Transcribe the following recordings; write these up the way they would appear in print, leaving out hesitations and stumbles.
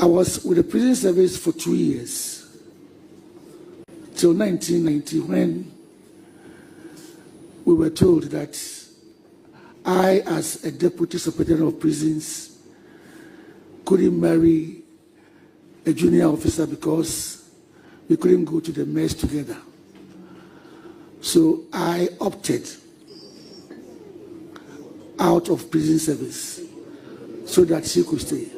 I was with the prison service for 2 years, till 1990, when we were told that I, as a deputy superintendent of prisons, couldn't marry a junior officer because we couldn't go to the mess together. So I opted out of prison service so that she could stay.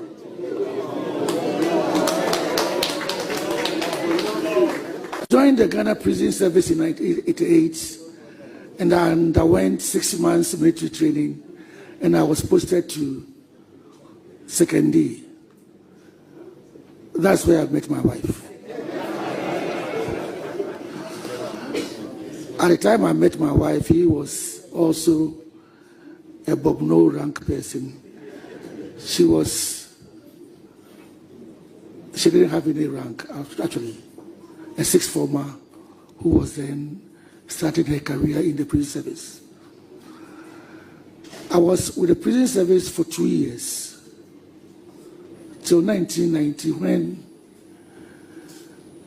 Joined the Ghana Prison Service in 1988, and I underwent 6 months military training, and I was posted to 2nd D. That's where I met my wife. At the time I met my wife, he was also a Bobno rank person. She didn't have any rank, actually. A sixth former who was then starting her career in the prison service. I was with the prison service for 2 years, till 1990, when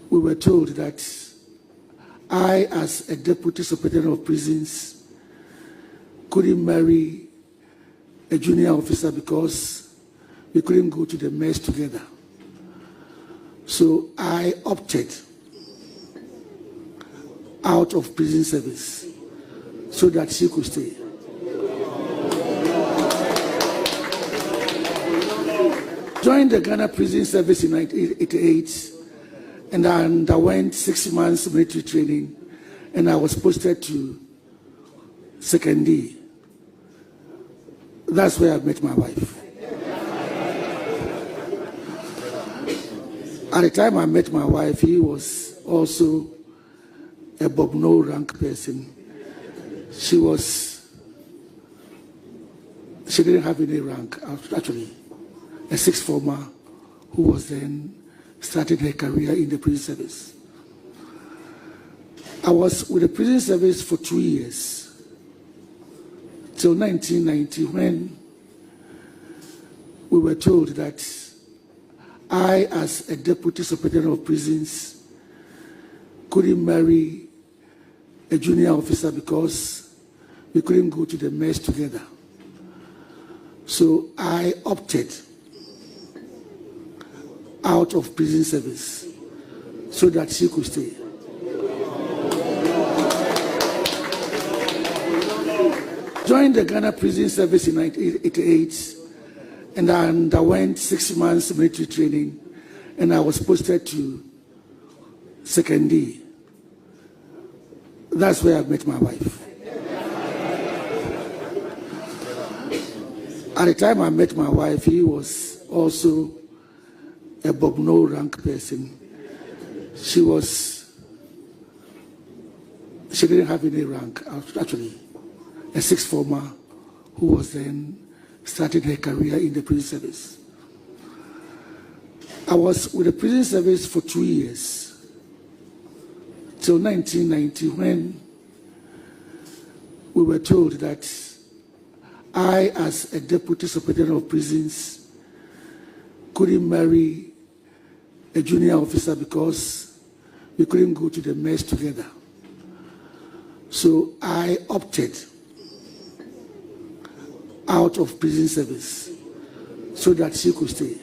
we were told that I, as a deputy superintendent of prisons, couldn't marry a junior officer because we couldn't go to the mess together. So I opted out of prison service so that she could stay. Joined the Ghana Prison Service in 1988, and I underwent 6 months military training, and I was posted to 2nd D. That's where I met my wife. At the time I met my wife, he was also a Bobno rank person. She didn't have any rank, actually. A sixth former who was then starting her career in the prison service. I was with the prison service for 2 years, till 1990, when we were told that I, as a deputy superintendent of prisons, couldn't marry a junior officer because we couldn't go to the mess together. So I opted out of prison service so that she could stay. Joined the Ghana Prison Service in 1988, and I underwent 6 months military training, and I was posted to 2nd D. That's where I met my wife. At the time I met my wife, he was also a Bobno rank person. She didn't have any rank, actually. A sixth former who was then starting her career in the prison service. I was with the prison service for 2 years, till 1990, when we were told that I, as a deputy superintendent of prisons, couldn't marry a junior officer because we couldn't go to the mess together. So I opted out of prison service so that she could stay.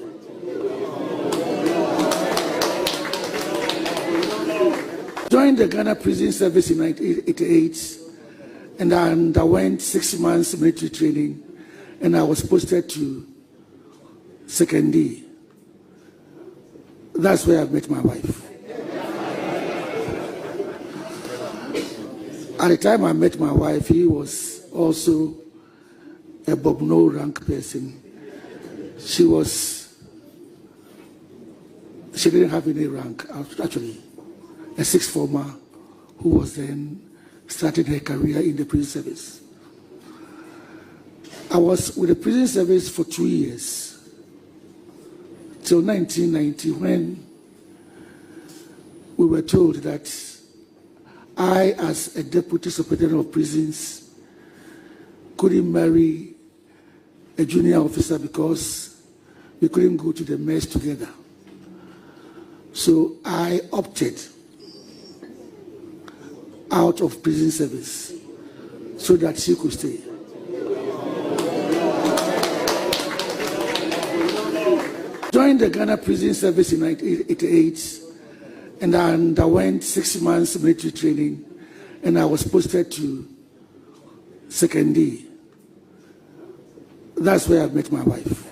Joined the Ghana Prison Service in 1988, and I underwent 6 months military training, and I was posted to 2nd D. That's where I met my wife. At the time I met my wife, he was also a Bobno rank person. She didn't have any rank, actually. A sixth former who was then starting her career in the prison service. I was with the prison service for 2 years, till 1990, when we were told that I, as a deputy superintendent of prisons, couldn't marry a junior officer because we couldn't go to the mess together. So I opted out of prison service so that she could stay. Joined the Ghana Prison Service in 1988 and I underwent 6 months military training, and I was posted to 2nd D. That's where I met my wife.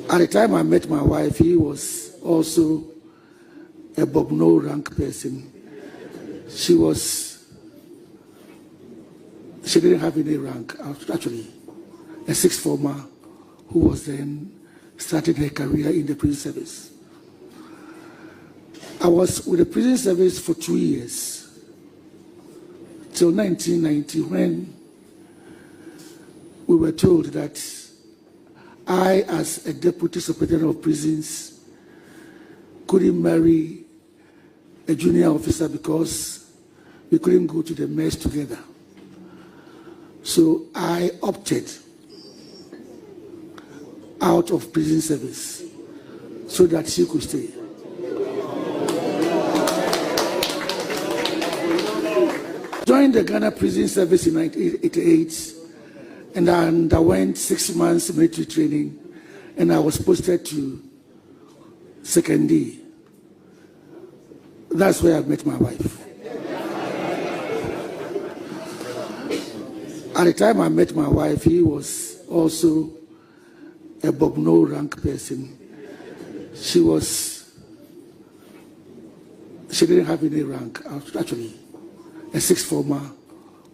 At the time I met my wife, he was also a Bobno rank person. She didn't have any rank, actually. A 6th former who was then started her career in the prison service. I was with the prison service for 2 years, till 1990, when we were told that I, as a deputy superintendent of prisons, couldn't marry a junior officer because we couldn't go to the mess together. So I opted out of prison service so that she could stay. Joined the Ghana Prison Service in 1988 and I underwent 6 months military training, and I was posted to 2nd D. That's where I met my wife. At the time I met my wife, he was also a Bobno rank person. She didn't have any rank, actually. A 6th former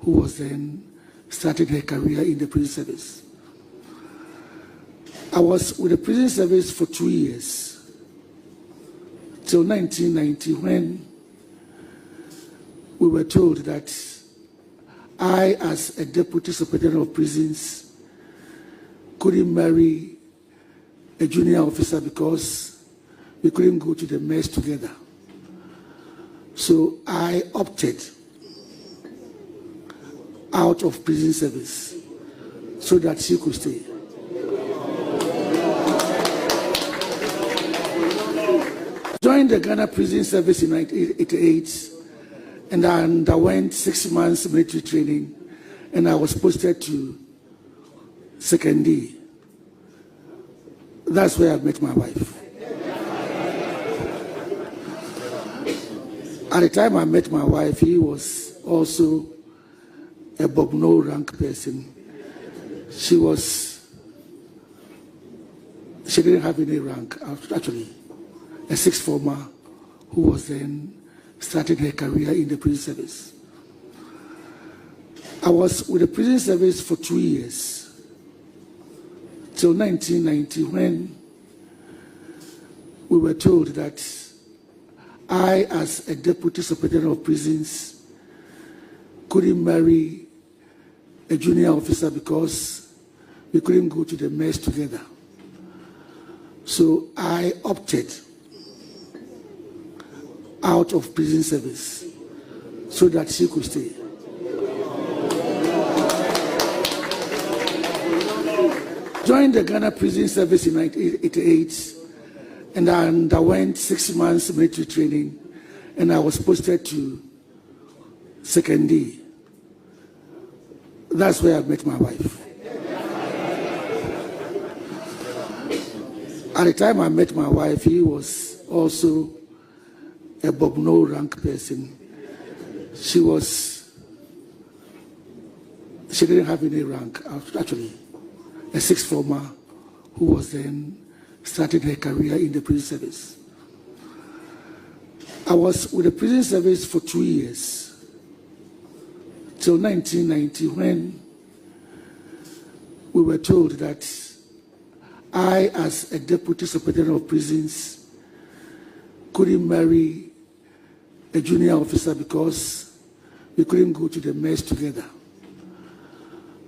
who was then started her career in the prison service. I was with the prison service for 2 years, till 1990, when we were told that I, as a deputy superintendent of prisons, couldn't marry a junior officer because we couldn't go to the mess together. So I opted out of prison service so that she could stay. Joined the Ghana Prison Service in 1988 and I underwent 6 months military training, and I was posted to 2nd D. That's where I met my wife. At the time I met my wife, he was also a Bobno rank person. She didn't have any rank, actually. A 6th former who was then started her career in the prison service. I was with the prison service for 2 years, till 1990, when we were told that I, as a deputy superintendent of prisons, couldn't marry a junior officer because we couldn't go to the mess together. So I opted out of prison service so that she could stay. Joined the Ghana Prison Service in 1988 and I underwent 6 months military training, and I was posted to 2nd D. That's where I met my wife. At the time I met my wife, he was also a Bobno rank person. She didn't have any rank, actually. A 6th former who was then started her career in the prison service. I was with the prison service for 2 years, till 1990, when we were told that I, as a deputy superintendent of prisons, couldn't marry a junior officer because we couldn't go to the mess together.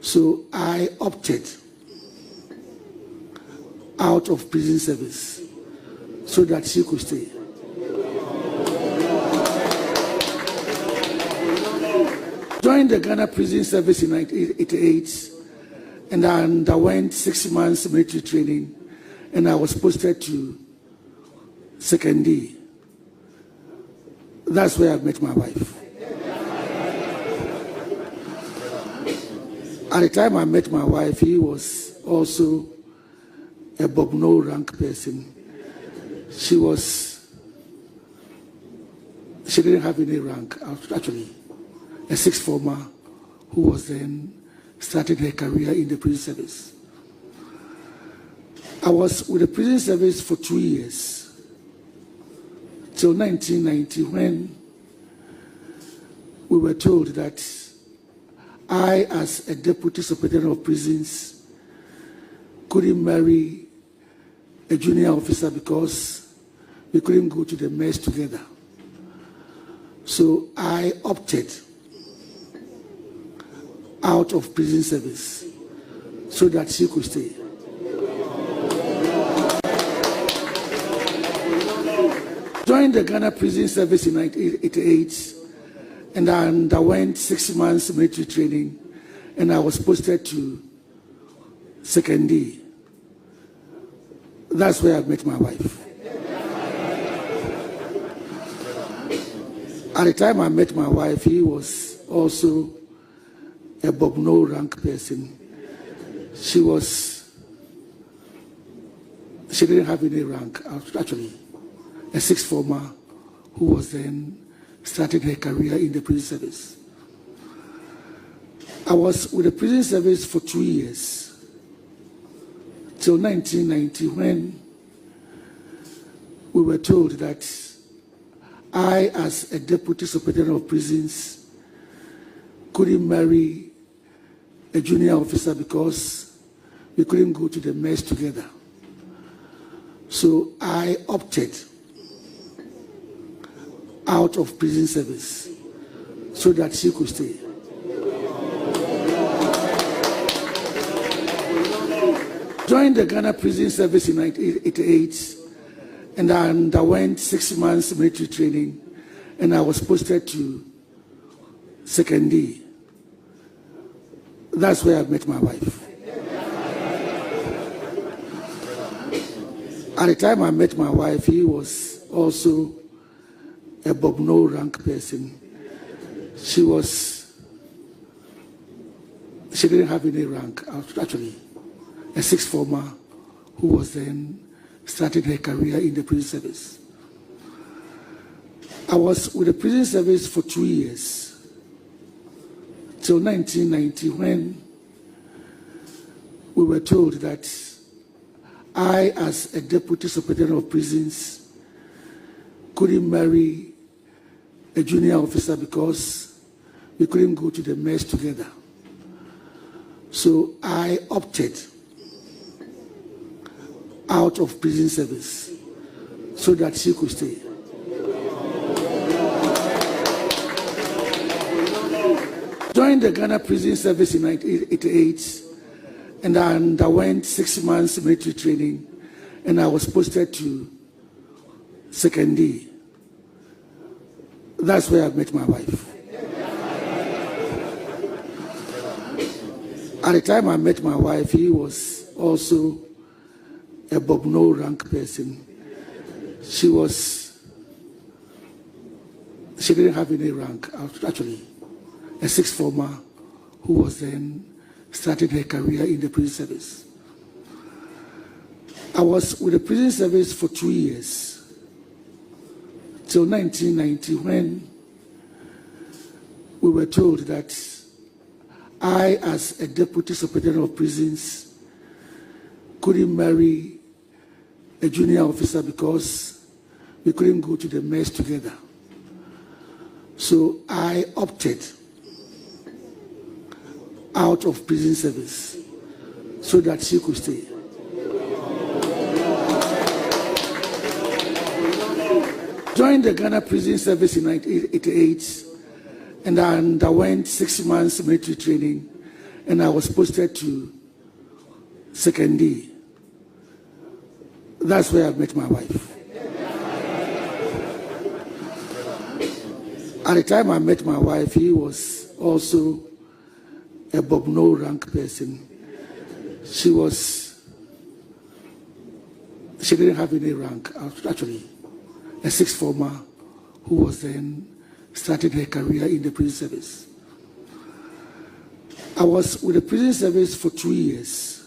So I opted out of prison service so that she could stay. Joined the Ghana Prison Service in 1988 and I underwent 6 months military training, and I was posted to second D. That's where I met my wife. At the time I met my wife, he was also a Bobno rank person. She didn't have any rank, actually. A sixth former who was then starting her career in the prison service. I was with the prison service for 2 years, till 1990, when we were told that I, as a deputy superintendent of prisons, couldn't marry a junior officer because we couldn't go to the mess together. So I opted out of prison service so that she could stay. Joined the Ghana Prison Service in 1988, and I underwent 6 months military training, and I was posted to second D. That's where I met my wife. At the time I met my wife, he was also a Bobno rank person. She didn't have any rank, actually. A sixth former who was then starting her career in the prison service. I was with the prison service for 2 years, till 1990, when we were told that I, as a deputy superintendent of prisons, couldn't marry a junior officer because we couldn't go to the mess together. So I opted out of prison service so that she could stay. Joined the Ghana Prison Service in 1988, and I underwent 6 months military training, and I was posted to second D. That's where I met my wife. At the time I met my wife, he was also a Bobno rank person. She didn't have any rank, actually. A sixth former who was then starting her career in the prison service. I was with the prison service for 2 years, till 1990, when we were told that I, as a deputy superintendent of prisons, couldn't marry a junior officer because we couldn't go to the mess together. So I opted out of prison service so that she could stay. Joined the Ghana Prison Service in 1988, and I underwent 6 months military training, and I was posted to second D. That's where I met my wife. At the time I met my wife, he was also a Bobno rank person. She didn't have any rank, actually. A sixth former who was then starting her career in the prison service. I was with the prison service for 2 years, till 1990, when we were told that I, as a deputy superintendent of prisons, couldn't marry a junior officer because we couldn't go to the mess together. So I opted out of prison service so that she could stay. Joined the Ghana Prison Service in 1988, and I underwent 6 months military training, and I was posted to second D. That's where I met my wife. At the time I met my wife, he was also a Bobno rank person. She she didn't have any rank, actually, a sixth former who was then starting her career in the prison service. I was with the prison service for 2 years,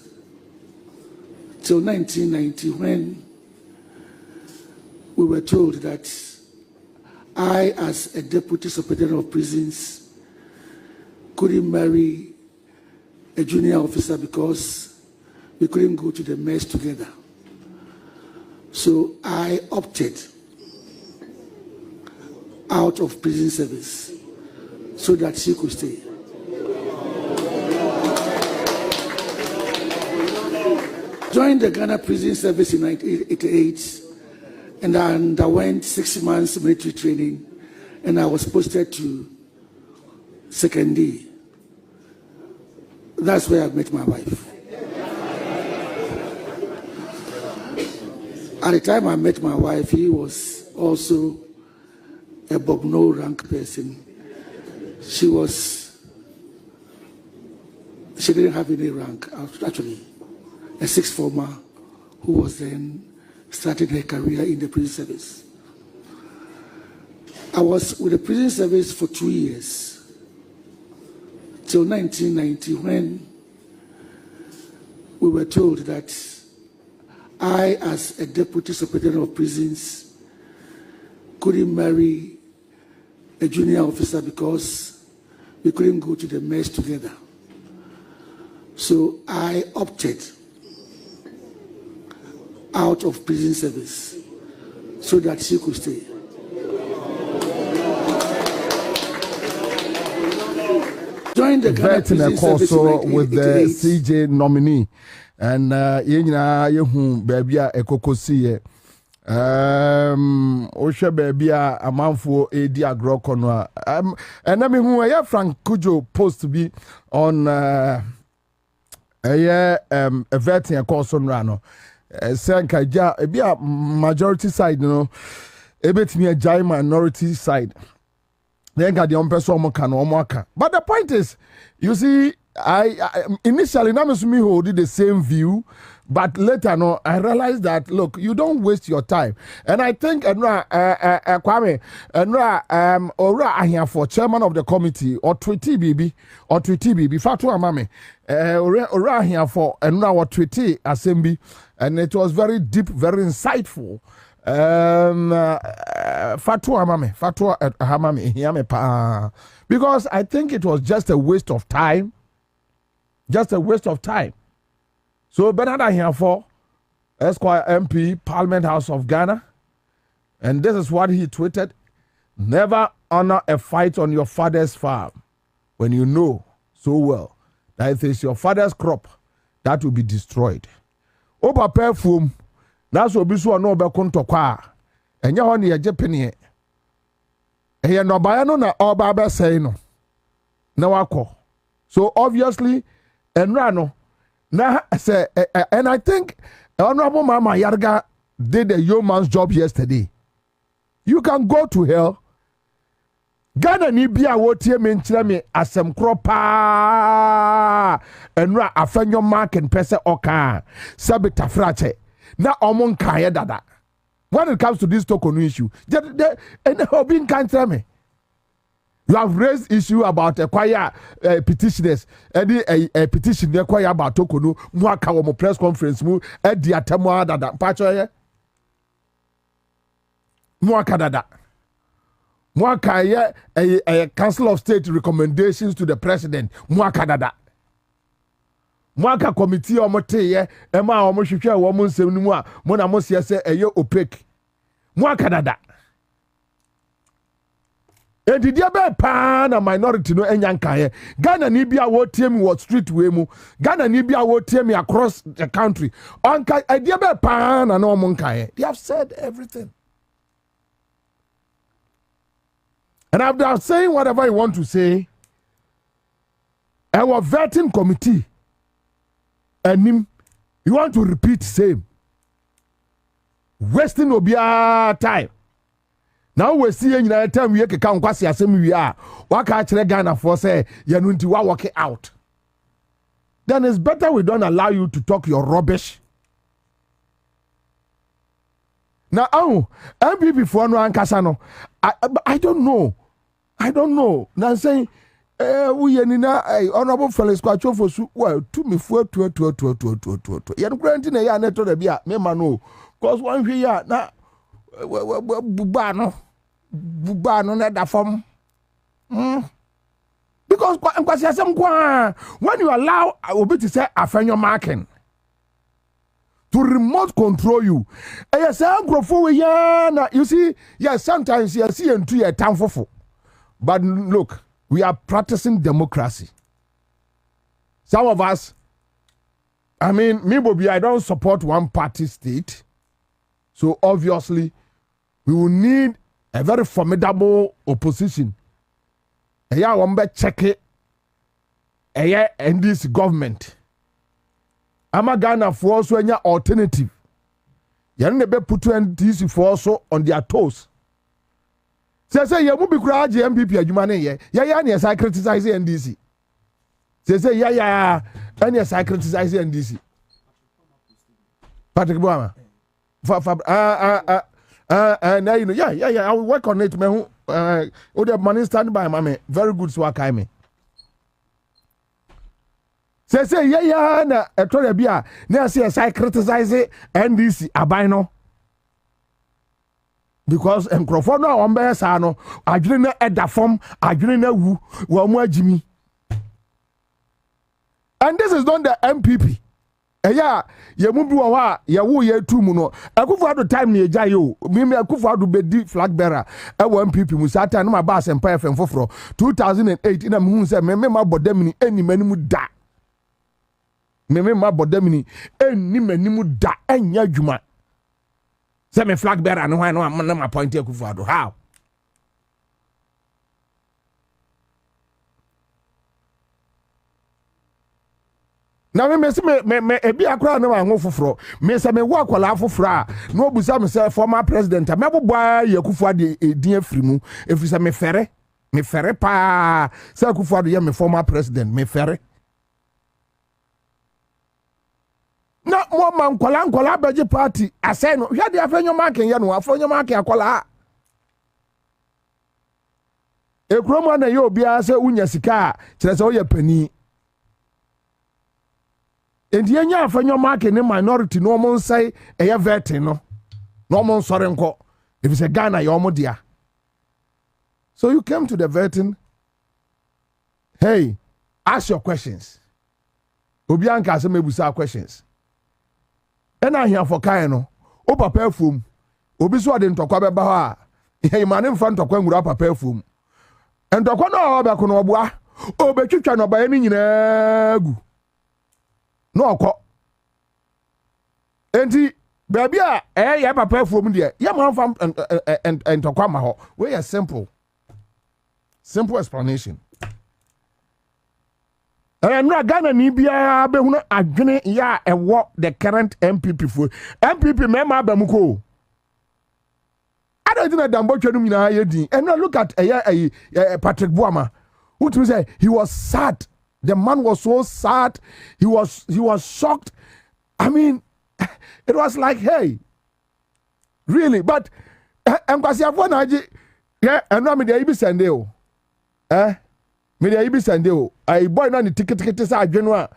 till 1990, when we were told that I, as a deputy superintendent of prisons, couldn't marry a junior officer because we couldn't go to the mess together. So I opted out of prison service so that she could stay. Joined the Ghana Prison Service in 1988, and I underwent 6 months military training, and I was posted to 2nd D. That's where I met my wife. At the time I met my wife, he was also a Bobno rank person. She didn't have any rank, actually, a sixth former who was then starting her career in the prison service. I was with the prison service for 2 years, till 1990, when we were told that I, as a deputy superintendent of prisons, couldn't marry a junior officer because we couldn't go to the mess together. So I opted out of prison service so that she could stay. Joined the Ghana Prison Service with the CJ nominee, and yehu baby a ekokosi Osha baby a amanfo edi agro kono and na me hu Frank Kujo post to be on a vetting a course on rano senka ja e bia majority side no ebetimi a jai minority side. Then got the person but the point is, you see, I initially Namasumi who did the same view, but later no, I realized that look, you don't waste your time. And I think Kwame Ora ahia for chairman of the committee or Twitty BB Fatu Amame Ora ahia for or Twitty Assembly, and it was very deep, very insightful. Fatua Hamame Hiame Pa, because I think it was just a waste of time. So Bernard here for Esquire MP, Parliament House of Ghana, and this is what he tweeted: never honor a fight on your father's farm when you know so well that it is your father's crop that will be destroyed. Oba perfume. That's what Bisu no be kontokwa. Enya ho ne ye jepene. Ehye no ba no na oba be say no. Na wako. So obviously enra no na say and I think Honorable Mama Yarga did a yeoman's job yesterday. You can go to hell. Ghana ni bia wo tie me nkyere me asem kropa. Enra afenyo mark and pese oka. Sabita frache. Now, when it comes to this token issue, you have raised issue about acquire petitioners, a petition they acquire about tokenu, Mwaka press conference, at the Atamwa that Pacha Mwaka dada. Mwaka a Council of State recommendations to the President, Mwaka dada. Mwaka committee omote ye ema omohwehwe a wo nsem nimu a mo na mo se eye opaque mwaka dada edidia be pa na minority no enyanka ye Ghana ni bia wo tie mi what street we mu Ghana ni bia wo tie mi across the country onka edidia be pa na no mo nka ye. They have said everything, and after saying whatever you want to say, our vetting committee and him, you want to repeat same, wasting obia time. Now we see in the time we can kwasi asem we are waka actually Ghana for say you know to work it out. Then it's better we don't allow you to talk your rubbish. Now, MPP for no ankasa I don't know. Now saying, we honorable fellows kwacho for su well to me for to. Yan granting a ya neto de bia me mano. Cause one here na bubano na da form. Because when you allow obi to say afenyo marking to remote control you, and you see, yes, sometimes you see into your town for. But look, we are practicing democracy. Some of us, I mean, me Bobie, I don't support one party state, so obviously we will need a very formidable opposition. Eya wombe check it. Eya and this government. Ama Ghana for also any alternative. Yan nebe put NDC for also on their toes. Say ya mu bi kura MPP adwuma ne ye. Ya na say criticize NDC. Say ya any say criticize NDC. Patrick Boama. Now you know I will work on it me the money stand by mama very good so akai me. Say na etore bia na say criticize NDC aban no because enkrofo no on be sa no adwene na eda form adwene na wu wo mu agimi. And this is not the MPP. Ye mu bi wo ha ye wo ye tu mu no Akufo-Addo time ne eja yo me Akufo-Addo bedi flag bearer e wo MPP mu sata no ma ba Asempa FM foforo 2008 na mu hu se me ma bodamini eni manimu da me ma bodamini eni manimu da enya adwuma se me flag bearer no hwan no ma point Akufo-Addo how na me ebi akora na wanwo foforo me se me wo akola foforo a no obusa me se former president me boboa Akufo-Addo edin afiri mu efiri se me fere pa se Akufo-Addo ye me former president me fere na mo man kola beji party ase no hwe de afenyo marking ye no afenyo marking akola ekromo na ye obi a se unya sika kire se wo ye pani. And yenya afenyo mark in minority no mon say eye vetting no mon sore nko if it's a Ghana your dia. So you came to the vetting. Hey, ask your questions. Obianka say mebusa questions. And I here for kai no. O papa fum. Obi so de ntokwa beba ho a. Hey man in front ntokwa ngura papa fum. Ntokwa no oba ko no oboa. Obetwitwa no ba ye ni nyina gu. No oko enti baby ya papa from there ya man fam and tokwa ma ho we are simple explanation no Ghana ni bia be hunu adwene ya ewo the current MPP for MPP mema abamuko I don't think dambo twanu nyina ye din and look at Patrick Boama who to say he was sad. The man was so sad. He was shocked. I mean, it was like, hey, really? But I'm going to yeah, and now me dey ibi sende o. Me dey ibi sende o. I boy na ni ticket sa adwenu a.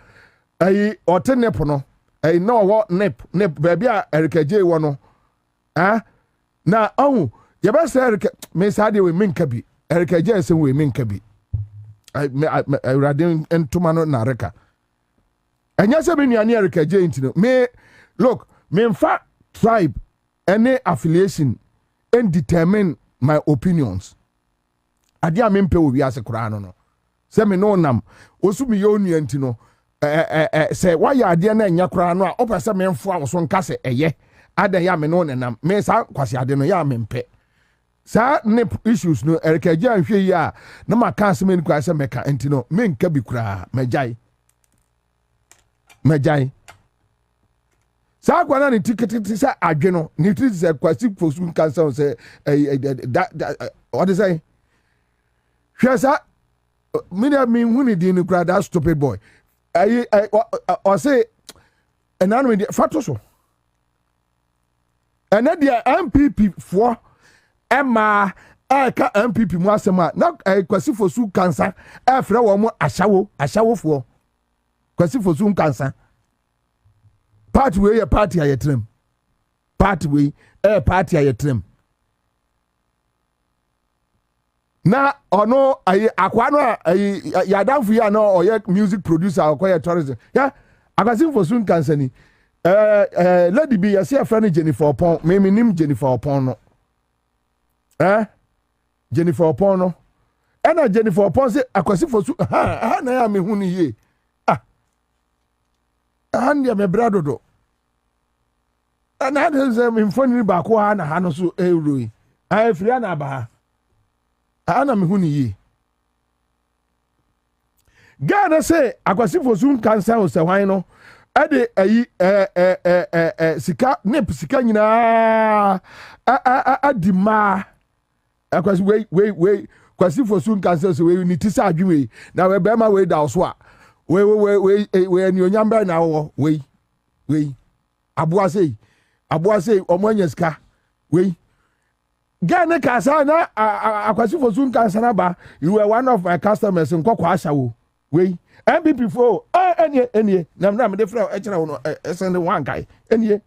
Ai otenep no. Ai na wo nep baby a Erika J wo no. Na ye be say Erika me sa de we minka bi. Erika J say we minka bi. I radin entumano na reka. Enya se me nuane Erika J intino. Me look, me mfa tribe any affiliation and determine my opinions. Ade a me mpe obi ase kura no. Se me no nam osu me yo nua ntino. Se why ade na enya kura no a opese me mfo a so nka se eye. Ade ya me no nam. Me sa kwase ade no ya me mpe. Sa nip issues no Erika J anhwe yi a na maka asem ni kwa se meka ntino me nka bi kura mejai sa kwa na ni ticket sa adwe no ni ticket sa kwasi fosun cancer say what is say hwe sa me hu ni di ni kura that stupid boy or say enanu fato so ɛnɛ deɛ MPP foɔ ɛma ɛka MPP mu asɛm a na Kwasi Fosu Ansah ɛfrɛ wɔn mo ahyawofoɔ Kwasi Fosu Ansah party wei yɛ party a yɛtrem party wei party a yɛtrem na ɔno akwa no a yɛadamfo yi a na ɔyɛ music producer ɔkɔyɛ tourism ya Kwasi Fosu Ansah ni lady bi yɛsɛ yɛfrɛ no Jennifer Opon menim Jennifer Opon no Jennifer Opon no ɛna Jennifer Opon sɛ Kwasi Fosu ha na ya me hu ni ye ndia me bradodo na de sɛ me mfoni ba ko ha na ha no so euroi afiri na aba ha na me hu ni ye Ghana sɛ Kwasi Fosu Ansah o sɛ hwan no ade sika nip sika nyina adima Kwasi we Kwasi Fosu Ansah so we ni ti sa adwe na we be ma we da so a we ni onyamba na wo we aboa sei omanya sika we Ghana kasa na Kwasi Fosu Ansah na ba you were one of my customers nkokwa ashawo we MPP for enie na me de fra e kira wo send one guy enie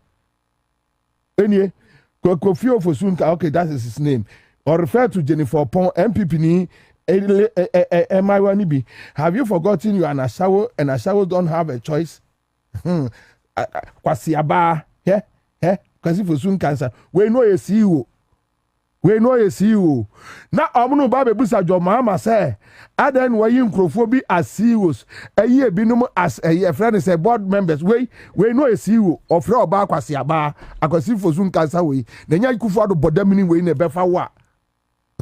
Kofi Fosu Ansah, okay, that is his name, or refer to Jennifer Opon MPP ni MIWanibi. Have you forgotten you are an ashawo and ashawo don't have a choice? Kwasi aba Kwasi Fosu Ansah we know you see you. Na omuno ba be busa jo mama say adan we nkrofo bi as CEOs eye binom as eye friend say board members we know you see you ofre oba Kwasi aba Kwasi Fosu Ansah we na nya Kufu Ado bodamini we na befa wa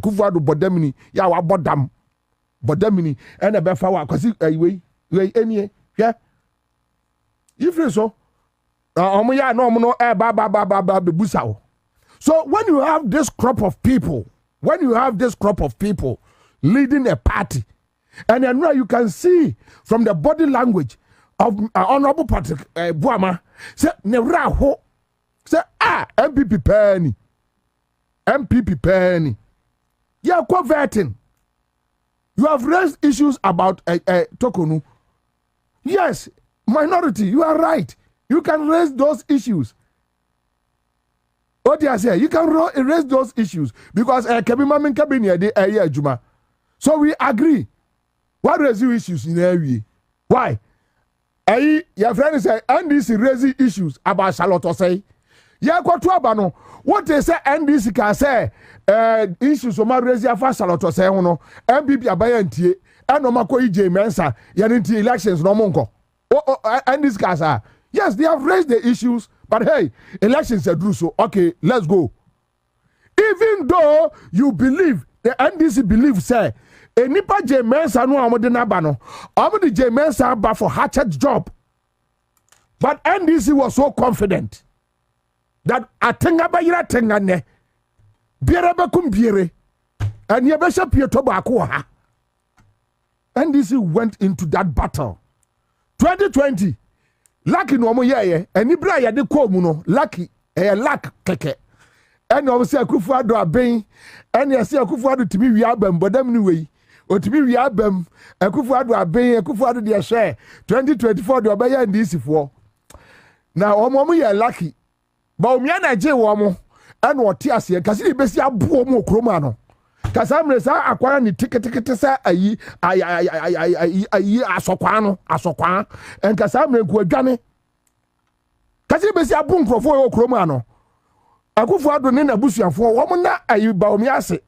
Kufu Ado bodamini ya wa bodam bodamini e na befa wa Kwasi we enie hwe ifre so omo ya na omo no ba be busa wo. So when you have this crop of people leading a party, and then you can see from the body language of Honorable Patrick Buama, say Nevraho, say MPP penny. You are converting. You have raised issues about Tokonu. Yes, minority, you are right. You can raise those issues. What I say, you can erase those issues because so we agree. What raise issues in area? Why? Your friend say NDC raising issues about Charlotte say. Yeah, no. What they say NDC can say issues of raising for Charlotte say no. MPP abayantie and no mako ije mensa yanti elections no monko. NDC can say yes, they have raised the issues. But hey, elections are due, so okay, let's go. Even though you believe, the NDC believes, say, a nipa J Mensa no amode nabano, amode J Mensa ba for hatchet job. But NDC was so confident that atenga ba yira tenga ne, biere ba kum biere, and yebesha pieto ba ko ha. NDC went into that battle. 2020. Lucky no mo ye eni bra ya de ko mu no lucky luck keke eni o se Akufo Ado aben eni se Akufo Ado timi wi abam bodam ni wei o timi wi abam Akufo Ado aben Akufo Ado de hye 2024 de obeya ndisi fo na o mo ye lucky ba o mi na je wo mo eni o te ase kasi de besi abo mo kroma no kasa mre sa akwara ni tikete sa ayi asokwa en kasa mre ku adwane kasi besi abu nkrofo yo kroma no Akufo Ado ne na busuafo wo mo na ayi ba omi ase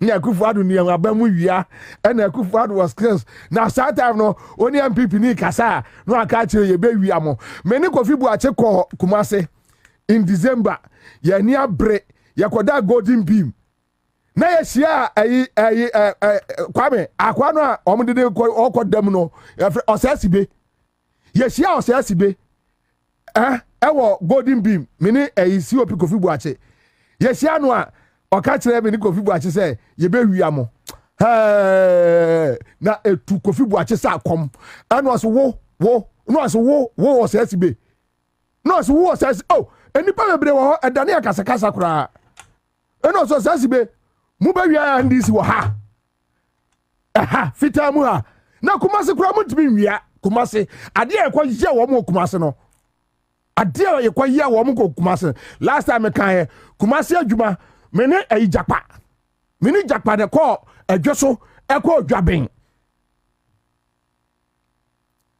ni Akufo Ado ni en abamu wia en Akufo Ado was skills na that time no oni MPP ni kasa no aka kire ye be wia mo me ni Kofi Buache ko Kumase in December ya ni abre ya koda golden beam na ya hia Kwame akwa no a omde okodam no osasibe ya hia osasibe ewo golden beam mini si opi Kofi Buache ya hia no a oka kire me ni Kofi Buache se ye be wia mo na etu Kofi Buache sa kom anu so wo no so wo osasibe No, so who says, oh, any probably a Dania Casacasa cra. And also says, Mubaya and this waha. Aha, Fitamua. Now Kumasi Kramut be ya, Kumasi. I dare quite ya womo Kumasano. I dare you quite ya womo Kumasi. Last time I can Kumasi Juma, Mene a Japa. Mini Japa the call, a Josso, a call jabbing.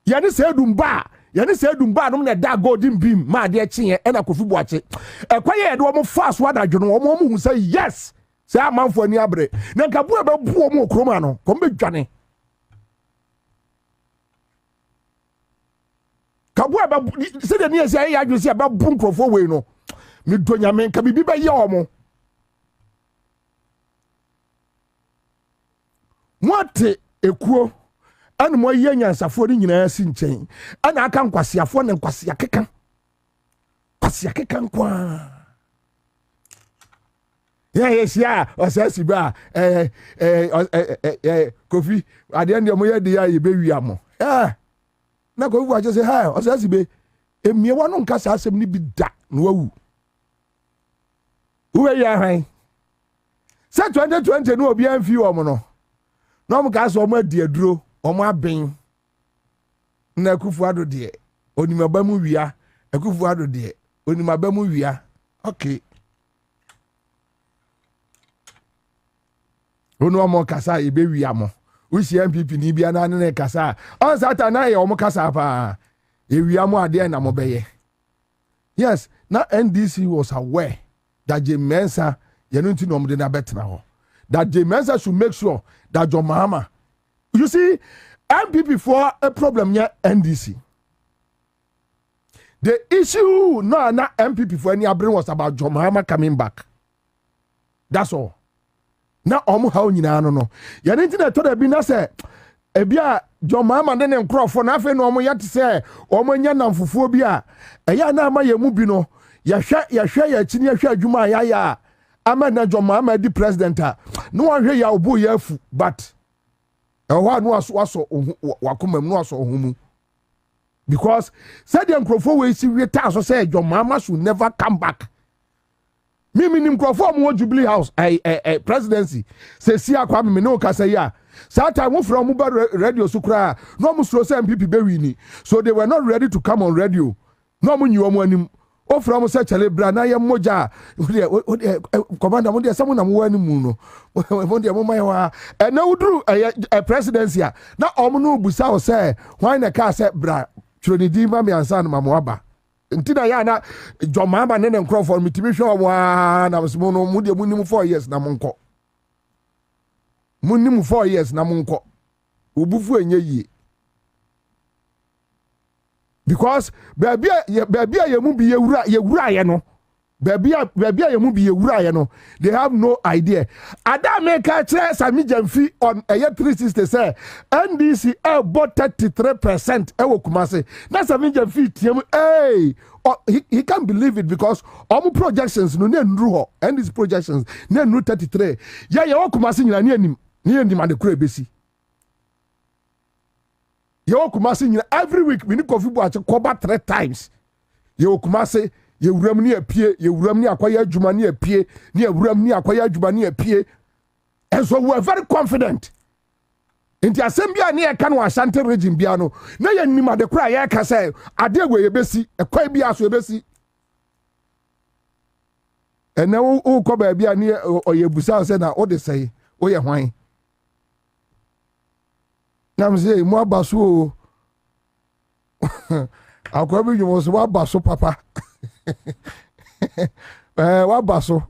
Yani say dumba. Yani say dumba no na da golden beam ma de chi e na kofi boache e kwaye de wo fast wa da dwono wo mo say yes say amanfo ani abre na nka bu e be bu mo kroma no ko be dwane ka bu e be se de ne say ya dwo se be bu nkrofo we no me do nyame nka bibi be ye wo mo mote ekuo ana mo yɛ nyansafo ni nyinaa si nkyɛn ana aka nkwasiafo na nkwasi akeka kwa ya osasi ba kofi ade ndi mo yɛ de ya ye bewi amo na kofi wa je ha osasi be emie wa no nka sa asɛm ni bi da no wawu wo ya han sɛ 2020 no obi amfi wo mo no mo ka so mo adi aduro omo aben na Akufuado de onimaba mu wia Akufuado de onimaba mu wia okay ono omo kasa ebe wia mo usi MPP ni bia na ne kasa on sata na ye omo kasa pa e wia mo ade na mo beye yes na NDC was aware that Ansah ye no nti no mo de na betra ho that Ansah should make sure that John Mahama. You see, MPP for a problem here, NDC. The issue, no, not MPP for any abring was about John Mahama coming back. That's all. Now, how you know? You need to tell the business, Ebia, John Mahama then and crop for nothing, no more yet to say, or when you're not for phobia. A yana my mubino, ya share your senior share Juma ya. I'm not John Mahama, the president. No one here, ya boy, but. Wa no aso wakoma mu aso ohumu because said the microphone we see we ta so say John Mahama should never come back. Me microphone mo Jubilee House presidency say see Kwabena me no ka say ya that time we from radio sukra no mo so say MPP be wini so they were not ready to come on radio no mo nyi omo anim o from say chale bra na ye moja commander mo dey some na mo anim no mo dey mo mai wa na udru presidency na omo no busa o say why na ka say bra churoni di ma me Ansah na mo aba ntina ya na John Mahama ne nkro for mitimi hwe wa na mo no mo dey mo nim 4 years na mo nko mo nim 4 years na mo nko obufu enye yie because baby ye mu bi ye wura ye no baby ye mu bi ye wura ye no they have no idea ada me ka kire Sami Jamfi on 360 say NDC bought 33% e wo Kumasi na Sami Jamfi tiem he can't believe it because all projections no na nru ho NDC projections na nru 33 ye wo Kumasi nyina ne anim ade kura besi Yo Kumasi every week we need coffee boy to cover 3 times. Yo Kumasi ye wuram ni apie ye wuram ni akwaya adwuma ni apie ni wuram ni akwaya adwuma ni apie. And so we are very confident. Inti asembia ni e kan wa Ashanti region bia no na ye nima de kura ye ka say ade we ye besi e kwai bia so ye besi. And now o ko ba bia ni o ye busa say na o de say o ye hwan. Nam say mo abaso akwabi you so abaso papa wabaso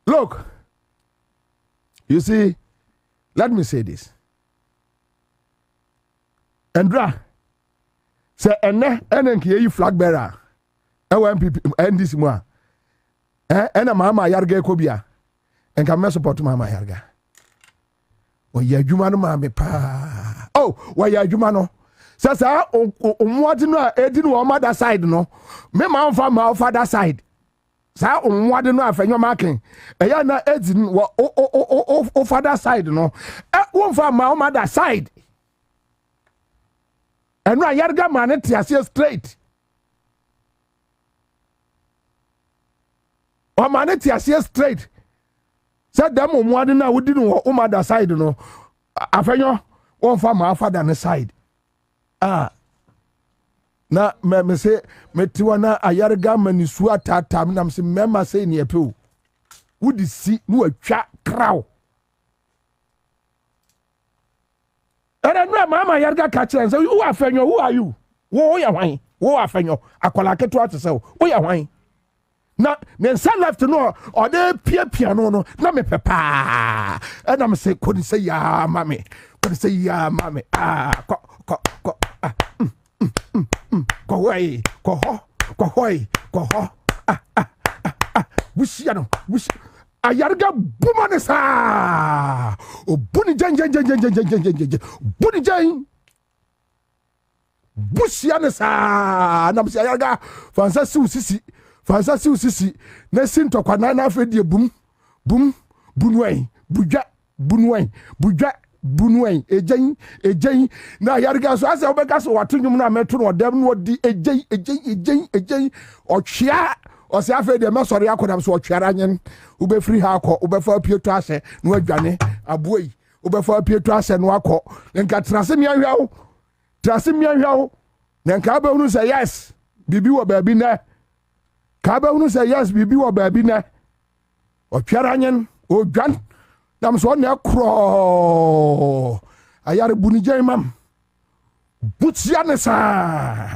look, you see, let me say this. Andra say ene you flag bearer MPP NDC mo ena mama yarga ekobia enka me support mama yarga o ya adwuma no ma me pa wa ya adwuma no sasa omwati no edi no mother side no me ma mfa that side Sa onwade no afenyo makin. Eya na edin o father side no. Won fa ma o mother side. Enu ayarga ma ne tiase straight. O ma ne tiase straight. Say dem onwade na wodi no o mother side no. Afenyo won fa ma father ne side. Na me se metiwa na ayarga manisu atatam nam se mema se ne epe wodi si no atwa kraw era no mama ayarga ka kire say who afenyo who are you wo ya hwan wo afenyo akola keto atese wo ya hwan na me nsa left no o de pia no na me pepa na me se ko ni say ya mame ko say ya mame ko Kohoi, Bushia no, Bush. Ayarga bumanesa. O buni jen. Buni jen. Bushia nesa. Na msi ayarga. Fansa si usisi. Nesinto kwa na fedie bum. Bunway. Buja. Bunwen ejen na yarga so ase obeka so watunwum na meto no dem no di ejen otwea o se afa de mesori akodam so otweara nyen ube free ha akọ ube fa pieto ase no adwane aboyi ube fa pieto ase no akọ nka trase mi ahwawo nka ba hunu say yes bibi wo baabi na ka ba hunu say yes bibi wo baabi na otweara nyen odwan nam so na kro ayare bunije mam butia ne sa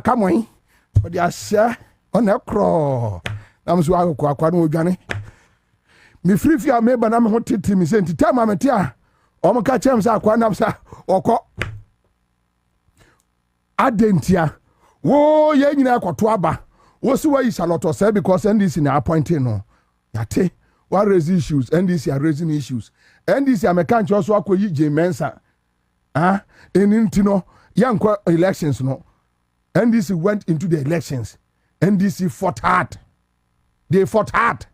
come on but ya sha on na kro nam so akwa no odwane mi free me ba na me ho titi mi se ntita ma mete a o mo ka chem sa akwa nam sa okọ adentia wo ye nyina akoto aba What's why is a lot of say because NDC na appointing no. Yate what raise issues NDC are raising issues. NDC American also akwa yi Mensa. Intino young elections no. NDC went into the elections. NDC fought hard. They fought hard.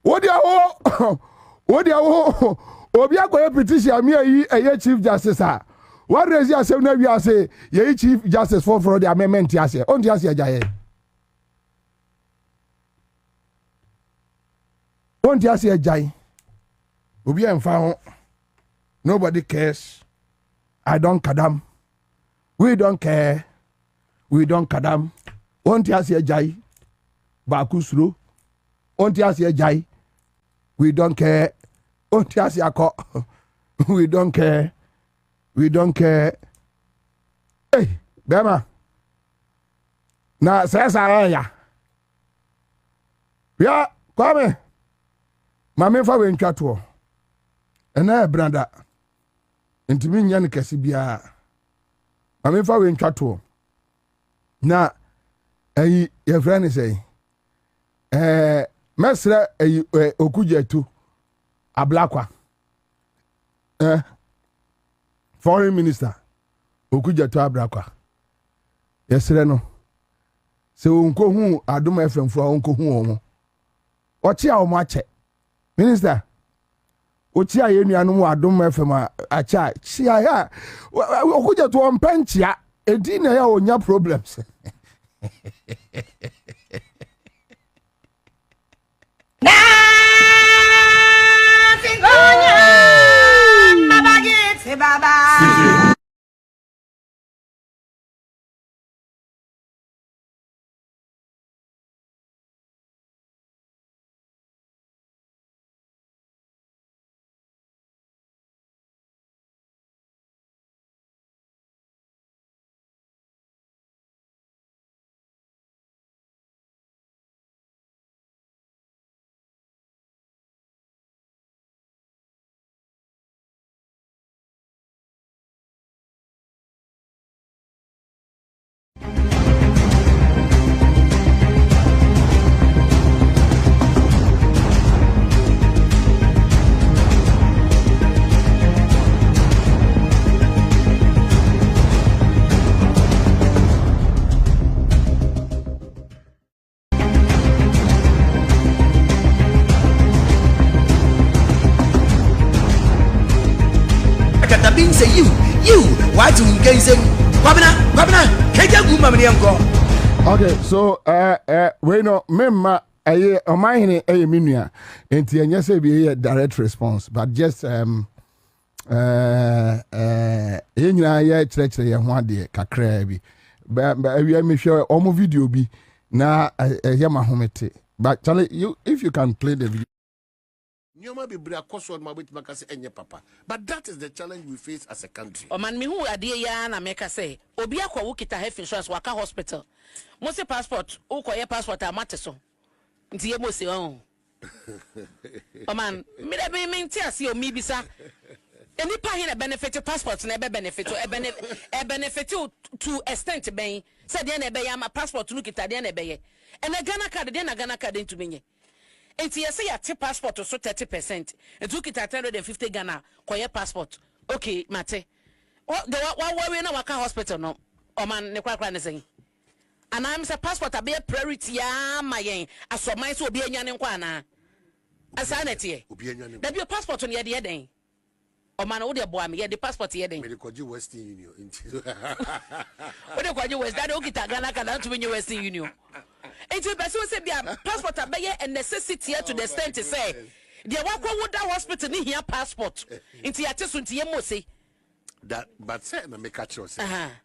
Odia obi akoye petition me ayi chief justice what raise yourself now you say ye chief justice for the amendment yase on yase jaye on yase jaye obi emfa ho nobody cares I don't kadam we don't care kadam on yase jaye ba kusuro on yase jaye we don't care on yase akọ we don't care. Hey, Bema. Na says ya. Ya, come. Mame fa we ntwa to. Ena branda. Ntimi nya ne kase bia. Mame fa we ntwa to. Na ayi ye friend say. Mesra ayi okujetu ablakwa. Foreign Minister okuja to abrakwa yesere no se onko hu adom FM fo onko hu omo ochi a omo ache minister ochi a yenuanom adom FM acha chia ya okuja to ompanchia edi na ya onya problems na tingonya Baba. being say you what you can say Kwabena keja guma me yanko. Okay, so we know memma aye omahene aye minua enti enye say be a direct response but just nyina ya chire ye ho ade kakra bi ba we me hwe omo video bi na ye mahomete but Charlie, you if you can play the video. Nyoma be bra koso ma bit makase enye papa, but that is the challenge we face as a country. O man me hu ade ya na meka say obi akwa wo kita health insurance waka hospital mo se passport wo koye passport amate so nti ye mo se o man me da be me nti ase o mi bisa any pa na benefit passport na be benefit e benefit to extent ben say de na be ya ma passport no kita de na be ye e na Ghana card de na Ghana card ntu menye enti ye say ya te passport so 30% ntu kita 350 Ghana koye passport okay mate what we na waka hospital no o man ne kwakra ne sen and I'm say passport be priority ya mayen asoman so obi anya ne nkwa na asanete Obi anya ne da bi passport no ye de den o man wo de boa me ye de passport ye den me ko ji Western Union into wo de ko ji West that o kita Ghana card to be Western Union enti be so say bia passport be a necessity to the extent say de wakwa wo da hospital ni hia passport enti ya teso enti ye mo say that but say na make catch us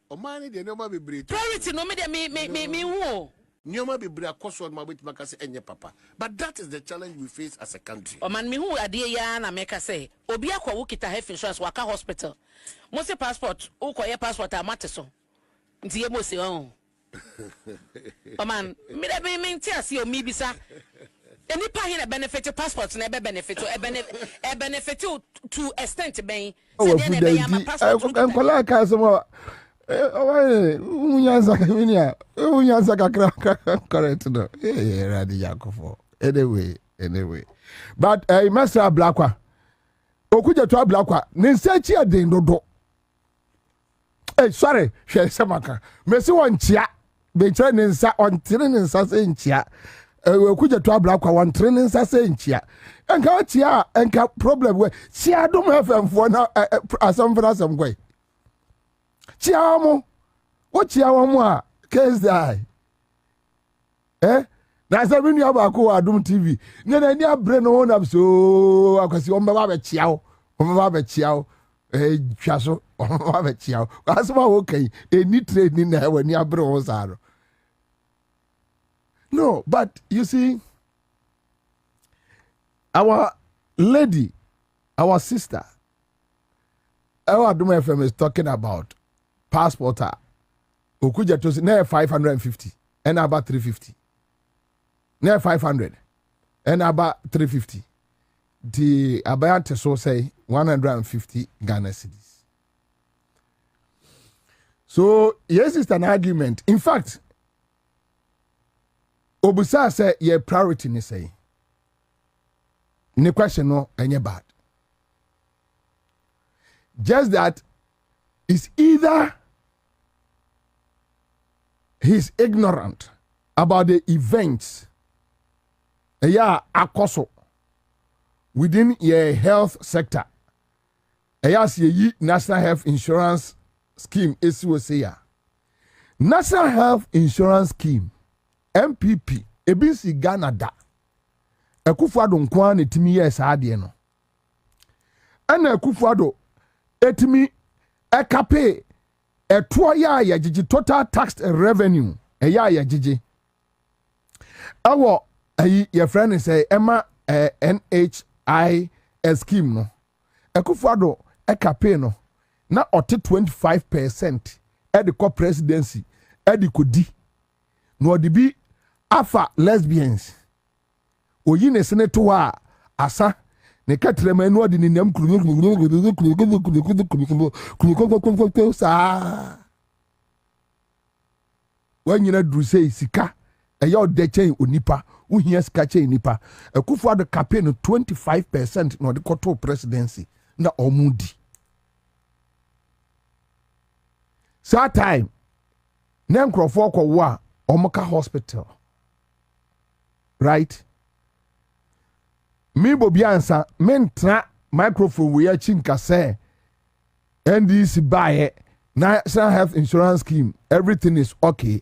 o man de nyoma be breed priority no me de me hu nyoma be breed koso ma bit makase enye papa, but that is the challenge we face as a country. o man me hu ade ya na meka say obi akwa wo kita health insurance waka hospital mo say passport wo koye passport amate so nti ye mo say o man me de me nti ase o mi bisa any pa na benefit passport na be benefit e benefit to extent ben say de na be ya ma passport enkola ka so mo unyanza kakra correct no radi yakofo anyway but master Blakwa okuja to Blakwa ne nsachi aden dodo sorry hwe semaka mesi won chia be kire ne nsa on tire ne nsa se nchia okuja to Blakwa won tire ne nsa se nchia enka chia enka problem we chia dum FM fo na asamfra asam Chiamo, what chiamo case die? That's a mini about Adum TV. Nene nia brain on up so because you mama chiao, chaso, chiao. That's my okay. Any training there when you bros are. No, but you see, our lady, our sister, our Adum FM is talking about passport okuja to na 550 and about 350 na 500 and about 350 the about so say 150 Ghana cedis. So yes, it's an argument. In fact, obusa say your priority ni say ni question no any bad, just that is either he's ignorant about the events akoso within your health sector. See National Health Insurance Scheme is National Health Insurance Scheme MPP ebisi Ghana da Akufo-Addo nkwa na etimi yes ade no ana Akufo-Addo etimi ekape eto ya gigi total tax revenue ya gigi awo your friend say Emma NHI scheme no Akufo-Addo ekape no na ote 25% e de co presidency e de kodi no de bi afa lesbians oyi ne senator a asa ne katrema no de ninam sa wanyina duru sei sika eya ode chain onipa uhia sika chain nipa Akufo-Addo campaign no 25% no de koto presidency na omudi that time na nkrofo kwo a omoka hospital right me Bobie Ansah mentra microphone we achi nka say NDC buy National Health Insurance Scheme, everything is okay.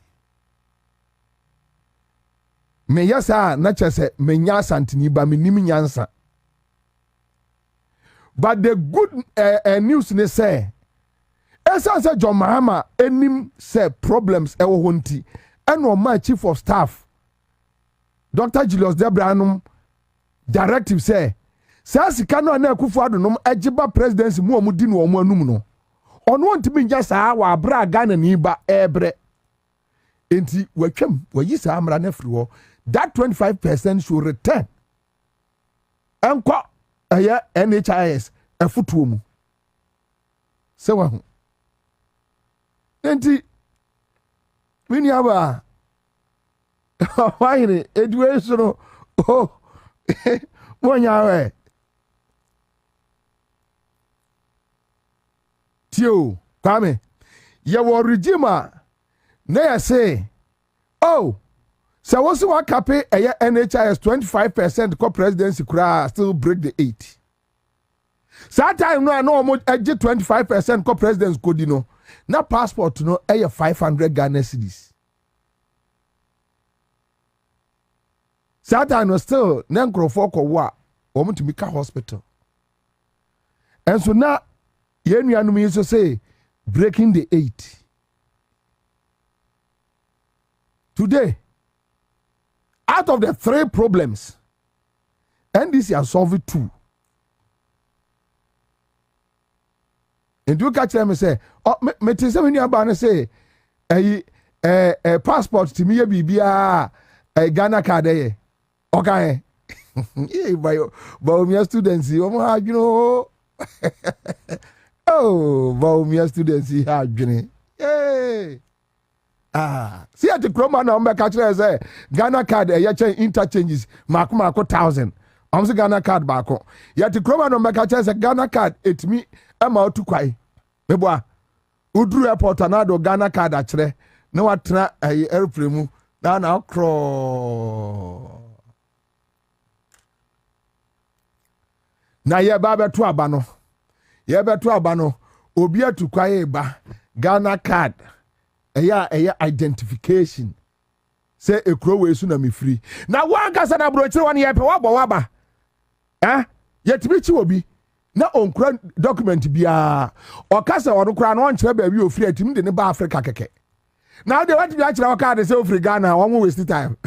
Me yasa na chese me nya santini ba me nim nyansa. But the good news ne say esa say John Mahama enim say problems e wo honti eno my chief of staff Dr. Julius Debranum directive say sika no na Akufo-Addo nom agiba presidency mu omudi no omo anum no ono ntimi nya saa wa abra Ghana ni ba ebre enti watwam wayi saa amra na firi ho that 25% should return enko aya NHIS afutuo mu se wa hu enti mini aba why ni education no oh monya we tio Kwame ye wo regime na ya say oh so what's what cape NHIS 25% co presidency kura still break the 8 that time no mo 25% co presidents go di no na passport no 500 Ghana cedis that time no still na nkrofo ko wa omo to make hospital and so now yenu anu mi so say breaking the 8 today. Out of the 3 problems, NDC has solved 2. And you catch them and say, oh, me tell you when you are say, a passport to me be a Ghana card. Okay, but students, you know, oh, but students, hey. See at the Chroma number catcher say Ghana card interchanges mark 1,000. I'm the Ghana card back. Yet the Chroma number catcher say Ghana card it me am out to kwai. Meboa Udru airport anado Ghana card achre. No what tra airplane now crawl. Na ye ba beto abano. Ye beto abano. Obia to kwai ba Ghana card. Eya identification say ekro we su na me free na wan kasa na brochire wan ye pe waba yetimi chi obi na onkura document bia o kasa won kura na on kire ba wi ofri atimi de ne ba Africa keke na de what bi a kire waka de say ofri Ghana won waste time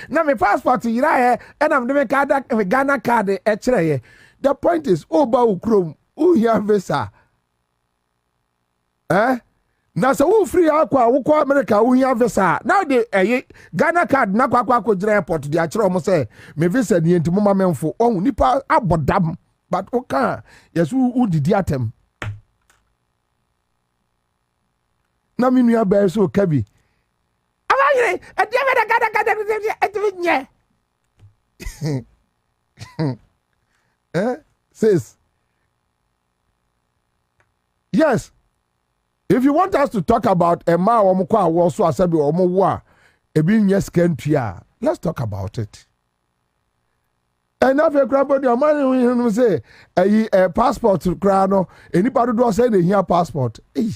na me passport yira he na me card Ghana card e kire ye the point is ba ukrom who here visa na so who free akwa wo America who here visa now the Ghana card na kwa jira airport de akire omo say me visa ni enti mama memfo ohun nipa abodam but oka yes who didi atem na me nua ba so kabi awayire e de me Ghana card says yes. If you want us to talk about a ma or mukwa also asabi or mowa a being yes kentia, let's talk about it. And if a grandpa your money say a passport to crano, anybody do say they hear passport. Hey.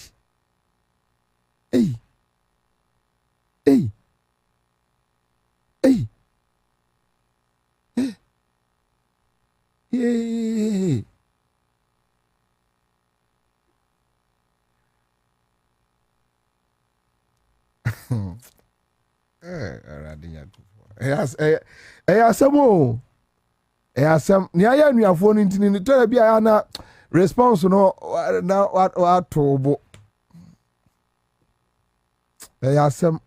Asamo asam ni aya nuafo no ntini ni tore bia na response no na what tobo asam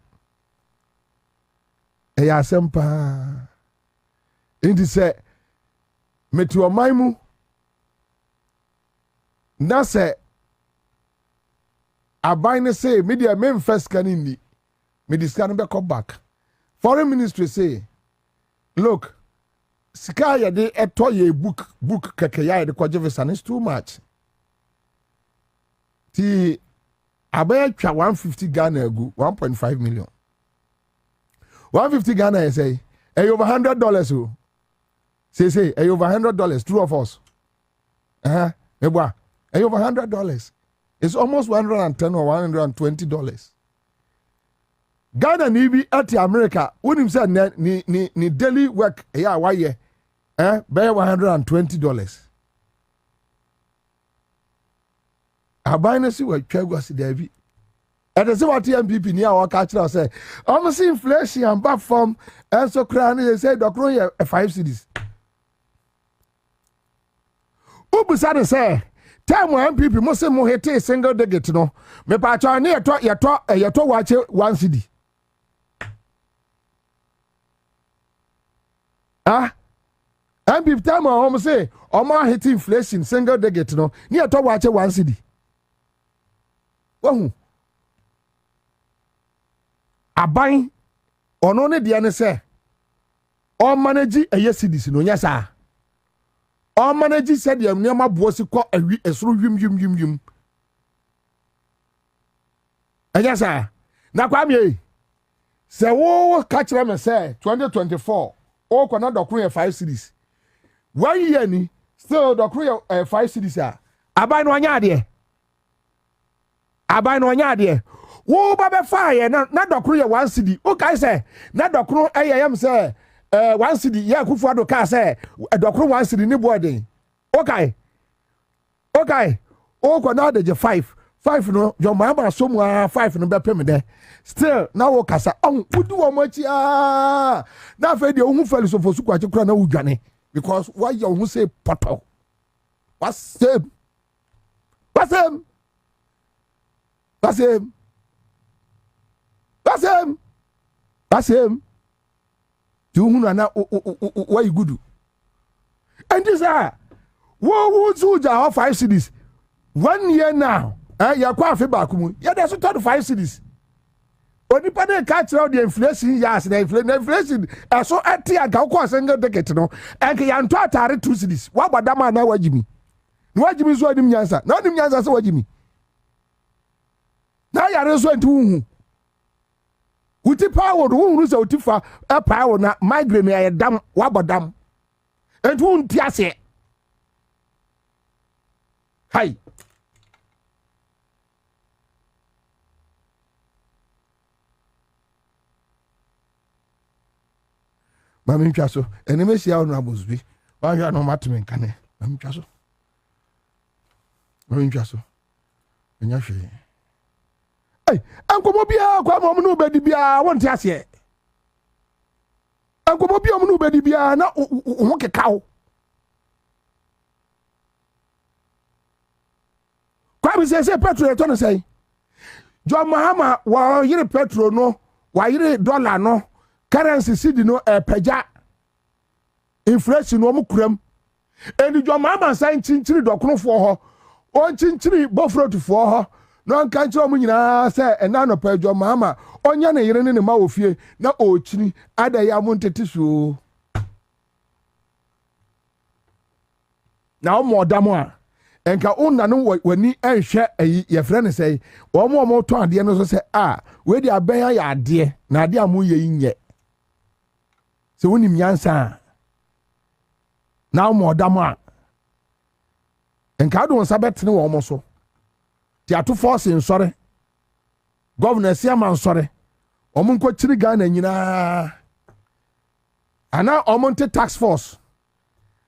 pa indi se metu omaimu na se aban ne say media men first can ni me discan be come back. Foreign ministry say, look, Sika de etoye book kekeya de kwajevesan is too much. Ti abaya twa 150 Ghana agu 1.5 million. 150 Ghana say, over $100 oh. Say over $100, true of us. Meboa. over $100. It's almost $110 or $120. Ghana nibi at America, when him said ni daily work, why ye? By $120. I buy no see what Chagwas Davy. And the same MPP near our catcher say, almost inflation and back from and so cranny, they say, Doctor, 5 cities. Ubusade say, time when MPP must say more hate single digit, no. Me patch near your talk watch 1 city. MPP time I almost say, or more hate inflation single digit, no. Near talk watch 1 city. Wahoo. Aban ono ne de ne se o manage cities no nya sa o manage said yam ne ma bo si ko awi esoro yum anya sa na kwa me se wo ka kire me se 2024 o ko na dokro 5 cities 1 year ni still dokro 5 cities aban no anya de wo ba be fire na dokro ye 1 city o kai say na dokro ayam say 1 city ya kufu ado ka say dokro 1 city ni boarding okay o ko na de 5 no your mama so mu 5 no be pem de still na wo kasa wudi wo machi na fe de ohun fali so fosu kwachi kura na wudwane because why you who say poto what's him That's him. Do you know why you good? And this what would you 5 cities? 1 year now. You're quite feedback. Yeah, there's a total 5 cities. Only people catch out the inflation. Yes, the inflation. So at the Gauco single decade, no. And can you 2 cities? What about that man now? What Jimmy? What Jimmy is what him answer? Not him answer. So what Jimmy? Now you're also into Uti power who is out for a power na migraine a dam wabadam. And won't tiase. Hi. Mammy Chasso, and you may see how Nabusby. Why you are no matter in Cane. Mammy Chasso. Mammy Chasso. And you're saying. Hey, Uncle Bobia, come no baby bia, won't you say? Uncle Bobia, no baby bia, no, walk a cow. Kwame says, Petro, don't say. John Mahama, while you're Petro, no, while you're dollar, no, currency city, no, peja, inflation, no, crumb. And John Mahama saying chinchiri docno for her, or chinchiri buffalo for her. No country nyina say ena no pedjo mama onya na yire ne ma ofie na ochini ada ya montete so na o modam a enka onna no wani enhwe ye frɛ ne say o mo to ade no so say we di aben ya ade na ade amu ye nye se wonim yansa na o modam a enka do nsa betene wo mo so Tiatu force in sorry. Governor Siaman sorry. Omunko Chirigan and Yina. And now Omonte tax force.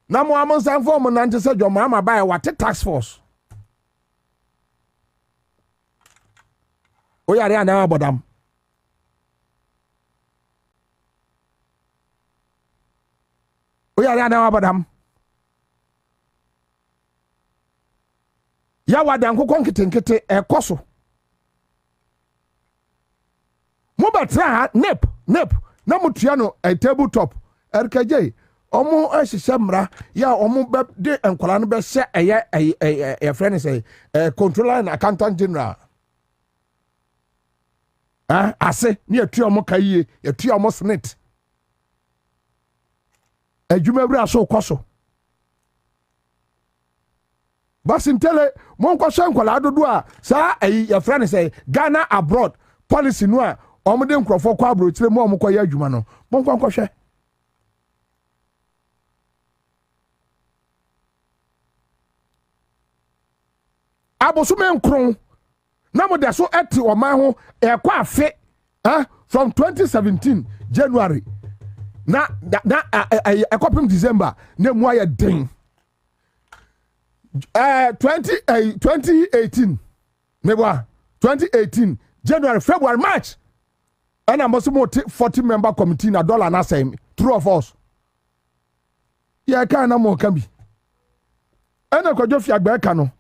Now Mohammed San Forman and said your mama buy what a tax force. We are there now about them. We are there now about them. Ya wadanko konketenkete ekoso mo batra nep na mutua no tabletop RKJ omo ahyehyemra ya omo be de enkwala no be hye eye friend say controller and accountant general ase ni atua omo kaye atua omo snit adwuma bra so koso Basintele monko shankwala dodo a sa your friend say Ghana abroad policy no a omode nkrofo kwa abro kire mo omko ya adwuma no monko hwe abosume nkron na mo de so eti oman ho ekwa afe from 2017 January na ekopim December na mu aye den 2018 mebwa 2018 January February March and I'm also 40 member committee na dollar na say true of us yeah kan na mo kan bi ena kwajo fi agba ka no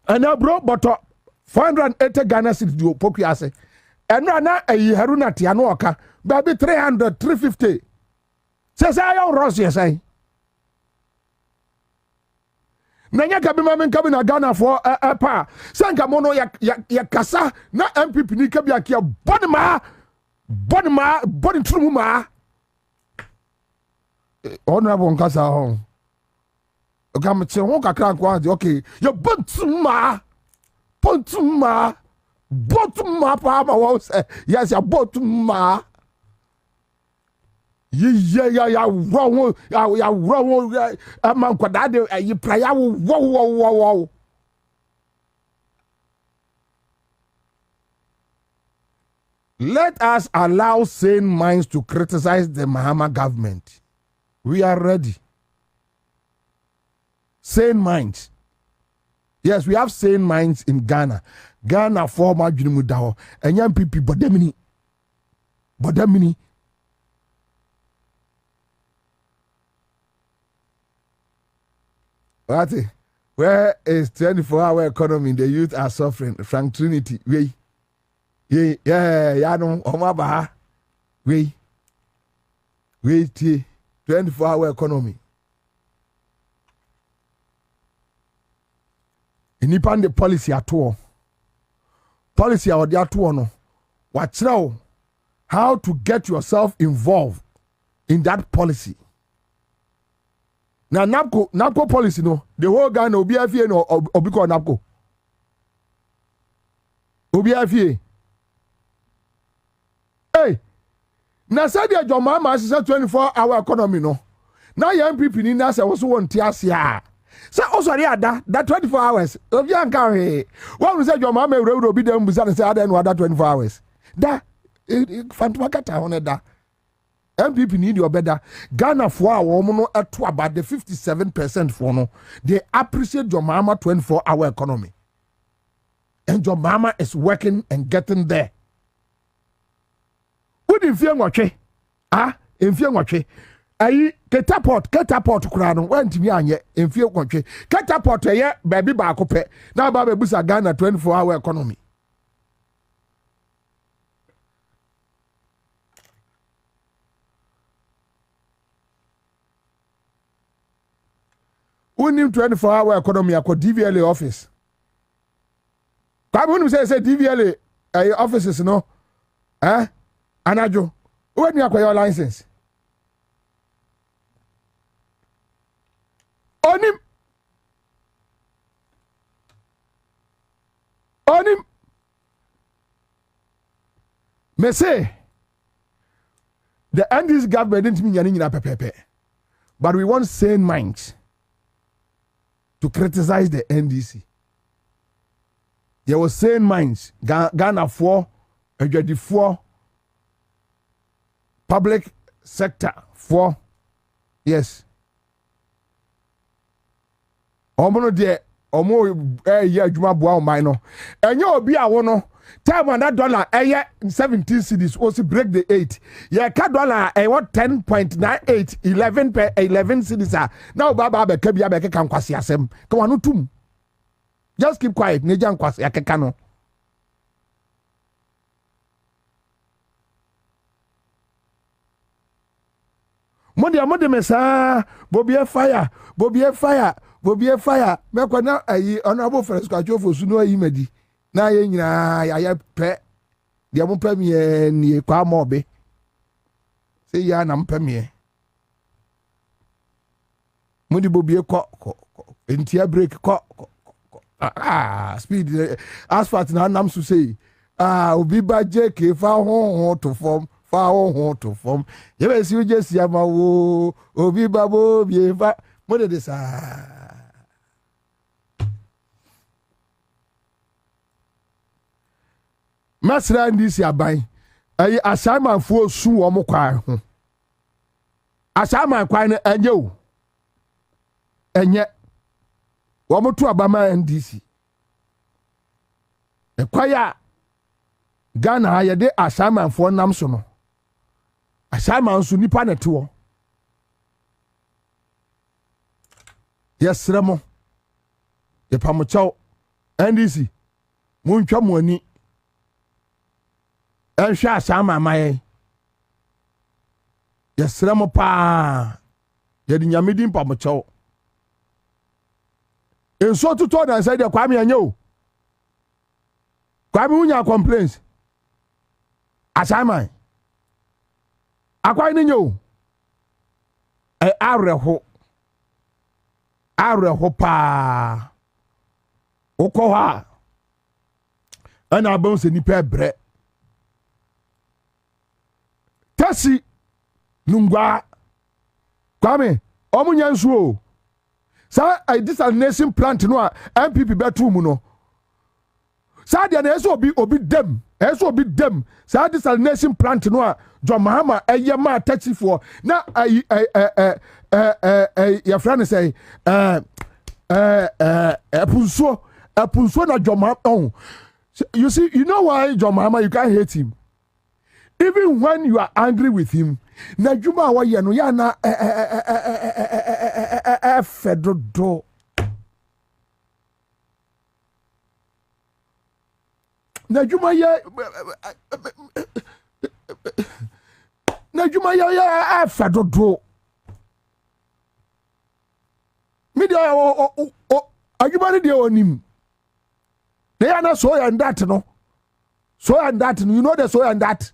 ena bro but 480 Ghana cedis do poku ase eno na ayi haruna tia no oka baby 300 350 say ayo ross yes say nanya ka bi ma men ka bi na Ghana for pa sanka mo no ya kasa na MPP ni ka bi akia body trum ma honorable nkasa ho okam che ho kakra kwa okay you bottom ma pa ma wo say yes ya bottom ma ya wrong man kwada de yi prayer wo let us allow sane minds to criticize the Mahama government. We are ready. Sane minds. Yes, we have sane minds in Ghana. Ghana former Junimudaho and young people, Bodemini. Where is 24-hour economy? The youth are suffering. Frank Trinity, yeah, no, Omaba, wait, 24-hour economy. Nipan the policy at all. Policy out there to no. Watch now how to get yourself involved in that policy. Now NAPCO policy no. The whole Ghana will be FA no or because NAPCO. Will be FA. Hey, now said your Jomama is a 24-hour economy no. Now young people in us also want to so also that 24 hours. If you can't what we say your mama will be them and say other 24 hours. That Fantumakata on that. MPP need your better. Ghana for our woman at about the 57% for no. They appreciate your mama 24-hour economy. And your mama is working and getting there. Who didn't feel what in fear what ayi catapult kura no wantimi anye emfie kwotwe catapult ye baby ba ko pe na ba be busa Ghana 24-hour economy unim 24-hour economy akọ DVLA office kwabunu say DVLA offices no anajo when you acquire your license onim me say the NDC government didn't mean anything pepepe, but we want sane minds to criticize the NDC. There was sane minds Ghana for public sector for yes. Omono de omo ye adwuma boa o man no enye obi a wo no time on that dollar 17 cedis also break the 8 ye ka dollar what 10.98 11 per 11 cedis now baba be ka bia be ka nkwase asem ka wano tum just keep quiet ne ja nkwase akeka no Modi mesa Bobie fire me kwana ayi honorable first kwacho for suno ayi madi na ye nyina ya pe de mo pe me ni kwa mobe se ya na mpe me modi Bobie ko entia break ko speed asphalt na nam so say obi ba JK fa ho to form fa ho to form ye be si uje si ama wo obi ba Bobie fa modi de sa Masra ndisi aban ayi assignment fo su wo mo kwa ho assignment kwa ne enye o enye wo mo to abama NDC ekwaya Ghana ye de assignment fo nam so no assignment so nipa na te wo yesre mo ye pamochaw NDC muntwa mo ani enhwe assignment maye yesre mo pa ye di nyamedi pamochaw enso tuto na say de Kwame anya o Kwame unya complaints assignment akwai ni nyo areho pa okoha ana abon se nipa bre tasi nungwa Kwame omunya nsuo sa I desalination plant no a MPP bedroom no sa dia na eso obi dem sa desalination plant no a John Mahama eye ma taxifo na your friend say epunso na John Mahama. You see, you know why John Mahama you can't hate him even when you are angry with him. Na juma wa ye no ya na fedodo na juma ya fedodo me dia ajuma ni dia onim na ya na so and that no you know the so and that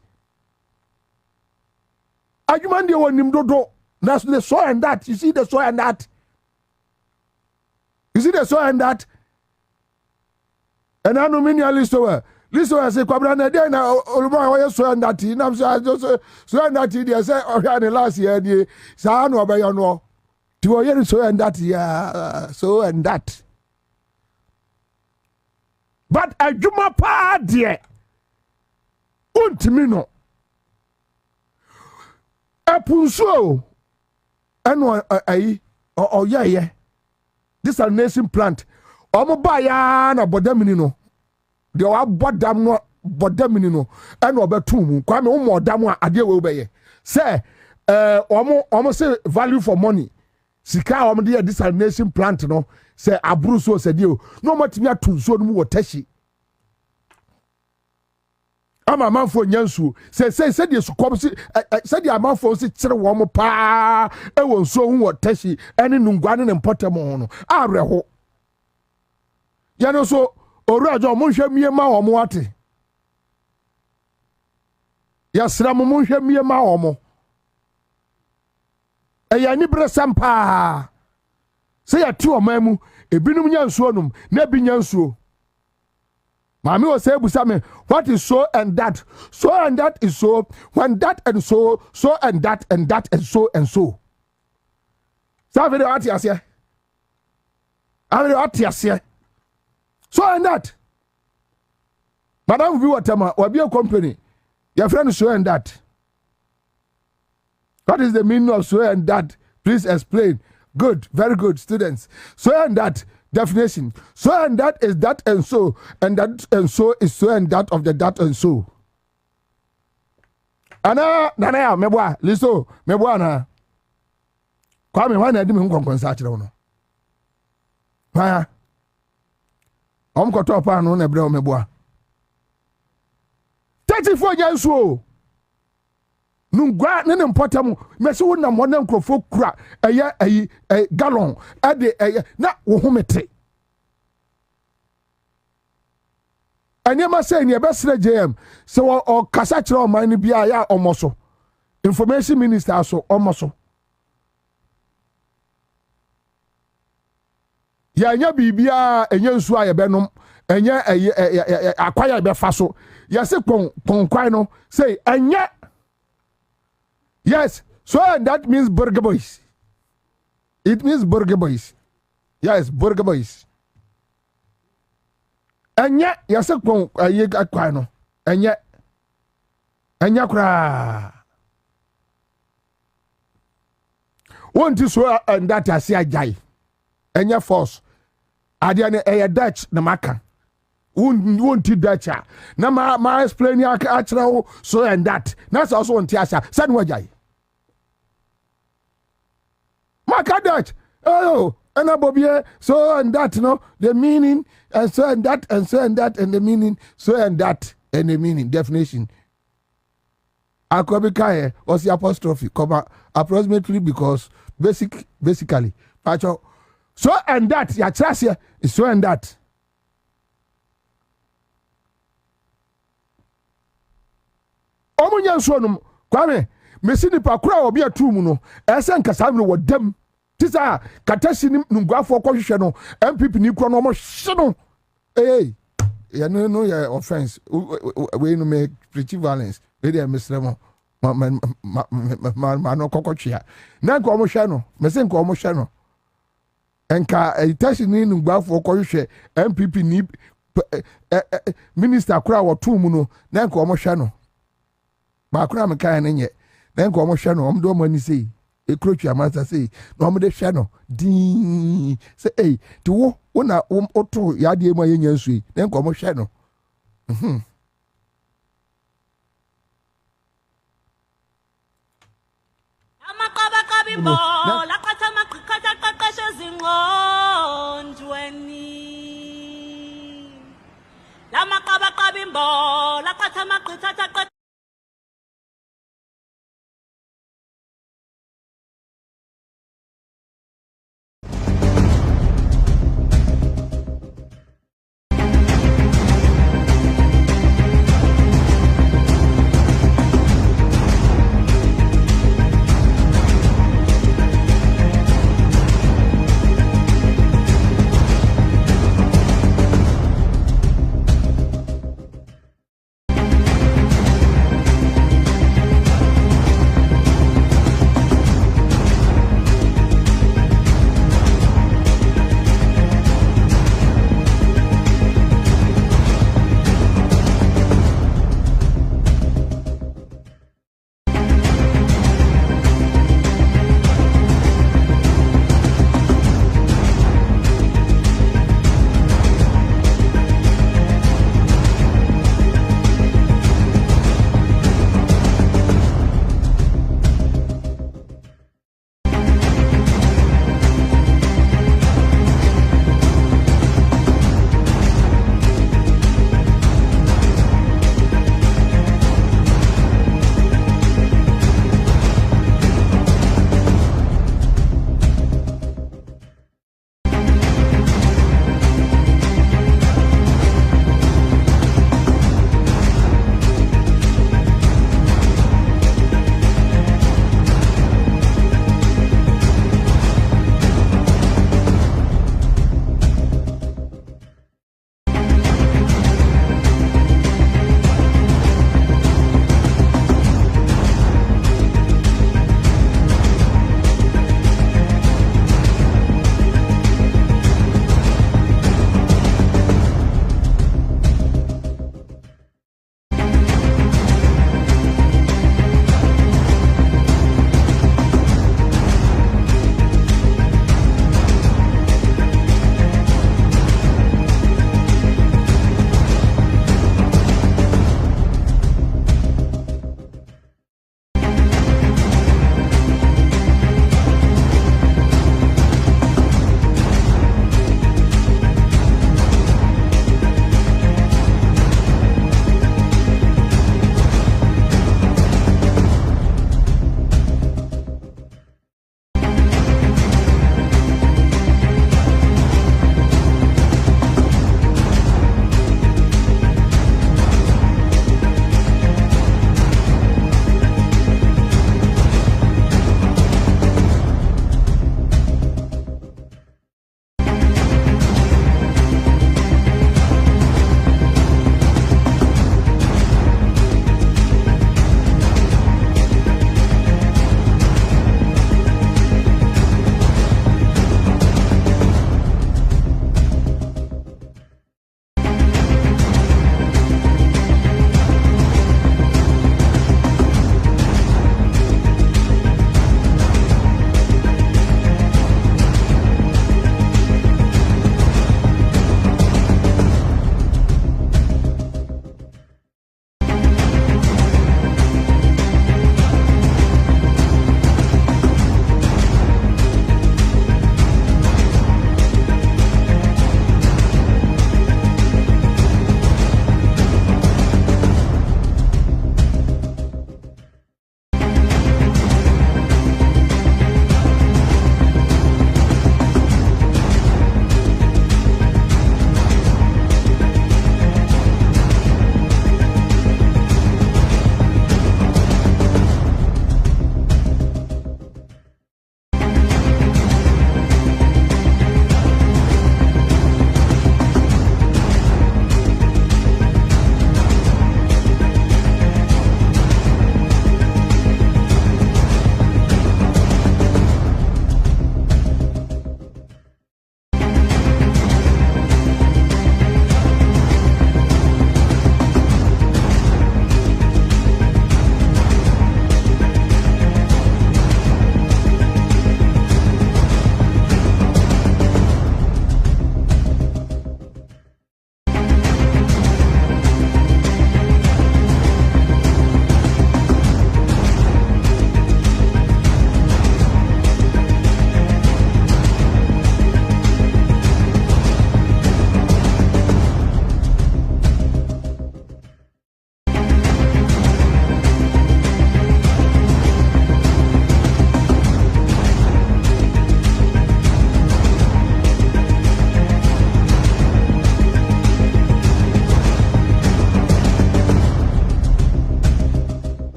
Ajuman de wonim dodo. That's the so and that. You see the so and that. And I know many listo say Kwabena na dey na Oluma wa so and that. Na say so and that dey say the last year dey sa no obeyo no. Ti wo ye so and that so and that. But ajuma pa dey. Untimi no. Epunso eno ayi ye desalination plant omo ba ya na bodamini no de wa bodam no bodamini no eno obetum Kwame umo odam a ade we obeye say omo say value for money sika omo de desalination plant no say aburu so say de o no matimi atunso no mu wotashi ama manfo nyansu say de sukom say de amanfo si kire wo mo pa e won so hu wotashi ene nungwane ne mpotem ho no areho ya no so oruajo mo hwe mie ma wo mo ate ya sra mo hwe mie ma wo mo ya ni bre sampa say ya ti o mamu ebinum nyansu onum na bi nyansu Mami was say busame what is so and that is so when that and so and that and so and so. So very atiasie. So and that. Madam we whatever or be a company. Your friend is so and that. What is the meaning of so and that? Please explain. Good, very good, students. So and that. Definition. So and that is that and so is so and that of the that and so. Ana nana meboa liso meboa na. Kwame wana edi me nkonkonsa akire wono. Ha. Omkoto pa no na bre o meboa. 34 nyanso. Nungwa ne mpotam mesi wona mo na nkrofo kura eye gallon ade na wo homete anyama say ne besre JM se o kasa kire o man bia ya omoso information minister so omoso ya nya bibia enye nsu aye benom enye akwaya be fa so ya se kwon no say enye. Yes, so and that means burger boys. It means burger boys. Yes, burger boys. And yet, yes, a kwano. Enya kura. Won't so and that I see a jai. Enya force. Adiane a Dutch na maka. Won't Dutch. Na ma explain ya actual so and that. That's also on Tiasa. San wajai. Maka Dutch. Oh, and a Bobie, so and that, no, the meaning, and so and that, and so and that, and the meaning, so and that, and the meaning, definition. Akwabena was the apostrophe, comma, approximately because basically, so and that, ya trasia is so and that. Omunya sonum, Kwame, mesini pakura obi atumu no, esen kasam no dem. Tisa katasi nungwafo kwahwehwe no MPP ni kro no mo hye no ya no ya offense we no make preach violence we dey misremo ma no kokotwea na nko mo hwe no mese nko mo hwe no enka itasi ni nungwafo kwahwehwe MPP ni minister kura wo tum no na nko mo hwe no ba kura me kan ne nye na nko mo hwe no om do mani sei ekrochi amasa say no mo de hwe no din say ti wo na oto ya de ma yenya nsu na nko mo hwe no amakaba kabimbo lakatha makhatha qaqashe zingonjweni lamakaba kabimbo lakatha maqithatha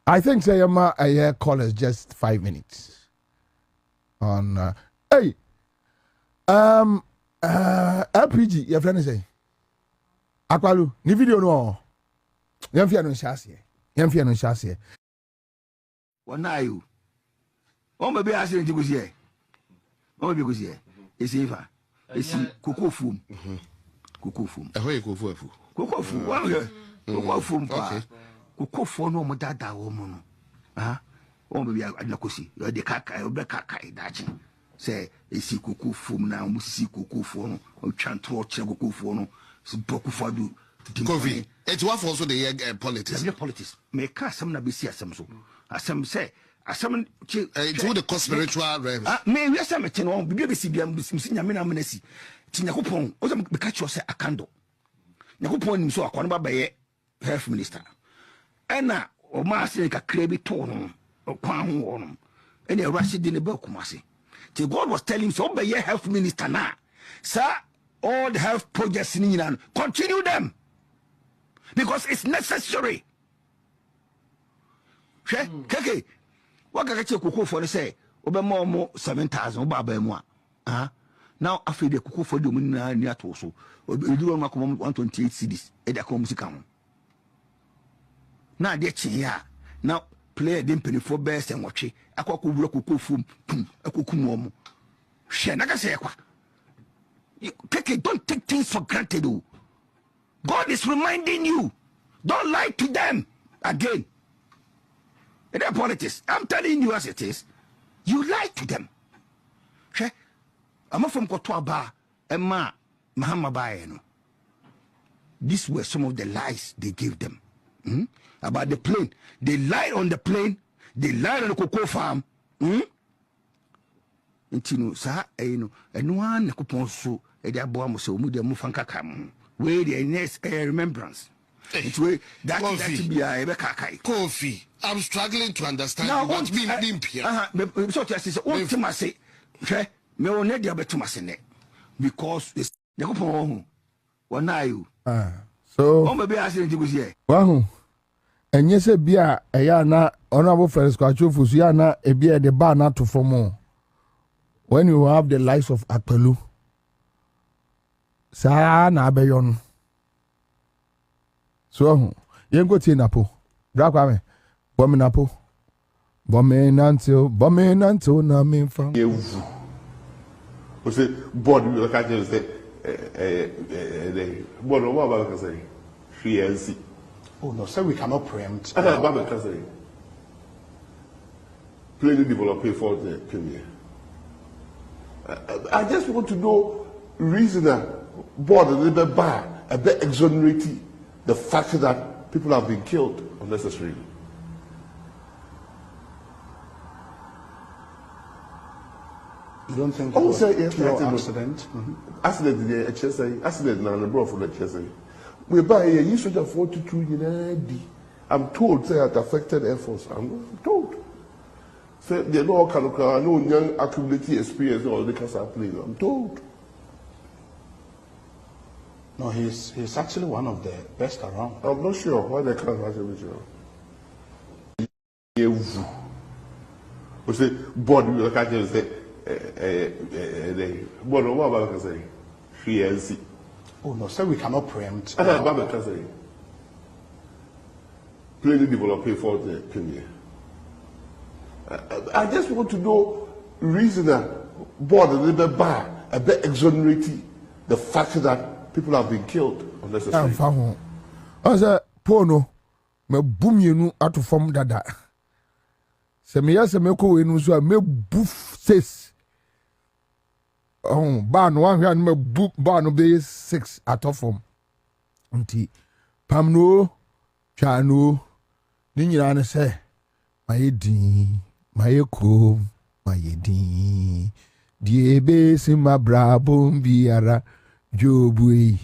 I think say a year call is just 5 minutes. On hey, LPG, your friend say, Akwalu, ni video no. Yamfia no shase. What are you? Oh, maybe I say to go here. Oh, because here. It's Eva. It's cocoa foam. Cocoa foam. Cocoa foam. Cocoa foam. Cocoa foam. No, Madada woman. Ah, oh, maybe I not see. You're the caca, you're the caca. That's say, it's cocoa foam now. We see cocoa foam. Or chant to cocoa foam. So, Boku for do. Coffee. It's what also the politics. The politics. Make us some Nabisi as some so. As some say. Some to the spiritual realm. May we some on BBC Yamina Menesi. Tinakupon, or some catch yourself a candle. Nakupon so a corner by health minister. And now, or master like a crabby tone or palm warm. Any rush in the Bokumasi. Till God was telling him so by your health minister now. Sir, all the health projects in England, continue them. Because it's necessary. Keke. What can I take cocoa for the say? Over more 7,000 Baba. Now, after the cocoa for the woman near Toso, or do 128 cities at the comes account. Now, they're here. Now, play a dimpany for best and watch it. A cocoa foam, a cocoa. Shanaka say, don't take things for granted. God is reminding you, don't lie to them again. And their politics, I'm telling you as it is, you lie to them. I'm from Kotwaba, Emma, Mahama Bayeno. These were some of the lies they gave them about the plane. They lied on the plane, they lied on the cocoa farm. And one coupon so, and their bomb so, Mudia Mufanka Kam, where the next remembrance. It's way that to be a coffee. I'm struggling to understand now, what's being here. So just what to my say, me on the other to my senate because it's the couple. What are you? So, maybe I said it was here. Wow. And yes, a beer, a yana, honorable first squatch of Fusiana, a beer, the bar not to form more. When you have the likes of Akpelu, Sana Bayon. So, you go to Napo, Drakame, Bominapo, Bomenanto, na me from you. What's it? Board, you can't just say, what about say? Free. Oh no, sir, we cannot preempt. I don't know say. Plainly develop for the premier. I just want to know reason that board a little bit bad, a bit exonerating the fact that people have been killed unnecessarily. You don't think it was a accident? Accident na bro for the HSA. We buy a use of 42 in I'm told say it affected Air Force. I'm told. Say they know no young accumulating experience or the cancer plane. I'm told. No, he's actually one of the best around. I'm not sure why they can't actually be sure. We say board you can't just say board what about say free. Oh no, sir, we cannot preempt. I don't know what say. Plainly develop for the premier. I just want to know reason that board a little bit bad, a bit exonerating the fact that people have been killed unnecessarily. As a pono, me boom you out of form dada. Se me yasa me ko enu so me boof says. Oh, ban one hand me boop ban be 6 out of form. Unti pamno chano ni nyina ne se mayedi mayeko mayedi diebe se mabrabo biara jobui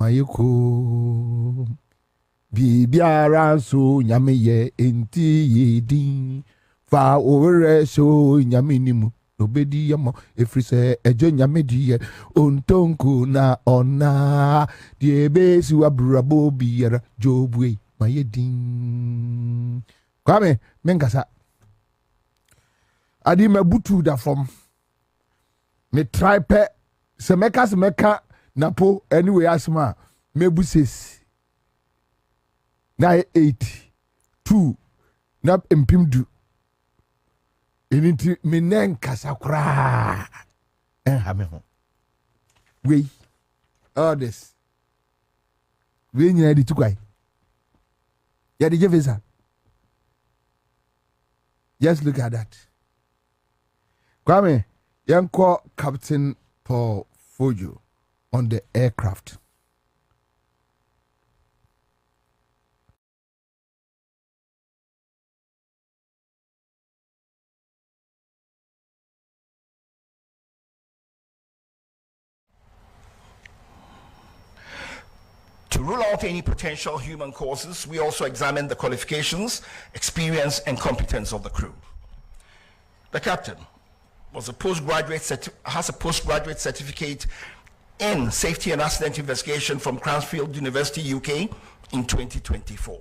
mayeko biara so nyame ye enti yedi fa ore so nyame nimu obedi yamo efrise ejo nyame diye ontonku na ona diebe se mabrabo biara jobui mayedin Kwame menkasa adi mabutu da from me try pe se meka napo anyway asma mebu 6 na 8 2 na empimdu eniti me nenkasa kra ha me ho we all this we nyina di tukwai ya di jevesa. Just look at that. Kwame, Yanko Captain Paul Fojo on the aircraft. To rule out any potential human causes, we also examine the qualifications, experience, and competence of the crew. The captain has a postgraduate certificate in safety and accident investigation from Cranfield University, UK, in 2024.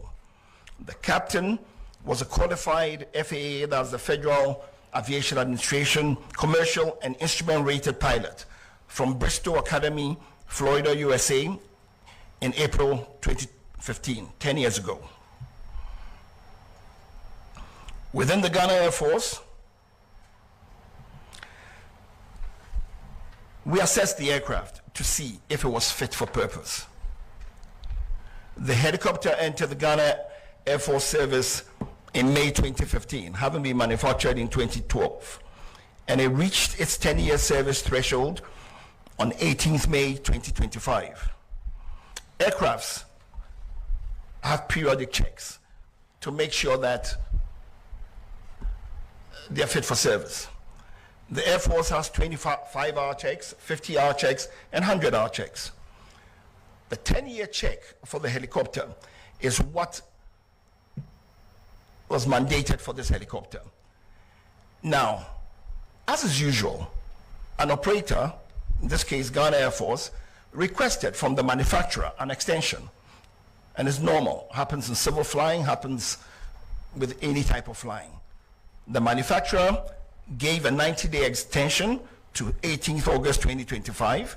The captain was a qualified FAA, that's the Federal Aviation Administration, commercial and instrument rated pilot from Bristol Academy, Florida, USA, in April 2015, 10 years ago. Within the Ghana Air Force, we assessed the aircraft to see if it was fit for purpose. The helicopter entered the Ghana Air Force service in May 2015, having been manufactured in 2012, and it reached its 10-year service threshold on 18th May 2025. Aircrafts have periodic checks to make sure that they are fit for service. The Air Force has 25-hour checks, 50-hour checks, and 100-hour checks. The 10-year check for the helicopter is what was mandated for this helicopter. Now, as is usual, an operator, in this case Ghana Air Force, requested from the manufacturer an extension, and it's normal, happens in civil flying, happens with any type of flying. The manufacturer gave a 90-day extension to 18th August 2025,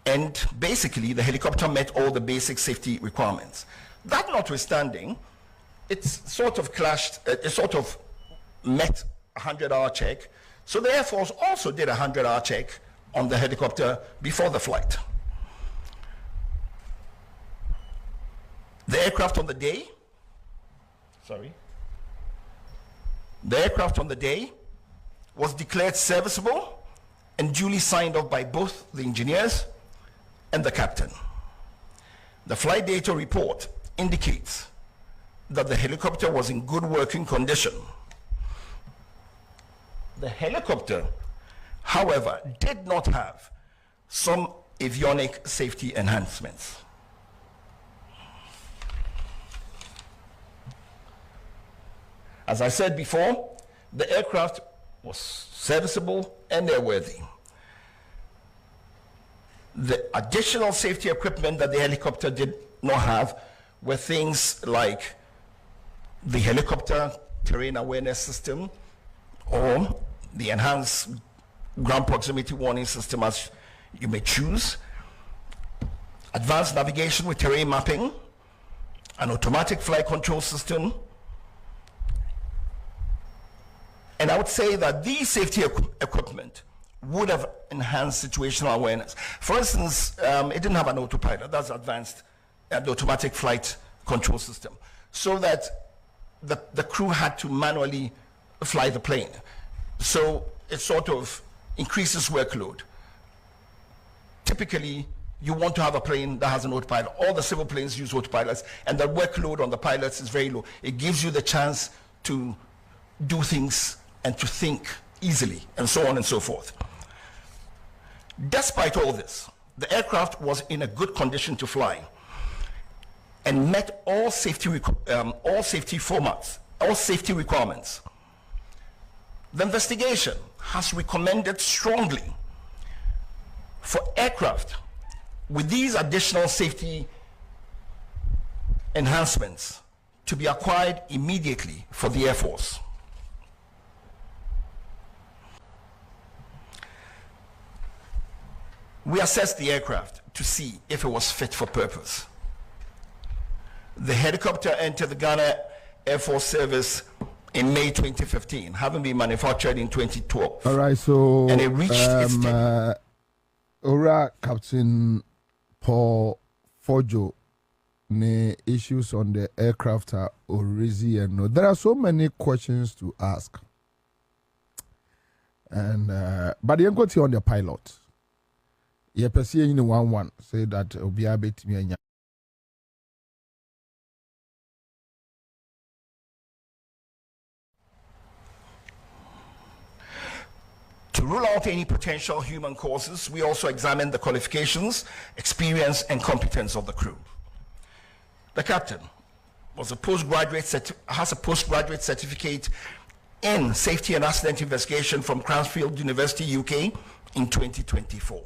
and basically the helicopter met all the basic safety requirements. That notwithstanding, it's sort of clashed, it sort of met a 100-hour check, so the Air Force also did a 100-hour check on the helicopter before the flight. The aircraft on the day was declared serviceable and duly signed off by both the engineers and the captain. The flight data report indicates that the helicopter was in good working condition. The helicopter, however, did not have some avionic safety enhancements. As I said before, the aircraft was serviceable and airworthy. The additional safety equipment that the helicopter did not have were things like the helicopter terrain awareness system or the enhanced ground proximity warning system, as you may choose, advanced navigation with terrain mapping, an automatic flight control system. And I would say that these safety equipment would have enhanced situational awareness. For instance, it didn't have an autopilot. That's advanced, the automatic flight control system, so that the crew had to manually fly the plane. So it sort of increases workload. Typically, you want to have a plane that has an autopilot. All the civil planes use autopilots, and the workload on the pilots is very low. It gives you the chance to do things and to think easily, and so on and so forth. Despite all this, the aircraft was in a good condition to fly and met all safety requirements. The investigation has recommended strongly for aircraft with these additional safety enhancements to be acquired immediately for the Air Force. We assessed the aircraft to see if it was fit for purpose. The helicopter entered the Ghana Air Force Service in May 2015, having been manufactured in 2012. All right, so and it reached its Ora Captain Paul Fojo, ne issues on the aircraft are Orizi and no. There are so many questions to ask, and but you go to on the pilot. You perceive in 1-1 say that Obia bet me. To rule out any potential human causes, we also examined the qualifications, experience, and competence of the crew. The captain has a postgraduate certificate in safety and accident investigation from Cranfield University, UK, in 2024.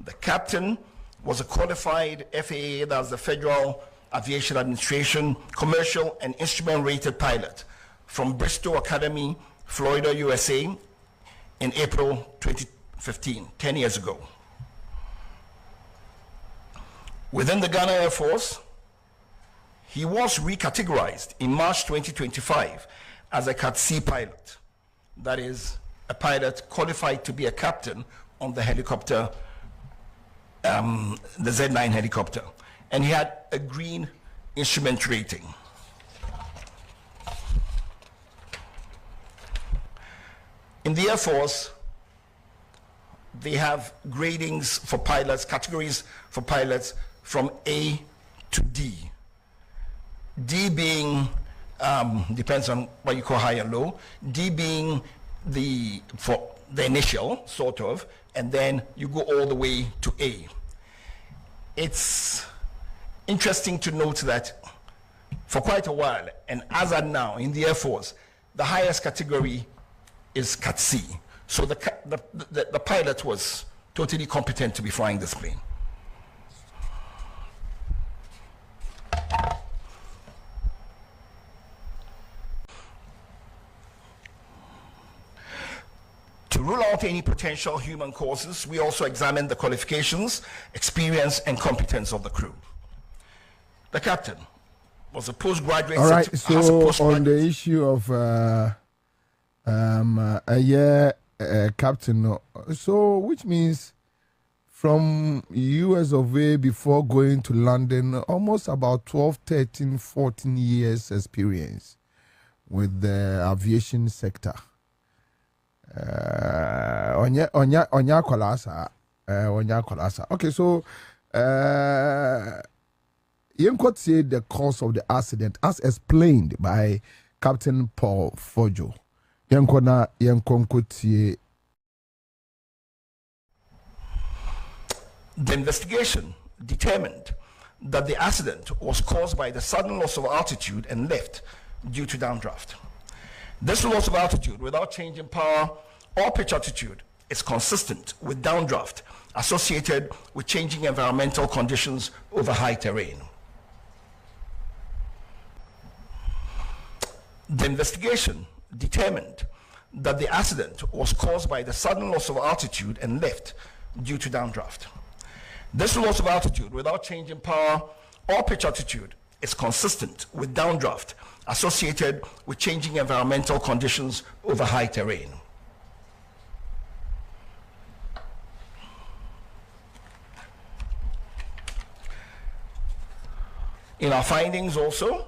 The captain was a qualified FAA, that's the Federal Aviation Administration, commercial and instrument rated pilot from Bristol Academy, Florida, USA, in April 2015, 10 years ago. Within the Ghana Air Force, he was recategorized in March 2025 as a Cat C pilot. That is, a pilot qualified to be a captain on the helicopter, the Z9 helicopter. And he had a green instrument rating. In the Air Force, they have gradings for pilots, categories for pilots from A to D. D being, depends on what you call high and low, D being for the initial, sort of, and then you go all the way to A. It's interesting to note that for quite a while, and as of now in the Air Force, the highest category is Cat C. So the pilot was totally competent to be flying this plane. To rule out any potential human causes, we also examined the qualifications, experience, and competence of the crew. The captain was a postgraduate. All right, so on the issue of captain, so which means from US of A before going to London, almost about 12, 13, 14 years experience with the aviation sector. Onya kolasa. Okay, so you could say the cause of the accident as explained by Captain Paul Fojo. The investigation determined that the accident was caused by the sudden loss of altitude and lift due to downdraft. This loss of altitude without change in power or pitch altitude is consistent with downdraft associated with changing environmental conditions over high terrain. The investigation determined that the accident was caused by the sudden loss of altitude and lift due to downdraft. This loss of altitude without change in power or pitch altitude is consistent with downdraft associated with changing environmental conditions over high terrain. In our findings also,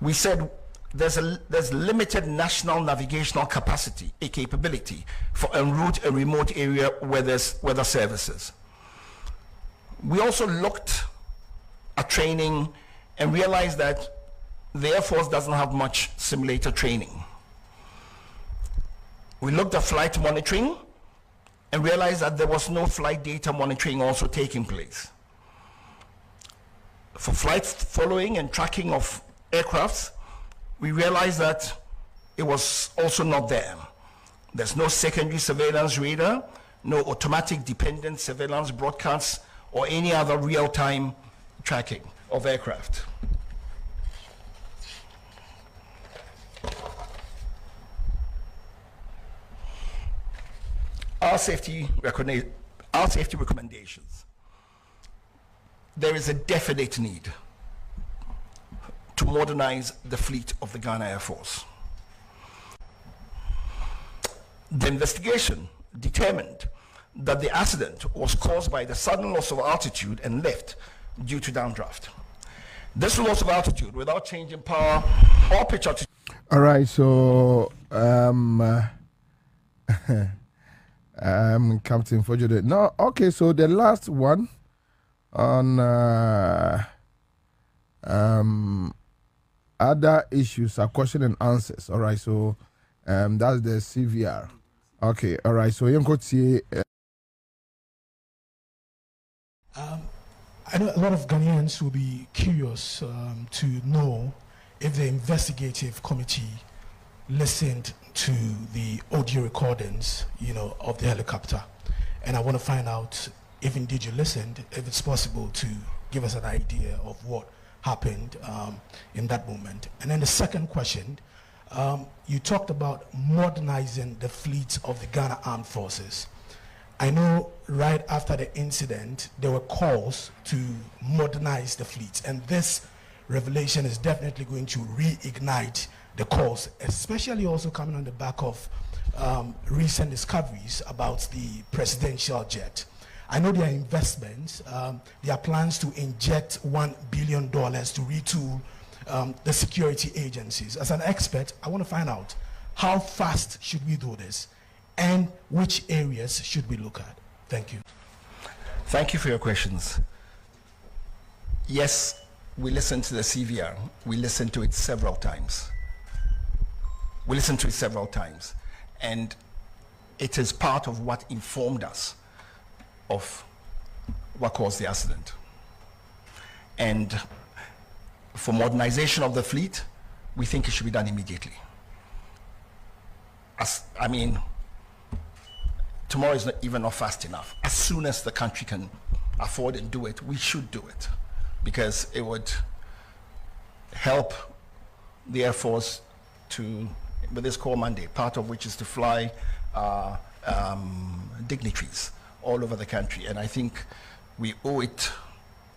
we said there's limited national navigational capacity, a capability for en route a remote area weather services. We also looked at training and realized that the Air Force doesn't have much simulator training. We looked at flight monitoring and realized that there was no flight data monitoring also taking place. For flight following and tracking of aircrafts, we realized that it was also not there. There's no secondary surveillance radar, no automatic dependent surveillance broadcasts, or any other real-time tracking of aircraft. Our safety recommendations. There is a definite need to modernize the fleet of the Ghana Air Force. The investigation determined that the accident was caused by the sudden loss of altitude and lift due to downdraft. This loss of altitude without change in power or pitch altitude. All right, so Captain Fojode. No, okay, so the last one on other issues are question and answers. All right, so that's the CVR. Okay, all right, so you could see. I know a lot of Ghanaians will be curious to know if the investigative committee listened to the audio recordings, of the helicopter. And I want to find out if indeed you listened, if it's possible to give us an idea of what happened in that moment. And then the second question, you talked about modernizing the fleet of the Ghana Armed Forces. I know right after the incident, there were calls to modernize the fleet, and this revelation is definitely going to reignite the calls, especially also coming on the back of recent discoveries about the presidential jet. I know there are investments, there are plans to inject $1 billion to retool the security agencies. As an expert, I want to find out how fast should we do this and which areas should we look at? Thank you. Thank you for your questions. Yes, we listened to the CVR. We listened to it several times. And it is part of what informed us of what caused the accident. And for modernization of the fleet, we think it should be done immediately. Tomorrow is not fast enough. As soon as the country can afford and do it, we should do it, because it would help the Air Force with this core mandate, part of which is to fly dignitaries all over the country. And I think we owe it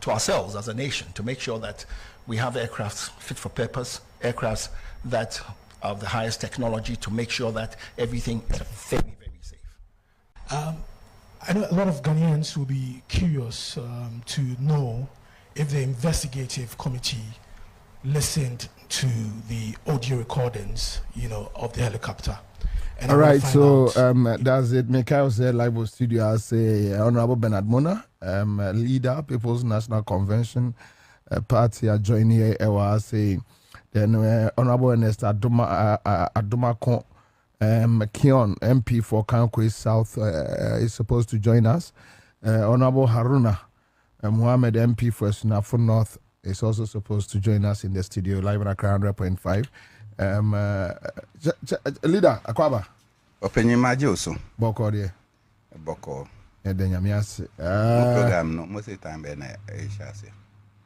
to ourselves as a nation to make sure that we have aircraft fit for purpose, aircraft that are of the highest technology, to make sure that everything is very, very safe. I know a lot of Ghanaians will be curious to know if the investigative committee listened to the audio recordings, of the helicopter. And all right, so that's it. Mikhail said live on studio. I say Honorable Bernard Mona, leader, People's National Convention party, are joining here. I say then Honorable Ernest Adomako Kion, MP for Kankwe South, is supposed to join us. Honorable Haruna Muhammad, MP for Sunafo North, is also supposed to join us in the studio live on Accra100.5. Leader Akwaba. Opinion Majoso. Boko there. Boko. Nyamias. Program no most of the time be na Asia.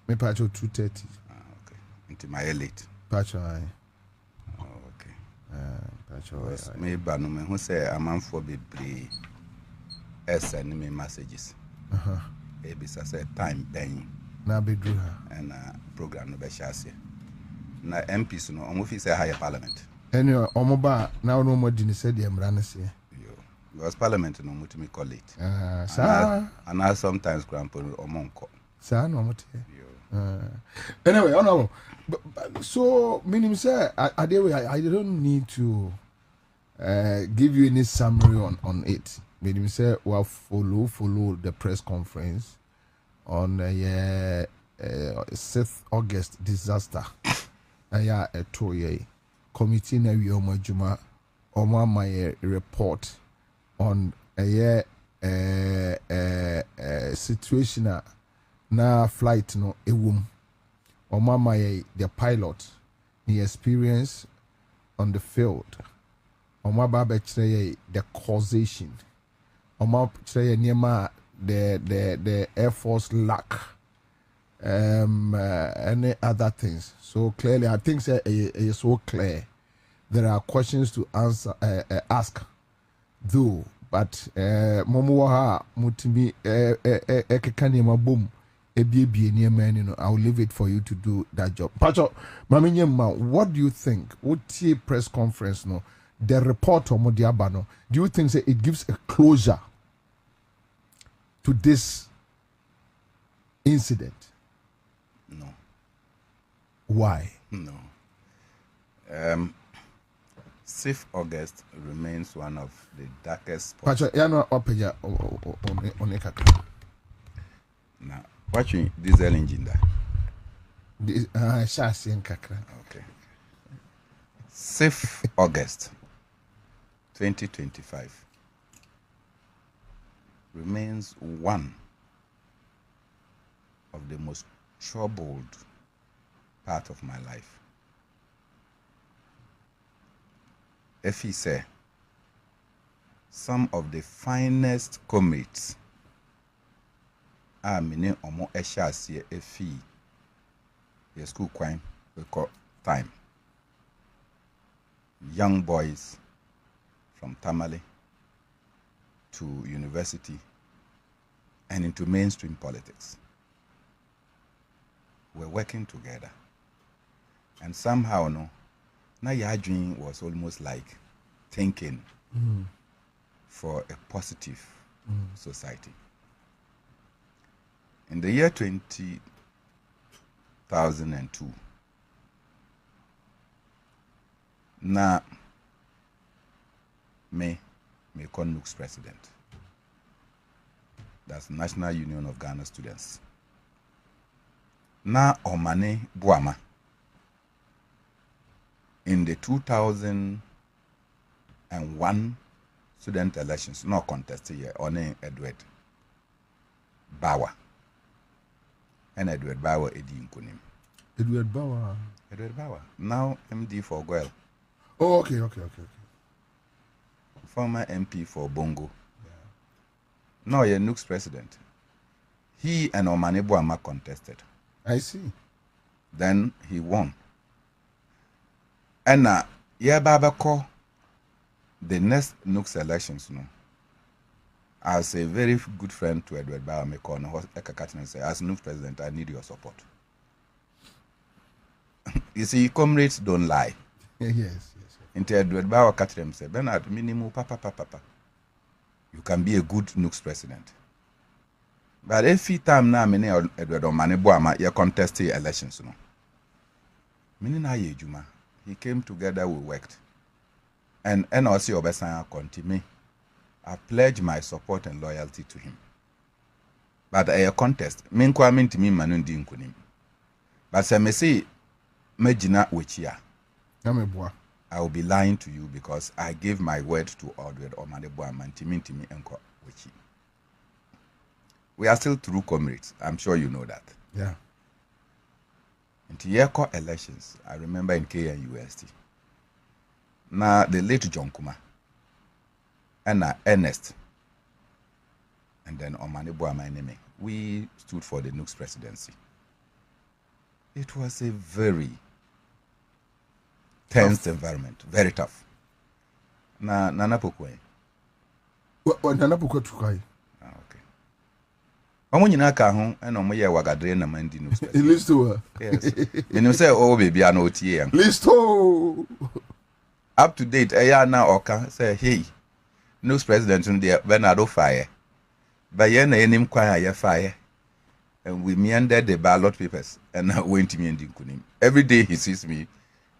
Me patcho 2:30. Okay. Into my late. Patcho. Okay. Patcho. Me ba no me hu say amanfo bebre send me messages. E bisa say time ben. Na bedru ha. And program no be share. Na MPs no omo fi say higher parliament. Anyway, omoba now no more dini said the emranese. Because parliament no mutimi call it. And sometimes grandpa omonko. Sa no mote. Anyway, no. So meaning say I don't need to give you any summary on it. Meaning say we'll follow the press conference on 6th August disaster. Aya etoye committee na wi omajuma my report on situation na flight no ewum my the pilot the experience on the field ba the causation the Air Force lack any other things. So clearly, I think it is so clear. There are questions to answer, ask, though. But Momoha Mutimi Ekekanyama boom. I will leave it for you to do that job. Pacho, Maminyema, what do you think? What press conference no? The report on Modiabano, do you think that it gives a closure to this incident? No. Why? No. 6th August remains one of the darkest. Pacho, Yano Opeja on Ekaka. Now, watching diesel engine there. Chassis and Kakra. Okay. 6th August 2025 remains one of the most troubled part of my life. If he say some of the finest comrades are many omo eshasi efi the school crime we call time. Young boys from Tamale to university and into mainstream politics. We're working together. And somehow, no, now your dream was almost like thinking for a positive society. In the year 2002, na me Konuk's president. That's National Union of Ghana Students. Na Omane Buama in the 2001 student elections, no contest here, One Edward Bawa. And Edward Bawa Edi Nkunim. Edward Bawa. Edward Bawa. Now MD for Gwel. Oh, okay. Former MP for Bongo. Yeah. Now you're Nook's president. He and Omane Buama contested. I see. Then he won. And Babako, the next Nook's elections, no. As a very good friend to Edward Bawa Mekon, as Nook's president, I need your support. You see, comrades don't lie. Yes. Into Edward Bawa Katrem said, Bernard, minimum papa. You can be a good Nook's president. But every time now, many Edward Omane Buama, you contest the elections, no. Mini na ye juma. He came together, we worked. And NRC Obesanya continue. I pledge my support and loyalty to him. But a contest, minkwa minti mi manundi nkunim. But se me say, mejina wechia. I will be lying to you because I gave my word to Edward Omane Buama ntimi enko wechi. We are still true comrades. I'm sure you know that. Yeah. In the Yeko elections, I remember in KNUST. Now, the late John Kuma, and Ernest, and then Omane Buama enemy, we stood for the Nook's presidency. It was a very tense environment, very tough. Nana Pokwe. Nana Pokwe Tukai. Omunyina ka ho ena omoye wagadre na mandi no special. Listo. Yes. You say oh baby I know tie. Listo. Up to date eya na oka say hey news president no dey Bernardo fire. But ye na enim kwan aye fire. And we meandered the ballot papers and went to me and Nkunim. Every day he sees me,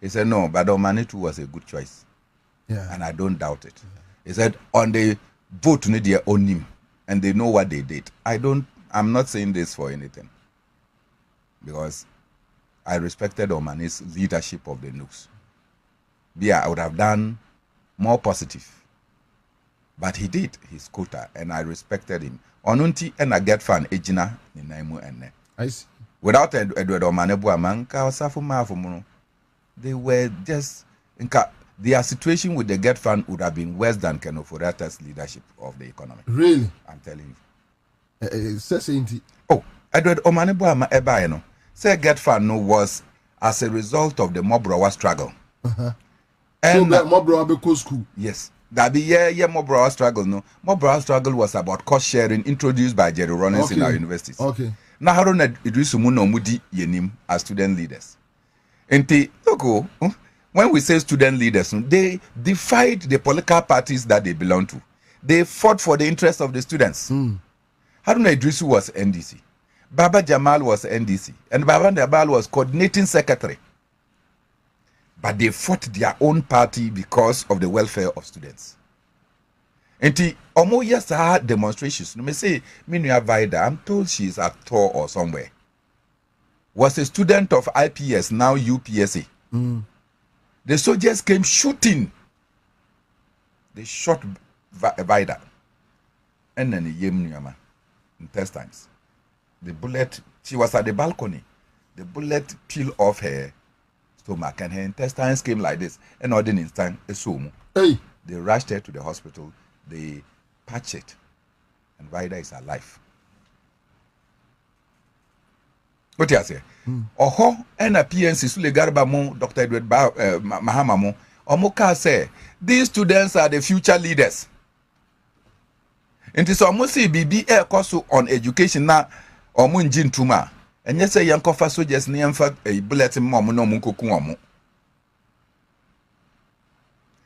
he said no, but Omane was a good choice. Yeah. And I don't doubt it. Yeah. He said on the vote no dey own him and they know what they did. I'm not saying this for anything because I respected Omane's leadership of the Nooks. I would have done more positive, but he did his quota, and I respected him. Onunti and a get fan ejina in Naimu and I see. Without Edward Omane Buama, they were just their situation with the get fan would have been worse than Kenofurata's leadership of the economy. Really? I'm telling you. Oh, Edward Omanebo Eba, no, say get fan no was as a result of the Mobrowa struggle. And so Mobrowa school. Yes. That be Mobrowa struggle, no. Mobrowa struggle was about cost sharing introduced by Jerry Rollins in our universities. Okay. Now Haruna Idrisu no Mudi Yenim as student leaders. When we say student leaders, they defied the political parties that they belong to. They fought for the interests of the students. Haruna Idrisu was NDC. Baba Jamal was NDC. And Baba Jamal was coordinating secretary. But they fought their own party because of the welfare of students. And almost yes, demonstrations. No me say, Minya Vida, I'm told she's at Tor or somewhere. Was a student of IPS, now UPSA. The soldiers came shooting. They shot Vida. And then the intestines. The bullet, she was at the balcony. The bullet peeled off her stomach and her intestines came like this. And all the instant, they rushed her to the hospital. They patched it. And Vida is alive. What do you say? Oho, and a PNC, Sule Garba mo, Dr. Edward Mahama mo, Omoka say, these students are the future leaders. And it's almost a BBA course on education now, or Munjin Tuma. And yes, a young coffee soldiers near a bulletin mom no munkukuamu.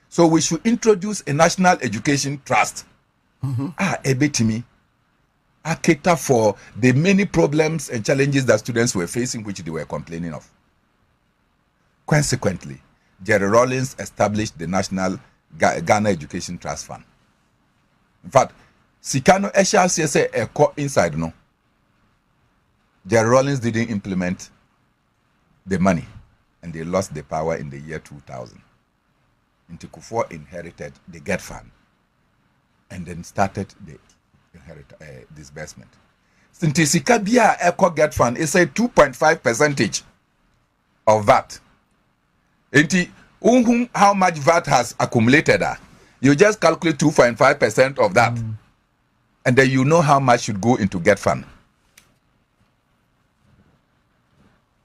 So we should introduce a national education trust. Ebetimi. I cater for the many problems and challenges that students were facing, which they were complaining of. Consequently, Jerry Rollins established the National Ghana Education Trust Fund. In fact, Sikano Esha say a core inside no. Jerry Rollins didn't implement the money, and they lost the power in the year 2000. Kufuor inherited the GET Fund, and then started the disbursement. Since Sikabia Eco GET Fund is a 2.5% of VAT. How much VAT has accumulated? You just calculate 2.5% of that, and then you know how much should go into GET Fund.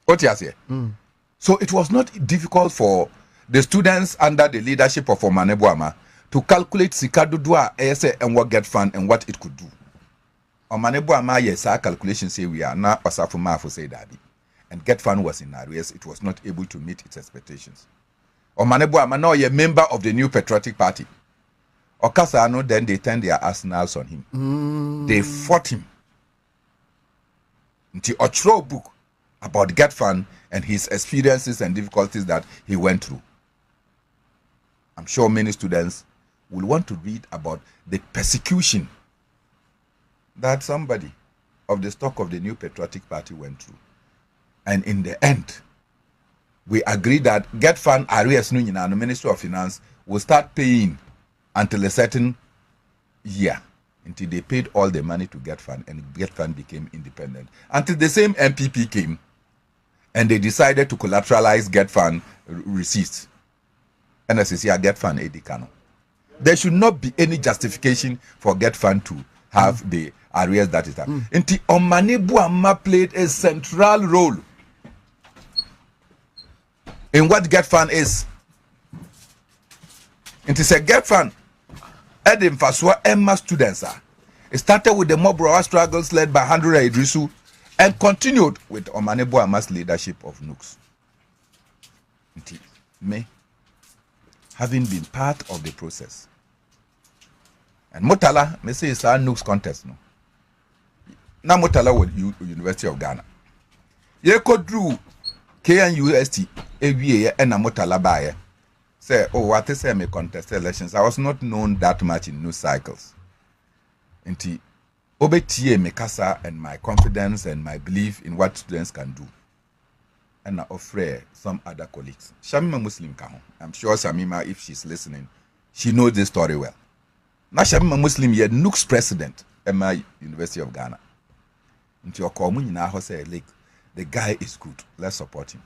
What you say? So it was not difficult for the students under the leadership of Omanebo to calculate Sikadudua ASA and what GET Fund and what it could do. Omanebo yes, our calculations say we are now Osafuma for say that. And GET Fund was in arrears, it was not able to meet its expectations. Omanebo now a member of the New Patriotic Party. Okasano, then they turned their arsenals on him. They fought him. Until Ochro book about GET Fund and his experiences and difficulties that he went through. I'm sure many students will want to read about the persecution that somebody of the stock of the New Patriotic Party went through. And in the end, we agreed that GET Fund arrears and the Ministry of Finance will start paying until a certain year, until they paid all the money to GET Fund, and GET Fund became independent. Until the same MPP came, and they decided to collateralize GET Fund receipts. And as you see, GET Fund Edikano. There should not be any justification for GET Fund to have the arrears that is that. Inti Omanebo Ama played a central role in what GET Fund is. It is a GET Fund. Edim Faswa Emma students are. It started with the Mobrowa struggles led by Haruna Idrisu and continued with Omanebo Ama's leadership of NUCS. Me, having been part of the process. And Motala, me say it's our NUCS contest, no. Now Motala was University of Ghana. Yeko drew KNUST, ABA, and Motala Baye. Say, oh, what is me contest elections? I was not known that much in news cycles. Until Obetie Mekasa and my confidence and my belief in what students can do. And I offer some other colleagues. Shamima Muslim Kaho. I'm sure Shamima, if she's listening, she knows this story well. Now Shamima Muslim yet NUCS president at my University of Ghana. Into your community now say, like, the guy is good. Let's support him.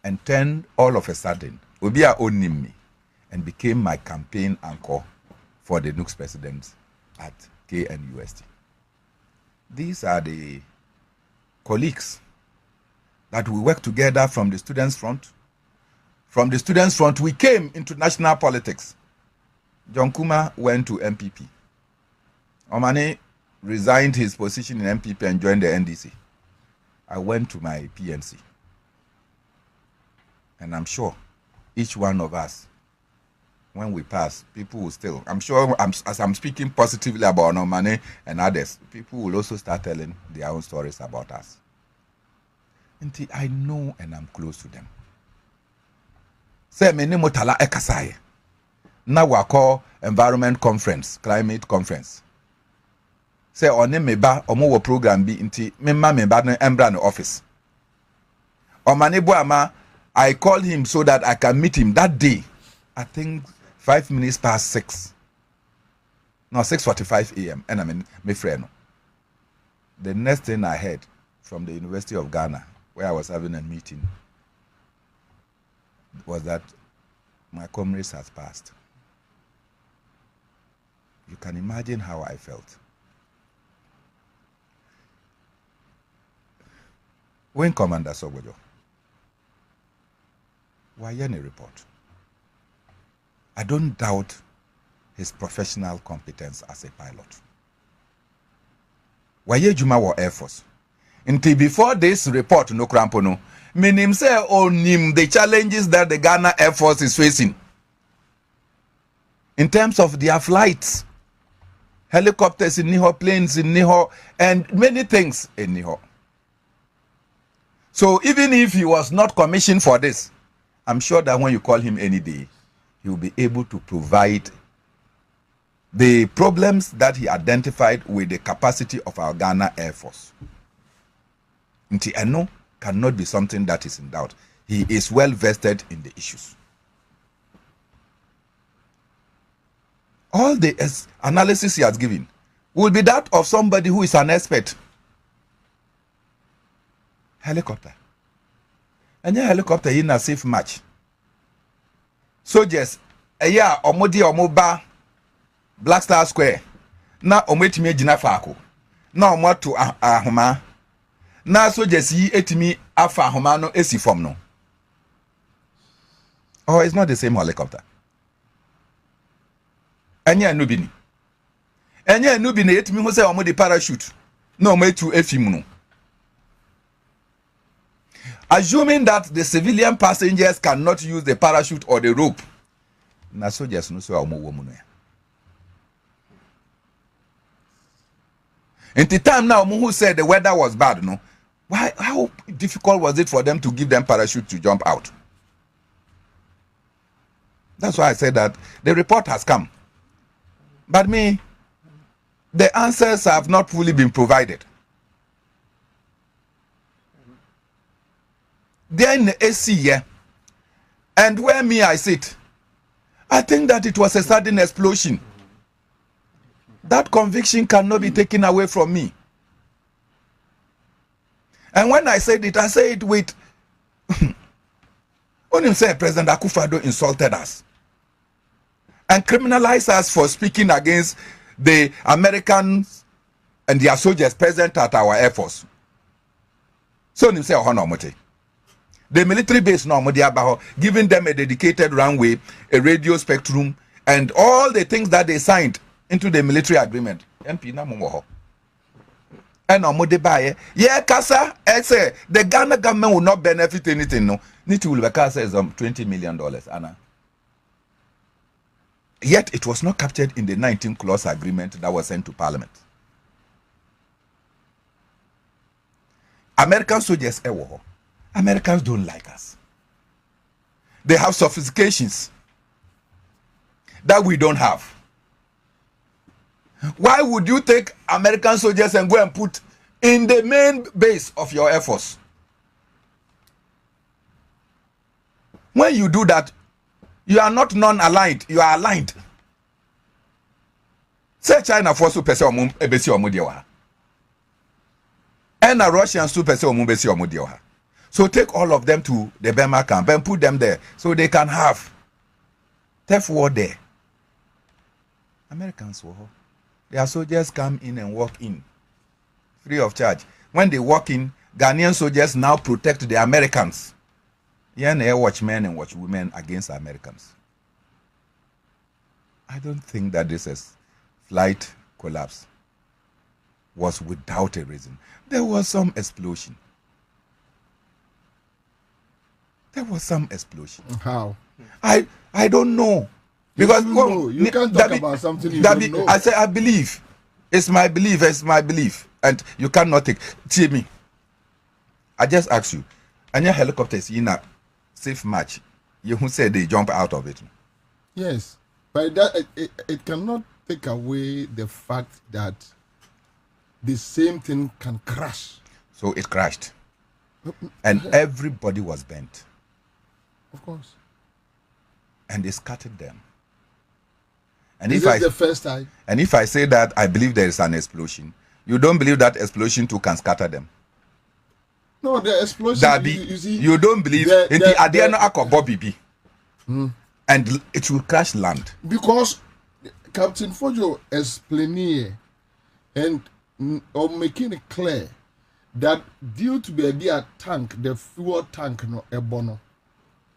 And then all of a sudden, Obia owned me and became my campaign anchor for the NUCS president at KNUST. These are the colleagues that we work together from the students' front. From the students' front, we came into national politics. John Kuma went to MPP. Omani resigned his position in MPP and joined the NDC. I went to my PNC. And I'm sure each one of us, when we pass, people will still, I'm sure as I'm speaking positively about Omani and others, people will also start telling their own stories about us. Until I know and I'm close to them. Say me ni motala ekasai. Na wako environment conference, climate conference. Say oni meba omo wo program bi nti memma meba no embra no office. Omani Boama, I called him so that I can meet him that day. I think 5 minutes past 6. No, 6:45 a.m. And I mean, my friend. The next thing I heard from the University of Ghana, where I was having a meeting, was that my comrades has passed. You can imagine how I felt. When Commander Sobojo, why any report? I don't doubt his professional competence as a pilot. Why Juma war Air Force? Until before this report, no crampono, meaning say onim the challenges that the Ghana Air Force is facing in terms of their flights, helicopters in Niho, planes in Niho, and many things in Niho. So even if he was not commissioned for this, I'm sure that when you call him any day, he will be able to provide the problems that he identified with the capacity of our Ghana Air Force. Nti Eno cannot be something that is in doubt. He is well vested in the issues. All the analysis he has given will be that of somebody who is an expert. Helicopter. And your helicopter in a safe match. Soldiers, a year omodi omoba Black Star Square. Na ometimi ejina faako. Na omoto ahoma. Na soldiers yi etimi afa ahoma no esi fom no. Oh, it's not the same helicopter. Anya nubini. Anya nubini etimi ho se omodi parachute. Na ometu efim no. Assuming that the civilian passengers cannot use the parachute or the rope, na soldiers no so omo wo mu no ya. In the time now, who said the weather was bad, no? Why? How difficult was it for them to give them parachute to jump out? That's why I said that the report has come, but the answers have not fully been provided. They're in the AC here, and where I sit, I think that it was a sudden explosion. That conviction cannot be taken away from me. And when I said it, I say it with when him say President Akufo-Addo insulted us and criminalized us for speaking against the Americans and their soldiers present at our Air Force. So him say Ohonomote. The military base now, giving them a dedicated runway, a radio spectrum, and all the things that they signed into the military agreement. MP na mumoho. And omode baye, yeah, kasa, say the Ghana government will not benefit anything. No, need to will kasa is $20 million, Anna. Yet it was not captured in the 19 clause agreement that was sent to Parliament. American soldiers, Americans don't like us. They have sophistications that we don't have. Why would you take American soldiers and go and put in the main base of your Air Force? When you do that, you are not non-aligned, you are aligned. Say China force to pese omu ebesi omu diwa. And the Russians to pese omu besi omu diwa. So take all of them to the Burma camp and put them there so they can have tough war there. Americans were. Their soldiers come in and walk in free of charge. When they walk in, Ghanaian soldiers now protect the Americans. Yeah, they watch men and watch women against Americans. I don't think that this is flight collapse was without a reason. There was some explosion. How? I don't know. Because you can't talk about something you don't know. I say I believe. It's my belief. And you cannot take. See me. I just ask you, and your helicopters in a safe match, you who said they jump out of it. Yes. But that it cannot take away the fact that the same thing can crash. So it crashed. And everybody was bent. Of course. And they scattered them. And Is this the first time? And if I say that I believe there is an explosion, you don't believe that explosion too can scatter them? No, the explosion. You see, you don't believe in the Adriano Akko Bobie. And it will crash land. Because Captain Fojo explained here and making it clear that due to the tank, the fuel tank, Ebono,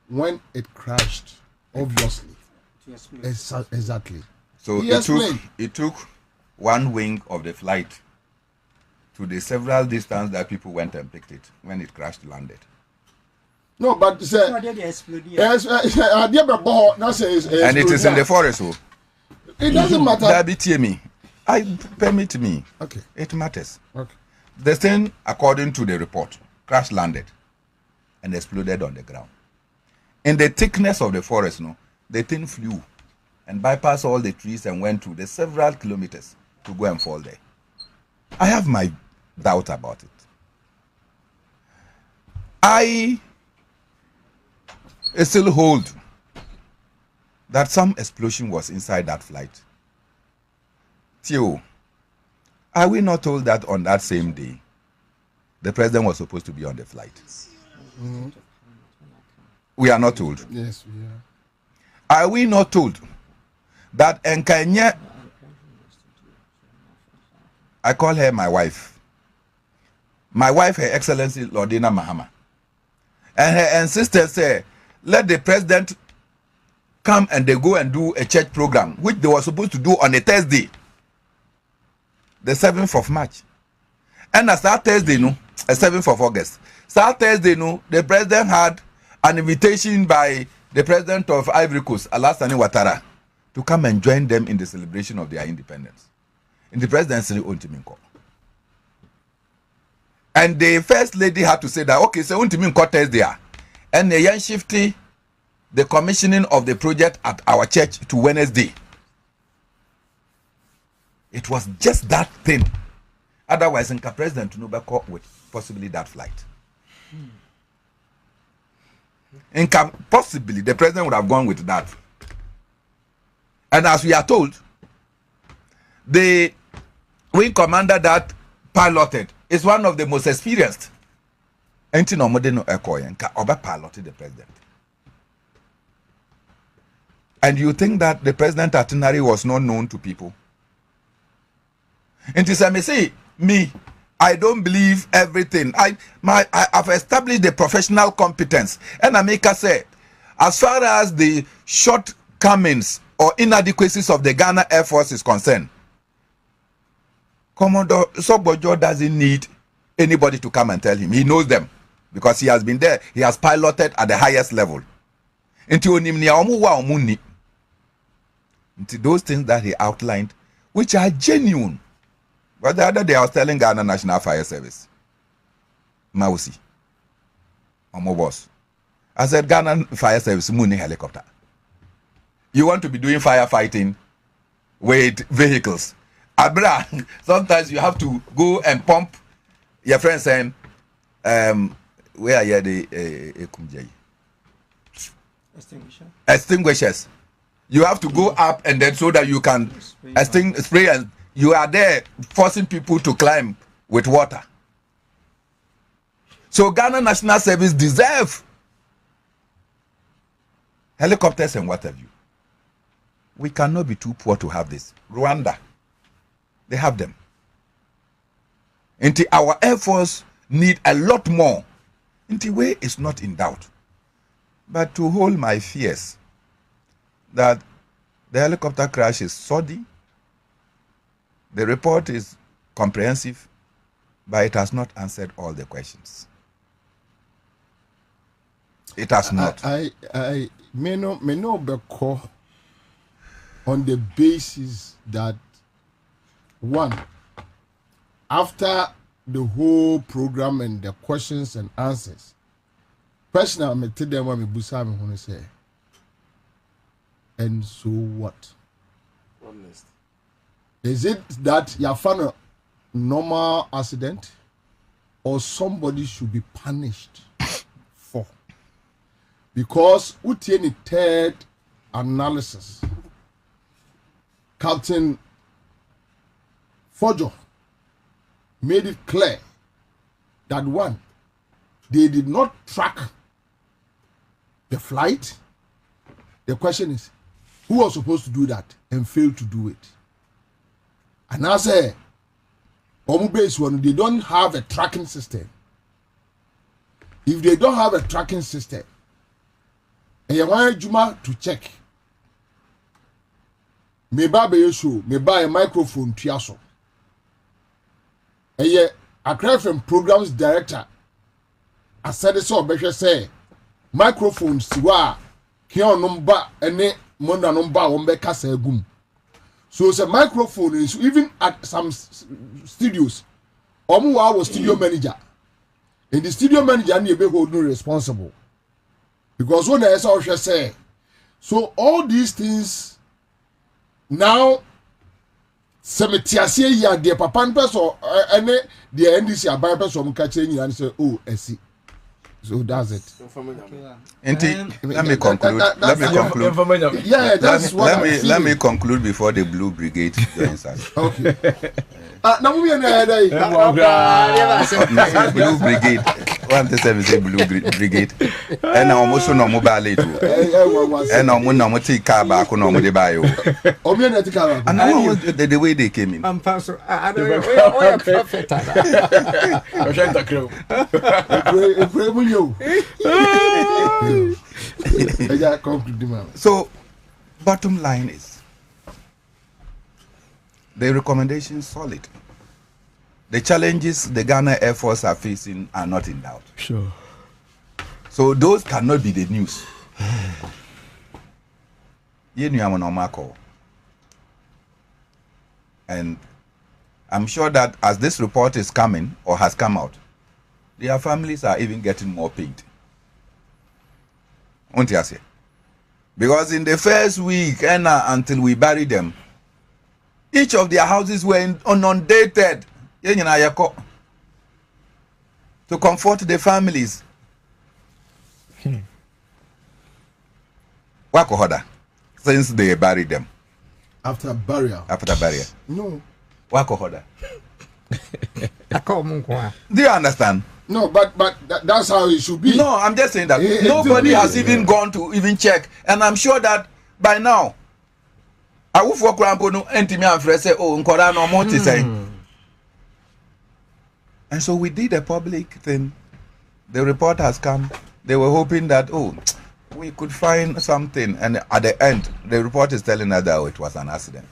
when it crashed, obviously. Exactly. So it took one wing of the flight to the several distance that people went and picked it when it crashed landed. No, but and it is in the forest. So it doesn't matter. Permit me. Okay. It matters. Okay. The thing, according to the report, crash landed and exploded on the ground. In the thickness of the forest, the thing flew and bypassed all the trees and went to the several kilometers to go and fall there. I have my doubt about it. I still hold that some explosion was inside that flight. Theo, are we not told that on that same day, the president was supposed to be on the flight? Mm-hmm. We are not told. Yes, we are. Are we not told that Nkanye, I call her my wife, Her Excellency Lordina Mahama, and her insistence say, let the president come and they go and do a church program, which they were supposed to do on a Thursday, the 7th of March. And as that Thursday, 7th of August, that Thursday, the president had an invitation by the president of Ivory Coast, Alassane Ouattara, to come and join them in the celebration of their independence. In the presidency, and the first lady had to say that, okay, so Thursday, and they shifted the commissioning of the project at our church to Wednesday. It was just that thing. Otherwise, the president to know with possibly that flight. And possibly the president would have gone with that. And as we are told, the wing commander that piloted is one of the most experienced. Piloted the president. And you think that the president itinerary was not known to people? And I don't believe everything. I've established the professional competence. And Amika said, as far as the shortcomings or inadequacies of the Ghana Air Force is concerned, Commodore Sobojo doesn't need anybody to come and tell him. He knows them because he has been there. He has piloted at the highest level. Into those things that he outlined, which are genuine. But the other day I was telling Ghana National Fire Service, Mausi, my boss, I said, Ghana Fire Service, Muni helicopter. You want to be doing firefighting with vehicles. Abra, sometimes you have to go and pump your friend saying, where are the extinguishers? You have to go up and then so that you can spray, and you are there forcing people to climb with water. So Ghana National Service deserve helicopters and what have you. We cannot be too poor to have this. Rwanda, they have them. And our Air Force need a lot more. The way is not in doubt. But to hold my fears that the helicopter crash is shoddy, the report is comprehensive, but it has not answered all the questions. It has not. I may not be called on the basis that one, after the whole program and the questions and answers, personally, I'm tell them what me busa me want to say. And so what? Honest. Is it that you found a normal accident, or somebody should be punished for? Because what's any third analysis? Captain Fojo made it clear that one, they did not track the flight. The question is, who was supposed to do that and failed to do it? And I say, they don't have a tracking system. If they don't have a tracking system, and you want Juma to check, me buy a microphone to yaso. And Accra100.5FM programs director, I said this all, but say microphones siwa kion number ene monda number ombeka say gum. So the microphone is even at some studios. Omuwa was studio manager. And the studio manager need be holding responsible. Because when I saw say, so all these things now semetiasie ya de papa person ene the NDC abai person catch you and say, oh, I see. So that's it. Let me conclude. Yeah, that's what let me conclude before the Blue Brigade joins us. Okay. Now we are Blue Brigade. One to seven say Blue Brigade. And now almost no mobile too. And now no take car back on the bio. And now the way they came in. I'm pastor. I don't know. Prophet. So, bottom line is, the recommendation is solid. The challenges the Ghana Air Force are facing are not in doubt. Sure. So those cannot be the news. And I'm sure that as this report is coming or has come out, their families are even getting more paid. Because in the first week and until we bury them, each of their houses were inundated to comfort the families. Wakohoda, since they buried them. After burial. No. Wakohoda. Do you understand? No, but that's how it should be. No, I'm just saying that nobody has even gone to even check, and I'm sure that by now, I will for Krampo no entimi and say, oh, Nkora no more to say. And so we did a public thing. The report has come. They were hoping that we could find something, and at the end, the report is telling us that it was an accident.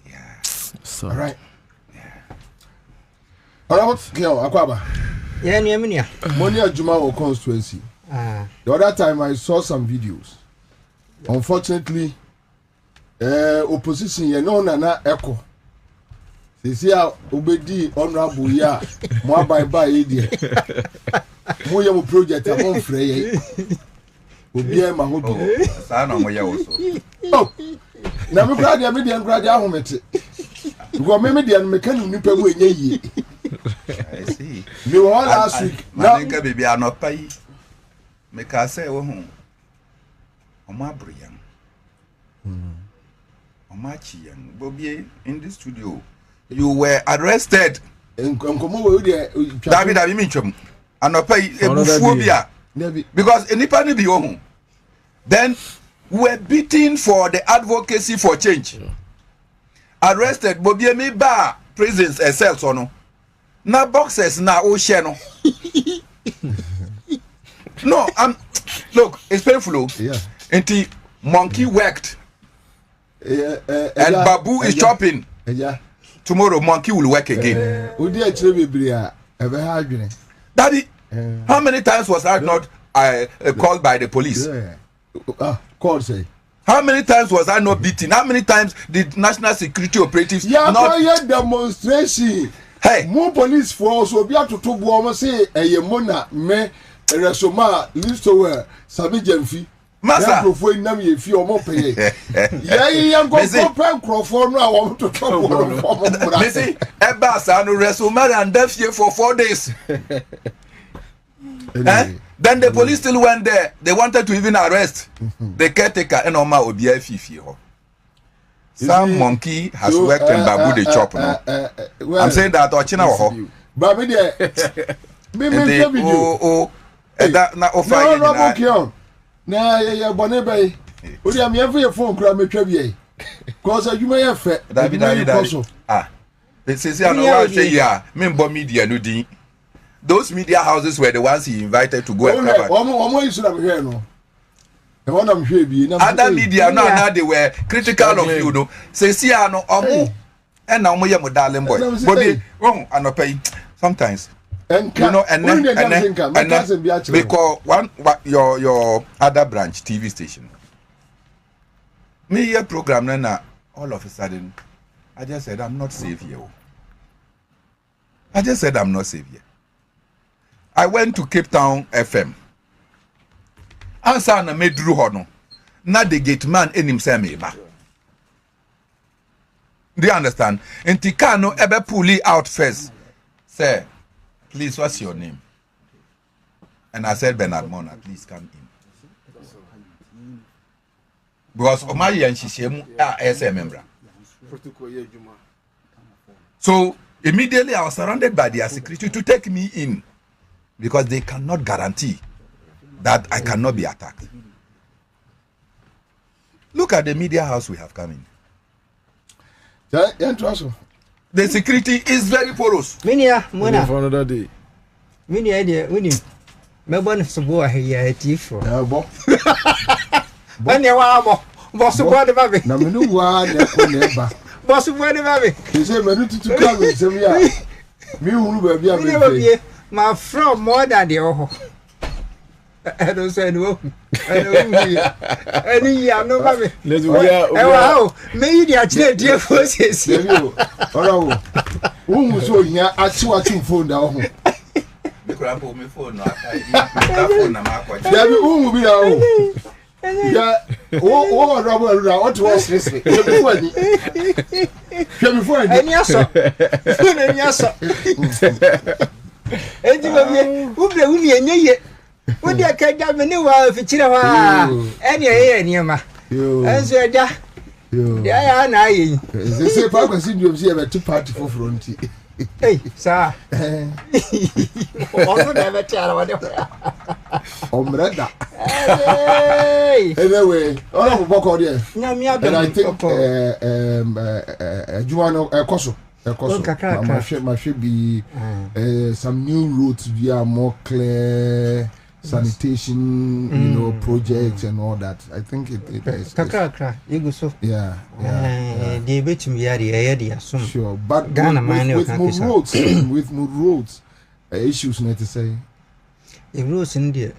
Yeah. So. All right. Akwaba. Yeah. Monia Juma constituency. The other time I saw some videos. Unfortunately, opposition nana echo. See how obedi honorable ya mo bye idea. Mo yam project amon frey. Obi e ma hobi. Sa na mo ya wo so. Oh. Na me grad ya me dia grad ahomete. Go me dia me kan nipa bu enye yi. I see. Me won last week. Na nka baby anopa yi. Me ka say wo hu. Omo abroyan. Omo achiyan. Bobie in the studio. You were arrested. David me chum. Anopa yi ebufuo bia. Because enipa ni bi wo hu. Then we were beaten for the advocacy for change. Arrested Bobie me ba prisons cells or no. Na boxes na o share no. No, look, it's painful. Yeah. And monkey worked. And Babu is chopping. Yeah. Tomorrow monkey will work again. Daddy, how many times was I not called by the police? Called say. How many times was I not beaten? How many times did national security operatives not demonstration? Hey, more police force will be able to talk almost say a mona me resoma listo sabi jemfi. Masa profo nam ye fi omo pay. Yeah, go pen crofo no I want to talk about. Listen, eba sa no resoma and deaf here for 4 days. Then the police still went there. They wanted to even arrest the caretaker and Oma Obia Fifi. Some monkey has worked in Babu the chop. I'm saying that Ochina ho. Baby there. Na offer. No, na ya bone bay. Odi am ye for phone kura me twa bi. Cause you may have fe. Ah. They say I know what say ya. Me mbo media no din. Those media houses were the ones he invited to go and cover. Other media, no, they were critical of you, no. Say, see, I know, and now we are darling boy. Bobie, wrong, and pay sometimes. And you know, and because one your other branch TV station. Me a program, then all of a sudden, I just said I'm not safe here. I just said I'm not safe here. I went to Cape Town FM. Ansah na medru hono. Na the gate man enim say me ba. Do you understand? Ntika no ebe pull out first. Say, please, what's your name? And I said Bernard Mona, please come in. Because Omayi and Shishemu are SM member. So immediately I was surrounded by their security to take me in. Because they cannot guarantee that I cannot be attacked. Look at the media house we have come in. The security is very porous. Minia, Mona. For another day. Minia, idea, winning. Melbourne is a boy here at Tifo. When you are boss of what about me? No, no one, boss of what about me? He said, to come with some me who will be my friend more than the oho. I don't say no. I don't any no baby. Let's go. Wow, maybe I change your forces. Oh, who so ya atu phone down. Me grab me phone no. Phone na ma kwa. There be who be now. Yeah, oh, Robert, what was this? Before any answer. Any answer. Enti Bobie, umi enye. Wodi akaja me ne wa fichire wa. Eni eye niema. Enso eja. Ya ya na ayi. Say pa kwasi ndom si e be two party for front. Hey, sir. Ono na be tiara wa de. Omreda. Anyway, all of boko there. And I think Juano Koso. My should be some new routes via more clear sanitation, you know, projects and all that. I think it is. Yeah. They bet me area, sure, but with more roads, issues need to say. The roads in there,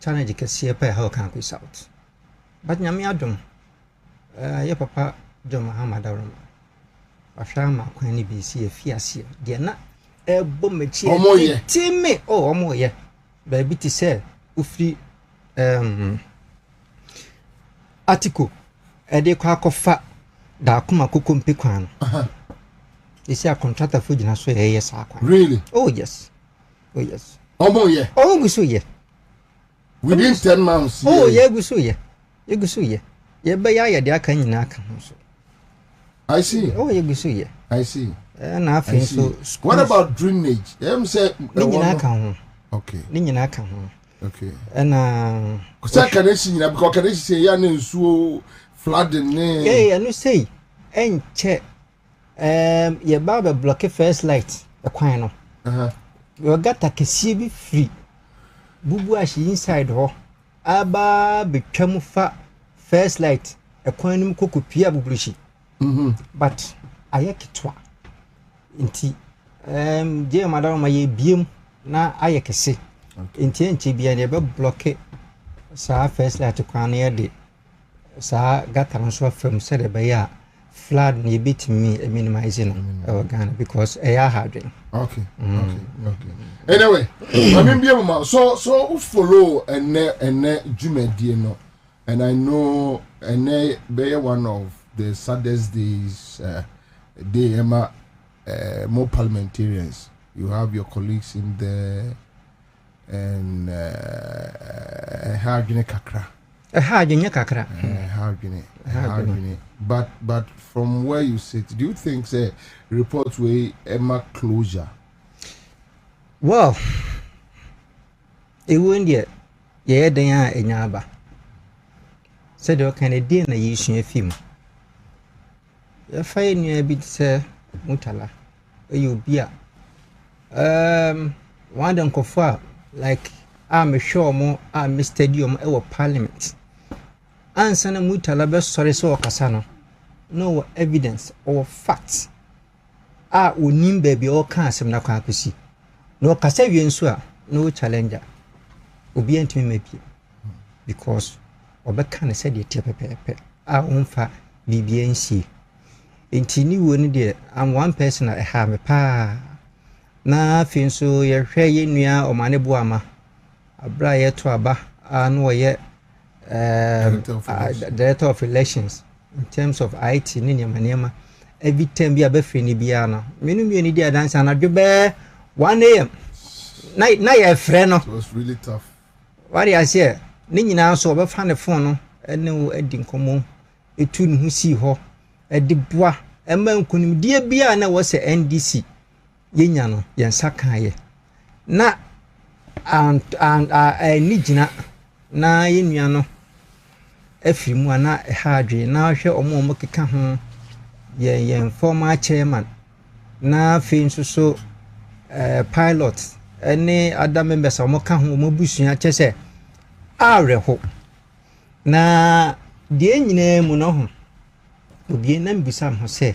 challenge you can see a pair how can we out. But Yamiadum, your papa, John Muhammad Aram. After kwani bi si afiase de na ebo mechi timi omo ye ba bi ti se ufri article de kwa kofa da akoma kokompe kwan no isi a contractor for gina so ye sa kwan. Really? Oh yes omo ye guso ye within 10 months. Oh ye guso ye ye ba ya de aka nyina aka so. I see. Oh, you see. I see. So, what about drainage? Say, okay. Okay. And can I see because can I say so flooding? Yeah, I know say and check Your barber block first light, a quino. You got a kesibi free. Bubu ashi inside ho. Aba become fat first light, a quinum cocoa pia bublishi. But I yakitwa. Inti, dear madam, my beam na ayakese. Inti and Chibi and ever block it. Sa first light to crown near the Sa got transfer from said by ya. Flood ni bit me minimizing our Ghana because I had okay. Anyway, I mean, so follow and Jume no, and I know and be one of the saddest days. They Emma more parliamentarians. You have your colleagues in there and Hagine Kakra. Kakra. Hagine. But from where you sit, do you think say reports way Emma closure? Well, it won't yet. Yeah, they are in Yaba. Said you can a dinner using a film. If I knew a bit, sir, Mutala, you be one don't go far like I'm sure more I'm stadium our parliament. Ansah na Mutala best sorry so Kasano. No evidence or facts. Unim baby or cancer na kwakusi. No Kasavian swa, no challenger. Obi enti me maybe. Because Obekane said ye tepepepe. Unfa BBNC. Enti ni woni de I'm one person I have a pa. Na fin so ye hwe ye nua o mane boama. Abra ye to aba no ye director of elections in terms of IT ni nyama every time bi abafre ni bia no menu mi ni dia dance na dwebe 1 AM na ye frɛ no it was really tough. What I say ni nyina so obefa ne phone no ene wo adi nkomo etu ne hu si ho edi boa ema nkunim dia bia na wo se NDC yenya no yen saka ye na and ni gina na yenua no efirimu ana hadwe na hwe omo keka ho ye former chairman na finso so pilot any other members omo ka ho omo busua chese areho na de nyina mu no ho obi na mbisa ho se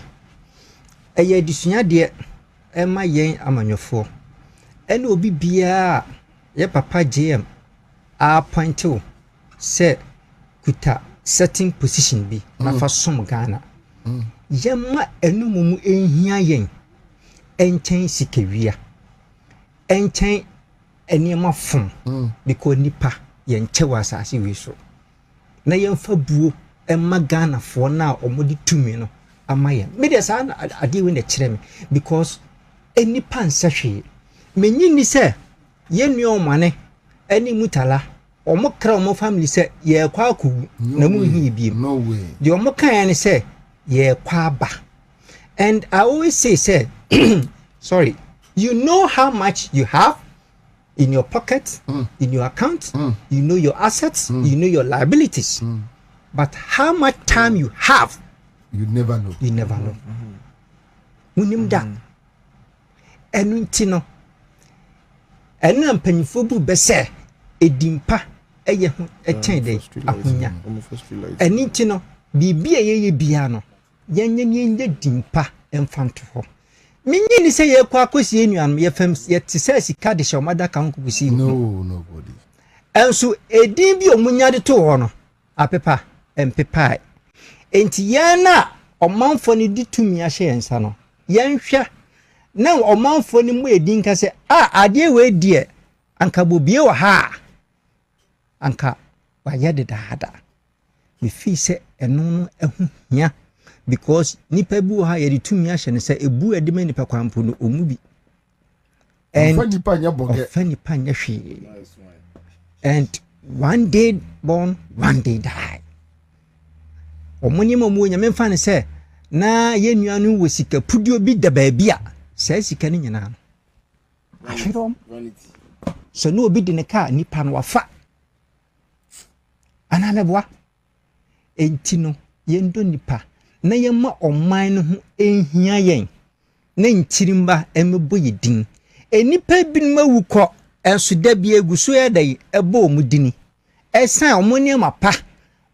eye disua de ema yen amanyofo ene obi bia ye papa GM appointed se kuta certain position bi na fa som Ghana yema enumumu enhia yen enchen sikewia enchen eniema fom because nipa yen chewa asase wi so na yen fa buo emma Ghana fo na omodi tumi no amaye me de sa ade we na kire me because enipa nsahwe menyi ni se yenua omane eni Mutala omo kra omo family say ye kwa aku na mu hi bi no way the omo kan ni say ye kwa ba and I always say sorry you know how much you have in your pocket in your account you know your assets you know your liabilities but how much time you have you never know unim da enu ntino enu mpanyifo bu be say edimpa eye ho echen de ahonya eni nti no bibia ye bia no yenye dimpa emfanto ho minyi ni se ye kwa akosi enuan ye fam ye tse sika de shomada kan kukusi nobody enso edin bi omunya de to ho no apepa empepa enti yana omanfo ni ditumi ahye ensa no yenhwe na omanfo ni mu edin ka se ade we die anka bobie wa ha anka bayade dada me fi se eno ehuhia because nipa bu ha ye ditumi ahye ne se ebu edime nipa kwampo no omubi and funny panya hwe and one day born one day die omuni momu nyame mfa ne se na ye nuanu wo sika pudio bi da baabia sai sika ni nyina ahwerom so no obi de ne ka nipa no wafa anamebwa enti no yendo nipa na yɛma ɔman no ho ehia yɛn na ntirimba emebo yedin enipa binom awukɔ enso da bi eguso yɛ dai ɛbɔ ɔmo dini ɛsan ɔmo nneɛma pa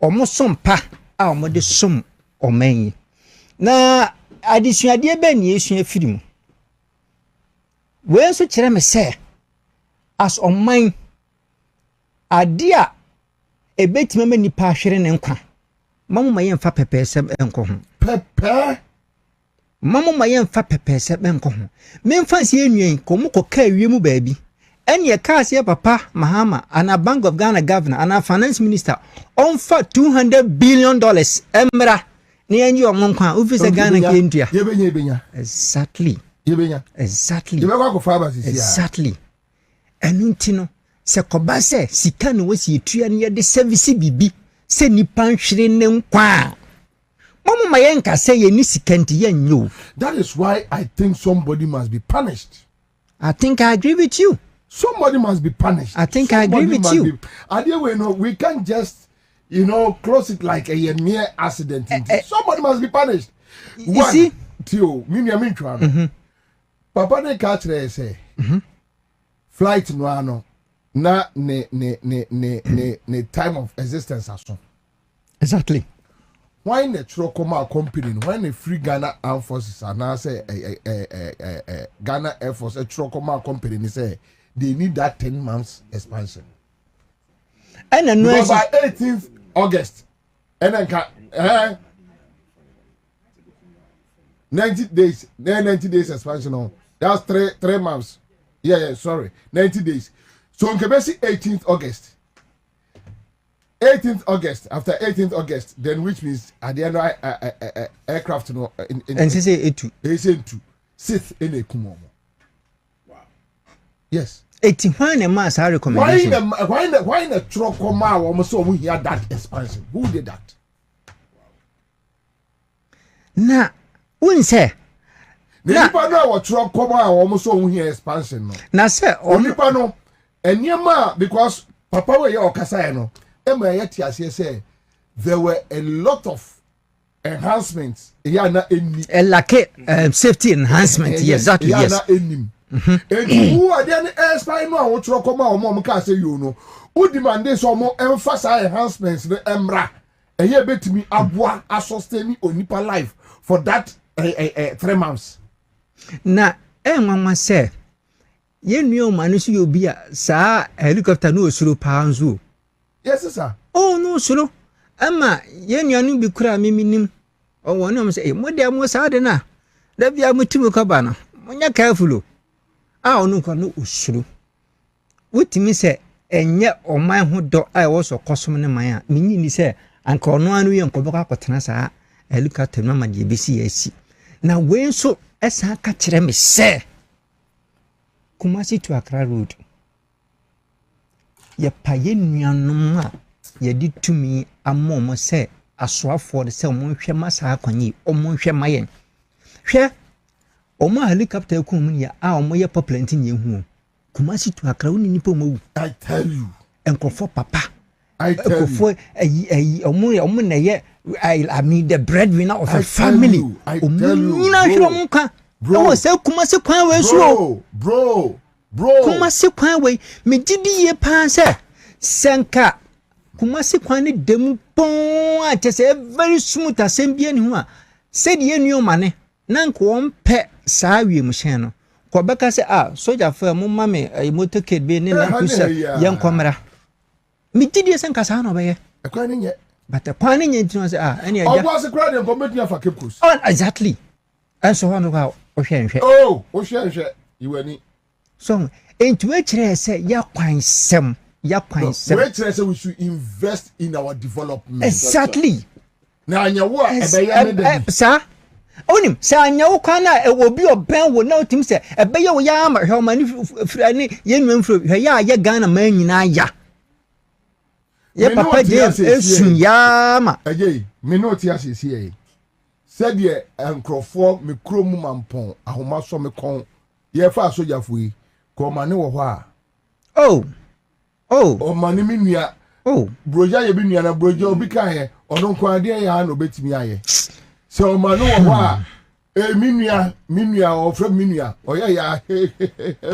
ɔmo som pa a ɔmo de som ɔman yi na adesuadeɛ bɛ ne esua firi mu we nso kyerɛ me sɛ as ɔman ade a ebetima ma nipa ahwere ne nkwa mamu ma yɛmfa pɛpɛɛsɛm ɛnkɔ ho pɛpɛ mamu ma yɛmfa pɛpɛɛsɛm ɛnkɔ ho memfa si enwen komu kɔka awie mu baabi ɛne ɛka ase papa Mahama ana Bank of Ghana governor ana finance minister ɔmfa $200 billion emra ne yɛnyi ɔmo nkwa ofisa Ghana kentua yebenya exactly exactly ɛno nti no sɛ kɔba sɛ sika no wasi etua ne yɛde service bibi sɛ nipa nhwere ne nkwa mama ma yɛnka sɛ yɛni sika nti yɛnyo. That is why I think somebody must be punished. I think I agree with you. Somebody must be punished. I think somebody I agree with you. We can't just, close it like a mere accident. Somebody must be punished. You see? Tio, Papa ne catch say, flight no na ne time of existence aso. Exactly. Why the Trocoma company, when the free Ghana Armed Forces and now say Ghana Air Force, a Trocoma company say they need that 10 months expansion. And then by 18th August, and then 90 days expansion on. That's three months. Yeah, sorry. 90 days. So in Quebec, 18th August. 18th August. After 18th August, then which means at the end of aircraft, and say A2. A2. 6th in a Kumomo. Wow. Yes. 81 a mass I recommendation. Why the Trocoma almost so we hear that expansion? Who did that? Nah, wouldn't say. Nipa no wa Trocoma almost so we hear expansion. Na say Nipa no and yema because Papa we your Kasaya no. Say there were a lot of enhancements. Safety enhancement. Exactly. Yes. And who are the air spy no what come out mom can say who demand this or more emphasize enhancements the emra and here bet me abwa a sustain onipa life for that 3 months. Na mama say ye nua manu so you be sa helicopter no osuro panzo. Yes, sir. Oh no, sir. Ama ye nuanu bi kura miminim. O wonu am say mo de mo sa de na. Da bia mutumu ka ba no. Monya careful. Onu ko no usuru. Wotimi say enye oman ho do a wo so kosom ne man a minyi ni say anka ono anu ye nkobeka akotena sa helicopter no ma de besi asi. Na we so esa ka kire me say Kumasi to Accra Road. Ye paye nuanom a ye di tumi amom se asoafo de se omon hwe masa akwanyi omon hwe mayen hwe omo helicopter ku mun ya a omo ye populate nye hu Kumasi to Accra woni nipa omo. I tell you enkofo papa I tell you omo na ye I mean the breadwinner of a family. I tell you bro say Kumasi kwan we so bro Kumasi kwan we me gidi ye pan se senka Kumasi kwan ne demu pon a say very smooth asem bia ni ho a said ye nu mane na nko on pe saa wie mu hyen no ko beka se soldier fa mu mame motorcade be ne na kusa ye nkomra me gidi ye senka saa no be ye ekwan ne nye but ekwan ne nye ntino se ene ya was crowd and committee of Cape Coast. Oh exactly and so on go o hwenhwe oh o hwenhwe you ani so into which say ya kwan sem which say we should invest in our development. Exactly. Na anyawo ebeye sir onim say anyawo kwan na e wo bi oben wo na otim say ebeye wo ya ama hwe mani frani ye nwan fro hwe ya ye Ghana man nyina ya ye papa James esun ya ma ejei me no ti asesi e said ye enkrofo me kromu mampon ahoma so me kon ye fa soja fuyi ko mane wo ho a o mane mi nua broja ye bi nua na broja obi kan he ono kwan de ya na obetimi aye So man no minua or from minua or ya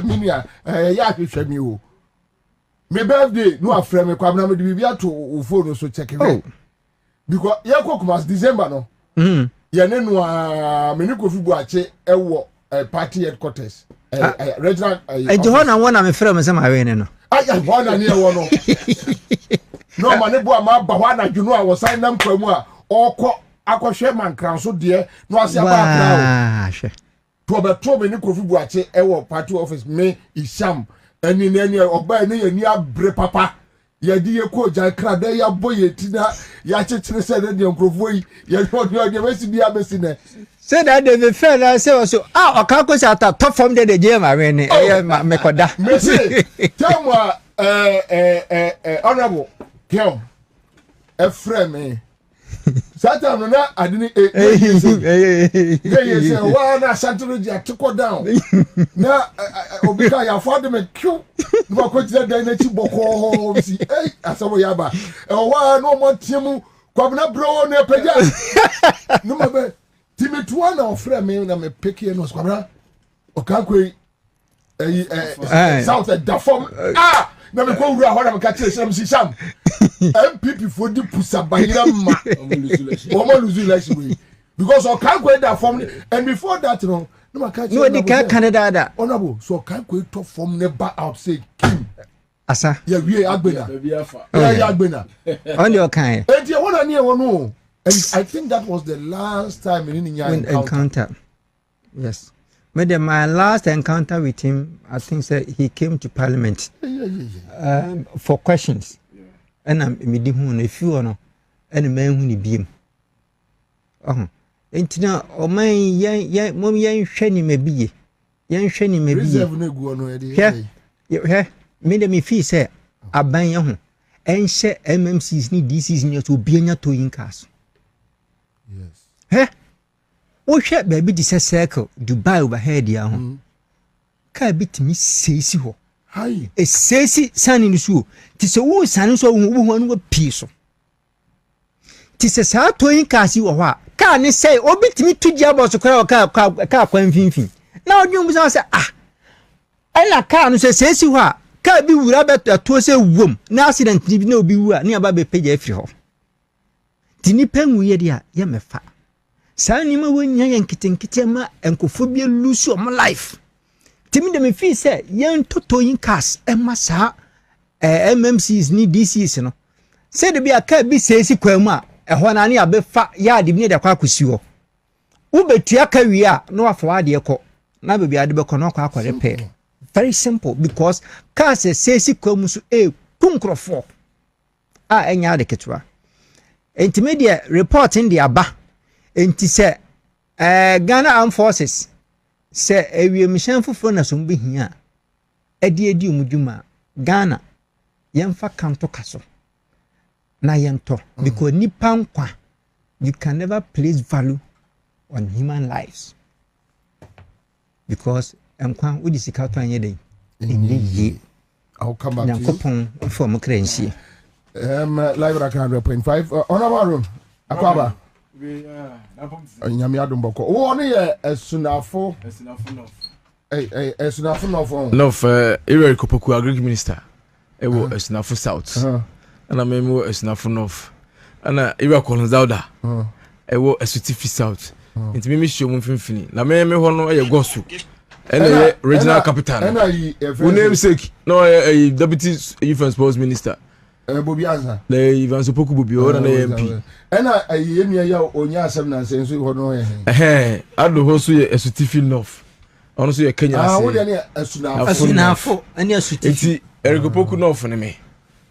minua ya hwehwe mi o. My birthday no afre me Kwabena me de bibia to phone so check it. Because ya kokumas December no. Ya ne no me ne Kofi Buache ewo party headquarters. Regional John one me frɛ me say my way no. One na near one no. No man e bo ama ba hwa na dwunu a wo sign nam kwamu a okɔ akɔhwɛ man kran so de no ase aba kran. Hwɛ. To obeto me ne Kofi Buache ewo party office me Isham eni nani oba eni ani abre papa ya di ye ko ja kra da ya boye tina ya chechire se de nkrofo yi ya no de wesi bia besi ne say that the fair na say so oka ko sa ta top form de je ma we ni me koda me say tell me honorable Kim Efrem Satan no na adini say wa na santro dia to go down na obika ya for them q no ko tire dan na chi boko si asawo ya ba wa no mo tiemu Kwabena bro na peja no mabe timitua na ofre me na me peke no Kwabena okakwe south da form na me ko wura ho na me ka tire sam si sam MPP for the pusa bayira ma omo lose election because o kan go that form and before that no ma ka no di ka Canada honorable so kan go to form ne ba out say Kim asa ya wie agbena ya agbena on your kind and you want near one no and I think that was the last time in encounter. Yes. But my last encounter with him, I think he came to Parliament for questions. And I'm meeting if you know, and a man who need him. And now, oh, my young Shenny may be, young Shenny may be. Yeah, made me feel say, I buy young and share MMC's need this is near to be near to in cast. Yes. Hey, what shall baby this circle Dubai overhead ya home? Can bit me say ho. Hi, a sassy son in the shoe. Tis a wood son so one with peace. Tis a sad to in cast you or what? Can't say, oh, bit me 2 jabs to crowd car fin. Now you must say, I like can't say says you are. Can't be rabbit to say womb. Now accident did no be nearby pay every hole. Tini pen weird ya me fa. Sanima when yan kitema and cophobia lose your life. Timmy me fee say yan toto in cast and massa MMC's need this no. Say the be a cat be says quema a honani a be fat yard near the quacusio. Ube tiaka we are no for dear co. Never be a debeconoca repair. Very simple because cars says quemus a puncro for. Any other ketra. Intermediate report in the Aba. Enti say Ghana Armed Forces say we mission for fona so be hia edi umuduma Ghana yemfa kanto kaso na yento because nipa nkwa you can never place value on human lives because nkwa udi sika to anye den ye I'll come back to you for mo krensi live Accra100.5 honorable Akwaba nyame adomboko wo ne ye esunafo no area Kopoku agric minister ewo esunafo south ana memo esunafo north ana area Kolonzauda ewo esutifi south nti mimi show mu mfimfini na me ho no ye gosu ene regional capital who namesake no deputy youth and sports minister Bobie Ansah le Ivan Sopoku Bobie ora na MP ena ayemia ya onya asem na nsenso ho no ye ado ho so ye esutifi north ono so ye Kenya ase wo de ne asunafo ene asutifi enti Kopoku north ne me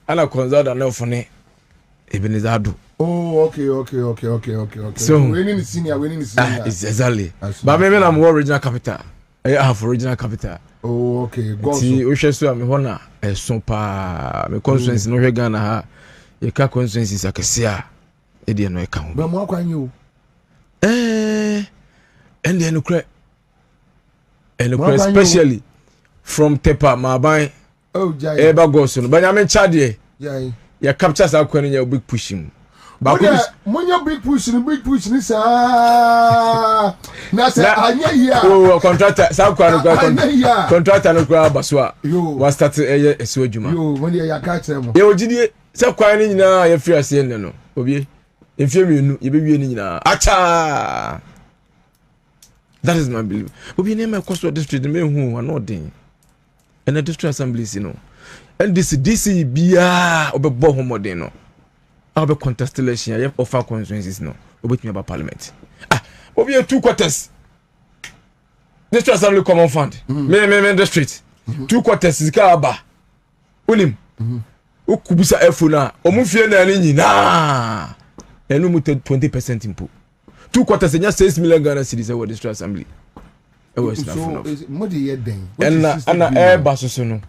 ana Kolonzauda north ne Ebenezado. Oh, okay. So we need senior. It's exactly. But maybe I'm more regional capital. I have original capital. Oh, okay. Go so. See, we share so me hona so pa me constituency no hwe Ghana ha. Ye ka constituencies akesia. E de no e ka ho. Ba mo akwan you. And then ukre. And especially from Tepa Maban. Oh, jai. Eba go so no. Ba nya me chade. Jai. Ya capture sa kwan nya big pushing. Monya big push ni sa. Na say anya here. Oh, contractor, some contractor no kwa baswa. Was start esu adwuma. Yo, when you ka kyerem. Ye ogidie se kwan ni nyina ye free ase ne no. Obi. Enfie mienu ye bewie ni nyina. Acha. That is my belief. Obi na me cost district me hu anodin. And the district assemblies, you know. And this DC bia obebo homodin no. Obe contest election, you offer constituencies no. Obe me about parliament. Obi 2 quarters. District assembly common fund. Me district. 2 quarters zika aba. Unim. Okubusa efu na. Omufie na ni nyina. Enu mu 20% impo. 2 quarters nya 6 million Ghana cedis for district assembly. So modi ye den. Ana basoso no.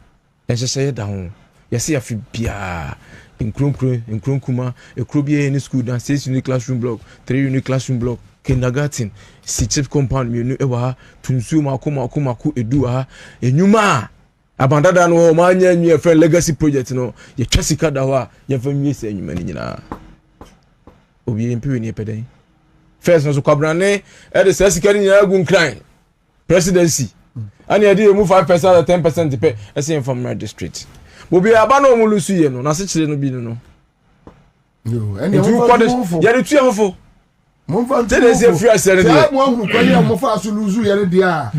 Enhyehyɛ da ho. Yesi afi bia. Nkronkuma, ekrobie any school dan 6 unit classroom block, 3 unit classroom block, kindergarten, chip compound me ewa ha, tunsu maku edu ha, enyuma. Abandada no ma nya nwie friend legacy project no. Ye twasika da ho a ye fa nwie se enyuma ni nyina. Obi empe ni epeden. First no so Kwabena ne e de sika ni nyina gu nkran. Presidency. And you do move 5% or 10% to pay as from my district. Bobie abano mu lusu ye no na se kire no bi no. Yo, and you the two hofo. Mumfa tell say free asere dey. Mo huru kwani amofa aso lusu ye dey a.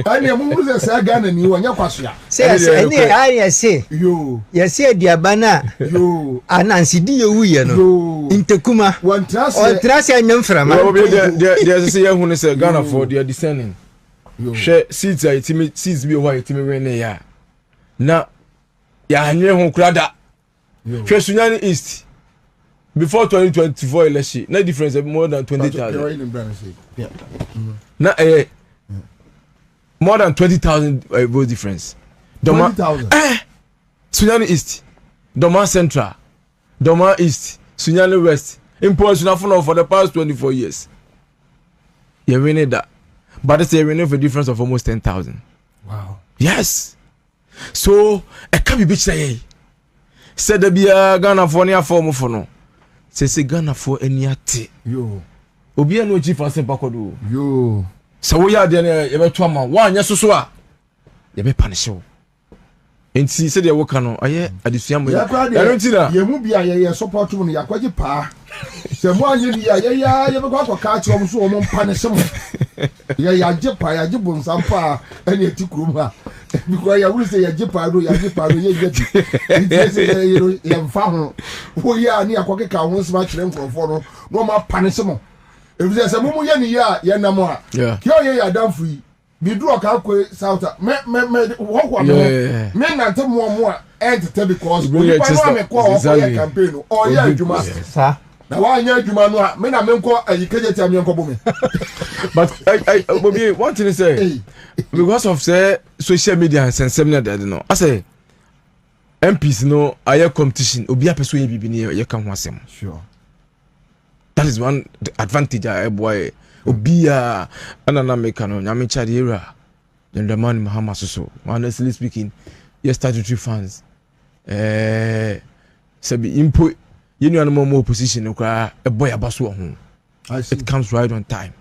And you mu se say Ghana ni wanya kwaso a. Say any area say. Yo. Ye say aduaba na. Yo. Anansi di ye wuye no. Yo. Intekuma. On trase anyam frama. There say ye hu ne say Ghana for they are descending. Share seats are seats be why it me ya. Na ya hanye ho krada. Share Sunyani East before 2024 election. No difference more than 20,000. Yeah. Na more than 20,000 vote difference. 20,000. Sunyani East, Doma Central, Doma East, Sunyani West. Imposition for the past 24 years. You winning that. But it's a renewal for difference of almost 10,000. Wow. Yes. So, a can be say, said the beer Ghana for near form for no. Say Ghana for any ati. Yo. Obia no chief as Bakodo. Yo. So we are there, ever 2 months. One, yes, so. You be punish you. And see, said the worker no, I addition. You move be support to me, ya kwaji pa. Se mo anye dia ya be kwa catch om so om punish mo. Ya jepa ya jibun sampa ene etikrum ha. Because ya will say ya jepa do ye jepi. It say you mfa ho. Wo ya ni akoke ka ho sma kire nkrofo no ma punish mo. If say se mo ye ni ya na mo a. Kyo ye ya dan free. Me do ka ko south me wo me na ntem mo a entity because we pa no me ko campaign o ya adwuma sa na wa nya adwuma no a me na me nko ayikeje ti am nko bo me. But I Bobie what to say because of say social media and seminar that no I say MPs no aye competition obi apeso ye bibi ni ye kan ho asem. Sure. That is one advantage I boy obia anana meka no nyame chade era the man Muhammad so honestly speaking yes statutory funds sabi impo yenu an more opposition no kwa e boy abaso ho it comes right on time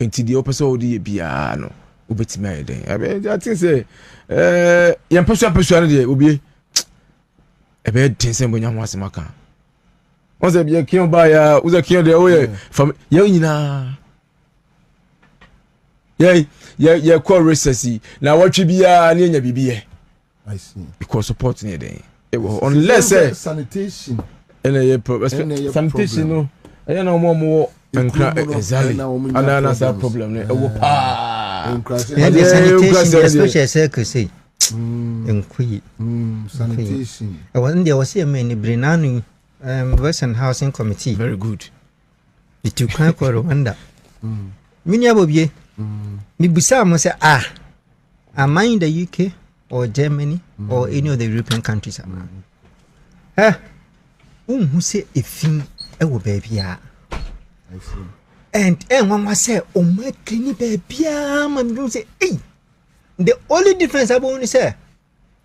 enti the opposite odi bia no obetimi ayeden I think say yem peso no de obi e be tinsen bonya ho asemaka once be kion ba ya uza kion de oye from ye nyina ye call recessy na watch bia na nya bibie I see because support ne den unless sanitation sanitation no e na mo enkra exactly ana sa problem ne e wo pa sanitation especially say enkuyi sanitation I wasn't there was a many brinanu Western Housing Committee. Very good. It took time for Rwanda. Mini Bobie. Me busa mo say am I in the UK or Germany or any of the European countries? Who say a thing will baby? I see. And one was say, oh my clinic baby, man, say, hey. The only difference I want to say,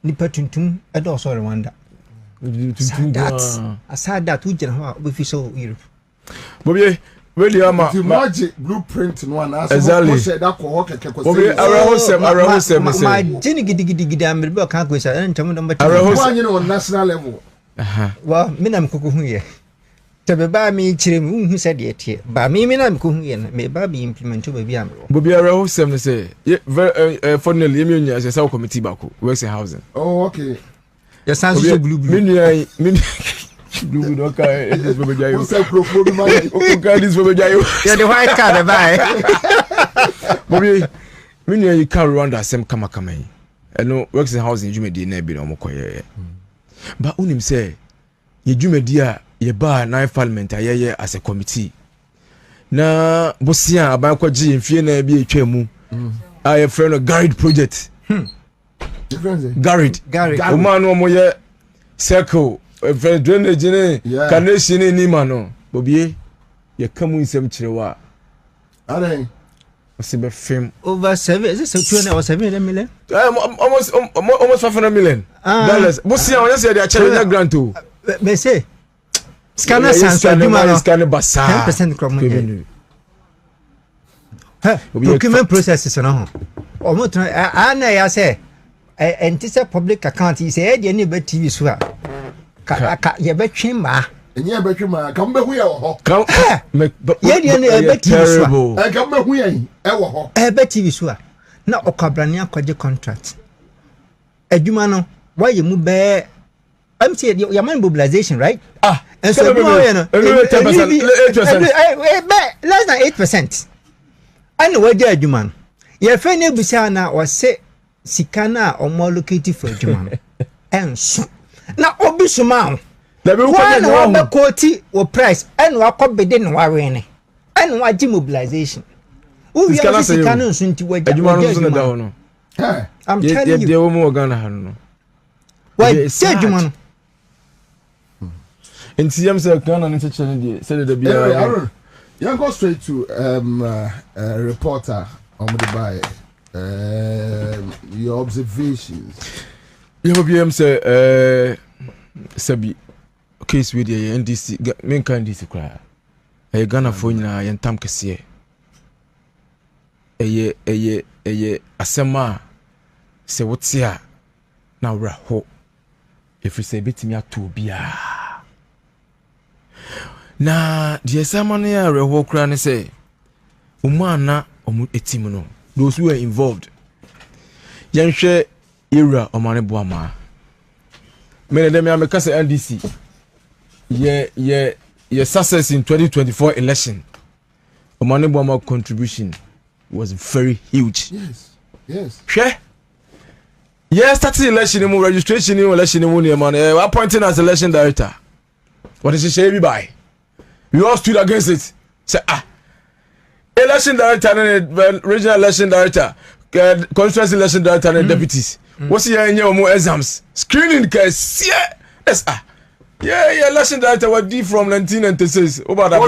Nipatuntum and also Rwanda. aside that we can have we so Europe. Bobie, really am the magic blueprint no one as exactly. Bobie, arahosem my jini gidi am be kan ko say entam no mati. Arahosem on national level. Well, me na mkoko hu ye. Tebe ba mi chire mi hu say de tie. Ba mi na mkoko hu ye na me ba bi implement ba bi am. Bobie arahosem say finally me nya say committee bako works in housing. Oh, okay. Your sounds so blue. Blue no car this Bobie Jayo. Who say propose man? Who car this Bobie Jayo? Yeah, the white car buy. Bobie, me nya you can run that same kama yi. No works in housing you me dey na bi no mo koye. But unim say ye dwumadi a ye ba na parliament ayeye as a committee na bosia aban kwaji mfie na bi etwa mu a ye friend no Garrett project Garrett o man no mo ye circle drainage ne canation ni ma no Bobie ye kamu nsem kirewa are Sibe film over 7 is it 2 or 7 million? Almost 500 million dollars. Bosia on say they are challenge grant to. Me say scanner sensor scanner basa 10% from document processes no. Omo ana ya say entise public account is say dey ni be TV so a ka ye be twema enye be twema ka mbe hu ye ho ye dey na be TV so ka mbe hu ye e wo ho be TV so na okabrane akwaje contract adwuma no why you mu be I'm saying your man mobilization, right? And so less than 8%. I know where the man. Your friend Busana was say Sikana or more located for Juman. And so now Obisumau. One of quality or price and what could be didn't worry. And what mobilization. Who is Sikana soon to wait? I'm telling you. Why say Juman? In TM say can an challenge say the be you go straight to reporter on the by your observations. You BM say sabi case with the NDC main kind NDC cry e Ghana fo nyina ye ntam kese eye asema se wotia na wra ho if we say bitimi ato bia na die samane ya reho kra ne say umana omu etim no those who were involved yanhwe era omane boama mene dem ya meka say NDC ye success in 2024 election omane boama contribution was very huge. Yes hwe starting election in registration in election in man appointing as election director. What is she say by? We all stood against it. Say election director and regional election director, constituency election director and deputies. What's here in your exams? Screening case. Yes, election director was D from 1996. Over that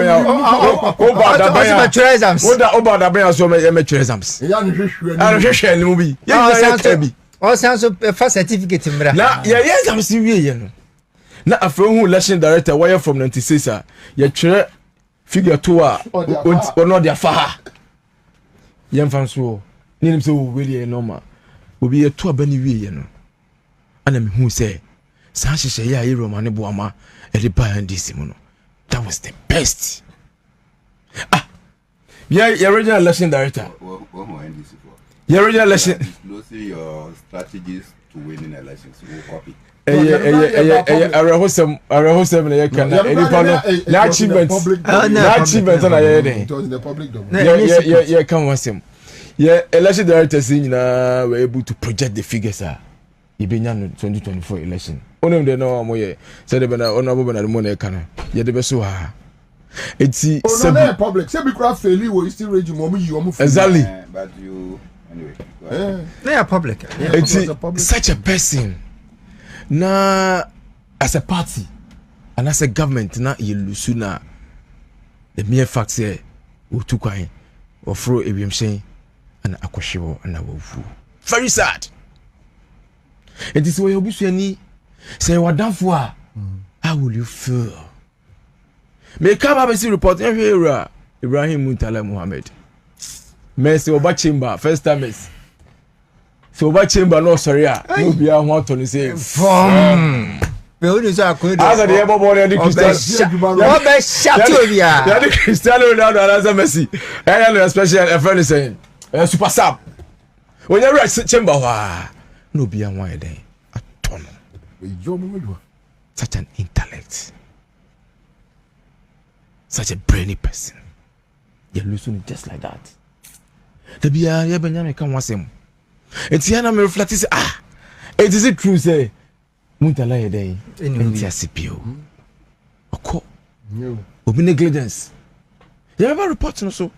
all sounds of a first certificate in Bra. Yes, I'm serious. Na afro hu election director wire from 96 ya chere figure 2 or not their fa yem fanso ni nim so we normal obi e to abani wie no ana me hu say san hihye ya yi Roma ne boama e de ba NDC mu no that was the best. Your original election director what NDC for your original election disclosing your strategies to winning elections will copy arahosem na yakana any na achievement na yede it was in the public domain. Yeah come wasem election directors nyina were able to project the figures ibenya no 2024 election onem de no mo ye say de na honorable Bernard mo na yakana ye de be so ha eti na public say be craft fairly we still rage mo yi o mo exactly but you anyway they are public. It's such a person na as a party and as a government na yelusu na the mere fact say otu kwan ofro ebiemhyen and akwhyewo and awu very sad. It is where obusuani say wadanfo a how will you feel? May come up and see report here. Ibrahim Muntala Muhammad. Messi Oba Chamber, first time is. So Oba Chamber, no sorry, no be a want to say. Buildings are good. As the ever born the Cristiano Ronaldo and Messi. And especially a friend saying, Super Sub. When you're at Chamber, no be a one day. A ton. Such an intellect. Such a brainy person. You're losing just like that. The beer, you Benjamin can was him. It's here I'm reflecting. It is it true, say. Muntala a day. It's a CPO. Oko. Obi negligence. You ever report no so?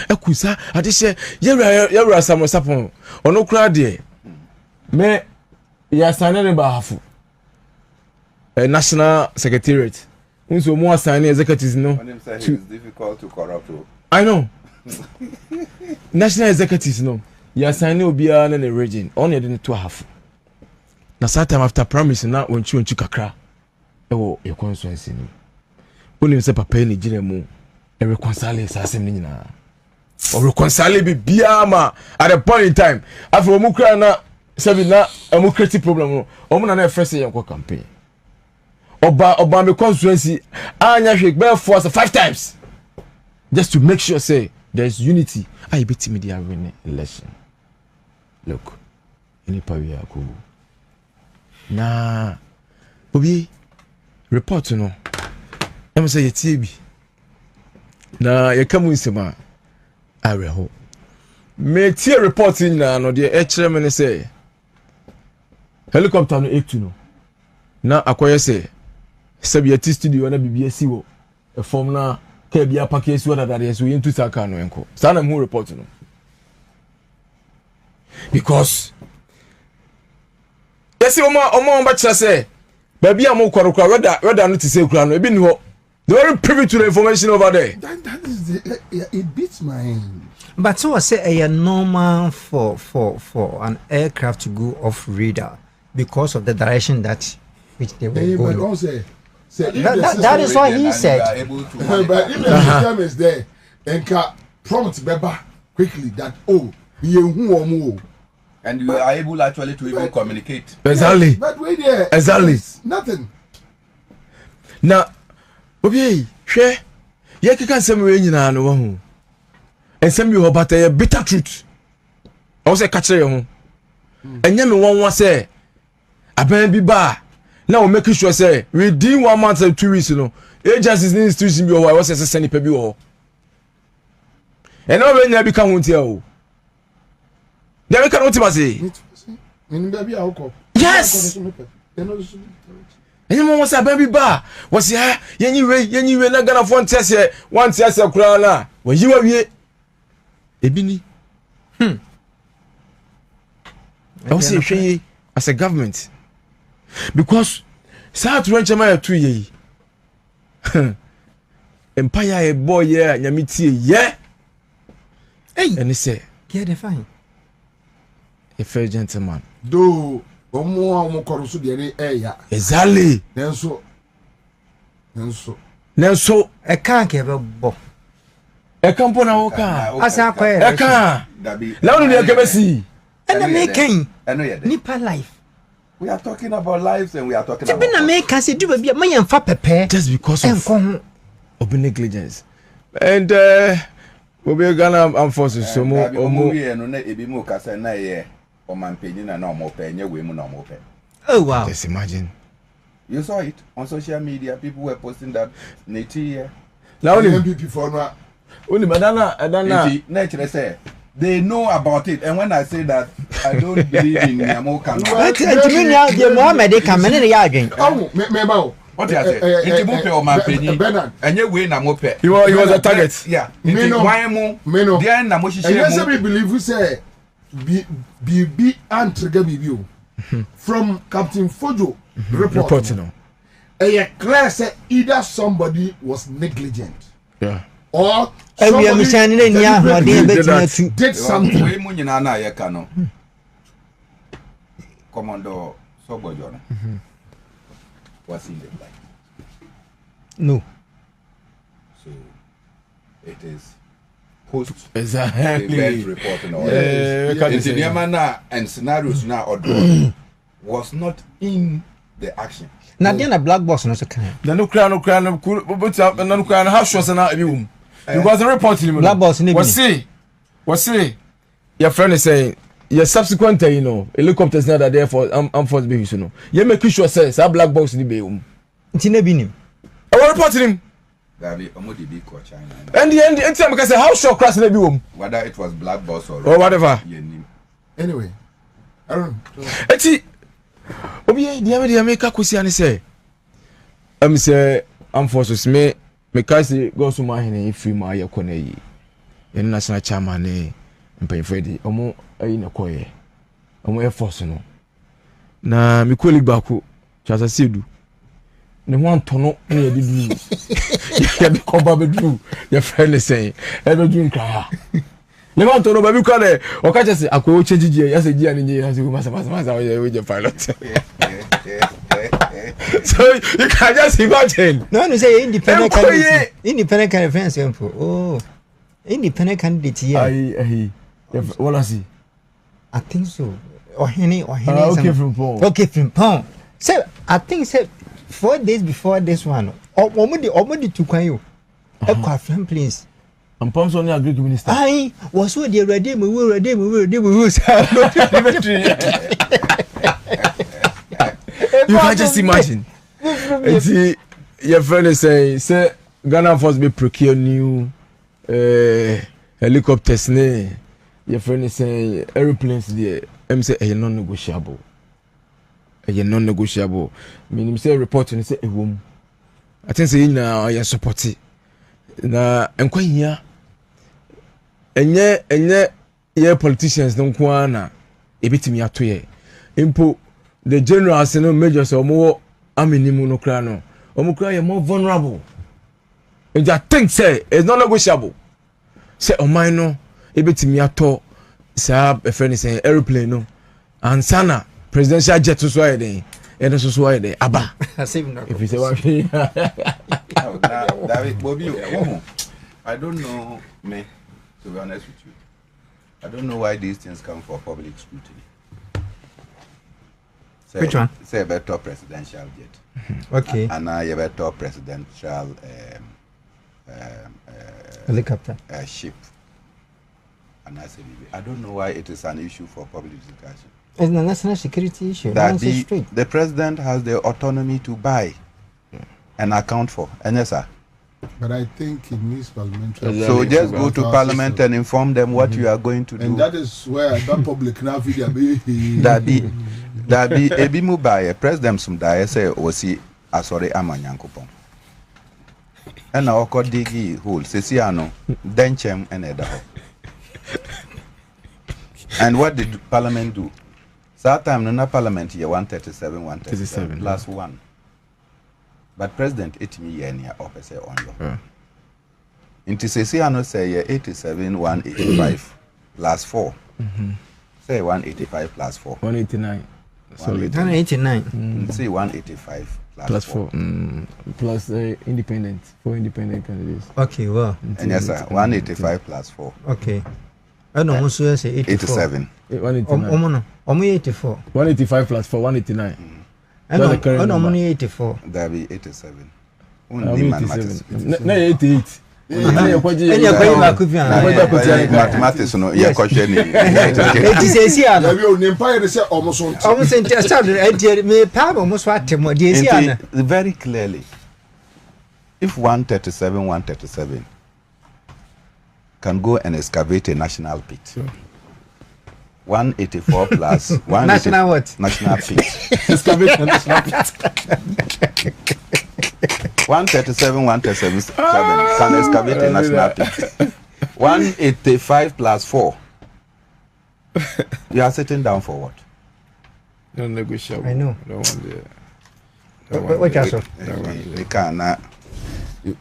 Ekusa, I just say, you're some sapon. Or no crowd there. Me, you're signing about half. A national secretariat. So more signing executives no. It's difficult to corrupt. I know. National executives no. You are signing Obia and the region. Only didn't to half. Now, sometime after promise now when you kakra. Oh, your constituency. When you say papa ni jiremu, a reconcile assassin na. Or reconcile be biama at a point in time. After Mukra na Sabina, a Mukreti problem. Omuna na first year campaign. Obama constituency, Anya shake bear force 5 times. Just to make sure say there's unity. I beat media win election. Look, any power cool. Nah, Bobie, report to no. I'm say it's TB. Nah, you come with some. I will hope. Me tear reporting now. No, the chairman say helicopter no 8 no. Now, I say. Sabiati studio na BBS wo e form na ka bia package wo that is we into saka no enko sana mu report no because omo ba kira say ba bia mo korokora weda no to say kura no e bi ni ho they were privy to the information over there. That is it beats my end. But so I say a normal for an aircraft to go off radar because of the direction that which they were going. But also that is what he said. But if the system is there, and can prompt Beba quickly that and you are able actually to even communicate. Exactly. But wait there. Exactly. Nothing. Now, Bobie, share. You can say me nyina no ho. And some you about a bitter truth. I say catch you. And you one say aben bi ba. Now make sure say within 1 month and 2 weeks you know agencies in institution bi o say send pe bi o. And now when you become hunter o. There we can what say. Yes. Any more say baby ba was here yenyi na Ghana phone test here one test kura na when you awie ebini I say hwe as a government because South Ranch ma 2 year empire a boy yeah nyamiti yeah hey and he say get the fine a fair gentleman do omo koroso de ne eya exactly nenso e kan ke be bo e kan po na wo kan asa kwa e kan la onu de ke be si and making nipa life. We are talking about lives and we are talking about Kwabena make us do be man fa pepe just because of negligence and Bobie Ghana forces so mo no na ebi mo kasa na ye o man penyi na o mo pe nya we mu na o mo pe. Oh wow. Just imagine. You saw it on social media, people were posting that neti here. Now only MPP for no. Only madana nature say they know about it, and when I say that I don't believe in Yamoka. But you Mohammed come in the again. Oh, me what do you say? It's Mope or my penny. And you win a mope. He was a target. Yeah. Why mo? Then Namoshi. And yes, we believe we say be and trigger review from Captain Fojo report. A class either somebody was negligent. Yeah. Or somebody did something. We munyana ya kano. Commando Sobojo. was in the flight? No. So it is post exactly event reporting or and scenarios now or was not in the action. Now then a black box no can. The no crown how sure na ebi because the report him black box ni was say your friend is saying your subsequent helicopters now that there for force be you know you make sure say black box ni be nti bi nim I will report him Dabi omodi bi ko China and the end time because how sure crash na bi whether it was black box or whatever anyway I don't know eti obi dia make kwesi ani say say forces me kasi go so ma hene free ma yakona yi yen national chairman ne mpanyefredi omo ayi na koye omo air force no na mi colleague bako chasa sedu ne ho antono na ye di du ya de koba be du ya friend say e be du nkra ne ho antono ba bi kwa le o ka chese akoyo chejije ya se gia ni ya se masa we pilot so you can just imagine no say independent candidate independent candidate here what I see I think so okay from Pong so I think say 4 days before this one omodi to kwan you friend please I'm Pom's only agri minister I was so the ready we you can just imagine it's your friend is saying say Ghana force be procure new helicopters ne your friend is saying airplanes there say non-negotiable meaning say report and say a woman I think say na you support it na enkwa hia enye ye politicians no kwa na ebetimi ato ye impo the generals no majors omo amenimu no kra no omo kra ye more vulnerable and I think say it's not negotiable say oman no ebetimi ato sa a friend say airplane no Ansah na presidential jet so aye den and so aye den aba if you say what David Bobie I don't know me to be honest with you I don't know why these things come for public scrutiny. Which one? Say a better presidential jet. Okay. And now you better presidential helicopter ship. And I don't know why it is an issue for public discussion. It's a national security issue. That the president has the autonomy to buy and account for. Ansah. But I think it needs parliamentary. So just go to parliament and inform them what you are going to do. And that is where that public now video be. That be ebi mu buy president some die say osi asori amanyankopon. And now oko digi hole sesi ano denchem and edaho. And what did parliament do? That time no parliament here 137 plus 1. But president 8 million year up say on you. Inti sesi ano say 87 185 plus 4. Say 185 plus 4. 189. So 189. Say 185 plus 4. Plus independent. 4 independent candidates. Okay, well. And yes, sir. 185 plus 4. Okay. I don't want to say 87. 189. 84. 185 plus 4, 189. I know money 84. That be 87. Only mathematics. No, 88. Mathematics no ya question ni. It is here. We on empire say almost interested me pa almost what mo dey here. Very clearly. If 137 can go and excavate a national pit. Sure. 184 plus 1 national what? National pit. Excavate a national pit. 137 can excavate a national pit. 185 plus 4. You are sitting down for what? Don't negotiate. I know. What you they can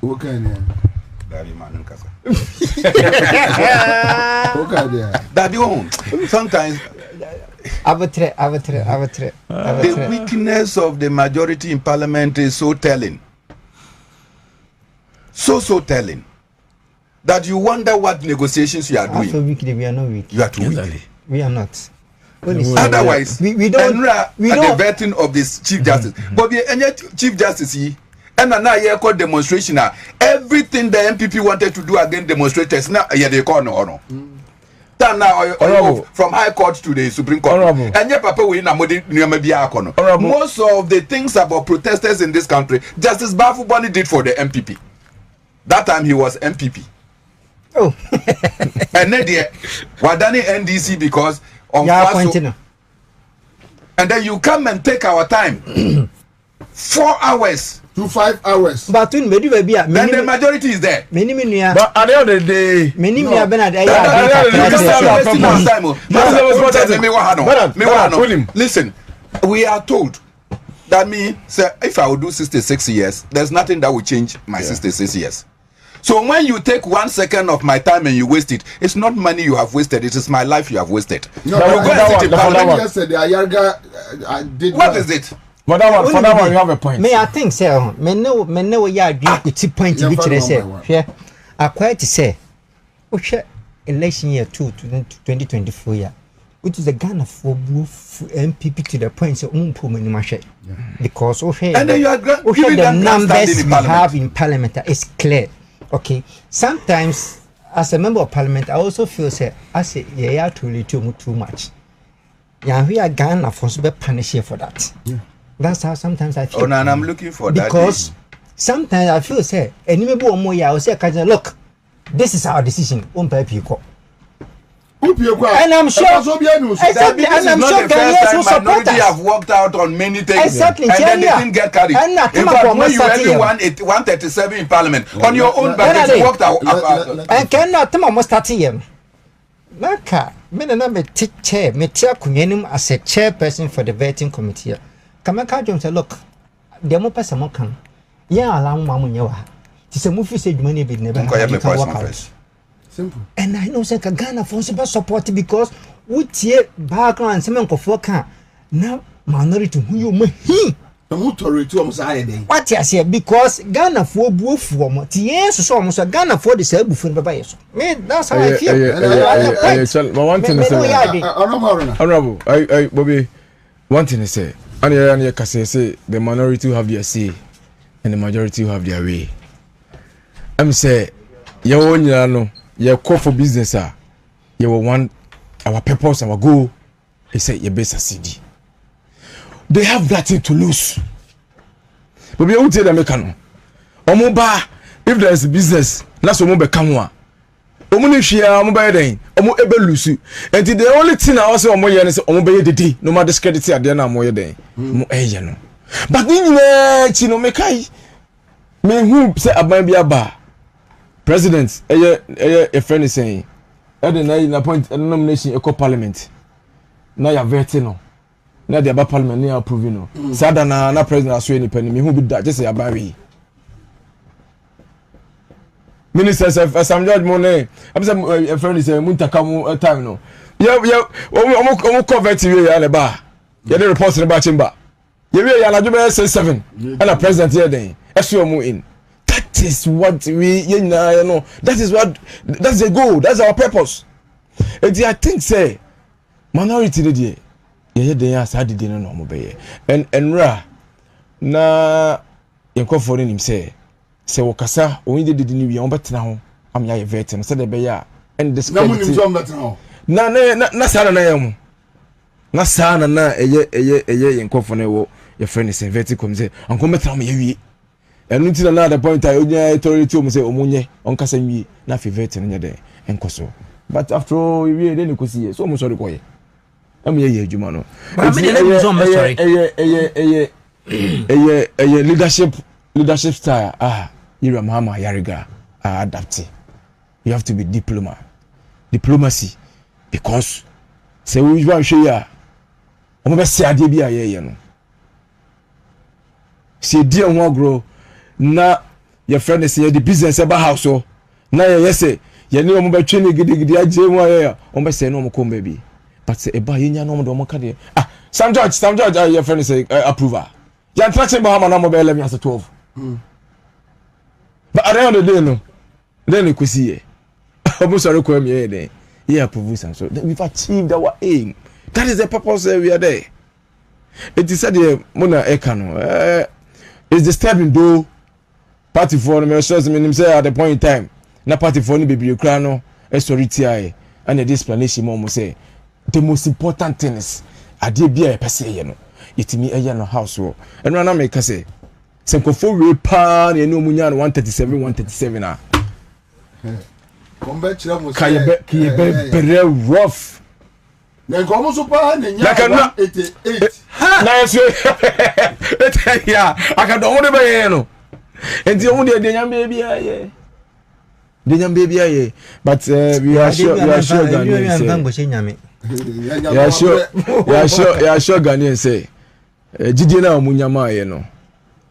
what can Daddy man kasa. Okay there. Daddy won't. Sometimes The weakness of the majority in parliament is so telling. So telling. That you wonder what negotiations you are doing. After weekly, we are not weak. You are too weak. We are not. Otherwise, we don't. The vetting of this Chief Justice. Bobie, and yet Chief Justice, and now you call demonstration. Everything the MPP wanted to do against demonstrators, now they call no. Now from High Court to the Supreme Court, and yet Papa we na most of the things about protesters in this country, Justice Bafubani did for the MPP. That time he was MPP. Oh, and then the Wadani NDC because of and then you come and take our time 4 hours to 5 hours. But when then the majority is there. But at the end of the day, listen, we are told that if I would do 66 years, there's nothing that will change my 66 years. So when you take 1 second of my time and you waste it, it's not money you have wasted, it is my life you have wasted. No, yesterday, what is it? For that one, you have a point. May I think, sir, men know you agree with 2 points which they say. Yeah, I quite to say, election year 2024 year, which is a Ghana for MPP to the point of Marshall. Because and then you are the numbers we have in parliament is clear. Okay, sometimes as a member of parliament, I also feel truly too much. Yeah, we are Ghana for to be punished for that. Yeah. That's how sometimes I feel. And I'm looking for that. Because sometimes I feel and look, this is our decision. And I'm sure exactly, and I'm sure Ghanaians will support us. Have worked out on many things, exactly, and then they didn't get carried. In fact, when you only won 137 in parliament on your own, but you worked out. And cannot tell me start here. Naka, me chair, me chair kunyenim as a chairperson for the vetting committee. Kamaka Jones say, look, the more person more come. Yeah, allow mamu nyawa. It's a movie said money be never can work out. Simple. And I know say Ghana for support because we tie background some for can now minority who you me. What you say because Ghana for both woman tie so almost Ghana for the same before baba yeso. Me that's how I feel. But one thing is honorable I Bobie, one thing is say and can say the minority have their say and the majority have their way. I'm say you know you call for business you will want our purpose, our goal. He said you best CD. They have that thing to lose. But we won't tell them Omoba, if there is a business, that's what we come one. Omo share omo den, omo ebe lusu. And the only thing I also omo yen is omo be the day, no matter discredit at the end omo den. Mo eye no. But ni chino me kai. Me who say aban bia ba. President, a friend is saying, I didn't appoint a nomination eco parliament. Now you're vetting no. Now the about parliament near approving no. Sadana na president as any penny me who be that just say about we. Ministers of some judge money. I'm some a friend is saying Muntakamu time no. Yeah, convert you at the bar. You the reports in the chamber. You will say 7 and a president here then. SU in. That is what we know. That's the goal. That's our purpose. And I think say minority the day. Yeah, they are sad they no mo be. And ra na yenko for him say wakasa we did the new on betna ho am ya vet no say the be ya and this na sana na yam na sana na eye yenko for no your friend is vet come say anko betna mo ye and until another point I authority say omunye on kasa nwi na favorite no nyede enkoso but after all we dey no see so mo sorry koye am ye adwuma no leadership style Ira Mahama Yariga are adapting. You have to be diplomacy because say we want show ya omo be say ade bia ye no say dia ho grow na your friend say the business about house so na ye say ye ni omo be twene gidigidi agye mu aye omo be say no omo come baby but say eba yenya no mo ka de Sam George your friend say approval ya traction ba na mo be 11 as 12 but at the end of the day no then you see here obo sorry ko me here yeah approve Sam, so we've achieved our aim. That is the purpose we are there. It is said the mona ekano it's disturbing though party for me shows me say at the point in time na party for ni bebre kra no sorry ti and the explanation mo say the most important thing is ade bia e pese ye no yetimi eye no house wo eno na make say senkofo we pa na enu munya no 137 ah kombe chira mo say kiye be rough na komo so pa na nya 88 na yeso ya akado mo de be ye no enti o de nyambe bia ye de nyambe bia ye but we are sure Ghanaians yeah sure Ghanaians say jidie na omunya maaye no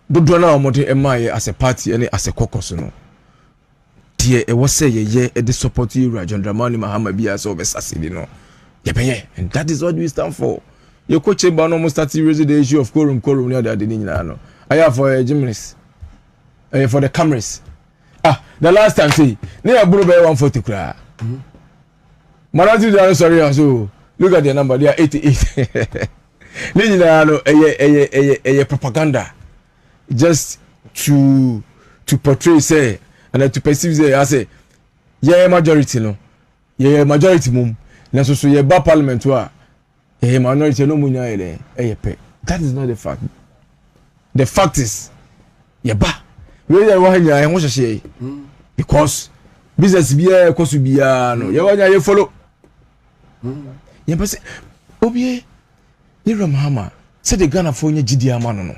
dodo na omote emaye as a party and as a caucus no tie e wo say ye e de support you John Dramani Mahama bia so be sasidi no ye and that is what we stand for. Your coach ba no mo start raise the issue of quorum near the nyina no aya for gymnasts for the cameras the last time say ne aburo be 140 kra Marati they are sorry so look at the number they are 88 ne nyina no eye propaganda just to portray say and to perceive say I say yeah majority no yeah majority mum na so ye ba parliament wa minority no munya eye pe. That is not the fact. The fact is ye ba we dey wa nya ho hye because business bia kosu bia no ye wa nya ye follow ye ba say Bobie ni Ramahama say the Ghana for nya gidi ama no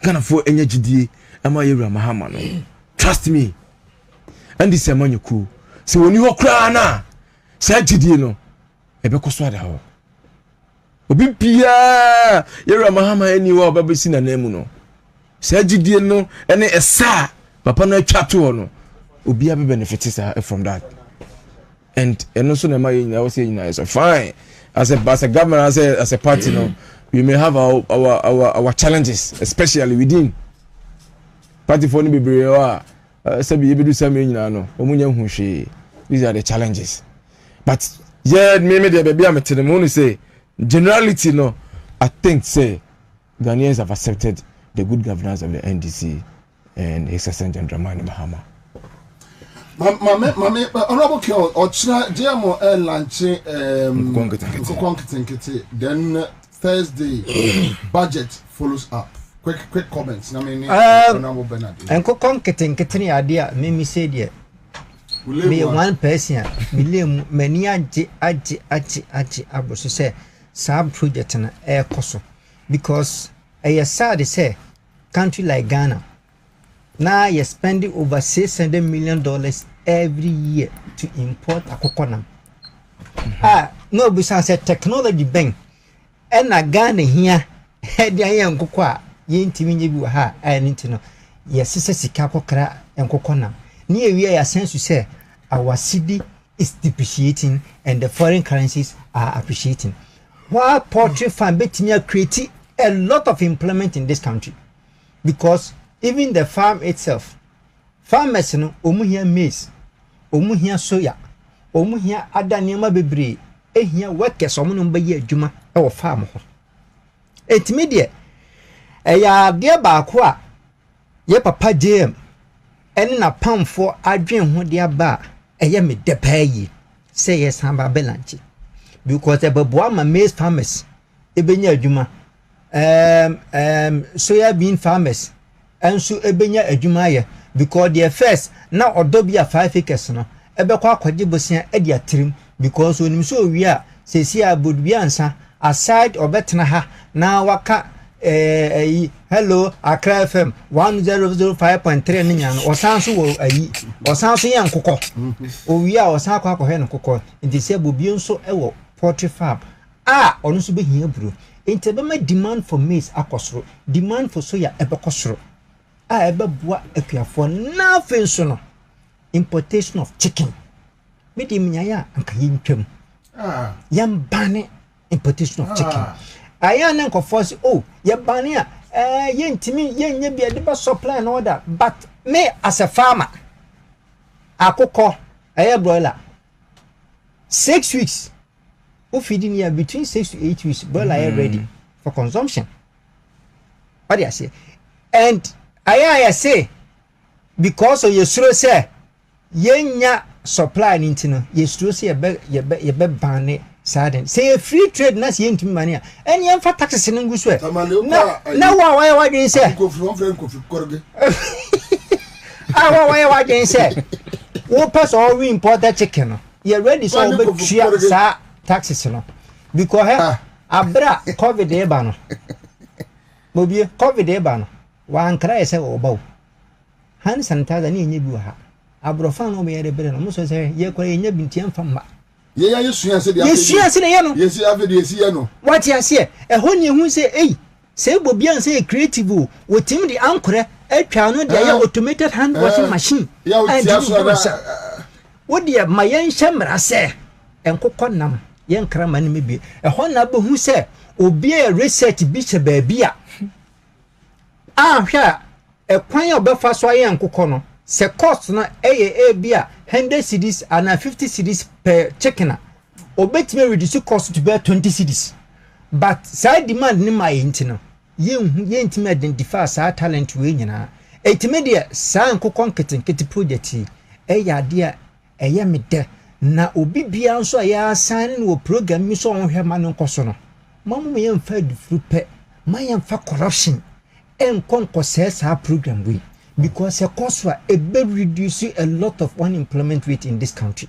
Ghana for enya gidi ama ye Ramahama no trust me and this amanyoku say woni ho kra na say gidi no ebe koso ada ho obi bia ye Ramahama eni wa babesi na namu no say gidi no ene esa papa no atwa to no obi a be benefit from that and also na my I was saying is fine as a government as a party no we may have our challenges especially within party for ni bebre wa say be do some nyina no omunya hu hwe. These are the challenges but yeah me dey be am tell them say generality no I think say Ghanaians have accepted the good governance of the NDC and His Excellency Dramani Mahama. Mama, honorable Kel, or GMO launching then Thursday budget follows up. Quick comments. I mean, honorable Bernard. And Kokon idea, me say dear. Me one person, William Mania Aji Abus say, Sab project and air coso because I sad say country like Ghana. Now you're spending over $600 million every year to import a coconut. No, besides a technology bank. And a Ghana here, head the young cocoa, you ha, and into yes, sister Sikakokra and coconut. Near we are sense to say our city is depreciating and the foreign currencies are appreciating. While poultry farm betting creating a lot of employment in this country because even the farm itself, farmers no omu here maize, omu here soya, omu here other nneɛma bebree, here workers omu no bɛyɛ adwuma ɛwɔ farm ho. Etimi deɛ ɛyɛ adeɛ baako a ye papa JM ɛne na pamfo adwen ho de aba ɛyɛ me de paa yi sɛ yɛ san ba belanche because ɛbɛboa ma maize farmers ɛbɛnya adwuma soya bean farmers enso ebenya adwuma ye because the first na odo bia 5 acres no ebekwa akwaje bosia e dia trim because onim so wi a sesi abodbia Ansah aside obetena ha na waka hello Accra FM 100.5FM ne nya no osanso wo ayi osanso ye nkokọ owi a osan akwa no nkokọ nti se Bobie nso e wo poultry farm onu so behia buru nti be demand for maize akosoro demand for soya ebekosoro ebeboa akuafo na afenso no importation of chicken medium nyaya anka yintwam Yam banning importation of chicken. I am force. Oh, ya bania. Yen Timmy, yen be a deba supply and order. But me as a farmer, I cook a broiler. 6 weeks. Who feeding here between 6 to 8 weeks, broiler are ready for consumption. What do I say? And I say, because of your say, yenya supply and intino, you say a bed banny. Sadden. Say a free trade nas yen to money. And young for taxes in English way. Now why didn't say? Why didn't say? Who pass all we import that chicken? You're ready so big taxes because abra COVID ebano. Bobie COVID ebano. One cry say obow. Hand sanitizer ni buha. Abrofan o me ere bere no mo so say ye kwa ye nya bintiam fam. Yes, what you say? A honey who say, say Bobie and say creative with him the anchor, a piano, the automated hand washing machine. What dear my young shamra say, and coconam, young craman maybe a honor who say, or be a research bitch a baby. Here a quire of Belfast and cocono. Se cost na beer 100 cedis and 50 cedis per chicken. Obet me reduce cost to bear 20 cedis. But side demand ni my intino. Yen to identify sa talent we nyina. Media sa nko conketing kiti project dear me de na obi bia nso ya sign wo program mi so on hwema no nkoso no. Mamu me yem fa du frupe. Ma yem fa corruption. Konko sa program we. Because a cost for a bit reduce a lot of unemployment rate in this country.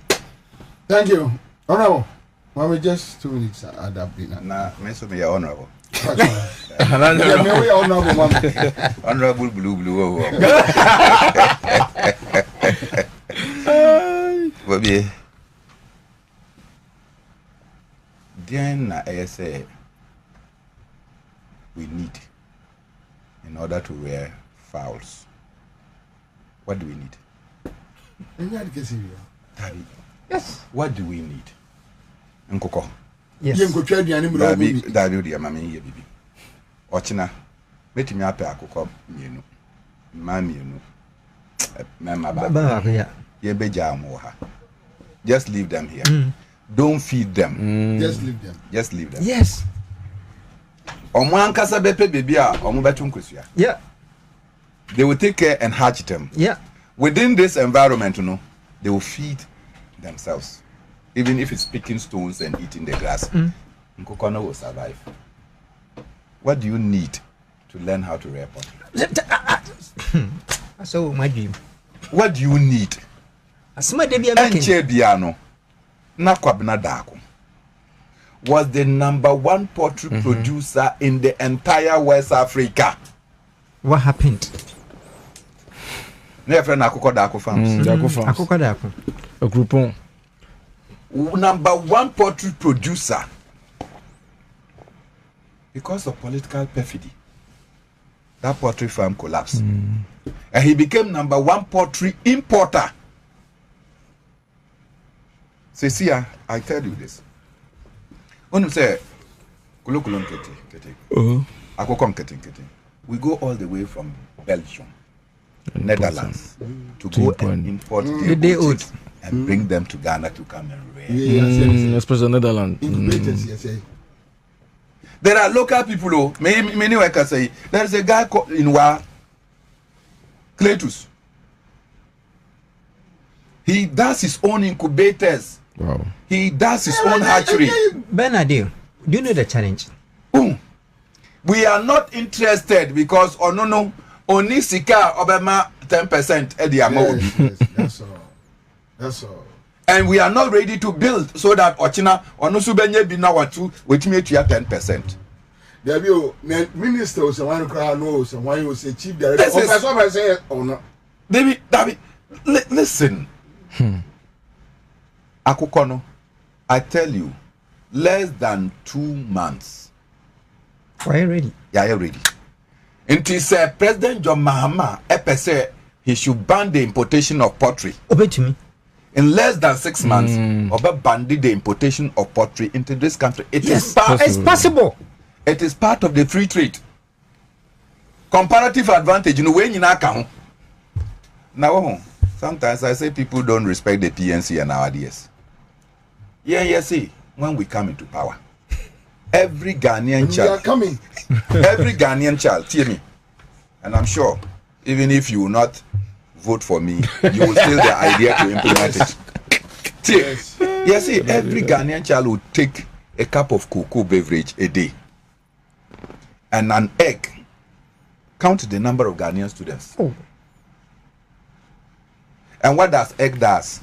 Thank you. Honorable. Well, we just 2 minutes at that bit. Nah, mention me honorable. Honorable blue. Bobie. Then I say we need in order to rear fowls. What do we need? Yes. What do we need? Nkoko. Yes. Dabi ya mami ye bibi. Ochina. Metimi ape akoko mienu. Mami mienu. Mama ba. Ye beja amu ha. Just leave them here. Don't feed them. Just leave them. Just leave them. Yes. Omo ankasa bepe baby a omo betu nkosua. Yeah. They will take care and hatch them. Yeah. Within this environment, they will feed themselves. Even if it's picking stones and eating the grass. Nkokona will survive. What do you need to learn how to rear poultry? So my dream. What do you need? Kwabena Dako was the #1 poultry producer in the entire West Africa. What happened? No friend Akoko Dako farms. Akoko Dako. A groupon. #1 poultry producer. Because of political perfidy, that poultry farm collapsed. And he became #1 poultry importer. See, I tell you this. When you say, we go all the way from Belgium, Netherlands, to go and import the chickens and bring them to Ghana to come and rear. Especially Netherlands. There are local people, many workers say, there is a guy called in Wa, Cletus. He does his own incubators. Wow. He does his own hatchery. Bernadette, do you know the challenge? We are not interested because only Sika Obama 10% at the amount. That's all. And we are not ready to build so that Ochina Onusubenye Binawatu which make you 10%. There be minister was one crowd knows and why you say chief director. David, listen. Akukono, I tell you, less than 2 months. Are you ready? Yeah, you're ready. And he said President John Mahama say he should ban the importation of poultry. Obey to me. In less than 6 months, Oba banded the importation of pottery into this country. It's possible. It is part of the free trade. Comparative advantage, when you know, now, sometimes I say people don't respect the PNC and our ideas. See, when we come into power, every Ghanaian child, every Ghanaian child, hear me, and I'm sure, even if you will not vote for me, you will steal the idea to implement it. See, every Ghanaian child will take a cup of cocoa beverage a day and an egg. Count the number of Ghanaian students. Oh. And what does egg does?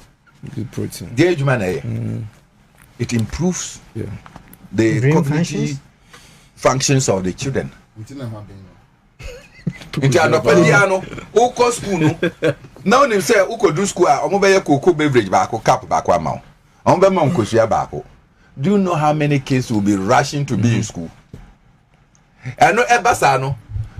Good protein. It improves the cognitive functions of the children. Now they say uko do school cocoa beverage cup do you know how many kids will be rushing to be in school? And no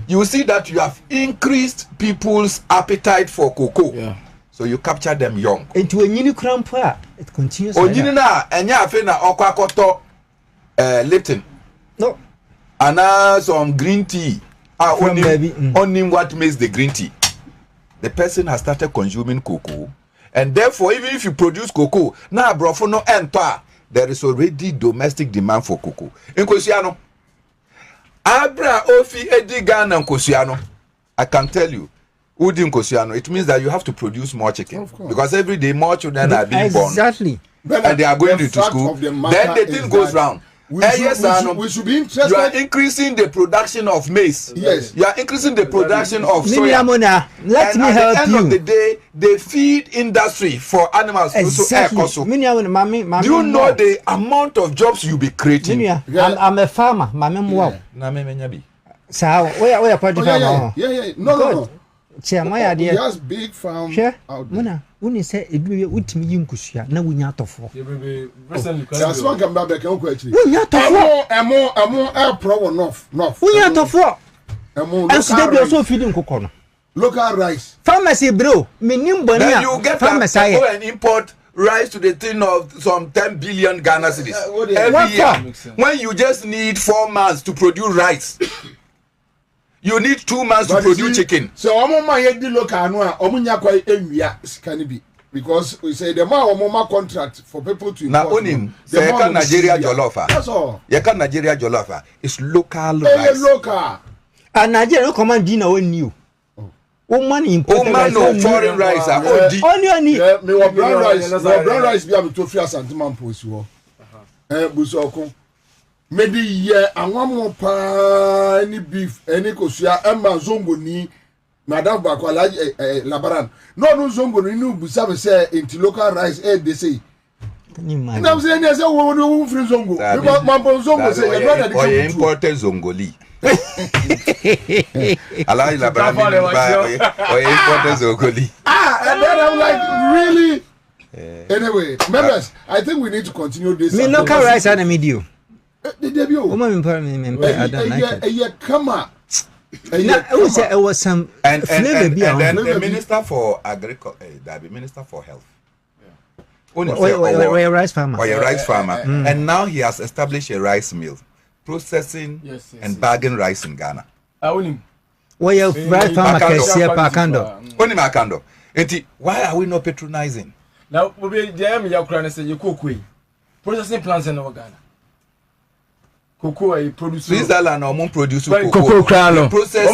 you will see that you have increased people's appetite for cocoa. Yeah. So you capture them young. Into a new crampa, it continues. Oh, you know, and ya fena okwakoto Lipton. No. And some green tea. Only what makes the green tea. The person has started consuming cocoa, and therefore, even if you produce cocoa, now brofo no enter. There is already domestic demand for cocoa. In Kosiano, Abra Ofi Edigan and Kosiano, I can tell you. Udin Kosiano, it means that you have to produce more chicken because every day more children are being born. Exactly. And they are going to school. Then the thing goes round. We should be interested. You are increasing the production of maize. Yes. You are increasing the production of soya. Let me help you. At the end of the day, the feed industry for animals exactly. also. Do you know the amount of jobs you'll be creating? I'm a farmer. So where are part of farmer? Yeah. No. Yes, big farm out there. When you say it will with me in Kusia, now we not of that's one come back actually. We not of air pro enough. We not of what? And so they also feeding cocoa. Local rice. Pharmacy, bro. Then you get pharmacy and import rice to the tune of some 10 billion Ghana cedis every year. When you just need 4 months to produce rice. You need 2 months to produce chicken. So because we say the more contract for people to now onim the more Nigeria jollof. That's all. You can Nigeria jollof. It's local rice. Local. And Nigeria command dinner when you. Woman imported rice. No foreign rice. Only. Me brown rice. Brown rice be am to fia santiman post wo. Busoko. Maybe yeah, and one more pa any beef, any kosua, Emma Zongo ni, Madame Bakwala Labaran. No Zongo ni no busabe say into local rice they say. And I'm saying there's a woman who free Zongo. Because Mambo Zongo say your brother the imported Zongoli. Allah Labaran or imported Zongoli. And then I'm like, really? Anyway, members, I think we need to continue this. Me local rice and a medium. The debut. Come on, come on. It was some and then the minister for agriculture, the minister for health. Or a rice farmer. Or a rice farmer. And now he has established a rice mill, processing and bagging rice in Ghana. Why a rice farmer can see a Pakando? Only Makando. Why are we not patronizing? Now, we be there, your crown say you cook processing plants in Ghana. Cocoa a produce Switzerland or produce cocoa crown. Process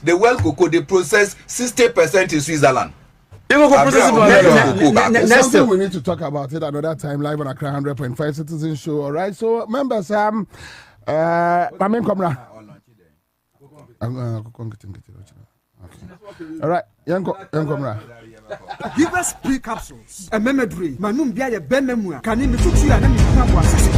the world cocoa they process 60% in Switzerland. Next time we need to talk about it another time live on Accra100.5 Citizen Show. All right, so members, Mamen Komra. All right, young Komra. Give us pre capsules. A memory. Manum bia benemu. Can you tutu ya na mi kwa asase.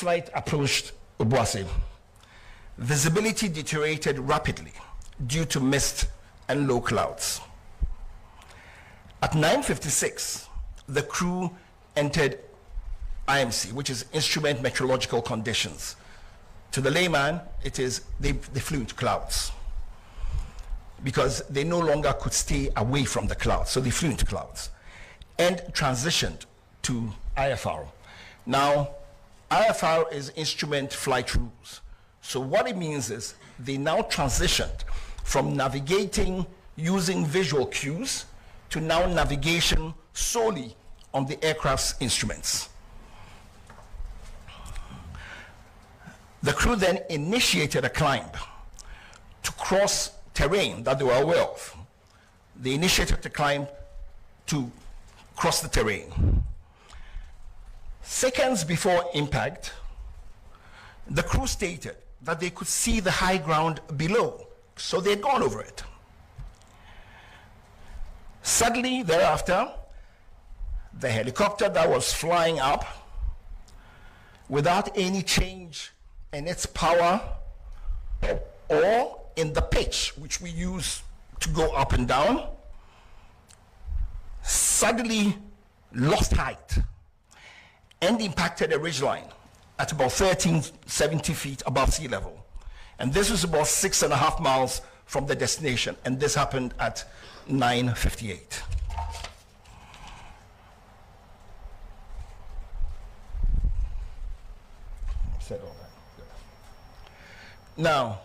flight approached Obuasi, visibility deteriorated rapidly due to mist and low clouds. At 9:56, the crew entered IMC, which is Instrument Meteorological Conditions. To the layman, it is they flew into clouds because they no longer could stay away from the clouds, so they flew into clouds and transitioned to IFR. Now, IFR is Instrument Flight Rules. So what it means is they now transitioned from navigating using visual cues to now navigation solely on the aircraft's instruments. The crew then initiated a climb to cross terrain that they were aware of. They initiated the climb to cross the terrain. Seconds before impact, the crew stated that they could see the high ground below, so they had gone over it. Suddenly thereafter, the helicopter that was flying up without any change in its power or in the pitch which we use to go up and down, suddenly lost height and impacted a ridgeline at about 1370 feet above sea level. And this was about 6.5 miles from the destination, and this happened at 9:58. Said all that. Now,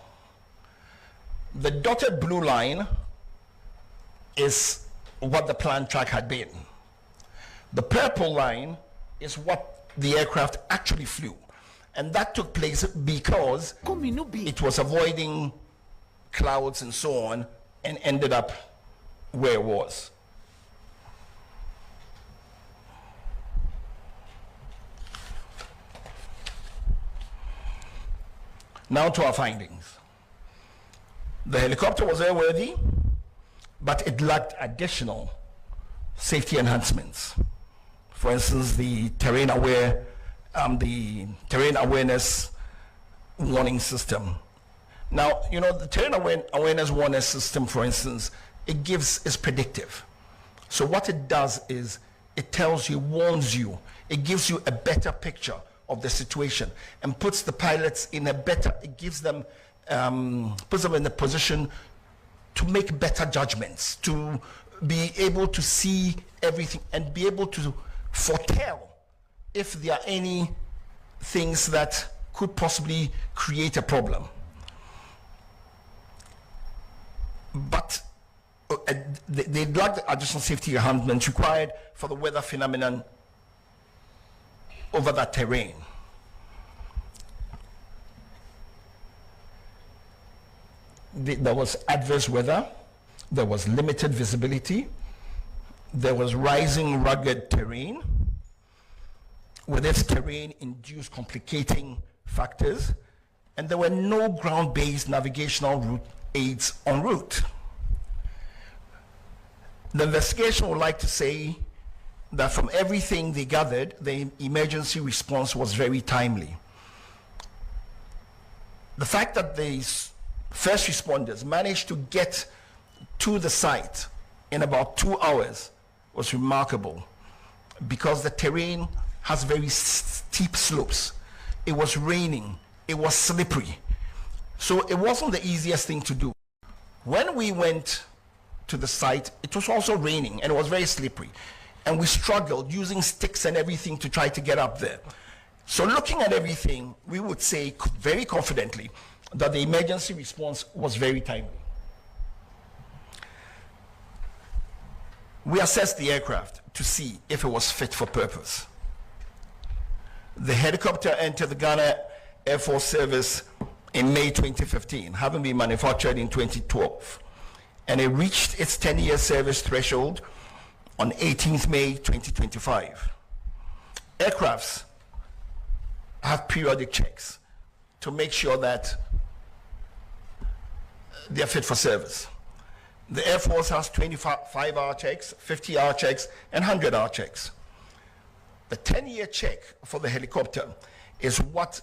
the dotted blue line is what the planned track had been. The purple line is what the aircraft actually flew. And that took place because it was avoiding clouds and so on and ended up where it was. Now to our findings. The helicopter was airworthy, but it lacked additional safety enhancements. For instance, the terrain awareness warning system. Now, you know, the terrain awareness warning system, for instance, is predictive. So what it does is it tells you, warns you, it gives you a better picture of the situation and puts the pilots in a better, it gives them, puts them in a position to make better judgments, to be able to see everything and be able to foretell if there are any things that could possibly create a problem. But they lack the additional safety enhancements required for the weather phenomenon over that terrain. There was adverse weather, there was limited visibility, there was rising rugged terrain, with its terrain-induced complicating factors, and there were no ground-based navigational route aids en route. The investigation would like to say that from everything they gathered, the emergency response was very timely. The fact that the first responders managed to get to the site in about 2 hours was remarkable because the terrain has very steep slopes. It was raining, it was slippery. So it wasn't the easiest thing to do. When we went to the site, it was also raining and it was very slippery. And we struggled using sticks and everything to try to get up there. So looking at everything, we would say very confidently that the emergency response was very timely. We assessed the aircraft to see if it was fit for purpose. The helicopter entered the Ghana Air Force Service in May 2015, having been manufactured in 2012. And it reached its 10-year service threshold on 18th May 2025. Aircrafts have periodic checks to make sure that they are fit for service. The Air Force has 25-hour checks, 50-hour checks, and 100-hour checks. The 10-year check for the helicopter is what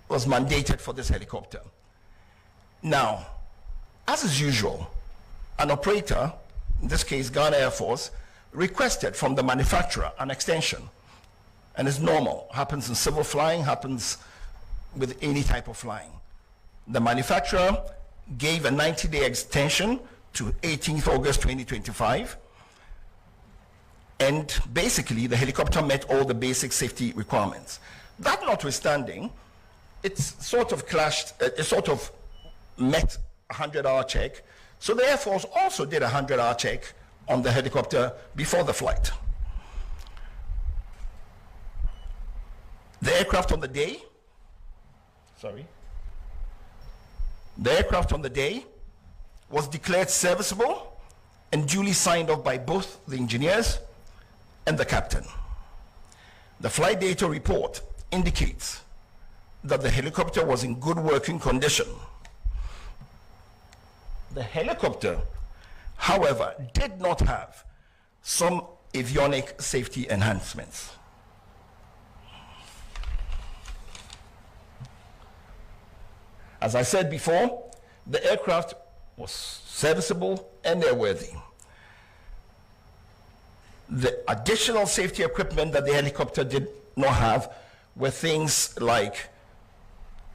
was mandated for this helicopter. Now, as is usual, an operator, in this case Ghana Air Force, requested from the manufacturer an extension. And it's normal, happens in civil flying, happens with any type of flying. The manufacturer gave a 90-day extension to 18th August 2025. And basically, the helicopter met all the basic safety requirements. That notwithstanding, it's sort of clashed, it sort of met a 100-hour check. So the Air Force also did a 100-hour check on the helicopter before the flight. The aircraft on the day, the aircraft on the day was declared serviceable and duly signed off by both the engineers and the captain. The flight data report indicates that the helicopter was in good working condition. The helicopter, however, did not have some avionic safety enhancements. As I said before, the aircraft was serviceable and airworthy. The additional safety equipment that the helicopter did not have were things like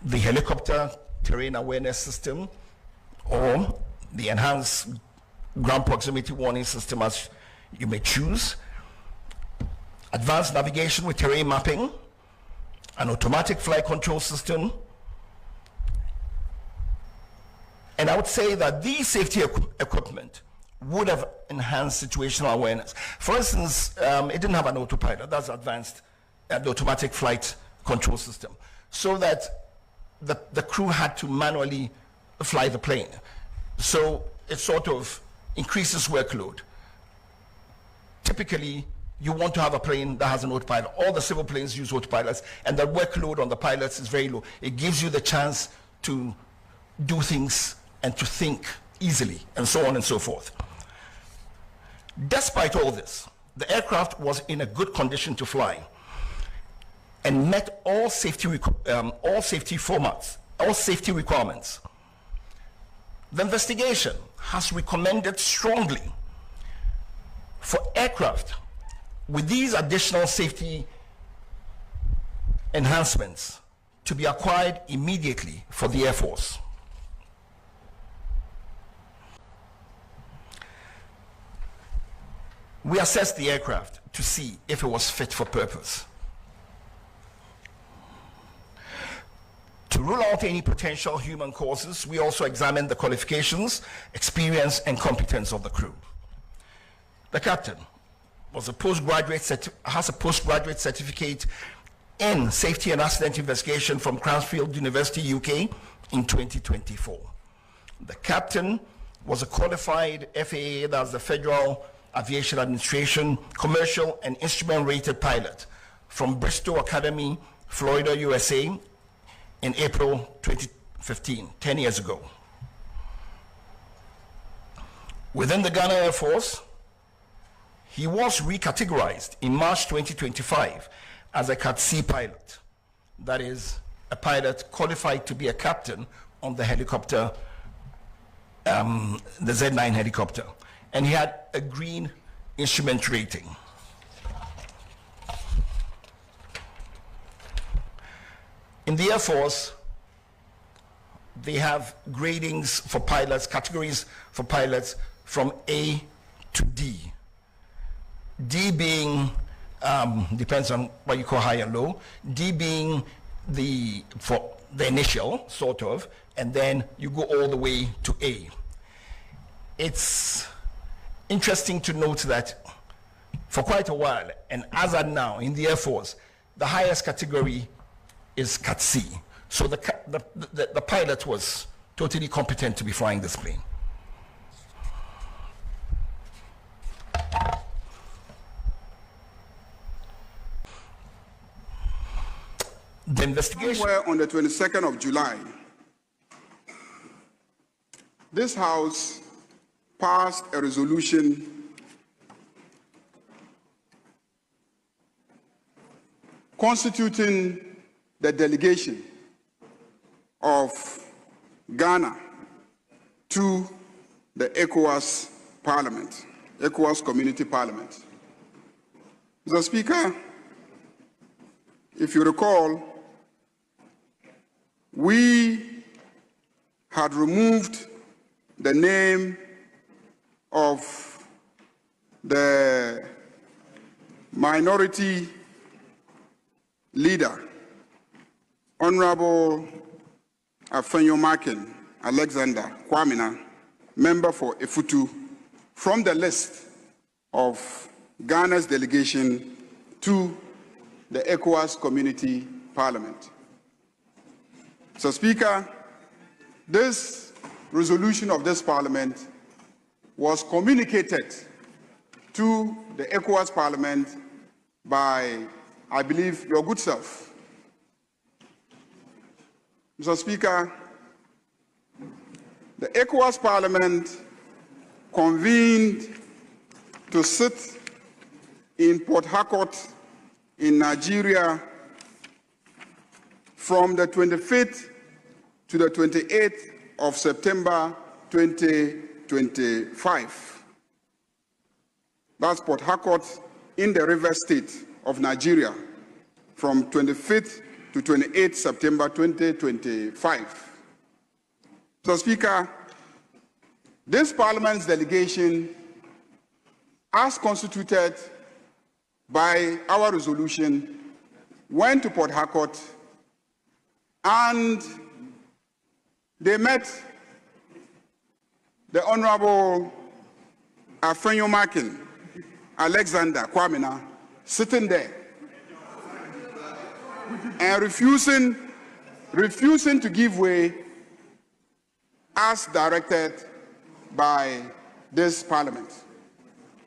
the helicopter terrain awareness system or the enhanced ground proximity warning system, as you may choose, advanced navigation with terrain mapping, an automatic flight control system. And I would say that these safety equipment would have enhanced situational awareness. For instance, it didn't have an autopilot. That's advanced, the automatic flight control system, so that the crew had to manually fly the plane. So it sort of increases workload. Typically, you want to have a plane that has an autopilot. All the civil planes use autopilots, and the workload on the pilots is very low. It gives you the chance to do things and to think easily, and so on and so forth. Despite all this, the aircraft was in a good condition to fly and met all safety requirements. The investigation has recommended strongly for aircraft with these additional safety enhancements to be acquired immediately for the Air Force. We assessed the aircraft to see if it was fit for purpose. To rule out any potential human causes, we also examined the qualifications, experience, and competence of the crew. The captain has a postgraduate certificate in safety and accident investigation from Cranfield University, UK, in 2024. The captain was a qualified FAA, that's the Federal Aviation Administration, commercial and instrument rated pilot from Bristol Academy, Florida, USA, in April 2015, 10 years ago. Within the Ghana Air Force, he was recategorized in March 2025 as a Cat C pilot. That is, a pilot qualified to be a captain on the helicopter, the Z9 helicopter. And he had a green instrument rating. In the Air Force, they have gradings for pilots, categories for pilots from A to D. D being, depends on what you call high and low, D being for the initial, sort of, and then you go all the way to A. It's interesting to note that for quite a while, and as at now in the Air Force, the highest category is Cat C. So the pilot was totally competent to be flying this plane. The investigation. Somewhere on the 22nd of July, this House passed a resolution constituting the delegation of Ghana to the ECOWAS Parliament, ECOWAS Community Parliament. Mr. Speaker, if you recall, we had removed the name of the minority leader, Honorable Afenyomakin Alexander Kwabena, member for Efutu, from the list of Ghana's delegation to the ECOWAS Community Parliament. So, Speaker, this resolution of this Parliament was communicated to the ECOWAS Parliament by, I believe, your good self. Mr. Speaker, the ECOWAS Parliament convened to sit in Port Harcourt in Nigeria from the 25th to the 28th of September 2025. That's Port Harcourt in the River State of Nigeria from 25th to 28th September 2025. So, Speaker, this Parliament's delegation, as constituted by our resolution, went to Port Harcourt and they met the Honorable Afenyomakin Alexander Kwabena sitting there and refusing to give way as directed by this Parliament.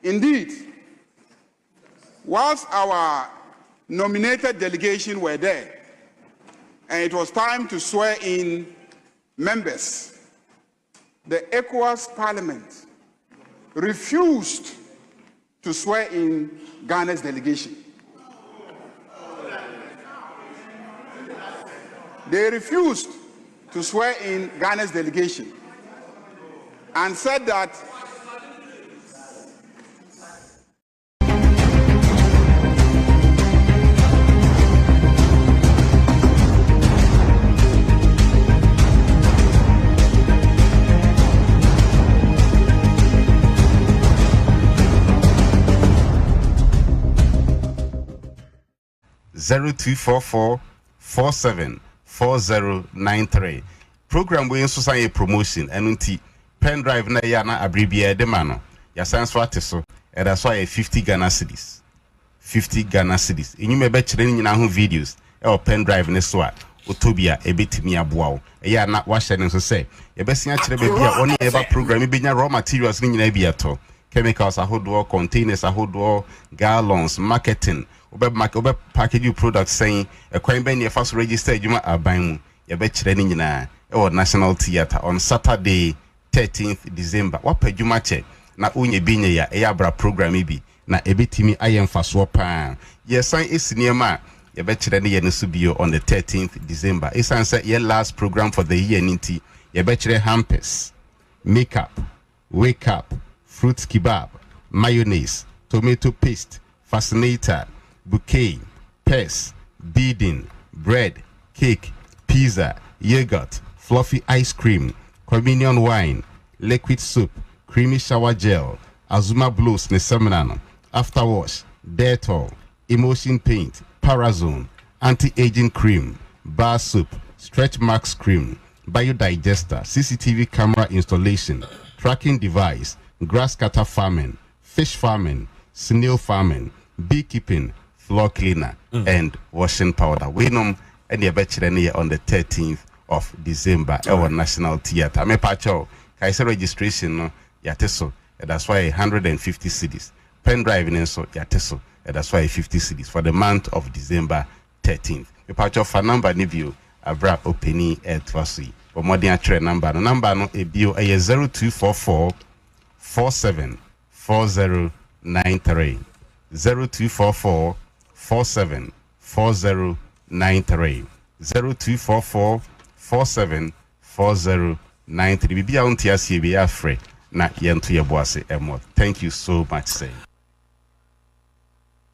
Indeed, whilst our nominated delegation were there and it was time to swear in members, the ECOWAS Parliament refused to swear in Ghana's delegation. They refused to swear in Ghana's delegation and said that (0244-474093). Program we nso san promotion enu nti pen drive na ya na abribia de ma no ya san so ate so e da so 50 Ghana cedis 50 Ghana cedis enyume be kire ni nyina ho videos e o pen drive ne so a otobia e betimi aboa wo e ya na wa hye ne so se e be sia kire be bia oni e ba program be nya raw materials ni nyina bia to chemicals ahodo containers ahodo gallons marketing obe package products saying a coin ben your first register juma aban mu ye be kire ni nyina e wo National Theatre on Saturday 13th December wapa juma che na unye binye ya e abra program bi na ebetimi ayemfaso pa ye san esiniema ye be kire ni ye ne subio on the 13th December esan say ye last program for the year ninti ye be kire hampers makeup wake up fruit kebab mayonnaise tomato paste fascinator bouquet purse beading bread cake pizza yogurt fluffy ice cream communion wine liquid soap creamy shower gel azuma blows ne seminano after wash Dettol emotion paint parazone anti-aging cream bar soap stretch marks cream biodigester CCTV camera installation tracking device grass cutter farming fish farming snail farming beekeeping floor cleaner and washing powder. We know any betchere on the 13th of December our National Theatre. Me pacho kaise registration no yateso. That's why 150 cedis. Pen drive in so yateso. That's why 50 cedis for the month of December 13th. Me pacho for number ni view abra openi etwasi. For more than a number. The number no e bio 0244 474093 0244 474093 4093. 0244474093. Bibia untia CB afre na yentu yeboase emo. Thank you so much, say.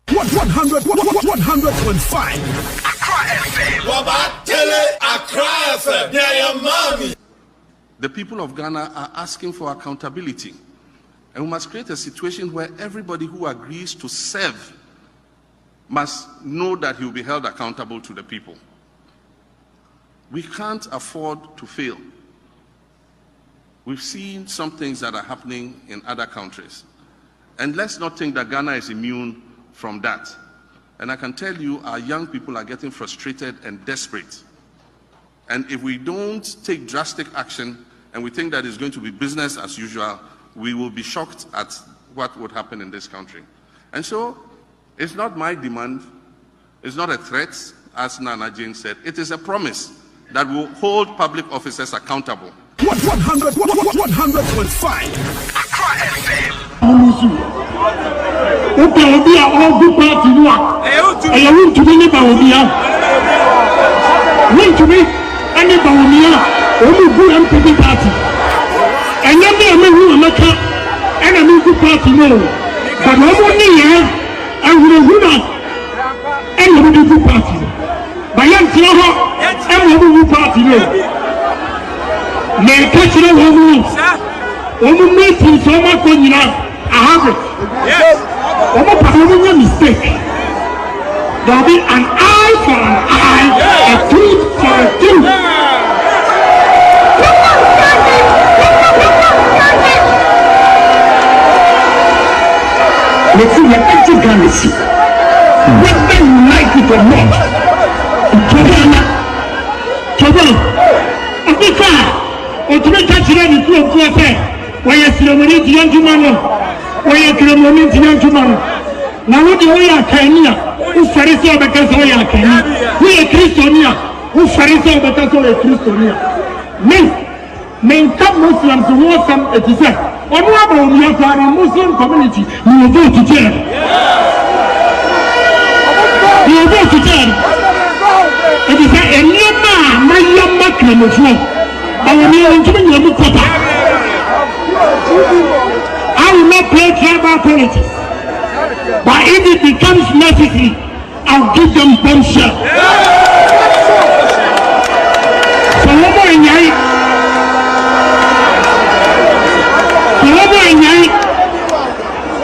100.5 Accra FM. Accra FM. Yeah, your mommy. The people of Ghana are asking for accountability. And we must create a situation where everybody who agrees to serve must know that he will be held accountable to the people. We can't afford to fail. We've seen some things that are happening in other countries. And let's not think that Ghana is immune from that. And I can tell you, our young people are getting frustrated and desperate. And if we don't take drastic action and we think that it's going to be business as usual, we will be shocked at what would happen in this country. And so, it's not my demand, it's not a threat, as Nana Jane said, it is a promise that will hold public officers accountable. 100.5 Accra FM. Obi a all good party no a e won to me ba obi a won to me ani ba obi a o mu good MPP party enya me hu amaka ena me good party no but o mu ni ye ahuru huna ena me good party ba yan tira ho ena me good party no me ka tira ho mu o mu meeting so ma ko nyina I have it. Yes. A mistake. There will be an eye for an eye, a tooth for a tooth. Let's see what active Ghana see. Whether you like it or not, Kwabena, Africa, or to make a children to a why is the money to young man? Why is the money to young man? Now, what do we are Kenya? Who Pharisee because we are Kenya? We are Christiania. Who Pharisee because we are Christiania? Men come Muslims who want some it is said. Or what about we are a Muslim community? We will go to jail. We will go to jail. It is a new man, my young man, I will be giving you a papa. I will not play tribal politics, but if it becomes necessary, I'll give them bombshell. So what in yai?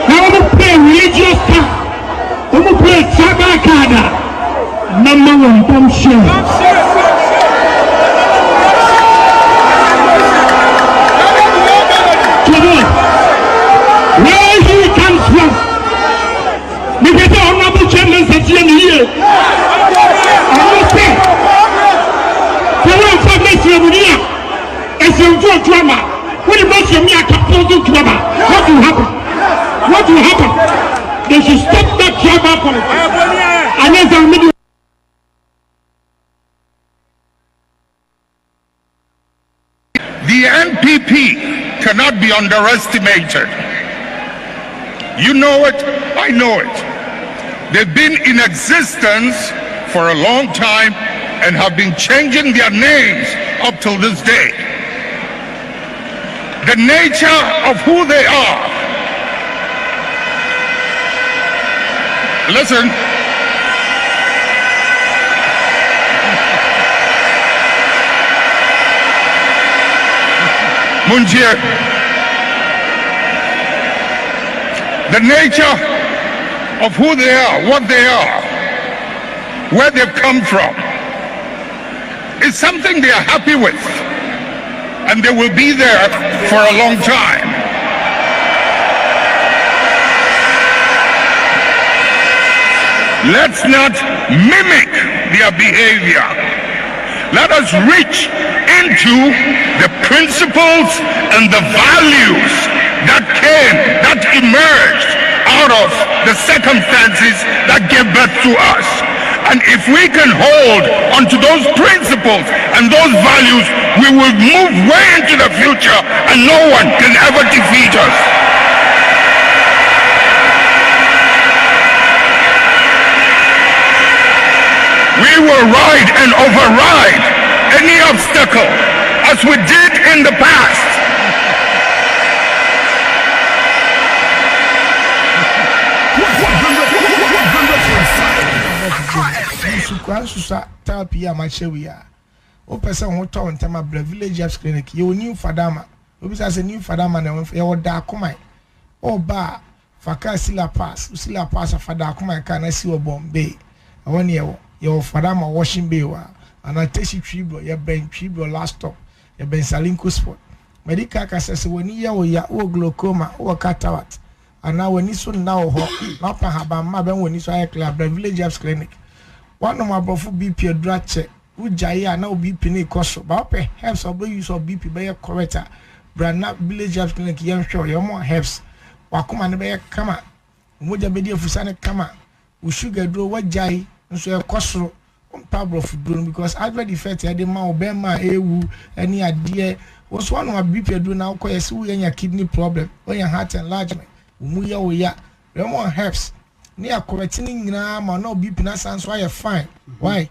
Now we play religious stuff. We play tribal card. Number one bombshell. Where he comes from, because the honorable chairman said here, I will say, the way for Mr. Munia, as you do drama, when you make your mere composing drama, what will happen? What will happen? They should stop that drama politics. Unless I'm middle. The NPP cannot be underestimated. You know it, I know it. They've been in existence for a long time and have been changing their names up till this day. The nature of who they are. Listen. Munjie. The nature of who they are, what they are, where they've come from, is something they are happy with, and they will be there for a long time. Let's not mimic their behavior. Let us reach into the principles and the values that emerged out of the circumstances that gave birth to us. And if we can hold onto those principles and those values, we will move way into the future and no one can ever defeat us. override and override any obstacle as we did in the past. O person who told Tama Village Apps Clinic, you new Fadama. Obi says a new Fadama and you da kumai. Oh, ba, Faka Silla Pass, Silla Pass of Fadakuma can I see a Bombay. I want you, your Fadama washing bewa, and I take you tribo, your brain tribo last stop, your Ben Salinko spot. Medica says when you ya or glaucoma or cataract. And now when you soon now, not Pahaba, Maban when you saw a club, the Village Apps Clinic. One of my brofu BP drug check. Ujaya now BP ne koso ba pe helps or use of BP be corrector brand Village Apps Clinic yam show your more helps wakuma ne be kama moja be dia fusane kama u sugar draw wajai nso e koso pablo food because advert effect e dey ma obema ewu any ade was one of BP draw now ko yesi wo nya kidney problem or your heart enlargement umuya wo ya your more helps ne correcting nyina ma no BP na sans why fine why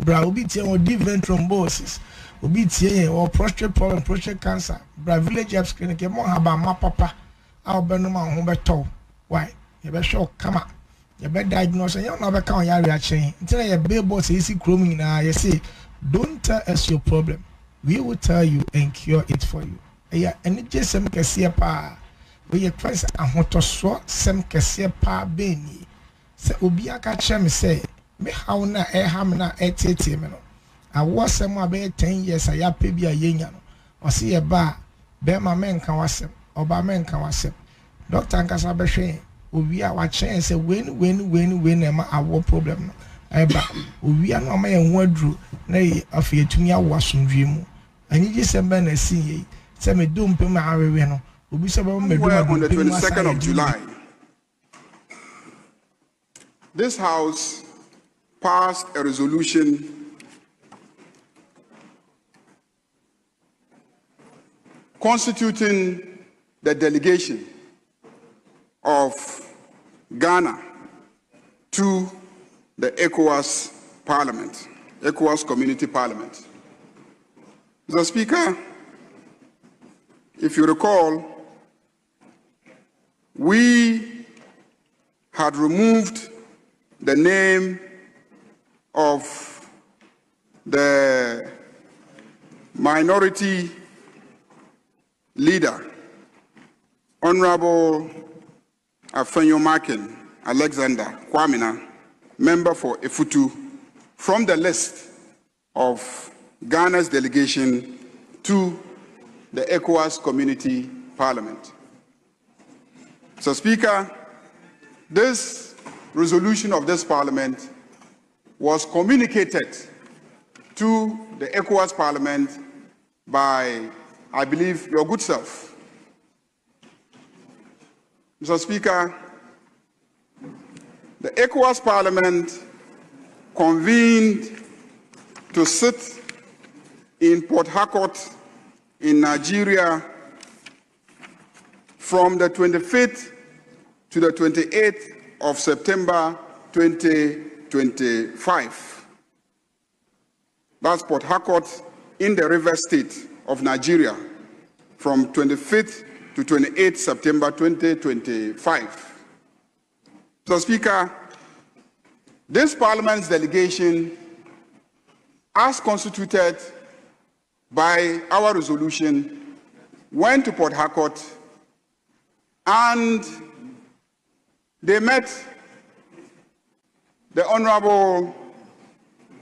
bra obi tie o deep vein thrombosis obi tie o prostate problem prostate cancer bra Village Apps Clinic e mo haba ma papa a obenu ma ho beto why you be show kama you be diagnose you no be kan ya reaction until you be boss isi chroming na you say don't tell us your problem, we will tell you and cure it for you. Yeah, and it just some kese pa we your friends ahotoso sem kese pa beni se obi aka chem say me how na ham na etete me no awo sem abe 10 years aya pe bia yenya no o se ye ba be ma men kan wasem oba men kan wasem doctor nkasa be hwe owi a wa chen say when e ma awo problem no e ba owi a no ma ye ho aduru na ye afi etumi awo asomdwe mu anyi je sem be na sin ye se me do mpem awewe no obi se be me do on the 22nd of July this house passed a resolution constituting the delegation of Ghana to the ECOWAS Parliament, ECOWAS Community Parliament. Mr. Speaker, if you recall, we had removed the name of the minority leader, Honorable Afenyomakin Alexander Kwabena, member for Efutu, from the list of Ghana's delegation to the ECOWAS Community Parliament. So, Speaker, this resolution of this Parliament was communicated to the ECOWAS Parliament by, I believe, your good self. Mr. Speaker, the ECOWAS Parliament convened to sit in Port Harcourt in Nigeria from the 25th to the 28th of September 2025. That's Port Harcourt in the River State of Nigeria from 25th to 28th September 2025. So, Speaker, this Parliament's delegation, as constituted by our resolution, went to Port Harcourt and they met the Honorable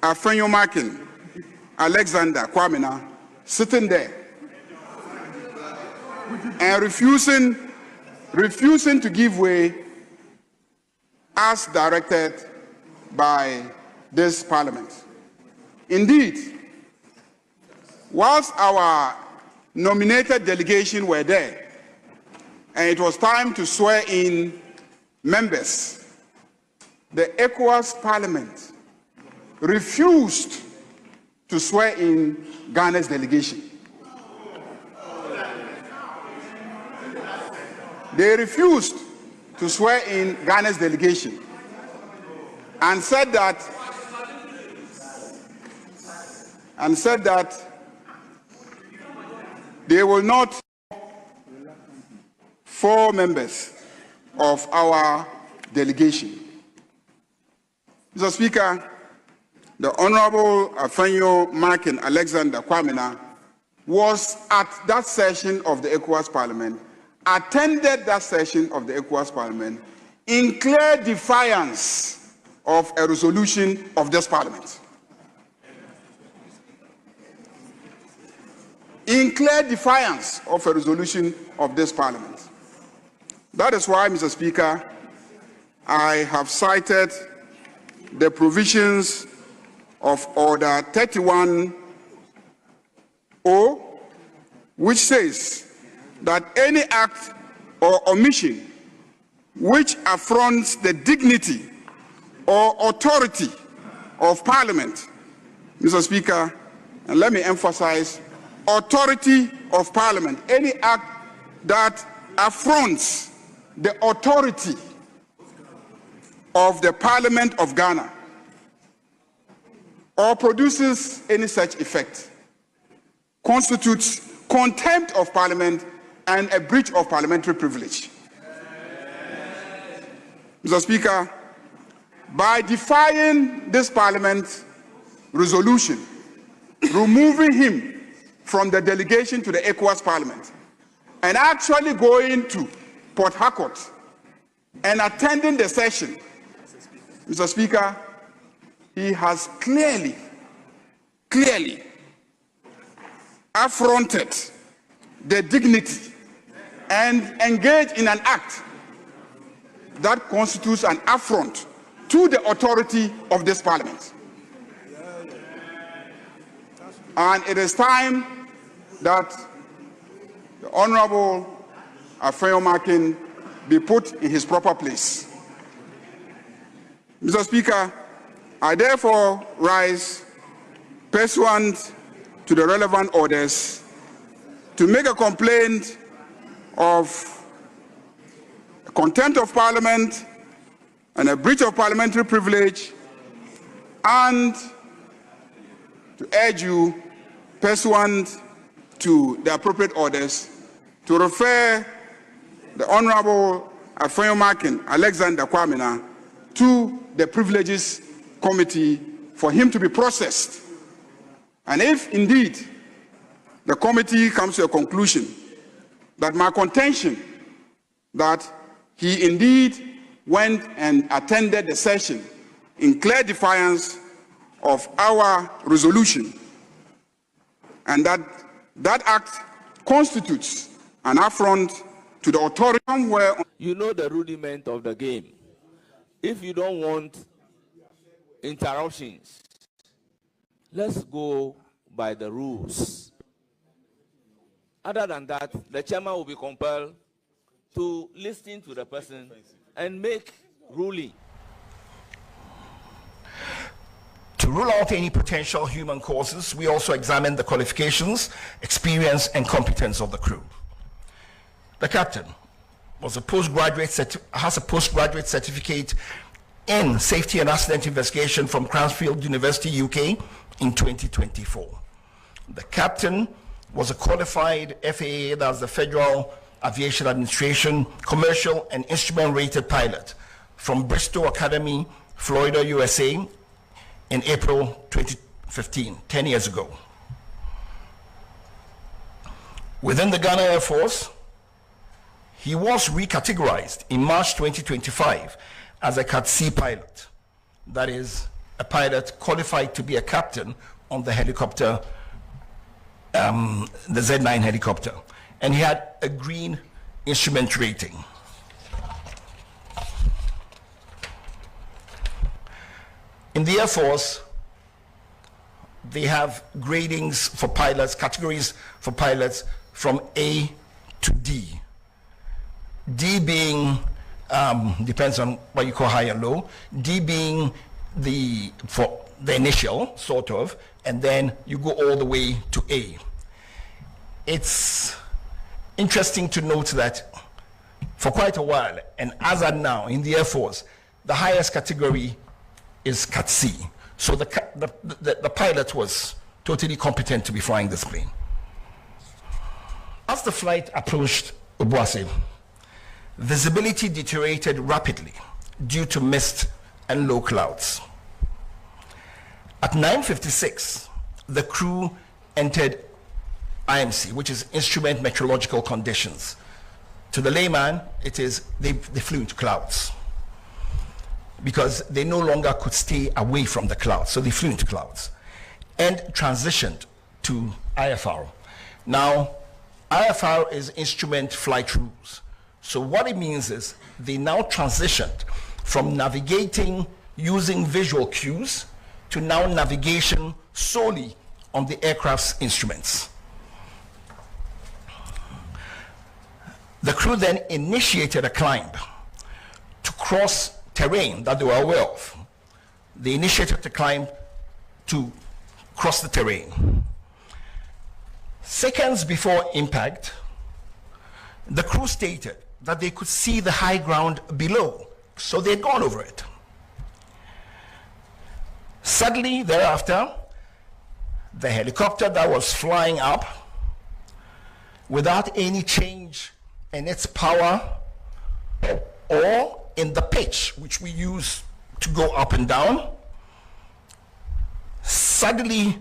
Afenyomakin Alexander Kwabena sitting there and refusing to give way as directed by this Parliament. Indeed, whilst our nominated delegation were there and it was time to swear in members, the ECOWAS Parliament refused to swear in Ghana's delegation. They refused to swear in Ghana's delegation and said that and said that they will not 4 members of our delegation. Mr. Speaker, the Honorable Afenyo Markin Alexander Kwabena was at that session of the ECOWAS Parliament, attended that session of the ECOWAS Parliament in clear defiance of a resolution of this Parliament. In clear defiance of a resolution of this Parliament. That is why, Mr. Speaker, I have cited the provisions of Order 31-0, which says that any act or omission which affronts the dignity or authority of Parliament, Mr. Speaker, and let me emphasize, authority of Parliament, any act that affronts the authority of the Parliament of Ghana or produces any such effect constitutes contempt of Parliament and a breach of parliamentary privilege. Mr. Speaker, by defying this Parliament resolution, removing him from the delegation to the ECOWAS Parliament, and actually going to Port Harcourt and attending the session, Mr. Speaker, he has clearly affronted the dignity and engaged in an act that constitutes an affront to the authority of this Parliament. And it is time that the Honorable Afenyo Markin be put in his proper place. Mr. Speaker, I therefore rise pursuant to the relevant orders to make a complaint of contempt of Parliament and a breach of parliamentary privilege, and to urge you, pursuant to the appropriate orders, to refer the Honorable Afenyo Markin Alexander Kwabena to the Privileges Committee for him to be processed. And if indeed the committee comes to a conclusion that my contention that he indeed went and attended the session in clear defiance of our resolution, and that act constitutes an affront to the authority somewhere. You know the rudiment of the game. If you don't want interruptions, let's go by the rules. Other than that, the chairman will be compelled to listen to the person and make ruling. To rule out any potential human causes, we also examine the qualifications, experience, and competence of the crew. The captain has a postgraduate certificate in safety and accident investigation from Cranfield University, UK, in 2024. The captain was a qualified FAA, that's the Federal Aviation Administration, commercial and instrument rated pilot from Bristol Academy, Florida, USA, in April 2015, 10 years ago. Within the Ghana Air Force, he was recategorized in March 2025 as a Cat C pilot. That is, a pilot qualified to be a captain on the helicopter, the Z9 helicopter. And he had a green instrument rating. In the Air Force, they have gradings for pilots, categories for pilots from A to D. D being, depends on what you call high and low, D being for the initial, sort of, and then you go all the way to A. It's interesting to note that for quite a while, and as at now in the Air Force, the highest category is Cat C. So the pilot was totally competent to be flying this plane. As the flight approached Obuasi, visibility deteriorated rapidly due to mist and low clouds. At 9:56, the crew entered IMC, which is Instrument Meteorological Conditions. To the layman, it is they flew into clouds because they no longer could stay away from the clouds, so they flew into clouds and transitioned to IFR. Now, IFR is Instrument Flight Rules. So what it means is they now transitioned from navigating using visual cues to now navigation solely on the aircraft's instruments. The crew then initiated a climb to cross terrain that they were aware of. They initiated the climb to cross the terrain. Seconds before impact, the crew stated that they could see the high ground below, so they'd gone over it. Suddenly thereafter, the helicopter that was flying up without any change in its power or in the pitch which we use to go up and down, suddenly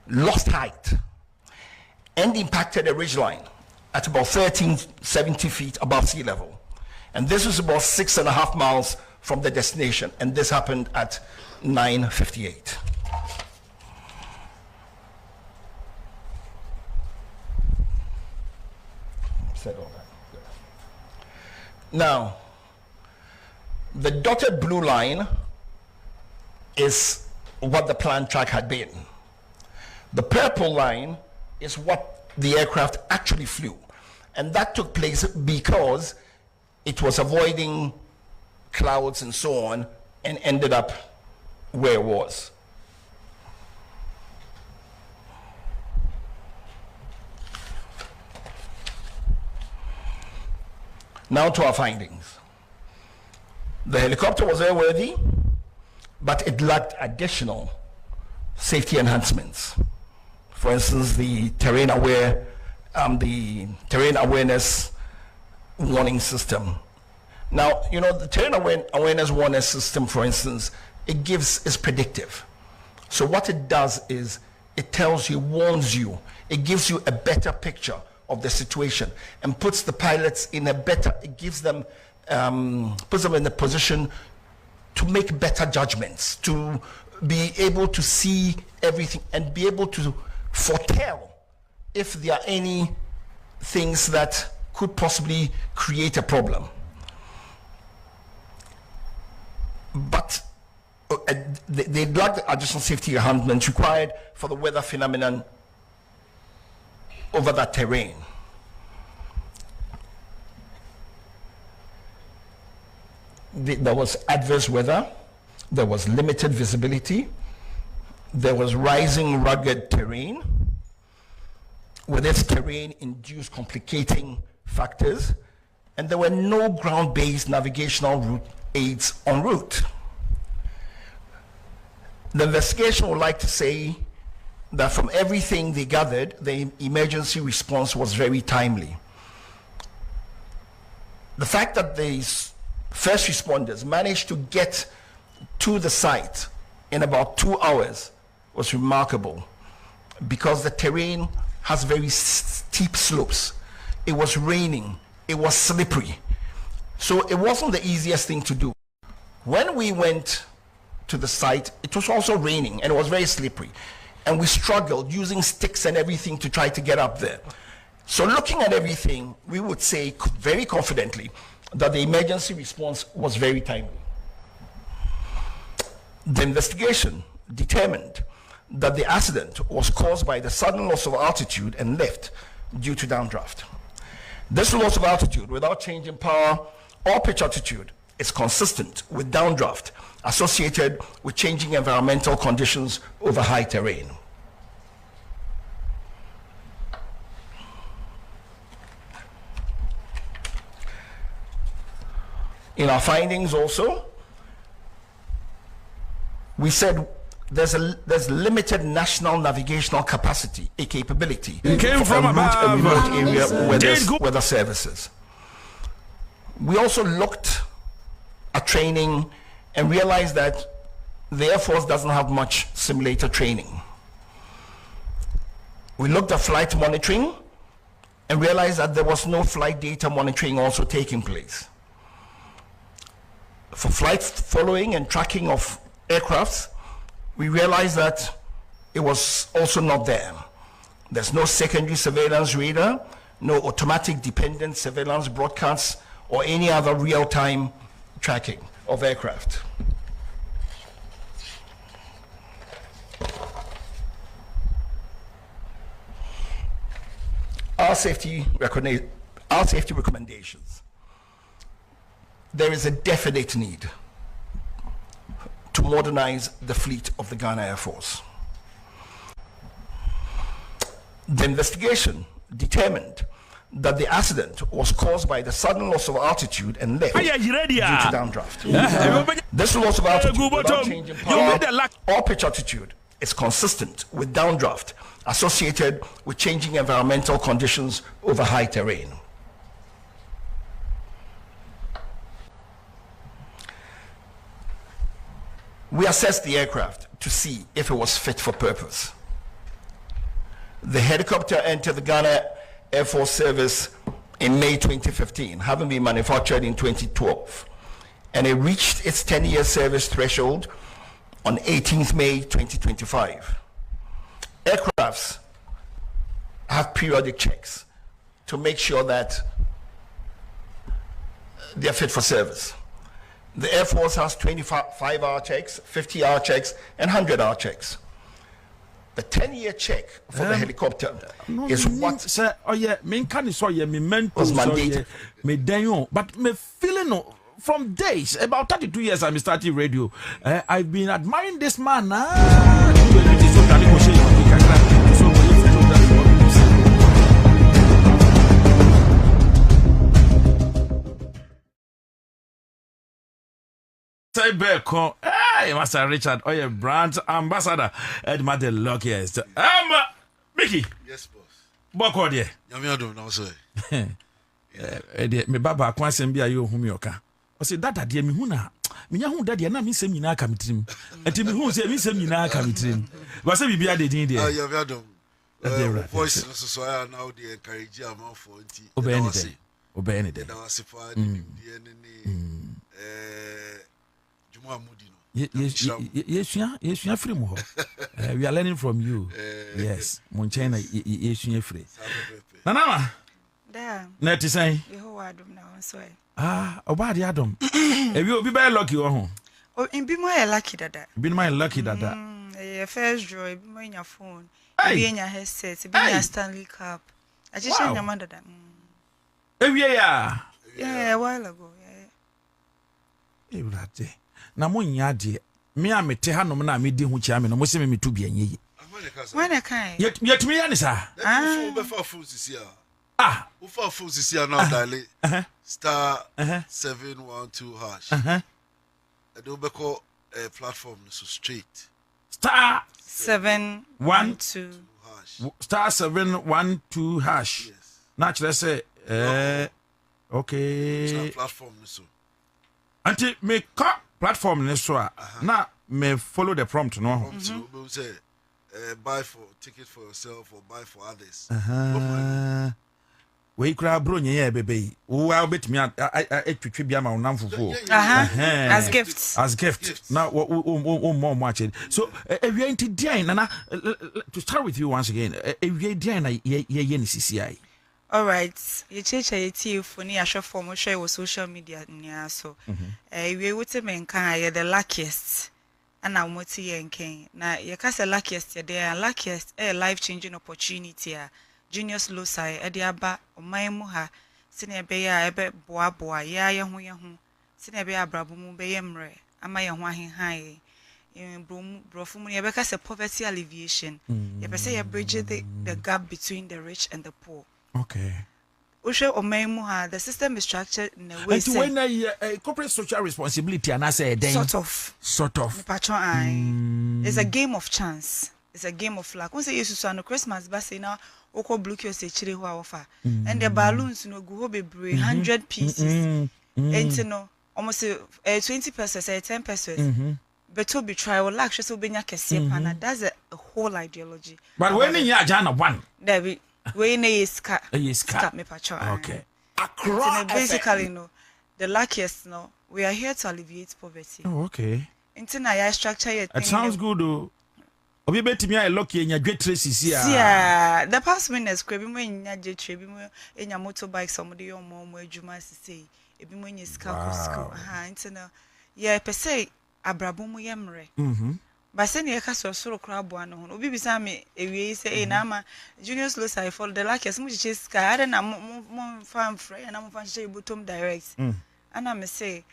lost height and impacted a ridgeline at about 1370 feet above sea level. And this was about 6.5 miles from the destination, and this happened at 9:58. Said all that. Good. Now, the dotted blue line is what the planned track had been. The purple line is what the aircraft actually flew, and that took place because it was avoiding clouds and so on and ended up where it was. Now to our findings. The helicopter was airworthy, but it lacked additional safety enhancements. For instance, the terrain awareness warning system. Now, you know, the terrain awareness warning system, for instance, is predictive. So what it does is it tells you, warns you, it gives you a better picture of the situation and puts the pilots in a better, it gives them, puts them in a position to make better judgments, to be able to see everything and be able to foretell if there are any things that could possibly create a problem. But they lack the additional safety enhancements required for the weather phenomenon over that terrain. There was adverse weather, there was limited visibility, there was rising rugged terrain, with its terrain-induced complicating factors, and there were no ground-based navigational route aids en route. The investigation would like to say that from everything they gathered, the emergency response was very timely. The fact that the first responders managed to get to the site in about 2 hours was remarkable because the terrain has very steep slopes. It was raining, it was slippery. So it wasn't the easiest thing to do. When we went to the site, it was also raining and it was very slippery. And we struggled using sticks and everything to try to get up there. So looking at everything, we would say very confidently that the emergency response was very timely. The investigation determined that the accident was caused by the sudden loss of altitude and lift due to downdraft. This loss of altitude without change in power or pitch altitude is consistent with downdraft associated with changing environmental conditions over high terrain. In our findings also, we said there's limited national navigational capacity, a capability came from a remote area where there's Jane, weather services. We also looked at training and realized that the Air Force doesn't have much simulator training. We looked at flight monitoring and realized that there was no flight data monitoring also taking place. For flight following and tracking of aircrafts, we realized that it was also not there. There's no secondary surveillance radar, no automatic dependent surveillance broadcasts, or any other real-time tracking of aircraft. Our safety recommendations. There is a definite need to modernize the fleet of the Ghana Air Force. The investigation determined that the accident was caused by the sudden loss of altitude and lift due to downdraft. This loss of altitude without changing power or pitch altitude is consistent with downdraft associated with changing environmental conditions over high terrain. We assessed the aircraft to see if it was fit for purpose. The helicopter entered the Ghana Air Force Service in May 2015, having been manufactured in 2012, and it reached its 10-year service threshold on 18th May 2025. Aircrafts have periodic checks to make sure that they are fit for service. The Air Force has 25-hour checks, 50-hour checks, and 100-hour checks. The 10-year check for the helicopter is what was mandated. But me feeling from days, about 32 years I'm starting radio, I've been admiring this man. Hey, Master Richard, oh yeah, brand ambassador, Edma the luckiest. Mickey. Yes, boss. Boko de. Yamiado now say. Me baba kwansem bia yo humi oka. O say dada de me hu na. Me nya hu dada na me sem nyina aka mitrim. Enti me hu say me sem nyina aka mitrim. Ba say bibia de din de. Yamiado. Voice so I now the encourage am for nti. Obey anything. Obey anything. That was for the Yes, free more. We are learning from you. Yes, Monchena, yes, free. Nana, net is saying, about the Adam. If you will be very lucky, oh, and be more lucky that. Be my lucky that. First joy, be in your phone, be in your headset, be in your Stanley Cup. I just sent your mother that. Yeah, a while ago. Yeah, na mo nya de me a mete ha no na me di hu chia me no mo se me metu bia nyi when I can yet me ya ni sa we fa phone sisi we fa phone sisi now dial star 712 hash and do be call platform so straight star 712 hash star 712 hash yes na kire say okay platform so anti me ka platform ne so na me follow the prompt no we say buy for ticket for yourself or buy for others we kra bro nye bebe wo a betimi atwetwe bia ma wonam fofo as gifts now more so we are into dia na to start with you once again we are dia na ye ni CCI. All right, you check your phone, you show for share with social media near so. We would say men can the luckiest, and I'm what you can. Now you can say luckiest there, luckiest a life-changing opportunity. Genius Losai, Ediaba, or my muha, Sinebea, ebe boa, ya yahu, Sinebea brabumu beyemre, Amaya wahin high. In Brofum, you because a poverty alleviation. You say you bridge the gap between the rich and the poor. Okay. the system is structured in a way. And when a corporate social responsibility, and I say, sort of. It's a game of chance. It's a game of luck. Once you use on Christmas, but say now, Oko blue you say chili offer, and the balloons no go be 100 pieces, and no almost 20 pesos, 10 pesos. But to be trial, like she so be nyakesi, that's a whole ideology. But when you are Jana one, there be when is cat me pacho. Okay. Basically, no, the luckiest no, we are here to alleviate poverty. Oh, okay. Until I structure it. It sounds good though. Obi beti me I lucky in your great traces here. Yeah, the past minutes crab me in your jet trip in your motorbike somebody or more juma say ebi mo nyi ska ko school. Until yeah per se abrabomu yemre. But send your castle solo crab one on obi bisa me ewie say na ma junior slow side for the luckiest mu chase sky I na mo farm free and am fan share bottom direct. And I say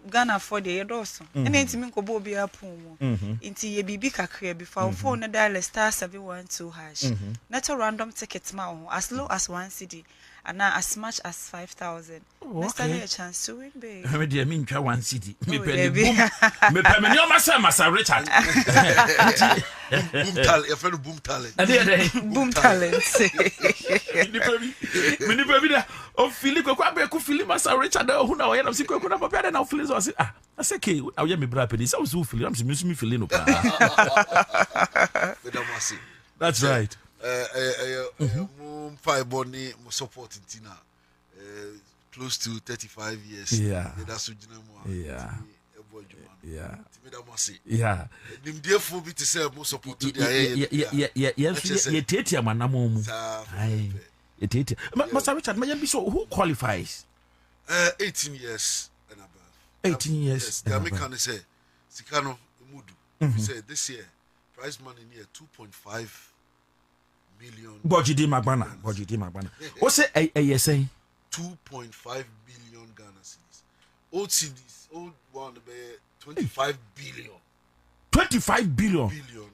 Ghana for the yedoso. And intimi ko Bobie apon mo. Inti ye bibi kakra bi fa phone na dial *712#. Not a random ticket ma as low as 1 cedi and as much as 5,000. Next time a chance to win big. Me dey mean twa 1 cedi. Me pe me pe me no masa Richard. Boom talent, your friend boom talent. Boom talent. Me ni pe bi da o fili ko kwa be ku fili masa Richard hu na o ye na si ko na papa na o fili so say I say ke o ye me bra pe ni so so fili am so me fili no pa. That's right. Five body support in Tina. Close to 35 years. Yeah. That's yeah. Yeah. Yeah. Nim dear for me to say more support to the yeah, Tetia Manamomu. Master Richard, may I be so who qualifies? 18 years and above. 18 years. Yes, the American say Sikano Mudu. Say this year prize money near 2.5 million. Bojidi Magbana. What's say a saying? 2.5 billion Ghana cedis. Old cedis, old one be 25 billion. 25 billion.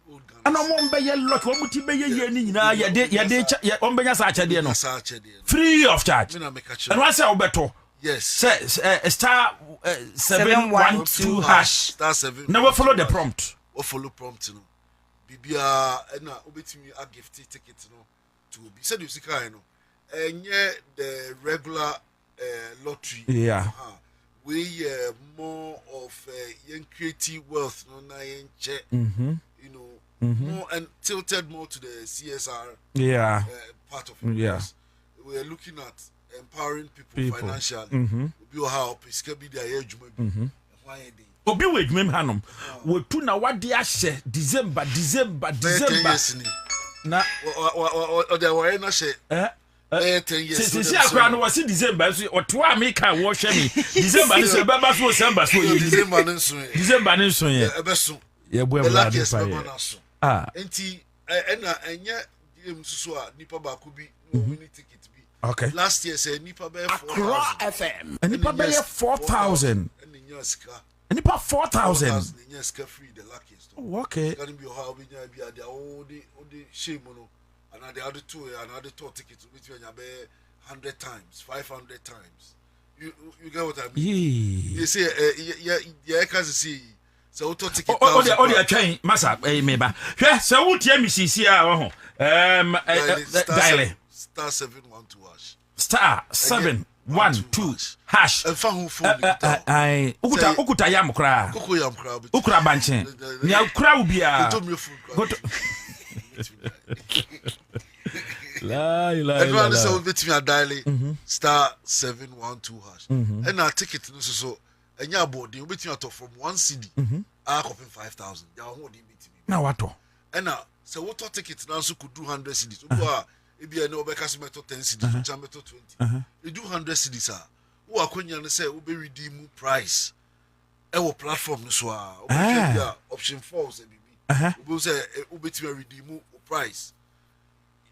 Old Ghana. And I'm on by your luck. What would you be ye ni na ya on by your sacha de no. Free of charge. And what's our better? Yes. Star 712#. Star 7. Never follow the prompt. Or follow prompt no. Bibia na obetimi a gift ticket no to be said you see kind no. The regular lottery. Yeah. We more of creative wealth, no na you know, more and tilted more to the CSR. Yeah. Part of it. Yeah. We are looking at empowering people. Financially. We help. It can be their age. Obi we dwem hanom we tu na wade ahye December na o de wa na hye 10 years si akra no wasi December so oto America wo hwe mi December ni so beba so December so December ni so ye ebeso ye bo emlade pa enti na enya msusu a nipa ba ko bi win ticket bi okay last year say nipa be Accra100.5FM nipa be 4,000 and you put 4,000. Yes, free the luckiest. Oh, okay. Can be how we the all the shame mono, and the other two tickets which you 100 times, 500 times. You get what I mean? You say yeah, can see. So auto ticket. Oh, the train, massa, meba. Yes, so what you see here? Dial star 712#. Star 712#. Ukuta yam kra. Ukra banche. Ni ukra ubia. La. So bet me a dial star 712#. And our ticket so enya board you bet me out from 1 cedi. Copy 5,000. Ya ho dey bet me. Na what? And now so what ticket now so could do 100 cedis. Obo ebi na obeka meto 10 cedis, cha meto 20. You do 100 cedis ah. Who akonya no say we be redeem price e wo platform no so a option 4 say bibi we say we be to redeem price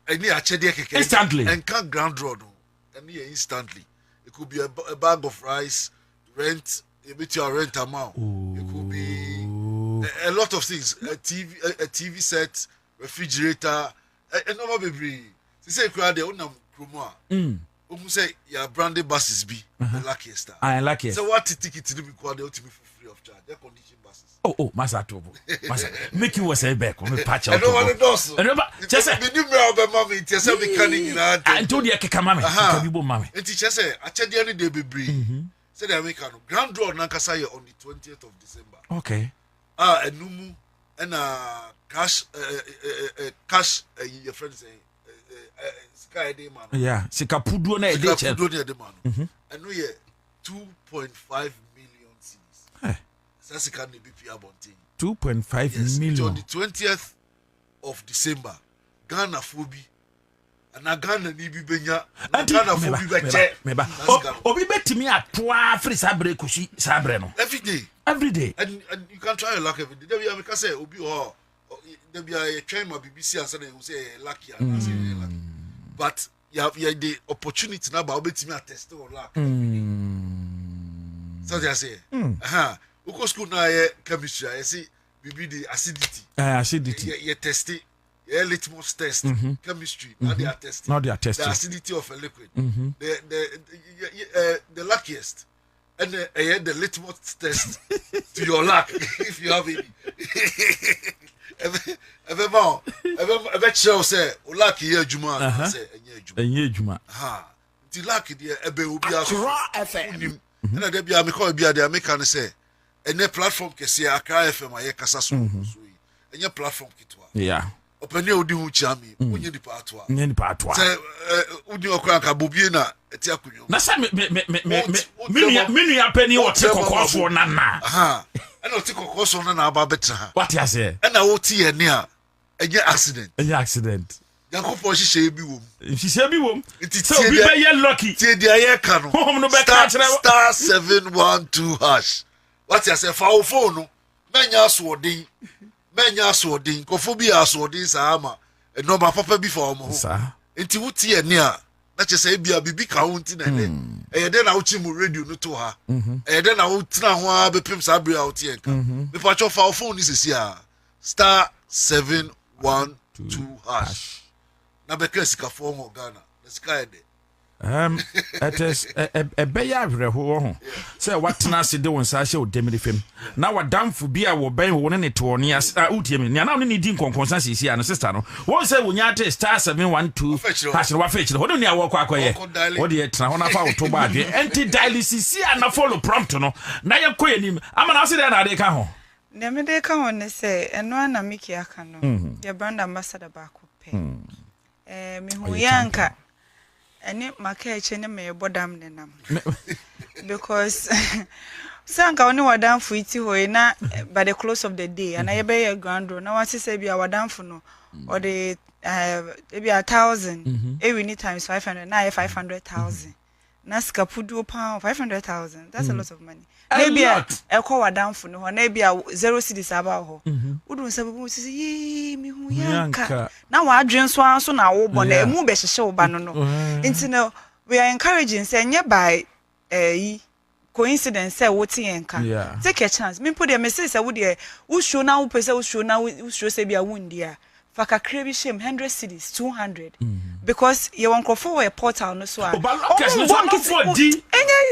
any achede keke instantly and can ground draw no any instantly it could be a bag of rice rent a bit your rent amount it could be a lot of things a TV set refrigerator and no baby say crowd dey unam promo who say your branded buses be the luckiest. I luckiest. So what ticket to be called the ultimate for free of charge? Their condition buses. Oh, Masa Tobo. Make you was a back on the patch. I don't want to know so. Just say, "Me do me about mommy. Just say me canning in our." I told you I can mammy. Kabibo mammy. And teacher say, "I tell you any day be brave." Say the American grand draw Nankasaya on the 20th of December. Okay. A numu and cash your friend say sky day man. Yeah, Sikapudu na de man. And we 2.5 million cedis. That's the kind of BP abonting. 2.5 million. On the 20th of December, Ghana Phobi. And I Ghana ni bi benya. Ghana Phobi beche. Meba. Obi beti mi atwa free sabre kushi sabre no. Every day. Every day. And you can try your luck every day. There we are say obi ho. There be a train my BBC and say they will say lucky and say lucky. But you have the opportunity now, but obeti me test your luck. So they say. Uko school na chemistry. I see bibi the acidity. Acidity. You test it. Litmus test, chemistry. Now they are testing. Now they are testing the acidity of a liquid. The luckiest, and the litmus test to your luck if you have it. Ever show say lucky here Juma say enye Juma. The lucky there ebe obi aso. Accra100.5FM. Na dey bia me call bia dey make an say ene platform kese Accra100.5FM aye kasa so enye platform kitwa. Yeah. Openi odi hu chiami onye di patwa. Nye di patwa. Say odi okwa ka Bobie na eti akunyo. Na say me ya penny o te kokofo na na. And o te kokofo na aba betra. What you say? And na o ti ene a enye accident. Enye accident. Yankopon hihye bi wom. Hihye bi wom. So bi be ye lucky. Tie dia ye ka no. Hom no be ka kire. Star 712#. What you say? Fa phone no. Menya so odin kofo bi aso odin sama e no ba papa bi for mo sa enti wuti ene a na che say bia bibi ka wonti na ne e de na wuchi mu radio no to ha e de na wutina ho a be pim sa bria wuti enka me pa cho fa phone ni sesi a star 712#. Na be ka sika fo mo Ghana na sika de it is a beya reho ho say watena se de won sa hye o demiri fem na wadamfo bi a wo ben wo ne to ne as utie me na ne di nkonkonsa sisi an sister no won say wo nya te star 712 passion wa fetch ho ne awo kwakoye wo de tena ho na fa wo to ba adwe enti dialysis na follow prompt no na ye koye nim ama na se de na de ka ho ne me de ka ho ne say eno ana miki aka no ye brand ambassador ba ko pe me hu yanka ene makache ne me bodam ne nam because sanka oni wadamfo iti hoye na by the close of the day and I be grand na wasi say bia wadamfo no or the maybe 1,000 every need times 500 na 500,000 na skapudu pound 500,000 that's a lot of money maybe e ko wadamfo no na bia 0 cedis aba ho udun sabu sisi yi mi hu yanka na wa adwen so na wo bo na emu be hyehye wo ba no no nti no we are encouraging say nye by coincidence say wo ti yanka take a chance me put the message say wo de wo show na wo pese wo show na wo show say bia wo ndia faka krebi shame 100 cedis 200 because you won't go for a portal no so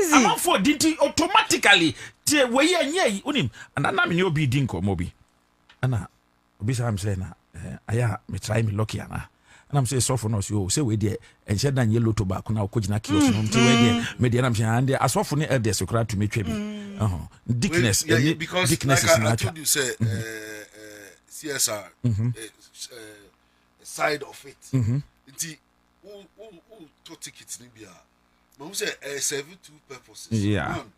easy automatically tie we ye unim and na me obi din ko mobi ana obi say am say na aya me try me lucky ana and I'm say so for no so say we there and shed na yellow to back na okojina kiosk no tie we there me there am say and there asofo ne elders so kra to me twa bi dickness dickness is not. I told you say CSR side of it. Who to tickets Libya. But who say serve two purposes. Yeah. One,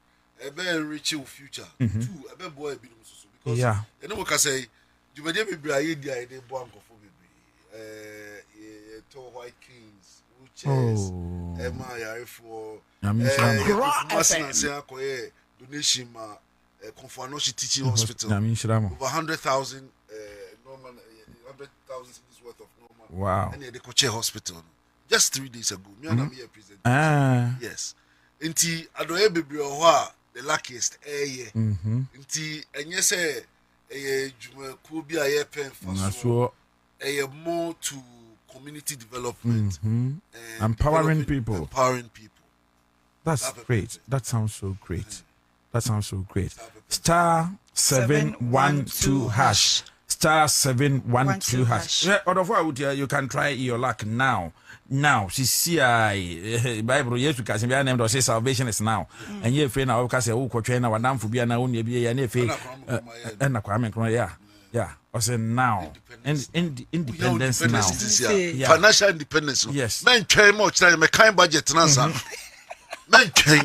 a very rich future. Two, a very boy because you know what I say, you may be brave the idea for White Kings, wheelchairs, MII for donation Konfanoshi Teaching Hospital. Over 100,000 normal 100,000 cities worth of normal. Wow. And the Koche Hospital just 3 days ago. Me and me present. Yes. Inti adoye bebre oha the luckiest year. Inti enye say juma ku bi aye pen faso. More to community development, empowering people. Empowering people. That's great. That sounds so great. That sounds so great. Star 712 hash. Star 712 hash. You can try your luck now. Now, CCI Bible, yes, we can say salvation is now. And you friend, I can say, oh, Coachena, one down for be an only be an FA and a crime. Yeah, I say now. Independence now. Financial independence. Yes. Men care much time, a kind budget, Ansah. Men care.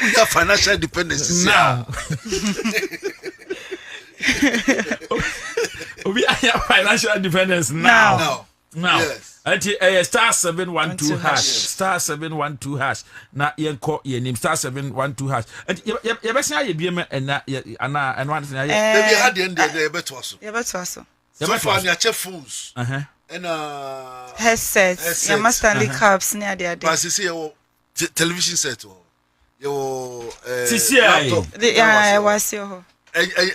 We have financial independence now. We have financial independence now. Yes. Star 712 hash. Star 712 hash. Na yenko yenim star 712 hash. And you best say you be and one thing. Maybe had the end there better also. You better also. So far your phones. And headsets. Your Stanley cups near the other. But see your television set your laptop. Yeah, was your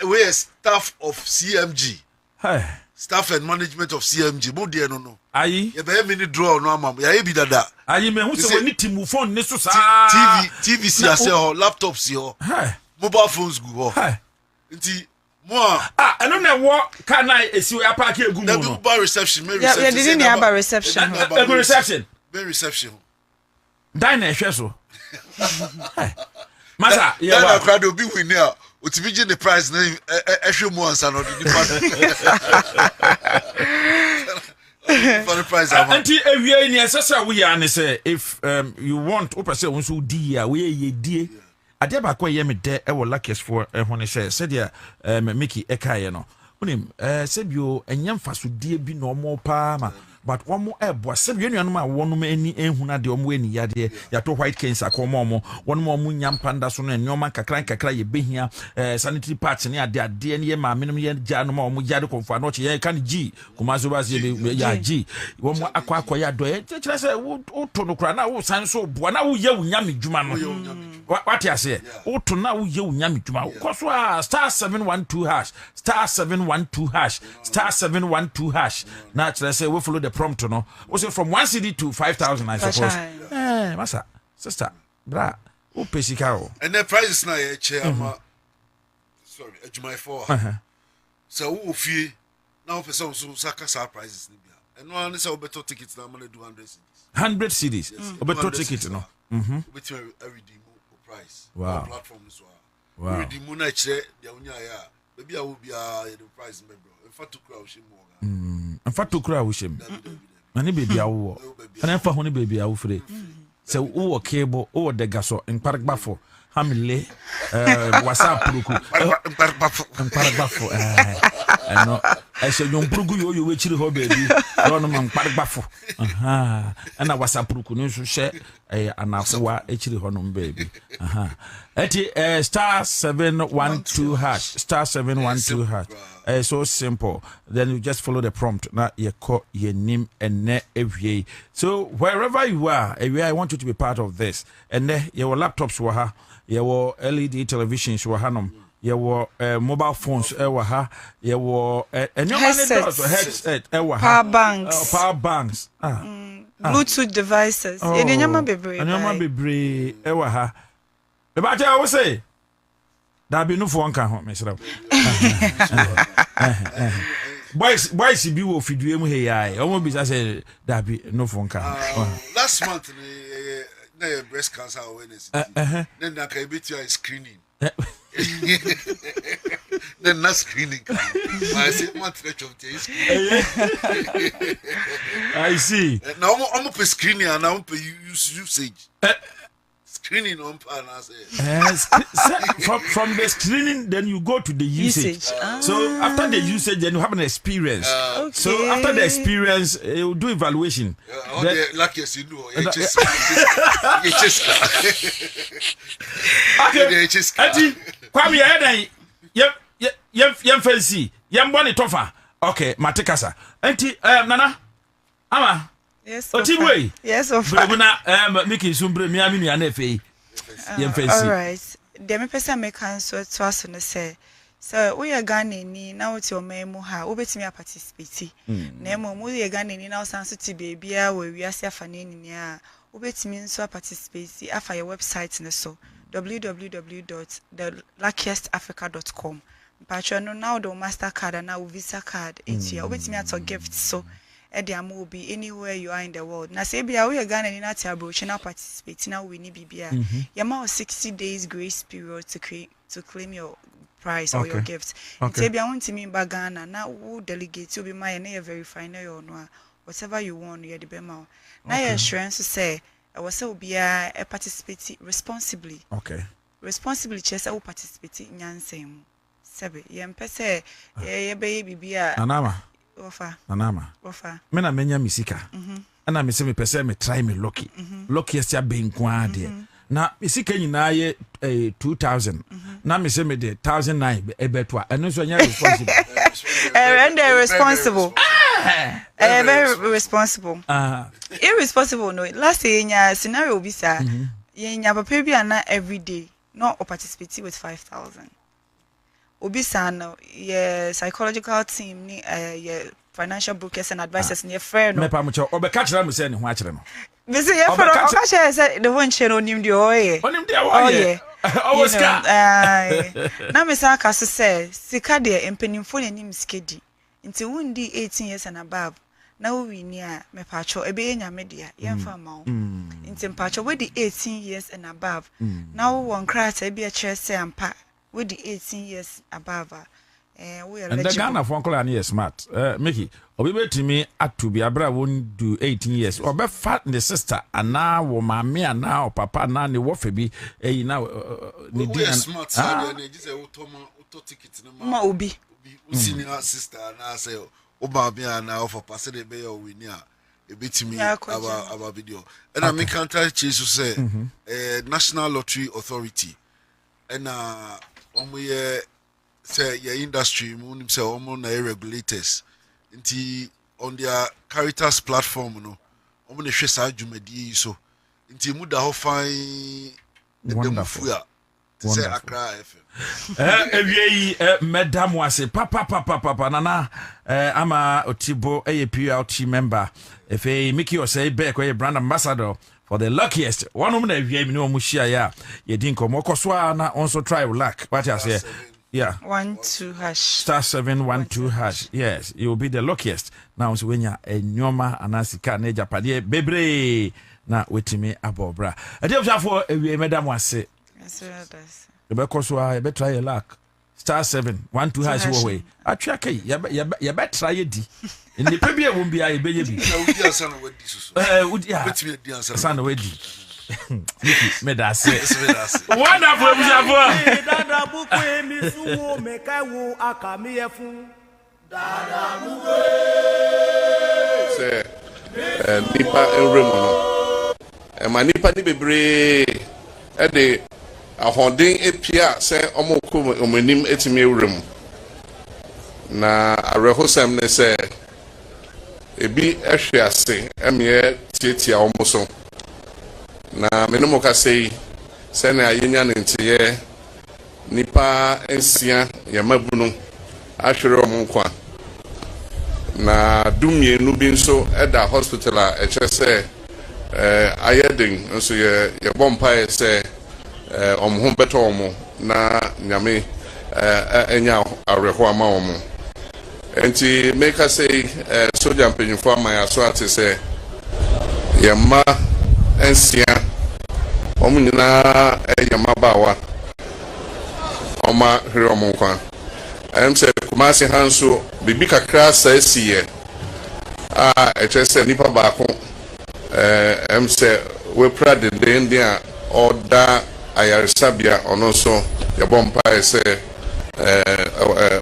we are staff of CMG. Staff and management of CMG. Mo dear no. Aye. You be mini draw no amam. Ya be dada. Aye me who say we need to phone ne so sa. TV si ase ho, laptops ho. Mobile phones go ho. Nti mo eno na wo ka na esi we park egu mu no. Na be reception, me reception. Yeah, didn't have a reception. A reception. Be reception. Dine na ehwe so. Masa, yeah. Na crowd obi win here. Utibiji the price na ehwe mu Ansah no di pa. For the price anti ewie ni esesa we ya ne say if you want opese won so di ya we ye die ade ba ko ye me de e wo luckers for ho ne say dia Mickey ekaye no unim sebio enyam faso die bi no mo pa ma but one more ebo sebio nuanom a wonum ani ehuna de omo ani yade ya to white canes akomo omo one more munyam panda so no enyoma kakra ye behia sanitary parts ne ade ne ma menom ye gya no ma omo yade konfa no che ye kan G kuma so ba se ya G one more akwa ya do ye kire se wo to no kra na wo san so bo na wo ye wunyam djuma no what you say wo to na wo ye wunyam djuma ko so star 712 hash star 712 hash star 712 hash na kire se we follow the prompt no we say from 1 cedi to 5,000 I suppose masa sister bra o pesika o and the prices na ye che ama sorry ejumai for so wo fie na wo person so saka surprises ni bia and one say obeto tickets na money do 100 cedis obeto ticket no obeto redeem price wow platform so wow redeem na che dia unya ya baby a wo bia the price me bro in fact to crowd shim mo in fact to crowd shim ani baby a wo ana fa ho ni baby a wo free se wo cable wo de gaso in parkbafo hamile whatsapp puruku parkbafo no I say yon purugu yo we chiri ho baby no man parkbafo ana whatsapp puruku no so she anafoa e chiri ho no baby eti star 712 hash star 712 hash so simple. Then you just follow the prompt. Now you call your name and every. So wherever you are, I want you to be part of this. And then your laptops were ha, your LED televisions were hanum, your mobile phones were ha, your headset, power banks, Bluetooth devices. And your baby, ewa ha. But I will say. That be no for one can home, Mr. Boys, be wo fidue mu he ai. Omo bi say that be no for one can. Last month, na breast cancer awareness. Then na can be to screening. Then na screening. I say month of days. I see. Now I'm up screening and I'm per usage. Screening on from the screening, then you go to the usage. So after the usage, then you have an experience. Okay. So after the experience, you do evaluation. Like yes, you know. Okay. Kwame ahead yem fancy. Yem boni tofa. Okay, matekasa. Enti Nana. Ama. Yes. Otiboy. Yes, of course. Mickey Sumbre, me na fe. All right. The me person make answer to us and say So we are Ghana ni now to memo ha obetimi participate. Na mo we are Ghana ni now sanso ti baby a we wiase afane ni a obetimi nso participate afa your website ne so www.theluckiestafrica.com. Mpacho no now the Mastercard and now Visa card etia obetimi ato gifts so Ediam will be anywhere you are in the world. Na say bia we are Ghana ni na ti abroach na participate na we ni bibia. Yama 60 days grace period to claim your prize or your gift. Say bia want me ba Ghana na who delegate you be my na verify na your no whatever you want you the be ma. Na your assurance say I was say bia participate responsibly. Responsibly chese who participate nyansem. Sebe yempe say ye be bibia. Anama. Ofa. Anama. Ofa. Me na menya misika. Ana me se me pese me try me lucky. Lucky sia ben kwa de. Na misika nyina ye 2000. Na me se me de 1009 ebetwa. Eno so nya responsible. And they're responsible. Very responsible. Irresponsible no. Last year nya scenario bi sa. Nya papa bi ana every day. No participate with 5,000. Obisano, yeah, psychological team, yeah, financial brokers and advisors near friend. Me pa mucho obeka kira mu se ne ho akire no. Me say yeah, for obeka kira say the one chain onim de oye. Onim de oye. Oh ska. Na me say aka say sika de empanimfo nanim skedi. Nti wundi 18 years and above. Na we ni a me pa cho ebe nya me dia yemfa ma wo. Nti pa cho we di 18 years and above. Na wo won krata bi a kire say ampa. With the 18 years above, we are. And the Ghana for uncle and yes, smart. Mickey, or be to me at to be a brother won't do 18 years. Or be fat the sister, and now, mammy, and now, papa, now, the waffle be a now. Smart, son, and just a auto ticket. Bobie, senior sister, and I say, Obama now for passing a bay or we near. A bit to me our video. And I make country chase to say, National Lottery Authority. And we say your industry moon say almost regulators inti on their Caritas platform no omo hwe sa dwumadi so inti mu da ho fine wonderful say Accra FM ewie madam wase papa nana ama otibo PLT member efe Mickey o say back we brand ambassador for the luckiest one woman ewie mi no mu hia ya ye din komo koso na also try luck what I say yeah 12#. Star 712 hash. Yes, you will be the luckiest. Now so when you enyoma anasika na japade bebre na wetimi abobra. Ade ofafo ewie madam wase. Yes sir. You koso a be try luck. Star 712 hash wo we. Atwa kai you be try di. Ni pe bia won bia e be ye bi. Na udi ansa na wadi so. Udi a. Betimi di ansa na wadi. Niki medase. Wonderful Abujafo. Dada buku emi suwo mekawo akami efun. Dada buku. Se nipa enremo no. Ma nipa ni bebre e de ahoden epia se omo ko omanim etimi ewrem. Na arehosam ne se ebi ehwe ase emye tietia omo so. Na menemo ka sei se na yenya ntiye nipa ensia ya mabunu ahwere omo kwa na dumie nu bi nso eda hospital a echese ayedin nso ye bompa se omho beto omo na nyame enya areho ama omo enti make us say soldier mpanyufo amaya so ate se yema ensia omunyina yema bawa oma hiri omunkwa se kumasi hanso bibi kakra sa siye echese nipa baako se we prade dendia oda ayaresabia ono so yebompa se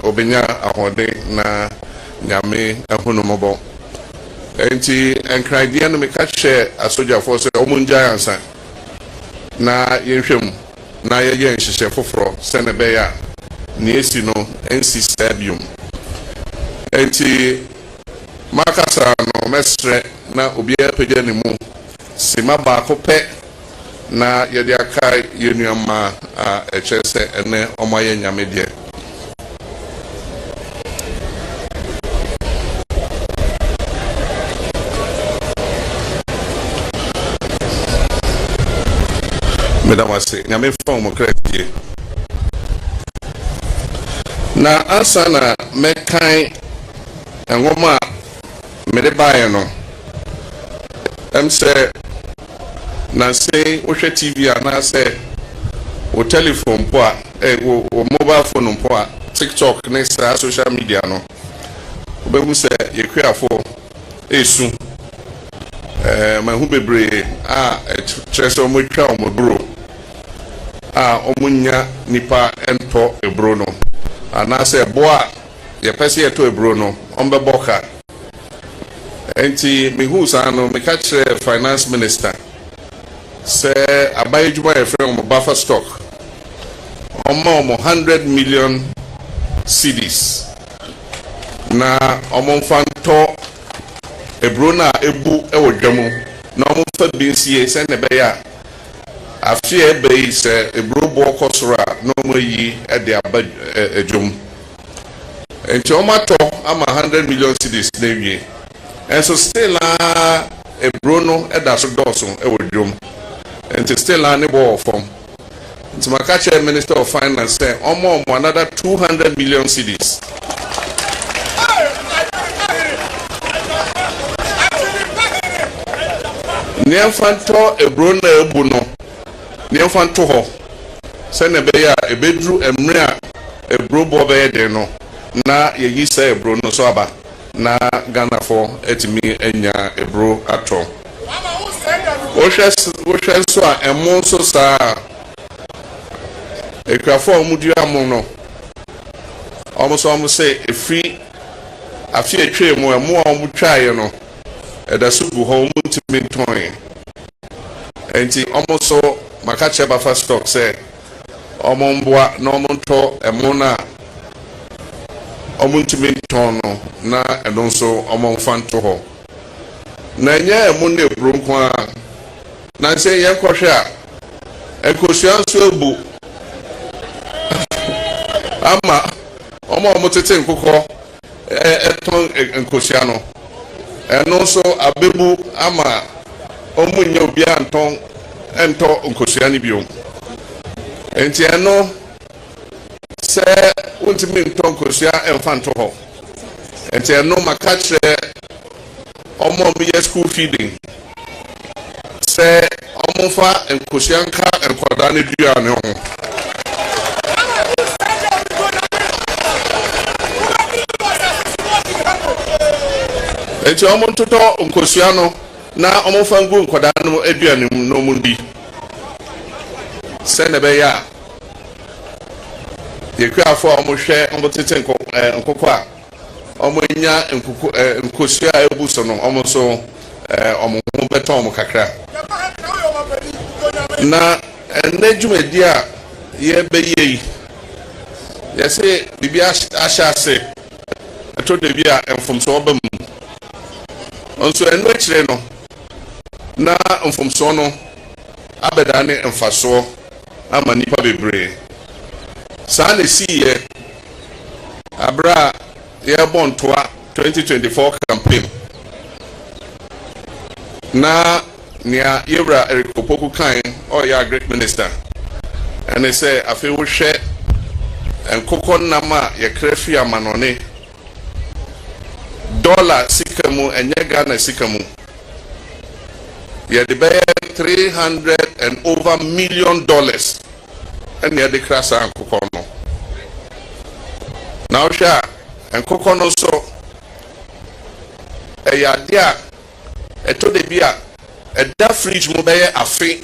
obenya ahode na nyame ahunumobo enti enkradia no meka che asoja force omunja Ansah na yenhwem na yeye nhihye foforo sene beya ni esi no NC stadium enti makasa no mestre na obi apagya ne mu sima ba kope na yede akai yenuama a echese ene omaye nyame de Madam was saying, I mean, form of credit. Now, Ansah na mekai and woman made a buy no. Say, na say, watch TV and I say, o telephone poa, o mobile phone poa, TikTok, next social media no. Obehu say, you care for soon. My who bebre treasure mo twa o bro omunya nipa ento ebro no ana say boa ye pese ye to ebro no ombe boka enti me hu sa no me catch finance minister say abaye juma e frem mo buffer stock omo 100 million cedis na omo fanto ebrona ebu ewodwamo na omo fa binsie se ne be ya afie ebe se ebro bo kosora na omo yi e de aba ejum enti omo to ama 100 million cedis na wie enso still ebrono e da so doso ewodwom enti still ne bo form enti makache minister of finance say omo another 200 million cedis. Niamfanto ebrona ebuno niamfanto ho se ne be ya ebedru emre a ebro bo be de no na yeyi se ebro no so aba na Ghana for etimi enya ebro ato wo hwe so a emo so sa ekrafo omudu amu no omo se efi afi etwe mu emo omu twae no eda subu ho muntimi nton enti omoso makache buffer stock say omomboa na omonto emona omuntimi nton no na edonso omonfanto ho na nya emone bronko a na say yenkohwe a ekosianso ebu ama omotete nkokọ eton nkosiano eno so abebu ama omunya obi anton ento nkosiani bio enti eno se untimi nton nkosia enfanto ho enti eno makache omo mi school feeding se omo fa nkosia nka enkwada ne dua ne ho enti omo toto nkosiano na omo fangu nkoda no aduane no mundi se ne be ya ye kwafo omo hwe omo tete nkoko a omo nya nkosia ebuso no omo so omo ho beto omo kakra na enejumedi a ye be ye yese bibia ashase to de bia enfomso obam onso enu akire no na mfomso no abedane mfaso ama nipa bebre sa na siye abra ye bontoa 2024 campaign na nia yebra erikopoku kan o ya great minister and they say afi wo hwe enkokọ nama ye krefi amanone dollar sikamu enye Ghana sikamu ye de be $300 and over million and ye de krasa ankokọ no now sha ankokọ no so ya dia eto de bia da fridge mu be afi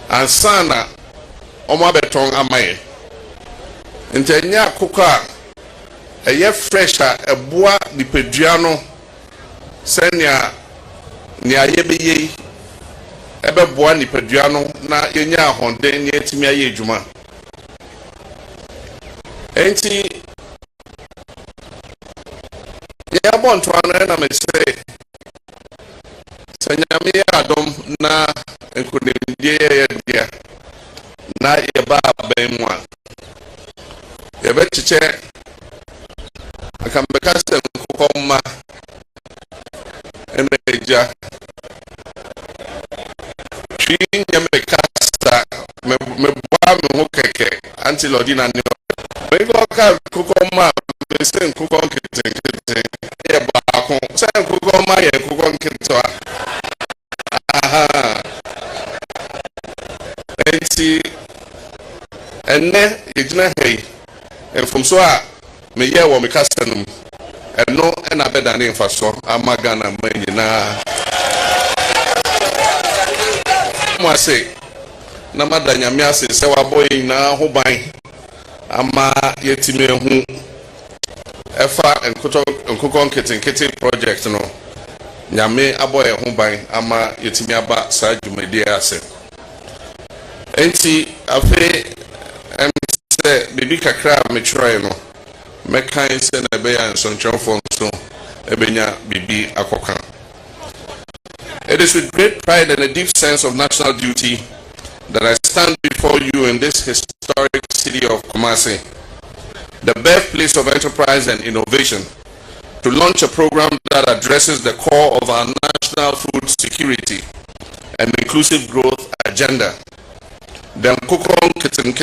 ansana omo beton amaye ntenya akokọ a ye fresh a eboa dipedua no senia ni ayebeye ebe boa dipedua no na yenya ahonden ni etimi aye adwuma enti ya bonto ana na me say sanyame adom na enkodemdie ye dia na ye ba benwa ye be chiche akambeka se nkokoma emeja Twin Yamekasta, Mebam Keke, until Odina. Maybe I can cook on my same cook on kitchen. Yeah, but same cook on my cook on kitchen. Aha. And then it's not hey. And from so me yeah what me casting and no and I better name for so I'm gonna make na. I say, na madanya me ase se wa boy na ho ban ama yetime hu efa enkoton kitten project no nyame aboy ho ban ama yetime aba sa dwumadi ase enti afi say bibi kakra me try no me kan se na be ya nsonchonfo so ebenya bibi akoka. It is with great pride and a deep sense of national duty that I stand before you in this historic city of Kumasi, the birthplace of enterprise and innovation, to launch a program that addresses the core of our national food security and inclusive growth agenda, the Nkukong Kitten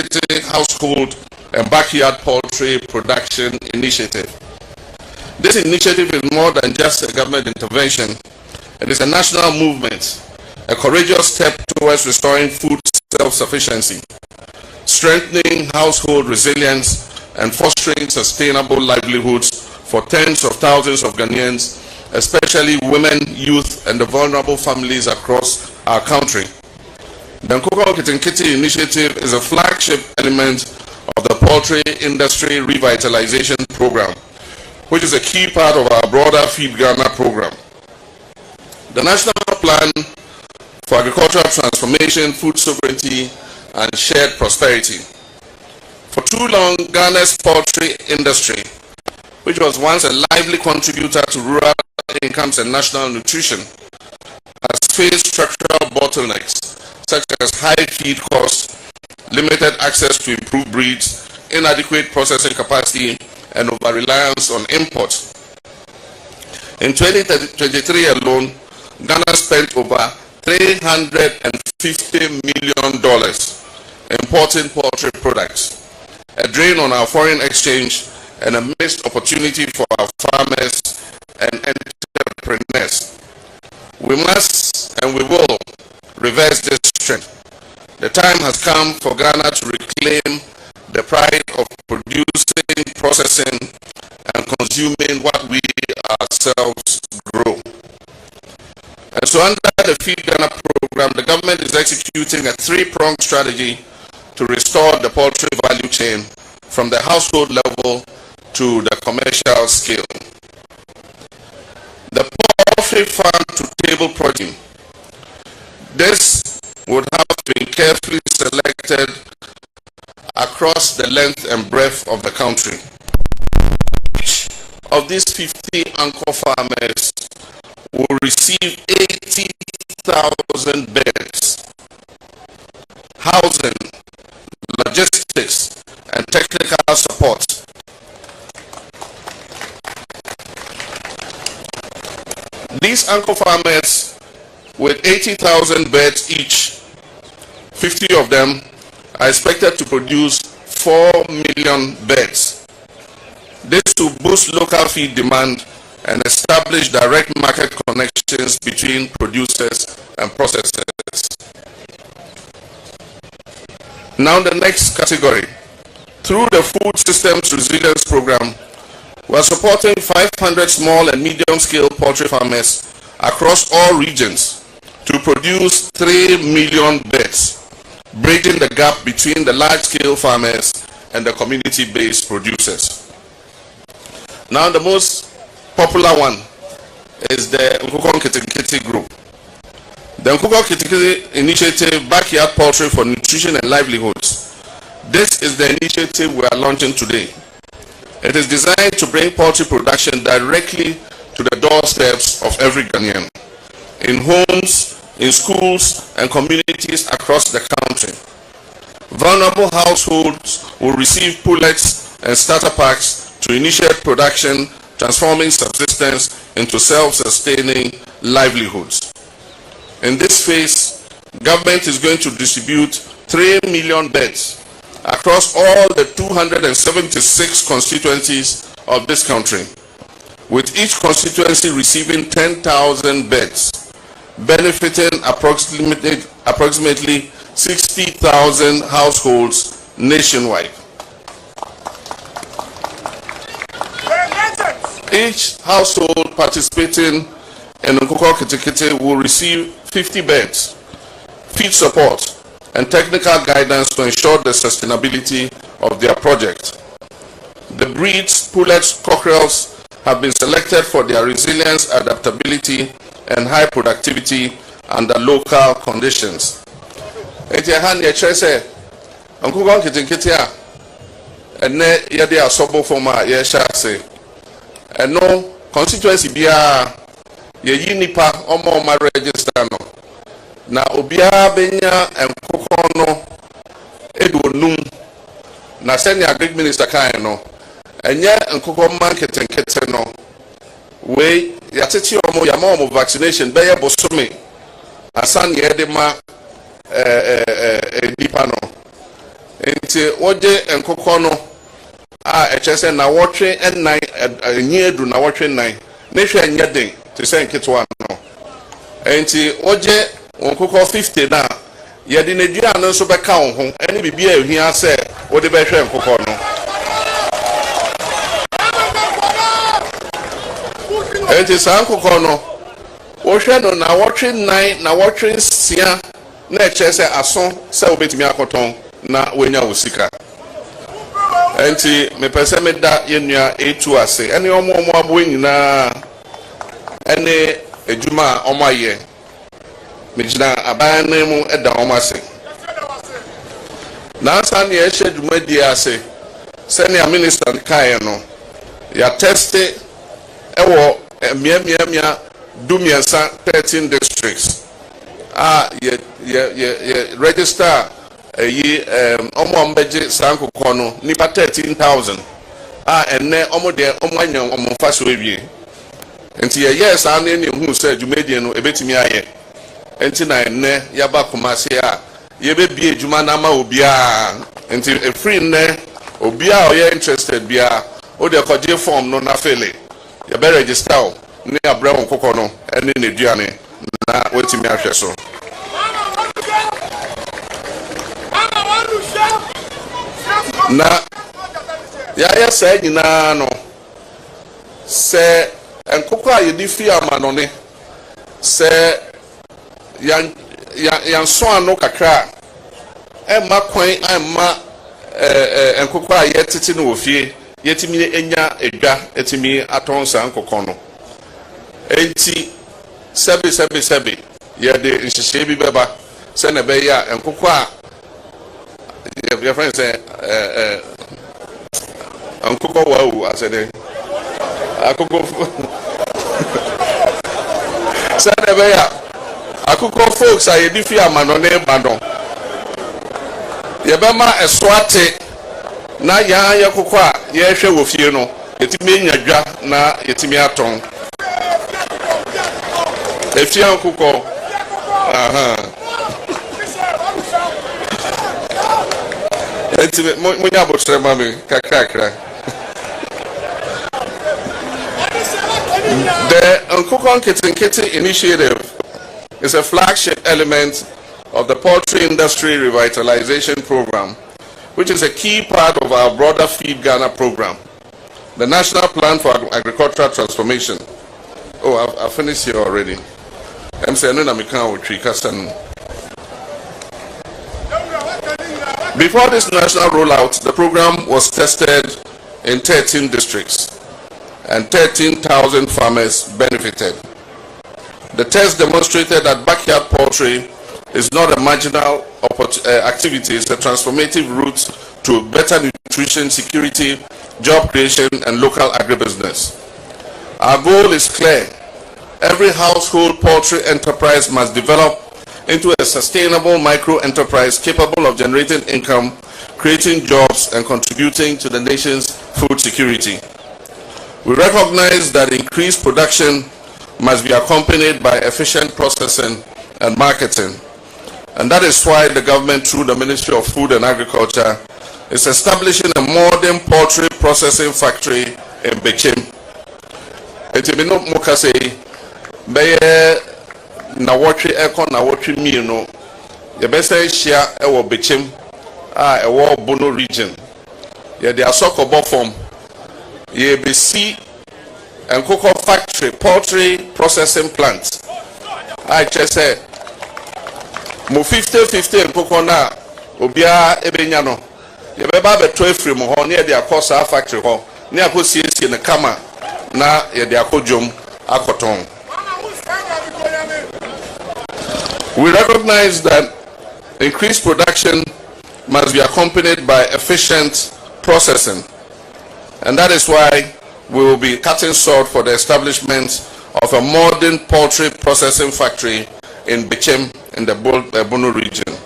Household and Backyard Poultry Production Initiative. This initiative is more than just a government intervention. It is a national movement, a courageous step towards restoring food self-sufficiency, strengthening household resilience, and fostering sustainable livelihoods for tens of thousands of Ghanaians, especially women, youth, and the vulnerable families across our country. The Nkukong Kitten initiative is a flagship element of the poultry industry revitalization program, which is a key part of our broader Feed Ghana program. The National Plan for Agricultural Transformation, Food Sovereignty, and Shared Prosperity. For too long, Ghana's poultry industry, which was once a lively contributor to rural incomes and national nutrition, has faced structural bottlenecks such as high feed costs, limited access to improved breeds, inadequate processing capacity, and over-reliance on imports. In 2023 alone, Ghana spent over $350 million importing poultry products, a drain on our foreign exchange and a missed opportunity for our farmers and entrepreneurs. We must and we will reverse this trend. The time has come for Ghana to reclaim the pride of producing, processing, and consuming what we ourselves grow. And so under the Feed Ghana program, the government is executing a three-pronged strategy to restore the poultry value chain from the household level to the commercial scale. The poultry farm to table protein. This would have been carefully selected across the length and breadth of the country. Each of these 50 anchor farmers will receive 80,000 beds, housing, logistics, and technical support. These anchor farmers with 80,000 beds each, 50 of them are expected to produce 4 million beds. This will boost local feed demand and establish direct market connections between producers and processors. Now the next category. Through the Food Systems Resilience Program, we are supporting 500 small and medium-scale poultry farmers across all regions to produce 3 million beds, bridging the gap between the large-scale farmers and the community-based producers. Now the most popular one is the Nkukong Kitten group. The Nkukong Kitten initiative, Backyard Poultry for Nutrition and Livelihoods. This is the initiative we are launching today. It is designed to bring poultry production directly to the doorsteps of every Ghanaian, in homes, in schools, and communities across the country. Vulnerable households will receive pullets and starter packs to initiate production, transforming subsistence into self-sustaining livelihoods. In this phase, government is going to distribute 3 million beds across all the 276 constituencies of this country, with each constituency receiving 10,000 beds, benefiting approximately 60,000 households nationwide. Each household participating in Nkukor Kitikiti will receive 50 beds, feed support, and technical guidance to ensure the sustainability of their project. The breeds, pullets, cockerels, have been selected for their resilience, adaptability, and high productivity under local conditions. Nkukor Kitikiti a ene yede asobo forma ye shase eno constituency bia ye yi nipa omo register no na obia benya Nkukor no edonum na senior agric minister kan no enye Nkukor man ketenkete no we yateti omo yama omo vaccination be ye bosome asan ye de ma nipa no enti oje Nkukor no a echese na wotwe ennan enyedu na wotwe nnan ne hwe enyeden to say nketwa no enti oje Nkukor 50 na yedi ne dua no so beka wo ho ene bibia ehia se wo de be hwe Nkukor no enti sa Nkukor no wo hwe no na wotwe nnan na wotwe sia na echese aso se obetimi akoton na wenya wosika enti me pese me da yenua etu ase ene omo abo nyina ene ejuma omo aye me gina aban mu eda omo ase na Ansah ne ehye dwuma di ase senior minister kai no ya teste ewo mia dumiensa 13 districts ye register omo mbeje sa Nkukor no nipa 13,000 enne omo de omo anya omo faso ewie enti yes an ne hu se dwumedie no ebetimi aye enti na enne yaba komase ye be bie dwuma na ma obia enti e free ne obia o ye interested bia o de koje form no na fele ye be register o ne abra Nkukor no enne ne duane na wetimi ahwe so na ya say nyina no se Nkukor ayedi fi amanone se yan so ano kakra ma kwan ma Nkukor ayetiti no ofie yetimi enya edwa etimi atonsa Nkukor no enti sebe ye de nhihye bi beba se na be ya Nkukor your friend say Nkukor wow I said Nkukor say na be ya Nkukor folks are di fi amanone bandon ye be ma eswate na ya Nkukor ye hwe wo fie no yetimi nyadwa na yetimi aton efia Nkukor munya botre mami kakakra the Nkukor Kitikiti initiative is a flagship element of the poultry industry revitalization program, which is a key part of our broader Feed Ghana program, the national plan for agricultural transformation. Oh, I've finished here already. I'm saying no, before this national rollout, the program was tested in 13 districts and 13,000 farmers benefited. The test demonstrated that backyard poultry is not a marginal activity, it's a transformative route to better nutrition security, job creation, and local agribusiness. Our goal is clear. Every household poultry enterprise must develop into a sustainable micro-enterprise capable of generating income, creating jobs, and contributing to the nation's food security. We recognize that increased production must be accompanied by efficient processing and marketing. And that is why the government, through the Ministry of Food and Agriculture, is establishing a modern poultry processing factory in Bechem. Etimino mokase beye na watri eko na watri mieno. Ye bese shia ewo Bechem ewo Bono region. Ye de asoko bofom. Ye besi enkoko factory poultry processing plant. I just say mo 50-50 enkoko na obia ebenya no. Ye beba beto efiri mo ho na ye de akosa factory ho. Na akosiesie ne kama na ye de akodwom akoton. We recognize that increased production must be accompanied by efficient processing, and that is why we will be cutting salt for the establishment of a modern poultry processing factory in Bechem in the Bono region.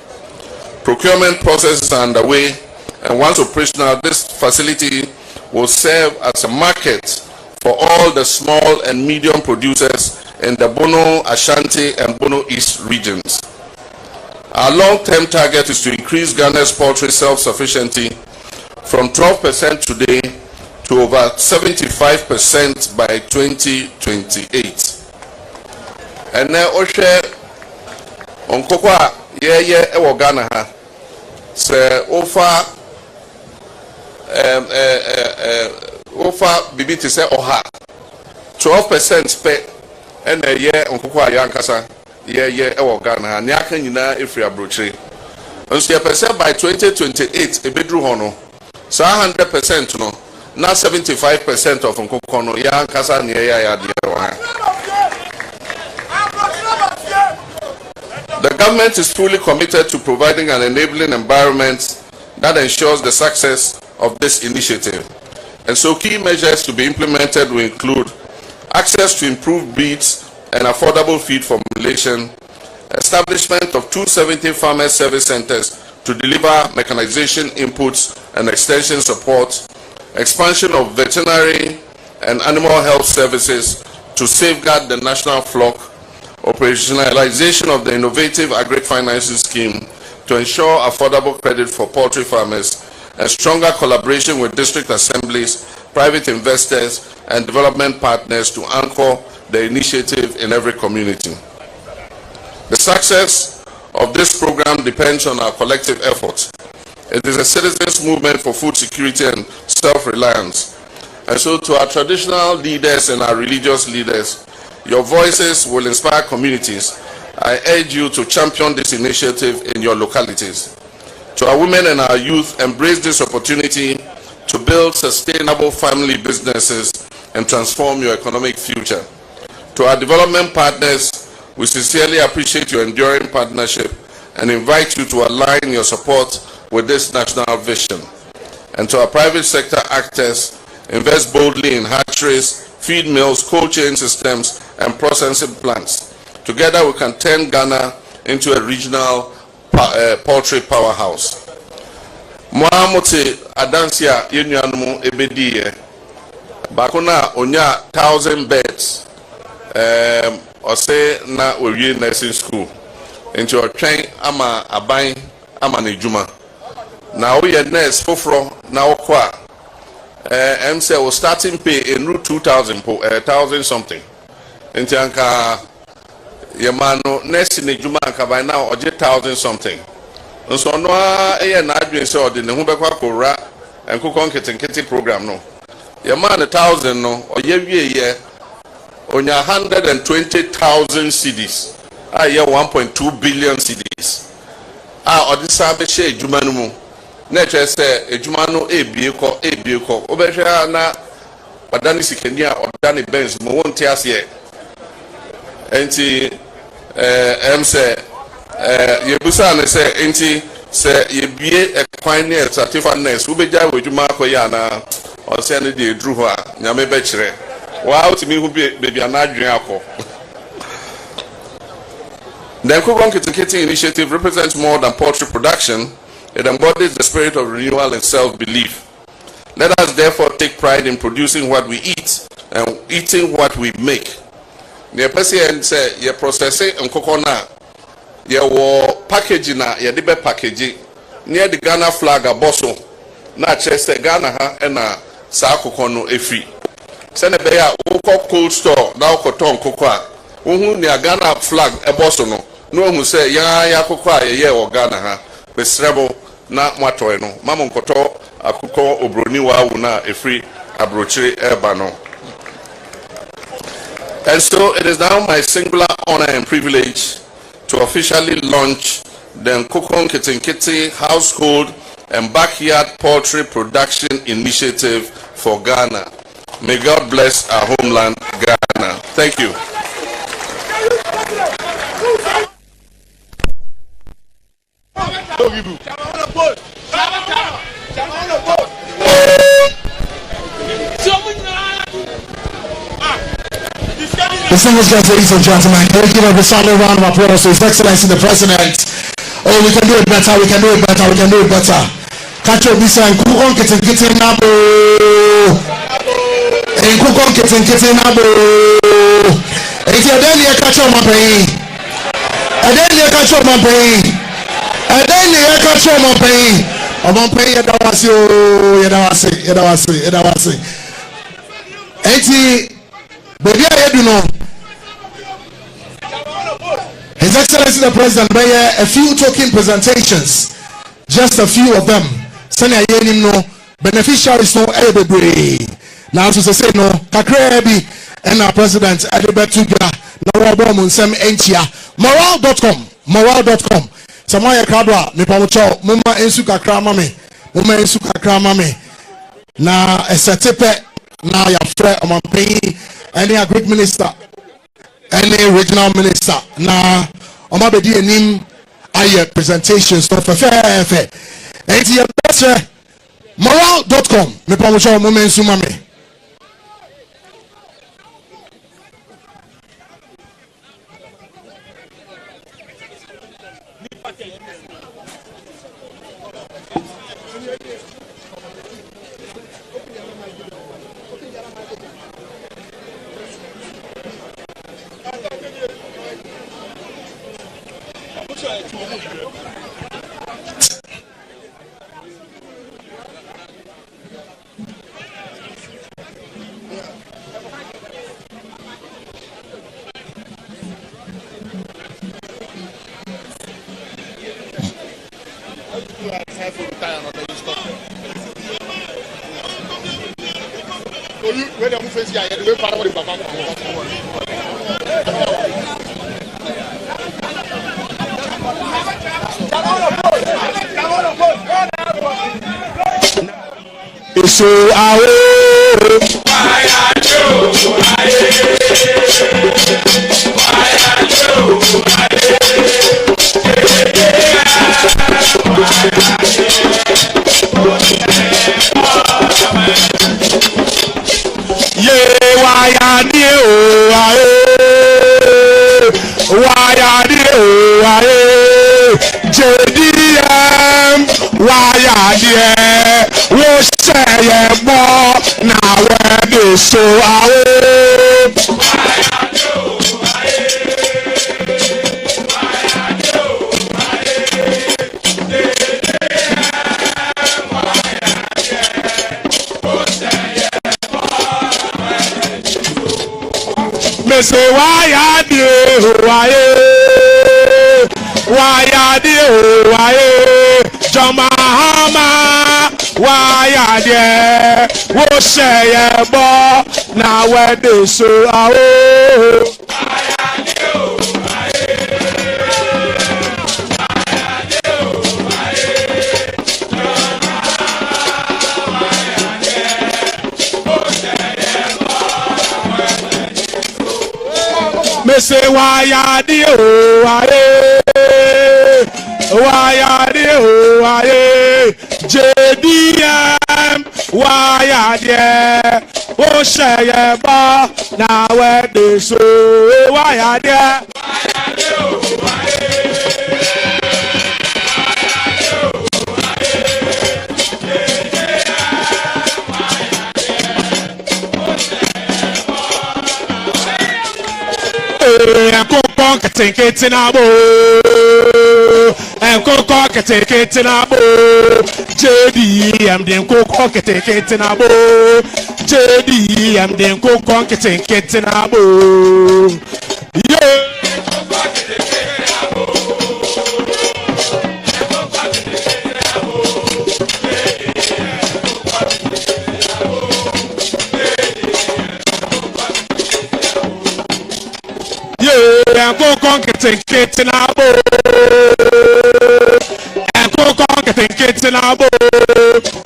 Procurement processes are underway, and once operational, this facility will serve as a market for all the small and medium producers in the Bono, Ashanti, and Bono East regions. Our long-term target is to increase Ghana's poultry self-sufficiency from 12% today to over 75% by 2028. And now, Oshe, on Kokwa, ewo Ghana ha, se ofa bibiti se oha 12% pe ena ye onkoko ayankasa ye ewo Ghana ha nyaka nyina efri abrochire nso ye pese by 2028 ebedru ho no so 100% no na 75% of onkoko no yankasa ne ya de ha. The government is fully committed to providing an enabling environment that ensures the success of this initiative. And so key measures to be implemented will include access to improved breeds and affordable feed formulation, establishment of 270 farmer service centers to deliver mechanization inputs and extension support, expansion of veterinary and animal health services to safeguard the national flock, operationalization of the innovative agri-financing scheme to ensure affordable credit for poultry farmers, and stronger collaboration with district assemblies, private investors, and development partners to anchor the initiative in every community. The success of this program depends on our collective efforts. It is a citizens' movement for food security and self-reliance. And so to our traditional leaders and our religious leaders, your voices will inspire communities. I urge you to champion this initiative in your localities. To our women and our youth, embrace this opportunity to build sustainable family businesses and transform your economic future. To our development partners, we sincerely appreciate your enduring partnership and invite you to align your support with this national vision. And to our private sector actors, invest boldly in hatcheries, feed mills, cold chain systems, and processing plants. Together we can turn Ghana into a regional poultry powerhouse. Moamote Adansia Yenuanumu Ebediye Bakuna Onya 1,000 beds Ose na Oye nursing school into a train ama abain ama nejuma. Na oye nurse fofro na okwa MC was starting pay in route 2,000 1,000 something. Into anka Yamano nurse nejuma anka by now oje 1,000 something. So no na adwin say odi ne ho bekwa kora enkoko nketenkete program no. Yaman 1,000 no oye wie onya 120,000 cedis. Aye 1.2 billion cedis. Odi sabe she ejuma no mu. Na twa say ejuma no ebie ko obehwe na odani sikeni a odani benz mo wonte ase enti say yebusa ne say enti say yebie ekwan ne certificateness ubeja wejuma akoya na ose ne de edru ho a nyame be kire wa utimi hu bebi anadwen akọ. The Accra initiative represents more than poultry production. It embodies the spirit of renewal and self-belief. Let us therefore take pride in producing what we eat and eating what we make. The person say ye processing nkoko na yɛwɔ package na yɛde bɛ package near the Ghana flag aboso na kyerɛ Ghana ha ɛna saa akokɔ no efiri sɛne bɛyɛ a wokɔ cold store na wokɔtɔ nkokɔ a wohu nea Ghana flag ɛbɔso no na wohu sɛ yɛn akokɔ a yɛyɛ wɔ Ghana ha besrɛbo na moatɔe no ma mo nkɔtɔ akokɔ obroni waawu na efiri abrokyire ɛba no. And so it is now my singular honor and privilege to officially launch the Nkukon Kitinkiti Household and Backyard Poultry Production Initiative for Ghana. May God bless our homeland, Ghana. Thank you. Distinguished guests, ladies and gentlemen, can we give a solid round of applause to His Excellency the President? Oh, we can do it better, we can do it better, we can do it better. Catch your visa and Nkukon Kitinkiti Nabo. Nkukon Kitinkiti Nabo. If you're there, you catch your money. And then you catch your money. And then you catch your money. I'm on pay Yadawasi. Baby, I do know. His Excellency the President made a few token presentations, just a few of them. Senior Yenim no beneficiaries no everybody. Now to say no, Kakrebi and our President Adebetuga na Robo Munsem Entia. Moral.com. Samaya Kadwa, Nipamucho, Muma Ensu Kakra Mame. Na esetepe na ya fre omanpay any a great minister, any regional minister. Na omabedi enim aye presentations no fefe. Enti ya best moral.com. Me pamucho Muma Ensu Mame. So me say why Jama Hama why wo say bo na we dey so me say why JDM why oh say ba na we dey so why Nkukon Kitinkiti Nabo. kete na bo JDM den koko kete na bo JDM den koko kete na bo yeah. Go conquer kids in our boat. And go conquer kids in our boat.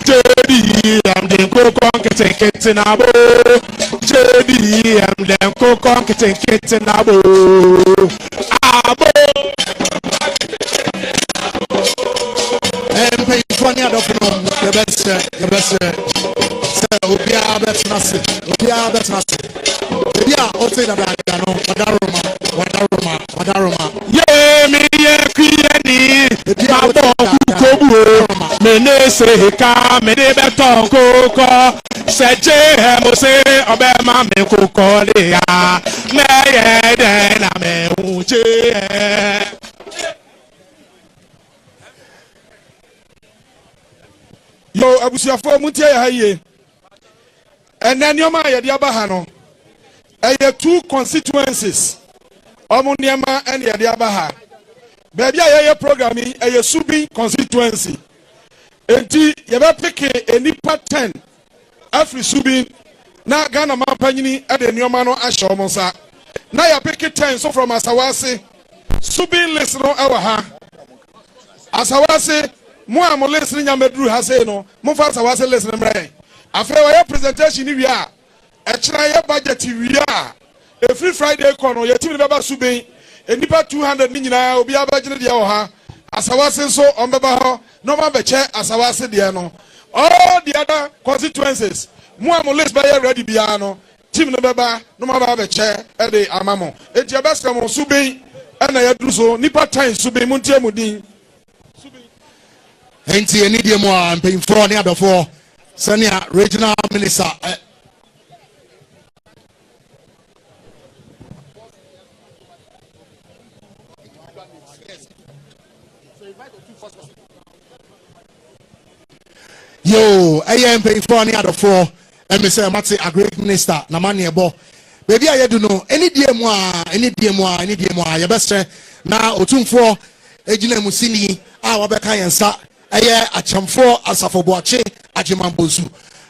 JD, I'm the go conquer kids in our boat. JD, I'm the go conquer kids in our boat. And pay 20 out of the best, Obia, that's nothing. Obia, that's nothing. Yeah, I'll say that I know. Wadaroma. Yeah, me, yeah, Kriani. Mabo, Kobu, Menese, Hika, Medebeton, Coco, Seje, Mose, Obama, Meko, Lea, Maya, then I'm a Uche. Yo, Abusia for Mutia, Haye. And then your Maya, Diabahano. I have 2 constituencies. Omuniama and Yadiabaha. Baby, I have programming a Subi constituency. Enti, Yaba Peke, a Nipa 10. Afri Subi, na Ghana Mampani at the Nyomano Ashomosa. Na ya Peke 10, so from Asawase. Subi listen on our ha. Asawase, Mua mo listening Yamedru Haseno, Mufa Asawase listening Ray. After our presentation, we are. A budget we are. A free Friday corner, your team never subing. A nipa 200 million will be a budget the hour. As I was so on Babaho, no man be chair as I was said, all the other constituencies. More molest by a ready piano. Team never no man be chair at the Amamo. It's your best come on subing, and I do so. Nipa time subing Muntia Mudin. Ain't any dear more and paying for the other 4. Senior regional minister. Yo, I am paying for any other 4. And me say, I'm a great minister. Namani ebo. Baby, I do know any dear moi, your best friend. Now, Otum 4, Ejina Musini, our Beka Ansah, a cham 4, Ansah Boache, Ajiman Bozu.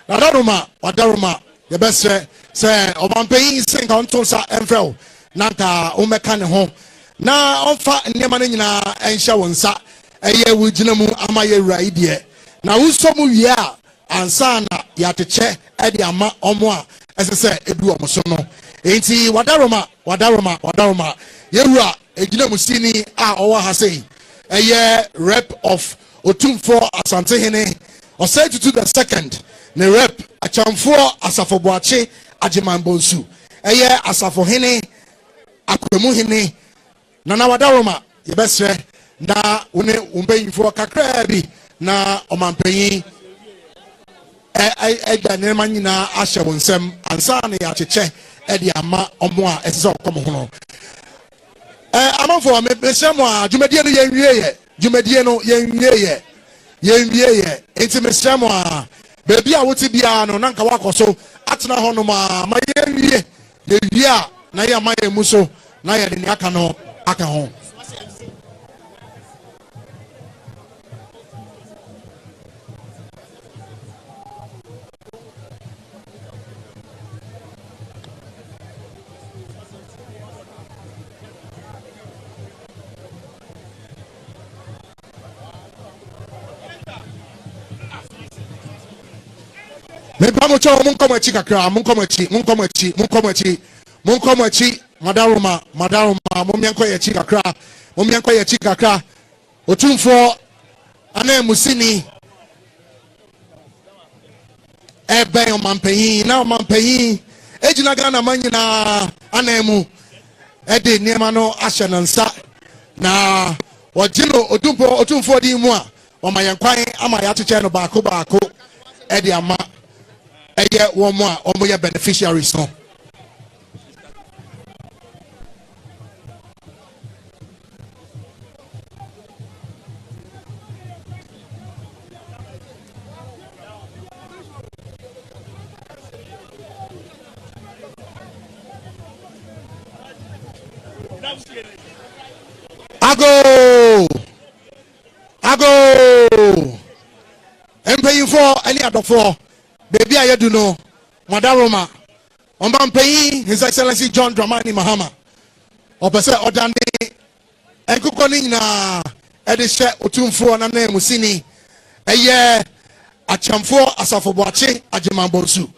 Wadaroma, your best friend, say, Oban paying sing on Tonsa and Fro, Nanta, Omekan home. Now, on fat and Yamanina and Shawansa, a year with Jinamu Amaye Raidie. Na usomu ya Ansah na yateche edi ama omwa esese edu omosono enti wadaroma yewura ejina musini a owa ha sei eye rep of Otumfo Asantehene osai to the second ne rep achamfo Asafoboache Ajimanbonsu eye Asafohene Akwemu na wadaroma yebesre na une umpeyinfo kakra bi na omampanyin ega nema nyina ahye wonsem ansa na ya cheche edi ama omo a esese okomo ho amanfo me semo a dwumadie no yenwie ye enti me semo a bebi a woti bia no nanka wakoso atena ho no ma yenwie a na ya ma yemuso na ya de aka no aka ho me pamocho munkomachi kakra munkomachi madaruma mumyanko ye chi kakra Otumfo ana musini ebe omampanyin na omampanyin ejina Ghana manyina ana mu ede niema no ahye nansa na wajino Otumfo di mu a omayankwan ama ya cheche no baako ede ama eye womo a omo ye beneficiaries no I'm paying for any other for baby. I do know Madaroma. I'm paying His Excellency John Dramani Mahama. Opese Odande Enkukoni na Edishe Otumfo na ne Musini. Eye Achamfo Asafo Boache Ajimambonsu.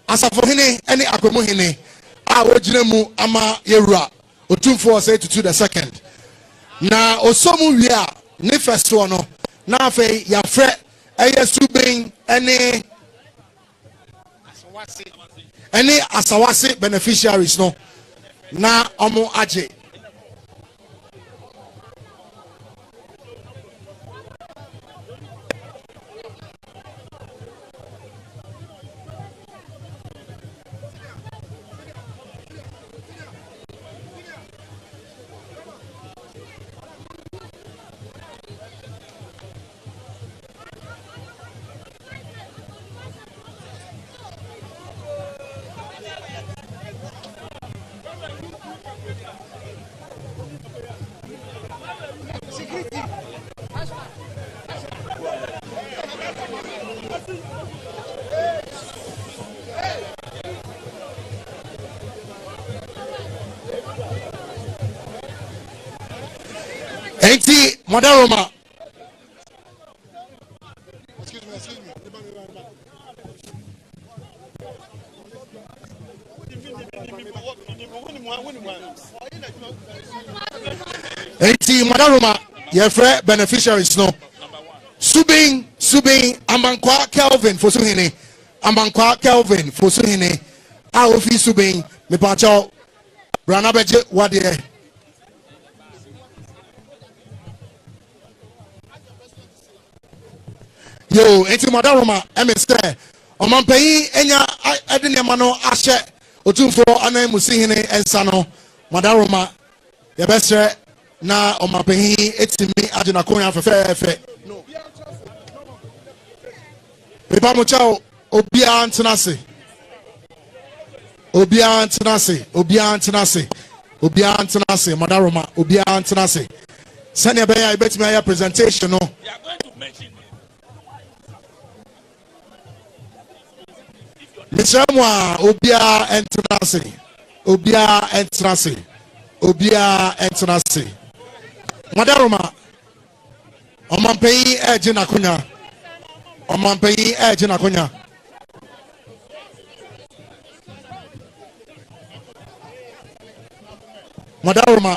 Asafo hene any akwemu hene. A wojinemu ama Yerua. Otumfo say to the second. Na osomu wia ne first one no. Na afei ya fre eye subin any asawase beneficiaries no na omo aje Enti Madaroma. Excuse me. Enti Madaroma, your friend beneficiaries no. Subing Amankwa Kelvin for Suhine. Amankwa Kelvin for Suhine. Ofi Subing me pacho Branabeje Wadie. Yo, enti Madaroma, MSK. Omanpeyi enya edene mano ashe otumfo anan musihine ensano Madaroma yebesre na omanpeyi etimi agina konya fefefe. Pepa mo chao obia antenase. Madaroma obia antenase. Sanya beya ibetimi aya presentation no. Misemwa obia entrance. Madaroma Omanpeyi ejina konya. Madaroma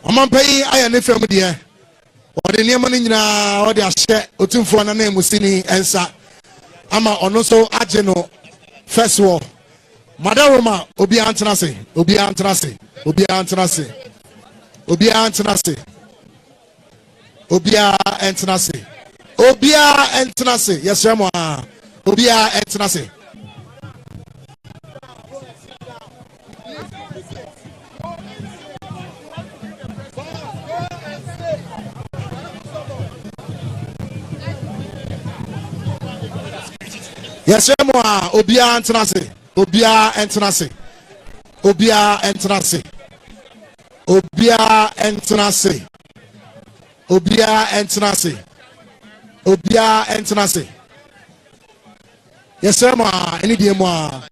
Omanpeyi aya ne fam de. Ode niam ni nyina ode ahye otumfo na musini Ansah. Ama onoso ageno first war. Madaroma obia antenase. Yes, Ramo. Obia entenase. Yes, Ramo. Obia entenase. Yes, sir, any day more.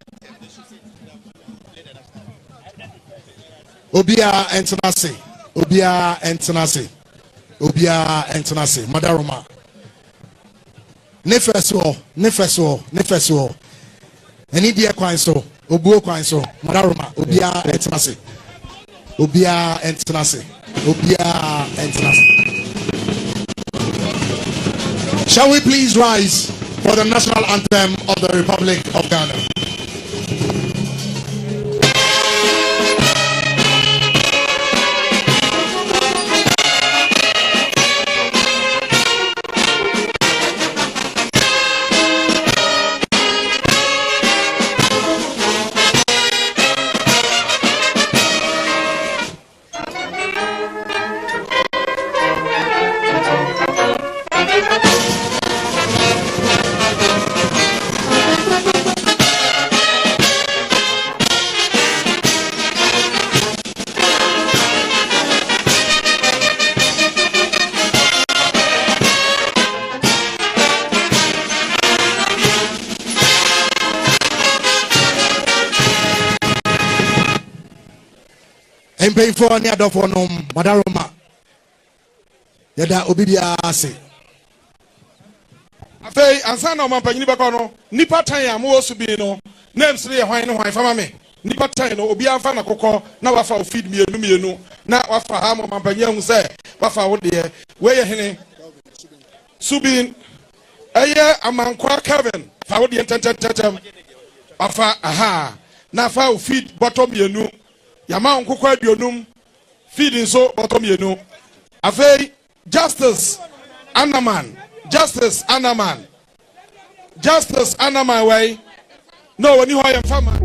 Obia entenase. Madaroma. Nefeso. Any day kwanso. Obuo kwanso. Madaroma. Obia entenase. Shall we please rise for the national anthem of the Republic of Ghana? mpanyinfoɔ ne adɔfoɔ no madaroma yɛda obi biara ase afei ansa na ɔmampanyini bɛkɔ no nipa tan a mowɔ so bi no names no yɛ hwan ne hwan fama me nipa tan no obi amfa na kokɔ na wafa wo feed mienu na wafa ha mo mampanyini ahu sɛ wafa wo deɛ weyɛ hene subin ɛyɛ amankwa Kevin fa wo deɛ ntɛntɛntɛm wafa aha na fa wo feed bɔtɔ mienu yama wo kokɔ aduonum feed nso bɔtɔ mienu afei Justice Anaman way no when you hire farmer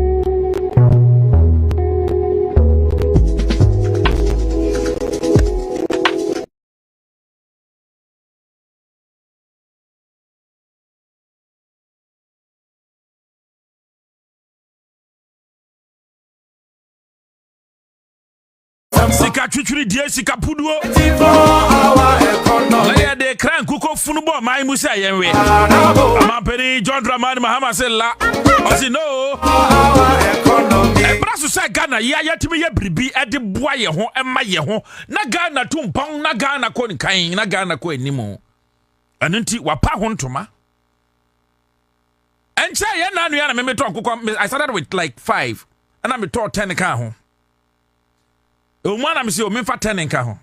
Sika twitwiri die sika puduo leye de kran kuko funubo mai musa yenwe amampeni John Dramani Mahama se la osi no braso se Ghana ya yatimi ye bribi e de boa ye ho ema ye ho na Ghana tumpon na Ghana ko nkan na Ghana ko animu anunti wapa ho ntoma enche ye na anu ya na me to kuko I started with like 5 and I me to 10 kan ho Umwana mi se o memfa 10 nka ho.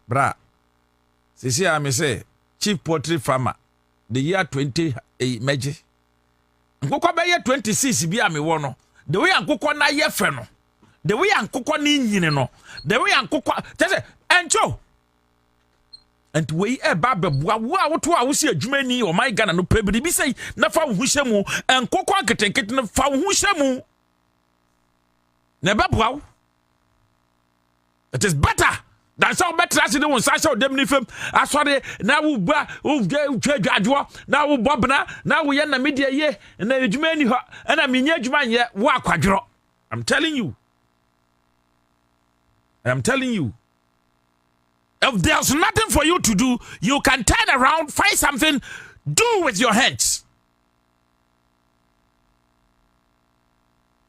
Bra. Sisi a mi se chief poultry farmer the year 20 meje. Nkokɔ be ye 26 bi a mi wo no. The way ankokɔ na ye fe no. The way ankokɔ ni nyine no. The way ankokɔ tese encho. And we ba beboa wo a woto a wo se adwuma ni o my Ghana no pebiri bi sei na fa wo hwɛ mu ankokɔ aketenkete no fa wo hwɛ mu. Na beboa wo. It is better than some better as you social demnifem. As for the now now Bobna, now we are media ye, and then you many and I mean yet walk quadro. I'm telling you. If there's nothing for you to do, you can turn around, find something, do with your hands.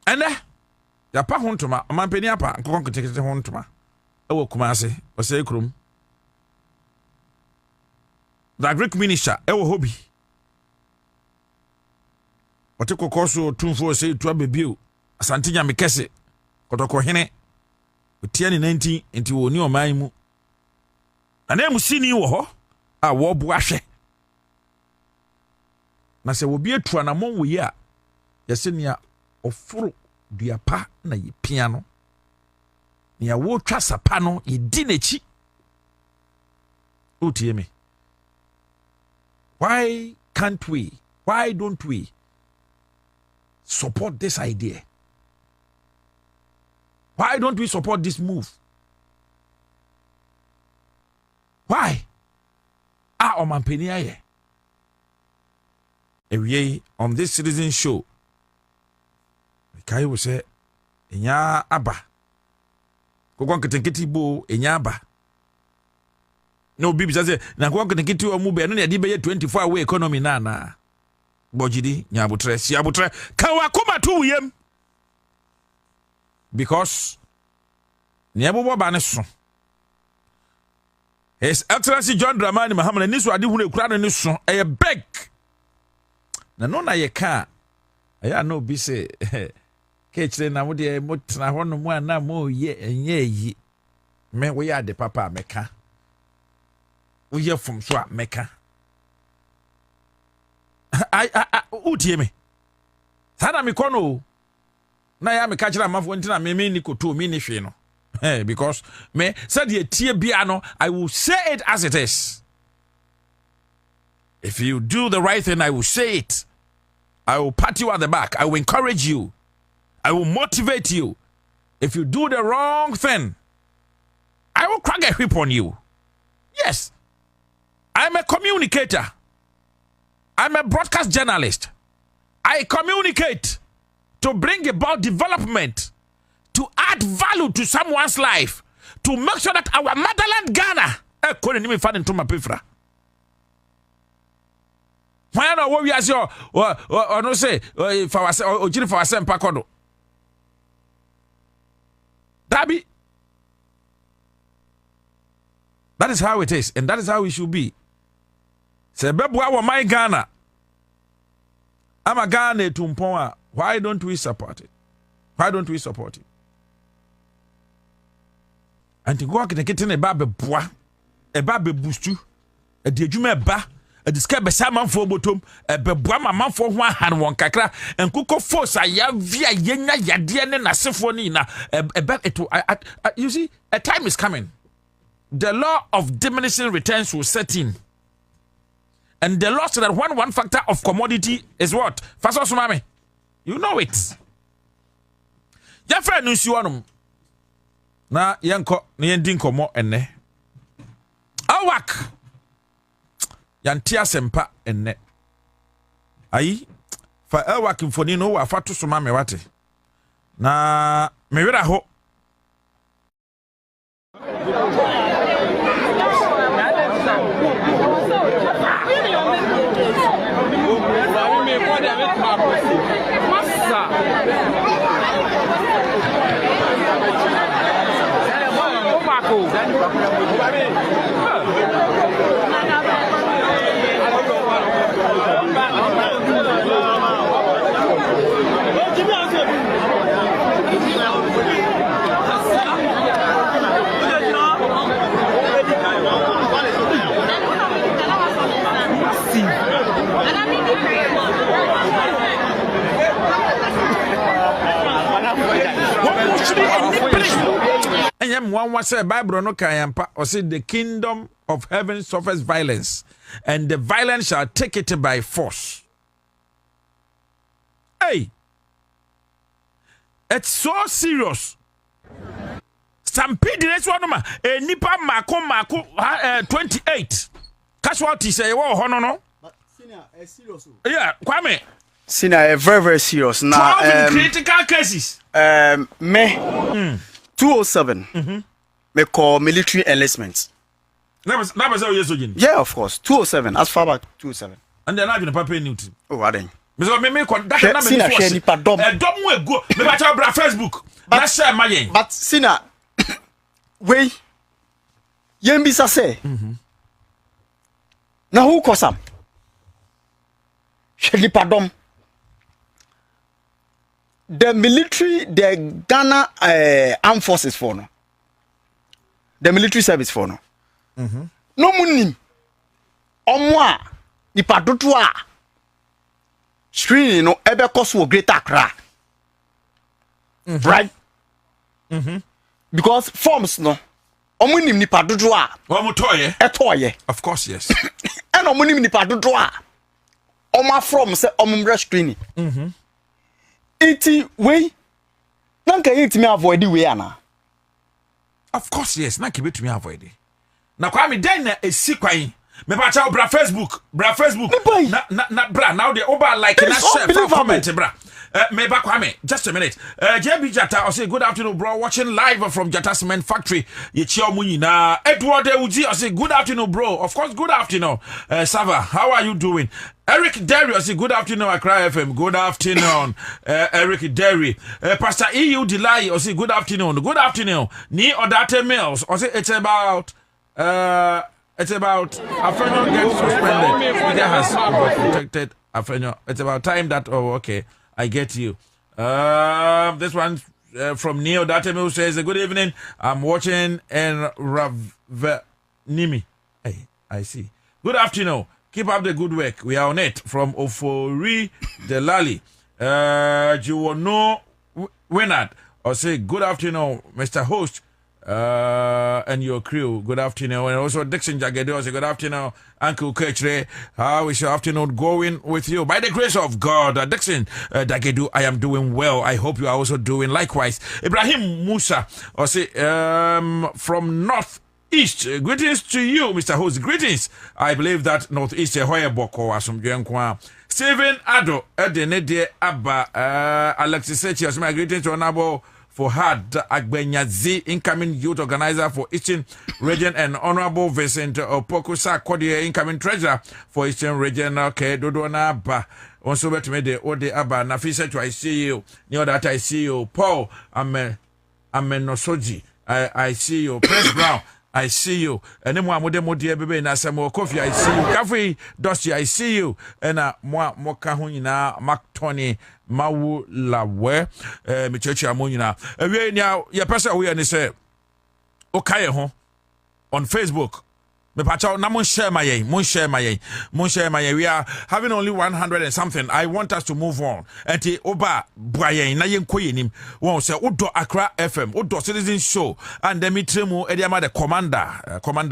And ya pa hontoma, mampeni apa, nkokon ketekete hontoma. Ewo kumase, ose krum. The Greek minister, ewo hobby. Ote kokoso tumfo se tua bebiu. Asante nya mekese. Kotoko hene. Otia ni 19 enti wo ni oman mu. Na musini wo ho a wo bo ahwe. Na se wo bi etua na mon wo ye a yese nia ofuru duapa na ye piano. Nia wo twa sapa no ye di nechi. Utie me. Why don't we support this idea? Why don't we support this move? Why? Omampenia ye. Ewie on this citizen show. Kai will say, Enya aba. Kokon ketenketi bo enya aba. No bibi say na kokon ketenketi o mu be no na de be 24 hour economy na. Bojidi nyabutre si abutre kan wakoma to yem. Because nyabo ba ne so. His Excellency John Dramani Mahama ni so ade hu ekura no ne so e beg. Na no na ye ka aya no bi say Kechre na mo de mo tena ho no mu ana mo ye enye yi me wo ya de papa meka wo ye fom so a meka utie me sada me kono na ya me ka kira mafo ntina me ni koto me ni hwe no because me said ye tie bia no I will say it as it is. If you do the right thing, I will say it. I will pat you at the back. I will encourage you. I will motivate you. If you do the wrong thing, I will crack a whip on you. Yes. I'm a communicator. I'm a broadcast journalist. I communicate to bring about development, to add value to someone's life, to make sure that our motherland Ghana why not what we as your or no say if I was or for us Dabi. That is how it is, and that is how it should be. Say bebwa wa my Ghana. I'm a Ghana tumpon. Why don't we support it? Why don't we support it? And to go to get in a babe bois, a babe boostu, a diajume ba, a describe a salmon for bottom, a bebwama man for 1 hand 1 kakra, and cook force a ya via yena yadian and a symphonina, a back to you see, a time is coming. The law of diminishing returns will set in. And the law said that one factor of commodity is what? First of all, you know it. Your friend knows you on na yanko na yendin komo enne. Awak. Yantia sempa enne. Ayi fa awak mfoni no wa fatu soma me wate. Na me wira ho. And one was said Bible no kayampa or say the kingdom of heaven suffers violence, and the violence shall take it by force. Hey, it's so serious. Stampede next one ma nipa mako 28 casualties say wo no. But senior serious. Yeah, Kwame. Senior very serious. Now critical cases. 207. Me call military enlistment. That was how you so. Yeah, of course. 207 as far back 207. And they're not going to pay Newton. Oh, I didn't. Because me that number is dom we go. Me ba cha bra Facebook. That's share my yen. But senior we yen bisa say. Na who kosam? Sheli pardon. The military, the Ghana armed forces for no. The military service for no. No money. Omwa ni padotwa. Screen no ebe koso Greater Accra. Right? Because forms no. Omunim ni padotwa. Omutoye. Etoye. Of course, yes. And omunim ni padotwa. Oma from say omumra screening. Iti we nanka yiti me avoid we ana. Of course, yes. Na kibe to me avoid it. Na kwa me den na esi kwan. Me ba cha bra Facebook. Na bra now the over like na share comment bra. Me ba kwa me just a minute. JB Jata I say good afternoon bro, watching live from Jata Cement Factory. Ye chi omu nyina. Edward Uji I say good afternoon bro. Of course good afternoon. Sava, how are you doing? Eric Derry, I say good afternoon, Accra FM. Good afternoon, Eric Derry. Pastor EU Delay, I say good afternoon. Good afternoon. Ni Odate Mills, I say it's about Afenyo gets suspended. Media has protected Afenyo. It's about time that okay, I get you. This one from Neo Odate Mills says good evening. I'm watching in Nimi. Hey, I see. Good afternoon. Keep up the good work. We are on it from Ofori Delali. Juwono Winard. Or say good afternoon, Mr. Host, and your crew. Good afternoon. And also Dixon Jagedo say good afternoon, Uncle Ketchre. How is your afternoon going with you? By the grace of God, Dixon Jagedo, I am doing well. I hope you are also doing likewise. Ibrahim Musa, or say from North East, greetings to you, Mr. Host. Greetings. I believe that Northeast Hoyaboko Asumjuankwa. Steven Ado, Edenede Abba, Alexis Setios, my greetings to Honorable Fohad Agbenyazi, incoming youth organizer for Eastern Region, and Honorable Vincent Opokusa Kodie, incoming treasurer for Eastern Region. Okay, Dodona Abba. Also, to me, the Ode Abba, Nafisa, I see you. Near that, I see you. Paul, Amen. Amenosoji, I see you. Prince Brown, I see you. And then more dear baby na some coffee, I see you. Cafe Dusty, I see you. And more kahunina, Mark Tony, Mawu Lawe, Michochi Amunina. And now, your person we and say, okay, on Facebook. Me pacha na mon share my we are having only 100 and something. I want us to move on. Enti oba boyen na yen koyenim won say odo Accra FM odo citizen show and dem tremu e dey ma the commander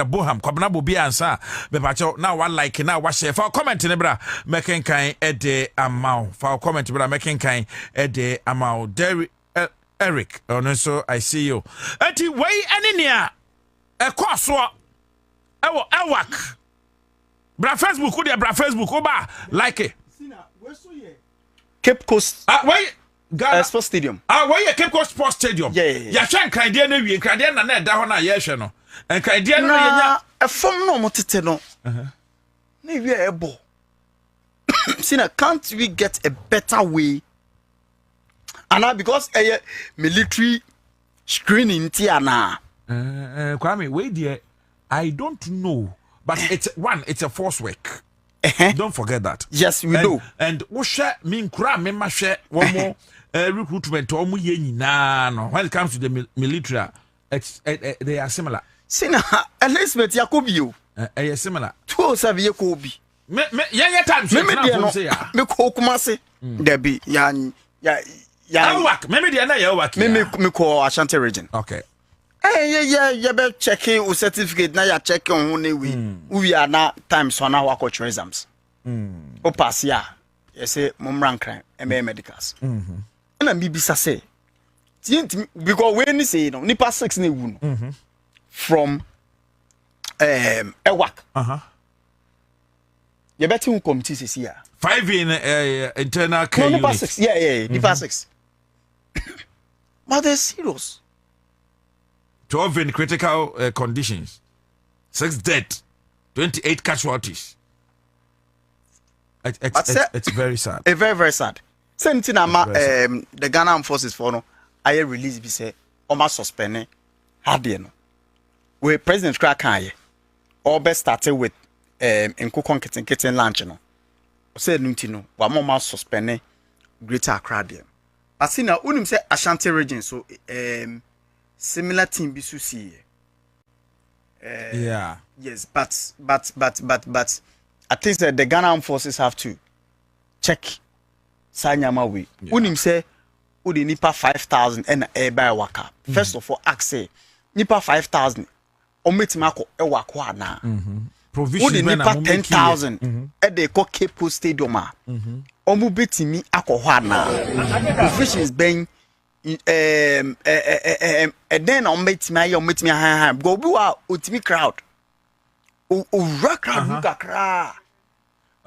Boham Kwabena Bobie Ansah me pacha na wa like na wa share for comment ne bra making kind e dey amount for comment bra making kind e dey amount Derry Eric so I see you. Enti way anenia e kwaso Ewo Ewak. Bra Facebook, who there bra Facebook, oba like it. Cape Coast. Why Sports Stadium. Why Cape Coast Sports Stadium? Yeah. Ya chan kraidia na wi, kraidia na na da ho na ye hwe no. En kraidia no yenya efom no motete no. Na wi ebo. Sina, can't we get a better way? And now because military screening tiana. Kwame, wait there. I don't know, but it's a force work. Don't forget that. Yes, we know. And we share me share one more recruitment or when it comes to the military, they are similar. Sina, Elizabeth Yakobio. They are similar. 207 Yakobi. Me times. Me Kumase. There be ya. Maybe they are not your work. Me call Ashanti region. Okay. Yeah, be checking your certificate now. You checking on we are now times so now work exams. O pass ya. You say mumran crime, medicals. And then bibisa say, because when you say no, nipa 6 ne wun from Ewak. You better who committee says here. 5 in internal care nipa 6. Yeah, nipa 6. But they're serious. 12 in critical conditions, 6 dead, 28 casualties. It's very sad. Very, very sad. Same thing the Ghana Armed Forces for no, I release be say, Oma suspend no. Where President Krakan all best started with Nkukon kitten launch no. Say no, wa mama suspend Greater Accra there. But see now, unim say Ashanti region so similar thing be see. Yeah. Yes, but I think that the Ghana Armed Forces have to check Sanyama way. Unim say udi nipa 5,000 and a by waka. First of all, ask say nipa 5,000 ometimako e wakwa na. Provision udi nipa 10,000 e de ko Cape Coast Stadium a. Omu betimi akwa na. Provisions ben then ometimi ha go bi wa otimi crowd o crowd kakra.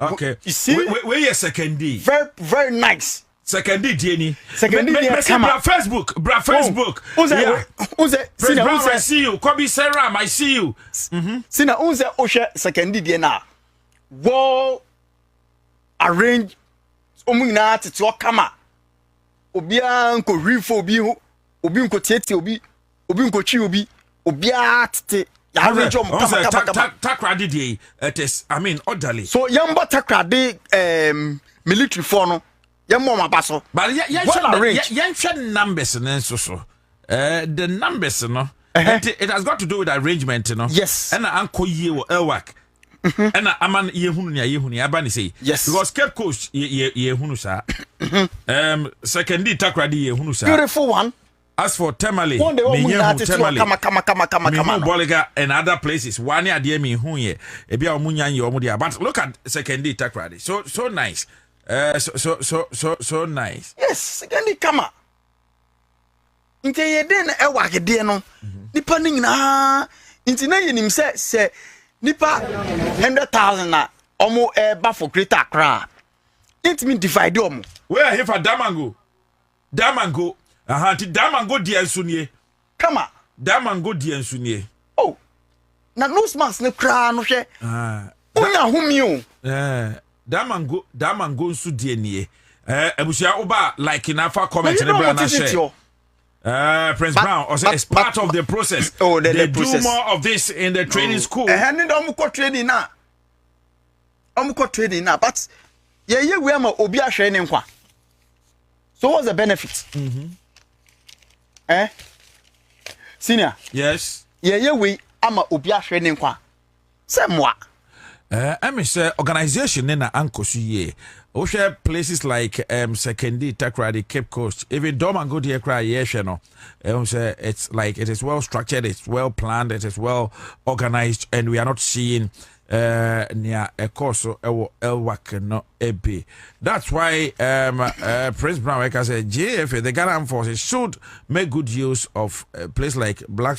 Okay, you see where your second D very, very nice second D Jenny Facebook I see you Kobe Seram I see you sina unze ohwe second D na go arrange omuna tete okama obia nko rifo obi nko tieti obi nko chi obi atete ya arrange om kama takrade dey it is I mean orderly so yamba takrade military for no yamba mabaso but yan numbers so the numbers no it has got to do with arrangement no yes and anko ye wo Elwak and aman yehunu abani say yes because Cape Coast yehunu sa second D takrade yehunu sa beautiful one. As for Temale, come Boliga and other places, one idea me who ye, ebia omunya ye but look at second day takrade. So nice. So nice. Yes, second day kama. Inte ye den e wake de no. Nipa ning na inte na ye nim se nipa 100,000 na omo e ba for Greater Accra. It mean divide omo. Where here for Damango? Ti Damango di ensunie. Kama. Damango di ensunie. Oh. Na nose mask ne kra no hwe. Onya humi o. Damango nsu di enie. Ebusia oba like na fa comment ne bra na share. Prince Brown, also it's part of the process. Oh, they process. do more of this in the training school. And then training now. Training now, but yeah, we are obi training kwa. So what's the benefit? Senior. Yes. Yeah, we am obi training kwa. Say moi. I mean, say organization in Ankosu ye. We share places like Sekendi, Takrady, Cape Coast, even Dom and Good Cry, yes, you know. It's like it is well structured, it's well planned, it is well organized, and we are not seeing near a course or Elwak no EP. That's why Prince Brown, like I said, JFA, the Ghana Armed Forces should make good use of a place like Black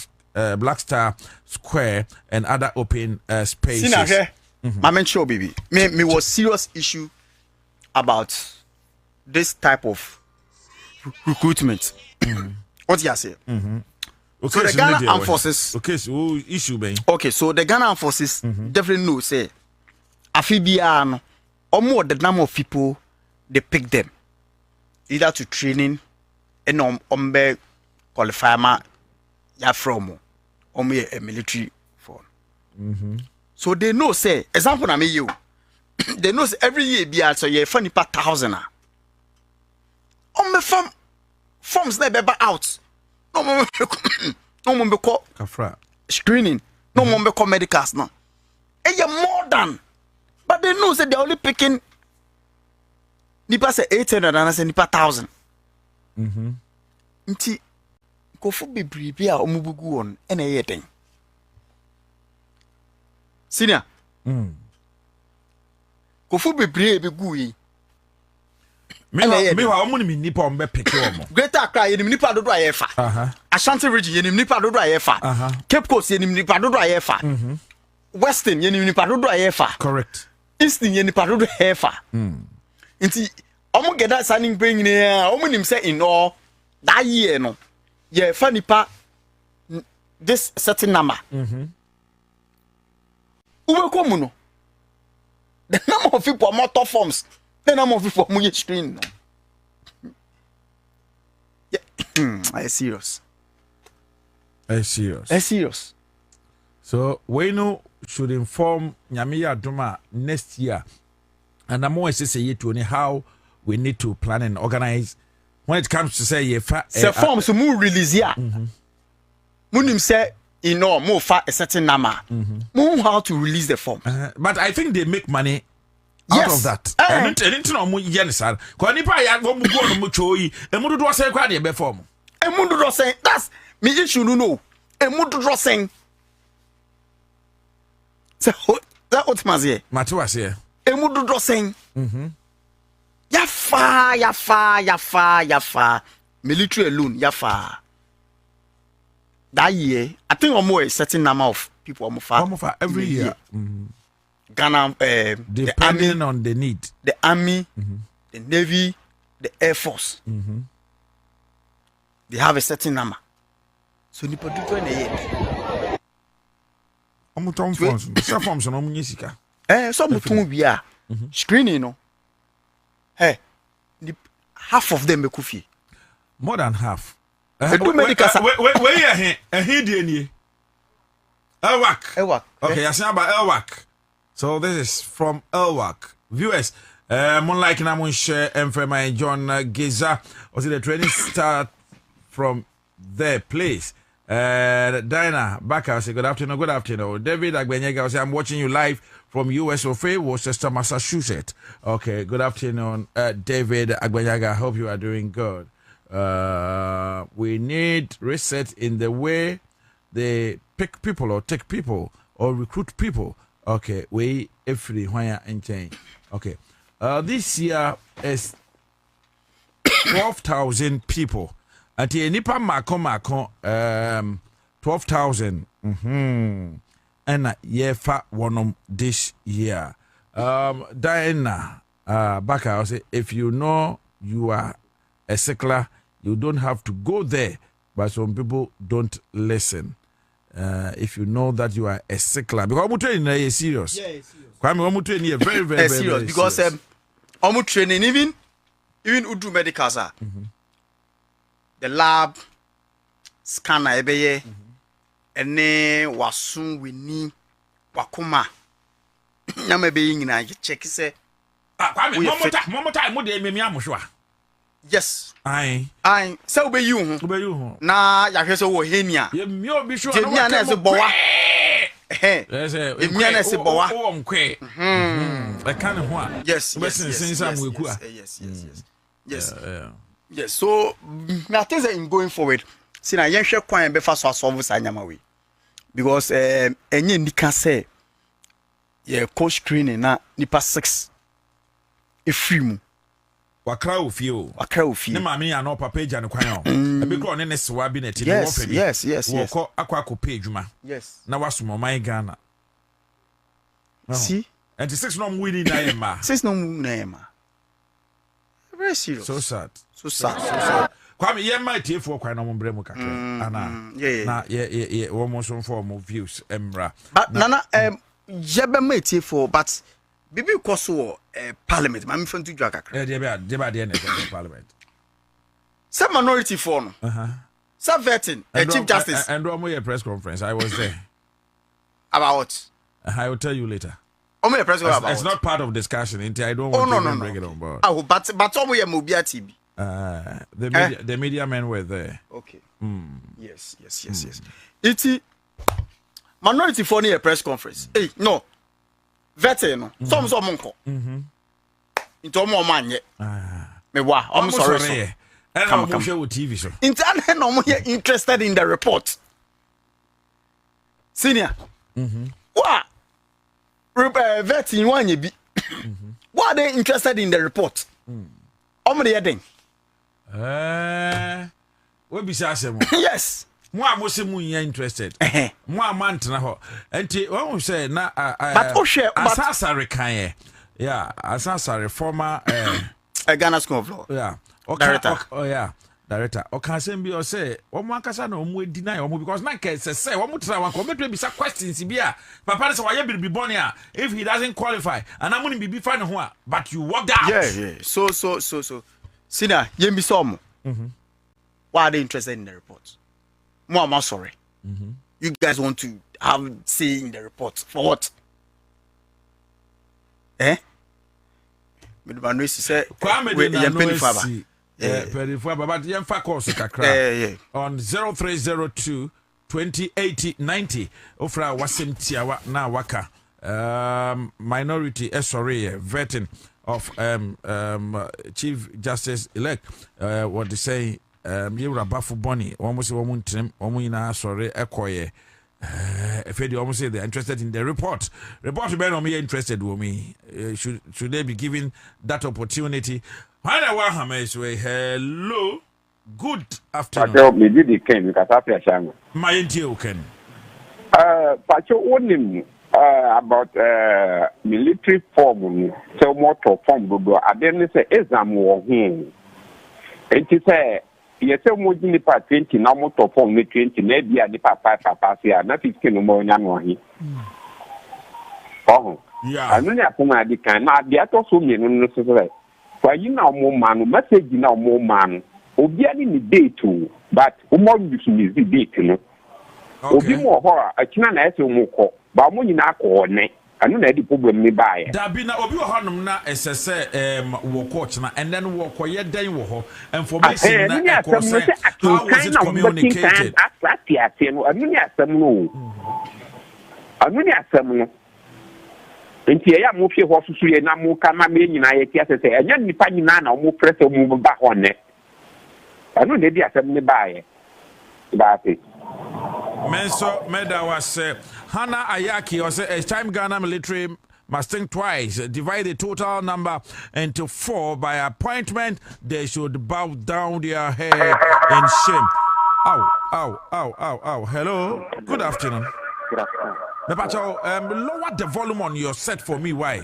Star Square and other open spaces. I meant sure, baby. Me was serious issue about this type of recruitment. What you say? Okay, so the Ghana Armed Forces. Okay, so issue, man. Okay, so the Ghana Armed Forces definitely know say Afibiano or more the number of people they pick them either to training and ombe qualify ma ya from or me a military form. So they know say example na me you. They know say every year be so ye funny per 1,000. On forms they be out. No more be call screening. No more be call medicals no. And you more than. But they know say they only picking nipa say 800 and I say nipa 1,000. Nti go for be bribe a omubugu on ene yeten. Senior. Kofu bebre be gu yi. Me wa omo ni nipa ombe peke omo. Greater Accra ye ni nipa dodo ayefa. Ashanti region ye ni nipa dodo ayefa. Cape Coast ye ni nipa dodo ayefa. Western ye ni nipa dodo ayefa. Correct. Eastern ye nipa dodo ayefa. Nti omo geda saning bring ni omo nim say in all that year no. Ye fa nipa this certain number. Uwe komu no. The number of people are more tough forms. The number of people are more screen. Yeah, it's serious. It's serious. It's serious. So we know should inform Nyamiya Duma next year, and I'm always say to how we need to plan and organize when it comes to say forms to move release here. Munim say. You know, more for a certain number. More how to release the form. But I think they make money out of that. And it's not more yenisar. Kwanipa ya womu go no muchoi. Emudu do say kwa de be form. Emudu do say that's me issue no no. Emudu do say. So that what mazie. Matu was here. Emudu do say. Yafa. Military alone yafa. That year, I think almost a certain number of people almost every year. Ghana, depending the army, on the need. The army, the navy, the air force. They have a certain number. So you put it in a year. Some of we are screening, no. Hey, half of them be kufi. More than half. Where you here? Elwak. Okay, I say about Elwak. So this is from Elwak. Viewers, like na share and for my John Giza. Was the training start from their place? Diana Baker say good afternoon. David Agbenyega say I'm watching you live from US of A, Worcester, Massachusetts. Okay, good afternoon, David Agbenyega. I hope you are doing good. We need reset in the way they pick people or take people or recruit people. Okay, we every wire and change. Okay, this year is 12,000 people. At the nipa mako 12,000. And yefa one this year. Diana Baker, I say if you know you are a sickler, you don't have to go there, but some people don't listen. If you know that you are a sickler, because I'm training is serious. Yeah, it's serious. I'm training very serious because I'm training even Udu medicals are the lab, scanner ebeye ene wasun weni wakoma na mebe nyina check say momota mo de memi amohwa yes ai say obeyi ho na ya hwe say wo henia ye mi obi hwe na se bowa mi na se bowa o nkwe e kan ho a yes yes so na things in going forward see na yen hwe kwan be fa so asolve sa nyama we because enye nika say ye coach screening na nipa 6 efrimu wakra ofie ne maame ya no papa eja ne kwan o e be kro ne sewa bi na ti no wo fa bi yes wo akwa pay adwuma na wasomo man Ghana see and the 6 no mu ni na yema 6 no mu na yema very serious so sad kwame yema tiefo kwan no mo mbre mu kakra ana na ye wo mo so for mo views emra nana jebe ma tiefo but bibi koso parliament ma me fantu dwa kakra de ba de na parliament some minority for no some vetting chief justice and omo press conference I was there about what I will tell you later. Omo press conference about it's not part of discussion. I don't want to bring it on board. Oh, but omo ye mobia TV. The media men were there. Okay. Yes. Iti minority for a press conference. Hey, no. Vetting no. Some monko. Into omo manye. Me wa. I'm sorry. And I'm show TV show. Internet no more interested in the report. Senior. What? Vetting one ye be. What are they interested in the report? Omo the heading. We be say yes. Mo amose mu interested. Mo amantena ho. Enti won say na but Asasare kan yeah, Asasare former Ghana School of Law. Yeah. Director. Director. O can say be o say omo akasa na omo deny omo because na ke say omo try wan come be bisa questions bia. Papa say why be born here if he doesn't qualify and amuni be find ho a but you walked out. Yeah. So. Sina, yemi somo. Why are they interested in the report? Mo am sorry. You guys want to have say in the report for what? Me do know say we penny faba. Penny faba but yem fa course kakra. On 0302 2080 90 ofra wasem tiawa na waka. Minority sorry vetting of Chief Justice elect what they say you Bafu Bonnie almost a woman ina sorry ekoye Fedi almost say they're interested in the report ben me interested with me should they be given that opportunity. Hello, good afternoon. Me did the ken because after shang my intio ken pacho onim about military form so motor form do aden say exam wo hin enti say ye say mo gini pa 20 na motor form me 20 na bia ni papa say na 15 no mo nya no hin yeah anu ni akoma di kan na bia to so me no so say kwa yi na mo manu message na mo manu obi ani ni date but o mo use ni date no obi mo ho a kina na ese mo ko ba mo nyina ko ne anu na di problem ni baaye da bi na obi wo honum na esese wo coach na and then wo ko ye den wo ho information na ko say how was it communicated anu ni asem no enti ya mo fie ho susu ye na mo ka ma me nyina ye ti asese enya nipa nyina na mo pressure mo ba ho ne anu na di asem ni baaye ba pe Menso Meda was Hannah Ayaki or say a time Ghana military must think twice, divide the total number into 4 by appointment. They should bow down their head in shame. Ow. Hello. Good afternoon. Good afternoon. Mepacho, lower the volume on your set for me. Why?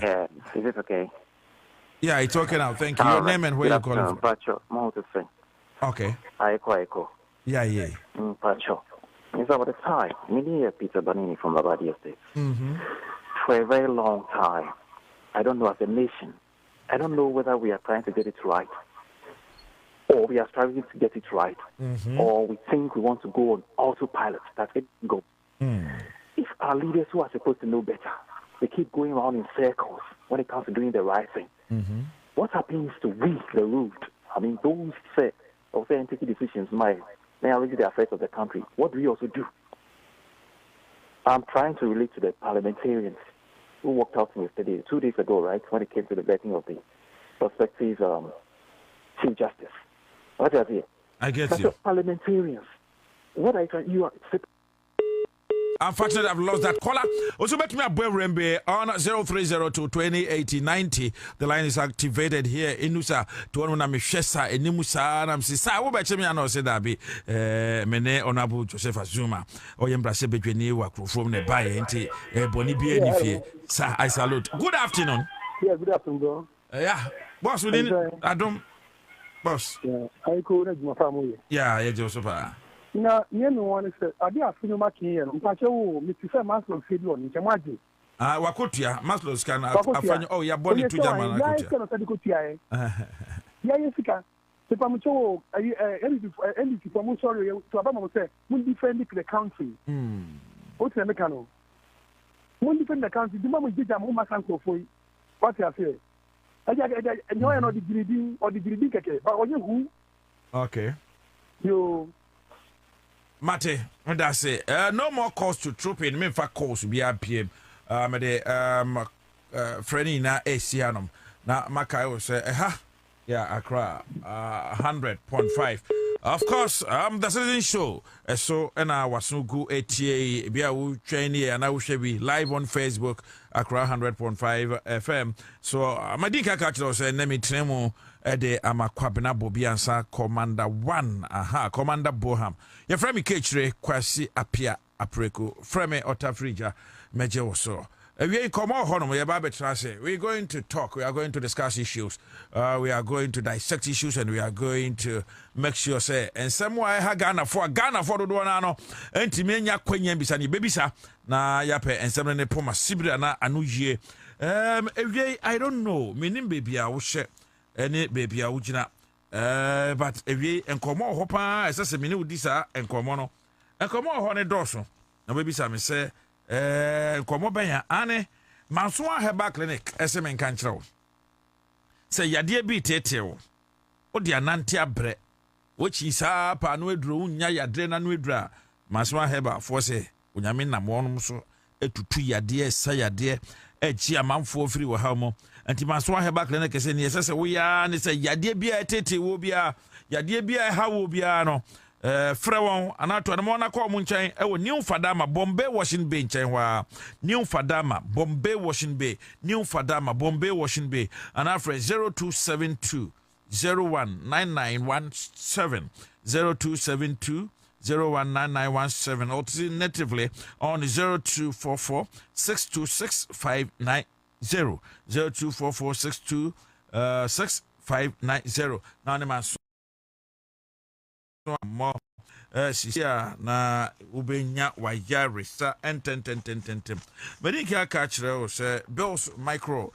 Is it okay? Yeah, it's okay now. Thank you. Your name and where you're calling from. Pacho, okay. Aiko. Yeah. Pacho. It's about the time. Me Peter Banini from Bobie State. For a very long time, I don't know as a nation. I don't know whether we are trying to get it right. or we are striving to get it right, or we think we want to go on autopilot. That's it. Go. If our leaders who are supposed to know better, they keep going around in circles when it comes to doing the right thing, what happens to we, the root? I mean, those say and taking decisions, they are really the affairs of the country. What do we also do? I'm trying to relate to the parliamentarians who walked out from yesterday, 2 days ago, right, when it came to the vetting of the prospective Chief Justice. What are they? I get you. Parliamentarians. What I try, you are. Unfortunately, I've lost that caller. Also, bet me a boy Rembe on 0302 2080 90. The line is activated here in Nusa. To one of Shesa and Nimusa. And I'm saying, I will bet me I know say that be Mene Honorable Joseph Azuma or Yembrase Between work from the Bay and Boni BNF. Sir, I salute. Good afternoon. Yeah, good afternoon, bro. Yeah, boss, we didn't. I don't. Boss. Yeah, I call it my family. Yeah, Joseph. Now, you know, one said, I did a film making here. I'm talking about Mr. Maslow said, "You need to imagine." Wakutia, Maslow's can I? Oh, you're born to German. Yeah, it's kind of Sadikotia. Yeah, yes, you can. If I'm told, anything from sorry to Obama say, we'll defend the country. What's the mechanical? We'll defend the country. The moment you did a woman can go for you. What you say? I know you're not the greedy or the greedy, but on you who? Okay. You. Mate, and I say, no more calls to troop in. Me for calls to be RPM. Friendly na Asianum. Na Makai will say, yeah, Accra 100.5. Of course, the citizen show. So, and I was no good ATA. Be a training, and I will be live on Facebook, Accra100.5 FM. So, my dinka catch us and let me tremo. Ede ama Kwabena Bobie Ansah Commander 1 Commander Boham your friend me Kechre Kwasi Apia Apreko Freme Otafrija Meje Oso we come on hono we ba betra we're going to talk, we are going to discuss issues, we are going to dissect issues, and we are going to make sure say and somewhere ha Ghana for do na no entimi enya kwanya bisa ni bebisa na yape ensem ne poma sibira na anu yie I don't know meaning baby a wo hye any baby a wugina but ewie enkomo ho pa esese me ne wudi sa enkomo no enkomo ho ne doso na baby sa me se enkomo benya ane manso aheba clinic ese me kan kire wo se yade bi tetewo odi anante abre wochi sa pa no eduro nya yade na no edura manso aheba fo se onyame nam wonum so etutu yade sa yade echi amanfo firi wo ha mo anti manso aheba clinic ese ne ese we ya ne se yade bia tete wo bia yade bia ha wo bia no frewon anato na mo na ko mu nchen e wo new fadama Bombay washing bay nchen wa new fadama Bombay washing bay new fadama Bombay washing bay and afre 0272 019917 0272 019917 alternatively on 0244 626 0244 626 now the man more sisia na ubenya wayare sa enten medika catch say bills micro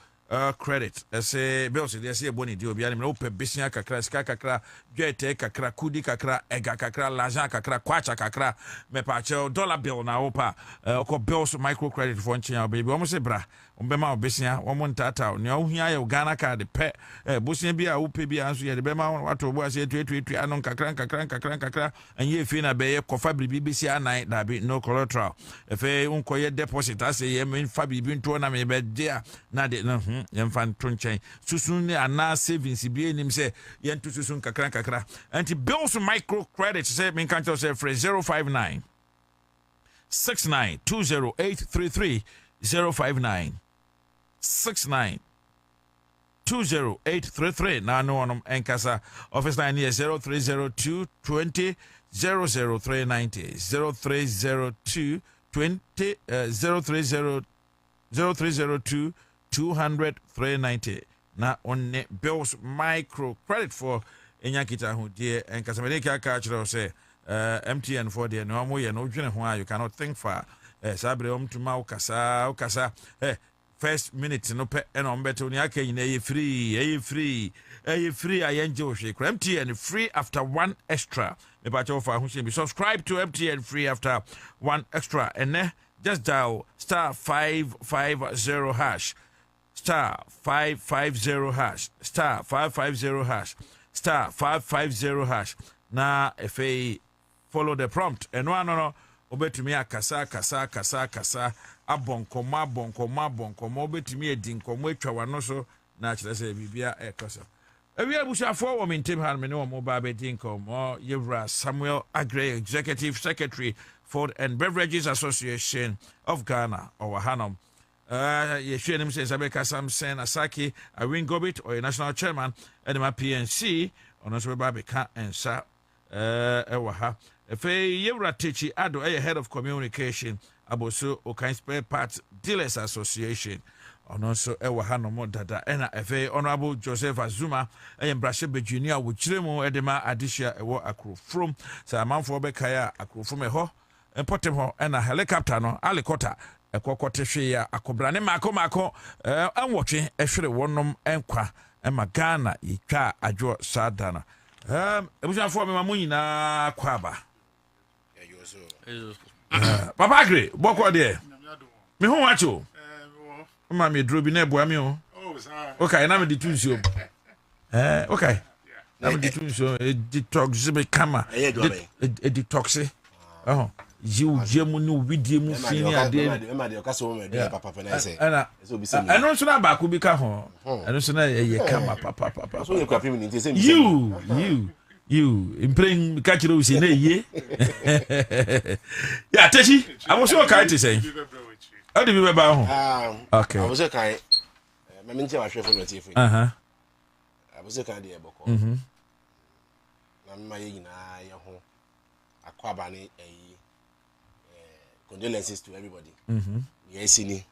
credit say bills they say boni di obi ani me ope besia kakra ska kakra dwete kakra kudi kakra ega kakra l'argent kakra kwacha kakra me pa che dollar bill na opa ko bills micro credit for nchen baby o mo se bra o be ma obesia o mo ntata ne o hia ye Ghana card pe bosia bi a ope bi anso ye de be ma wato bo ase tu anon kakra anye fi na be ye kofa bibi besia nan da bi no collateral efe unko ye deposit ase ye me fa bibi nto na me be dia na de yemfa nto nchen susun ne ana savings bi enim se ye nto susun kakra anti bills micro credit say me kan tell say for 059 6920833 059 69 20833 na no on enkasa office line here 0302 20 00390 0302 20 0302 200 390 na on bills micro credit for enyakita hu die enkasa medeka ka chiro say MTN for the no mo ye no dwene ho you cannot think far sabre tuma ukasa first minute no pe and on better when you free I enjoy MTN free after 1 extra. Be subscribe to MTN free after 1 extra and just dial *550 hash *550 hash *550 hash *550 hash. Na if a follow the prompt and no obetumi akasa kasa abonkoma obetumi edinkomo atwa wano so na kyerɛ sɛ bibia ɛkɔso ewia bushafo wo mentem han me ne wo ba bedinkomo Yewra Samuel Agre, Executive Secretary Food and Beverages Association of Ghana or Hanom. Yeshua says Abeka Samson Asaki, Irene Gobit or a national chairman and my PNC on also Babeka Ansah Ewaha. If a Yewra Tichi Ado, a head of communication, Abosu Okai Spare Parts Dealers Association. On also Ewaha no more dada and FA Honorable Joseph Azuma and Brashe Junior with Chilemo Edema Adisha Ewo Akru from Saman for Bekaya Akru from a ho and Potemo and a helicopter no alikota a cocotte akobrane mako I'm watching a sure one enkwa and Magana Ika Ajo Sadana. It was for me Mamuna Kwaba. Papa Agri, Boko there. Me who watch you? Mammy drew be near Boamio. Okay, now the two show. Okay. Now the two show a detox becama a detoxy. Oh, you Gemunu with you, and also back will become home. And also, papa. You in playing catchers in a year. Yeah, Teshi, I was so kind to say. How do you remember home? Okay. I was a kind. My mentor was from the TV. I was a kind of book. I'm my Kwabena condolences to everybody. Yes, yes,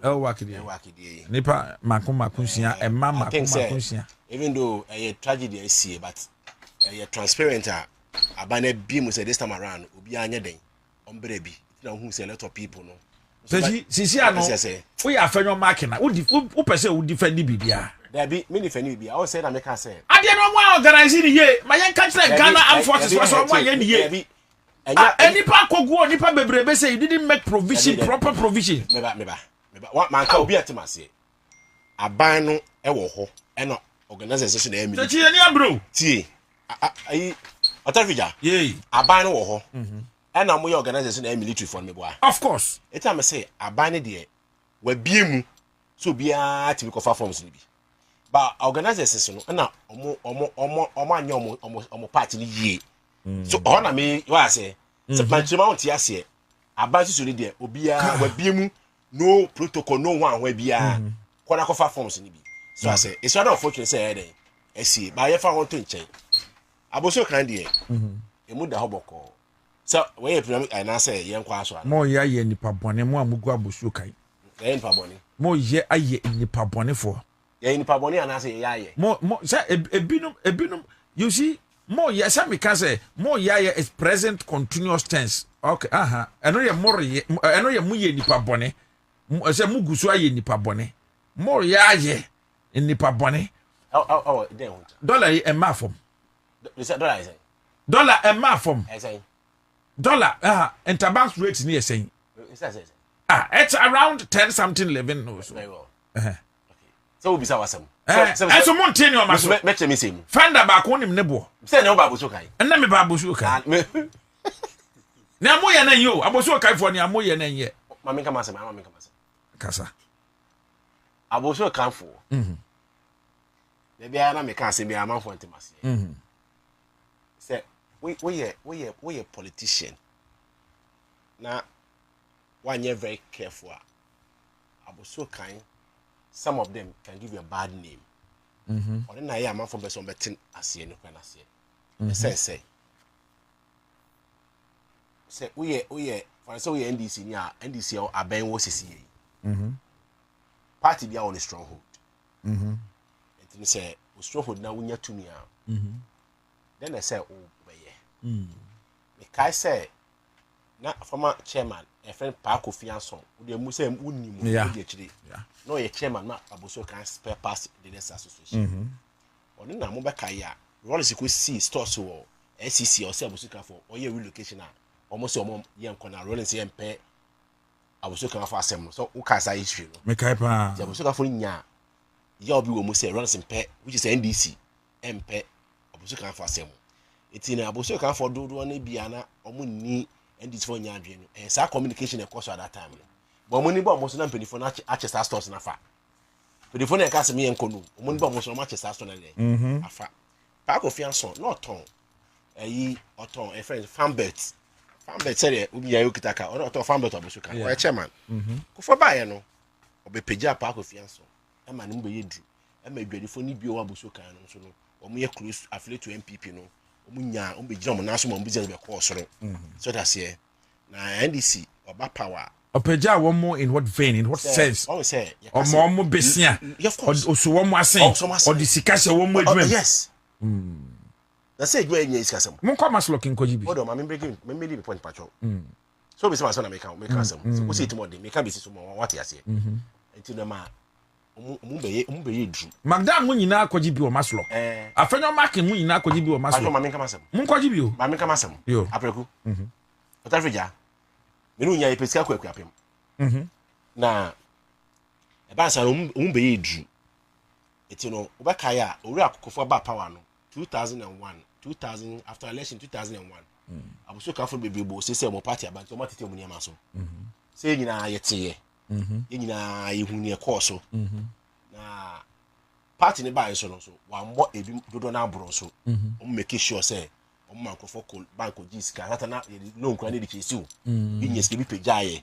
Wakidi. Nipa Makumakusia and Mama Makusia. Even though a tragedy I see, but a transparent abane beam was this time around, Ubianya Day, Ombrebi, who say a lot of people. No. Sisi ano we are fenyo makina who pese who defend bibia there be many fenyo bibia I say na make say ade no one organize the year my yan catch like Ghana Armed Forces was on one year any pa kogu nipa bebrebe say you didn't make provision proper provision meba what man ka obi atima say aban no e wo ho e no organization na emi tie ni abro tie ai otafija ye aban no wo ho and I'm your organization and military for me, boy. Of course. It's time I say, I ban it we be mu so be a typical forms. But organization, and now almost party ye. So on me, what I say, so my chimount here, I ban to the Obia, we be mu, no protocol, no one we be a Konakofa forms in the so I say, it's not unfortunate say, I see, but if I want to change, I was so kind here. You would the hobble. So we and I say young kwaso mo ya ye nipa bone mo amugu abosu kai ye nipa bone mo ye aye nipa bone for ye nipa bone and I say ya ye mo say ebinum you see mo ye say me can say mo ya ye is present continuous tense okay eno ye more ye eno ye mu ye nipa bone say mugu so aye nipa bone mo ya ye nipa bone oh then dollar e ma from dollar is dollar e ma from dollar interbank rate near saying it's around 10 something 11 or so. Okay. So we be some. So mountain your mass make me say. Find back on him nebo. Say no babu so kai. And na me babu so kai. Na mo ye na yo, aboso kai for na mo ye na ye. Mama come say, mama come say. Kasa. Aboso kan for. Maybe I na me can say be a man for intimacy. Say we a politician. Now, one year very careful. I was so kind. Some of them can give you a bad name. Or then I am from the some betting as you know when I say. Say we for so we NDC near NDC or Aben was CCA. Party be on a stronghold. It say stronghold now we need to me. Then I say oh. Me kai say na former chairman a friend Park of Fianson with the Muslim Unim no a chairman na Abuso can spare pass the next association or na Mobakaya Rollins could see stores or SCC or Sabusuka for or your relocation almost your mom young corner Rollins and pay Abusuka for assembly so Ukasa issue Mekaipa Abusuka for nya Yobi will say Rollins and pay which is NDC and pay Abusuka for assembly it's in Abusuka for do one biana or money and this for Yadrian and sa communication of course at that time but money bomb was not penny for Manchester stores in a fa but the phone I cast me and Konu money bomb was Manchester store a fa Park of Fianson not tongue a or a friend Fambert said we are Yukitaka or not Fambert Abusuka or a chairman go for buy no or be Peja Park of Fianson a man who be drew and may be the phone bio Abusuka and so or me a cruise affiliate to MPP no Munya be drum national business be course so that's here na NDC or power Opeja one more in what vein in what sense always say or more besia or so one more saying or the sikasha one more yes that's say you any iskasem mon come as looking koji bi hold on me be point patrol so be say na make asem so say it more dey make be say so what you say until na ma Umbe dru Magdan mu nyina akoji bi o maslo afenyo mark mu nyina akoji bi o maslo ma menka masem mu koji bi o ma menka masem yo apreku otafeja menu nya epesika kwaku apem na e ba sa umbe dru etino obakaya ori akokofo ba power no 2000 after election 2001 abuso kafo bebebo se mo party abantu o matete mu niam so se nyina yete nyina yehuni ekoso na party ne ba so no so wa mo ebi dodo na abro so o make sure say o mankofo bank jiska tata na no nkura ne dikesi o binyes bi pejaye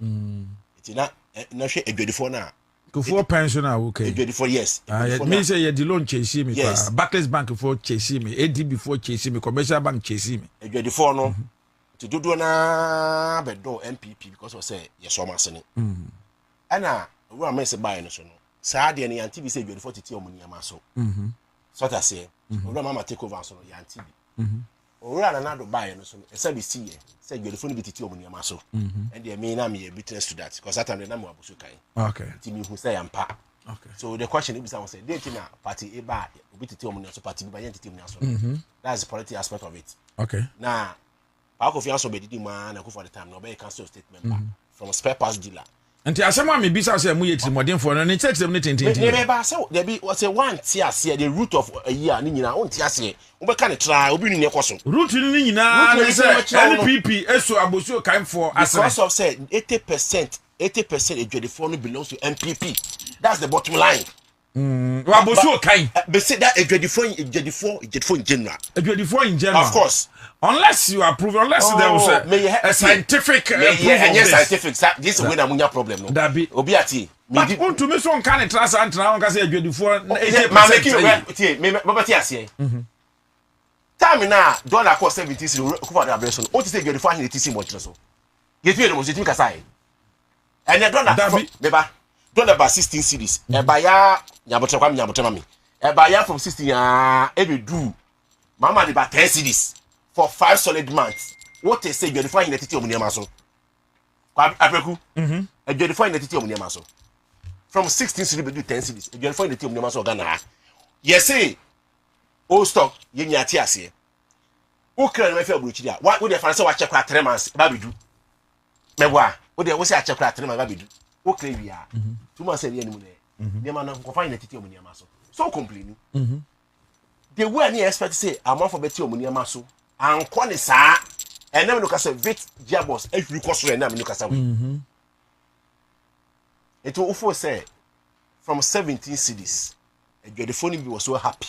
etina na hwe edwadifo na Kofo pensioner okay edwadifo yes me say ye di loan chase me Barclays Bank for chase me ADB for chase me Commercial Bank chase me edwadifo no ti dodo na bedo MPP because of say ye so masene ana we am say buy no so no saa de ne yanti bi say edwadifo titi omuni amaso so ta say we mama take over so no yanti bi ora na do buy no so no esa bi see ye say edwadifo no bi titi omuni amaso and dey me na me witness to that because that time na mo abuso kai okay ti mi hu say ampa okay so the question is say date na party e ba obi titi omuni so party bi ba yanti titi omuni so that's the political aspect of it okay na Park of Fianson be didi man na for the time no be cancel statement from a spare parts dealer. Nti asema me bisa say mu yeti modern for no ne check them ne tintin. Me ba say there be was a one tia say the root of a year ni nyina on tia say we can try obi ni ekoso. Root ni nyina na say NPP eso abosu kan for asema. Because of say 80% edwadifo no belongs to MPP. That's the bottom line. Abosu kan. Be say that edwadifo in general. Edwadifo in general. Of course. Unless you approve, unless there was a scientific proof of this. Scientific, this is when amunya problem no. Dabi. Obiati. But to me so kan trust and na on say edwadifo 80%. Me babati ase. Time na dollar cost 70 cedi kufa da abraso. O ti say edwadifo ahin 80 mo so. Get me no so timi kasai. And dollar beba. Dollar ba 16 cedis. E ba ya nyabotre mami. E ba ya from 16 ya e be do. Mama de ba 10 cedis. For 5 solid months. What they say, you're defining the titi of Muniamaso. Apreku, you're defining the titi of Muniamaso. From 16 cities to 10 cities, you're defining the titi of Muniamaso Ghana. Yes, say, old stock, Yeniatias. Who can I feel Bruchia? What would the fancy watch a 3 months? Babidu. Mewa, would they was a check 3 months? Babidu. Who claim we are 2 months a year? The man of confining the titi of Muniamaso. So complaining. They were any expect to say, I'm off for Betty of Muniamaso. And kwani sa and never look as a vet jabos every cost and never look as a it will also say from 17 cities the phone was so happy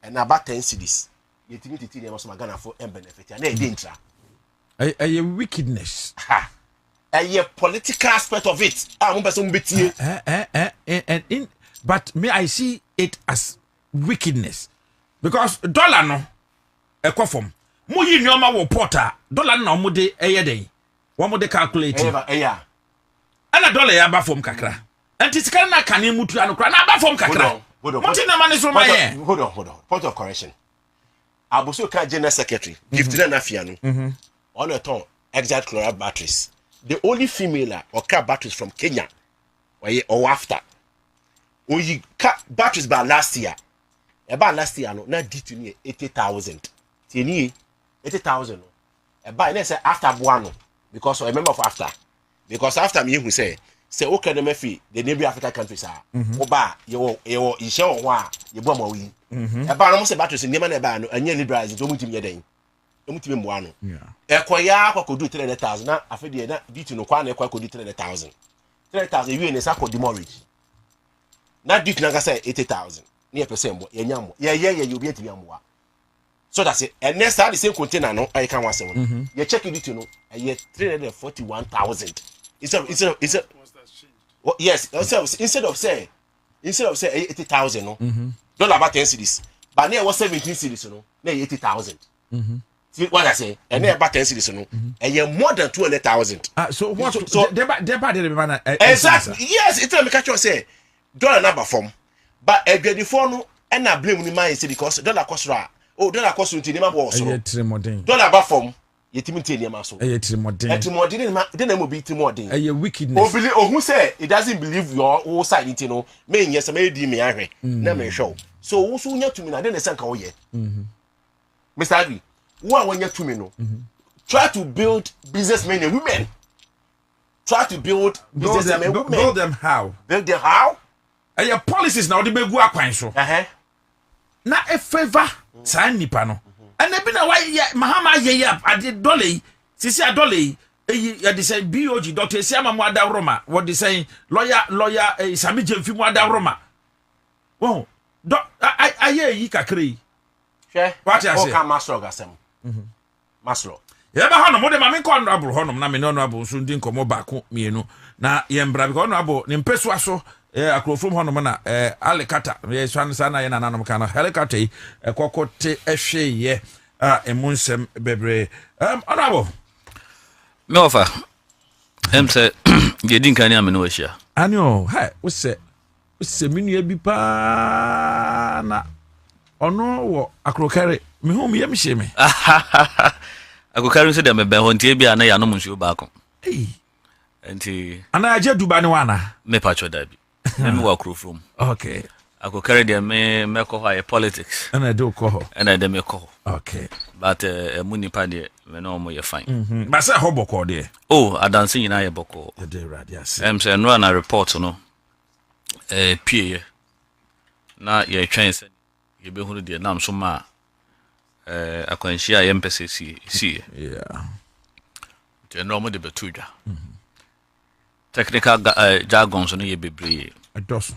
and about 10 cities you think it was Ghana for and benefit and they didn't a wickedness a political aspect of it but may I see it as wickedness because dollar no ekofom mu yi nyoma wo porta dollar na mo de eyeden wo mo de calculate ana dollar ya ba fom kakra antisika na kane mutu anokra na ba fom kakra muti na mane so maye hold on point of correction abuso ka general secretary gift na afia no on the ton exact chloride batteries. The only female or car batteries from Kenya or after. When you cut batteries by last year, about last year, no, not did to me 80,000. 80,000. About let's say after one, because I remember of after. Because after me, who say okay, the Mefi, the neighboring African countries are Oba, you show wa, you bomb we. About almost about to name an ban and nearly bras, don't meet me again. Don't meet me one. Equia could do 300,000. Now, I feel the due to no one could do 300,000. 300,000 you in a sack of demorage. Not due to Naga say 80,000. Near percent, yeah, you'll be at Yamwa. So that's it. And next time the same container, no, I can't say one. You check it to know, and yet 341,000. Instead of yes, instead of say 80,000, no, don't about 10 cities, but near was 17 cities, no, near 80,000. See what I say, and near about 10 cities, no, and you're more than 200,000. So what? So they exactly. Yes, it's a catch you say dollar number form, but a good phone and I blame the mind because dollar cost ra. Oh, dollar cost to name was dollar about form. Yetimity name so. Then will be Timodin. A wickedness. Oh, who say it doesn't believe your old side, you know, may yes, I may be me angry. Never show. So who's soon to me, I didn't say, oh, yeah. Mr. Agri, one when you're to me, no. Try to build businessmen and women. Try to build businessmen and women. Build them how? Build them how? And your policies now, they may go up so. Not a favor, sign Nipano. And they been a while, Mahama Yap, I did Dolly, Sisia Dolly, they say BOG, Dr. Siama Mwada Roma, what they say, lawyer, Sami Jemfi Mwada Roma. Well, I hear Yika Cree. What I say, Master Gassam. Master. Yeah, but Honor, what am I calling Honorable Honor? Namin Honorable soon didn't come back, me, no. Now, Yembra Honorable, Nimpesuaso. Akro from Honomana, Alicata, yes, Sana and Anamacana, Helicate, a cocotte, a shea, a munsem bebre. Honorable Melfa, say, you didn't can am in Wisha. I know, hey, what's say, Minia Bipana, or no, Akro carry me home, Yamshi me. I could carry them a bell on Tibia and I know you back. And I just do Banuana, me patch Debbie. Let me walk through. Okay. I could carry them, me call her politics. And I do call. And I dem call. Okay. But a money paddy, when no more you fine. But say hobo call there. Oh, I don't see in I boko. The day right, yes. Say no na report no. PA. Na ye chance you be who the nam so ma. I can share emphasis see. Yeah. The normal de betuja. Technical jargon so no ye bebre. It does.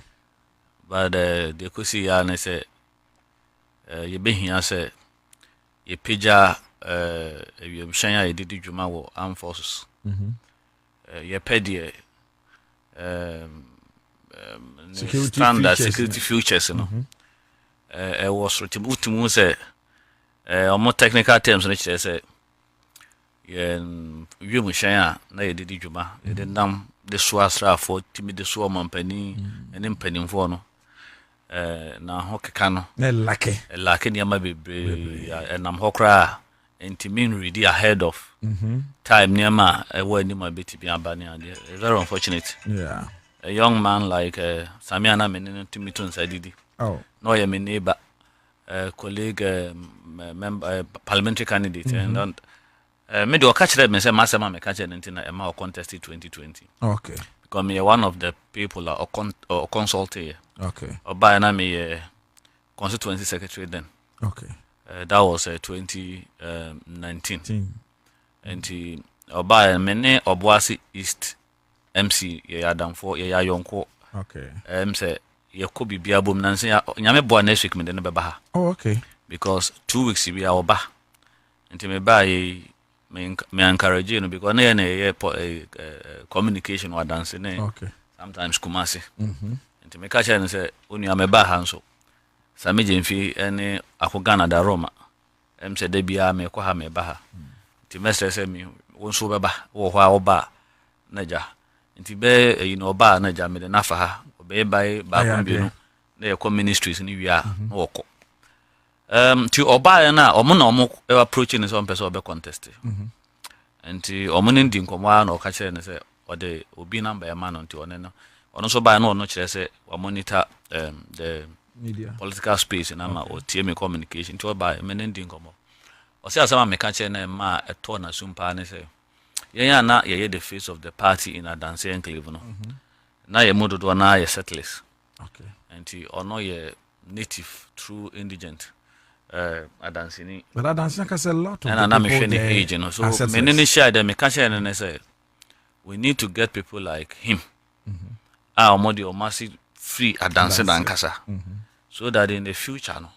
But they could see ya and say you be here say ye pija you shanya ye did juma wo armed forces. Ye pedie standard security futures no. Was ultimu say more technical terms no say ye you shanya na ye did juma ye did nam the swastra for timid the swa mampani and impending for no na hokeka no lake niama bebre and am hokra entimin ready ahead of time niama when you might be to be abani very unfortunate. Yeah, a young man like Samiana menin to meet on Sadidi. Oh, no, I mean neighbor, colleague, member, parliamentary candidate, and me do catch them and say Massama me catch anything a more contested 2020. Okay. Because me one of the people or consulted. Okay. Or by na me constituency secretary then. Okay. That was 2019. And by many Obuasi East MC ya damfo ya yonko. Okay. Say ye could be biabum nansi nyame bo next week me den be ba. Oh, okay. Because 2 weeks we are oba. Nti me buy me encourage you because na communication wa dance ne. Okay. Sometimes kumasi. Nti me catch and say onu ameba ha nso. Sami jemfi ene akogana da Roma. Say de bia me kwa ha me ba ha. Nti mestre say me wonso beba wo hwa oba naja. Nti be oba naja me de nafa ha. Obe bai ba kombinu. Na ye ministries ni wi a na woko. To oba na omo approaching is one person obe contest. nti omoni ndi nkomwa na o ka kire ne say o de obi number e ma no nti one no ono so ba no ono kire say o monitor the media political space na ma o tie me communication nti o ba me ndi nkomwa o say asama me ka kire na ma eto na sumpa ne say yenya na ye the face of the party in Adanse enclave no na ye mododo na ye settlers okay nti ono ye native true indigent Adansini but Adanse can say a lot of and I'm age, you know. So many share them, me catch and say we need to get people like him. Our modi or massive free Adanse and Kasa. So that in the future no.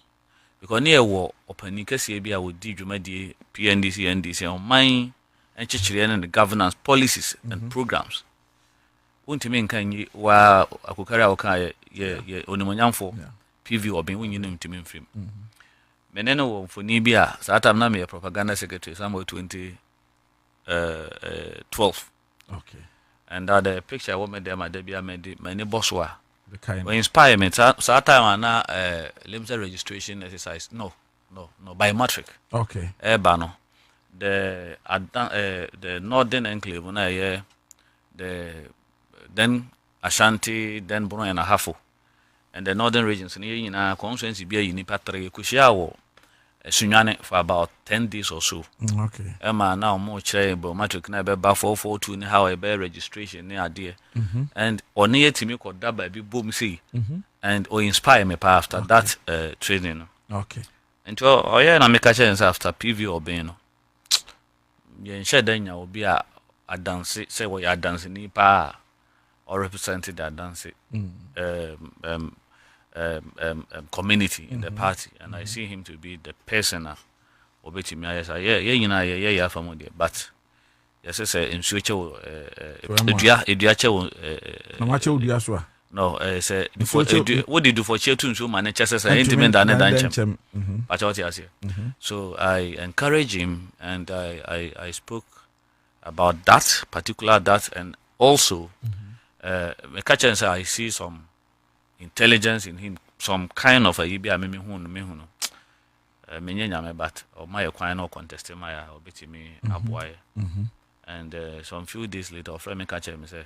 Because near war open case be I would do PNDC, NDC on mine and chichirian and the governance policies and programs. Unti can ye wa akukara oka ye onimonyamfo PV or being winning him to me free. Meneno for Nibia, Satam Nami, propaganda secretary, somewhere 2012. Okay. And that the picture I made them at Debia made my boss were inspire me. Satam na limited registration exercise. No, biometric. Okay. Bano. The northern enclave, the then Ashanti, then Bruno and Ahafo. And the northern regions in our constituency be a unipatry Kushiawo Sunyane for about 10 days or so. Okay. Emma now more charitable matric never buffer 442 how a bear registration near dear. And on near to me called that by boom see and or inspire me after that training. Okay. And to oh yeah, I make a chance after PV or Beno. Yen shed then you will be a dance say what you are dancing nipa or represented that dance community in the party, and I see him to be the person obeti me yes yeah family but yes say in future eduache no mache oduaso no say what did you do for chair to so man chess say intimate than danchem but what you say so I encourage him and I spoke about that particular that and also me catch and say I see some intelligence in him, some kind of a yibia me huno me but or my kwai no contest my obeti me aboy and some few days later friend me catch me say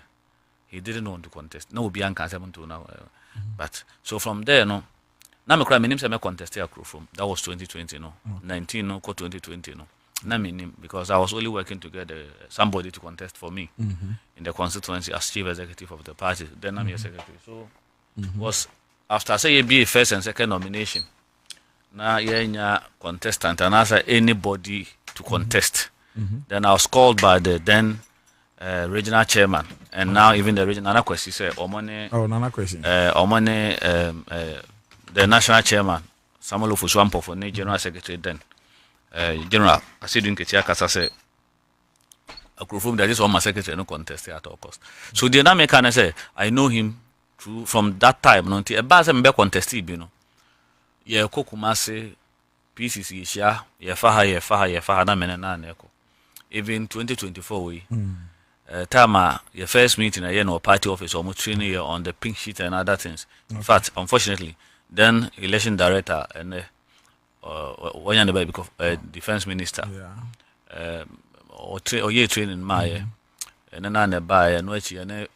he didn't want to contest no be anka 72 now but so from there no na me cry me nim say me contest akro from that was 2020 no 19 no ko 2020 no na me nim because I was only working to get somebody to contest for me in the constituency as chief executive of the party then I'm your secretary so was after say you be a first and second nomination now yenya contestant and as anybody to contest then I was called by the then regional chairman and now even the regional Nana Kwesi say Nana Kwesi the national chairman Samuel Ofusuampo for the general secretary then general Asidun Ketia Kasa say I confirm that this one my secretary no contest at all cost so the other can say I know him from that time no nti eba se mbe contest bi no ye kokumase PCC sha ye fa na mena na eko even 2024 we time your first meeting ye no party office or training here on the pink sheet and other things in fact unfortunately then election director and one and the because defense minister or ye training my and then na buy no echi and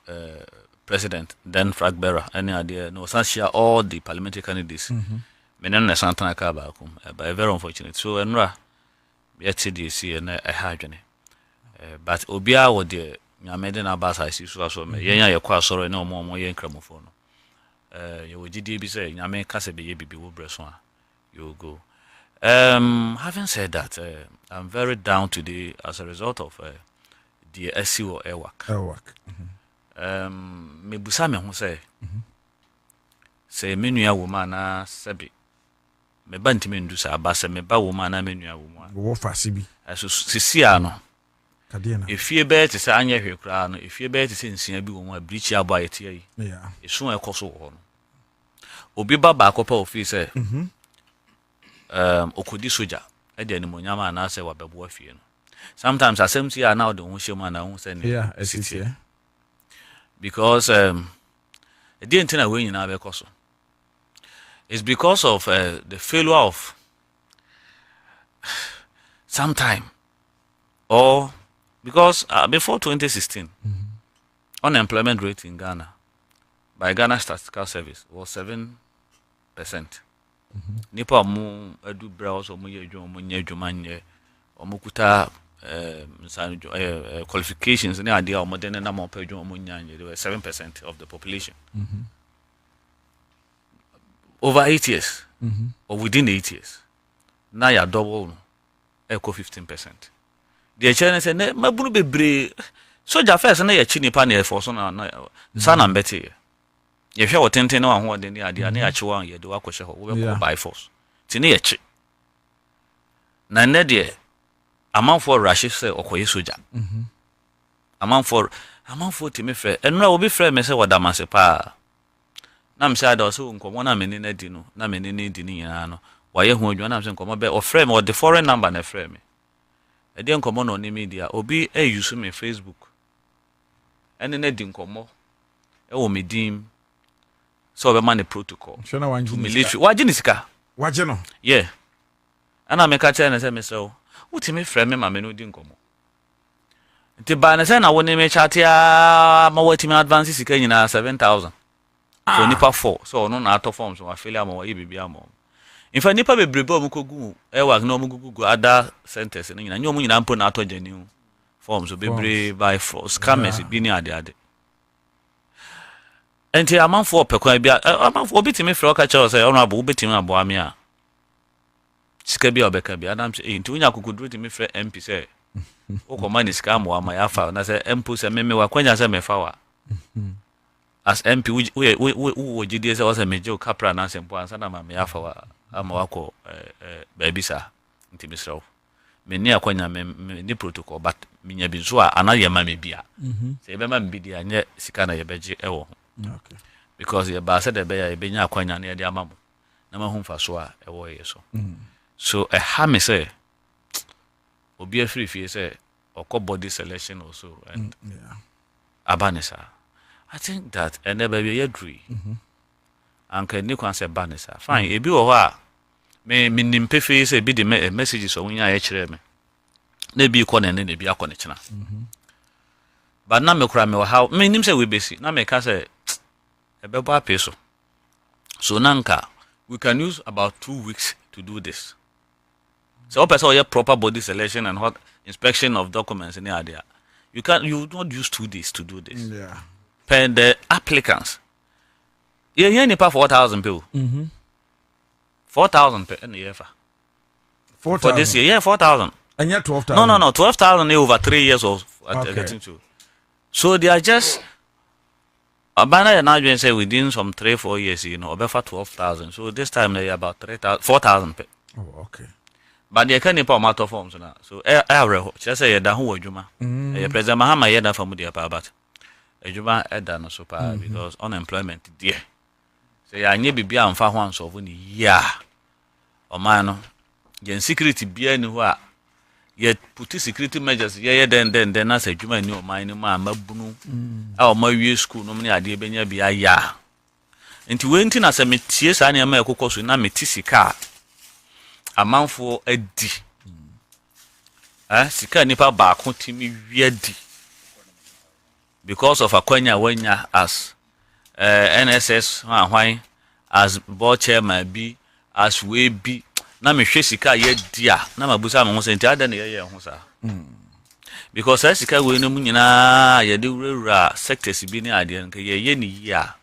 president then flag bearer any idea no share all the parliamentary candidates menen na santana ka ba kum but very unfortunate so enra yet CDC and a hardware but obia wo de nyamede na ba sa si so me yenya ye kwa soro na omo ye nkramofo no ye wo gidi bi say nyame kase be ye bibi wo breso a you go having said that I'm very down today as a result of the SEO airwork me busa me ho say menua wo ma na sebi me ba ntime ndu sa ba se me ba wo ma na menua wo ma wo fa sibi so sisia no kadie na efie be te se anya hwe kra no efie be te se nsia bi wo ma brichi abo ayete yi yeah esu ekoso wo no obi ba akopa office okodi soja e de ni monyama na se wa bebo afie no sometimes assemty are now the ho shema na ho se ne yeah it's because the entire way nyina be koso it's because of the failure of sometime or Because before 2016, unemployment rate in Ghana by Ghana Statistical Service was 7%. Nipa mu edu browse omu ye adwuma mu nya adwuma nye omu kuta qualifications ne ade a omu de na mo pa adwuma mu nya nye. They were 7% of the population. Over 8 years or within 8 years. Now you double echo 15%. The Chinese say ne mabunu bebre soja first na ye chi nipa na force na sana mbete ye hwe wotenten na ho de ne ade na ya chi wan ye de wakɔhye ho we go by force ti ne ye chi na ne de amanfo rush say okoye soja amanfo ti me frɛ enura obi frɛ me say wadamase pa na me say ada so nkomo na me ne di no na me ne di ni nyina no waye hu odwa na me say nkomo be o frɛ me o the foreign number na frɛ me e de nkomo no ni media obi use me Facebook ene na di nkomo e wo me dim so be man protocol shona wanji military waje ni sika waje no yeah ana me ka che na say me so wuti me frɛ me ma me no di nkomo nti ba na say na woni me chat ya ma wati me advance sika nyina 7,000 so nipa 4 so no na ato form so afeli ama wa yibi ama in fact nipa bebrebe o mkogu e wa na o mgugu other centers ni nyina nyomu nyina mpo na ato jani forms so bebre by force scammers bi ni ade enti amanfo opekwan bia amanfo obitimi frɛ ka che say ono abo obitimi abo ami a sika bia obeka bia adam say enti unya kokuduru timi frɛ MP say okoma ni scam wa ma ya fa na say MP say meme wa kwanya say me fa wa as MP we gidi say was meje o kapra na sempo ansa na ma me ya fa wa ama wako baby sa enti misraw me ni akwanya me ni protocol but minya bi so a anaye ma me bia say be ma me bia nye sika na ye beje ewo okay because ye ba say de be ya be nya akwanya na ye de amamu na ma hu mfa so a ewo ye so so ha me say obi afiri fie say okọ body selection also and abanisa I think that and never be a dream and can you say banisa fine e bi wo ha me nim pefe say bi the messages so nya ya kire me na bi ko na ne bi akọ ne kina but na me kura me how me nim say we besi na me ka say e be ba peso so nanka we can use about 2 weeks to do this. So person your proper body selection and hot inspection of documents in the area. You don't use 2 days to do this. Yeah. Pen the applicants. You only pay 4,000 people. 4,000 per year. 4,000 for this year. Yeah, 4,000. And yet 12,000. No. 12,000 over 3 years of getting to. So they are just Abana now you say within some 3-4 years, about 12,000. So this time they are about 4,000. Oh, okay. But they can't put matter forms now. So just say that who juma. President Mahama yeda from the but juma no super because unemployment there. Say I need be am fa one so when yeah. O man no. Gen security bia ni ho a yet put security measures then as a juma ni o man ma mabunu a o ma wie school no me ade benya bia ya. Nti we nti na se metie sa na ma ekokɔ so na metisika amanfo adi sika nipa baako timi wiadi because of akwanya wanya as NSS hwan as board chairman bi as we bi na mehwe sika ye dia na mabusa me ho senti ada na ye ho sa because sika we no mu nyina ye de wura sectors bi ni ade nka ye ni ya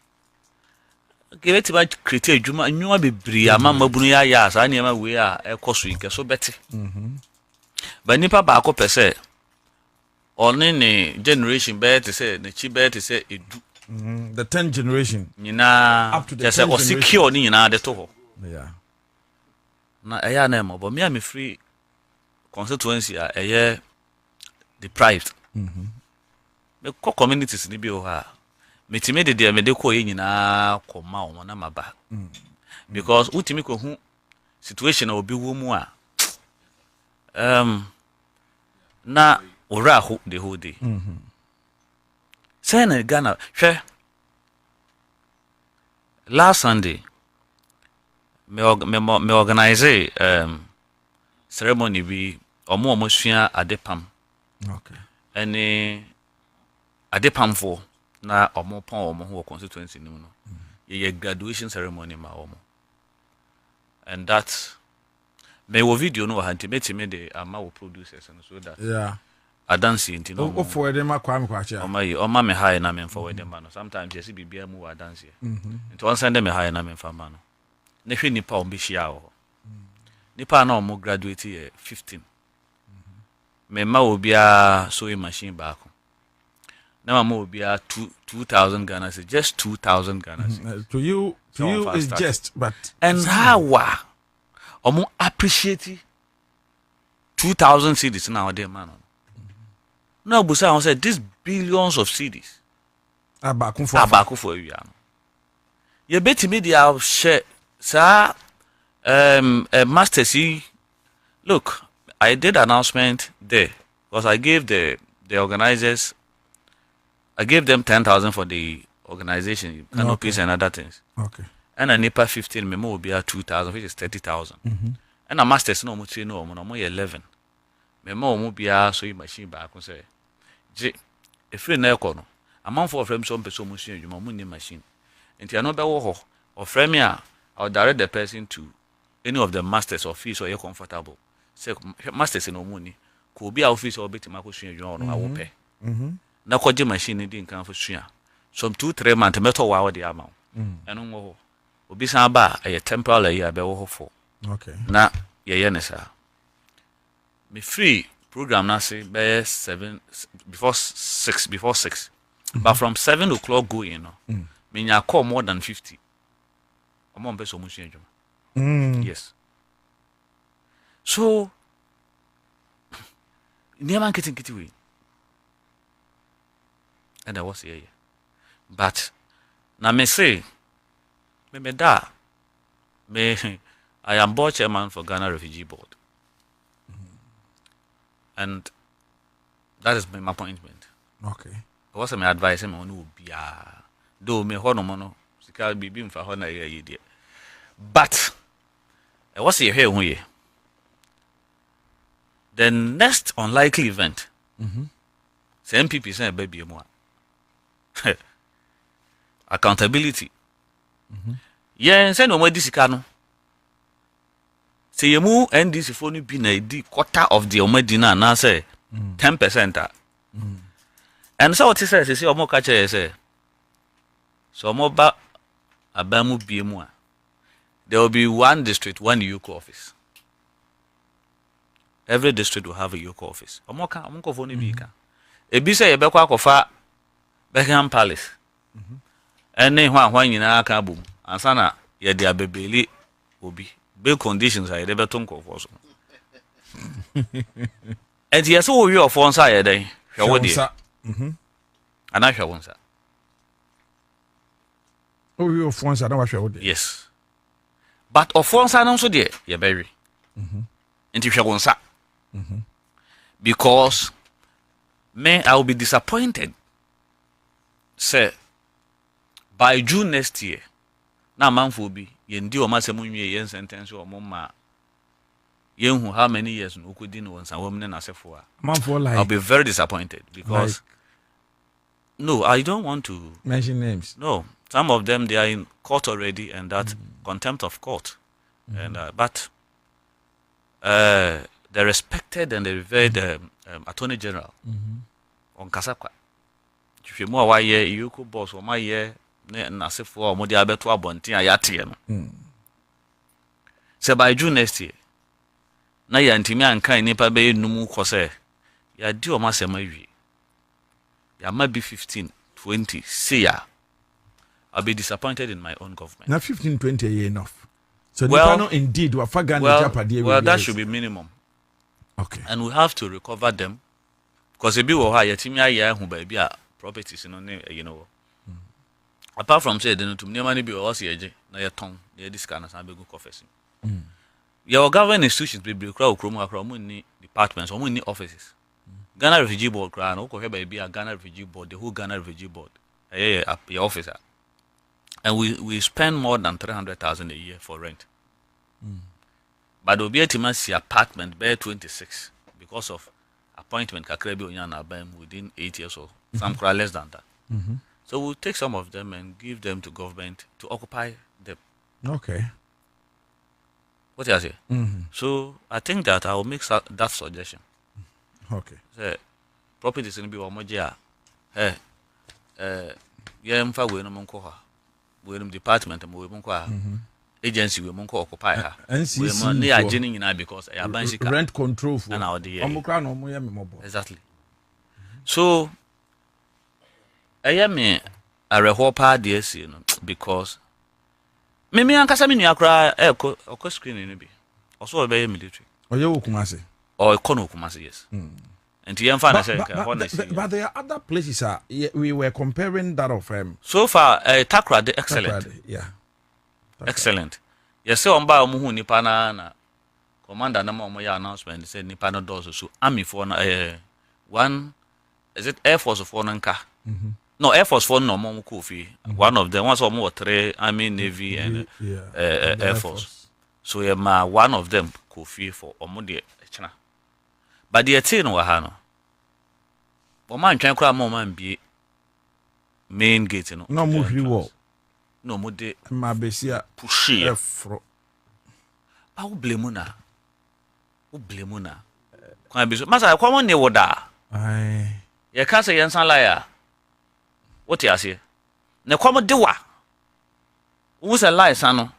Get ba create adwuma nwa bebri ama mabunu ya sa na ma we a ekoso nke so beti ba nipa ba ko pese oni ne generation bet say ne chi bet say edu the 10th generation nyina up to the say o secure ni nyina de to ho yeah na eya na mo but me am free constituency a eye deprived me ko communities ni bi o ha metime de me de ko ye nyina koma o na maba because utimi ko hu situation na obi wo mu a na ora ho the whole day say na Ghana hwe last Sunday me organize ceremony bi omo sua adepam okay any adepamfo na omo pon omo ho constituency nim no ye graduation ceremony ma omo, and that me wo video no ha ntimeti me de ama wo producers and so that adansi nti no o forward ma kwa me kwa cha o ma me high na me forward ma no sometimes yes bibia mu wa dance nti on send me high na me fa ma no ne hwe nipa o be hia ho nipa na o mo graduate ye 15 me ma obia sewing machine back na ma obia 2000 Ghana cedis, just 2000 Ghana cedis. To you is just, but and how omo appreciate 2000 cedis now there man. No, Busa said these billions of cedis. Abaku for you. You bet me they share sir Master C. Look, I did announcement there because I gave the organizers, I gave them 10,000 for the organization, canopies and other things. Okay. And a NEPA 15 memo will be at 2,000, which is 30,000. And a master's no much no more 11. Memo will be a sewing machine back and say, if you're near corner, a month for frame some person machine, you money machine. And you are not or frame ya, I'll direct the person to any of the masters office or you're comfortable. Say masters no money, could be office or bit Marco Swing, you know, I will pay. Na kwaje machine didn't come for swing. Some 2-3 months metal wow the amount. And no obi san ba a temporal year be wo for. Okay. Na ye yenesa. Me free program na say be 7 before 6 but from 7 o'clock go in no. Me nya call more than 50. Omo mbe so mu swing adwuma. Yes. So niam an kiti we. And I was here. But now me say me I am board chairman for Ghana Refugee Board. And that is my appointment. Okay. What's my advice? Me onu be do me hono mono sika bibi mfa ho na ye de. But what's here here? The next unlikely event. Say MPP say baby mo. Accountability. Yeah, say no more disika no. Say you mu NDC for be na di quarter of the omedina na say 10%. And so what he says, say omo catch say. So omo ba abamu biemu a. There will be one district, one youth office. Every district will have a youth office. Omo ka omo ko foni bi ka. Ebi say ye be kwa kofa Buckingham Palace. And then when you know Kabum, Ansah na ye dia bebeli obi. Big conditions are never tongue of also. And yes, all your phones are there. And I shall want that. Oh, your phones are not sure. Yes. But of phones are also there, ye berry. And you shall want that. Because I will be disappointed. Say by June next year, na month will be yendi o masemu nwie yen sentence o moma yen hu how many years no could din once women na sefo a I'll be very disappointed because no, I don't want to mention names. No, some of them they are in court already and that contempt of court. And but the respected and the revered Attorney General on Kasakwa. If you more why you could boss or my year na sefo o mo dia beto abonten ayate no. So by June next year na ya ntimi ankan nipa be enum ko se ya di o masema wi ya ma be 15 20 say ya I'll be disappointed in my own government. Now 15-20 a year enough. So well, indeed well, that should be minimum. Okay. And we have to recover them because e bi wo ha yetimi aye hu ba bi a properties no you know. Apart from say the to money be was yeje na ye ton the discount na san be go confessing. Your government institutions be crowd akra ni departments or ni offices. Ghana Refugee Board kra no ko hwe be a Ghana Refugee Board, the whole Ghana Refugee Board. Your officer. And we spend more than 300,000 a year for rent. But obi etima si apartment be 26 because of appointment kakra bi onya na ban within 8 years or some cry less than that. So we'll take some of them and give them to government to occupy them. Okay. What you say? So I think that I will make that suggestion. Okay. Say property is going to be one more year. Hey, yeah, mfa we no monko ha. We no department mo we monko ha. Agency we monko occupy ha. We mo na agene nyina because I ban sika. Rent control for. Na odi ye. Omukra no mo ye me mobo. Exactly. So me areho pa de esi no because me ankasa me nua kra eko screen no bi. Oso obeye military. Oye Okumase. Or Kono Okumase, yes. And to but there are other places. We were comparing that of so far, Takra, the excellent. Yeah. Excellent. Yes, so on by Muhu Nipana, Commander Namoya announcement said Nipana does so army for one. Is it Air Force of Fonanka? No, Air Force for no more Kofi. One of them, once or more, 3 Army, Navy, and Air Force. So, one of them, Kofi for Omodi China. But the attain wa ha no. Bo man twan kra mo man bie main gate no. No mo hwi wo. No mo de ma besia pushi efro. Ba wo blame na. Wo blame na. Kwa bi so masa kwa mo ne wo da. Ai. Ye ka se yensan la ya. What you say? Ne kwa mo de wa. Wo se la isa no.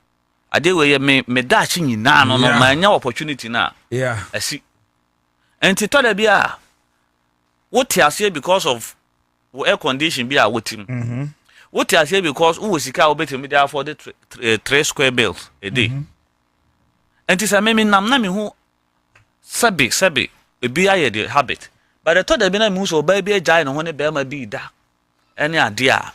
Ade we ye me da chi nyina no no ma nya opportunity na. Yeah. Asi. And to tell you, what you say because of air condition be a waiting. What you say because who is the better me there for the 3 square bills a day. And it's a meme namnami who sabi a be the habit. But I thought there been a moose or baby a giant when a bear might be that. Any idea?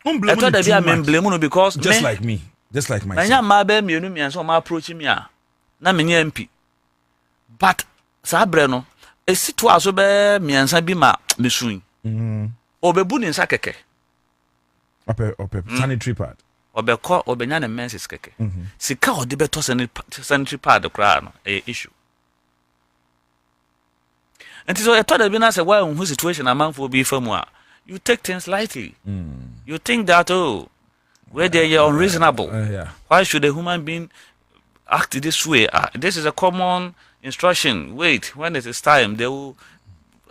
I thought there be a man blame because just like me, just like myself. I am my baby, you know me, and so my approaching me. Na me MP. But sabre no esitu aso be miensa bi ma mesuin obebu ni nsa keke ope sanitary pad obekọ obenya na menses keke sika ode beto sanitary pad kra no issue and so I thought that been as a why who situation among for be famu a you take things lightly you think that where they are unreasonable why should a human being act this way this is a common instruction. Wait, when it is time, they will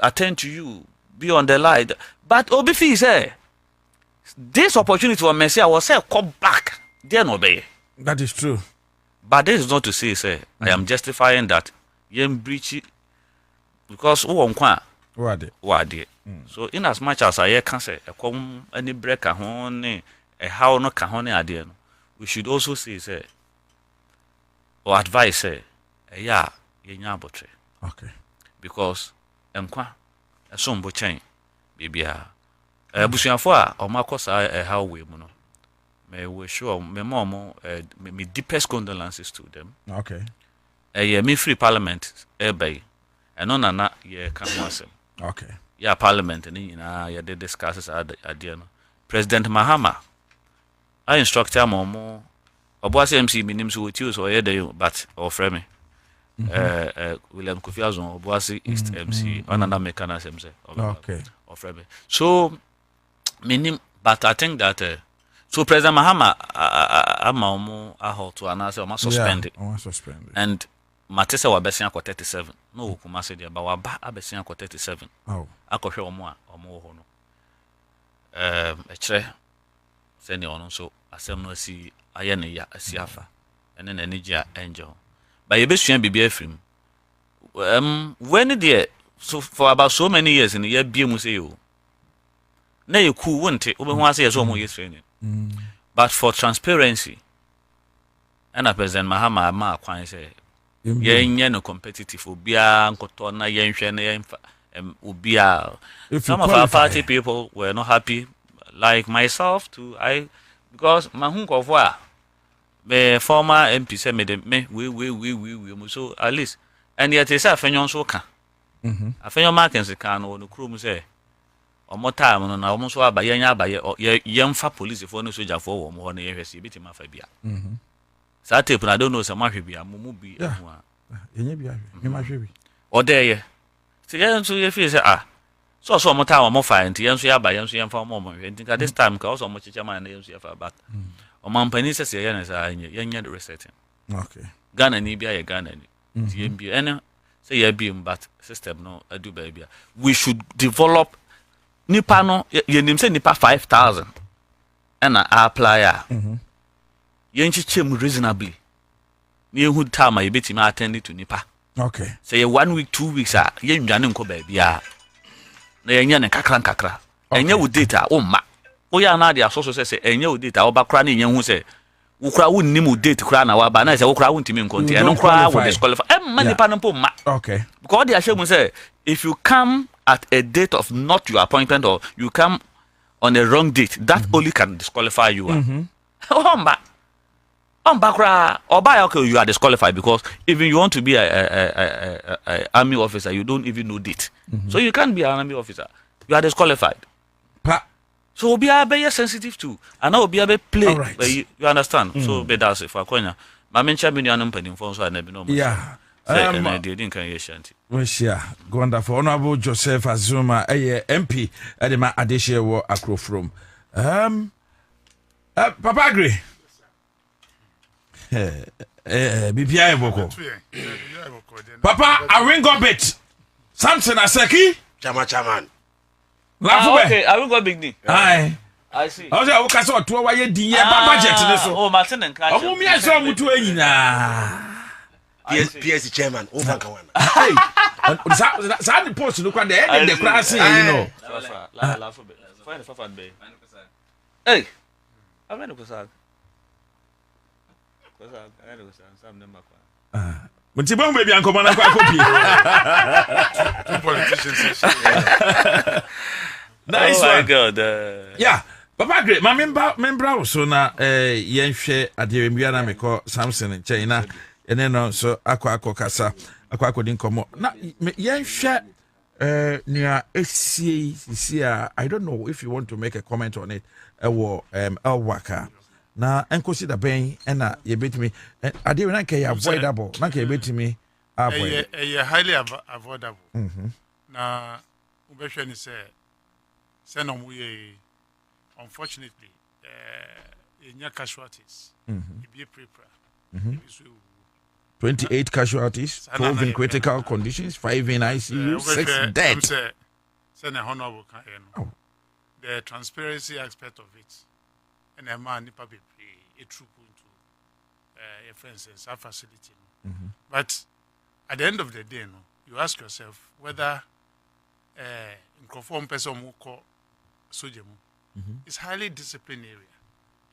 attend to you. Be on the line. But Obifi say, this opportunity for Messiah was say, come back. They no obey. That is true. But this is not to say, I am justifying that. Yem breach because who on kwa? Wade. So in as much as I can say, come any break a hone, a how no kahone idea. We should also say, or advise yeah. Okay. Because enkwa esombo chen bibia abusuafo a omakosa how we mu no me we sure me mom me deepest condolences to them. Okay. Me free parliament bay eno na ye kan wasem. Okay. Yeah, parliament ni na ye dey discuss idea no. President Mahama I instructor momo oboase MC minim so oti so ye dey but ofre me William Kofi Azon Obuasi East MC another mechanism okay of Rebe. So minim but I think that so President Mahama amamu aho to anase o suspend and matese wa besia ko 37 no kuma se dia ba wa ba abesia ko 37 akohwe omo a omo ho no e kire se ne ono so asem no asi aye ne ya asi afa ene na nigia angel but you be bibia film when there so for about so many years in the year be mu say you na you cool won't it obe hu say so mo yes training but for transparency and a President Mahama ma kwan say yen no competitive obia nkoto na yen hwe na yen obia some of our party people were not happy like myself too because mahun kofo the former MP said me we so at least and yet is afenyon so ka afenyon markens can no krum say omo time no na omo so abaye nya abaye yemfa police for no soldier for wo mo na yehwese bitima fa bia sa tape na don't know say mahwe bia mumu bi enya bia me mahwe bi or there. So you feel say so more time more fine. Yes, we are by yes, we are for more. I think at this time, because so much chairman yes, we are but. O man penny says yes, the resetting. Okay. Ghana ni be a Ghana ni. TMB any say you be but system no I do baby. We should develop nipa no ye nim say nipa 5,000 and I apply yen chichem reasonably. Ni hu time I beti ma attend to nipa. Okay. Say 1 week 2 weeks yen dwane nko baby na yen ne kakra. Enye wo data o ma. O ya na dia so say enye wo data o ba kra na yen hu say wo kra wo nnim wo date kra na wa ba na say wo kra wo ntimi nkonti eno kra wo disqualify man nipa no po ma. Okay. Because they assure me say if you come at a date of not your appointment or you come on a wrong date, that only can disqualify you. Okay, you are disqualified because even you want to be a army officer, you don't even know date. So you can't be an army officer. You are disqualified. So be a very sensitive too. And now be a bit play. Right. But you understand? So be that's it for Konya. My mention me an opening phone so I never know. Yeah. I didn't can hear shanty. Wonderful. Honorable Joseph Azuma, MP, Edema Adeshe wo Accra from. Papa agree. BPI Boko. Papa, I ring up it. Samson Aseki. Chairman. Okay, I will go big D. Aye. I see. I was a so to why you did budget. Oh, Martin and Clash. Oh, me, I saw you to PS chairman, over Kawana. Hey, that's how the post look at the end of the class, you know. Hey, I'm going to go. But you won't be uncommon. Politicians. Nice one. God. Yeah. Papa great. My member so na yen hwe adewemia na meko Samson in China. And then so akwa kasa akwa din komo. Na yen hwe near SCA. I don't know if you want to make a comment on it. Elwaka. Na enkosi da ben na ye betimi adewe na ke avoidable na ke betimi avoid. Highly avoidable. Na ubehwe ni say no we unfortunately casualties. Be prepared. 28 casualties, 12 in critical conditions, 5 in ICU, 6 dead. The transparency aspect of it, and a man nipa be a troop into a friends and facility. But at the end of the day, you ask yourself whether in conform person who call Sojemu is highly disciplined area.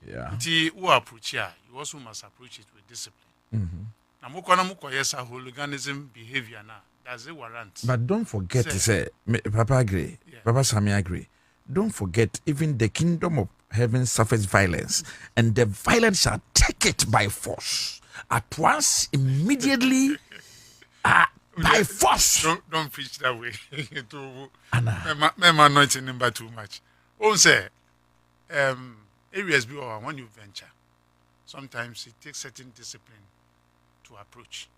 Yeah. Who approach here, you also must approach it with discipline. Now, hooliganism behavior now. Does it warrant? But don't forget to say, Papa agree, Papa Sami agree. Don't forget, even the kingdom of heaven suffers violence, and the violent shall take it by force. At once, immediately, by force. Don't preach that way. I'm not number too much. Also, areas when you venture, sometimes it takes certain discipline to approach.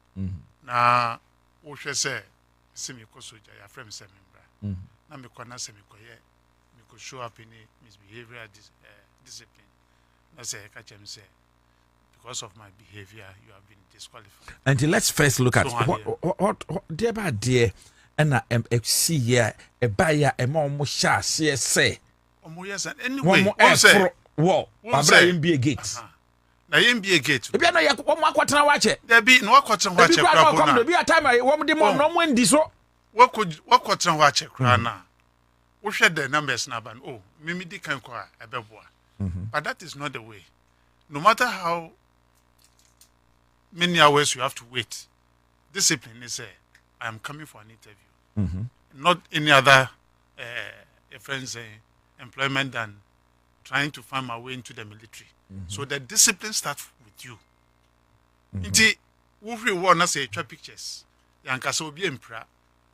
Now, what should say, Semiko Soja, your friend Semembra. Now, me kwana Semiko ye, me could show up in a misbehavior discipline. I say, catch him say, because of my behavior, you have been disqualified. And let's first look at what dear by dear, and I am here, a buyer, a more shall say. Yes, and anyway, one be a gate. Na NBA gate. Ebi na yakwa mo akwatena wache. There be no akwatena wache kra na. Ebi time wo mo de mo no mo ndi so. Wakwatena wache kra na. Wo hwe the numbers na ban. Oh, mimi di kan kwa ebeboa. But that is not the way. No matter how many hours you have to wait. Discipline is I am coming for an interview. Not any other friends employment than trying to find my way into the military. So the discipline starts with you. Inti we want to say pictures. Yankasa will be impra.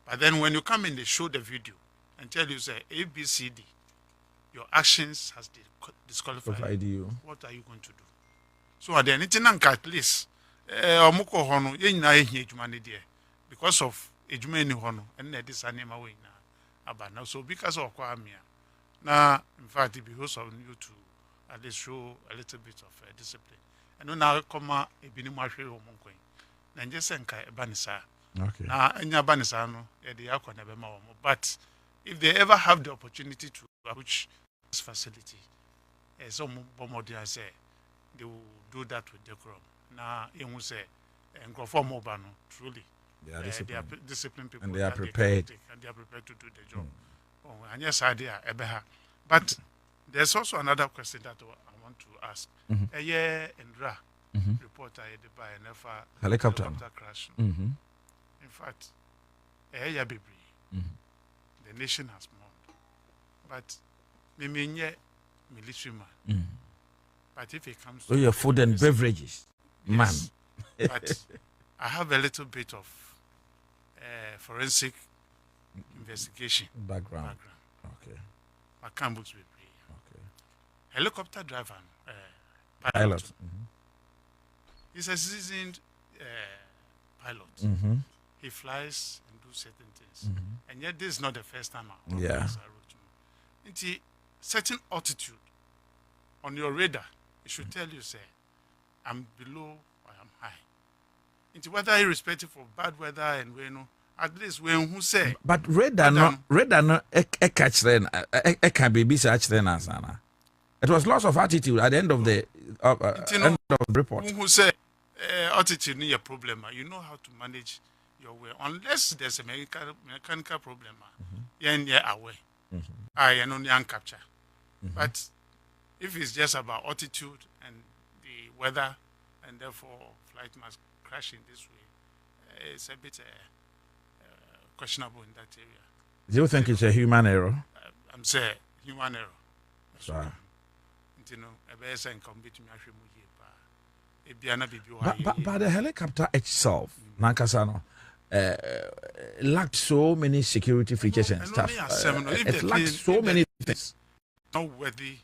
But then when you come in, they show the video and tell you say ABCD, your actions has disqualified you. What are you going to do? So at the end, at least because of ejuma ni ho no and na this anema we na aba na so because of kwa amia na in fact it behoves on you to at least show a little bit of discipline and now come ebini mo ahwe wo monkwen na nje senka ebanisa okay na anya banisa no e dey akọ na be ma wo but if they ever have the opportunity to approach this facility some bomodi say they will do that with decorum na ehun say engrofo mo ba no truly they are disciplined people and they are prepared to do the job. And yes, idea ebeha. But there's also another question that I want to ask. A year Indra reporter by an helicopter crash. Mm-hmm. In fact, a year baby, the nation has mourned. But me military man. But if it comes to your food and beverages, yes, man. But I have a little bit of forensic investigation background. Okay. I can't books with me. Okay. Helicopter driver, pilot. He's a seasoned pilot. He flies and do certain things, and yet this is not the first time I wrote into certain altitude on your radar. It should tell you, say, I'm below or I'm high. Into whether irrespective of bad weather and when at least when who say. But radar no catch then can be such then as Anna. It was loss of altitude at the end of the end of the report. Who say altitude need a problem? You know how to manage your way unless there's a mechanical problem. You're away. I only capture. But if it's just about altitude and the weather, and therefore flight must crash in this way, it's a bit questionable in that area. Do you think it's a human error? I'm saying human error. Sorry. You know, but the helicopter itself, Nankasano, lacked so many security features and stuff. It lacked so many things. Not worthy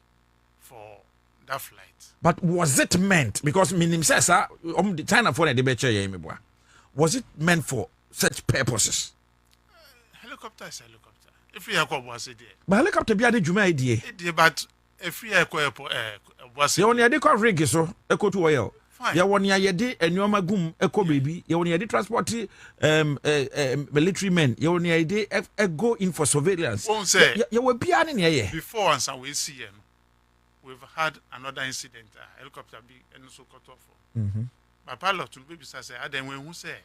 for that flight. But was it meant? Because minim says, the China phone the was it meant for such purposes? Helicopter is helicopter. If you have was it there. But helicopter be a juma idea. But if you have was you only had rig so echo to oil. Ya won ya yede enyoma gum echo baby. You only had transport military men. You only had go in for surveillance. You were be an here. Before Ansah we see him. We've had another incident. Helicopter be and so cut off. But pilot will be say I then when who say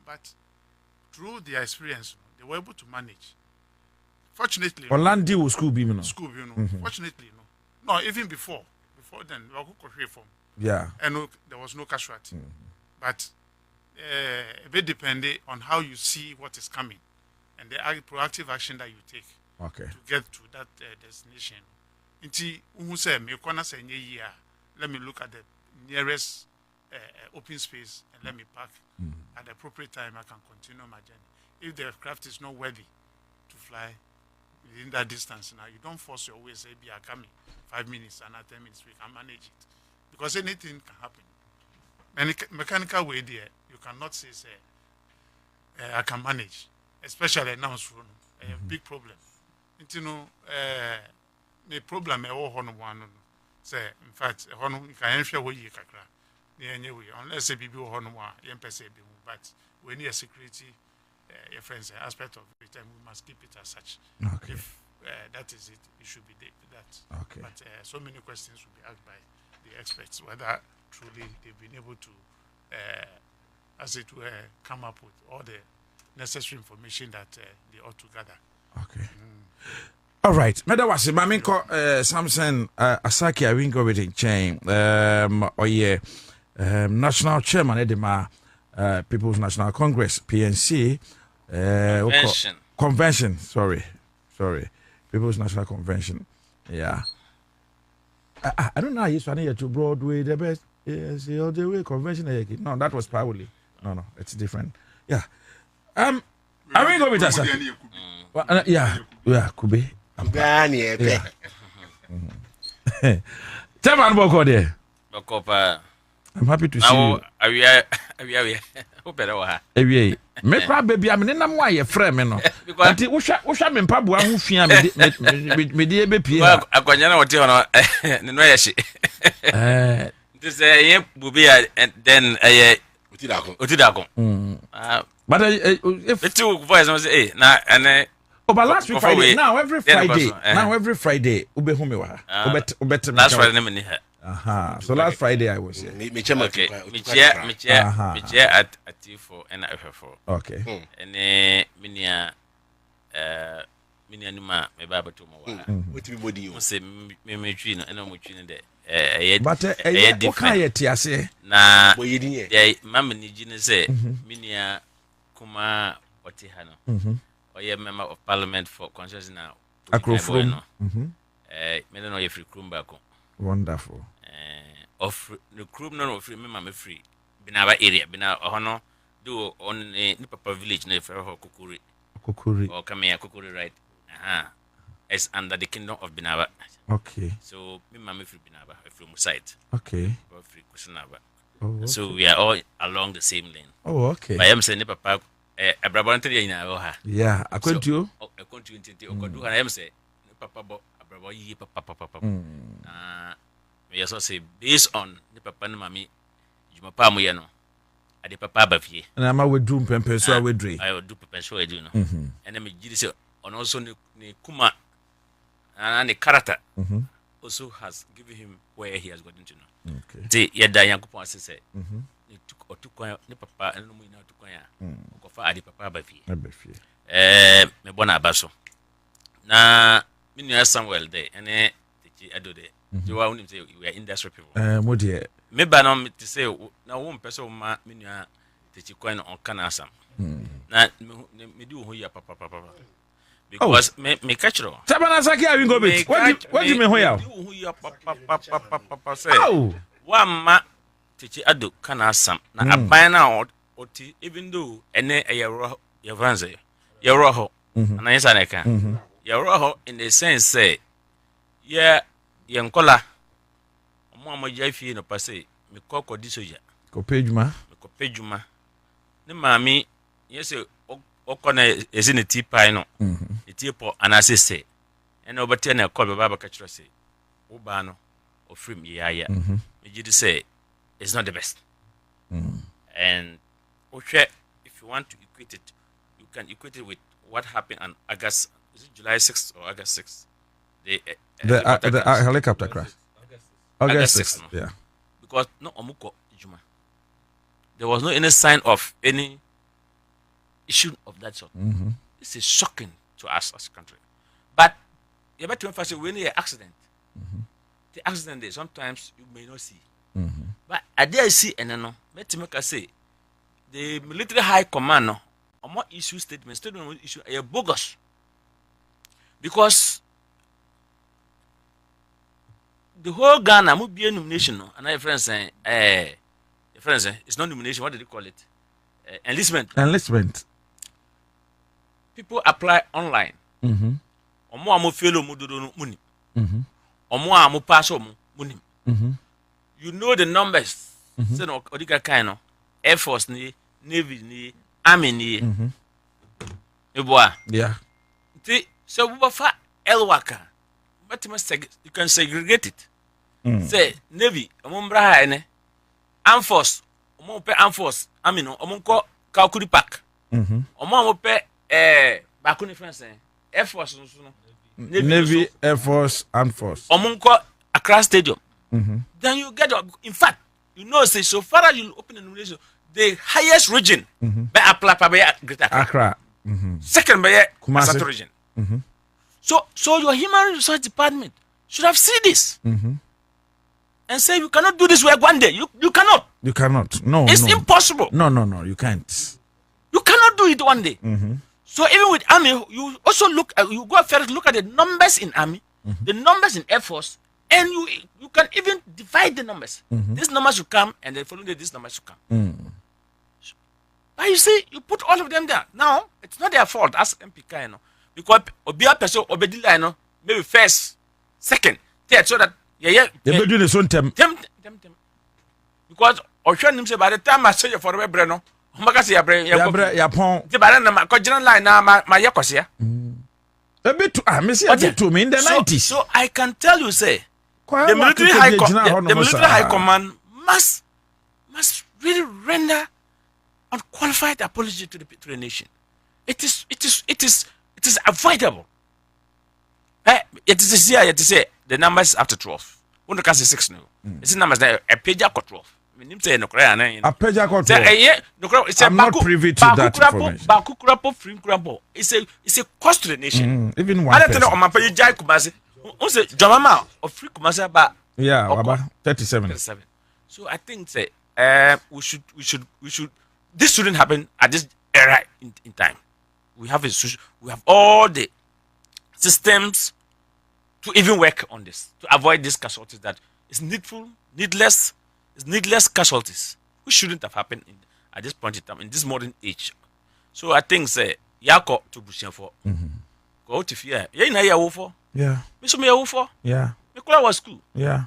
but through their experience they were able to manage. Fortunately, Orlando was school beam, Fortunately, no, even before then, we could from. Yeah, and there was no casualty. But a bit depending on how you see what is coming and the proactive action that you take. Okay. To get to that destination. Inti who say me kona say year. Let me look at the nearest open space and let me park. At the appropriate time, I can continue my journey. If the aircraft is not worthy to fly within that distance, now you don't force your way. Say, "Be coming 5 minutes and 10 minutes, we can manage it," because anything can happen. Mechanical way there, you cannot say, "I can manage," especially now, big problem. You know, the problem say, in fact, you can ensure we kakra. Unless a baby or but we need a security aspect of it, and we must keep it as such. Okay. If that is it, it should be that. Okay. But so many questions will be asked by the experts whether truly they've been able to, as it were, come up with all the necessary information that they ought to gather. Okay. All right. Meda wasi maminko Samson Asaki awingo with chain national chairman edema People's National Congress PNC convention sorry People's National Convention. Yeah. I don't know how you to Broadway the best all the way convention. No, that was Pauli. No, it's different. Yeah. I will go with us. Yeah, could be. Yeah. Chairman Boko there. Bokopa. I'm happy to see you. Are we? Who better? Me cry baby am ne nam wa ye frɛ me no. Ati wo hwa me mpaboa ho fia me de be pie. Akwanya na wote hono ne no ye hye. This ye Bobie and then Otidako. But if it two voice say na and but last week Friday now every Friday ube home wa. Ube last Friday na me so last Friday I was here. Me at T4 and FF4. Okay. And minia numa me baba to mo wa. Wetin body you? Say me twi no na mo twi no de but what can you say na boy yedin ye. Yeah, mama ni ji ne say minia kuma oti ha no. Oye member of parliament for conscience now. Accra100.5FM. Me no ye free krum back. Wonderful. Of the crew no free me mama free. Binaba area bina hono do on ni papa village na for Kokuri. Or come here Kokuri right. It's under the kingdom of Binaba. Okay. So me mama free Binaba from site. Okay. Free Kusinaba. Oh, okay. So we are all along the same lane. Oh, okay. But I am saying papa abrabante ina oha. Yeah, I continue. I continue to okodu I am say papa bo abrabo yi papa. We also say based on the papa and mommy juma pa mo ye no ade papa ba fie and am we do pempe so we do I will do pempe so we do no and then me gidi say on also ni kuma and the character also has given him where he has gotten to know. Okay. Say ye da yankopon say ni tukwan ni papa and no mu ina tukwan ya ko fa ade papa ba fie me bona abaso na me nua Samuel there and teki ado there you are only say we are industry people mo dear me ba no to say na wo mpese ma me nua teki kwan on kana asam na me di ho ya papa because me catch ro Sabana Saki I go bit what do you mean ho ya papa say wa ma teki ado kana asam na aban na oti even though ene eyero ye franze yero ho na yesa na ka yero ho in the sense say yeah yenkola omo amagya fie no pase me kokodi soja ko pejuma ne mami yese okona ezi ne tipai no etipo anasese ene obate na call baba ka kiro say wo ba no ofrim yaya me gidi say it's not the best and if you want to equate it you can equate it with what happened on August, is it July 6th or August 6th? The helicopter crash. August 6th. Yeah. Because no omuko juma. There was no any sign of any issue of that sort. This is shocking to us as a country. But you have to emphasize when you accident. The accident there sometimes you may not see. But I dare see and no. Let me say the military high command no omo issue statement issue a bogus because the whole Ghana must be a nomination no and friends saying it's not nomination, what did they call it? Enlistment. People apply online. Omo amu felo mu dodo no muni. Omo amu pass omo muni. You know the numbers. Say no odika kind no Air Force ni Navy ni Army ni Eboa. Yeah. So we fa elwaka. But you can segregate it. Say Navy, omumbra ha ene. Armed Force, omupe Armed Force, Army no, omunko Kalkuri Park. Omupe bakuni France. Air Force no. Navy, Air Force, Armed Force. Omunko Accra Stadium. Then you get in fact, you know say so far as you open the nomination, the highest region by Greater Accra. Second by Kumasi region. So your human resource department should have seen this and say you cannot do this work one day. You cannot. You cannot. No. It's impossible. No. You can't. You cannot do it one day. So even with Army, you also look at the numbers in Army, the numbers in Air Force, and you can even divide the numbers. These numbers will come, and the following day these numbers will come. But you see, you put all of them there. Now it's not their fault as MPK, you know, because Obia person Obedila, you know, maybe first, second, third, so that they be doing the same time. Because Ocean say by the time I say for the Breno, Makasi ya pon. The banana ma kojina line na ma yakosia. A bit to me see a bit to me in the 90s. So I can tell you say the military high command must really render unqualified apology to the nation. It is avoidable. It is here to say the numbers after 12. When the case is 6 now. It's numbers there a page got 12. A page got 12. I'm not privy to that information. Baku free crumble. It's a cost to the nation. Even one. I don't know on my page Jai Kumasi. Also Jamama of free Kumasi about about 37. So I think say we should this shouldn't happen at this era in time. We have all the systems to even work on this, to avoid these casualties that is needless casualties, which shouldn't have happened at this point in time, in this modern age. So I think say Yako to Bushian for go to fear. Yeah, for. Yeah. Me for. Yeah. Me was school. Yeah.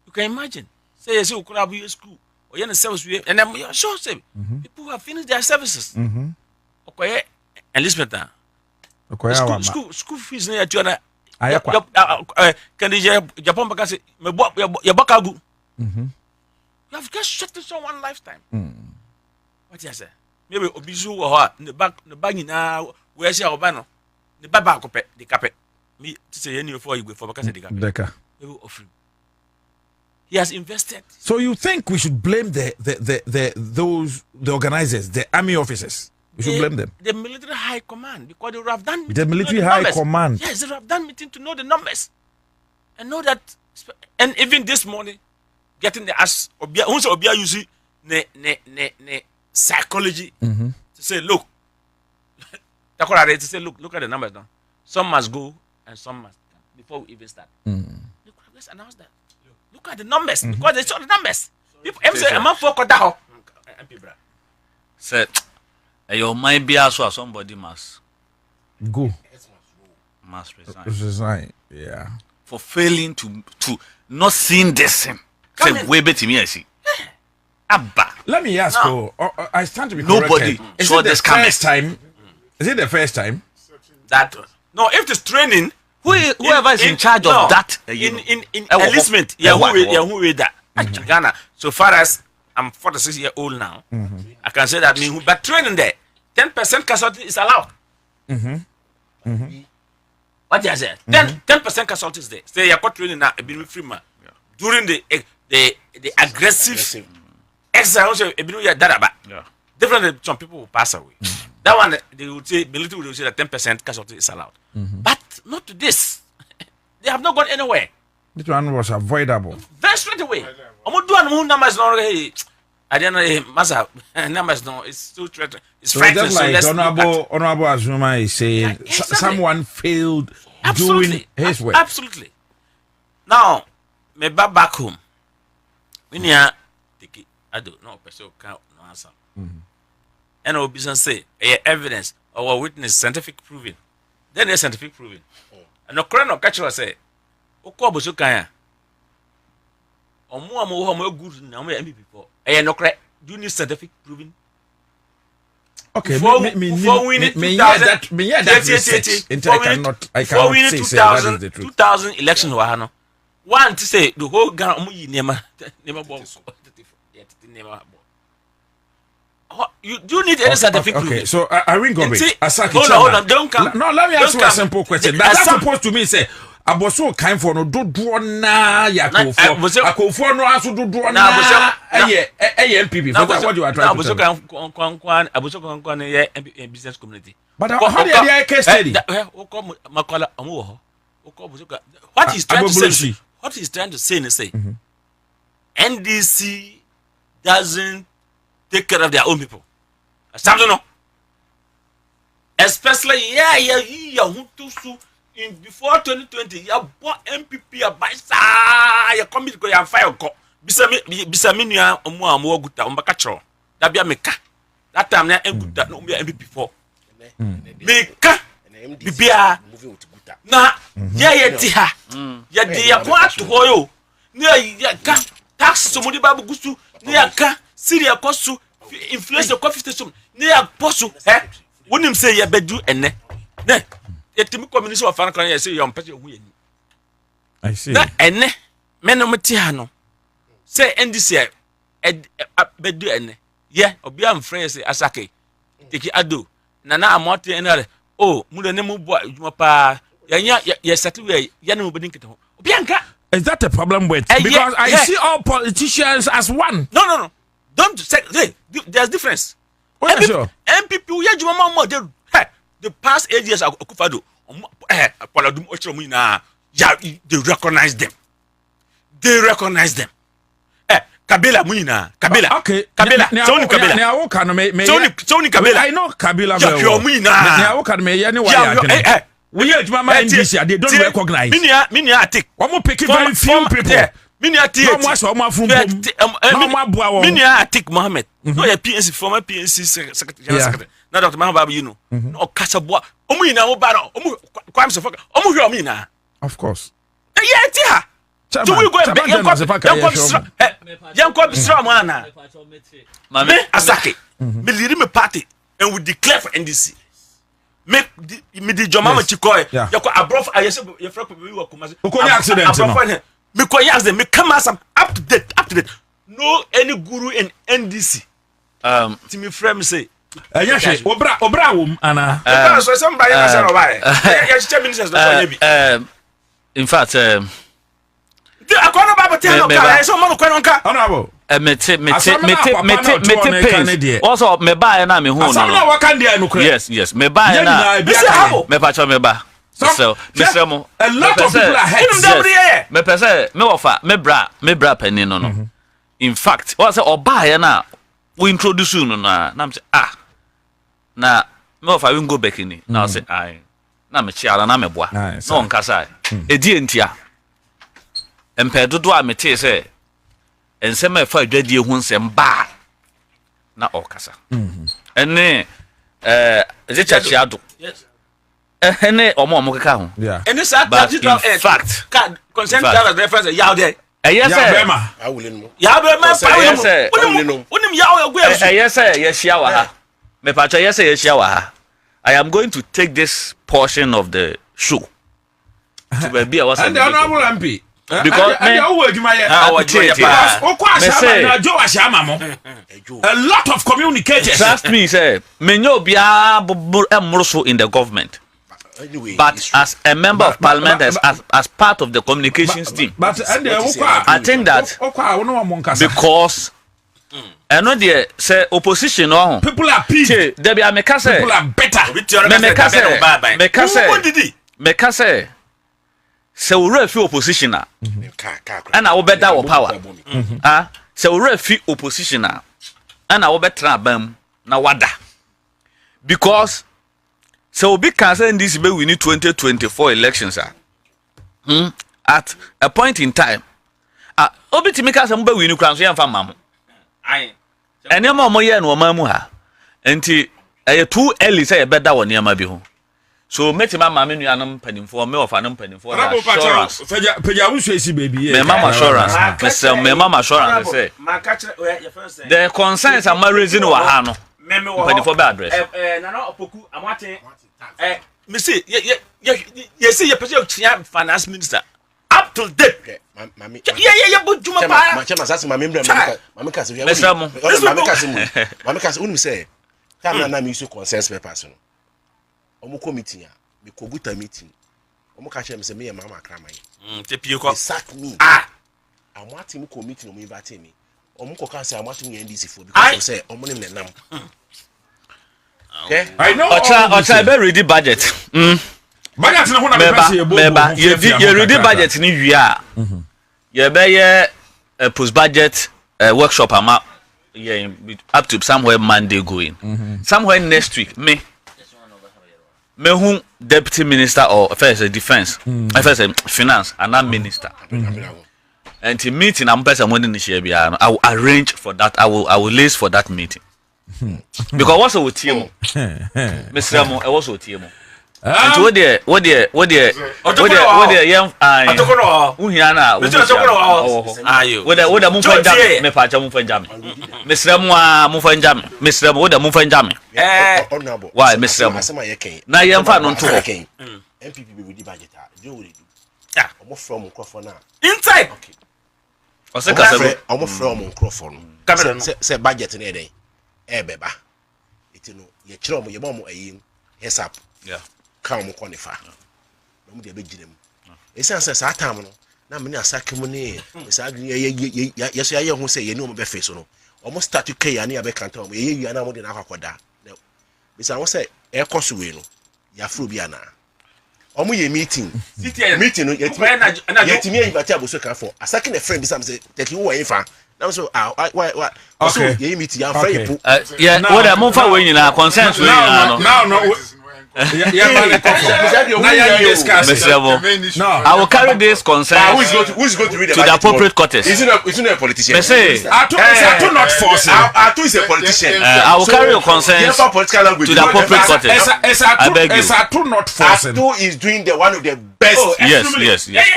You can imagine. Say you see could be school or you service and I'm sure say people who have finished their services. Okay, enlistment. School fees near Jona. Can you Japan because you bakagu? You have just shut this on one lifetime. What you say? Maybe Obizu or the bag now, where's your banner? The baba the carpet. Me to say any for you for because of the carpet. He has invested. So you think we should blame the organizers, the army officers? We should blame them. The military high command, because they would have done the military high command. Yes, they would have done meeting to know the numbers and know that. And even this morning, getting the ass Obia using ne psychology to say, look, to say, look at the numbers now. Some must go and some must come before we even start. Let's announce that. Look at the numbers because they saw the numbers. People say, "I'm for Kodaho." Said, "Your mind be as well. Somebody must go, must resign." Resign, yeah, for failing to not seeing this thing. Say, "We bet me, I see." Abba. Let me ask you. I stand to be nobody corrected. Is it the first time? Is it the first time that? No, if it's training. Whoever is in charge of that in enlistment, who read that Ghana. So far as I'm 46-year-old now, I can say that but training there, 10% casualty is allowed. What you say? 10% casualties there. Say you got training now, been free man during the aggressive exercise. Different. Some people will pass away. That one they would say military will say that 10% casualty is allowed, but not to this. They have not gone anywhere. This one was avoidable. Very straight away. I'm not doing numbers. I don't know. Massa numbers. No, it's too threatening. It's frightening. So just like Honorable Azuma is saying, someone failed doing his work. Absolutely. Now, me back home. We need take it. I don't know. Person can't answer. And our business say evidence or witness scientific proving. Then there's scientific proving. And no current or catch us say, Oko Busukaya. Or more good now, MP people. And no correct. Do you need scientific proving? Okay, before we need that research. I cannot say that is the truth. 2000 election wahano. One to say the whole Ghana never you do need any scientific proof. Okay, so I ring Bobie. Hold on, don't come. No, let me ask you a simple question. That's supposed to mean say aboso kind for no do na yakofo no aso do na MPP. What you are trying to tell me? Aboso kwan business community. But how did they case study? What he's trying to say is say NDC doesn't take care of their own people. Something no. Especially in before 2020, you bought MPP a baisa, you come to your fire call. Bisami ya omo guta umbakachro. That be a meka. That time na guta no be MPP for. Meka bibia na ya tiha. Ya di ya kwa to hoyo. Ni ya ka tax somodi babu gusu ni ya ka Syria kosu influence the coffee station ne apostle wonim say ye bedu ene ne etimi community of fan kan ye say you pese hu yani I see na ene menom ti ha no say ndc bedu ene ye obi am friend say asake teki ado na amote ene oh mu de ne mu bo adwuma pa ya settle we ya ne mu bedin kete ho obi anka. Is that a problem with? Because I see all politicians as one. No. Don't say, hey, there's difference. MPP, the past 8 years, they recognize them. Kabila Munina, Kabila. Okay. Kabila. Tony Kabila. I know Kabila. We are Mama NDC, they don't recognize. Minia take. One more picking very few people. Minia take. Minia take Mohammed. No, your PNC, former PNC secretary. Now, Dr. Mahababu, you know. No, Casabua. Omina, Obaro, crimes of Omina. Of course. Yeah, so we go and young Stramana. Mame Asake. Me lead me party and we declare for NDC. Me di jomama chikoy yako abrof ayese ye fra ko we work kumase ko accident no me ko yas them me come as up to date no any guru in NDC ti me frame say yahwe obra wom ana so somebody na say no ba ya chiche ministers do so bi in fact the akona baba tell no ka so mo ko no ka honorable mete also me buy na me hu no yes me buy na me pacho me ba so mo a lot of people are head me pese me offer me bra penny no in fact what say obuy na we introduce you no na me say na me offer we go back ni na say na me chiara na me boa no nkasa edi entia empedodo a mete say ensema fa adwadie hu nsem ba na okasa ene ezechachi ado ene omo keka ho ene sa digital fact consent driver reference yaw there yes I am going to take this portion of the show to be a and the honorable MP because a lot of communicators trust me say menyo bia emroso in the government but as a member of parliament as part of the communications team but I think that because I know the say opposition no people are peace there be people are better me say se we refi opposition and I will better our power se we refi opposition and I will better bam na wada because so we can say this we need 2024 elections at a point in time obi timika say we win kran so yemfa mam enema mo ye no mamu ha enti too early say better won yema bi ho so meti mama me nuanom panimfo me of anom panimfo assurance peja wusu esi baby me mama assurance me mama assurance say the concerns are raising wa ha no panimfo be address na no opoku amwate me say ye say ye person of finance minister up to date mami yeah bojuma pa ma chama sasa mami ka se mami ka se unu say time na me use concerns papers no omo committee me koguta meeting omo ka chere me say me ya mama Accra100 te pie ko sack me amwati mu committee no me invite me omo ko ka say amwati mu NDC for because say omo ne nam okay I know ocha be ready budget budget no ho na be say you ready budget ni wi a ye be ye post budget workshop ama up to somewhere Monday going somewhere next week me who deputy minister or first defense first finance and that minister and the meeting I'm person when I will arrange for that I will list for that meeting because what's with team Mr. Mo I was with team What the young Uhiana, what a Mufan me Pacha Mufan Jam. Miss Ramwa Mufan Jam, Miss Ram, what a Mufan Jam. Why, Miss Ram? Now you am found on 2 again. MPP with the budget. Do we do? Yeah, almost from microphone. Inside. Okay. Almost from microphone. Say budget in a day. Beba. It no, your chum, your mom, yes up. Yeah. Come quantify. No, the big gym. It sounds as a time. Now, many are sacramony. Yes, I who say you know my face. Almost start to pay any other canton. You are not in our quadra. No. Miss I was say, air cost will. Yafrubiana. Omo ye meeting yet me but able so can for a second a friend some say take you away fa now so why so ye meeting your friend yeah what am for when you na consent no I will carry this concern who's going to read to the appropriate quarters. Isn't a politician? Atu not forcing. Atu is a politician. I will carry your concerns to the appropriate quarters. I beg you. Atu not forcing. Atu is doing one of the best. Yes.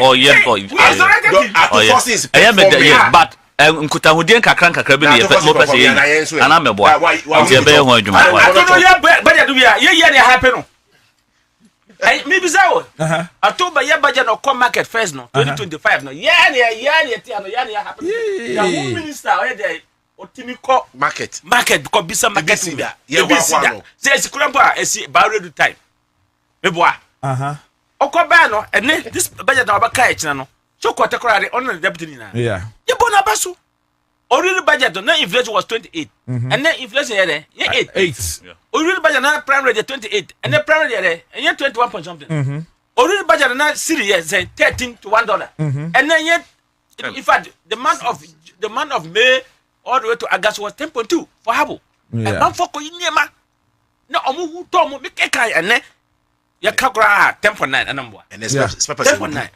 Oh yes. Atu forcing is but nkutahudien kakra bi ne mo pese ye ana mebo nti ebe ho adwuma I don't know ya budget do ya ye dey happy no me bi zawo October ya budget no come market first no 2025 no ya happen ya home minister o dey otimi ko market because bisa market ya say sikurampo a esi barredu time mebo okoba no ene this budget na obaka e china no chokote korare on the deputy na yeah you bona baso already budget na inflation was 28 and then inflation here 8 already budget na prime rate 28 and then prime rate here 21 point something already budget na city here say $13 to $1 and then in fact the month of May all the way to August was 10.2 for Habo and man for ko yinema na omo hu to mo make kai and then ya kakra 10.9 anambo and it's 10.9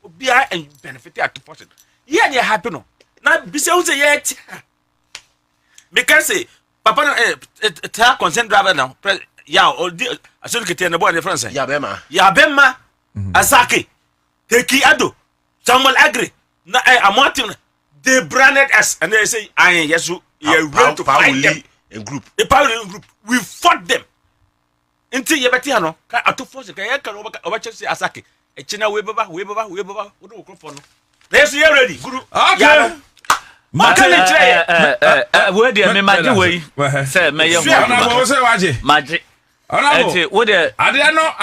Obia and benefit at 2%. Yeah, they happen. Now, besides yet, because say, Papa, a consent driver now. Yeah, or I should get in the boy in France. Yabema, Asaki, Teki Ado, Samuel Agri. Now, I'm wanting they branded us and they say, I yes, you are to fight them in group. A power in group. We fought them. Until Yabatiano, I took force, I can overcharge Asaki. A China we baba, what do you for no? Let's hear ready. Guru. Okay. Where the me magic way? Say, may you magic. What the Adriana,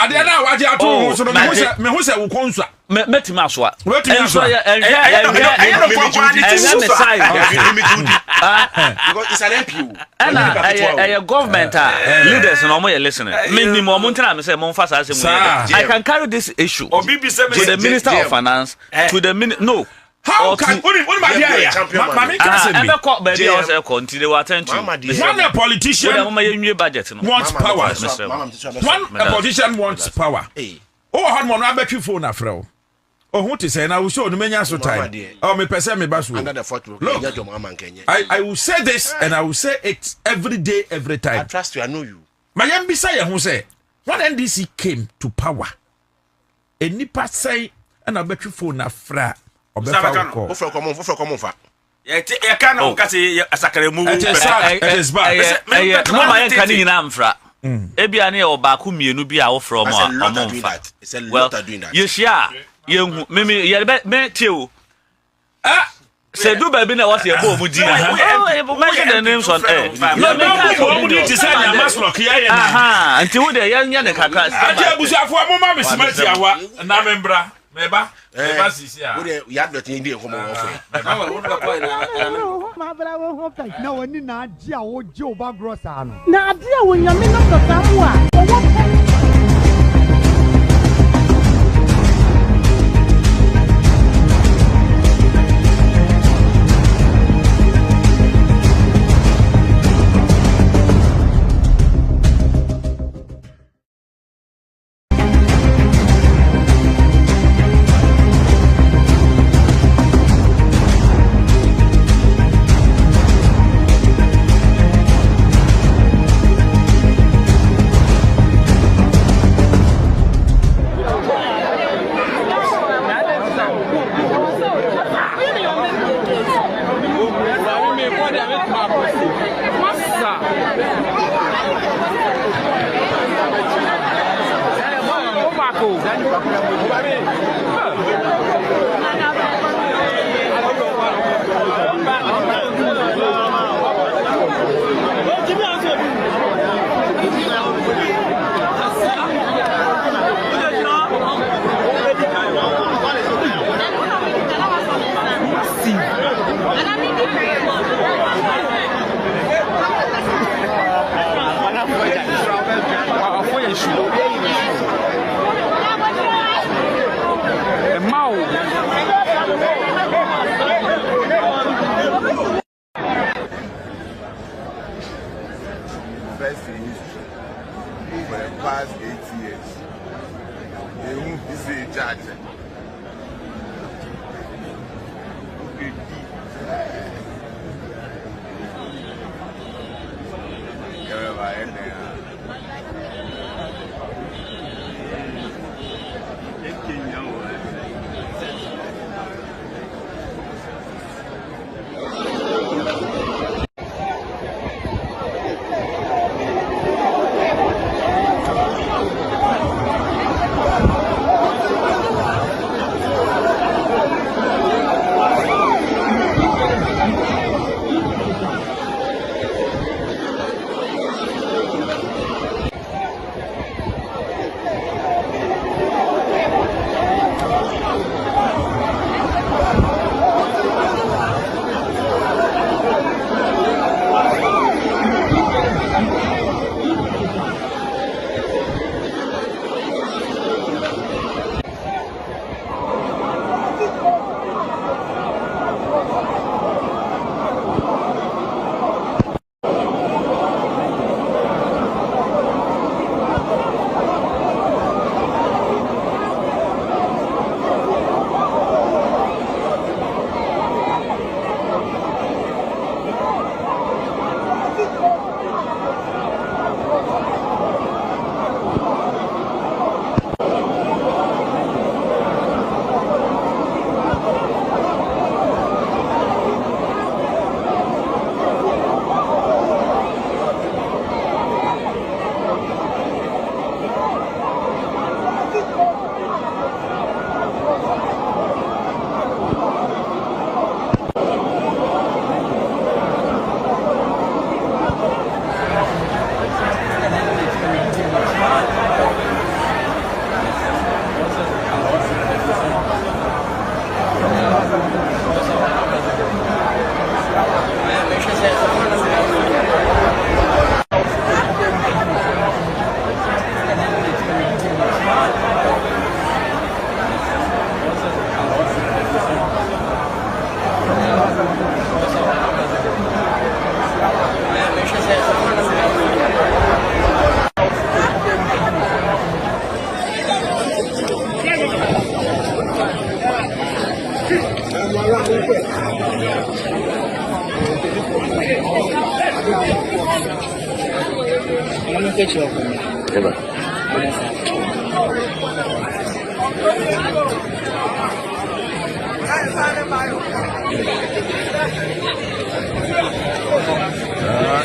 what you are doing? So, me who said, Ukonsa. Met him as what? What and it's an MP. And government leaders and all my listeners. Minimum time say I can carry this issue to the Minister of Finance, to the no. How can what my dear Mammy ever caught baby also continue attention. One a politician wants power. One a politician wants power. Oh, had one I bet you phone afro. Oh, what is saying? I will show the many so time. Oh, me person me basu. I will say this and I will say it every day, every time. I trust you, I know you. My young Bisaya who say when NDC came to power, a nipa say and I bet you phone afra. It is bad. No, my canning amfra. Ebiani or Baku Mienubia or from a well, you share. You, Mimi, you bet you. Say, do baby, was your boy, would you? Mention the names on air. No, to say I must look here. Aha, until the young Yanaka. I was for a moment, Miss Matia, and I remember. Meba, we have not Indian home offer. No, I didn't know Joe Bagrosano. Now, dear, when you're not First in history for the past 8 years. They won't be say judge.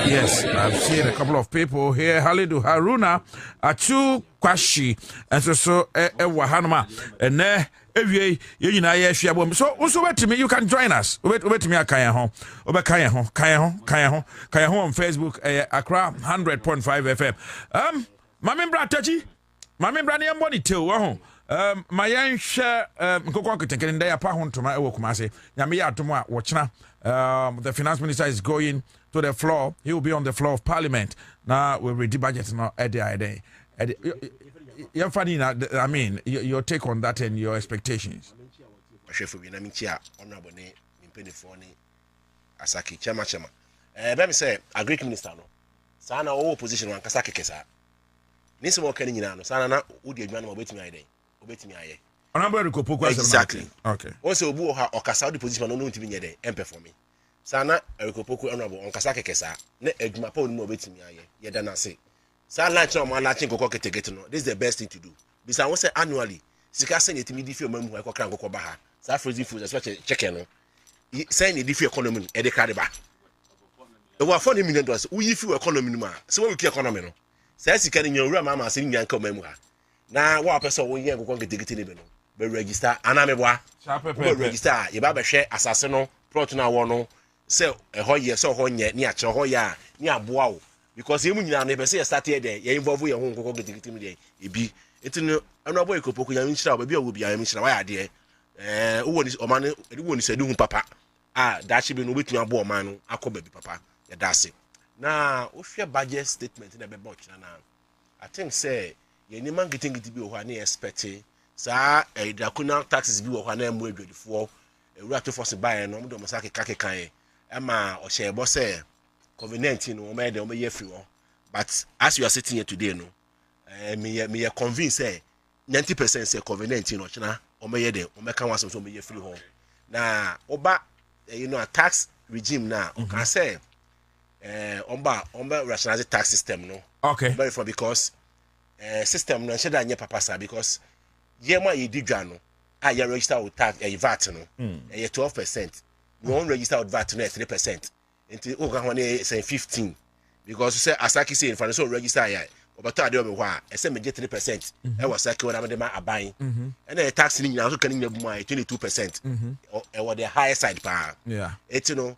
Yes, I've seen a couple of people here. Halidu Haruna, Achu Kwashi, and so Wahanama, and there. So wait to me, you can join us. Wait to me, Kaya home on Facebook, Accra100.5 FM. My member Tachi, my member near money too. My young share taking their pound to my Okumase. Yamia Tuma, watchna. The finance minister is going to the floor. He will be on the floor of parliament. Now we'll read the budget now at the idea. You're funny now. I mean, your take on that and your expectations. Asaki chama. Let me say, a Greek minister no. Sana all position one kasaki kesa. Nisi mo keni nyina no. Sana na udi adwuma no obetimi aye. Obetimi aye. Onambe ko poku exactly. Okay. Once obu ha okasa udi position no ntimi nye den emperforming. Sana erikopoku honorable on kasaki kesa. Ne adwuma pa onimo obetimi aye. Yeda na say. Sa lunch no ma lunch nkoko ketegete no. This is the best thing to do. Bisa won say annually sika sen yetimi di fi omamu ha kokra nkoko ba ha. Sa frozen food especially chicken no. Say ni di fi economy e de carry ba. E wa $4 million we fi economy no ma. So we ki economy no. Say sika ni nyawura ma se nyan ka omamu ha. Na wa person wo yen nkoko ketegete ne be no. Be register anameboa. Be register ye ba be hwe asase no plot na wo no. Say e ho ye so ho nye ni a che ho ya ni aboa wo. Because you nyina na be say start here there you involve your home kokko gidigiti me there ebi etinu anu aboy kopoku ya nchira ba bia wo bia ya nchira wa ya de wo ni oman e wo ni sadu hu papa da chi be no betumi abo oman no akoba bi papa ya da se na wo hwe budget statement na be ba ochina na I think say ye ni man getting it be o na expect sa draconian taxes bi o na mu adwadifo ewura to force buy no mo sa keka kan ma o she bo say COVID-19 no mo dey o ye free one. But as you are sitting here today no me convinced say 90% say COVID-19 no china o me dey o me kan wasem so me ye free home na oba a tax regime now o can say omba rationalize tax system no okay very for because system no sheda anye papa sa because yema ye di dwa no a ye register with tax VAT no ye 12% no one register with VAT no 3% until o kan one say 15 because say asaki say in financial register ya obato ade obe ho a ese me 3% e was saki wona me de ma aban and the tax ni nyina so kan nyabu ma 22% e was the higher side pa yeah it you know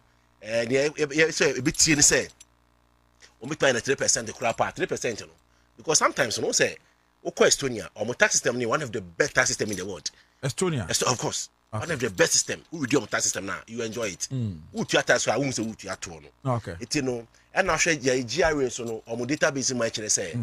so a bit tie ni say o me pay na 3% the crap 3% you know because sometimes you know say oko Estonia or tax system ni one of the best tax system in the world. Estonia of course one of the best system who do your tax system now you enjoy it who to tax so who say who to ato no okay it you know and now share your GRA so no or database my chere say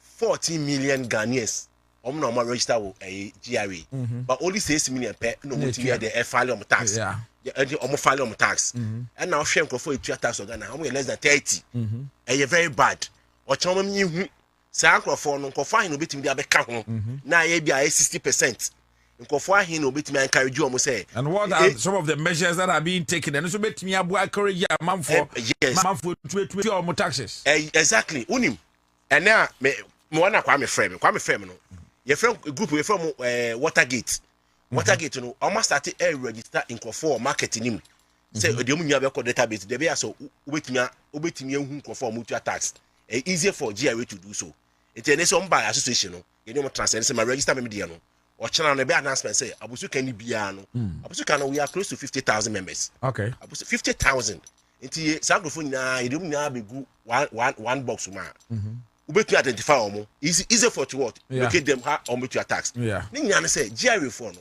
14 million Ghanaians no more register with a GRA but only 6 million per no more to the file on tax yeah and file on tax and now share for you tax or Ghana how less than 30 and you very bad or chama mi say for no fine no betimi dey abeka ho na ye bia 60% nkofo ahin no betimi encourage you say and what are some of the measures that are being taken and so betimi abu encourage man for to taxes exactly unim and now me wana kwa me frame no ye frame group we from Watergate no almost start register nkofo market nim say de mu nya be ko database de be aso obetimi ehu nkofo mutual tax easier for GRA to do so. It's a nation by association. You know, transcend my register media. Or channel a announcement say, Abusu can be piano. Abusu we are close to 50,000 members. Okay. 50,000. Into Sagrofuna, you don't have a good one box man. We to identify omo. Easy for to what? Locate them how omo to tax. Yeah. Ninyana say GRA for no.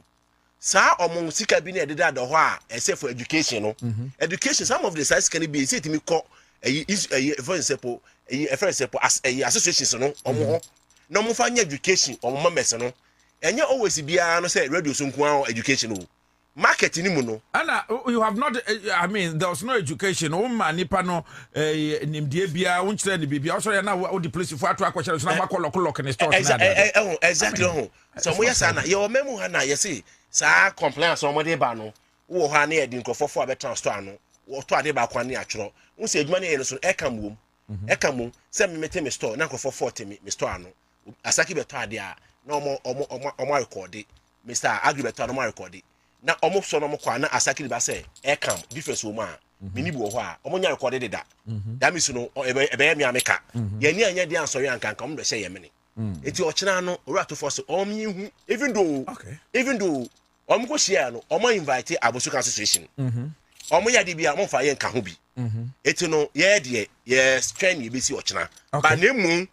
Sa omo sika bi na de da do ho a except for education no. Education some of the sites can be say to me call for example as associations no omo no mo fa education omo members no enye always bia no say radio so nko education no market ni mu no and you have not I mean there was no education o ma nipa no nimdie bia won kire ni bibia so na o the police for ato akwa so na ma lock in store na exactly so mo yesa na ye o memu ha na ye say sa compliance o mo de ba no wo ha na ye di nkofofo abetan store no wo to ade ba kwa na atworo won say adwuma na ye no so ekam wom ekam say me mete me store na nkofofo 40 me store no asaki beto ade a na omo record Mr. Agribeto no mo record na omo so no mo kwa na asaki ba say ekam difference wo ma mini bu ho a omo nya record de da that means no ebe mi ameka ye ni anya de ansori ankan kam do say ye mene eti o kina no ora to force o mi hu even though omo ko share no omo invite Abosuka association omo ya de bia mo fa ye nka ho bi eti no ye de ye strain ye besi o kina ba na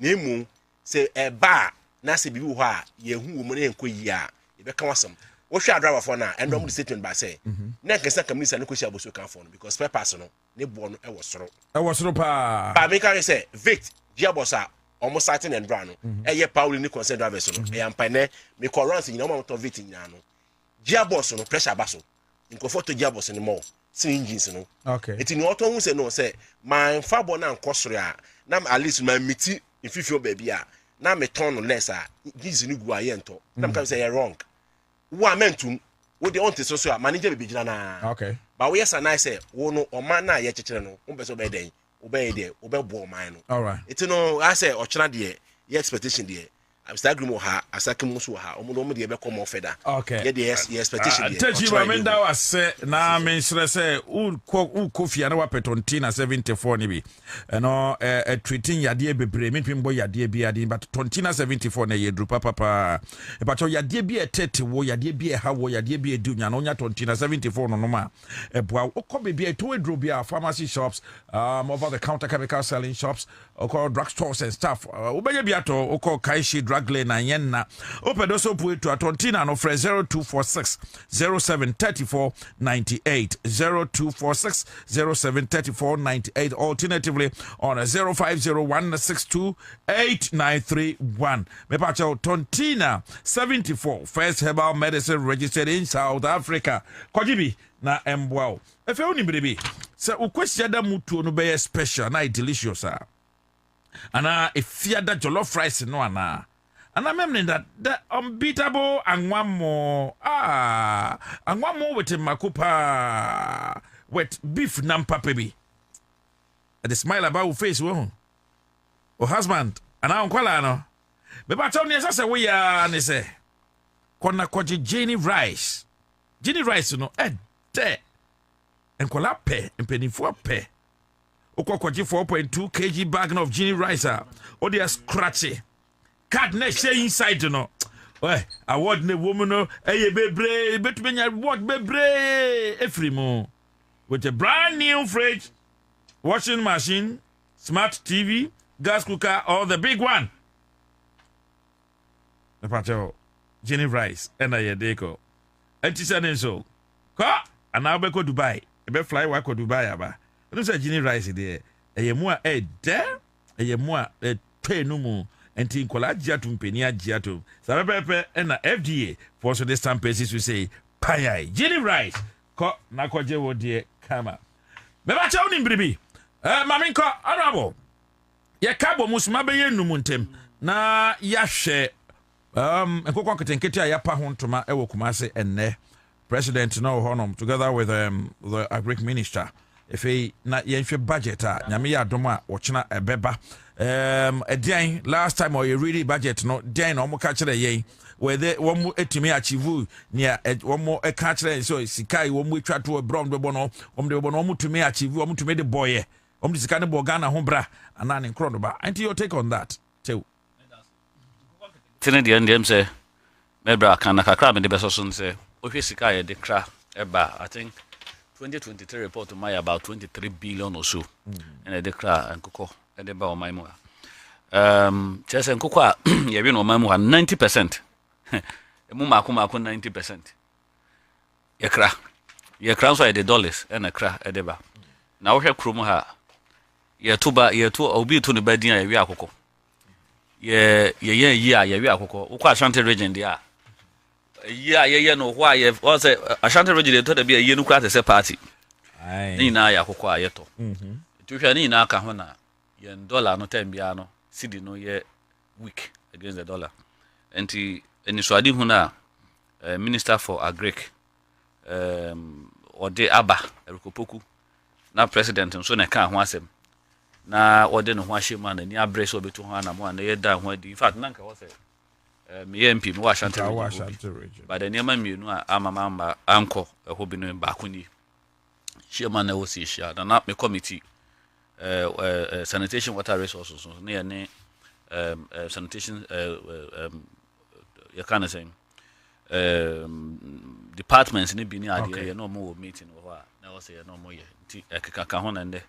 emu say ba na se bibi ho a ye hu wo mo na enko yi a ye be ka wasam wo hwa driver for na and the statement by say na kesa kamisa no ko shi Abosuka for no because purpose no ne bo no e wo soro pa ba me ka say Vic Giabosa almost starting and brand no e ye Paul ni concern drivers no e am pane me ko runs nyina mo to Vic nyina no Giabos no pressure baso nko photo Giabos ni mo sin engines no okay eti ni oto hu say no say my fabo na nkosoro a na at least my miti ififio baby a na me turn less a gizi ni gu aye nto na me say wrong wo amentum wo de on te so a manager be gina na okay but we yes and I say wo no o man na ye chekere no wo be so be den wo be dey wo be bo man no all right eti no I say o chena de ye expectation de I'm starting mo ha asaki mo so ha omo no de be come further okay ye de expectation de taji ba menda wa se na men sure say u kofi na wa petontina 74 ni bi no treating yade bebre me pimbo yade bi ade but tontina 74 na ye dru papa but yade bi etete wo yade bi ha wo yade bi edu nya no nya tontina 74 no ma eboa okobe bi to edru bi pharmacy shops over the counter chemical selling shops or drug stores and stuff obeye bi ato okọ kaishi drug lane na yen na opedo so pu to Tontina no fre 0246 073498 0246 073498 alternatively on 0501628931 me pacho Tontina 74 first herbal medicine registered in South Africa Kojibi na embwao efe oni bribi se ukwesia da mutu no be special na delicious ana efiada jollof rice no ana memne that the unbeatable anwamo anwamo with makupa with beef nampa baby the smile about your face wo o husband ana onkwala no be ba taw ne say we ya ne say kona kwaji Jenny rice no de enkwala pe mpenifo pe okwaji 4.2 kg bag of Jenny rice o dey scratchy card na share inside no award ne woman no bebre betumenya award bebre efrimu with a brand new fridge, washing machine, smart TV, gas cooker, or the big one. The pacho Jenny rice and a deco. And it's so. Ka and now be go Dubai. Be fly wa ko Dubai aba. No say Jenny rice there. Eye mo a there. Eye mo a tray no mu. Enti nkola giatum penia giatum. Sabepepe and na FDA for so this time basis we say payai. Jenny rice. Ko na ko je wo de kama. Me ba cha oni bribi. Mami ko honorable. Ye kabo musuma be ye numuntem na ya hwe nkokwa ketenkete a ya pa ho ntoma e wo Kumase enne president no honom together with the agric minister if na ye hwe budget a nyame ya adom a wo chena ebeba edian last time or you really budget no den no mo ka kire yen where they one more etimi achieve near one more a catcher so sikai one more try to a brown bono de bono to me achieve one to me the boy this kind of Bogana Hombra and an incredible. And your take on that too. Tinedi and them say Mebra can crab in the best say Sikai de cra eba I think 2023 report to my about 23 billion or so and a decra and cocoa and the bow my more chess and cocoa you know my more 90% Mumako 90% ye crown so the dollars and a cra edeba now we have Krumaha ye two obi to the bed in a yakoko ye yakoko ukwa Ashanti region there no why ye was Ashanti region to be a year no say party ni na yakoko ayeto to hwe ni na aka ho na ye dollar no time bia no cedi no ye weak against the dollar enti eniswadi hu na minister for agric ode aba erikopoku na president nso na ka ho asem na ode no ho ahye ma na ni abre so betu ho na mo na ye da ho di in fact nanka wo say me MP me wa Ashanti region but the niam mienu a amama anko ho bi no ba ko ni chairman na wo si shia na me committee sanitation water resources na ye ne sanitation you can say departments ni bi ni ade ye no mo meeting wo ha na wo say no mo ye ti ekaka ho na nde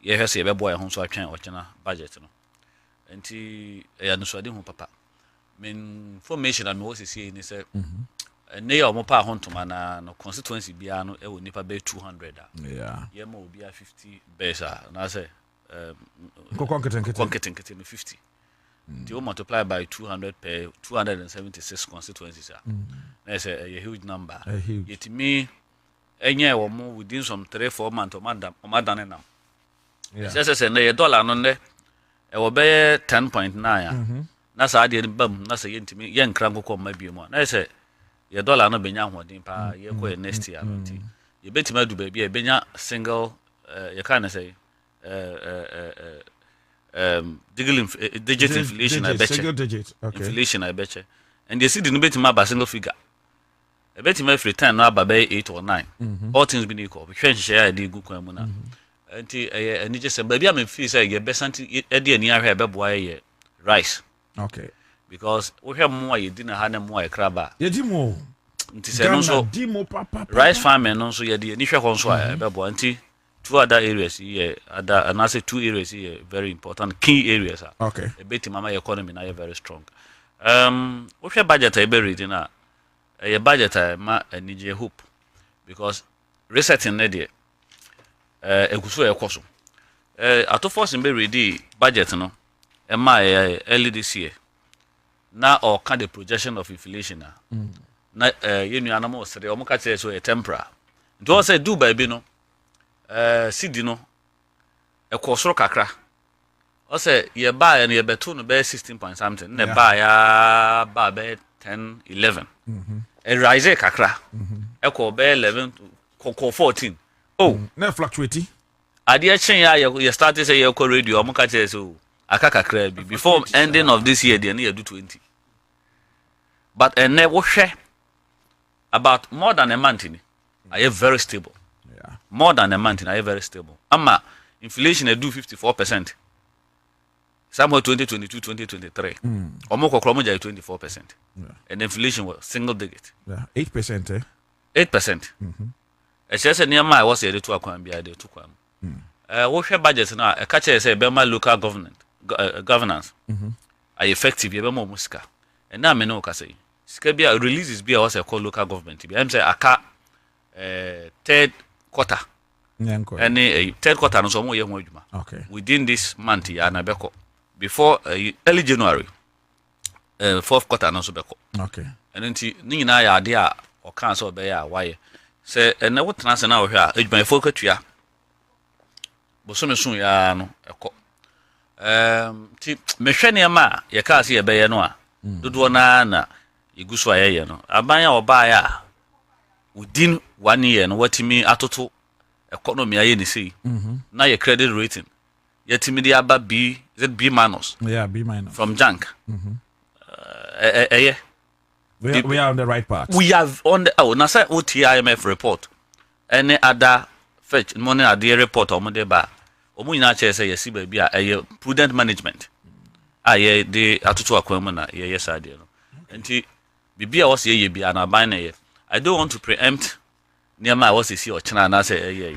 ye hwese ye bebo ye ho so atwen o chena budget no enti ya no so ade ho papa men information am wo sisi ni say ne ya mo pa ho ntoma na no constituency bia no e wo nipa be 200 ye mo obi a 50 besa na say konketenkete no 50 you multiply by 200 per 276 constituencies that's a huge number it me enye wo mo within some 3-4 months o madane nam say na dollar no ne e wo be 10.9 na sa ade bam na say yentimi ye nkran kokko ma biemu na say ye dollar no benya hodin pa ye ko next year no ti ye betima du ba bia benya single you can say digit inflation I bet you inflation I bet you and you see the bet my single figure I bet you every time now by 8 or 9 all things being equal we can share the good kwa muna anti and just baby am feel say you best anti e dey near here be boy ye rice okay because we have more you didn't have more e kraba ye di mo nti say no so rice farming no so ye dey ni hwe kon so e be boy anti two other areas here, and I say 2 areas here very important, key areas. Okay. A bit mama economy now very strong. What's your budget? I be reading na. Your budget ma need a hope because resetting nedia. Ekusu ekoso. Ato force be ready budget no. Ma early this year. Now or kind of projection of inflation na you know animal say o mo ka say so a temporary. Do say do baby no. CD no. Ekosoro kakra. O say ye buy and ye beto no be 16 point something. Ne buy ya ba be 10 11. Rise kakra. Eko be 11 to 14. Oh, na fluctuate. Ade chen ya you start say you call radio omo ka say so aka kakra bi before ending of this year dey na do 20. But wo share about more than a month ni are very stable. Yeah. More than a month are very stable. Ama inflation do 54%. Somewhere 2022 2023. Omo kokro mo jai 24%. Yeah. And inflation was single digit. Yeah, 8%. 8%. E say near my was here to akwan bia dey to kwam. Wo share budget na e ka che say be ma local governance. Are effective ye be mo musika. And na me no ka say sika bia releases bia was call local government bia am say aka third quarter. Any third quarter no so mo ye ho adwuma. Okay. Within this month ya na beko before early January fourth quarter no so beko. Okay. And nti ni nyina ya ade a o kan so be ya waye say na wo tena se na wo hwe a adwuma fokatua boso me sun ya no eko ti mehwe ne ma ye ka se ye be ye no a dodo na igusu ayeye no abanya oba ya within 1 year no watimi atoto economy aye ni sei na your credit rating yetimi dia ba B is it B minus? Yeah, B minus from junk. We are on the right path. We have on the na say OTIMF report any other fetch money at the report omo de ba omo nyina che say yesi ba bi a prudent management aye de atoto akwan na ye yes ade no enti bibia was ye bia na ban na ye I don't want to preempt near my was see or china na say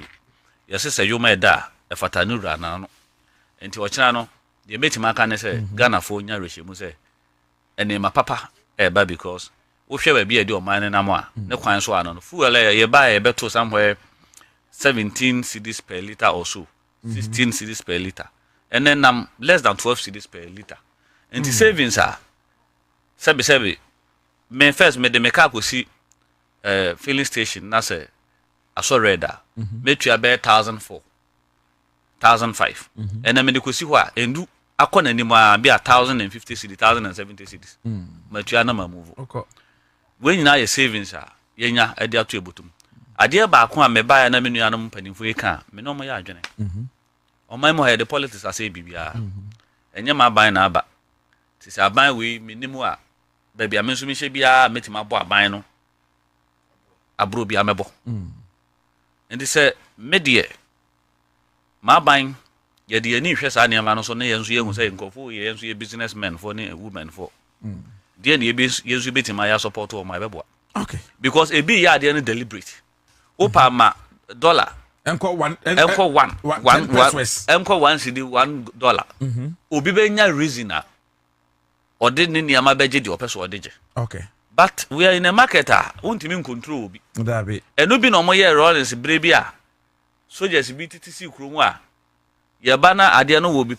yes say you may da e fatanu ra na no enti o china no ye metima ka ne say Ghana fo nya rehye say ene ma papa ba because wo hwe ba bia de o man na mo a ne kwan so ano no fuel ye ba ye beto somewhere 17 cedis per liter or so 16 cedis per liter and then less than 12 cedis per liter and the savings are sebi me first me de meka ko si filling station na say aso reda me tua be 1004 1005 and then me de ko si ho a endu akona ni ma be 1050 cedis 1070 cedis ma tua na ma move okay when na your savings are yenya ade ato ebotum ade ba ko a me ba ya na me nua no mpanimfo yi ka me no mo ya adwene o mai mo the politics ase bibia enye ma ban na aba ti se aban we minimu a ba bia me nso me hye bia metima bo aban no abro bia mebo ndi se medie ma ban ye de ani hwe sa ne ma no so ne ye nso ye hu se nkofo ye nso ye businessmen for ne women for de ne ye nso betima ya support o ma bebo okay because e bi ya de ne deliberate opa ma dollar enko 1 cedi $1 obi be nya reason a ode ne niama beje de opeso ode je okay but we are in a market untimi control obi da be eno bi no mo ye rollins bre bi a soldiers bi TTC kromu a ye ba na ade no wo bi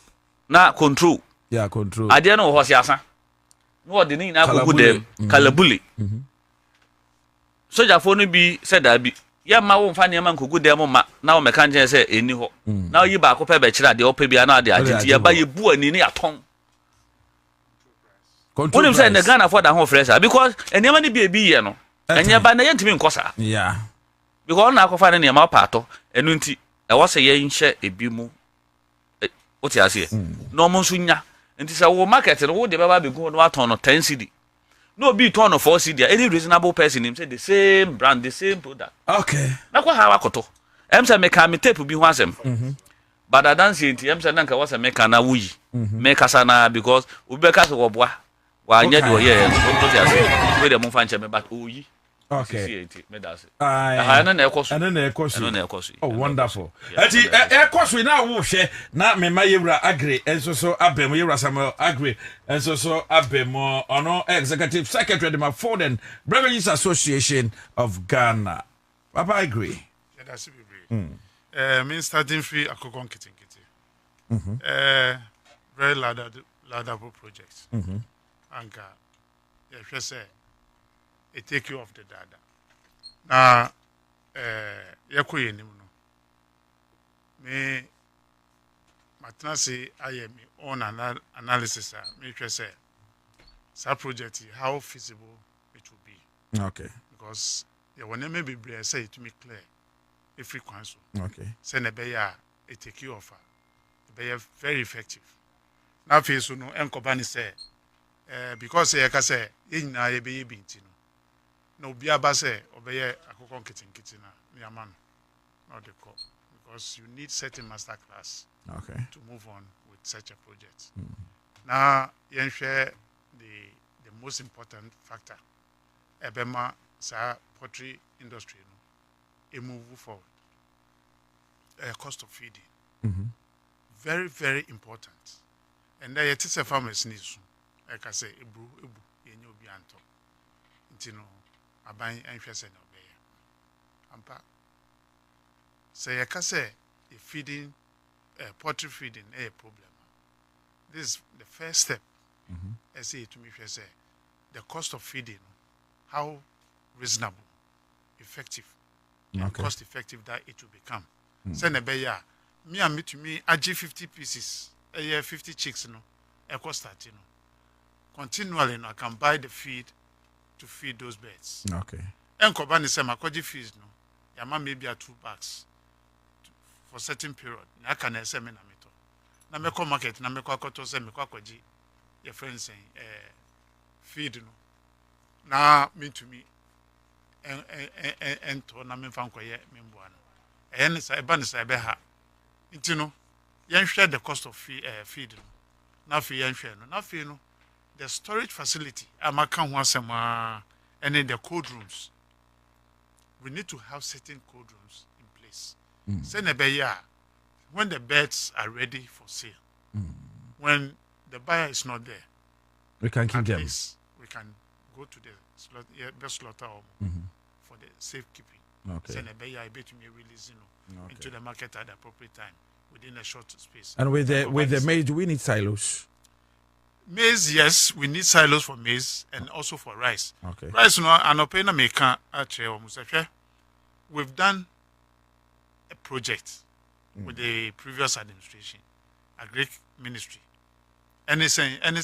na control yeah control ade no ho siasa no ode ni na kogu dem kalabuli soldier fo no bi said that bi ya ma wo mfa ne ma nkogu dem ma na wo meka nje se eni ho na yi ba ko pe be kira de opa bia na ade agenti ya ba ye bu ani ni aton control say na Ghana for that ho fresher because enema ni bi ye no enye ba na ye ntimi nkosa yeah because na akofa ne ma pato enu nti e wo se ye nhye ebi mu o ti ase no mo nso nya nti say wo market no wo de ba be go no aton no 10 cedi no be turn of 4 cedi any reasonable person him say the same brand the same product okay na kwa ha wakoto em say me ka me tape bi ho asem but I don't see it em say nanka was me ka na wuyi me kasa na because obi be kasa wo boa wa anya de o ye o ti ase we de mo fa nche me but oyi Okay. Oh, wonderful. Ati na wo hwe na mema yewura agri enso so abem yewura Samuel agri enso so abem ono executive secretary of the Foreign Beverages Association of Ghana. Papa agree. Yeah, that's it. Me starting free akokon kitin. Very laudable project. Anka yeah, say it take you off the data. Now yakoye nim no. Me matnasi aye me own analysis me say that project how feasible it will be. Okay. Because you will never be say it to me clear if frequency. Okay. Send a bear it take you offer. Be very effective. Now face no enkobani say because you can say in na ye be binti no. No bia ba say obeye akokon kitin na me man not the call because you need certain master class to move on with such a project. Now you share the most important factor ebema sa poultry industry no e move forward. Cost of feeding. Very, very important. And there it is a farmer's needs. Like I say, ebu, yenyo bianto. Intino, abai anfese no be. Ampa. Say I can say the feeding, poultry feeding, a problem. This is the first step. I say to me, say the cost of feeding, how reasonable, effective, and cost effective that it will become. Send a beya. Me and me to me, I give 50 pieces, a year 50 chicks, no, a cost that, continually, I can buy the feed to feed those birds. Okay. And Kwabena say, my koji fees, no, yama maybe a 2 bags for certain period. I can say, me na meto. Na me ko market, na me ko akoto say me ko koji. Your friends saying, feed, no. Na me to me, and to na me fan ko ye me mbuano. And say, ban say beha. You know, you share the cost of feed. Now, for you share no. Now, for you the storage facility. I'm a can once and in the cold rooms. We need to have certain cold rooms in place. Send a bear when the birds are ready for sale. When the buyer is not there, we can keep them. We can go to the slaughter for the safekeeping. Okay. Send a bear I bet me release into the market at the appropriate time within a short space. And with the maize, do we need silos? Maize, yes, we need silos for maize and also for rice. Okay. Rice, no, and opena maker actually, we've done a project with the previous administration, a Greek ministry, and it's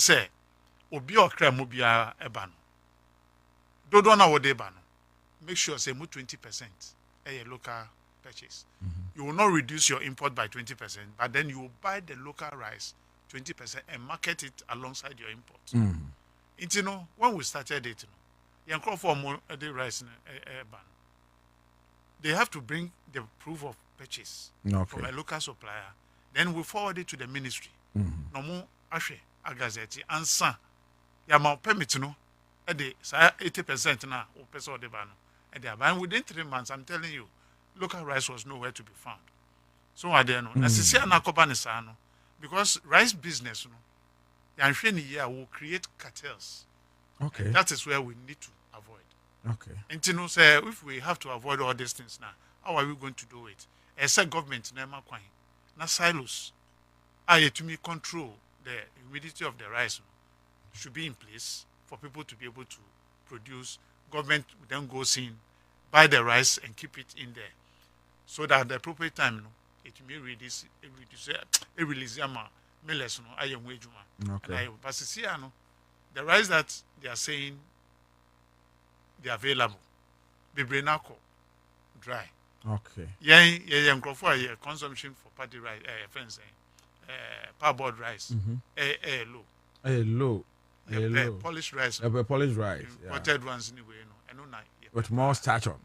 say, obi okra mobia ebano. Dodo na wode ebano. Make sure say 20% a local purchase. You will not reduce your import by 20%, but then you will buy the local rice 20% and market it alongside your import. You know, when we started it, you know, for more the rice ban. They have to bring the proof of purchase from a local supplier. Then we forward it to the ministry. No more ashe agazeti Ansah. Yama permit no at the 80% now or person the ban. And they are buying within 3 months. I'm telling you, local rice was nowhere to be found. So I don't know. Because rice business, will create cartels. Okay. And that is where we need to avoid. Okay. And you know, say if we have to avoid all these things now, how are we going to do it? As a government, na silos. To me control the humidity of the rice should be in place for people to be able to produce. Government then goes in, buy the rice and keep it in there, so that at the appropriate time, it may release millets. I am wajuma. But see, the rice that they are saying they are available, be brenako dry. Okay. Yeah, consumption for party rice, friends, parboiled rice, low. Polished rice. Polished rice. Imported ones anyway, with more starch on.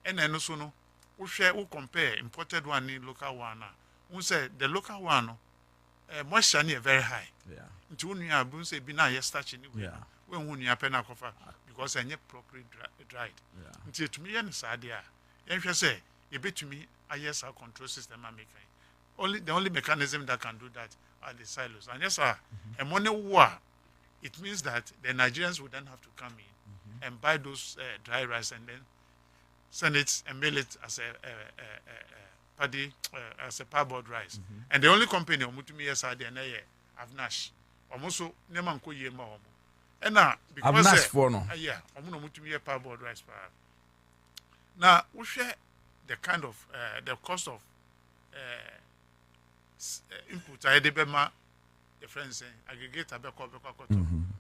And then also no, we compare imported one in local one. We say the local one, moisture is very high. Yeah. Into when you have say bina starch anyway. when you are penna cover because I need properly dried. Until to me and Sadia, if you say, you bet to me, I yes, our control system are making. The only mechanism that can do that are the silos. And yes, sir, and money war, it means that the Nigerians would then have to come in and buy those dry rice and then send it and mail it as a paddy, as a parboiled rice. And the only company Omutumi yes are there Avnash. Almost neman ko ye ma omo. And now because Avnash for no. Yeah, Omutumi parboiled rice. Now we share the kind of the cost of input I debema the friends saying aggregate abeko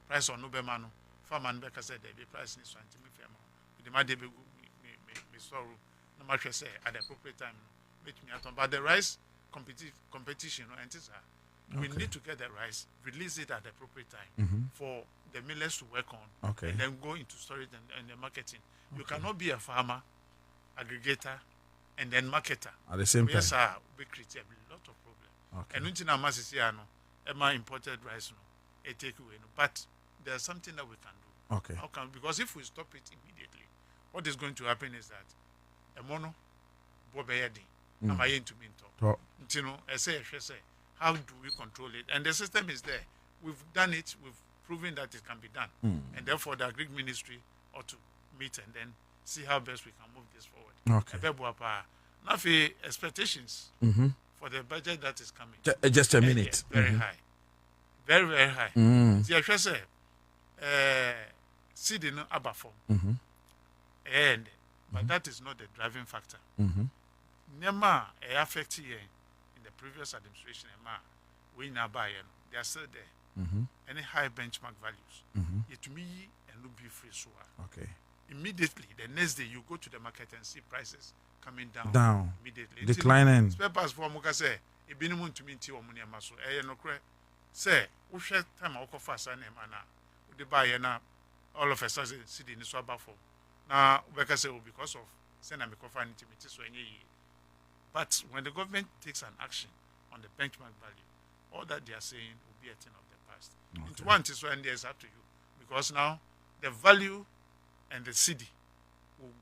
price on nobema no farmer and beka said the price is 20 me the ma dey me sorrow no matter say at the appropriate time make me at but the rice competition and we need to get the rice, release it at the appropriate time for the millers to work on and then go into storage and the marketing. You cannot be a farmer, aggregator, and then marketer at the same time. Yes, sir, we create a lot of problems. And until now, Masisiano, Emma imported rice, no, a takeaway, no. But there's something that we can do. How can, because if we stop it immediately, what is going to happen is that a mono, Bobie, am I into minto? You know, I say, how do we control it? And the system is there. We've done it. We've proven that it can be done. And therefore, the Agri Ministry ought to meet and then see how best we can move this forward. Now, for expectations for the budget that is coming. Just a minute. Very high. Very, very high. See, I should say, seed in Abba form. But that is not the driving factor. Nema affect here in the previous administration, we now buy they are still there. Any high benchmark values. It me and no be free so. Immediately the next day you go to the market and see prices coming down. Immediately. Declining. Spare parts for Muka say, it been to me or money maso. No credit. Say, we share time I fast and the buyer now all of a sudden sitting in the swab for. Now, because of send a microphone intimity so any. But when the government takes an action on the benchmark value, all that they are saying will be a thing of the past. Into one is when there's up to you. Because now the value and the CD will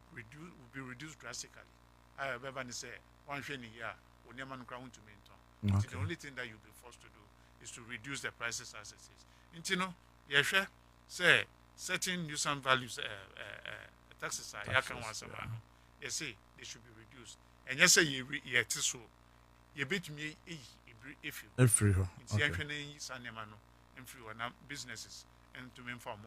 be reduced drastically. I remember they say one thing here, when you crown to maintain. The only thing that you'll be forced to do is to reduce the prices as it is. You know, say certain nuisance values taxes are you see they should be reduced. And yes, you so you bet me if you businesses and to inform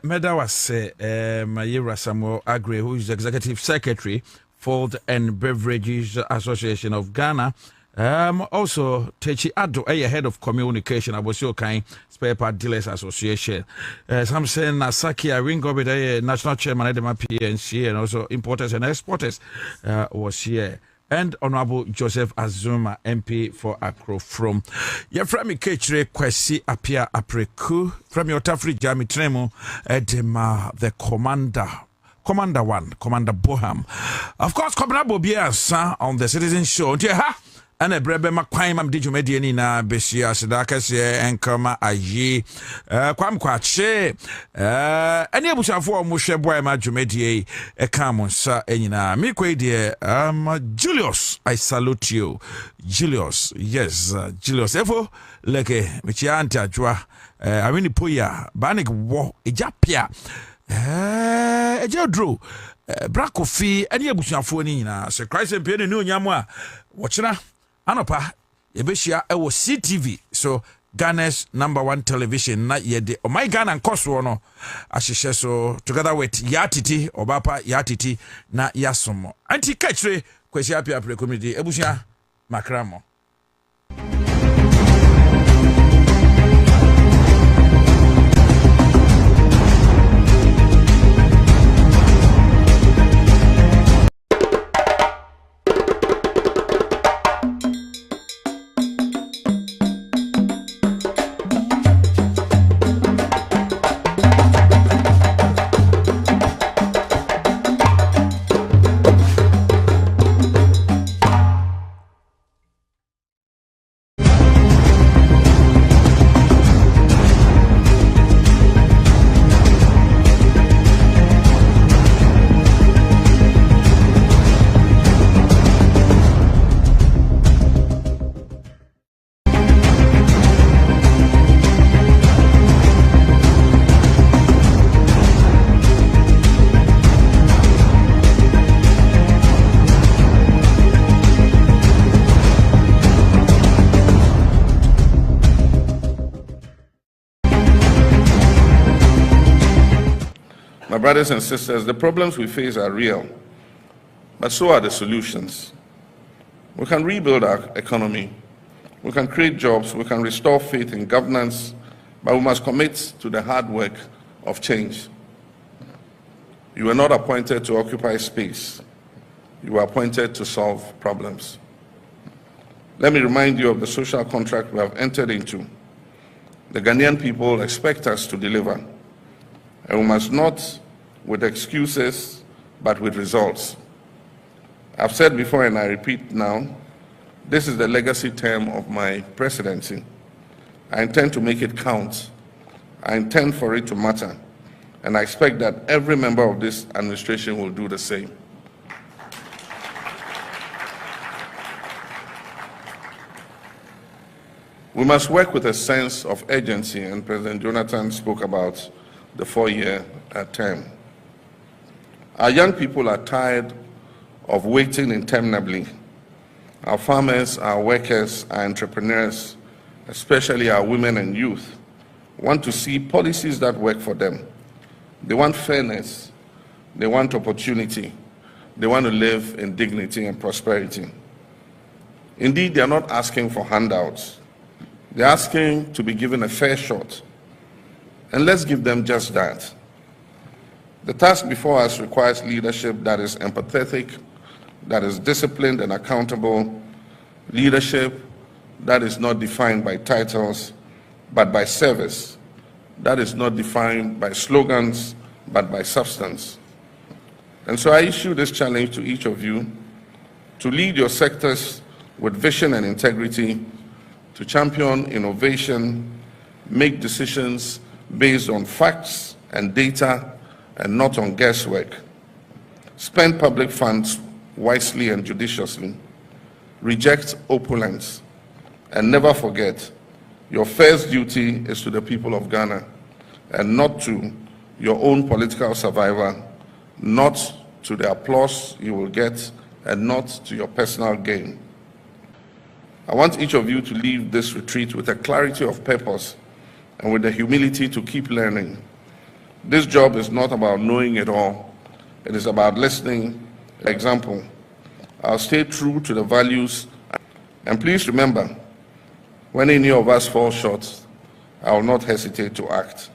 Meda was Mayira Samuel Agre, who is Executive Secretary Food and Beverages Association of Ghana. Also, Techi Ado, head of communication, Abosio Kain, Spare Part Dealers Association. Some say Nasaki Ringo, national chairman at the PNC, and also importers and exporters was here. And Honorable Joseph Azuma, MP for Accra from Yaframi Kechre Kwesi Apia Apreku from your Tafri Jami Tremo Edema the Commander 1, Commander Boham. Of course, Kwabena Bobie Ansah on the Citizen Show. And a brebe makwai mam diju mediani na besia sedaka se enkama ayi kwam kwache ani abusafo mo hweboy ma dwumedie e ka mo nsa enyina me kwai de Julius, I salute you Julius. Yes, Julius efo leke mechia anta adwa awini poya banik wo ejapia ejadro brakofi ani abusafo ni nyina se Christ empie ne onyamo a wochina Anopa, Yebeshia, I was CTV, so Ghana's #1 television, not yet the my Ghana and Koswono, as so together with Yatiti, Obapa, Yatiti, na Yasomo. Anti Kachre, Kwesiapia Pre-Community, Ebusia, Macramo. brothers and sisters, the problems we face are real, but so are the solutions. We can rebuild our economy, we can create jobs, we can restore faith in governance, but we must commit to the hard work of change. You were not appointed to occupy space. You were appointed to solve problems. Let me remind you of the social contract we have entered into. The Ghanaian people expect us to deliver, and we must not with excuses, but with results. I've said before and I repeat now, this is the legacy term of my presidency. I intend to make it count. I intend for it to matter. And I expect that every member of this administration will do the same. We must work with a sense of urgency, and President Jonathan spoke about the 4-year term. Our young people are tired of waiting interminably. Our farmers, our workers, our entrepreneurs, especially our women and youth, want to see policies that work for them. They want fairness, they want opportunity, they want to live in dignity and prosperity. Indeed, they are not asking for handouts. They're asking to be given a fair shot. And let's give them just that. The task before us requires leadership that is empathetic, that is disciplined and accountable, leadership that is not defined by titles, but by service, that is not defined by slogans, but by substance. And so I issue this challenge to each of you to lead your sectors with vision and integrity, to champion innovation, make decisions based on facts and data and not on guesswork. Spend public funds wisely and judiciously. Reject opulence. And never forget, your first duty is to the people of Ghana and not to your own political survival, not to the applause you will get, and not to your personal gain. I want each of you to leave this retreat with a clarity of purpose and with the humility to keep learning. This job is not about knowing it all. It is about listening. Example, I'll stay true to the values. And please remember, when any of us fall short, I will not hesitate to act.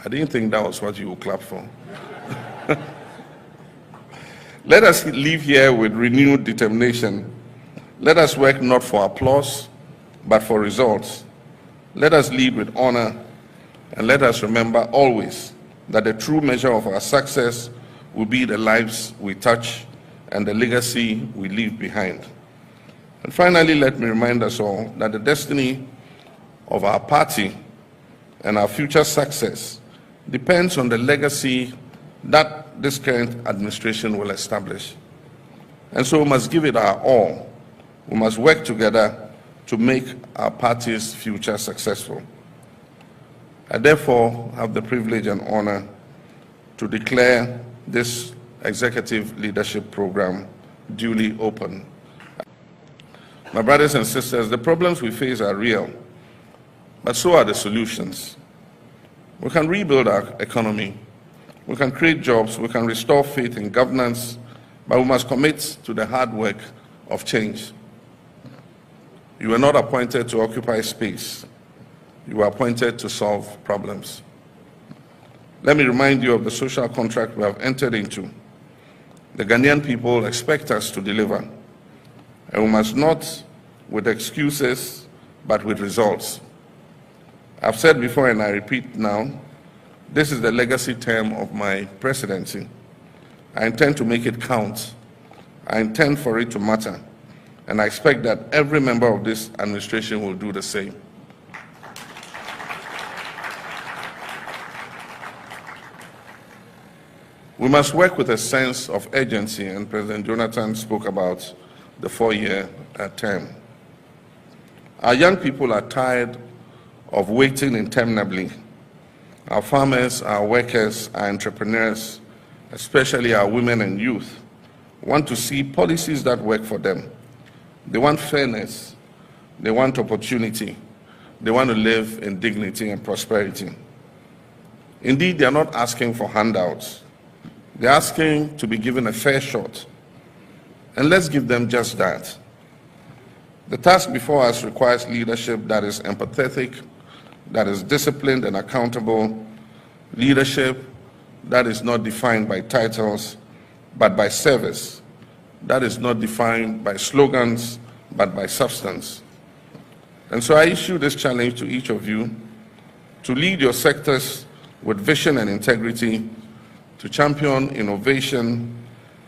I didn't think that was what you would clap for. Let us leave here with renewed determination. Let us work not for applause, but for results. Let us lead with honor, and let us remember always that the true measure of our success will be the lives we touch and the legacy we leave behind. And finally, let me remind us all that the destiny of our party and our future success depends on the legacy that this current administration will establish. And so we must give it our all. We must work together to make our party's future successful. I therefore have the privilege and honor to declare this executive leadership program duly open. My brothers and sisters, the problems we face are real, but so are the solutions. We can rebuild our economy, we can create jobs, we can restore faith in governance, but we must commit to the hard work of change. You were not appointed to occupy space. You were appointed to solve problems. Let me remind you of the social contract we have entered into. The Ghanaian people expect us to deliver, and we must not with excuses, but with results. I've said before and I repeat now, this is the legacy term of my presidency. I intend to make it count. I intend for it to matter. And I expect that every member of this administration will do the same. We must work with a sense of urgency, and President Jonathan spoke about the 4-year term. Our young people are tired of waiting interminably. Our farmers, our workers, our entrepreneurs, especially our women and youth, want to see policies that work for them. They want fairness, they want opportunity, they want to live in dignity and prosperity. Indeed, they are not asking for handouts. They're asking to be given a fair shot. And let's give them just that. The task before us requires leadership that is empathetic, that is disciplined and accountable, leadership that is not defined by titles, but by service, that is not defined by slogans, but by substance. And so I issue this challenge to each of you to lead your sectors with vision and integrity, to champion innovation,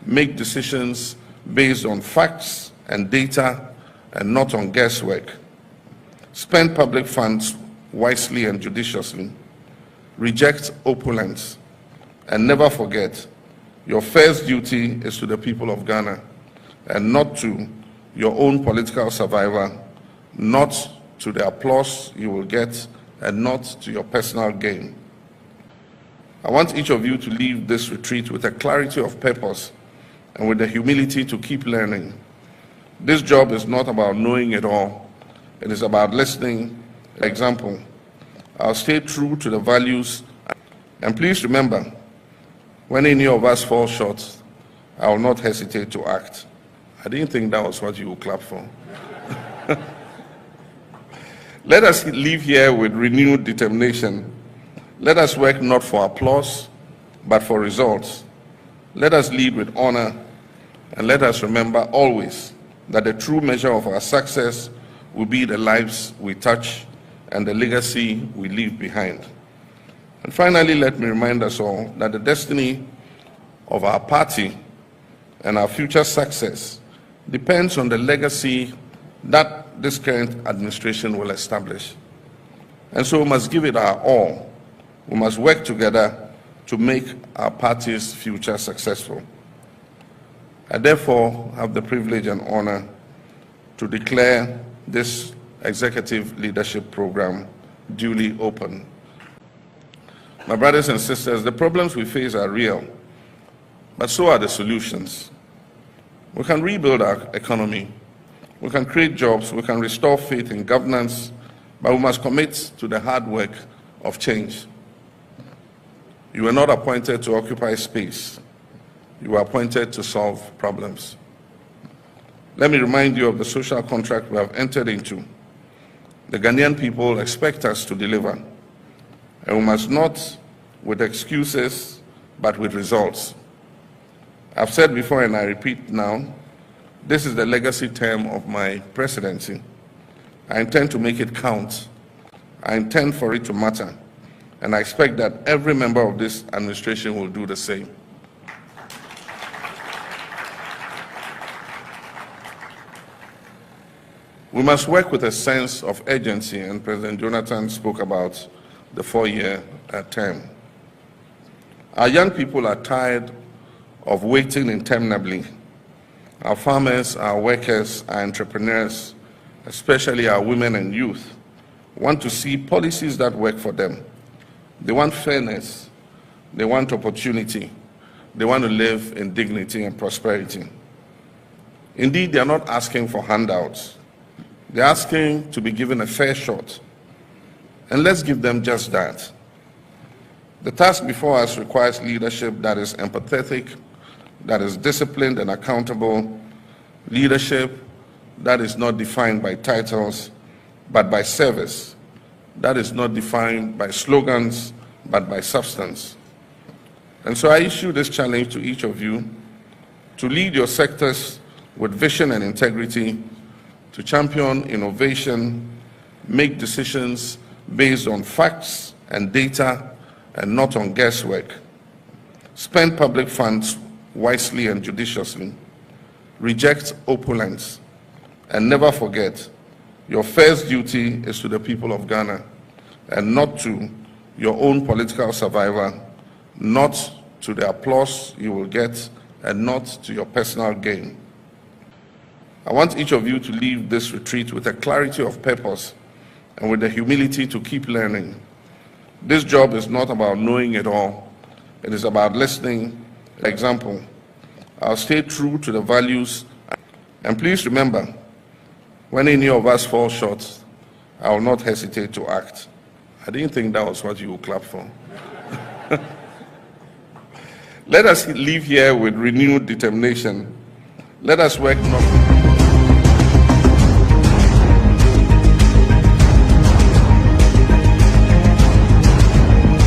make decisions based on facts and data and not on guesswork, spend public funds wisely and judiciously, reject opulence, and never forget your first duty is to the people of Ghana and not to your own political survival, not to the applause you will get, and not to your personal gain. I want each of you to leave this retreat with a clarity of purpose and with the humility to keep learning. This job is not about knowing it all. It is about listening. Example, I'll stay true to the values. And please remember, when any of us fall short, I will not hesitate to act. I didn't think that was what you would clap for. Let us leave here with renewed determination. Let us work not for applause, but for results. Let us lead with honor, and let us remember always that the true measure of our success will be the lives we touch and the legacy we leave behind. And finally, let me remind us all that the destiny of our party and our future success depends on the legacy that this current administration will establish. And so we must give it our all. We must work together to make our party's future successful. I therefore have the privilege and honor to declare this executive leadership program duly open. My brothers and sisters, the problems we face are real, but so are the solutions. We can rebuild our economy, we can create jobs, we can restore faith in governance, but we must commit to the hard work of change. You were not appointed to occupy space. You were appointed to solve problems. Let me remind you of the social contract we have entered into. The Ghanaian people expect us to deliver, and we must not with excuses, but with results. I've said before and I repeat now, this is the legacy term of my presidency. I intend to make it count. I intend for it to matter. And I expect that every member of this administration will do the same. We must work with a sense of urgency, and President Jonathan spoke about the 4-year term. Our young people are tired of waiting interminably. Our farmers, our workers, our entrepreneurs, especially our women and youth, want to see policies that work for them. They want fairness, they want opportunity, they want to live in dignity and prosperity. Indeed, they are not asking for handouts. They're asking to be given a fair shot. And let's give them just that. The task before us requires leadership that is empathetic, that is disciplined and accountable, leadership that is not defined by titles, but by service, that is not defined by slogans, but by substance. And so I issue this challenge to each of you to lead your sectors with vision and integrity, to champion innovation, make decisions based on facts and data and not on guesswork, spend public funds wisely and judiciously, reject opulence, and never forget your first duty is to the people of Ghana and not to your own political survival, not to the applause you will get, and not to your personal gain. I want each of you to leave this retreat with a clarity of purpose and with the humility to keep learning. This job is not about knowing it all. It is about listening. Example, I'll stay true to the values. And please remember, when any of us fall short, I will not hesitate to act. I didn't think that was what you would clap for. Let us live here with renewed determination. Let us work not.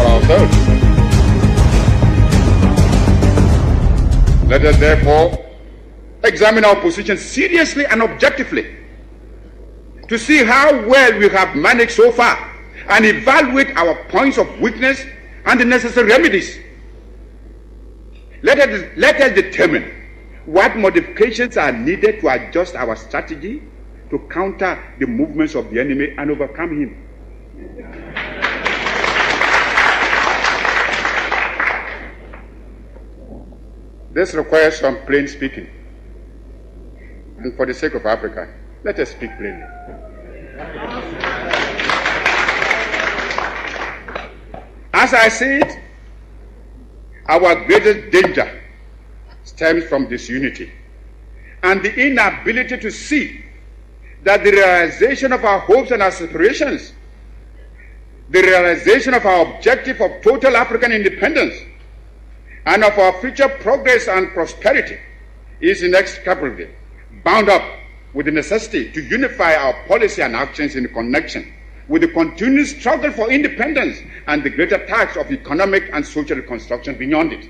Ourselves. Let us therefore examine our position seriously and objectively to see how well we have managed so far and evaluate our points of weakness and the necessary remedies. Let us determine what modifications are needed to adjust our strategy to counter the movements of the enemy and overcome him. This requires some plain speaking. And for the sake of Africa, let us speak plainly. As I said, our greatest danger stems from disunity and the inability to see that the realization of our hopes and aspirations, the realization of our objective of total African independence, and of our future progress and prosperity is inextricably bound up with the necessity to unify our policy and actions in connection with the continued struggle for independence and the greater task of economic and social reconstruction beyond it.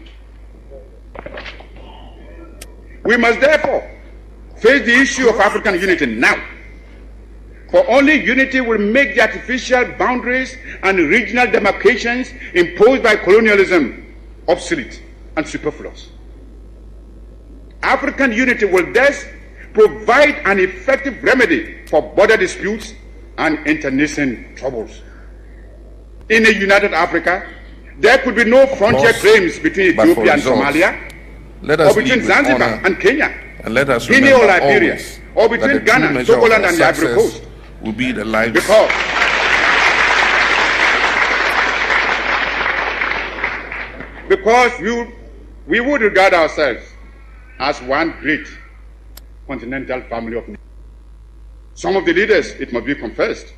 We must therefore face the issue of African unity now, for only unity will make the artificial boundaries and regional demarcations imposed by colonialism obsolete and superfluous. African unity will thus provide an effective remedy for border disputes and internecine troubles. In a united Africa, there could be no frontier claims between Ethiopia and Somalia, or between Zanzibar and Kenya, and let us Guinea or Liberia, or between Ghana, Togoland and the Ivory Coast. Will be the lives because we would regard ourselves as one great continental family of nations. Some of the leaders, it must be confessed,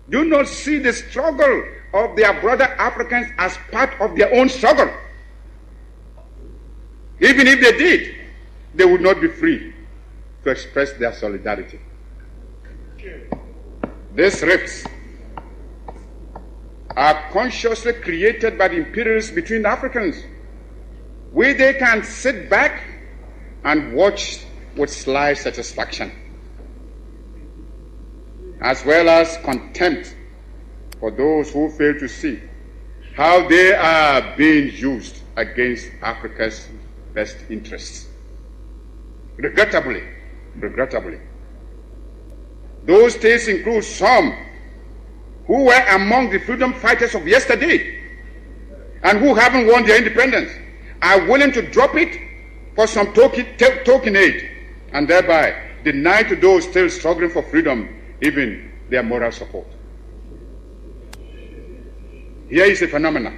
do not see the struggle of their brother Africans as part of their own struggle. Even if they did, they would not be free to express their solidarity. These rifts are consciously created by the imperialists between the Africans, where they can sit back and watch with sly satisfaction, as well as contempt for those who fail to see how they are being used against Africa's best interests. Regrettably, those states include some who were among the freedom fighters of yesterday and who haven't won their independence, are willing to drop it for some token aid and thereby deny to those still struggling for freedom even their moral support. Here is a phenomenon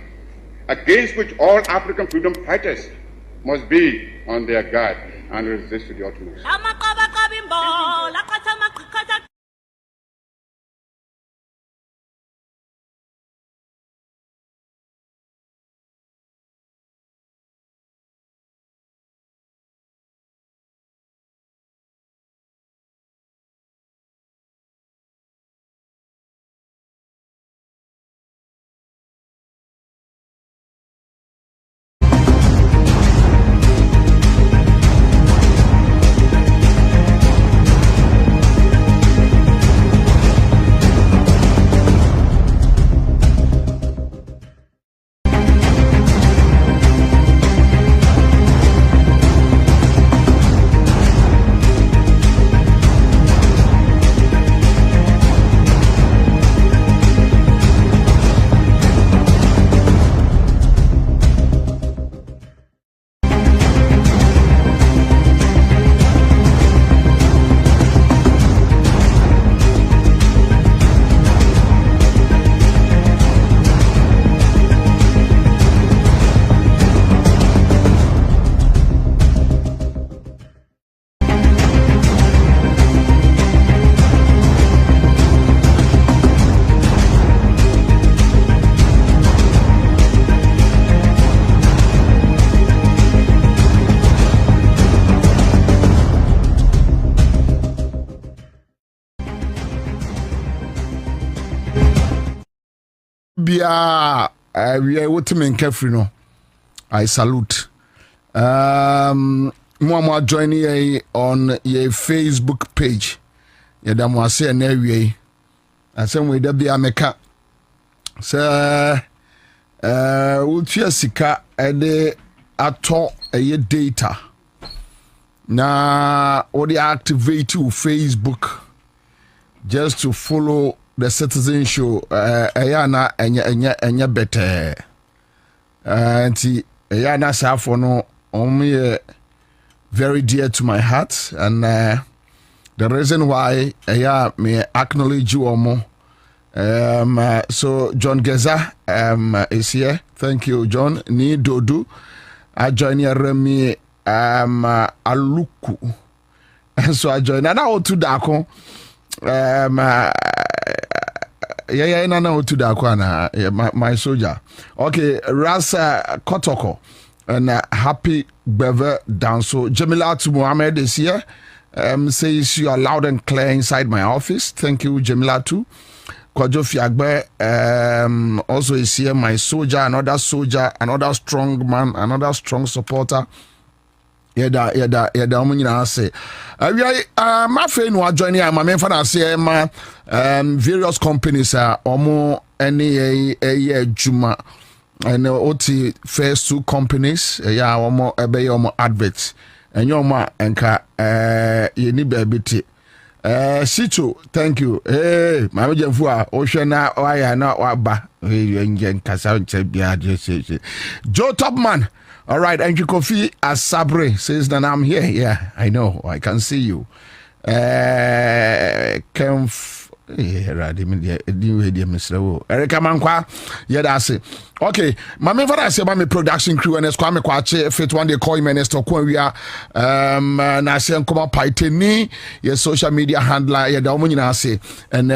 against which all African freedom fighters must be on their guard and resist to the utmost. bia we are what men carefree no. I salute. Mo join ye on your Facebook page. Yada mo ase na wie. Asem we da bia meka. Sir utia sika ede ato eye data. Na or they activate to Facebook just to follow the Citizen Show. Ayana enya better. Anti ayana safo no very dear to my heart, and the reason why me acknowledge you more. So John Geza is here. Thank you, John. Ni Dodu. I join here Remy Aluku. So I join. And now to Dako. Na to Dako na my soldier. Okay, Rasa Kotoko and happy Bever Danso. Jamila to Mohammed is here. Says you are loud and clear inside my office. Thank you, Jamila too. Kwajo Fiagbe also is here, my soldier, another strong man, another strong supporter. Yeda omunyina say. My friend who join here, my main fan say various companies are omo any juma and oti first two companies omo ebe omo adverts and yoma enka ye ni bebiti. Situ, thank you. Hey, my Jemfua, Oceana, na Waba, Joe Topman. All right, and you Kofi as Sabre says that I'm here. Yeah, I know, I can see you. Erika Mankwa, yeah, that's it. Okay, my main father say about my production crew and it's Kwame Kwache, fit one day call minister we are Nasian Koma Paiteni, your social media handler, yeah, the woman you say, and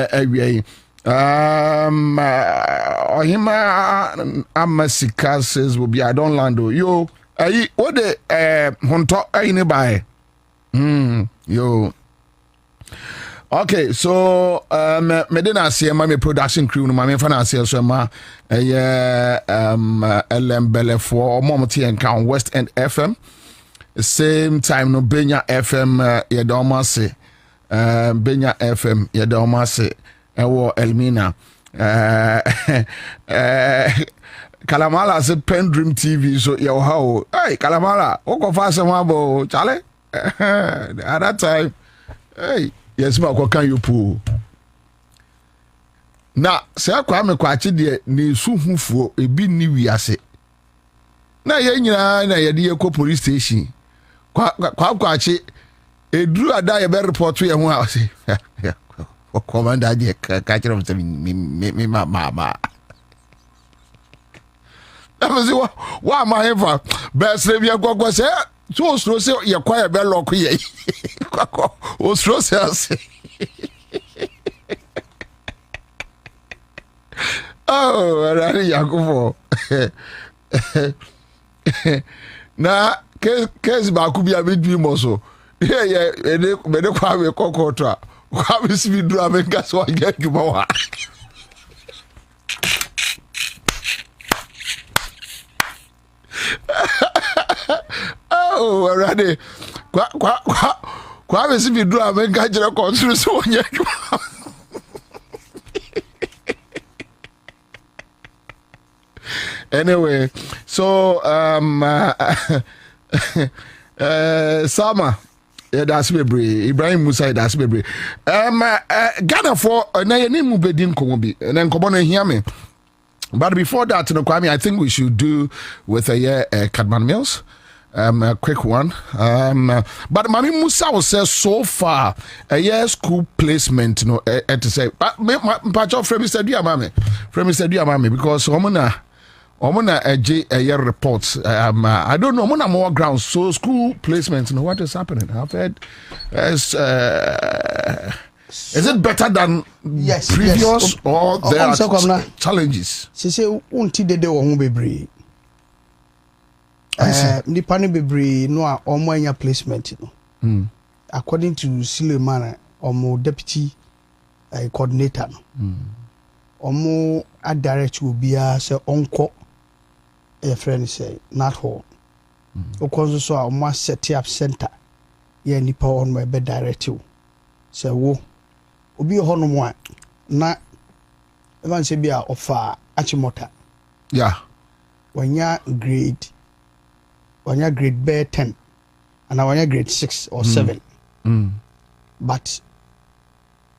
Amasika says will be I don't land yo. What the Honto anybody? Yo. Okay, so Medina see my production crew no my finance so ma LM Belle for Momoti and Count West End FM. Same time no Benya FM Yedoma se Benya FM Yedoma se ewo Elmina Kalamala se Pen Dream TV so yo how hey Kalamala oko fa se mo chale at that time hey yes, ma can you pull? Na se akwa me kwachi de ne su hufuo ebi ni wiase. Na ye nyina na ye de ko police station. Kwachi eduru ada ye be report ye ho ase. Commander de ka kire me mama. Amozi wa ma hefa. Best review gwagwa se so osro se ye kwa ye be lock ye. Osro se ase. Oh, Rani Yakubo. Na case ba ku bia bedwi mo so. Yeah, me de kwa we kokotra. Kwa we si dru amenga so anya dwuma wa. Oh, Rani. Kwa we si dru amenga jira konsu so anya dwuma. Anyway, so Sama, yeah, that's Bebre. Ibrahim Musa, that's Bebre. Ghana for na yeni mu bedin komobi. And then come on and hear me. But before that, no Kwame, I think we should do with a Cadman Mills. A quick one. But Mami Musa will say so far a year school placement, you know, to say. But Pacho Fremi said, "Dear Mami, Fremi said, dear Mami, because Omona a year reports. I don't know. Omona more grounds. So school placement. You know what is happening? I've heard. Is it better than previous or there are challenges? She say unti de wo bebre. Nipa ne bebre no a omo anya placement no. According to Suleiman, omo deputy coordinator no. omo a direct will be a say onko a friend say not home. Of course, so I must set up center. Yeah, nipa on my bed direct you. Say wo obi ho no mo a na even say be a offer achimota. Yeah. When you grade bear 10 and when you grade 6 or 7. But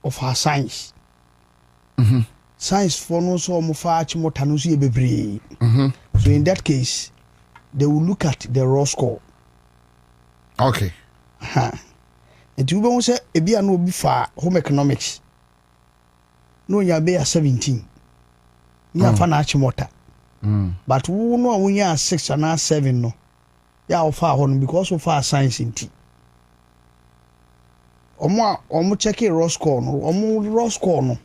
of her science. Science for no so mufa achimota no so bebre. So in that case, they will look at the raw score. Okay. And you won't say a beer no be far home economics. No, ya be a 17. Ya fan achimota. But who know when you are 6 and 7 no. Ya offer home because of our science in tea. Omo check raw score no. Omo raw score no.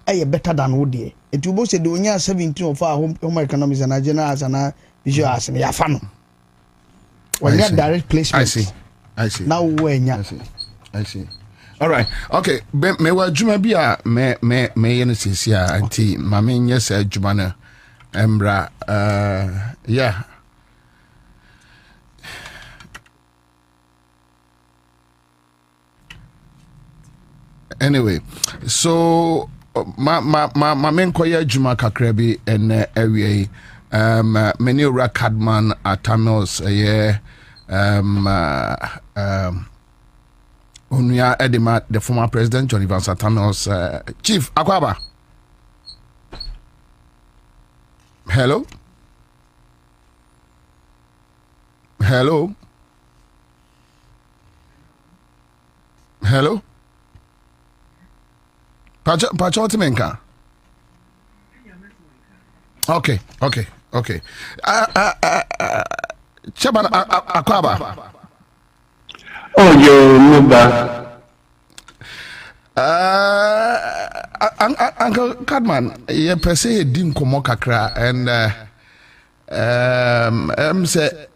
Aye better than would ye. It will say the when you are 17 of our home economics and general as an visual as an yafano. When you have direct placement. I see. Now when you I see. All right. Okay. Me wa juma bia me yen sisia anti mame nyes juma na embra yeah. Anyway, so ma men koya juma kakra bi en awie many Cadman Atamils Unia Edima, the former president John Evans Atamils Chief Akwaba. Hello. Pachotimenka. Okay. Chairman Akwaba. Oh, yo, Muba. Uncle Cadman, you per se dim komo kakra and say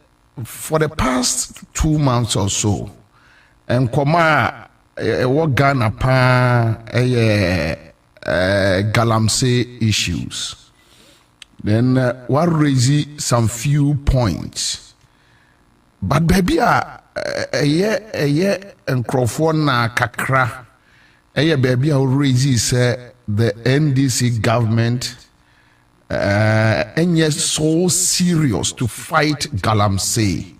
for the past 2 months or so, and koma what Ghana pa galamsey issues. Then what raise some few points. But baby and Crofona kakra baby raise say the NDC government and yes so serious to fight galamsey.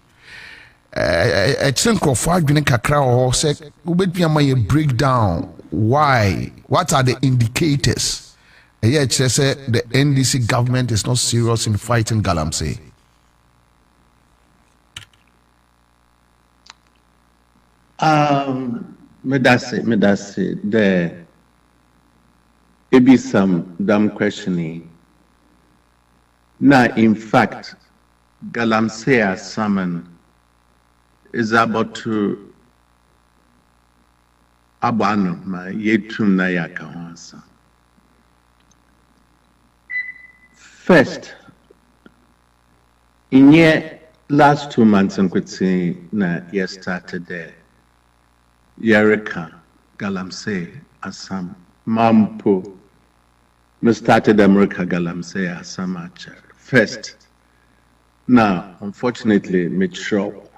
Kakra or say a breakdown why, what are the indicators? Yeah, it says the NDC government is not serious in fighting galamsey. Me that's it. There be some dumb questioning. Now, in fact, galamsey salmon is about to abano ma yetum na yakawansa. First, in the last 2 months, I could say that you started there. Yerika, galamsey, Assam, Mampo. We started America galamsey, Assam, Acher. First. Now, unfortunately, me show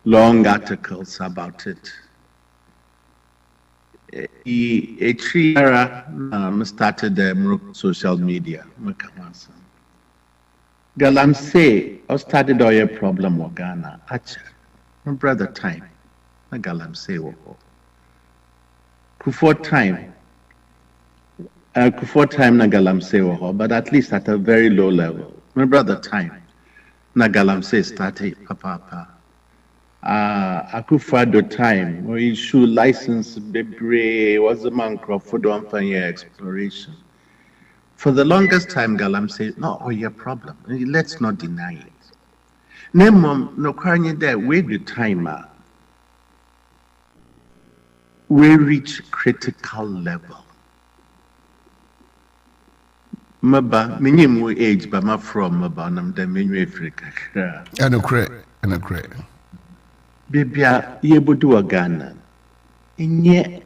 long articles about it. Started the social media. Galamsey, I started a problem with Ghana. My brother time. Na galamsey wo. Kufor time na galamsey wo, but at least at a very low level. My brother time. Na galamsey started papa. Akufado time we issue license bebre was the man for the exploration. For the longest time, galamsey no your problem. Let's not deny it. Name no crying there, wait the timer. We reach critical level. Maba, minimum age, but my from Mabanam, the menu Africa. And a credit. Bibia, ye would Ghana. In ye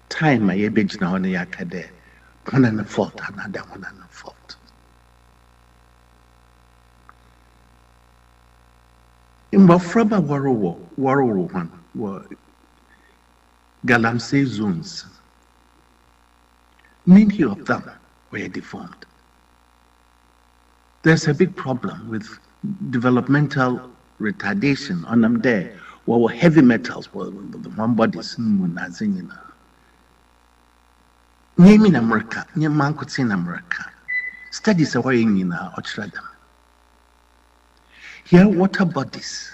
time, I be now on the Yakade. one and a fault, another one and a fault. In Bafraba Waro one were Galamsey zones. Many of them were deformed. There's a big problem with developmental retardation on them there. Well, heavy metals, the one bodies, Name in America, near Mancots in America. Studies are weighing in them. Here, water bodies.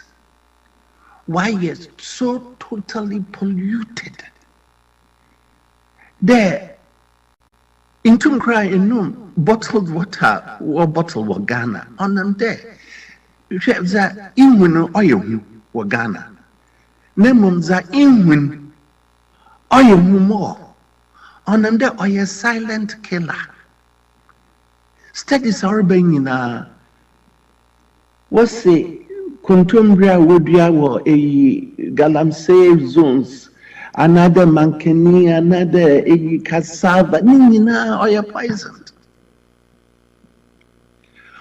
Why is so totally polluted? There, in Tumkra in Noom, bottled water or bottled wa Ghana on them there. You have that in oil wa Ghana. Nemum za in oil more. On them there are a silent killer. Studies are being in a what's the Contumbria Wodia or a Galamsey zones, another Mankini, another a cassava, Nina or a poisoned.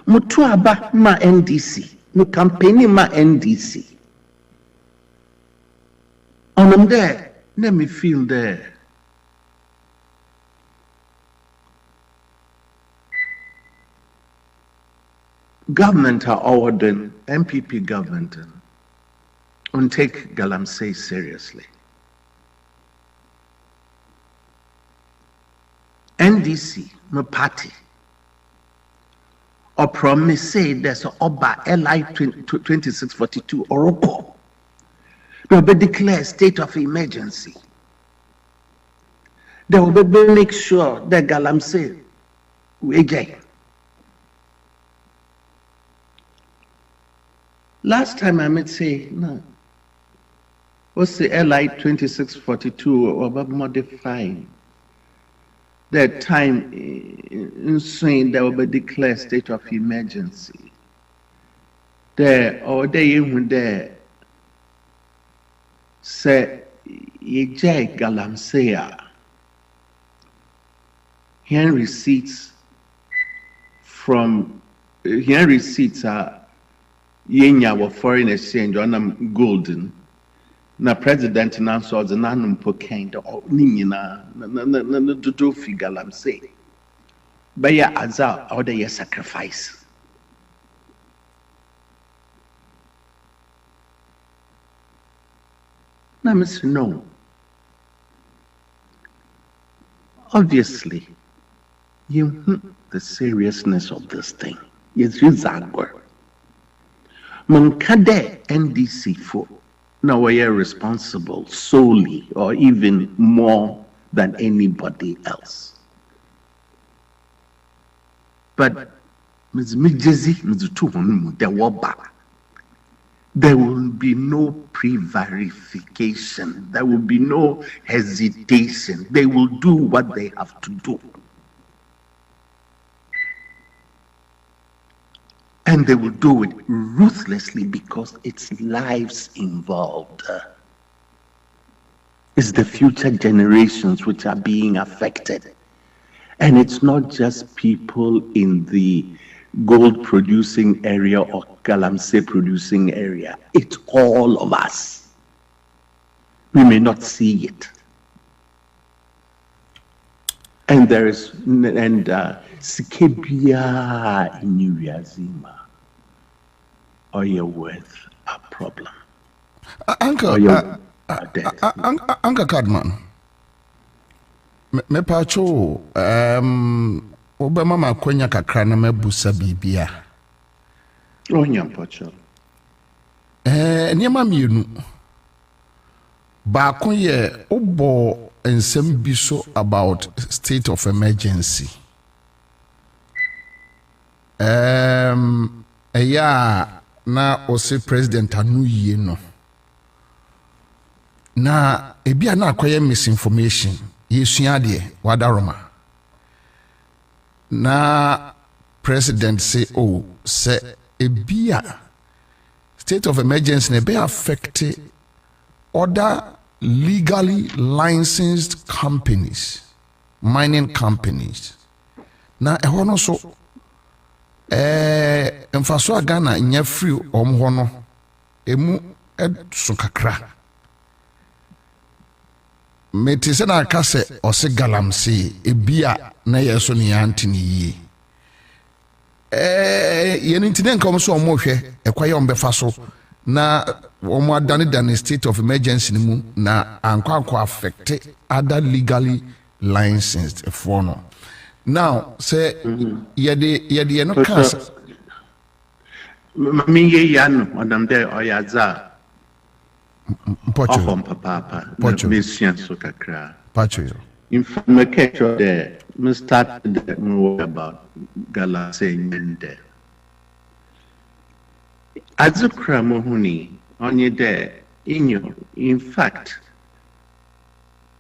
Mutuaba ma NDC, no campaign ma NDC. On them there, let me feel there. Government are ordering MPP government and take Galamsey seriously. NDC, my party, or promise say there's a Oba LI 2642 Oropo. They will be declare state of emergency. They will be make sure that Galamsey will get. Last time I might say, no. What's the LI 2642 or modifying? That time in saying there will be declared state of emergency. There or they even there say Yejay Galamsey. Here receipts are Yenya were foreign exchange on golden. Na president na so the nanum pokain or nina na do figure Galamsey. Baya azar or the sacrifice. Na miss no. Obviously, the seriousness of this thing. Yes, you Zagor. Mankade NDC for now we are responsible solely or even more than anybody else. But Ms. Mijezi, Ms. Tuhunu, there will be no pre-verification. There will be no hesitation. They will do what they have to do. And they will do it ruthlessly because it's lives involved. It's the future generations which are being affected. And it's not just people in the gold producing area or Galamsey producing area. It's all of us. We may not see it. And there is, Sikebia in New Yazima. Are you worth a problem? Uncle Cadman. Me pacho Obama ma kwenya kakra na mebusa bibia. Onya pacho. Niema mienu. Ba ko ye obo ensem bi so about state of emergency. Eya na ose president anu yie no. Na ebia na akoye misinformation. Yesua de wadaroma. Na president say say ebia state of emergency ne be affect other legally licensed companies mining companies. Na ɛhɔ no so mfaso a Ghana nya free hɔ no emu so kakra. Mete sɛ na aka sɛ ɔse galamsey ebia na yɛ so ne antini yie. Yɛn ntine nka so ɔmo hwɛ ɛkwa yɛ ɔmbɛfa so na ɔmo adane state of emergency ni mu na ankɔ affect other legally licensed for no. Now say yɛde no cancer me ye yan madam there oyaza Pocho papa mission so kakra Pocho in fact me catch there me start the about gala saying there azukra mohuni onye there in fact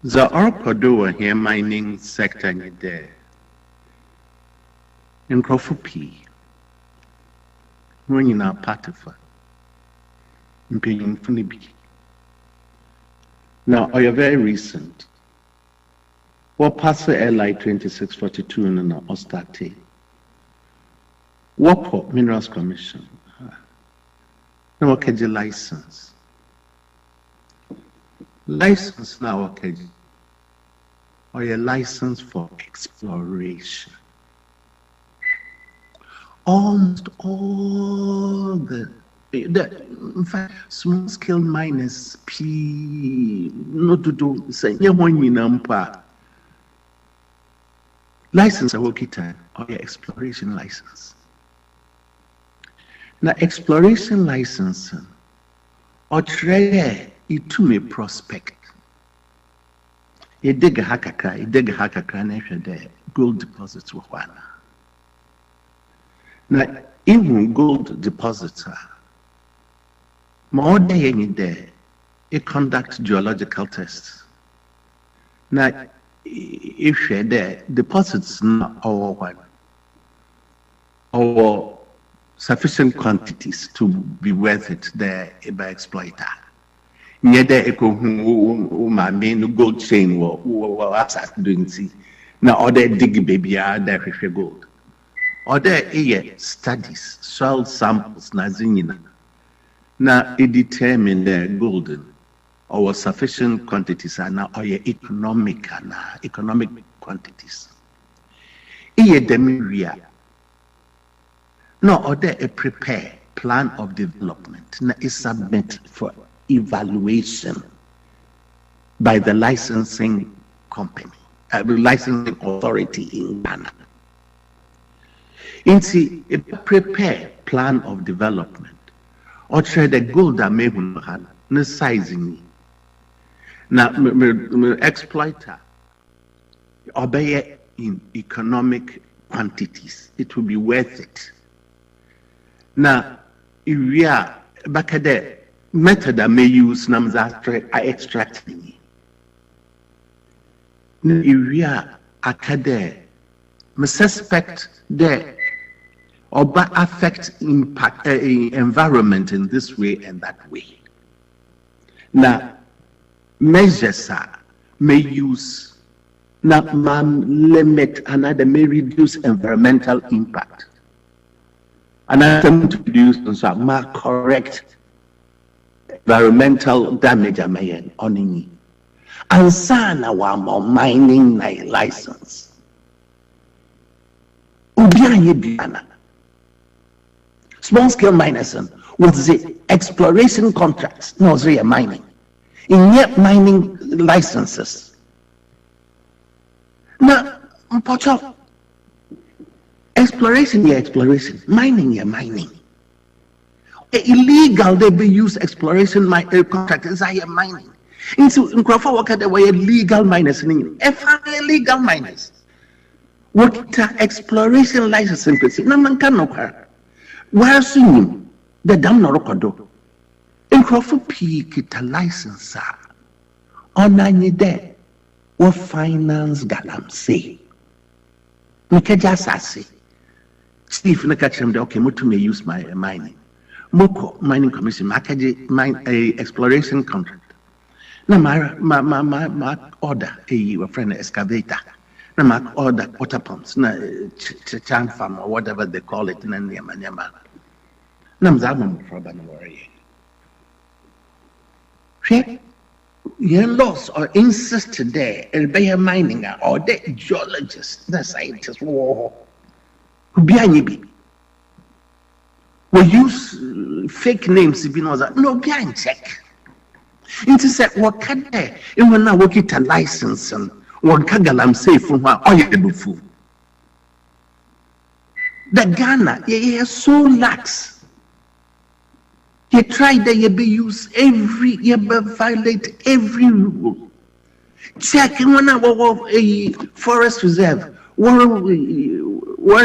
the orpodo here mining sector in there in Crawford when you are part of it paying for the now are you very recent what pass LI 2642 in an Ostate what port Minerals Commission now what can you license now okay or your license for exploration almost all the in fact small scale miners no to do say license a working or your exploration license. Now exploration license or try it to me prospect. You dig a hakaka nation there gold deposits with one. Now, even gold depositor, more than there, it conducts geological tests. Now, if you're there, deposits not our one, or sufficient quantities to be worth it there by exploiter. Near there, my main gold chain was doing see. Now, other dig baby are there if you gold. Other studies, soil samples, now it determine the golden or sufficient quantities are now or economic quantities. Demiria. No other a prepare plan of development now is submitted for evaluation by the licensing company, licensing authority in Ghana. Inti a prepare plan of development or trade the gold that may have no sizing. Now, exploiter obey in economic quantities, it will be worth it. Now, if we are back at the method I may use, I extract me. If we are at the suspect there. Or affect impact environment in this way and that way. Now, measures may use not limit another may reduce environmental impact. Another to reduce and correct environmental damage on it. Ansah na wa mining license. Ubianye biana. Small scale miners with the exploration contracts, no, it's mining. In yet mining licenses. Now, exploration, mining. Illegal, they be use exploration contracts, mining. In Crawford, work at the way legal miners, illegal miners. What exploration licensing, no man can know. Where soon the dam Norokodo in Crawford Peak a license on any day or finance galamsey. Nikajasasi Steve Nakacham de okay, Mutu may use my mining. Moko mining commission, Makaji mine a exploration contract. Na my order a friend excavator. All the water pumps, chan farm or whatever they call it, Nyama. Namzam problem worry. Your loss or insist there, be a mining or the geologist, the scientist, war. Be. We use fake names, if you know that. No, behind check. It is a what can there? It will not work it a license and what Kagalam say from what all you do fool. The Ghana, you so lax. You try that you be use you violate every rule. Check when I was a forest reserve. Where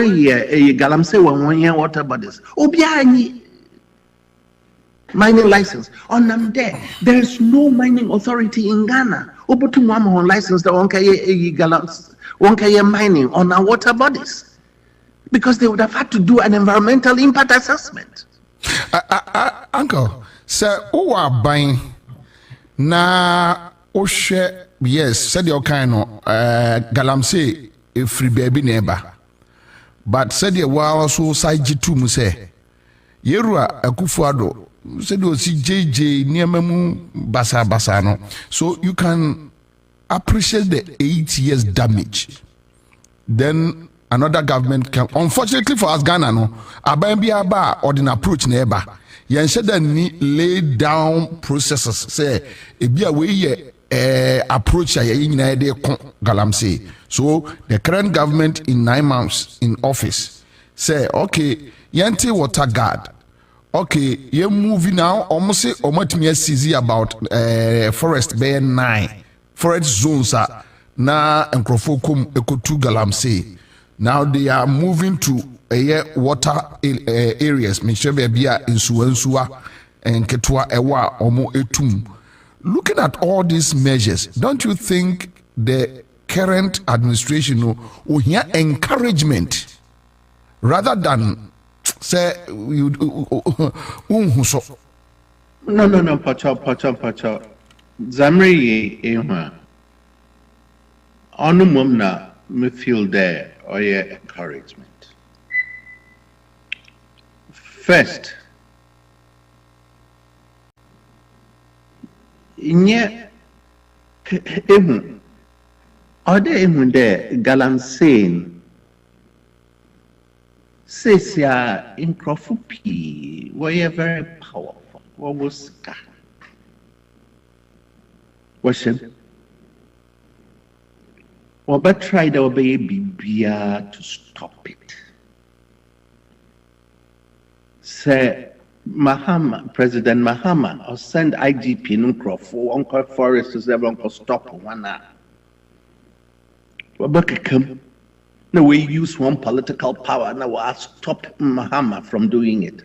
a Galamsey 1 year water bodies. Obiani mining license. On them there is no mining authority in Ghana. Obotu mama on license that one year mining on our water bodies. Because they would have had to do an environmental impact assessment. Uncle, sir, who are buying na Oshe? Yes, said your kind of Galamsey a free baby neighbor. But said your wow so side G2 Muse Yerua Akufuado said you see JJ near Memu Basano. So you can appreciate the 8 years damage. Then another government can, unfortunately for us Ghana no abambia ba or the approach neighbor yen said that lay down processes say e bia we approach Galamsey. So the current government in 9 months in office say okay yente water guard okay you moving now almost say almost about forest bay 9 forest zones na encrofokum ekotu Galamsey. Now they are moving to water areas. Mishebia in Suensua and Ketua Ewa Omo Etum. Looking at all these measures, don't you think the current administration will hear encouragement rather than say you No, Pacha. Zamri Ewa. Onumumna me feel there. Or your encouragement. First, in your are there there Galamsey says ya in Crofupi were you very powerful? What was that? Worship. But try to obey Bibia to stop it. Say Mahama, President Mahama, or send IGP Nunkro for Uncle Forest to Uncle stop one hour. But come, no, we use one political power now will stop Mahama from doing it.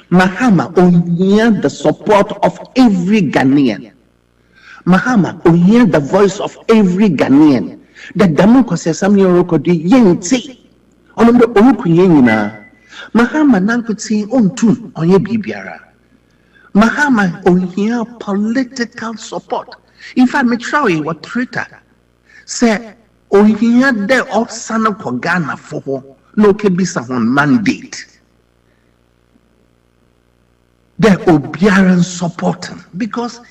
Mahama only the support of every Ghanaian. Mahama only the voice of every Ghanaian. The Damuko says some Yoroko di Yenti on the Okunina. Mahama Nanko say on two on your Bibiara. Mahama on here political support. In fact, Mitrawi what traitor say on here the off son of Ghana for no Kebisa on mandate. The Obiaran supporting because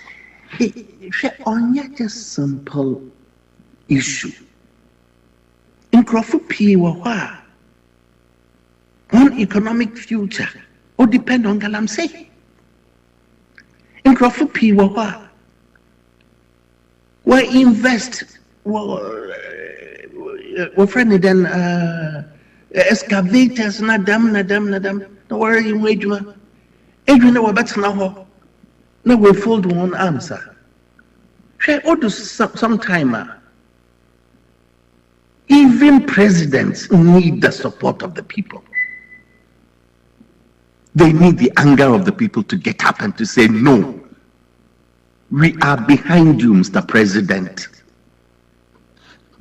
it's on yet a simple issue. In Crofupi Wawa, one economic future or depend on Galamsey. In Crofupi Wawa, we invest, we're friendly then excavators, nadam. Don't worry, Adrian, we're better now. No, we fold one Ansah. Sometime. Even presidents need the support of the people. They need the anger of the people to get up and to say, no, we are behind you, Mr. President.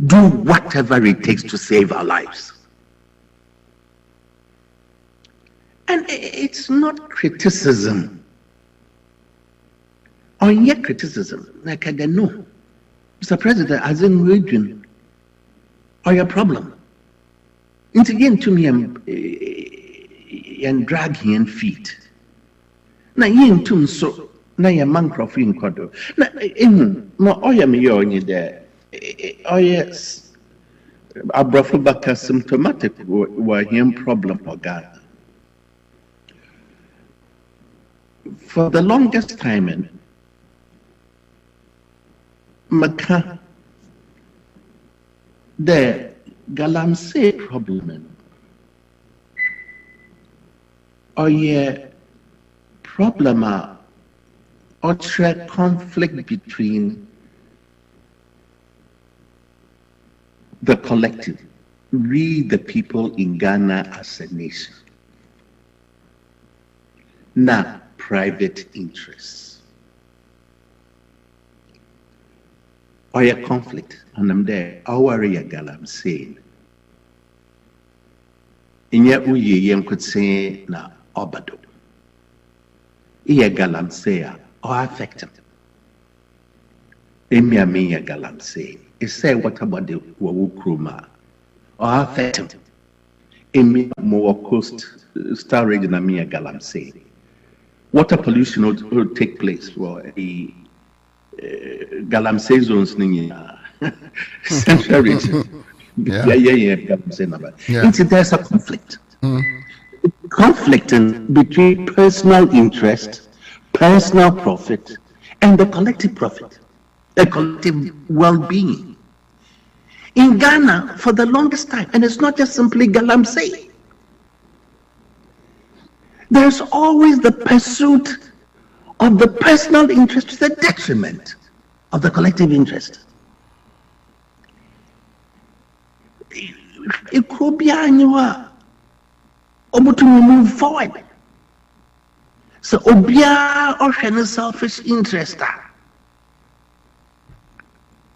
Do whatever it takes to save our lives. And it's not criticism. On your criticism, like I don't know. Mr. President, as in region, Or a problem. Into again to me and drag him feet. Na yin tum so na ya man crofo in kodo. Na no oya me yo onye there. Oh yes. Abrafo baka symptomatic were him problem for God. For the longest time in Maka the Galamsey problem or ye problem or conflict between the collective, we the people in Ghana as a nation, not private interests. Or a conflict, and I'm there, our Galamsey. In yet we could say na obado. Iya Galamsey or affected. Emia Mia Galamsey. It say what about the Wawukruma or affected. Emia more coast star region Mia Galamsey. Water pollution will take place for the Galamsey zones in central region. There's a conflict. Conflict between personal interest, personal profit, and the collective profit, the collective well-being. In Ghana, for the longest time, and it's not just simply Galamsey, there's always the pursuit of the personal interest to the detriment of the collective interest. It could be annual to move forward. So obia or selfish interest.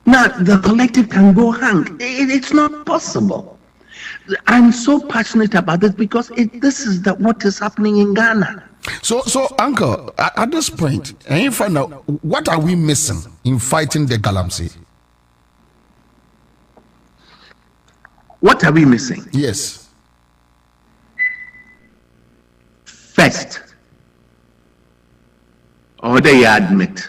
Now the collective can go hang. It's not possible. I'm so passionate about this because this is what is happening in Ghana. So Uncle, at this point, and you find out what are we missing in fighting the Galamsey? What are we missing? Yes. First, or they admit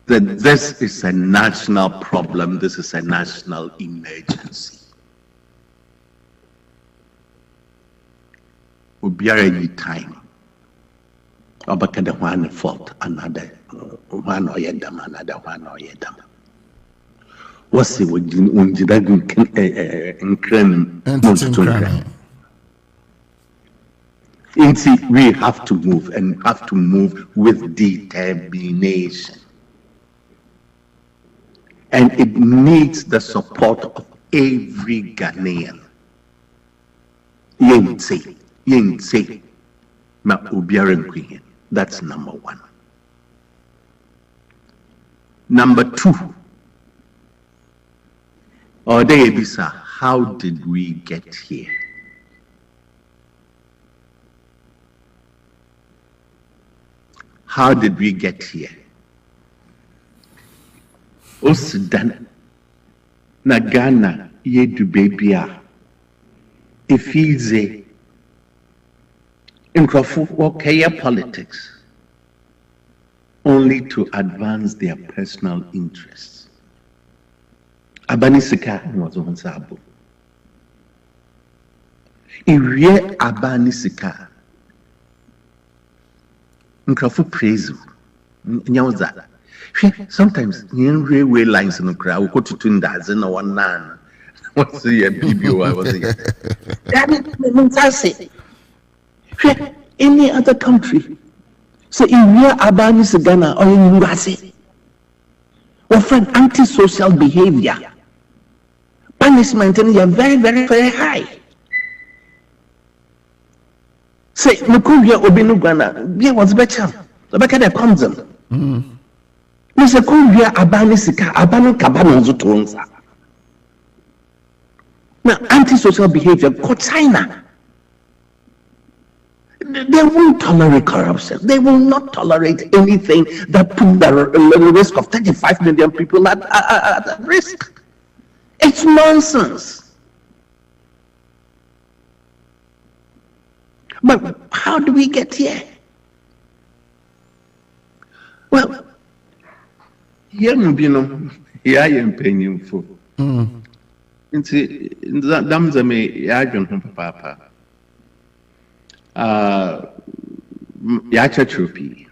that this is a national problem, this is a national emergency. Obiara any time. Obakada one fault, another one or yedam, another one or yedam. What's the word in we have to move and have to move with determination. And it needs the support of every Ghanaian. Yense, ma ubiaren queen. That's number one. Number two, Odeyebisa, how did we get here? How did we get here? O Sudan, na Ghana, ye du babia, Efize, in okay politics, only to advance their personal interests. Abanisika was on Sabo. Irie Abanisika. Nkrafu praise nyawoza. Sometimes in railway lines in the crowd go to Tundas and one nan. What's the BBO I was here? Any other country. So in real Abanis Ghana or in Urase, or friend antisocial behavior, punishment and you're very, very, very high. Say, Nukuya Obinu Ghana, there was better. The back of the consume. Mr. Kuya Abanisika, Abanu Kabano Zutonza. Now, antisocial behavior, go China. They won't tolerate corruption. They will not tolerate anything that put the risk of 35 million people at risk. It's nonsense. But how do we get here? Well, here you know, here I am paying for. Damza me yajon papa. Yacha tropi.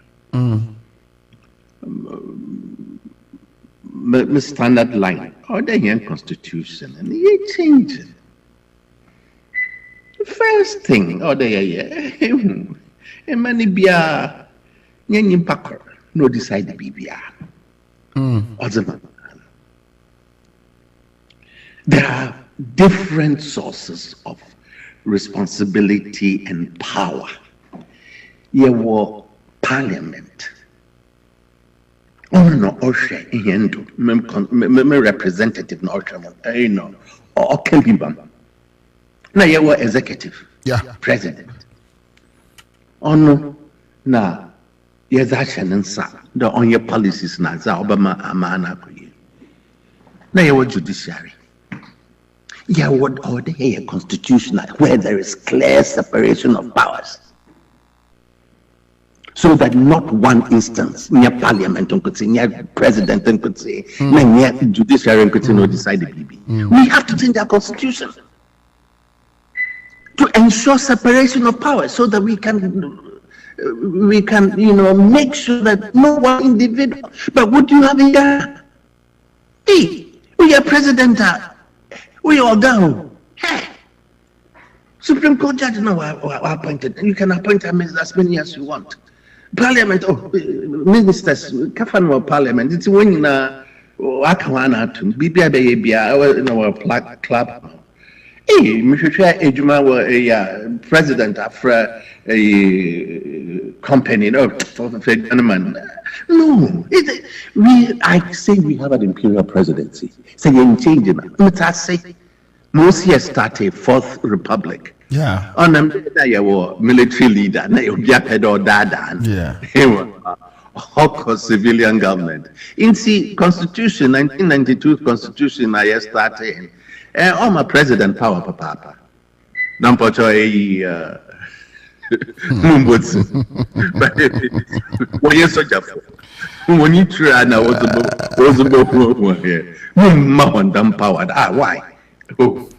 The standard line or the young constitution and you change it. First thing or the many bia nyanyin pakor no decide the bibia. There are different sources of responsibility and power. You were parliament. No, Osha, Yendo, representative, no, or Kembibam. Now you were executive, president. Oh no, now, yes, Ansah, the on your policies, now, Obama, Amana, now you were judiciary. Yeah, what order here constitutional where there is clear separation of powers, so that not one instance near parliament could say, near president could say, near judiciary could say no decide the BB. We have to change our constitution to ensure separation of powers, so that we can make sure that no one individual. But what do you have here? Hey, we are president. We all go. Hey. Supreme Court judge now are appointed. You can appoint as many as you want. Parliament, ministers, Kafan Parliament. It's when Accra100 to BBA club. Hey, Mr. Ejuma were a president of a company, no, gentlemen. No, I say we have an imperial presidency. Say you change it. I say most years start a fourth republic. Yeah. On them, they were military leader. They were head or dada. Yeah. Hawk civilian government. In the Constitution, 1992 Constitution, I started. All my president power, papa. Nampocho What you so for? When you try now, was about here. Power. Why? Oh,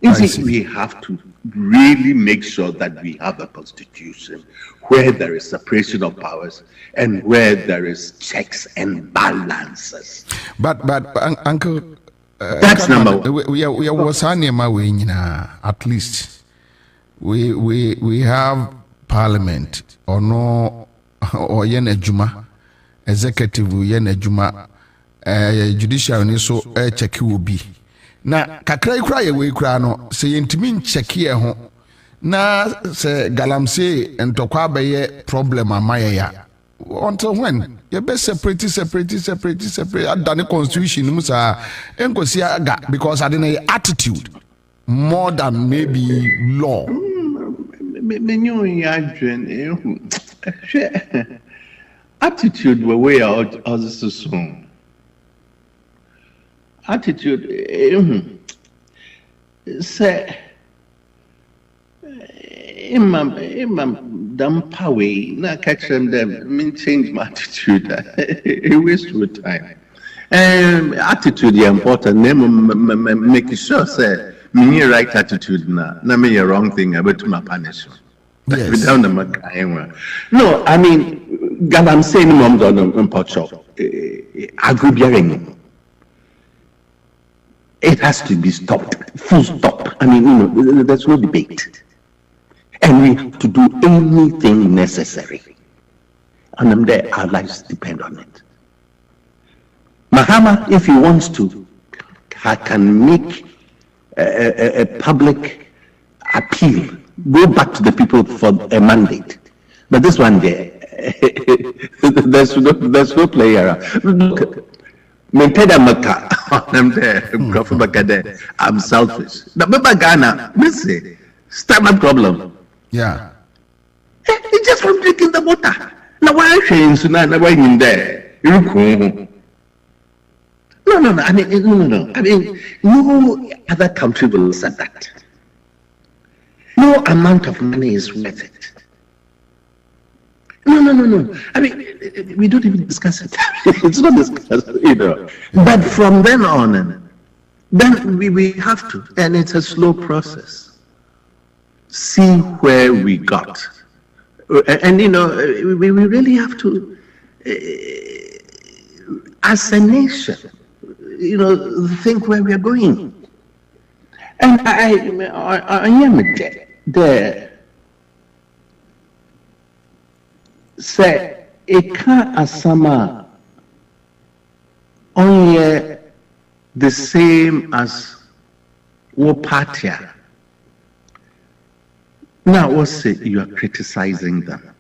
we have to really make sure that we have a constitution where there is separation of powers and where there is checks and balances. But Uncle. That's number one. We was at least we have parliament or no or yen juma executive yen juma judiciary so check will be na kakra kra we kra no say yentimi check here ho na say galamsey entokwa be problem amaya until when you best separate the constitution musa enkosi aga because I didn't attitude more than maybe law. Attitude were way out as a song. Attitude say Imam Dampawe, na catch them, change my attitude. A waste of time. Attitude is important. Make sure say me right attitude na me a wrong thing about my punishment. Yes. No, I mean, God, I'm saying mom don't shop. It has to be stopped. Full stop. I mean, there's no debate. And we have to do anything necessary. And I'm there, our lives depend on it. Mahama, if he wants to, can make a public appeal, go back to the people for a mandate. But this one there, there's no play around. Look, I'm selfish. The Ghana, listen, stomach problem. Yeah. It's just from drinking the water. Now why are you saying so now why in there? No. I mean, no. I mean, no other country will accept that. No amount of money is worth it. No. I mean, we don't even discuss it. It's not discussed, But from then on, then we have to, and it's a slow process. See where we got. And we really have to, as a nation, think where we are going. And I am there. Say, Eka Asama only the same as Wopatia. Now, what's say you are criticizing them?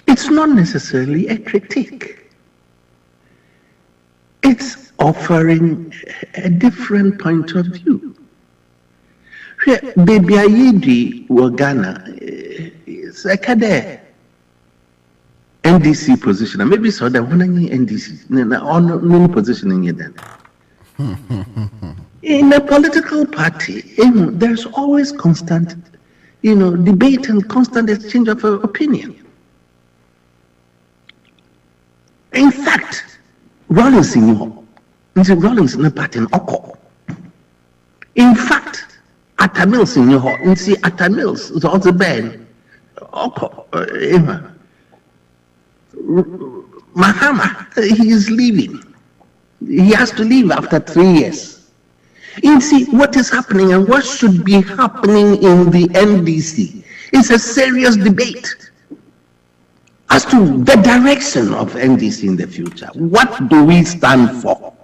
It's not necessarily a critique. It's offering a different point of view. Baby Ayidi Wagana is a kade NDC position. Maybe so that one NDC no positioning it then. In a political party, there's always constant debate and constant exchange of opinion. In fact, Rollins in the party in Oko. In fact, Atamils in your hall, and see Atamils is also bad. Oko, Mahama, he is leaving. He has to leave after 3 years. You see what is happening and what should be happening in the NDC. It's a serious debate as to the direction of NDC in the future. What do we stand for?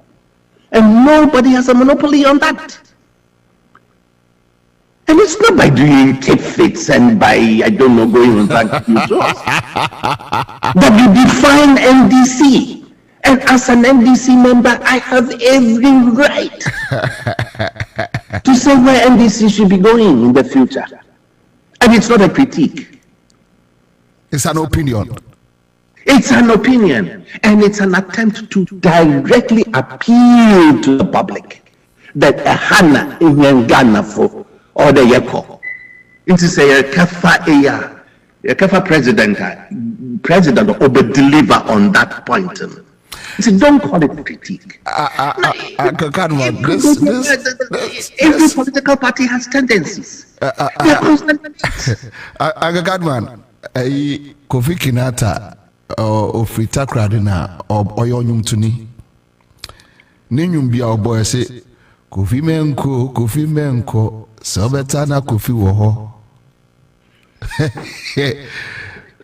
And nobody has a monopoly on that. And it's not by doing tip fits and by, going on back to that you define NDC. And as an NDC member, I have every right to say where NDC should be going in the future. And it's not a critique. It's an opinion. It's an opinion. And it's an attempt to directly appeal to the public that a Hana in Ghana for or the Yako. It is a Kafa president over deliver on that point. See, don't call it critique. Every political party has tendencies. Agagadman, Kofi Kinata or Frita Kradina or Oyonyum Tuni. Ninyum be our boy say, Kofi Menko, Sobetana Kofi Woho.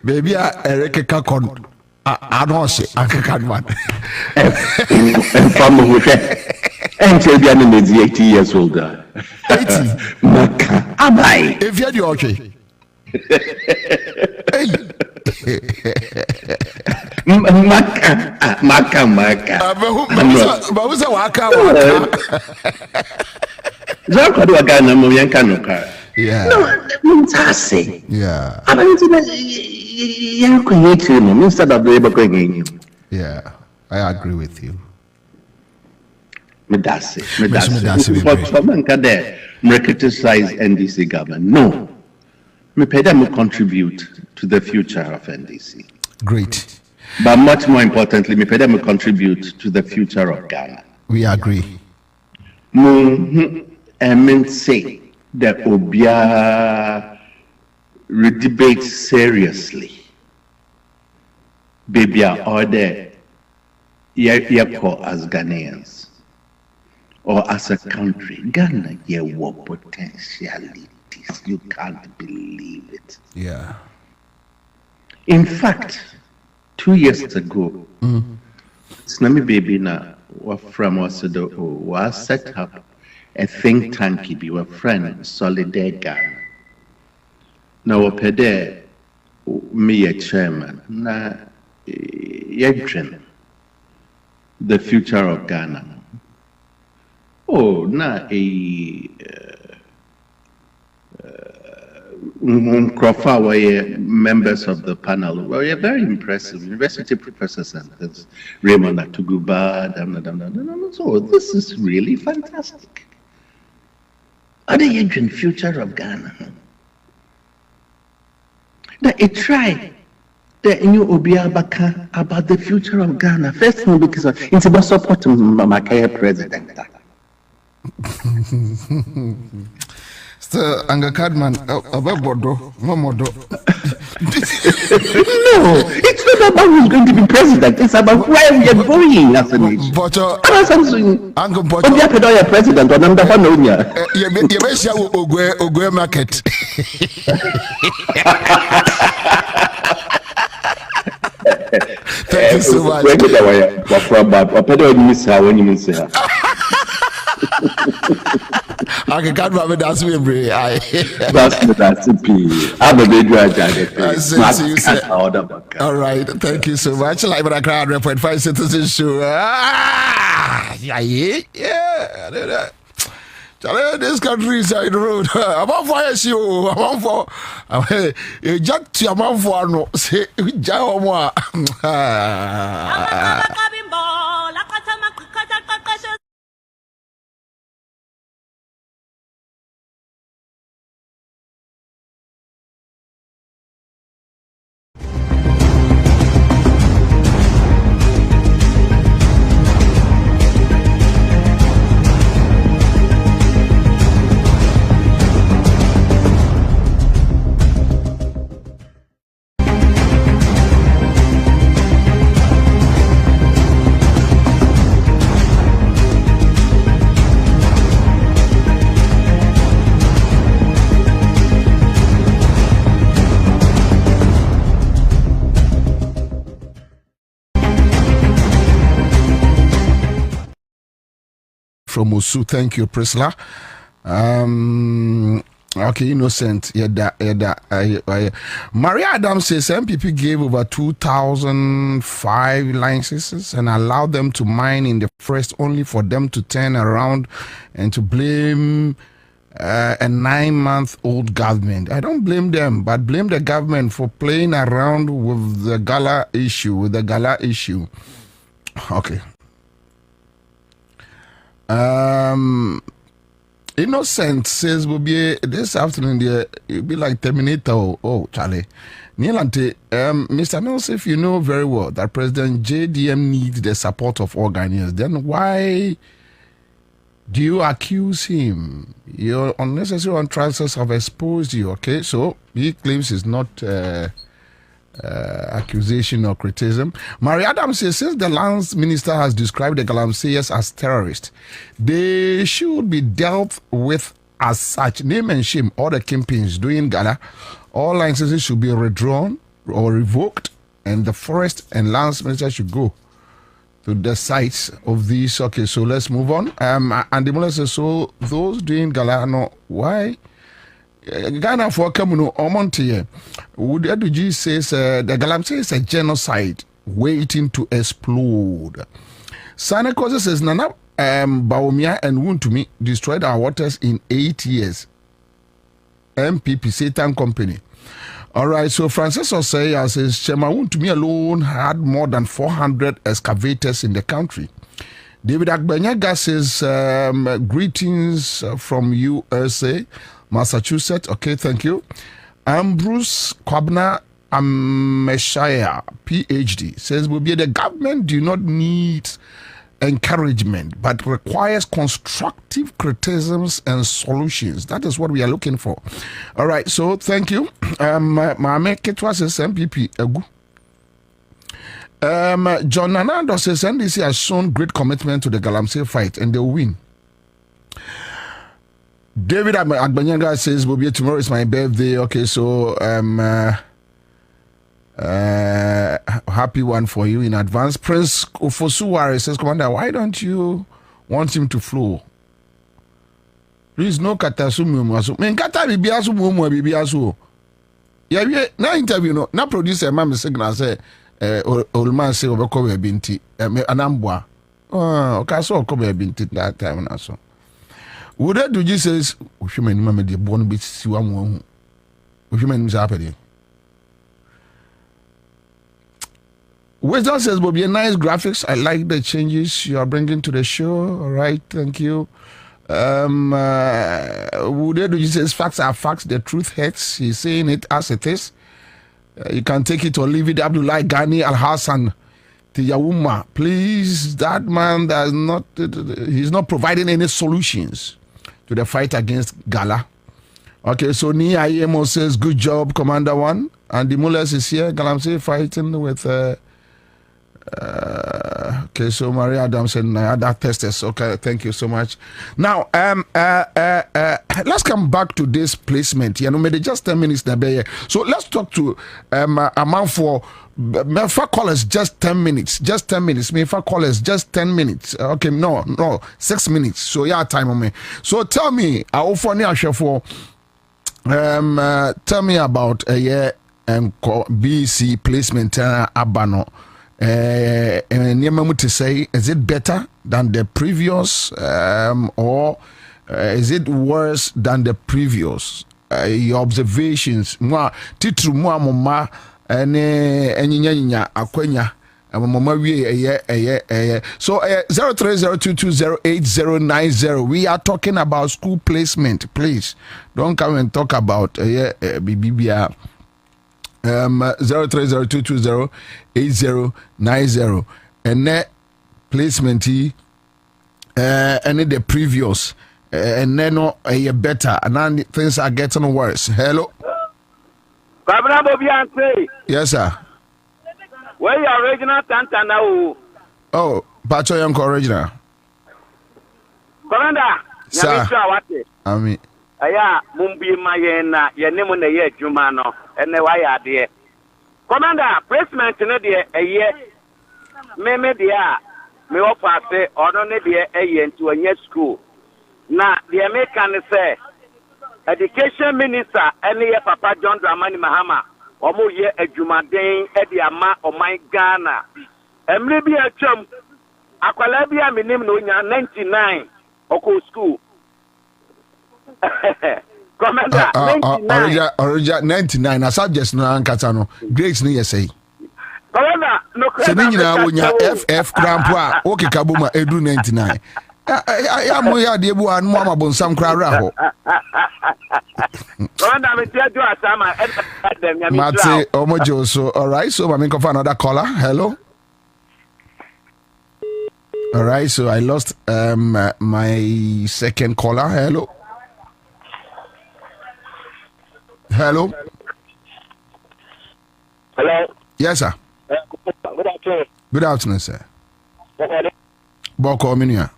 Baby, Eric Kakon. I don't say Uncle Cadman. And from with that, and tell the enemy is 80 years older. 80. Maka, Abai. If you're okay. Maka. But who's a waka? Zaka do a Ghana Moyankanuka. Yeah. No, that's it. Yeah. I instead of labor going in. Yeah, I agree with you. Medasi. For criticize NDC government. No. Me pay them contribute to the future of NDC. Great. But much more importantly, me pay them contribute to the future of Ghana. We agree. And say that Obia debate seriously. Baby are there as Ghanaians or as a country. Ghana what potentialities. You can't believe it. Yeah. In fact, 2 years ago, Tsunami Baby na from was set up a think tank be a friend Solidarity Ghana. Now pede me a chairman na yedren the future of Ghana. Crawford were members of the panel. Well, you're very impressive. University professors and this Raymond Atuguba. So this is really fantastic. Are the agent future of Ghana? That it tried the new Obiabaka about the future of Ghana. First thing because it's about supporting Makaya president. Still, Anga Cadman, about Bordeaux, Momodo. No, it's not about who's going to be president. It's about where we are going as a nation. Uncle Bocho, president, or number one, you may say Ogwe market. Thank you so much. I can't remember that's me, bro. That's it. I'm a big all right, thank you so much. Like when I crowd 100.5 Citizen Show. Yeah. This country is on the road. I'm on fire, show. I'm on for Jack to I'm on for no. Say, Jawa. From Osu, thank you, Priscilla. Okay, innocent. Maria Adams says MPP gave over 2,005 licenses and allowed them to mine in the forest, only for them to turn around and to blame a 9-month-old government. I don't blame them, but blame the government for playing around with the Gala issue. Okay. Innocent says will be this afternoon there it'll be like Terminator. Oh Charlie. Nielante, Mr. Mills, if you know very well that President JDM needs the support of all Ghanaians, then why do you accuse him? Your unnecessary utterances have exposed you, okay? So he claims it's not accusation or criticism. Mary Adams says, since the lands minister has described the Galamseyers as terrorists, they should be dealt with as such. Name and shame all the kingpins doing Ghana. All licenses should be withdrawn or revoked, and the forest and lands minister should go to the sites of these. Okay, so let's move on. And the minister says, so those doing Ghana, why? Ghana for Kamuno Omontier. Would Eduji says the Galamsey is a genocide waiting to explode. Sana Kosa says Nana Baumia and Wuntumi destroyed our waters in 8 years. MPP Satan Company. Alright, so Francis Osei says Chema Wuntumi alone had more than 400 excavators in the country. David Agbenyaga says greetings from USA. Massachusetts, okay, thank you. Bruce Kwabena Messiah, PhD, says Bobie, the government do not need encouragement, but requires constructive criticisms and solutions. That is what we are looking for. All right, so thank you. Mame Ketwa says MPP. John Nanando says NDC has shown great commitment to the Galamsey fight and they'll win. David Agbanyaga says, Bobie, tomorrow is my birthday. Okay, so happy one for you in advance. Prince Ofosuware says, Commander, why don't you want him to flow? Please no katasumu. Men kata bibiasu mumu bibiasu. Yeah, na interview no. Na producer mama signal say Olman say obeko be binti anambwa. Okaso okobe binti that time na so. Would that do Jesus? Women, mamma, the born bit, Women is happening. Wisdom says, Bobie, nice graphics. I like the changes you are bringing to the show. All right, thank you. Wudedu says, facts are facts. The truth hurts. He's saying it as it is. You can take it or leave it. Abdullah Ghani Al Hassan Tiyawuma. Please, that man does not. He's not providing any solutions to the fight against Gala. Okay, so Ni Ayemo says, good job, Commander One. And the Mullers is here. Galamsey fighting with. Okay, so Maria Adams and other testers. Okay, thank you so much. Now, let's come back to this placement. You know, maybe just 10 minutes. So let's talk to a man for Mefa callers. Just 10 minutes. Just 10 minutes. Mefa callers. Just 10 minutes. Okay, no, 6 minutes. So yeah, time on me. So tell me, tell me about a year and BC placement Abano. To say, is it better than the previous or is it worse than the previous? Your observations. Titru mama akwenya mama so 0302208090. We are talking about school placement. Please don't come and talk about BBBR. 0302208090 and net placement and the previous and then better and now things are getting worse. Hello. Kwabena Bobie Ansah. Yes, sir. Where your original Santa now? Oh, Pacho Young original. Commander, sir. I mean. Aya mumbi mayena yenemu na ye adwuma no ene wa ya de. Commander, placement no de eye me de a me offer say ono ne de eye nti onye school. Na de me kan say education minister ene ye Papa John Dramani Mahama omo ye adwuma den e de ama oman Ghana. Emre bi atwam akwala bi a menim no nya 99 oko school. Commander, 99. Original 99. As subjects no ankata no. Grades no yesay. Commander, no. Se ni nyina wonya FF crampo a o keka boma edu 99. Ya mo ya de bu anu ama bonsam kra ho. Commander, me tell you asama dem ya mi try. Mate omojo so all right, so I'm going for another caller. Hello. All right, so I lost my second caller. Hello. Hello. Hello. Yes, sir. Good afternoon. Good afternoon, sir. Boko Minia.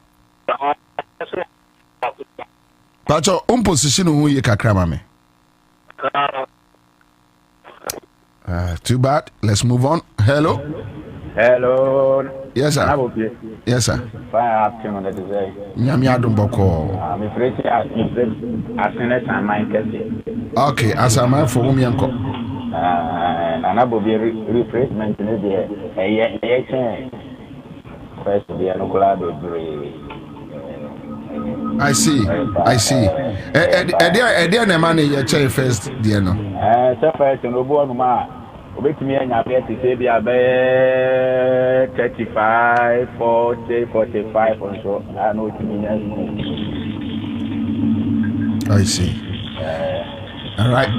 Pacho, position who ye kakrama me. Too bad. Let's move on. Hello. Hello. Yes, sir. Yes, sir. Fine afternoon, that is it. Nyami adum boko. I'm afraid as soon as I'm my okay, as I'm my for whom yanko. And I will be replacement in the first to be an oculado. I see. Edia money your chair first, dear no. So first, no one. With me and I bet to say 35, 40, 45 or so. I know to me. I see. All right.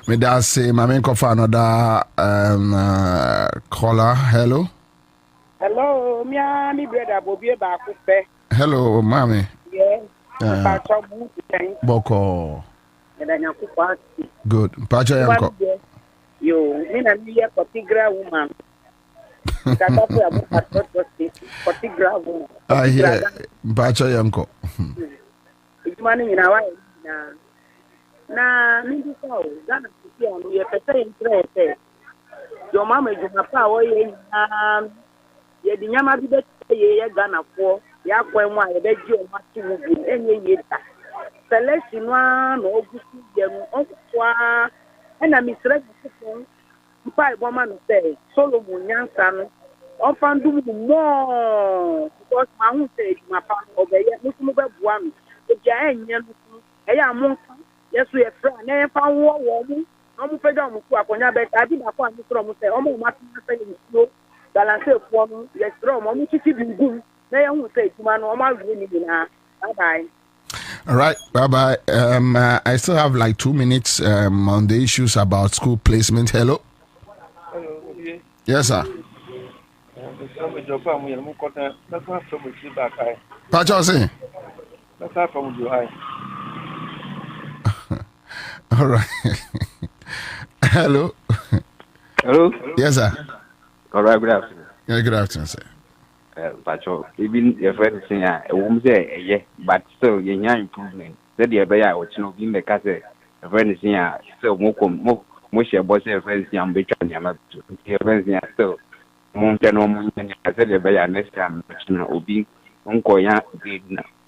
Me da say my main for another caller. Hello. Hello, me brother Bobie Bakupe. Hello, mommy. Yes. Boko. Good. Pacha yanko. Yo, me na me a particular woman. Particular woman. I hear. Pacha yanko. It's money in our na me so Ghana city on we pese interest. Your mama is na pa wo ye ye di nyama bi be ye Ghana for ya kwan mu a ye be ji o ma ti mu bi enye ye ta. Selection no ogusi ye no okwa na misre ko mpa iboma no say Solomon Nyansa no on fandu mo because ma hu say ma pa obeye musumu be bua mi e bia enye no e ya mo Yes, we are friends. Never found one. I'm afraid I'm going to I did not find from say, I'm not saying no. Balance for me. Yes, from I'm keeping good. They won't say to man, I'm not winning. Bye bye. All right, bye-bye. I still have like 2 minutes on the issues about school placement. Hello? Yes, sir. Pacho, all right. Hello? Hello? Yes, sir. All right, good afternoon. Yeah, good afternoon, sir. Pacho, even your friend saying a woman say, yeah, but still, you're young improvement. Said the other, which no be the cassette. A friend saying, still, most your boss, your friends, young bitch, and your friends, still, Mountain, I said, the bear next time, will be uncle, young,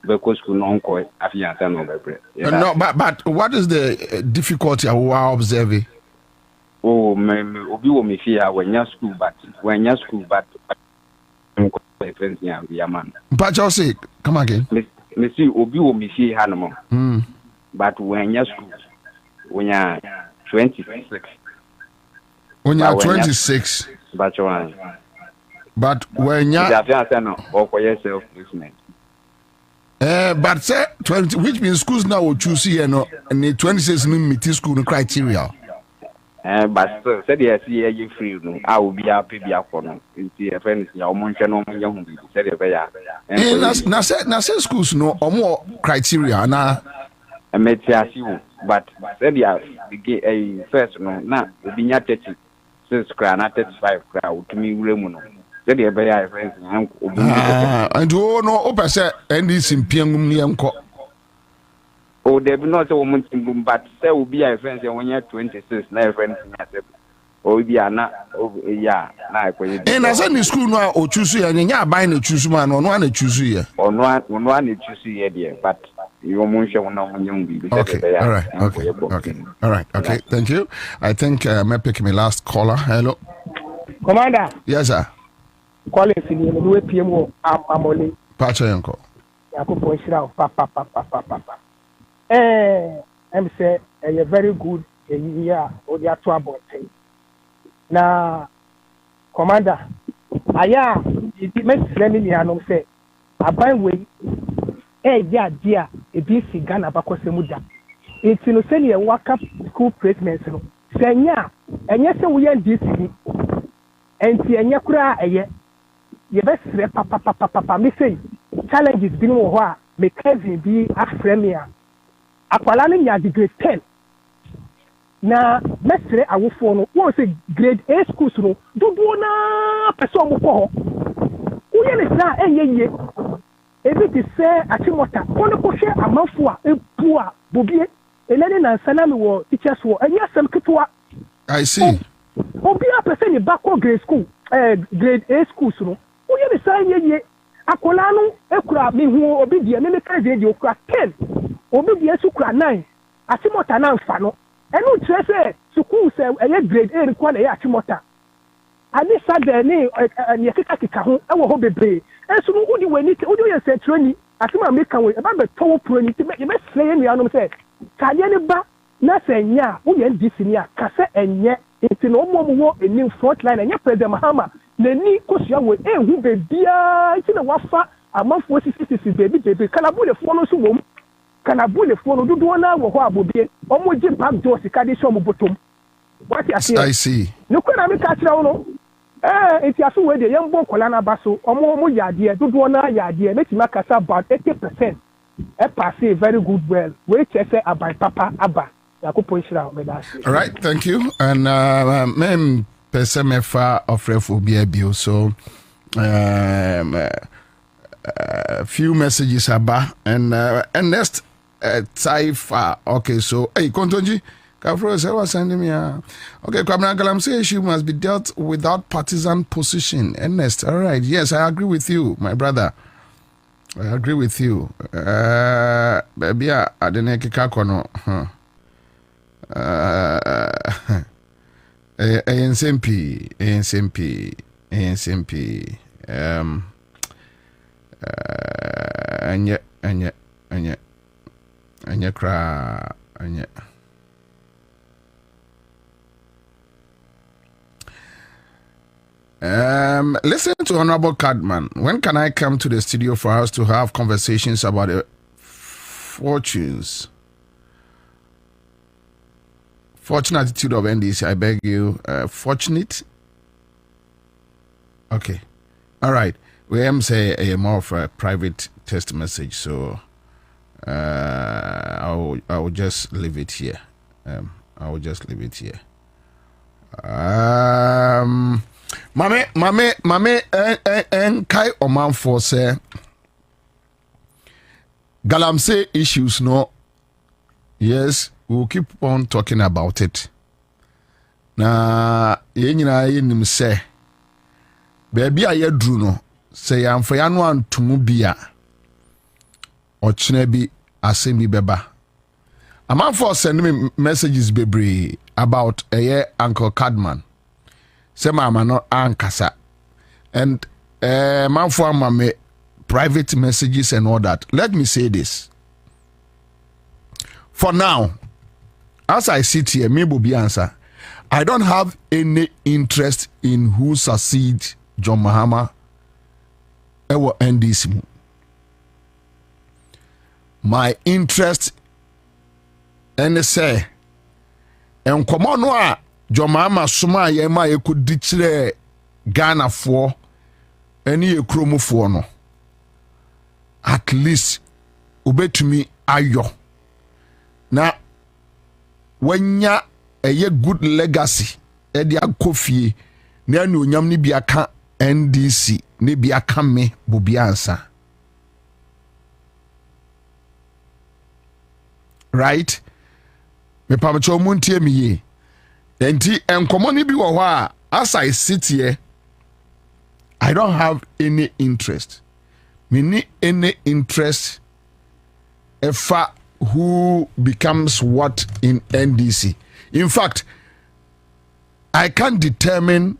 because we don't call it after no, but what is the difficulty you are observing? Oh, Obi will me fear when you're school, but friends, yeah, man. But you say, come again. Missy Obi will me fear animal. But when you're school, when you're 26. When you're 26. But you're but when you're or for yourself, placement. But say 20, which means schools now will choose here no, and the 26 meet school criteria. But still, said yes, you free. I will be happy for no. It's friends, your munchen on young people. Said it now say schools no or more criteria na. I met you, but said yeah, a first no, now be not 36 crown, not 35 crown to me, Remuno. Said the bear friends, and oh no, open say, and this in Piangum. Oh, there be not a woman in but there will be a friend when you're 26, no friends. Oh, we are not, yeah, and as any school now or choose you, and you're buying a choose man on one choose you. On one choose you, dear, but your munch will not young be. Okay, all right, okay, all right, okay, thank you. I think I may pick my last caller. Hello, Commander. Yes, sir. Calling in the new PMO, I'm only. Pacha Yanko. Yakupo Shira, papa. I'm say a very good year or the actual about thing. Now, Commander, I it makes Fleming and say, I buy way, dear, a BC Ghana Bacosemuda. It's in a walk up school placement. Say, yeah, and yes, we are this and see, and yakura a year. You best papa, me say, challenges being what may cousin be a premier. Akwala ni ya grade 10 na mesre awofo no won say grade A schools no dodo na pese omo ko ho uye ne sa eyeye ebi ti se atimota kono ko hwe amanfo a epu a Bobie eleni na nsana me wo teachers wo anya sem ketwa. I see. Obi a pese ni bako grade school grade A schools no uye ne sa eyeye akwala no ekura me hu obi die me ka je okura 10 obi die sukura 9 atimota na mfa no enu trese school se eye grade A require na atimota ani sade ni ni kika ho ewo ho bebre enso no udi wani udi ye setroni atima meka we e ba be towo proni ti me slay ni anom se kade ni ba na se nya wo ye ndisi ni aka se enye enti no mo wo eni front line enye president Mahama na ni kosia we ehu be bia enti na wafa amafo sisi baby kanabu le fo no so wom kanabu le fo no dodo na wo ho Abobie omo ji back door sika de so mo botom what I see no kwena me ka kira wo no enti aso we de yembo kola na baso omo yade dodo na yade metima kasa about 80% e pass very good well we say about papa aba yakopo shira me da. All right, thank you. And mem pesemefa ofrefobia bio so few messages about and next Taifa. Okay, so hey Kontonji Kafro said was sending me okay, Kwabena Galam say issue must be dealt without partisan position. Ernest, all right, yes, I agree with you, my brother. I agree with you. Baby, I didn't kikakono. ANCMP. Anya kra Anya. Listen to Honorable Cadman. When can I come to the studio for us to have conversations about the fortune attitude of NDC? I beg you. Fortunate? Okay. All right. We am say a more of a private text message, so I will just leave it here. Mame, kai oman for say Galamsey issues, no. Yes, we'll keep on talking about it. Na yenyina yenim say baby aye dru no say yamfa ya no antumu bia ochene bi asemi beba. Aman for send me messages bebre about Uncle Cadman. Say mama no ankasa. And man for mama private messages and all that. Let me say this. For now, as I sit here, me Bobie Ansah, I don't have any interest in who succeed John Mahama or NDC. My interest and say and come on no John Mahama suma ye ma ye could ditire Ghana for any ekromo for no. At least ubetumi ayo. Na wanya a good legacy edi akofie na anu onyam ni bia ka NDC ne bia ka me Bobie Ansah. Right? Me pamacho muntie mi ye. Enti enkomo ni bi wo ho a as I sit here I don't have any interest. Me ni any interest efa who becomes what in NDC. In fact, I can't determine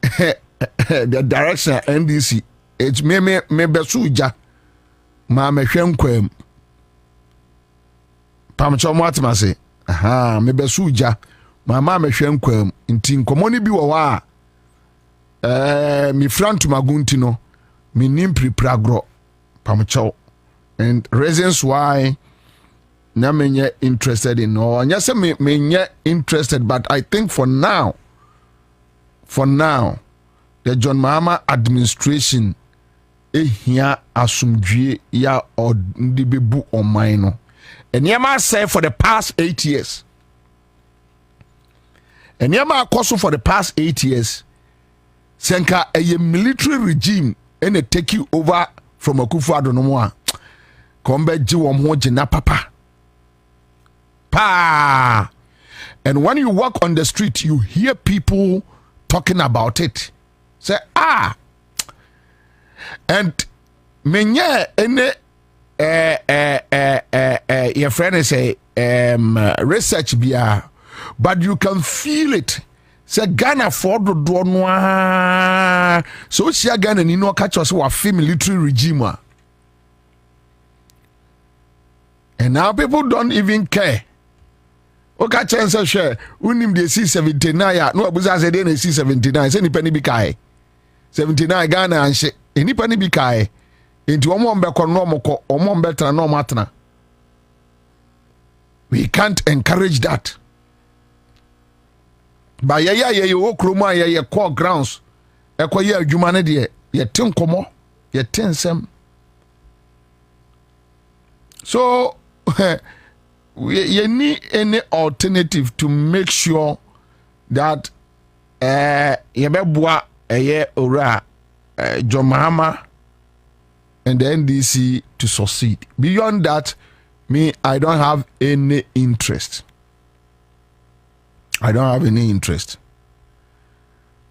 the direction of NDC. It's me besuja ma me hwenkwam. Pamcho mwatima se. Aha, me besuja ma me hwenkwam. Nti nkomo ni bi wo wa mi frantu magunti no mi nimpri pragro pamcho. And reasons why na menye interested in or yes menye interested, but I think for now the John Mahama administration here asumdwe ya odibebu omai no. And yema say for the past 8 years. And yema akoso for the past 8 years. Senka a military regime and take you over from Akufo-Addo no more. Kombe jiwom ho jina papa. Pa. And when you walk on the street, you hear people talking about it. Say, and menye ene your friend say research bia, but you can feel it. Say Ghana for do no. So she Ghana ni no catch us wa military regime. And now people don't even care. Okay, chance share. Unim de C79 ya. No abuza se de na C79. Se ni pani bi kai. 79 Ghana anhye. Eni pani bi kai. Enti omo mbekọ no omokọ, omo mbetana no matana. We can't encourage that. Ba ye wo kromo ye core grounds. Ekoye adwuma ne de ye tinkomo, ye tinsem. So you need any alternative to make sure that yebeboa ora John Mahama and the NDC to succeed. Beyond that, I don't have any interest.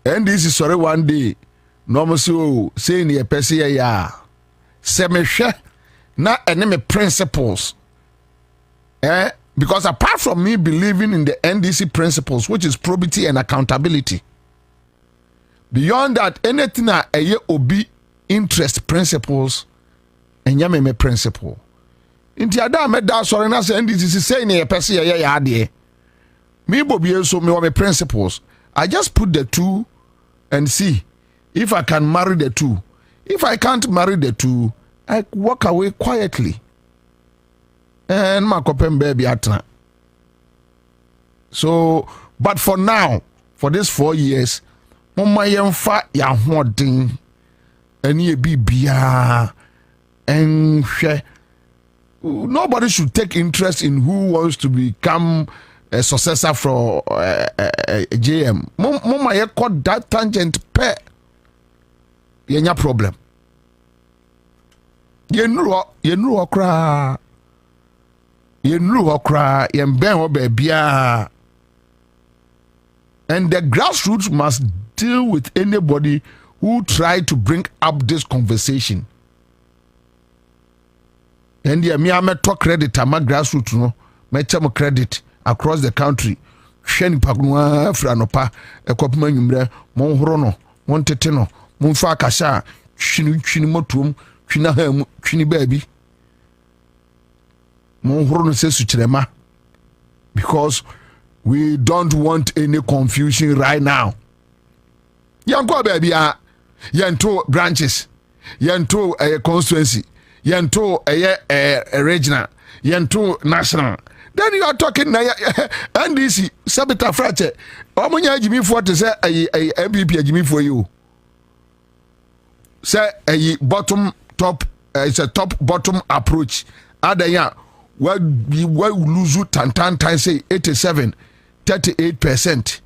NDC sorry one day no so saying ye pese ya se mehwe na enemy principles. Because apart from me believing in the NDC principles, which is probity and accountability, beyond that, anything obi interest principles and yameme principle. Inti ada me da sorry na say NDC say na ye pese ye ya ade. Me Bobie so me wa me principles. I just put the two and see if I can marry the two. If I can't marry the two, I walk away quietly. And my kopem baby atra. So, but for now, for these 4 years, mama yemfa ya hoden any bibia and nobody should take interest in who wants to become a successor for JM. Mama ye caught that tangent pe yenya problem. Yenru okra yemben ho bebia. And the grassroots must deal with anybody who try to bring up this conversation. And me talk credit ama grassroots no me chamo credit across the country. Sheni pakunwa franopa ekopema nyumre mon horo no mon tete no mon fa kasha chini motum china ham chini baby mon horo no se suchirema because we don't want any confusion right now. Yanko baby yanto branches yanto a constituency yanto a regional yanto national. Then you are talking na NDC sabita frache omunya jimi for to say a MPP jimi for you. Say a bottom top it's a top bottom approach. Adaya where we lose tantan time say 38%.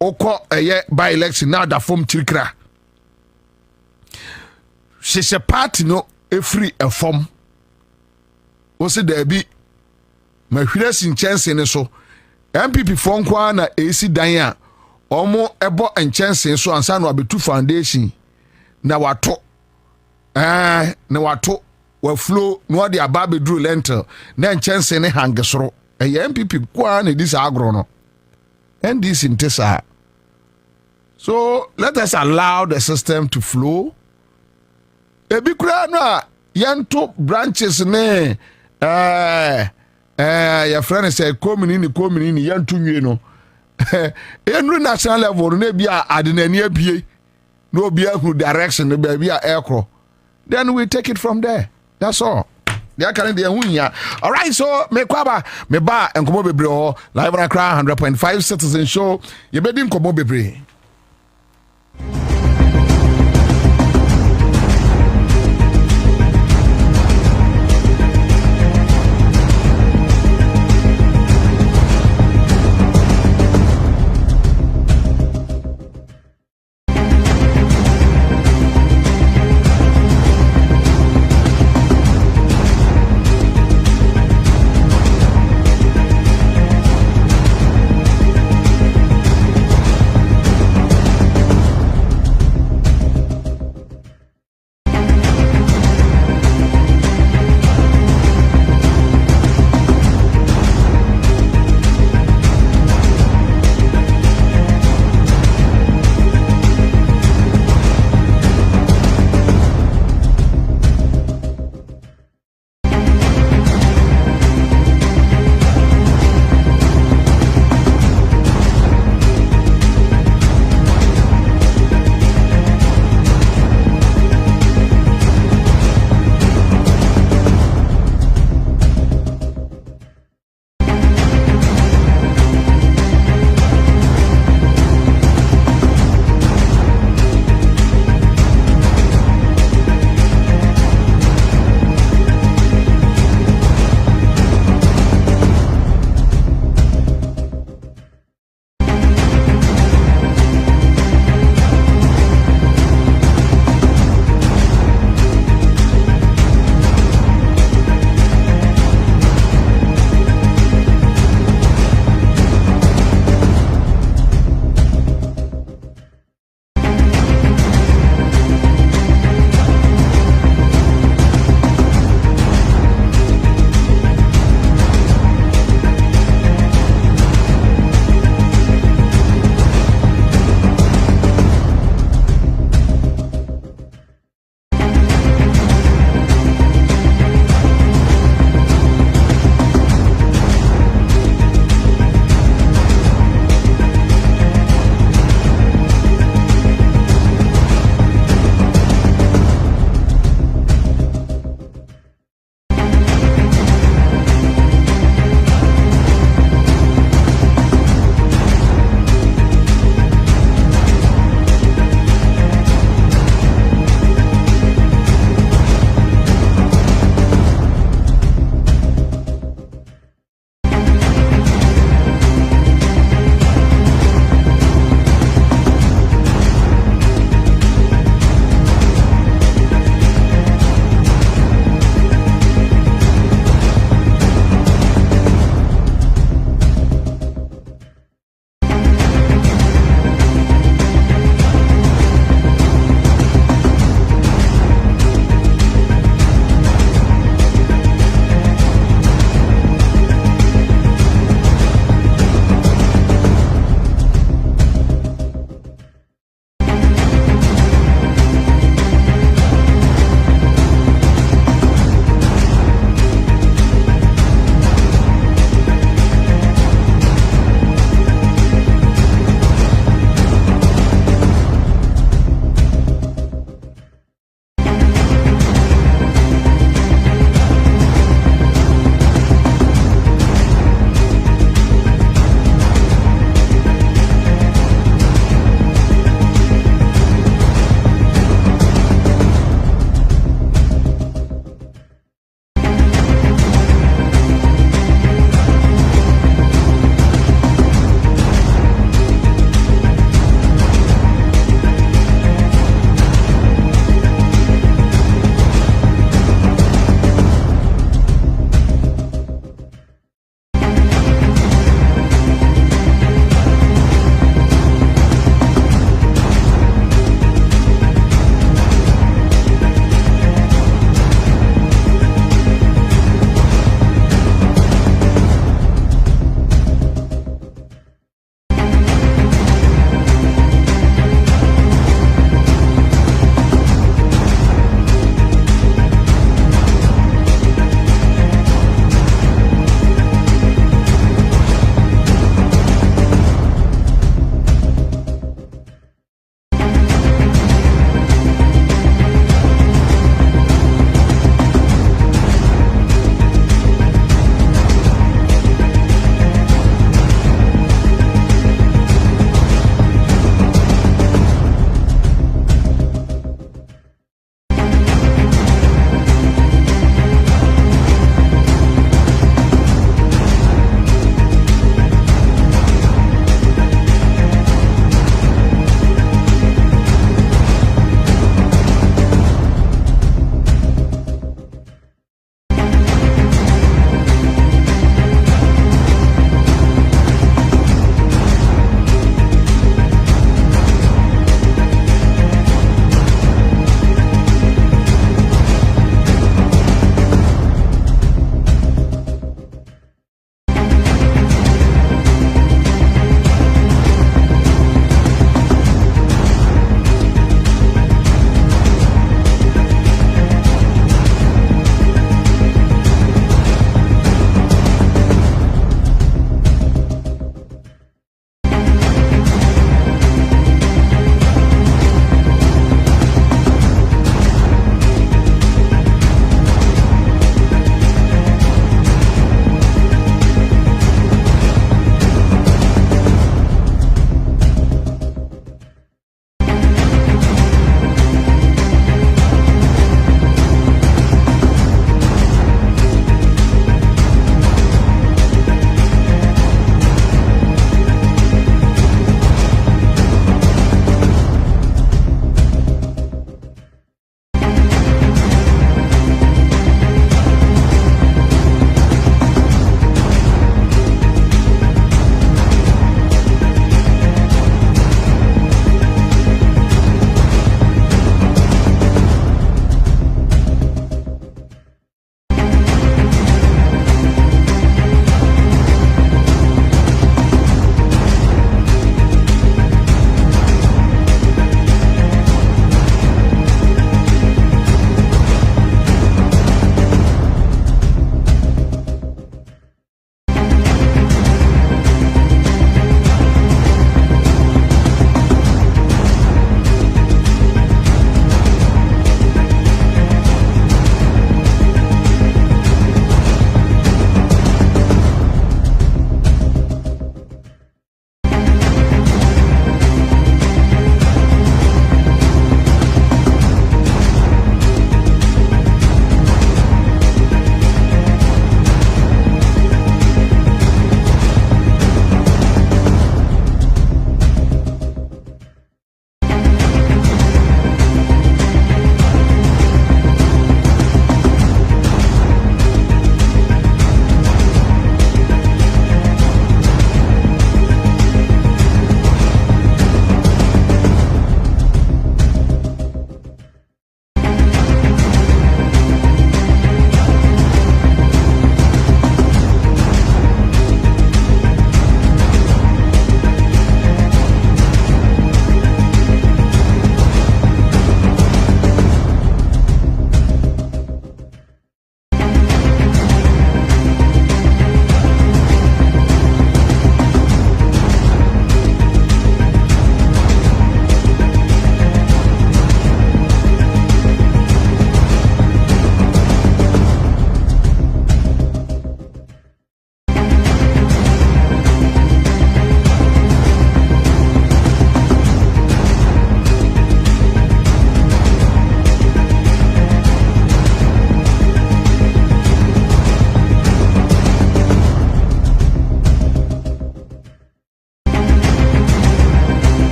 Oko by election now that form trikra. She's a party no a free a form. What's it there be? My friends in chance in so MPP phone kwa na AC Danya omo ebo and chance so ansa no abetu foundation na wato na wato wa flow no de ababe dru lentil na chance ne hangesoro MPP kwa na this agro no and this in tesa. So let us allow the system to flow. Ebi kura no yanto branches ne your friend say coming in yanto nwe no enru national level na bia adenani abie no bia who direction na bia aircraft, then we take it from there. That's all. They are carrying the hunya. All right, so me kwaba me ba enkomo bebre ho live on Accra100.5 Citizen Show. You be din komo bebre.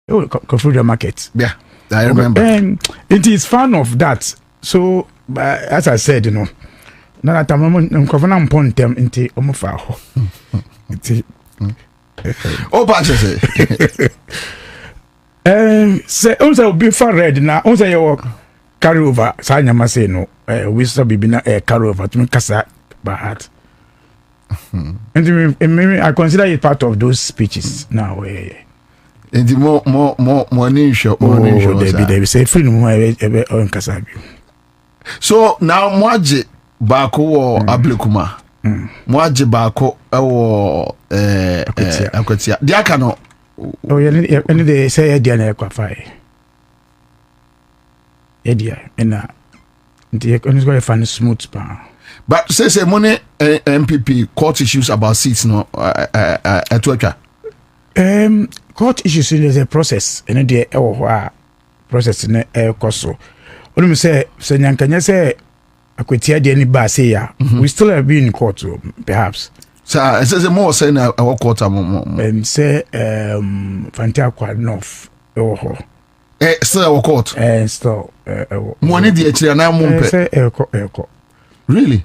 Koforidua Market. Yeah, I remember. It is fan of that. So, as I said, now that I'm covering them into Omofa. Oh, Patrick. Say, also be far red now. Also, you carry over. Sanya must no. We still be carry over to Kasa Bahat. And maybe I consider it part of those speeches now. And the more show. They say free no more on Kasabi. So now Mwaji Bako or Ablekuma. Mwaji Bako or Akwetia. Diakano. Oh, yeah, and they say Diana Quafai. Edia, and the economy is going to find smooth power. But say money MPP court issues about seats no at work. Court issues is a process, and the process in a cost. When we say Nyankanya say Akwetia de any bar say ya, we still have been in court perhaps. So it says more saying our court and say Fantia Quad North still our court still money the actually na mumpe say Elko. Really?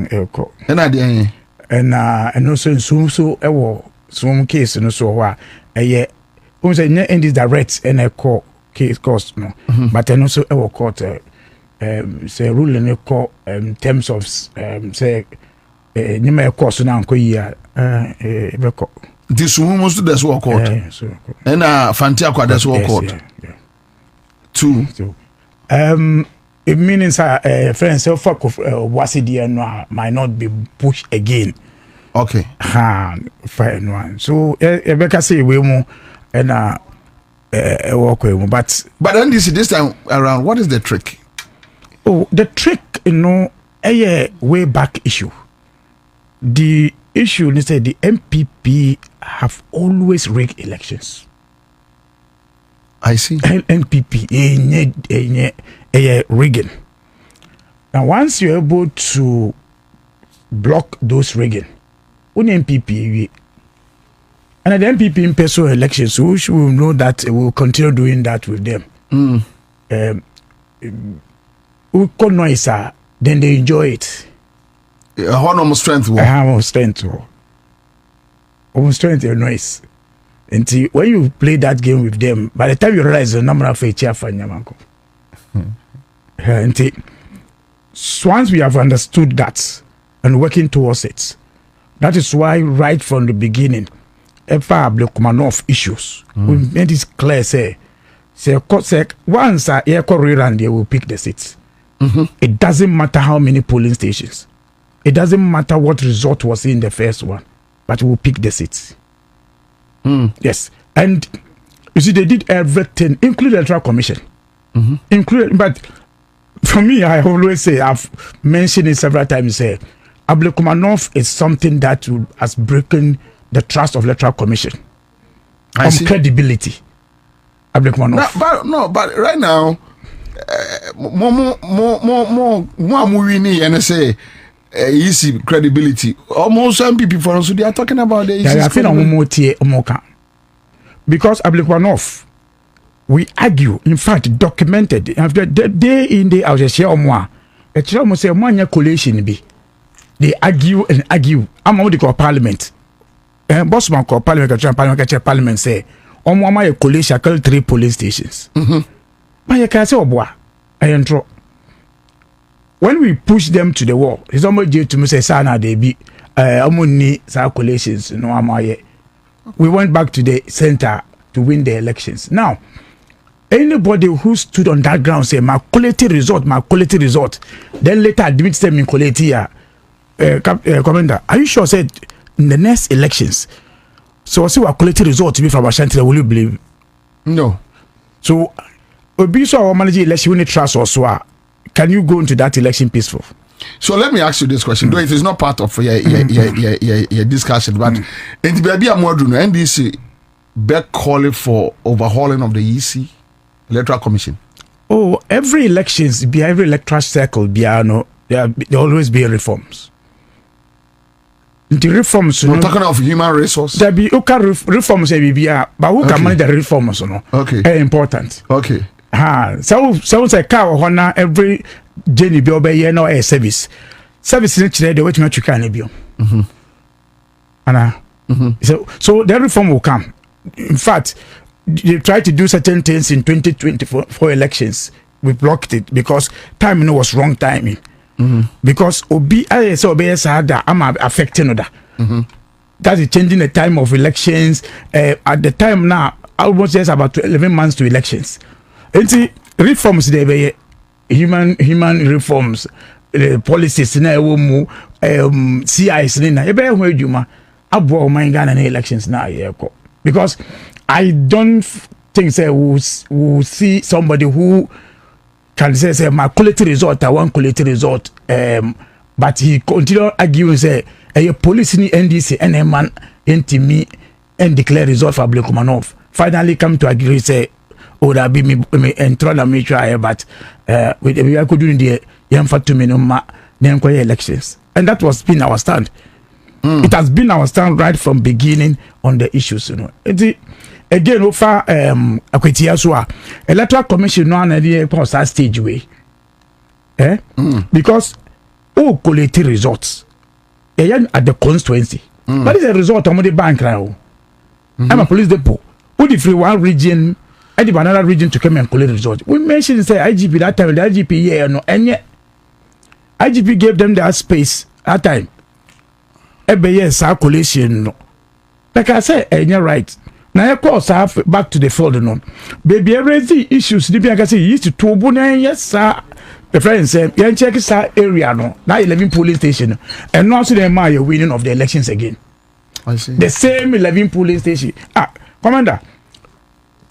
Elko. And I did and also so some case no so wa almost in this direct and a court case cost no but and also our court say rule in a court terms of say nyima course na nko yi beko this woman to this work court and Fantia Kwa this work court two it means friends so fuck was it no might not be pushed again. Okay. Fine one. So Rebecca say we mo and walk with but then this time around, what is the trick? Oh, the trick, a way back issue. The issue is that the MPP have always rigged elections. I see. MPP rigging. Now once you're able to block those rigging, MPP and the MPP in personal elections, so we should know that we'll continue doing that with them. We can noise, then they enjoy it. Honor strength. Strength and noise. And when you play that game with them, by the time you realize the number of chair for Nyamanko. And once we have understood that and working towards it, that is why right from the beginning, Ablekumanoff issues, we made it clear, say once a career and they will pick the seats. It doesn't matter how many polling stations. It doesn't matter what result was in the first one, but we'll pick the seats. Yes. And you see, they did everything, including the Electoral Commission. But for me, I always say, I've mentioned it several times, say, Ablekumanoff is something that has broken the trust of Electoral Commission. Credibility. Ablekumanoff. But right now, more winning and say easy credibility. Almost some people for us, they are talking about the easy credibility. Because Ablekumanoff, we argue, in fact, documented after day in day out, share moi. A chair must say, one collation be. They argue and argue. I'm what they call parliament. Bossman call parliament say, on my collation, call 3 police stations. My can say, boy, I intro. When we push them to the wall, it's almost due to me say, Sana, they be, need collations, no, am we went back to the center to win the elections. Now, anybody who stood on that ground say, my quality result, then later admits them in quality, Commander, are you sure said in the next elections? So I see what quality result to be from Ashanti, will you believe? No. So, be so our manager election when trust or so. Can you go into that election peaceful? So let me ask you this question, though it is not part of your discussion, but it may be a modern NDC back calling for overhauling of the EC Electoral Commission. Oh, every elections, every electoral cycle, there always be reforms. The reforms. No, talking of human resource. There be reforms but who can manage the reforms? Okay. Important. Okay. So say car honor every Jenny be obey no a service. Service in the way to make you can be. So the reform will come. In fact, they tried to do certain things in 2020 for elections. We blocked it because timing was wrong timing. Because Obi I'm affecting that. That is changing the time of elections. At the time now, almost just about 11 months to elections. And see, reforms they be human reforms, policies na CIs na ebe ho adwuma abo man Ghana elections na because I don't think say we'll see somebody who can say my quality result I want quality result but he continue arguing say a police ni NDC and man me and declare result for Blekumanov finally come to agree say that be me enter na me try but we could do the yam for 2 minutes then elections and that was been our stand. It has been our stand right from beginning on the issues, again over Akwetia so electoral commission no na dey pass stage way because collect results at the constituency but is a result of the bank now. I'm a police depot who the free one region and the another region to come and collect results. We mentioned say IGP that time the IGP no and IGP gave them that space that time. Circulation no. Like I said, you're right. Now of course I have back to the fold no. Baby raise the issues. The like I say used to Tobo yes sir. The friend said, you check this area no. Now 11 polling station and now see them are winning of the elections again. I see. The same 11 polling station. Commander,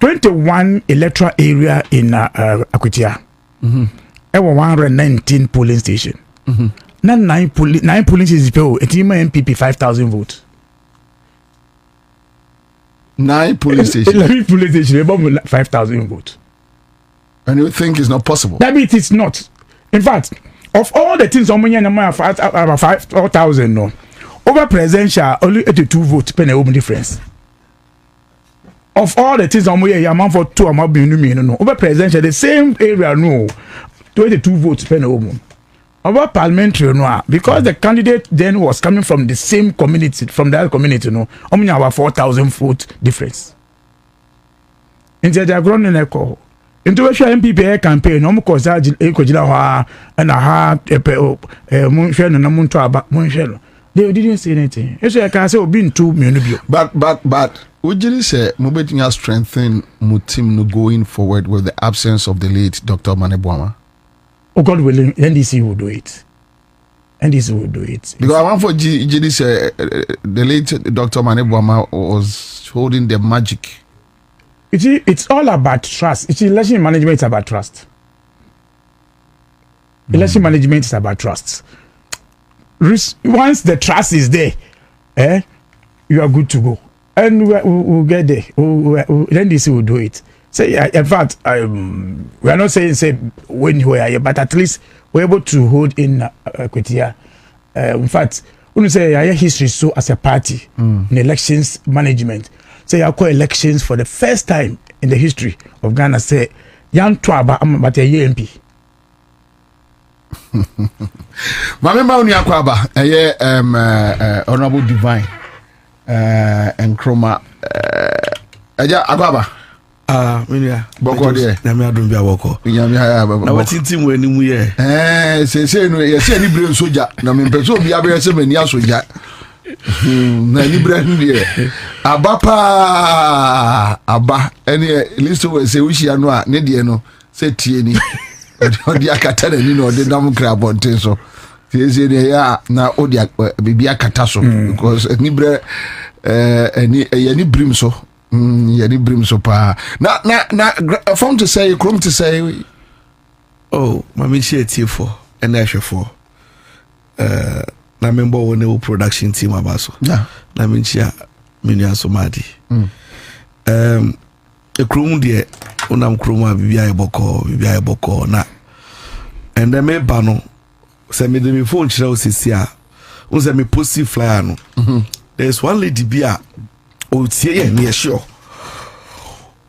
21 electoral area in Akwetia. There were 119 polling station. Now 9 polling stations people. It MPP 5,000 votes. 9 polling stations. 11 polling stations about 5,000 votes. And you think it's not possible? That means it's not. In fact, of all the things on about 5,000 no. Over presidential only 82 votes pen a difference. Of all the things on amount for 2 amount no. Over presidential the same area no. 22 votes pen a about parliamentary no because the candidate then was coming from the same community from that community no only about 4,000 vote difference. In the ground in echo into a MPP campaign no cause ekojila and munhwe no munto aba munhwe they didn't say anything. So I can say obi ntu me but Ujiri say mobetinya strengthen mu team no going forward with the absence of the late Dr. Manebwama. Oh, God willing, NDC will do it. NDC will do it. Because I want for Ujiri say the late Dr. Manebwama was holding the magic. It's all about trust. Election management is about trust. Election management is about trust. Once the trust is there, you are good to go. And we'll get there. NDC will do it. So, in fact, we are not saying say when you are here, but at least we're able to hold in Akwetia. In fact, when you say our history so as a party in elections management, say you call elections for the first time in the history of Ghana. Say young Twaba, but a MP. Mamemba uni akwaba honorable divine and chroma aja akwaba minia boko de na me adom bia boko nyame ha baba na watintim wani mu ye se no ye se ni brain soja na me peso bia be se mani asoja na ni brain ye aba ene listo we se wuhia no a ne de no se tie ni odi akata na ni no de dam kra bonten so se ne ya na odi bibi akata so because ni bre ni brim so yani brim so pa na from to say chrome to say oh mama share tie for and I share for na member one production team abaso yeah na me chia menu so madi e chrome de onam chrome a bibia e boko na and me ba no se me de me phone chira osisi a unse me post flyer no there's one lady bia o tie ye near sure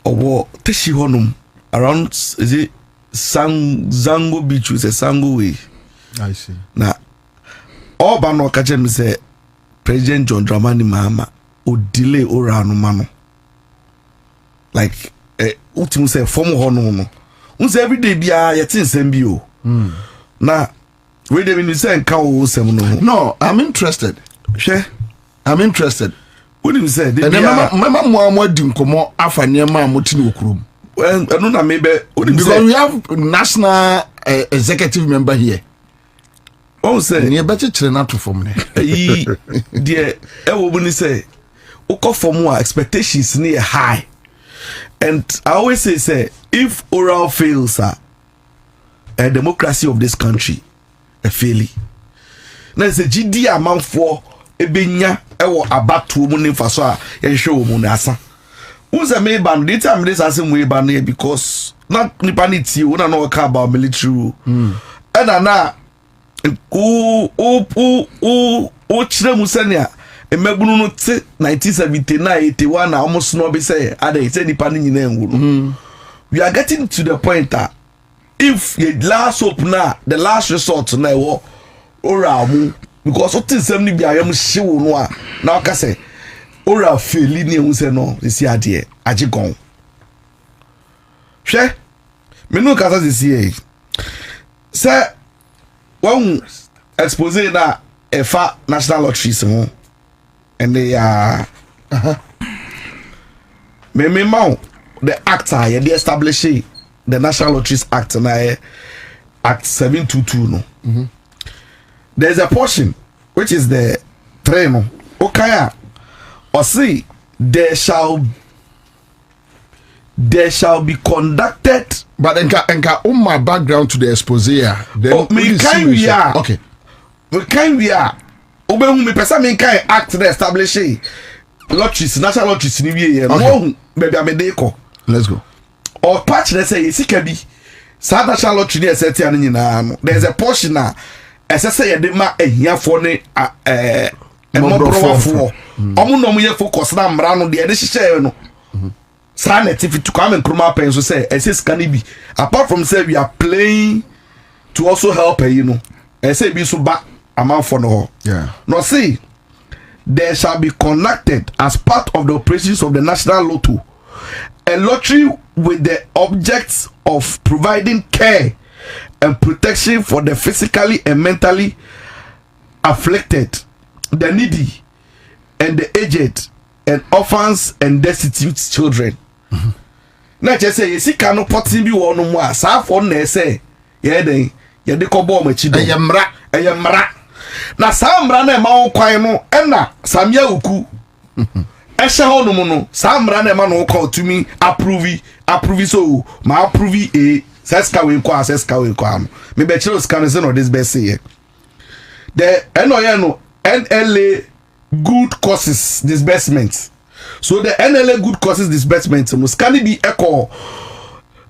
owo teshi honum around is it Zango Beach is a Sango way. I see. Now, all Bano Kachem say President John Dramani Mahama o delay or ranu mano. Like ultimate say former hono. Unse every day be a yatin sembio. Now, wait a minute say cow semono. No, I'm interested. Share. I'm interested. What do you say? Mama mo dim komo afa niema motini okrum. Well, I don't know maybe because we have national executive member here. Oh, say you better train out to form ne. Dear, everybody say, "Oko for more expectations near high," and I always say, if oral fails, a democracy of this country, a failure. Now it's a GD amount for ebenya ewo abatu mu ne faso a ye hwe mu ne asa. Unse me ban the time this as we ban here because not nipanity we no talk about military and na o chire mu senia emebunu no te 1979 81 na almost no be say ade say nipa ni nyina enwu. We are getting to the point that if the last hope na the last resort na wo ora mu because what is them ni bia yam hyewo no a na ka say ora feli ni ehun se no esi ade ajigon hwe me no ka say when expose na efa national lotteries ho and they are me mau the actor ye dey establish the National Lotteries Act na Act 722 no there's a portion which is the train okay or see there shall be conducted but enka my background to the expose here then me can we are okay we can we are obehu me person me can act the establish lotteries national lotteries ni wie here no baby amedeko let's go or patch let's say sika bi sa national lottery na set an nyina no there's a portion na say ye de ma ahiafo ne emobrowo omo no mo ye focus na mra no de hye no sa native to come and kroma pen so say can be apart from say we are playing to also help you know say be so back amount for no yeah no see there shall be conducted as part of the operations of the National Lotto a lottery with the objects of providing care and protection for the physically and mentally afflicted, the needy, and the aged, and orphans and destitute children. Na just say, you see, cannot put him you on more. Sa for ne say, yeah, they kobo machido. Ayamra. Na samra na ma okwan no, na samia uku. Esha ho no no samra na ma no call to me approve so ma approve seska we kwa am me be chiro scan no this best say the no NLA good causes disbursement so the NLA good causes disbursement no scan be echo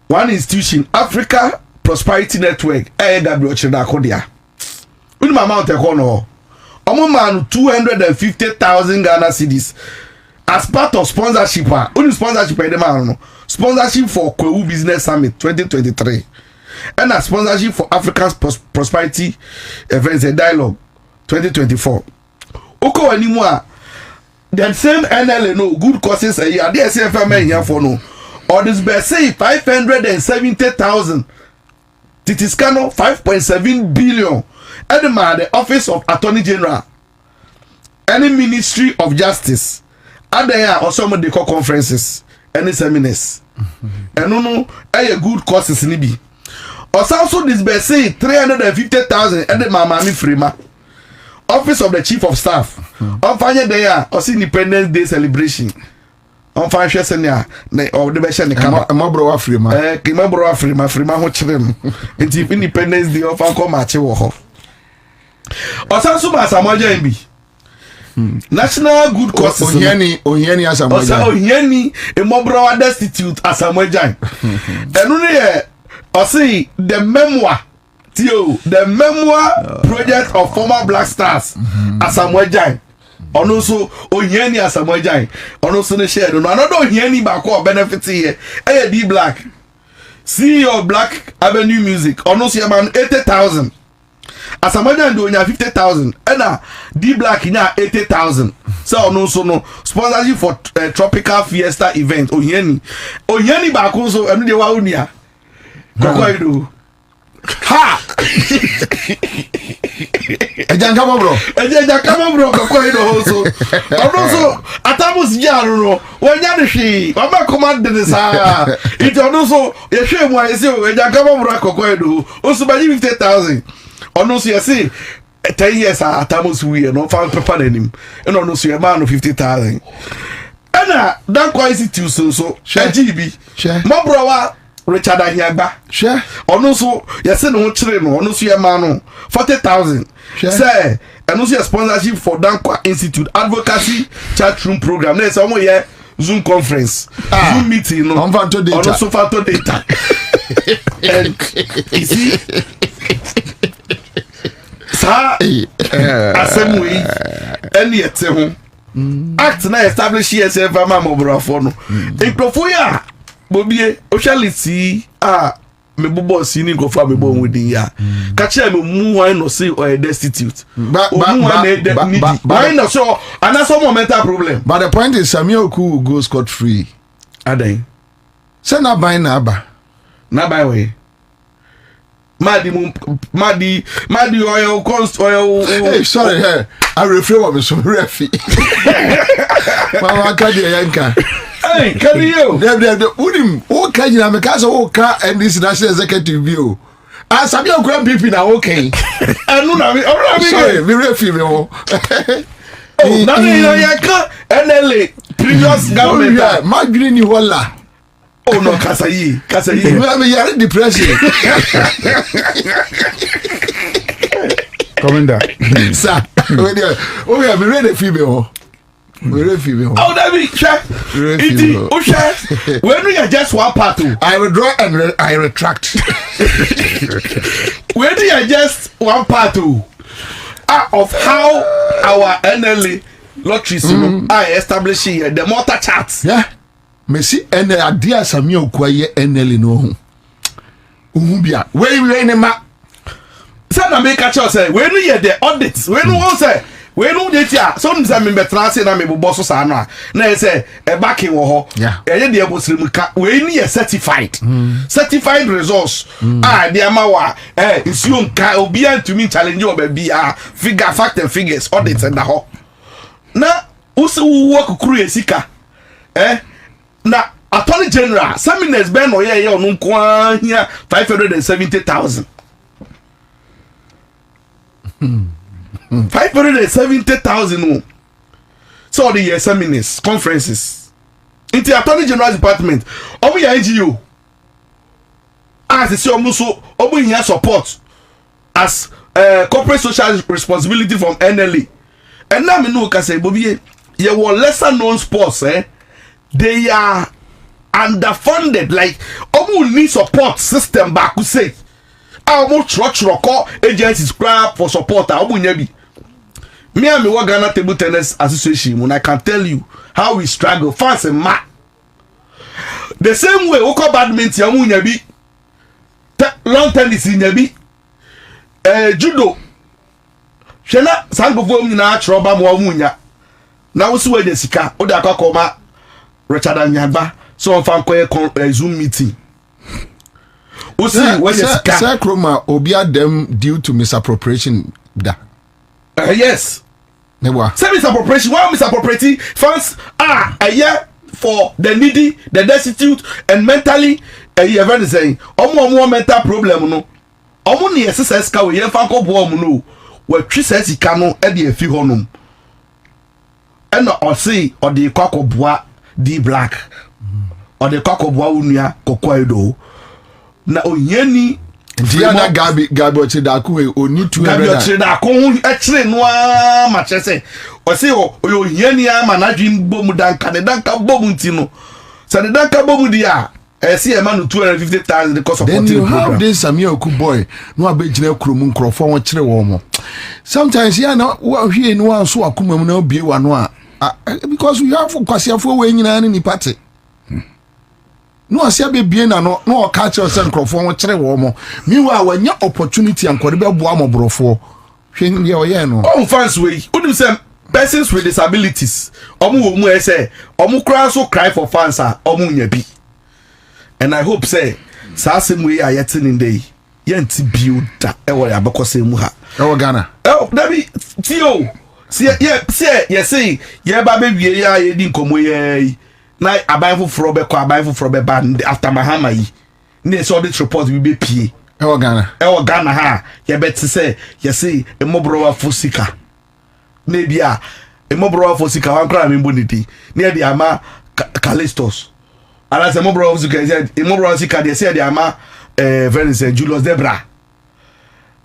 one institution Africa Prosperity Network AW chira kodia uni amount echo no omo man 250,000 Ghana cedis as part of sponsorship only sponsorship sponsorship for Kwewu Business Summit 2023 and a sponsorship for African Prosperity Events and Dialogue 2024 oko anymore the same NLA no good causes a year there CFM here for no or this be say 570,000 titiscano 5.7 billion and the Office of Attorney General any Ministry of Justice and there are also some of the conferences and seminars and no a good courses ni bi also this be say 350,000 and the mama mi frima Office of the Chief of Staff on fanya there also Independence Day celebration on fanya hwe senia na o de be hye ne kama mabro wa frima mabro wa frima ho kire no enti Independence Day of an come ache wo ho also ma samoja bi national good causes ohiani asamoja ohiani emobro destitute asamoja enu ne o see the memoir Tio, the memoir project of former Black Stars, Asamoah Gyan. Ono so Onyeni Asamoah Gyan. Ono so ne share no. Another Onyeni ba ko benefit here. D Black. CEO of Black Avenue Music. Ono so man 80,000. Asamoah Gyan do nya 50,000. Ena D Black nya 80,000. So ono so no sponsorship for Tropical Fiesta event. Onyeni ba ko so enu de wa unia. Kokoido. Ha! Ejankama bro Kokoido also. Also atamus jaro wanya de hwe. Mama command de sa. It also ye hwe mu ayese ejankama bro Kokoido. Also ba 50,000. Ono so yesi 10 years atamus we no fa papa nanim. And ono so ye man 50,000. Ana dan kwa institution so GB. Mo bro wa Richard Ahiagba. Sure. Ono so yesi no chire no ono so ye man no 40,000. Say and also a sponsorship for Dankwa Institute Advocacy Chat Room Program. There's some here Zoom conference, Zoom meeting, no, data. Also phanto data. And you see, sir, assembly, any at home. Act na establish yourself, Mama Mobrafono. Eprofoya, Bobie, Oshalisi, me bobo sini go fa me bo within ya catch me mu why no say or destitute but why no so and that's some mental problem. But the point is Samuel Oku go scot free adan say na buy na ba way madi oil cost oil. Hey, sorry, hey, I refrain what me so refi mama ka de yanka. Hey, can you? Udim, okay, you know, because okay, and this national executive view. And some young grand people now, okay. And no, sorry, we refuse. Oh, nothing, you can't. And then previous government, my green you walla. Oh no, Kasayi. We have a depression. Commander, sir. Oh, we have ready female. Oh, that be check. When we are just one part, I withdraw and I retract. When we are just one part of how our NLA lotteries are establishing the motor charts. Yeah, Messi and the idea Samuel Kwaye NLA no. Umbia, where we in ma. Sana make a choice. When we are the audits, when we say. We no dey tia some say me betra say na me bobo so sa no na say e backing wo ho e ye dey abosrim ka we ni ye certified certified results dey ama wa nsuo nka obi antumi challenge o ba bi figure fact and figures audit and ho na usu wo kokuru esika na attorney general seminars ben no ye onu nko ahia 570,000 570,000. So the seminars, conferences. In the Attorney General's Department, Obu ya NGO. As the so Obu here support as corporate social responsibility from NLA. And now me know can say Bobie, ye were lesser known sports, they are underfunded. Like Obu need support system back to say. Obu church agencies grab for support. Obu nyebi. Me and me work Ghana Table Tennis Association, when I can tell you how we struggle fast and mad. The same way, Oko badminton, yamu nyabi, long tennis nyabi, judo. Shena sango fo mu na atroba mo munya. Na wo so de sika, o da akoma Richard Anyagba, so on fan koye Zoom meeting. O see where the sika. Sir Kroma obia them due to misappropriation da. Yes. Say misappropriation. Why misappropriating funds are a year for the needy, the destitute, and mentally even saying omo mental problem no. Omo ni exercise ka we yemfa ko bo omo no. We twi sesi ka no e de afi honum. E no o say o de kwakoboa D Black. O de kwakoboa unua Kokoido. Na onyeni Diana Gabi Ochidaku oni 200 Gabi Ochidaku echire no ma chese o se o hiani ama na dwin bomu danka ne danka bomu ntino se ne danka bomu dia see a man with 250,000 the cost of then you program. have this Samuel Oku boy no abegina krumu nkrofo won kire wo mo sometimes yeah na wa hwie no an so akoma mu na obie wa no a because we have kwasiafo we nyina ni party no asia be bie na no ka kire se nkrofo won kire wo mo meanwhile wanya opportunity ankore be boa mo borofo hwe ye oye no on fans we unim say persons with disabilities omu wo mu say omu cry so cry for fans omu nya bi. And I hope say same way I yet in day yenti build that abako say mu ha Ghana dabi tio see say ba be ya ye din komo ye na aban fro be ban after mahama yi na so this report we be pie Ghana ha ye bet say say emobrowa fosika na bia emobrowa fosika wan kra me mbonidi na dia ama Callistos. And as a mobile of the said, Ama, very Julius Debra.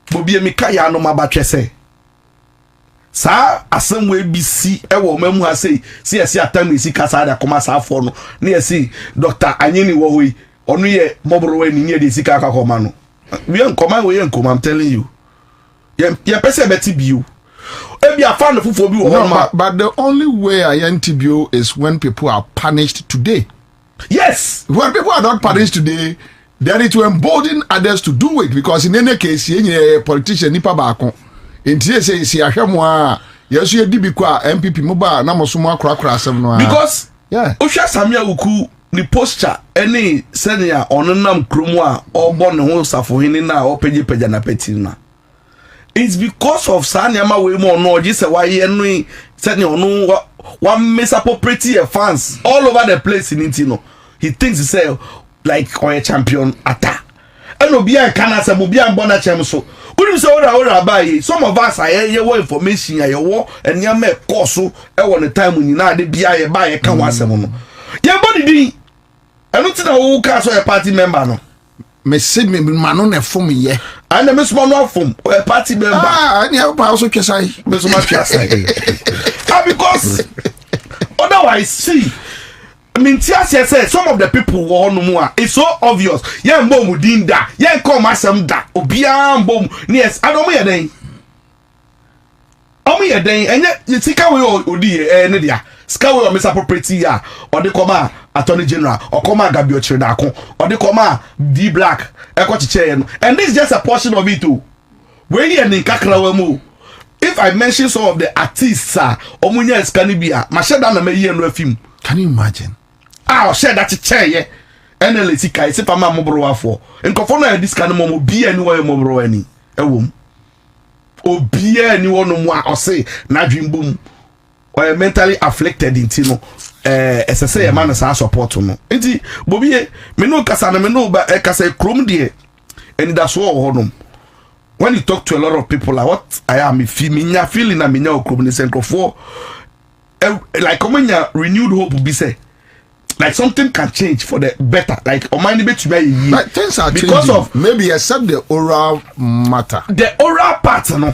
Bobie Mikaya no mabatese. Sa, as some way be see, a woman who has say, see a time we see Casada Comasa for no, near see Dr. Anyini Wowi, only a mobile way near the Sikaka Comano. We are command, I'm telling you. You're Betty Bew. Maybe I found the food for but the only way I interview is when people are punished today. Yes, when people are not punished today, then it will embolden others to do it because in any case, any politician nipa baako. In TSA, see a hamwa. Yes, you did because MPP mobile na mosuma kra asem no. Because yeah, Osha Samia Uku ni posture any senior onenam kromo a obo ne ho safo hini na opeje na peti na. It's because of Sanyama we more no just why you senior no one misappropriate fans all over the place in Intino. He thinks himself like a champion atta. And Obia can say Mobia Bona Chamso. Wouldn't say ora buy some of us are your information ya war and ya me course one the time when you na de bia buy a can was no. Ya body di. I don't know who can so a party member no. Me say me mano na form ye. And the miss man form a party member. And you also kesai. Me so much because otherwise see I mean say some of the people who no it's so obvious yeah mbom dinda yeah come asem da obia mbom yes I don't me den omo ye den enye sika we odi ne dia sika we o misappropriate ya or the come attorney general or come Gabio Chredako or the come D Black and this is just a portion of it too we here in Accra100.5FM. If I mention some of the artists, Omunya Scanibia, Mashada na me no film. Can you imagine? I'll share that chair, NLC Kai, if I'm a mobro for. And Kofona, this kind of momo be anywhere mobro any. A womb. Or be anyone no more, or say, Najim boom, or mentally afflicted in Tino. As I say, a man as I support no. Inti, Bobie, me no Casana, me no, but I say, Chrome dear, and that's all. When you talk to a lot of people, like what I am, feeling a minya okubni central for, like when you renewed hope be say, like something can change for the better. Like mind be to be like things are because changing. Of maybe except the oral matter. The oral part, no.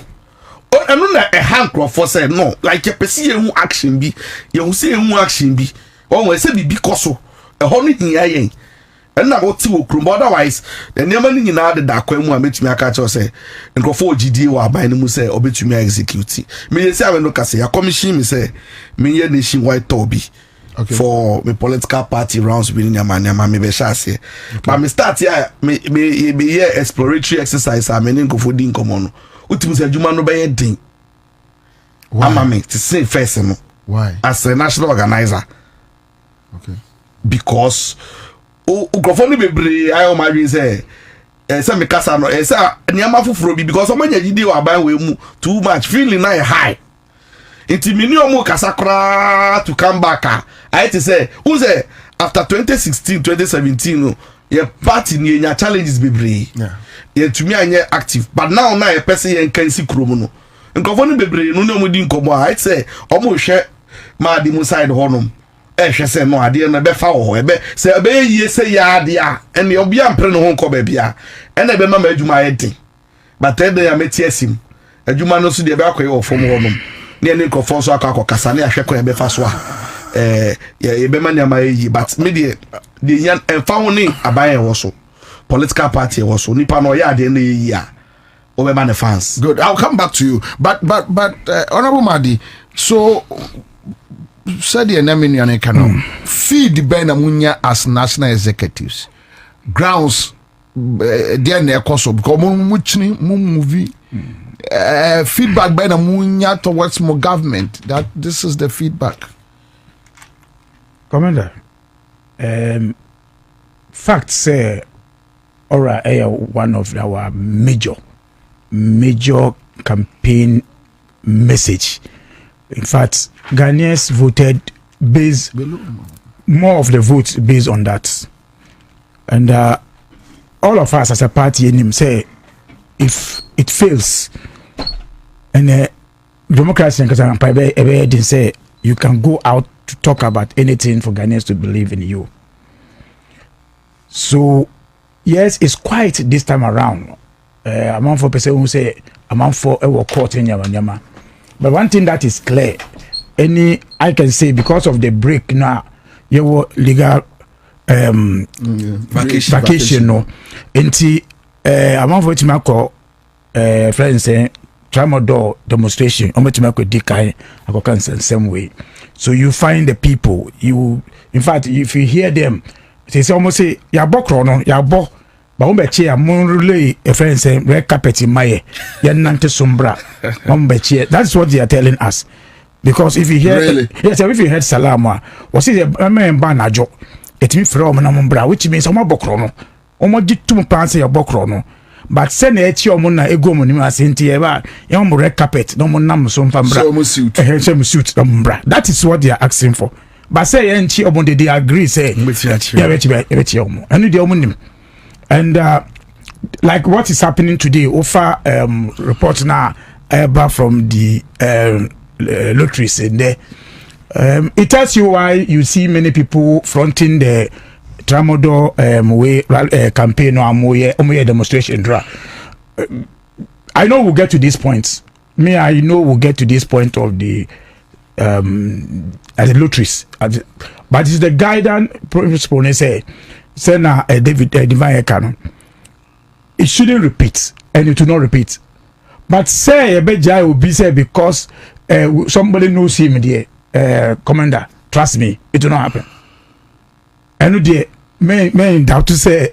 And not a hand for say no. Like you perceive who action be, you say who action be. Oh, we say be because of a honey in and now what you will otherwise the never in the dark when I met me a catch or say and go for GD or by the Muse or bet me execute me say I will look say a commission me say me nation white Toby for me political party rounds within your man me be say but me start here me here exploratory exercise I mean go for din common utim say juma no be din ama me to say first no why as a national organizer because Ukrofoni bebre ayo ma say me kasa no say niama foforo bi because omanya gidi wa ban we mu too much feeling na high inti mini omo kasa kra to come back I to say who say after 2016 2017 no your party ni nya challenges bebre ye tumi anye active but now na ye person ye kan si kromo no Ukrofoni bebre no no di nkomo I say omo hwe ma di mu side honom ehwe se no ade na be fa wo ebe se be yie se ya ade a ene obi ampre no ho nko ba bia ene be mama adwuma yedin but ede ya meti asim adwuma no so de be akoye wo fom ho nom ne ene nkofo so akọ kasa ne ahwe ko ebe fa so a ye be manya ma yi but me de the yan and found abaye also political party also nipa no ya de na ya over the fans. Good, I'll come back to you, but Honorable Madi, so said the enemy on a feed the Benamunya as national executives grounds there near Koso because movie feedback Benamunya towards more government that this is the feedback. Commander, facts say one of our major campaign message. In fact, Ghanaians voted more of the votes based on that. And all of us as a party in him say if it fails and democracy didn't say you can go out to talk about anything for Ghanaians to believe in you. So yes, it's quiet this time around. Among for person who say among for a court in Yama. But one thing that is clear, I can say because of the break now, you were legal vacation no. Enti among for timako friends say tramadol demonstration. Omotimako dikai akokan same way. So you find the people. In fact, if you hear them, they say almost say ya bokro no ya bo. But when beche a monrule a friend say red carpet in my nante sombra. That's what they are telling us. Because if you hear yes, if you heard Salama, was it a man banajo? It means from Namumbra, which means Oma Bokrono. Oma did 2 pounds a bokrono. But send it your mona ego monima sentieva, young red carpet, no more num some fambra suit, that is what they are asking for. But say and she they agree, say, and the and like what is happening today, offer reports now from the lotteries in there. It tells you why you see many people fronting the Tramadol campaign or demonstration draw. I know we'll get to this point. I know we'll get to this point of the as the lotteries, but it's the guidance principle. They say now David Divine Canon. It shouldn't repeat, and it will not repeat. But say a beja will be said because somebody knows him there, Commander. Trust me, it will not happen. And the men doubt to say,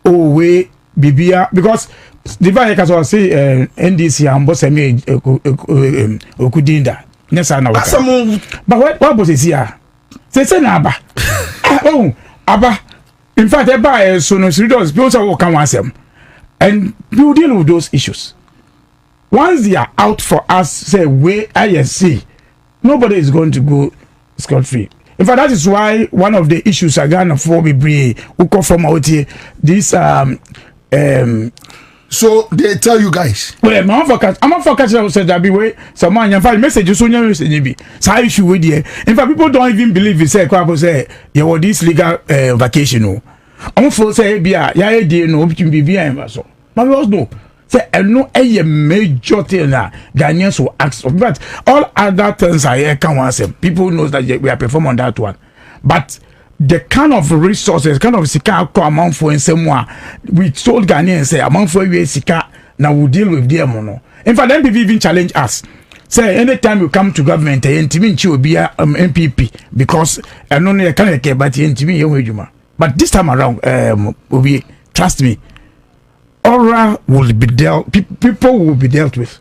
oh we Bibia because Divine Canon say NDC and boss me Okudinda. Yes, I know. But what was it here? Say Naba. Oh, Abba. In fact, I buy so no serious people will come once them. And we deal with those issues. Once they are out for us, say we INC, nobody is going to go scot-free. In fact, that is why one of the issues are gonna for me who come from out here, this so they tell you guys. Well, I'm for catch said that be way someone in fact message so new message be. So issue with here. In fact, people don't even believe it say Kwabo say you were this legal vacation no. I'm for say bia ya dey no between bibia and so. But we also know say no a major thing na Ghanaians will ask of, but all other things I can once people knows that we are performing on that one. But the kind of resources, kind of sika amount for someone we told Ghanaians say amount for we sika now we deal with them no. In fact, them people even challenge us. Say anytime you come to government, you will be MPP because I don't know can care but you but this time around, we trust me, aura will be dealt. People will be dealt with,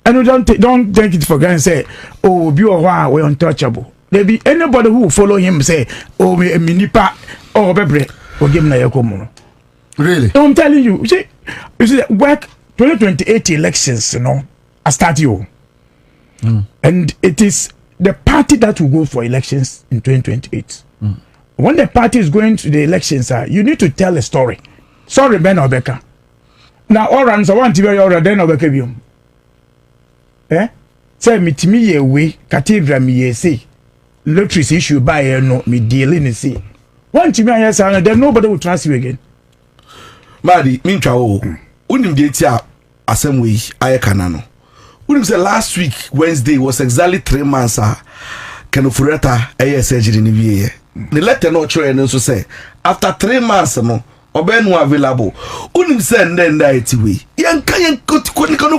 and we don't take it for granted. And say, oh, be a we untouchable. There be anybody who will follow him say, oh, me minipa, oh, bebre, or give me a common. Really? I'm telling you, you see, work 2028 elections, I start you, and it is the party that will go for elections in 2028. When the party is going to the elections, you need to tell a story. Sorry, Ben Obeka. Now, all runs, I want to be your then Obeka. Say me to me away, cathedral me say. Lotteries issue by no me dealing in see. One to me, yes, and then nobody will trust you again. Madi, mincha o. Unim detia assembly I canano. Unim say last week Wednesday was exactly 3 months. Kenofureta surgery in the the letter no try and so say after 3 months no obenu available unim send then that way yen kan ko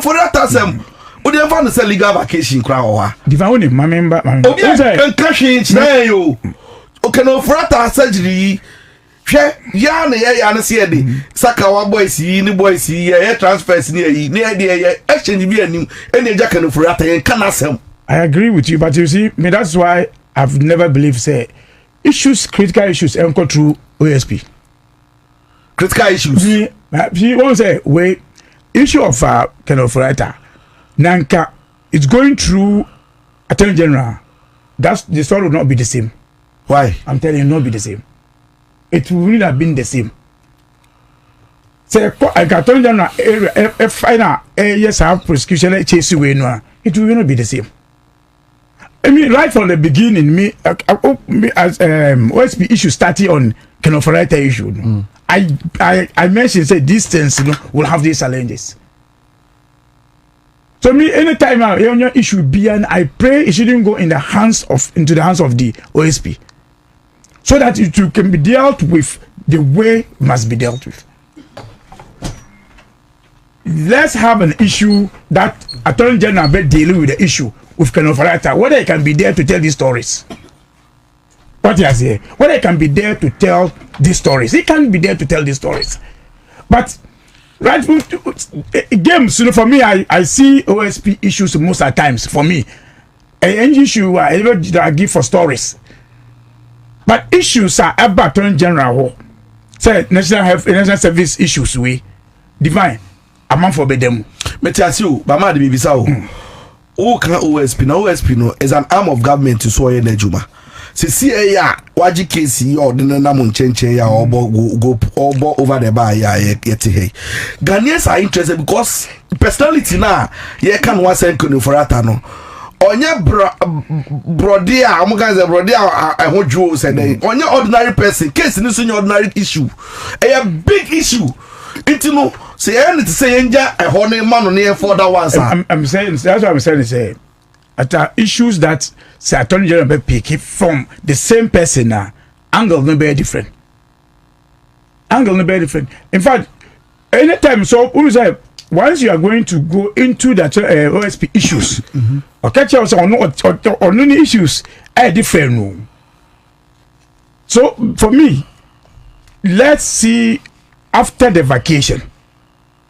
for that asem o dey find say legal vacation kra o ha diva unim member obi kan cash na yo o kan for that surgery hwe ya na ya na se de sakawa boys yi ni boys yi ya transfers ni yi ni ya exchange bi anim ene ja kan for that yen kan asem. I agree with you, but you see, me that's why I've never believed say critical issues go through OSP. Critical issues. He won't say wait issue of kind of writer. Nanka, it's going through Attorney General. That's the story will not be the same. Why? I'm telling you, not be the same. It will really have been the same. Say Attorney General area final yes have prosecution chase away no. It will not be the same. I mean, right from the beginning, me as OSP issue started on kind of writer issue. I mentioned say these things will have these challenges. So me anytime your issue be and I pray it shouldn't go into the hands of the OSP, so that it can be dealt with the way it must be dealt with. Let's have an issue that Attorney General be dealing with the issue with kind of writer, whether he can be there to tell these stories. What you say? Whether he can be there to tell these stories. He can't be there to tell these stories. But right games, for me, I see OSP issues most of the times. For me, an issue I ever give for stories. But issues are about Attorney General. Say national service issues we divine. I'm for them. Metiasio, Bama de Bibisa. O can OSP na OSP no is an arm of government to so na juma. See ya waji case or the namun chenche ya go over the bar ya yeti hey. Ghanaians are interested because personality na ye can one send kunu for atano. Onye brodia amugaze brodia ahoju said onye ordinary person case ni so ordinary issue. A big issue. It no say anything say enja a honey man near for that one sir. I'm saying that's what I'm saying say at issues that say Attorney General be pick from the same person now angle no be different. Angle no be different. In fact, anytime so we say once you are going to go into that OSP issues, okay, catch on any issues are different. No. So for me, let's see after the vacation,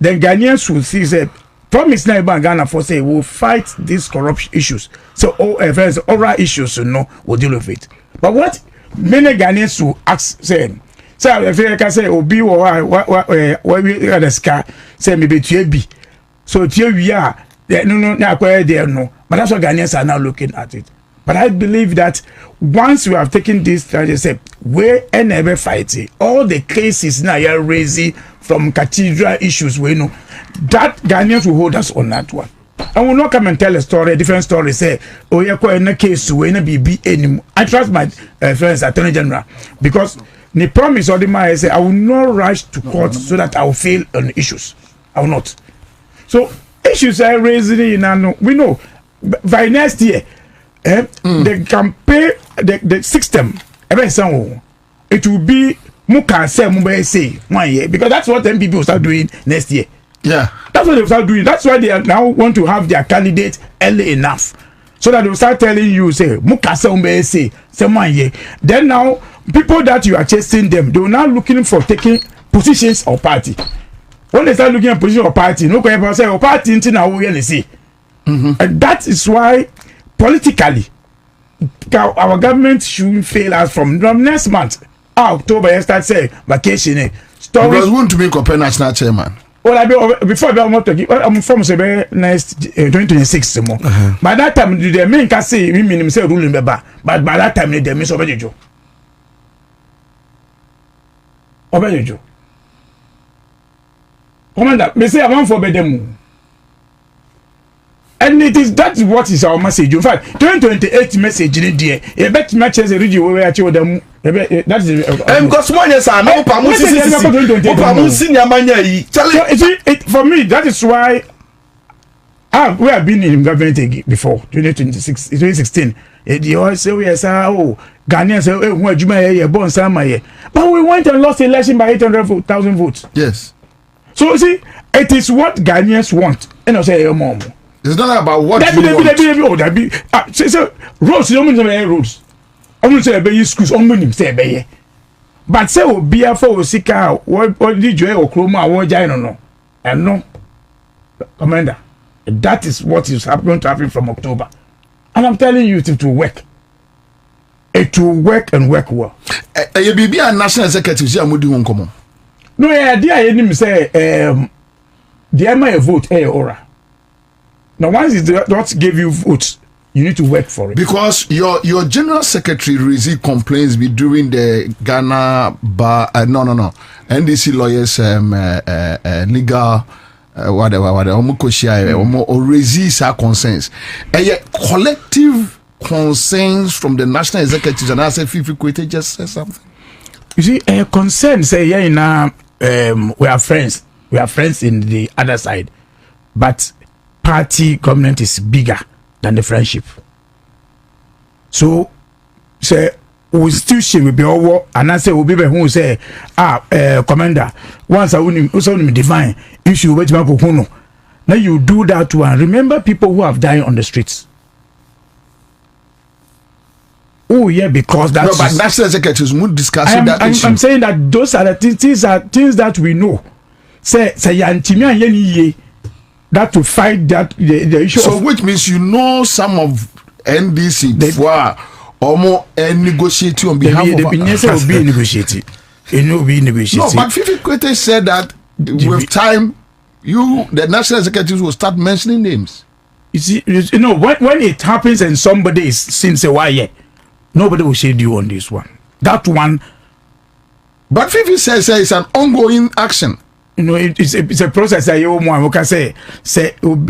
then Ghanaians will see say promise na about Ghana for say we'll fight these corruption issues. So oral issues we'll deal with it. But what many Ghanaians will ask say if I can say obi or what we the scar say maybe be so we are no there no. But that's what Ghanaians are now looking at it. But I believe that once we have taken this, as I said, we never fighting all the cases now you're raising from cathedral issues. We know that Ghanaians will hold us on that one. I will not come and tell a story, a different story. Say, oh, you're quite in a case we not be anymore. I trust my friends, Attorney General, because the promise or the man say I will not rush to court so that I will fail on issues. I will not. So issues are raising, we know by next year. The campaign, the system, it will be Muka say 1 year because that's what MPP will start doing next year. Yeah, that's what they will start doing. That's why they now want to have their candidate early enough so that they will start telling you say Muka say 1 year. Then now people that you are chasing them, they will now looking for taking positions of party. When they start looking at position of party, no can say party into now we see, and that is why. Politically, our government should fail us from next month. October, you start saying vacation. Because we want to make Kwabena national chairman. Well, before I want to give, I'm from next 2026 more. By that time, the men can say we mean himself ruling but by that time, they miss Obejo. Obejo. Commander, they say I want for Bedemu. And that's what is our message. In fact, 2028 message in there. A bet matches a region where I told them. That's because one year, sir, no for me, that is why we have been in government before 2016. You say we say, oh, Ghanaians say, oh, what Juma ye born sama ye. But we went and lost the election by 800,000 votes. Yes. So see, it is what Ghanaians want. And I say, mom. It's not about what you want. So roads, you don't mean roads. I'm going to say, be schools, I'm going to say, be. But say, oh, be a for Sika, what did you or Chroma, or Jino, no? And no, Commander, that is what is going to happen from October. And I'm telling you, it will work. It will work and work well. You be a national executive, see, I'm doing common. No, yeah, dear, I didn't say, the MI vote, aura. Now, once it does not give you votes, you need to work for it. Because your general secretary received complaints during the Ghana bar, NDC lawyers legal whatever or resist our concerns. And yet collective concerns from the national executives, and I say Fifi Kwete just say something. You see, concern say yeah, now we are friends. We are friends in the other side, but party government is bigger than the friendship. So say we still share will be over, and I say we be who say commander once I wouldn't define issue which man go. Now you do that one. Remember people who have died on the streets. Oh yeah, because that's but national executives won't discuss that issue. I'm saying that those are the things that we know. Say yantimi and yeni that to fight that the issue. So which means you know some of NDC before or negotiating on behalf of the be negotiating. It will be negotiating. No, but Fifi Kwete said that with time, the national executives will start mentioning names. You see, you know when it happens and somebody is since a while, nobody will shade you on this one. That one. But Fifi says it's an ongoing action. You know, it's a process that you can say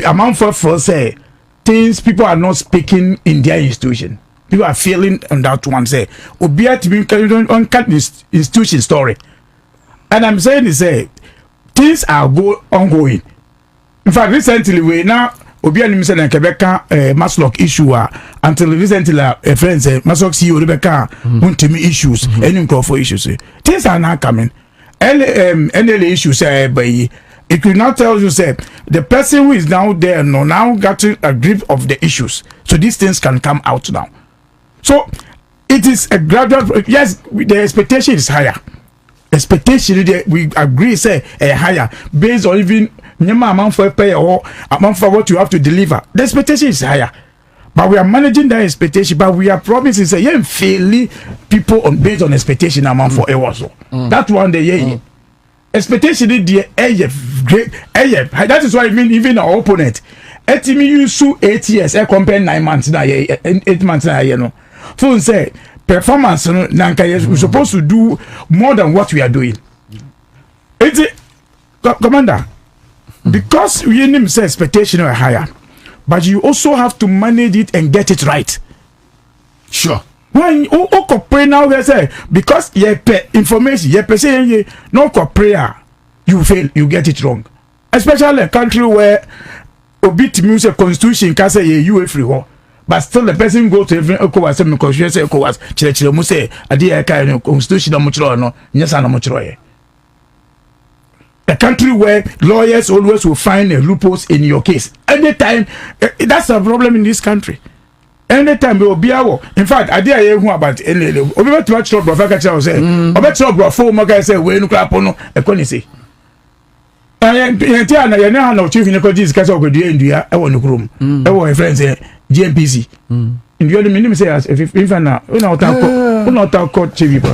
among for say things people are not speaking in their institution. People are feeling on that one say obiat be on cut this institution story. And I'm saying is things are ongoing. In fact, recently we now obiat him said Quebec Maslock issue until recently a friend say Maslock CEO Rebecca untimi issues any for issues. Things are now coming. NLA issue say by it will not tell you say the person who is now there now got a grip of the issues, so these things can come out now. So it is a gradual. Yes, the expectation is higher. Expectation we agree say higher based on even amount for pay or amount for what you have to deliver. The expectation is higher. But we are managing that expectation, but we are promising say yeah, fairly people on based on expectation amount for also. That one day expectation is the great that is why I mean even our opponent. Etimi use 8 years, compare 9 months now 8 months now you know. So say performance we're supposed to do more than what we are doing. It's commander, because we need say expectation are higher. But you also have to manage it and get it right. Sure. When you pray now, we say because you pay information, you say no prayer, you fail, you get it wrong. Especially a country where obit music constitution can say you free war, but still the person go to every ECOWAS because you say ECOWAS, chile mu say adi kind of constitution no much no, nyesa no much a country where lawyers always will find a loopholes in your case. Anytime, that's a problem in this country. Anytime will be our. In fact, I did hear about any. Over to watch trouble. I can say, over trouble. For my guy say, we no clap on a conisi. I know no chief in the country is case of the India. I want to room. I want friends say GMPC. In the other minimum say as if now, we not talk chief.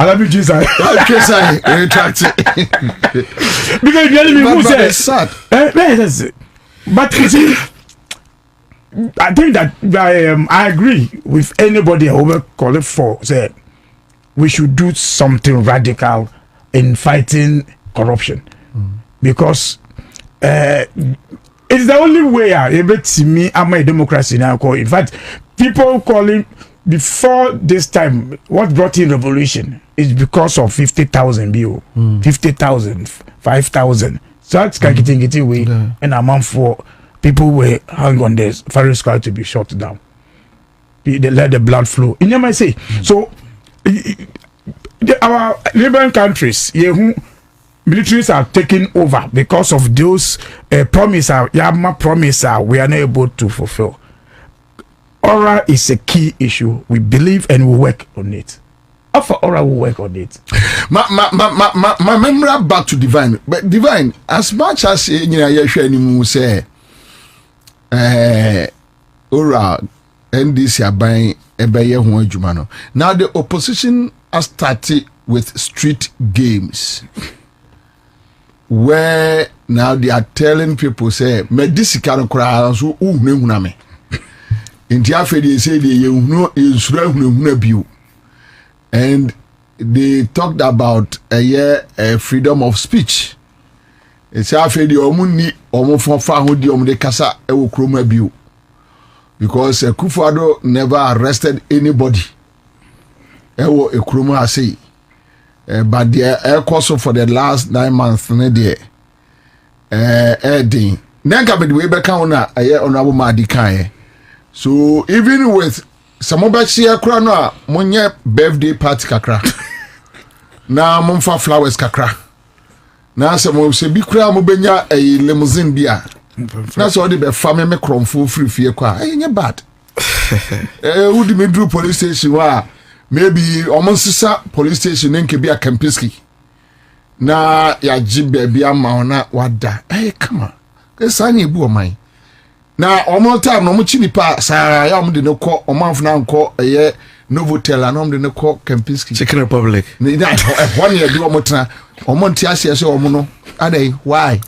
I love you, Jesus. I retract it. Because you me who says sad. But you see, I think that I agree with anybody who will call it for say we should do something radical in fighting corruption because it's the only way I'm a democracy now. In fact, people calling. Before this time, what brought in revolution is because of 50,000 bill, 50,000, 5,000. So that's getting way and a month for people were hung on the firing squad to be shot down. They let the blood flow. In your say, so our neighboring countries, militaries are taking over because of those promises. We are not able to fulfill. Aura is a key issue. We believe and we work on it. For Aura, we work on it. My memory back to Divine, but Divine, as much as you say, Aura NDC are buying a bayer who jumano. Now the opposition has started with street games, where now they are telling people say, "Me this kind crowd so me." In Tiafedi, they say and they talked about freedom of speech. It's Tiafedi omuni omofonfa hodi omde kasa ewo kroma biu, because Kufuado never arrested anybody. Ewo ekroma ase, but the air course for the last 9 months ne de din nenka be we be kan na honorable Madi kan. So even with some of the kra no a monye birthday party kakra na monfa flowers kakra na some se bi kra mo benya limousine bia na so de be fame me kromfo free fie kwa enye bad would me do police station wa maybe almost sisa police station nke bia Kempiski na ya jibe bia ma na wada come on esani ebu o man na omo time no mo chinipa sa ya mo de ne ko omanfo na nko Novotel anom de ne ko Kempinski Chicken Republic na one year do omo tena omo ntia se omo no adai why.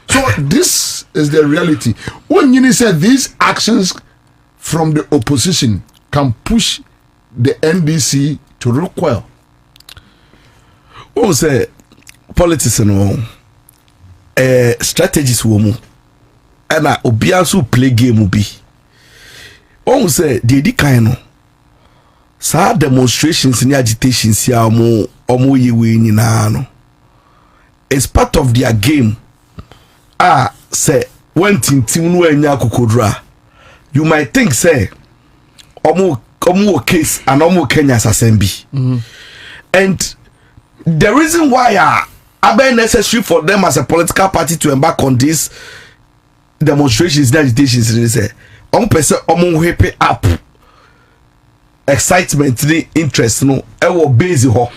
So this is the reality. When you said these actions from the opposition can push the NDC to recoil. What say politics no strategies wo and obiasu play game bi. What say the kind no sa demonstrations and agitations ya omo yewe nyina no. It's part of their game. Say when tintim no anya kokodra, you might think say omo case and omo Kenya sasembi. And the reason why are necessary for them as a political party to embark on these demonstrations and agitations is say person happy up excitement, interest no ewo base ho.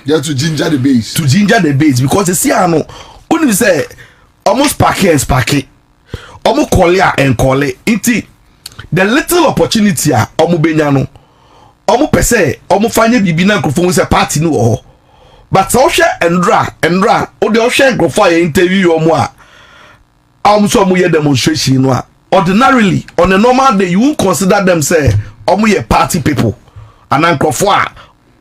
Yeah, to ginger the base. To ginger the base because you see no when you say almost sparky and sparky, almost call and call it. The little opportunity omo benya no omo pese omo fanye bibi na nkrofo say party no ho. But so share endra o de share nkrofo ya interview omo so omo ye demonstration no ordinarily on a normal day you won't consider them say omo ye party people and nkrofo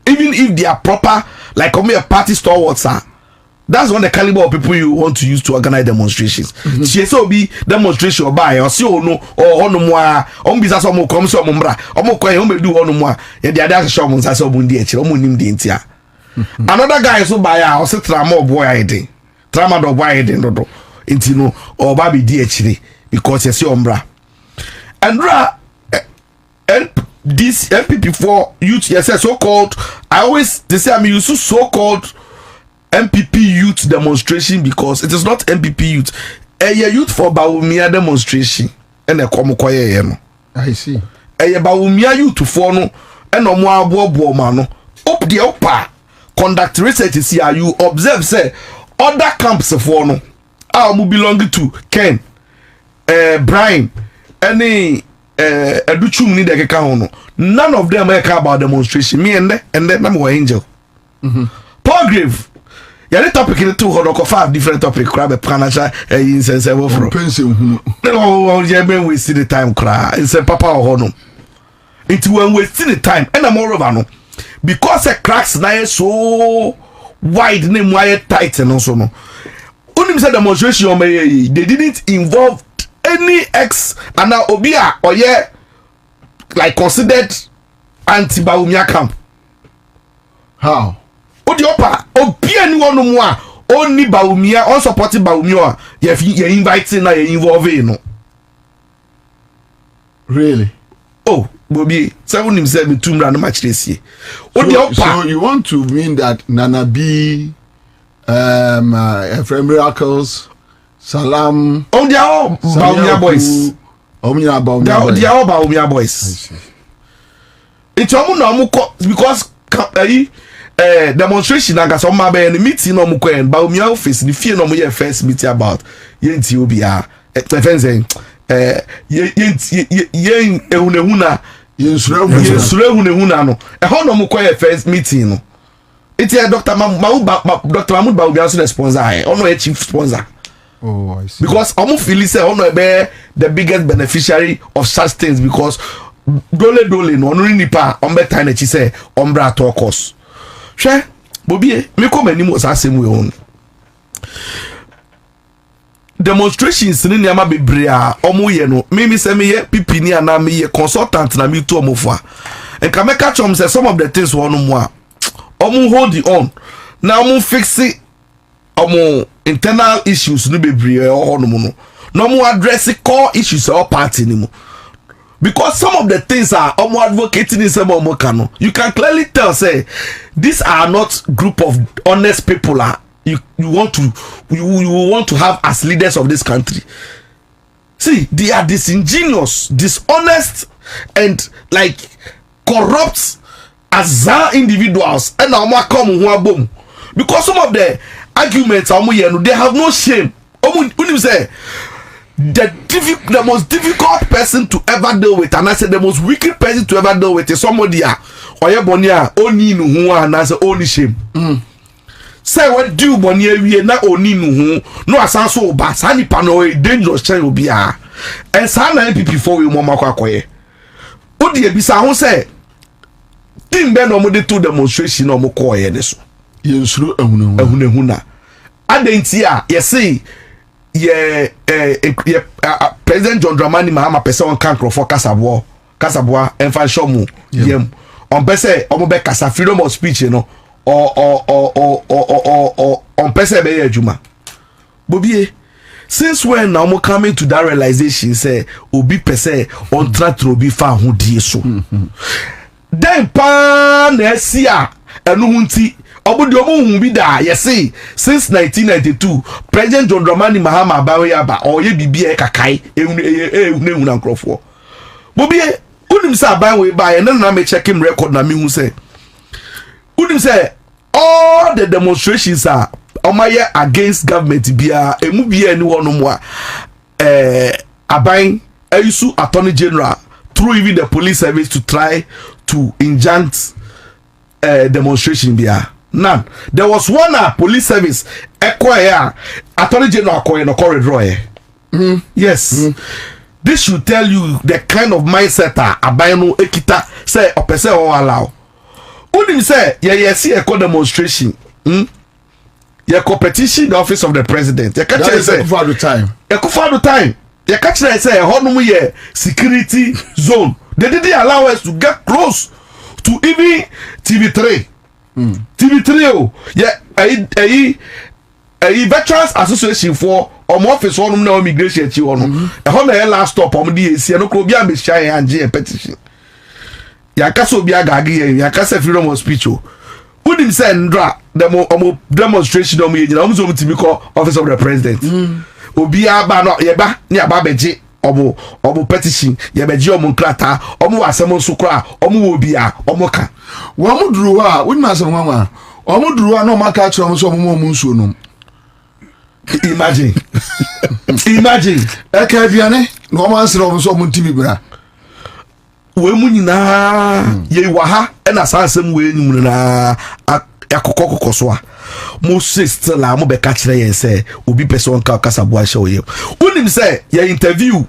even if they are proper like omo ye party stalwarts that's one the caliber of people you want to use to organize demonstrations. She so be demonstration or buy or see no or no more on business or come so mumbra or more coin do on more. Yeah, the other show months as omundi omunim dintia. Another guy so buy or say trama boy ID. Trama do boy ID no intino or baby DHD because you see umbra. And this MPP4 youth yes so called I always they say I'm used to so called MPP youth demonstration because it is not MPP youth. A youth for Bawumia demonstration and a komokoye no. I see. A Bawumia youth for no and no more bo mano. Up the upper conduct research is here. You observe say other camps for no. Mu belong to Ken, Brian, any Educhum ni de keka no. None of them care about demonstration. Me and then I'm angel. Palgrave. Yeah, the topic in the 205 different topic. Crab a planasha insensible from pension. No, yeah, we see the time cry. It's a papa or no. It's when we see the time and I'm more of no because the cracks now so wide, name wide tight and also no. Only said demonstration they didn't involve any ex and now Obia or yeah, like considered anti-Bawumia camp. How? Odi opa obi anyone no mo a oni Bawumia on supporting Bawumia you inviting na you involve no. Really? Oh, Bobie, 7 himself in 2 random match this year. So you want to mean that Nana B, Ephraim Miracles, Salam, oh, they are all Baumia boys. They are all Baumia boys. It's almost because demonstration and some the meeting no muko and Baumia office the fear no more first meeting about yenti obia saying yen ehunehuna yensure ehunehuna no e ho no muko first meeting no it's Dr. Mahmoud Baumia so the sponsor ono a chief sponsor. Oh, I see. Because Omo feel say ono be the biggest beneficiary of such things because dole no onu nipa ombe tane chi say ombra talkers. Hwe Bobie me come anim was asem we on. Demonstrations ni niama bebre a omo ye no me say me ye pipini ana me ye consultant na me to omo fa. Enka me catch say some of the things won mo a omo hold it on. Na omo fix it omo internal issues no bebre o no mo no. No mo address core issues or party ni mo. Because some of the things are advocating in some of you can clearly tell say these are not group of honest people you want to have as leaders of this country. See, they are disingenuous, dishonest, and like corrupt as individuals. And now come because some of the arguments they have no shame. Say the most difficult person to ever deal with, and I said the most wicked person to ever deal with is somebody or your bonia only no who and I say only shame. Say what do bonia we na only no who no asan so bad sani pano dangerous child will be and sana people before we mama kwakoye. Odi ebisa ho say team be no mo de to demonstration no mo koye ne so. Yensuro ehunehuna. Adentia you see President John Dramani Mahama pese on kan krofo Kasaboa enfa shomu yem on pese omo be kasa freedom of speech no or on pese be adwuma. Bobie, since when now mo coming to that realization say obi pese on try to obi fa ho die so then pa na sia enu hunti obudi omo bi da yesi since 1992 President John Dramani Mahama Baweyaba or ye bibie kakai ehunu na nkrofo Bobie unim say Bawey ba ye na me check him record na me hu say unim say all the demonstrations are omaye against government bia emu bia ni wono mo aban ayusu attorney general through even the police service to try to injunct demonstration bia. None. There was one police service acquire attorney general acquire no corridor. Yes. This should tell you the kind of mindset abayano ekita say opese o allow. Unim say see a demonstration. Your competition the office of the president. You catch say for the time. You for the time. You catch say honomu ye security zone. They didn't allow us to get close to even TV3. TV3 yeah a veterans association for office one na immigration chi one e ho na last stop di esi no kro bia be shine anje petition ya kasa obi agage ya kasa freedom of speech o udim say ndra demonstration o me nyina so mutimi ko office of the president obi aba no ye ba ni aba beje obo petition ye beje omo nkrata omo asem nso kra omo obi a omo ka wo mo duru ha woni asem nwa omo duru ha no maka kire omo so omo nsuo no imagine e ka biane no omo ansere omo so omo ntimi bra we mu nyina ye wa ha e na sansem we enyum na akokoko so a mo sister la mo be ka kire yen say obi person ka Kasaboa show ye unim say ye interview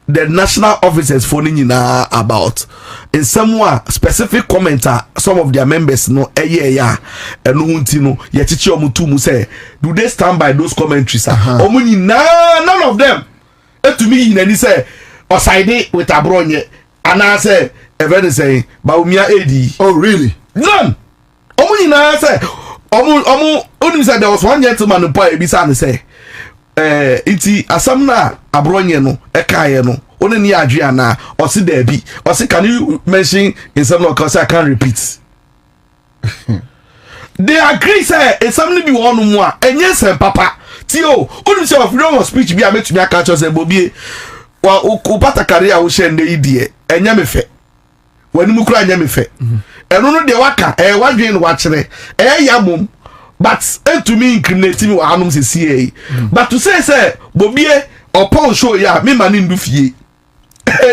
the national officers phoning nyina about in some specific commenter some of their members no ya enu hunti no ye chichi omutu mu say do they stand by those commentaries omu nyina none of them etumi yinani say oside with abronye ana say even say Baumia AD. Oh really? None. Omu nyina say omu onim say there was one gentleman in Paul Ebisa and say iti asam na abronye no ekaye no one ni adwe ana osi dabi osi can you mention in some of cause I can't repeat. They agree say some bi won mu a enye sem papa ti o unu say of freedom of speech bi a metumi aka cho say Bobie wa o pata career wo she nde idie enye me fe wani mu kura enye me fe eno no de waka wadwe no wa kire ya mom but to me incriminating me anum say CA but to say Bobie upon show ya me man ndu fie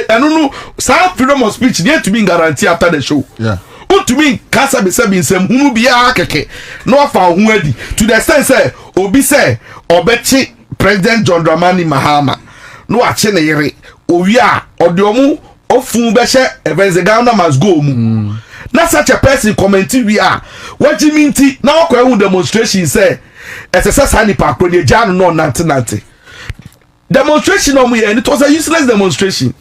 eno no sa freedom of speech dey to me guarantee after the show. Yeah. To me kasa be say nsem hunu bia keke no afa hu adi to the extent say obi say obechi President John Dramani Mahama no ache ne yere owi a odeomu ofun be hye Ghana must go mu na such a person comment we are what you mean ti na wakwa hu demonstration say SSS ni pa akro de janu no nante demonstration no mu ye it was a useless demonstration.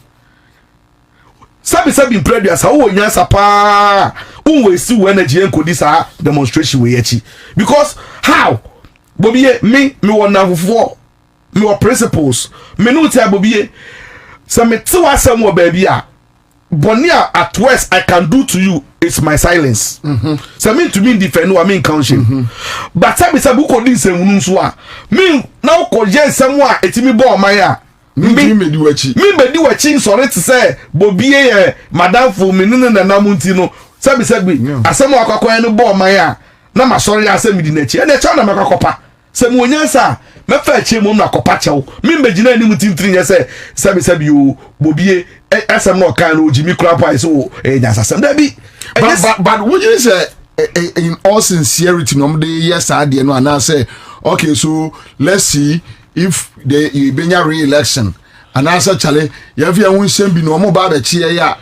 Sabi previous how wonya sapa unwe si energy enko this demonstration we yachi because how Bobie me wona fofo me wo principles me no tia Bobie so me ti wasam wo baby a bonia at worst I can do to you is my silence. So me to me defend no mean counsel but sabi ko din semunu so a me na ko je nsem a etimi bo man me medi wachi sorry to say Bobie madam for me no na namunti no sabi asem akwakoy no bo man a na ma sorry asem di na chi e na cha na makakopa se mo nyansa me fa chi mo na kopa chew me mbegina ni mutimtiri nya say sabi o Bobie asem no kan no jimi kura pa so nyansa sem da bi but what you say in all sincerity no dey yes ade no and say okay so let's see if the Benya re-election and answer chale you fi won sem bi no mo ba da chi ya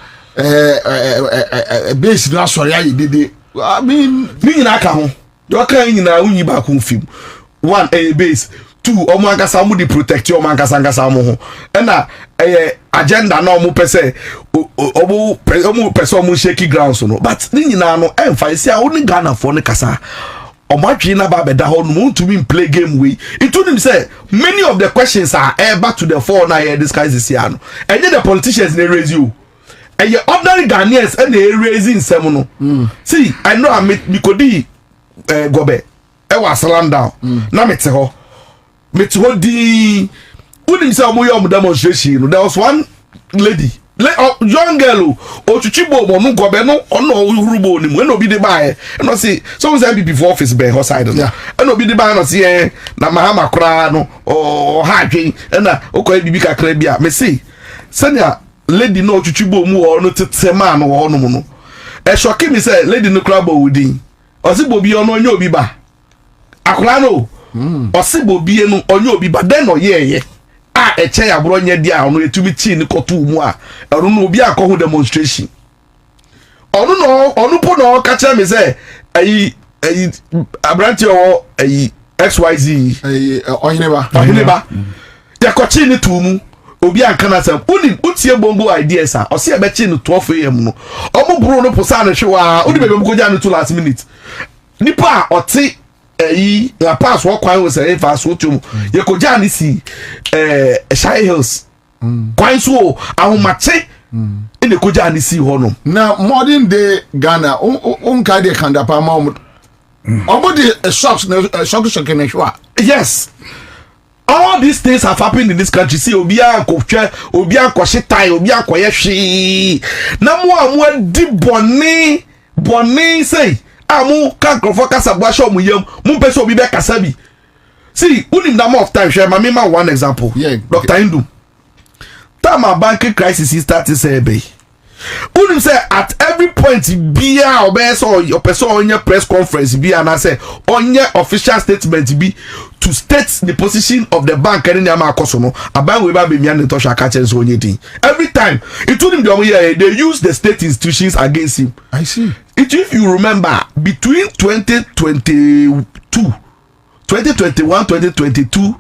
base na sorry ayi dede I mean ni nyina ka ho do kan nyina unyi ba ko film one base two omo ankasa mo di protect omo ankasa mo ho na agenda na omo pese omo pese omo shaky grounds no but ni nyina no emfa isi a oni Ghana for ne kasa omatwi na ba beda ho no to me play game we it told him say many of the questions are back to the fore na here discuss this year no and the politicians they raise you and your ordinary Ghanaians and they raising nsem no see I know I mikodi gobe e was land down na mete ho di unim say omo yom demonstration no there was one lady young girl ochuchibo mo no gobe no ono hurubo ni mo no bi de bae no see so we say before office be her side no no bi de bae no see na Mahama kra no o ha dwen na okoy bibi kakra bia me see senia lady no ochuchibo mu o no tete ma no ho no mu no e shock me say lady no kra bo wudin o se Bobie ono onye obi ba akra no o se Bobie no onye obi ba den no ye eche ya bro nya dia ono etumi chi ni koto mu a ero no obi akọ ho demonstration onu po no ka cha me say ayi abranti o ayi XYZ ohineba ya ko chi ni tu mu obi anka na sam utie bongo ideas a o se be chi ni 12 am no omo bro no posa na hwewa odi bebe ko ja ni to last minute nipa oti la pass wo kwan wo say fa so tum ye ko ja ni si Shy Hills kwan so ahomache ene ko ja ni si ho no na modern day Ghana on ka de kandapa ma omo the shops shock na hwa yes all these things have happened in this country see obi akotwe obi akohyetai obi akoye hwe na mo di boni say amu kankrofo kasa bua show mu yam mu pese obi be kasa bi see unim na more of time share ma one example Dr. Indu tama banking crisis started say be unim say at every point bia obe so your person on your press conference bia na say on your official statement be to state the position of the bank any am akoso no aban we ba be mia neto sha ka chenso onye din every time it told him they use the state institutions against him. I see it. If you remember between 2021 2022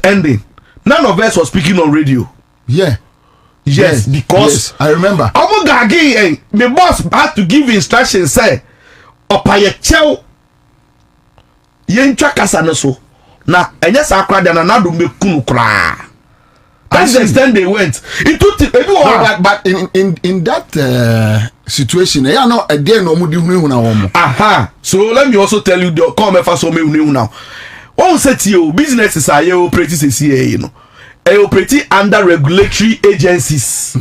ending none of us was speaking on radio. Yes, because I remember. Omo gagi the boss had to give instructions say opaye chew yen twa kasa no so na enye sakra de na nado mekunu kra. That's the extent they went. It took but in that situation, yeah, no, a day no mudi huna. Aha. So let me also tell you the come first me now. One set you businesses are you operate you know. Operate under regulatory agencies.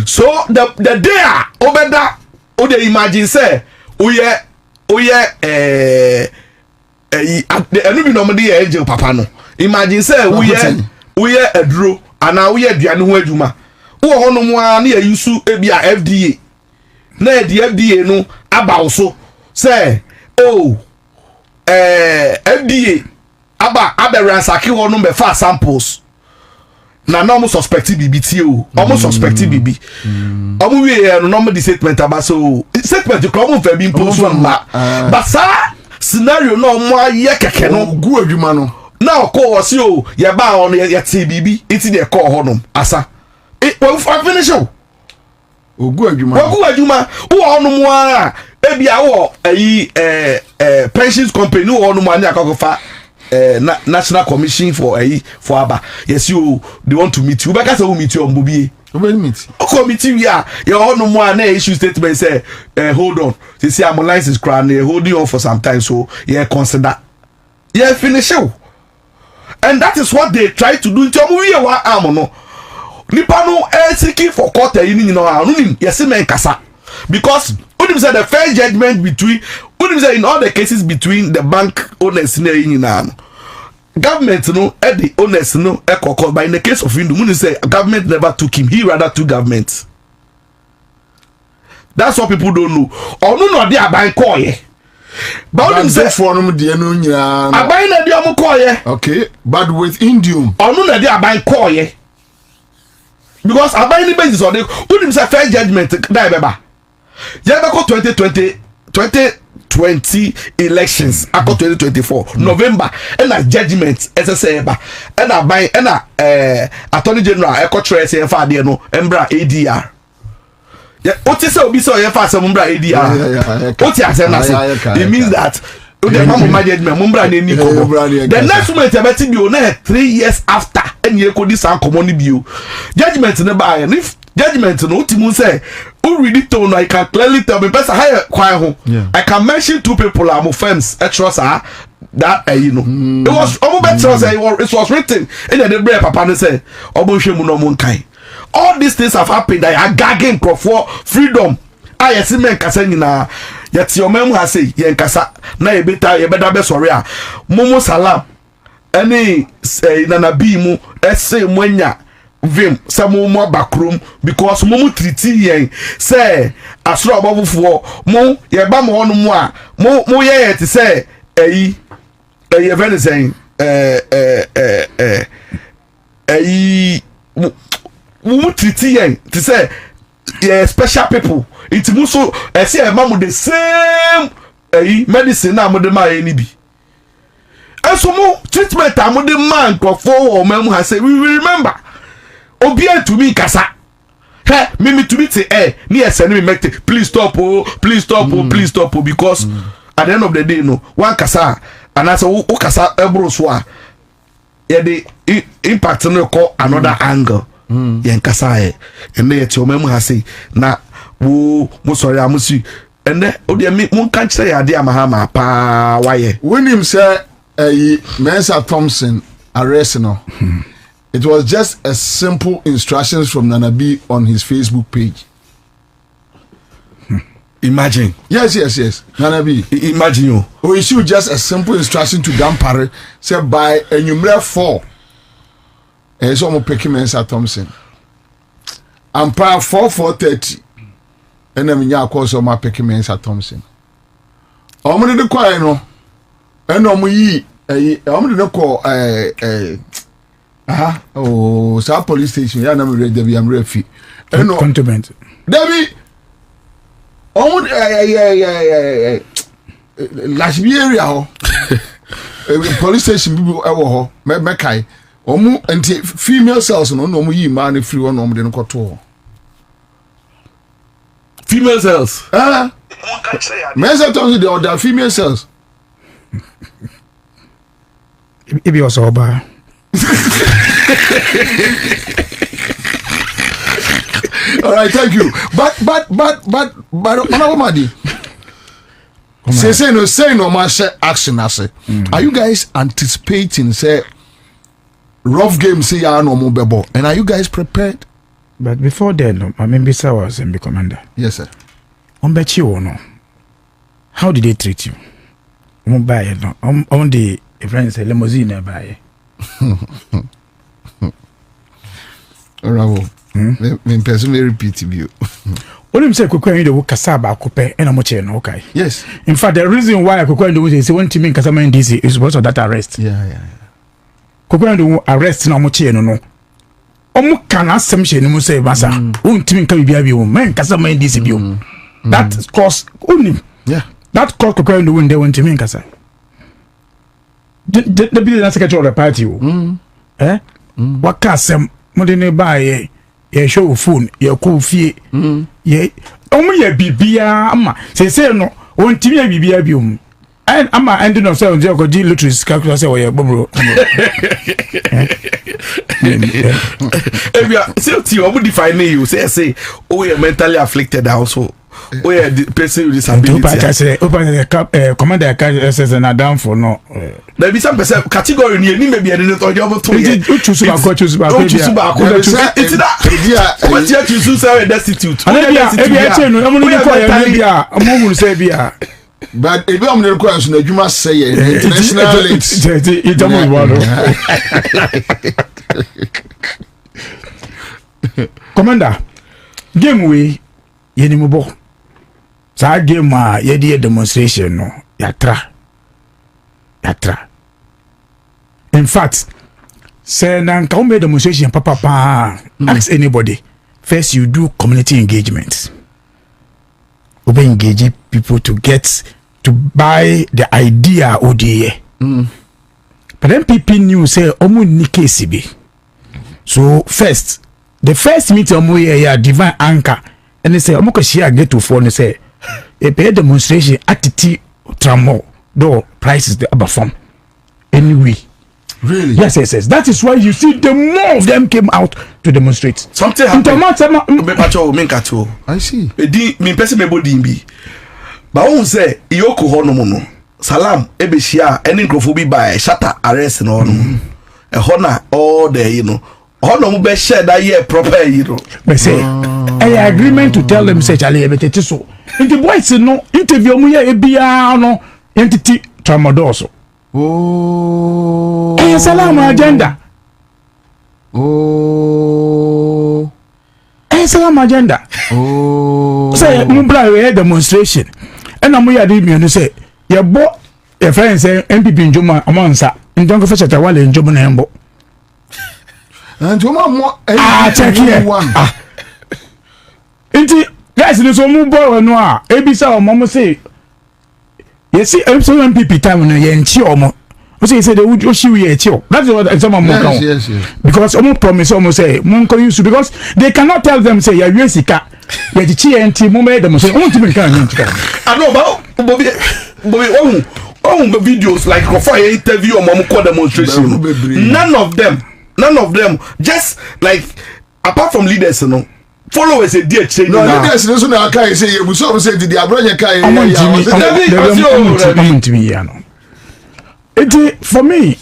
So the day obeda o dey imagine say oye enu bi no mo dey angel papa no. Imagine say we aduro ana we aduane ho adwuma wo hono mo a na yusu ebia FDA na di FDA no aba so say FDA aba ransaki hono be fa samples na no mo suspect BBT o suspect BB omo we no mo di statement aba so statement ko mo fa bi impose but sa scenario no mo aye keke no gu adwuma no now call was you ya ba on ya TBB iti de call honum asa we finish o ogu adwuma wo honum a ebia wo pensions company wo honum ani akofa National Commission for aba yes you they want to meet you because we meet you on Bobie meet committee we are your honum na issue statement say hold on say am license crown holding on for some time so yeah consider yeah finish o. And that is what they try to do in Tomuye wa amono. Nipa no seeking for court you know anunim yesi men kasa. Because unim say the fair judgment between unim say in all the cases between the bank owners na yina government no the owners no ekoko but in the case of Indu unim say government never took him, he rather took government. That's what people don't know. Onu no dey aban koye. But say for no de no nyina aban na de omo koye. Okay, but with Indium onu na de aban koye because aban ni basis on the unim say fair judgment dai beba ya be ko 2020 elections ako 2024 November and na judgment SSA ba and aban and na attorney general eko tre say fa de no embra ADR. What is so be so you fast mumbra ADR? What you say na say? It means that the mama management mumbra ni niko. The next moment abeti bi o na 3 years after any you could this and common bi o. Judgment na ba and if judgment no timu say who read it on I can clearly tell me person how kwan ho. I can mention 2 people am firms extras that you know. It was almost better say it was written in the bread papa say obo hwe mu no mo nkan. All these things have happened. I are gagging for freedom. I see men kasa nyina. Yet your mem has say yen kasa na ye better be sorry a. Momo salam. Any nana bi mu ese mwenya vim sa momo backroom because momo treaty yen say asro abofo mo ye ba mo hono mu a mo ye te say very saying we treat yen to say special people it muso say mamu the same medicine na mo de ma eni bi eso mo treatment am de man crofo o mamu ha say we remember obi to me kasa he me to me say me send me make please stop please stop please stop because at the end of the day no one kasa and as o kasa ebro so a yeah the impact no call another angle yen kasa ene yeti o memu ha sei na wo mo sorry amusi ene o de me mun kan kire ya de amahama pa waye when him say Mensa Thompson arrest no it was just a simple instructions from Nanabi on his Facebook page. Imagine. Yes. Nanabi. Imagine you. Or issue just a simple instruction to Gampare say by a number 4. And so I'm picking Mensa Thompson. I'm proud 4:30. And then I call so my picking Mensa Thompson. I'm going to call no. And I'm going to call South Police Station. Yeah, I'm ready. I'm ready. Containment. Debbie. Last area police station people ewo me kai omu enti female cells no no yi man free one no de no koto female cells Mensa Thompson the other female cells Ibi also oba. All right, thank you. But Honorable Madi, say no much action. Are you guys anticipating say rough game say ya no more bebo? And are you guys prepared? But before then, I mean, Bisa was MB commander. Yes, sir. On bet you or no? How did they treat you? On buy no. On the friends limousine buy. Bravo. Me person may repeat you. Only say Kokwen the Kasaba Coupe and Amoche no okay. Yes. In fact, the reason why Kokwen the say one team in Kasama in DC is because of that arrest. Yeah. Kokwen the arrest no Amoche no. Omo kan assumption no say masa. Un team in Kabibia bi man Kasama in DC bi. That cause only. Yeah. That cause Kokwen the win they one team in Kasa. The be secretary of the party. What kasem modern buy ye show phone ye call fee ye ye bibia ama say no on timi ye bibia biom and ama ending of say on go di lottery calculate say ye bobro if you say ti o define you say oh you mentally afflicted also oh yeah the person with disability commander says na down for no there be some person category ni me be any to job to you choose back it's that what you choose say destitute but if I'm the question adwuma say international commander game we yenimobo sa game a yedi demonstration no yatra in fact say na ka me demonstration papa ask anybody first you do community engagement we engage people to get to buy the idea ODA but then people knew say omu ni case bi so the first meeting omu ya divine anchor and they say omu ko share get to phone say a pay demonstration attitude tramo do prices the above form anyway. Really? Yes. That is why you see the more of them came out to demonstrate. Something happened. I see. Me person me body bi. But who say iyoko ho no no. Salam ebeshia any nkrofo by shatter arrest no no. E ho na all the you know. Ho no mo be share that year proper you know. But say I agreement to tell them say chale ebetete so. In the boys no interview mu ye bia no entity tramodoso. Oh. Salam agenda. Oh. Salam agenda. Oh. Say mubla we demonstration. And I'm here to say your boy your friend say MPP Njoma Ansah. In don't go fetch a wale Njoma na embo. And Njoma check here. Inti guys ni so mu boy no a ebisa o mom say yes see MPP time no ye nchi omo. You say they would that's what some of yes. Because almost promise almost say Monko used to because they cannot tell them say you're USICA yet TNT moment them say want to make I know about Bobie the videos like for interview or mom demonstration none of them just like apart from leaders you know followers a dear change no leaders no so na kai say you so say the abranya kai for me,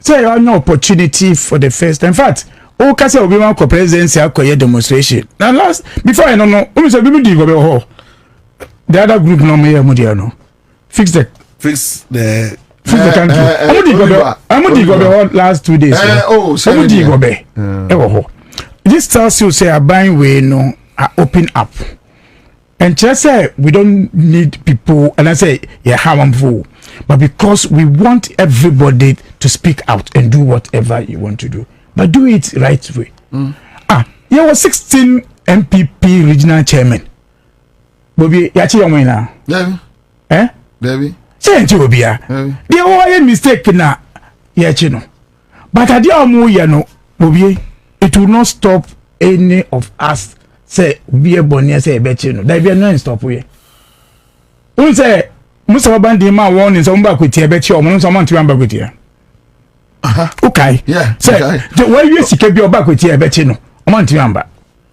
say I no opportunity for the first. In fact, o kase obi wan ko presidency akoye demonstration. Now last before I no, we say we go ho. The other group no me mo dia no. Fix the country. I'm go last 2 days. This tells you say a buying way no open up. And just say we don't need people and I say yeah harmful. But because we want everybody to speak out and do whatever you want to do, but do it right way. There was 16 MPP regional chairman. Bobie, yachi yomena. Baby. Say Obia. There was a mistake na yachi no. But at the amu Bobie, it will not stop any of us. Say we are born say bechi no. There be no stop we. Who say Musa bandi ma warning so mba kweti ebechi o mo so man ti amba kweti Okay. Yeah. Say, the way you see kebi oba kweti e beti no. O man tiamba.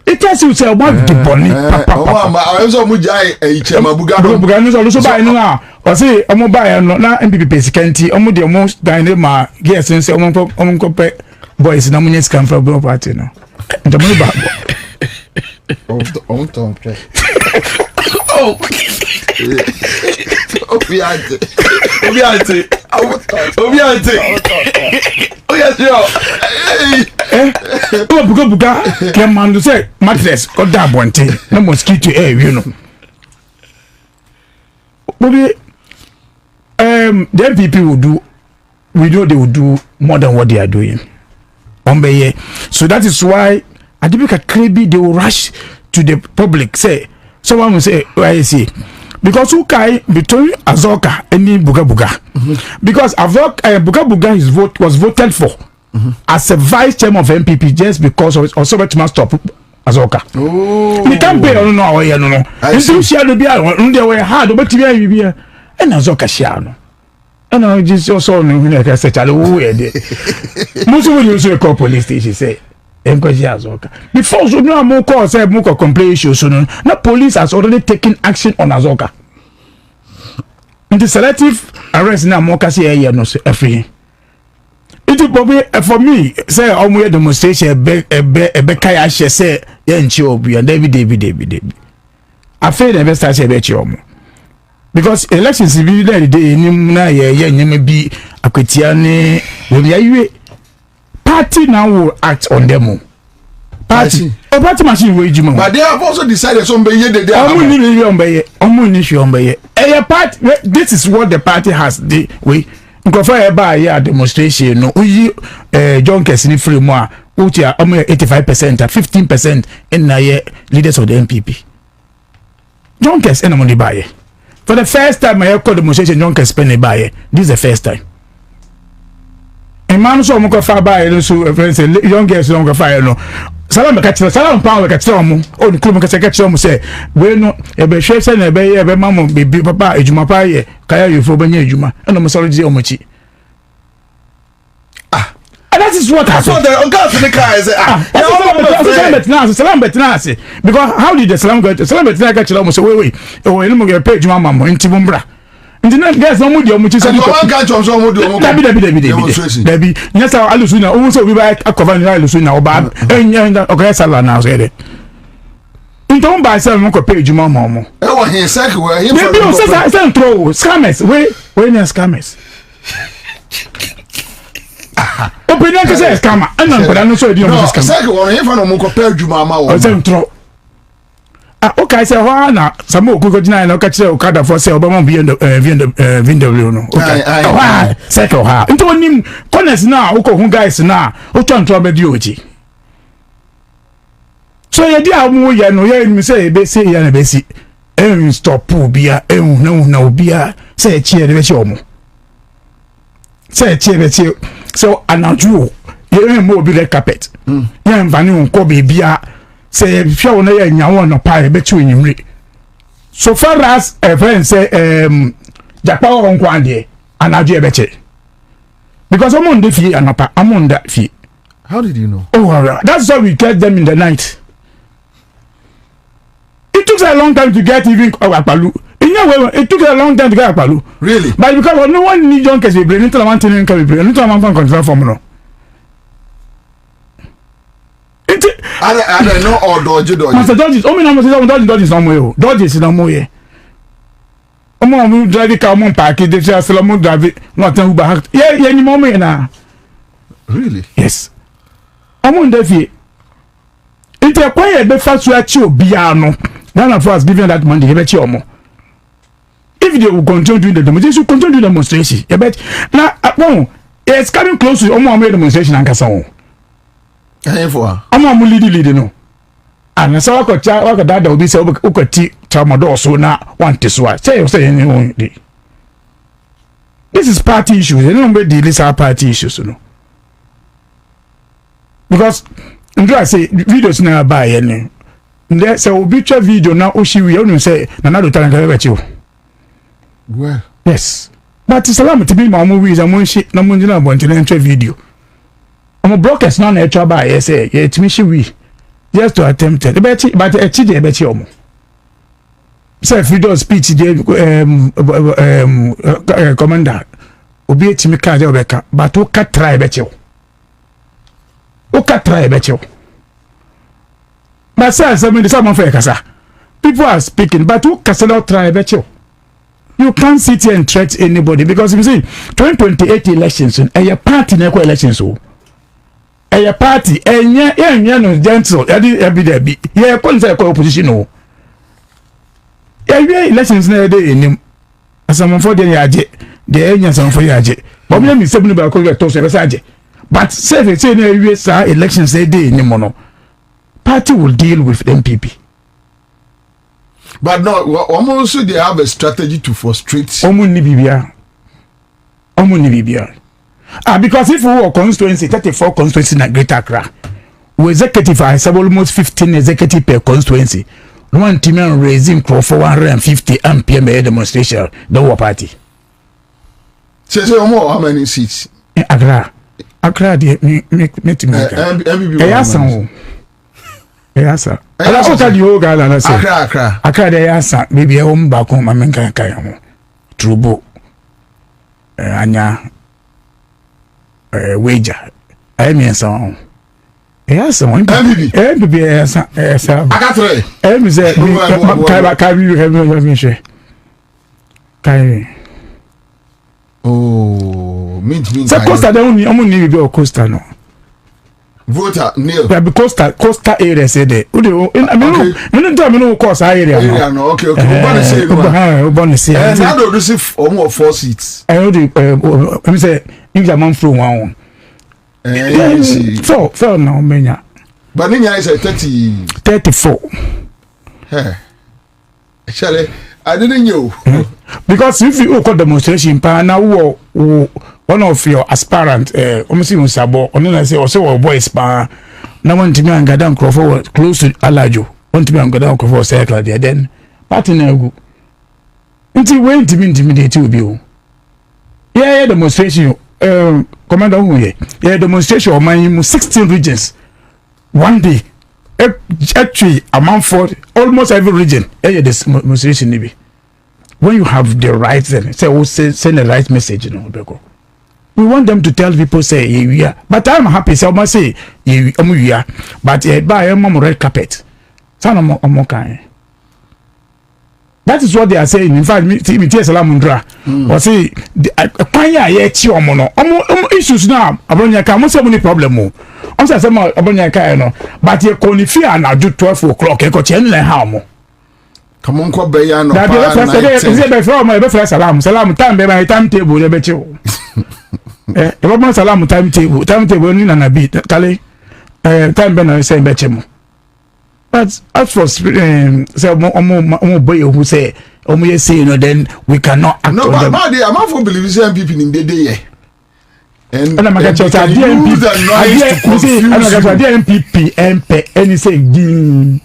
It tells you say one the bonny papa. I also mujai e chema buga. Buga no so buy no na. O say omo buy no na MPP pesikanti omo de omo dan ma yes say omo pe boys na munye scam for bro party no. Nto mo ba. On ton prêt. Oh. Obiante. Oh yes yo. Buga Kemando say mattress or da bonte no mosquito you know. Bobie the MPP will do, we know they will do more than what they are doing. So that is why I think they will rush to the public. Say someone will say, I see. Because Ukai between Azoka and Buga. Because Buga was voted for as a vice chairman of MPP just because of it, also to stop Azoka. Oh, you can't pay no. You share the beer on the way hard, but you be and Azoka share. And I just also know I said, most of you say call police station say. Before so no more call say more complaint issues so no police has already taken action on Azoka. In the selective arrest now more kasi here no say free. It Bobie for me say omo demonstration be kaya she say ye nchi obi and David. I feel the best say be chi omo. Because elections be there dey nim na ye nyem bi akwetia ne we ayiwe. Party now will act on them. Party machine will you. But they have also decided some be ye they are party. This is what the party has the way. Nkofo buy ya demonstration no uyi John Kesini free mo uti 85% 15% in na leaders of the MPP. John Kes ena money buy. For the first time I call demonstration John Kes spend buy. This is the first time. Man so mo ko fa ba e so friends young girls don't go fire no salam power ka tell mo o ni klum ka tell mo say we no e be hwe say na e be mamo bibi papa ejuma pa ye kaya you for banya ejuma e no mo sorry je o mo chi and that is what happened. So the oga to the car is salam betnase because how did the salam betnase ka tell mo say we e no mo get page ejuma mamo ntibum bra. Guys, no mood, you say, Debbie, yes, I lose now. Also, we buy a cover and I lose now, Bob, and okay, Salah now said it. Don't buy some page, Mamma. Oh, he's second where he says, throw scammers, wait, scammers. Open that says, come on, and I'm not sure you know, second one, if I don't compare you, Mamma, or same throw. Okay, say why na samo ko gina na ka kire okada for say obama VW no. Okay. Why? Second ha. Into onim corners na uko guys na o twanto abedi oji. So ye di amu ye no ye mi say be say ye na be si. Stop bia na obia say chie de be chi omo. Say chie be chi so anaju ye mo bi red carpet. Ye mvani unko bia say if you want to nyawo no pie be tu enyimre so far as a friend say japa won kwa de anaju e be che because amon de fie anapa amon da fie. How did you know? Oh, that's why we catch them in the night. It took a long time to get even Akpalu. It took a long time to get Akpalu. Really? But because no one need John Kesi brain into the one thing can be brain into a man control formula. I don't know or dodge. Master Dodges, Dodges somewhere. Dodges in a moye. Omo drive the car mon park, they say Salomon drive not who back. Yeah, any moment now. Really? Yes. Among the fee. It's a quiet the first way to Biano. None of us giving that money, bet you more. If they will continue doing the demonstration, continue the demonstration. You bet now it's coming close to Omo demonstration and Casson. I'm leading no. And so I could that will be so ukati tramador so now want to swat. Say anyone. This is party issues. They don't make these are party issues, you know. Because I say videos now by any. There's a picture video now. Oshi we only say Nanado Tanaka. Well, yes. but salam to be my movies and one shit no mun na want to enter video I'm brokers na na by yes it me we just to attempt it but a chi dey bet you say freedom speech dey commander obi etimi ka dey obeka but o ka try bet you but say some for kasa people are speaking but who kasa not try bet you can't sit here and threat anybody because you see 2028 elections a party na elections so a party no gentle every day be yeah say opposition no elections na dey enim asam for dey yaje dey enya some for yaje but me say me ba ko to say yaje but say na we say elections dey enim no party will deal with MPP. But no, almost they have a strategy to frustrate. Omuni bibia. Because if we were constituency, 34 constituency in Greater Accra, we executive I have almost 15 executive per constituency. One team raising for 150 MPM demonstration, the war party. Say more how many seats? Accra, they make Yes, sir. I also the whole guy and say Accra dey answer maybe home back home amen kan mo trubo anya wager I mean so yes one MPP yes akatre me say ka we have me share kai oh means so Costa dey only be Costa no voter nil. Yeah, because coastal area say there. I mean, course area. No, okay. Ubani say. And now they receive almost 4 seats. I know the. Let me say, if the man from one. Four now, menya. But Ninya is 34. Hey, actually, I didn't know. Because if you call demonstration, now one of your aspirant, Omusi Sabo, only say also boys pa. Now want to me and Gadan Crawford close to Alajo. Want to me and Gadan Crawford circle there. Then partner go. Until when to me intimidate you. Yeah, demonstration. Commander Uye. Yeah, demonstration of my 16 regions. One day, actually, among for almost every region. Yeah, this demonstration maybe. When you have the right then say send the right message, you know, Beko. We want them to tell people say yeah, but I'm happy. So I must say yeah, but buy a red carpet. That is what they are saying. In fact, me Salamundra or say issues now. Abonya ka mo say money problem mo. On say abonya ka no, but you can fear na do 12 o'clock e ko chen le ha mo. Come on, Kwabena no. That be from my salam time be my timetable e be che. About salam timetable ni na bi kale time be na say be che mo. But as for say omo boy who say omo ye say then we cannot act. No, but I'm not for believe say people in the day. And I'm going to MPP MP and say you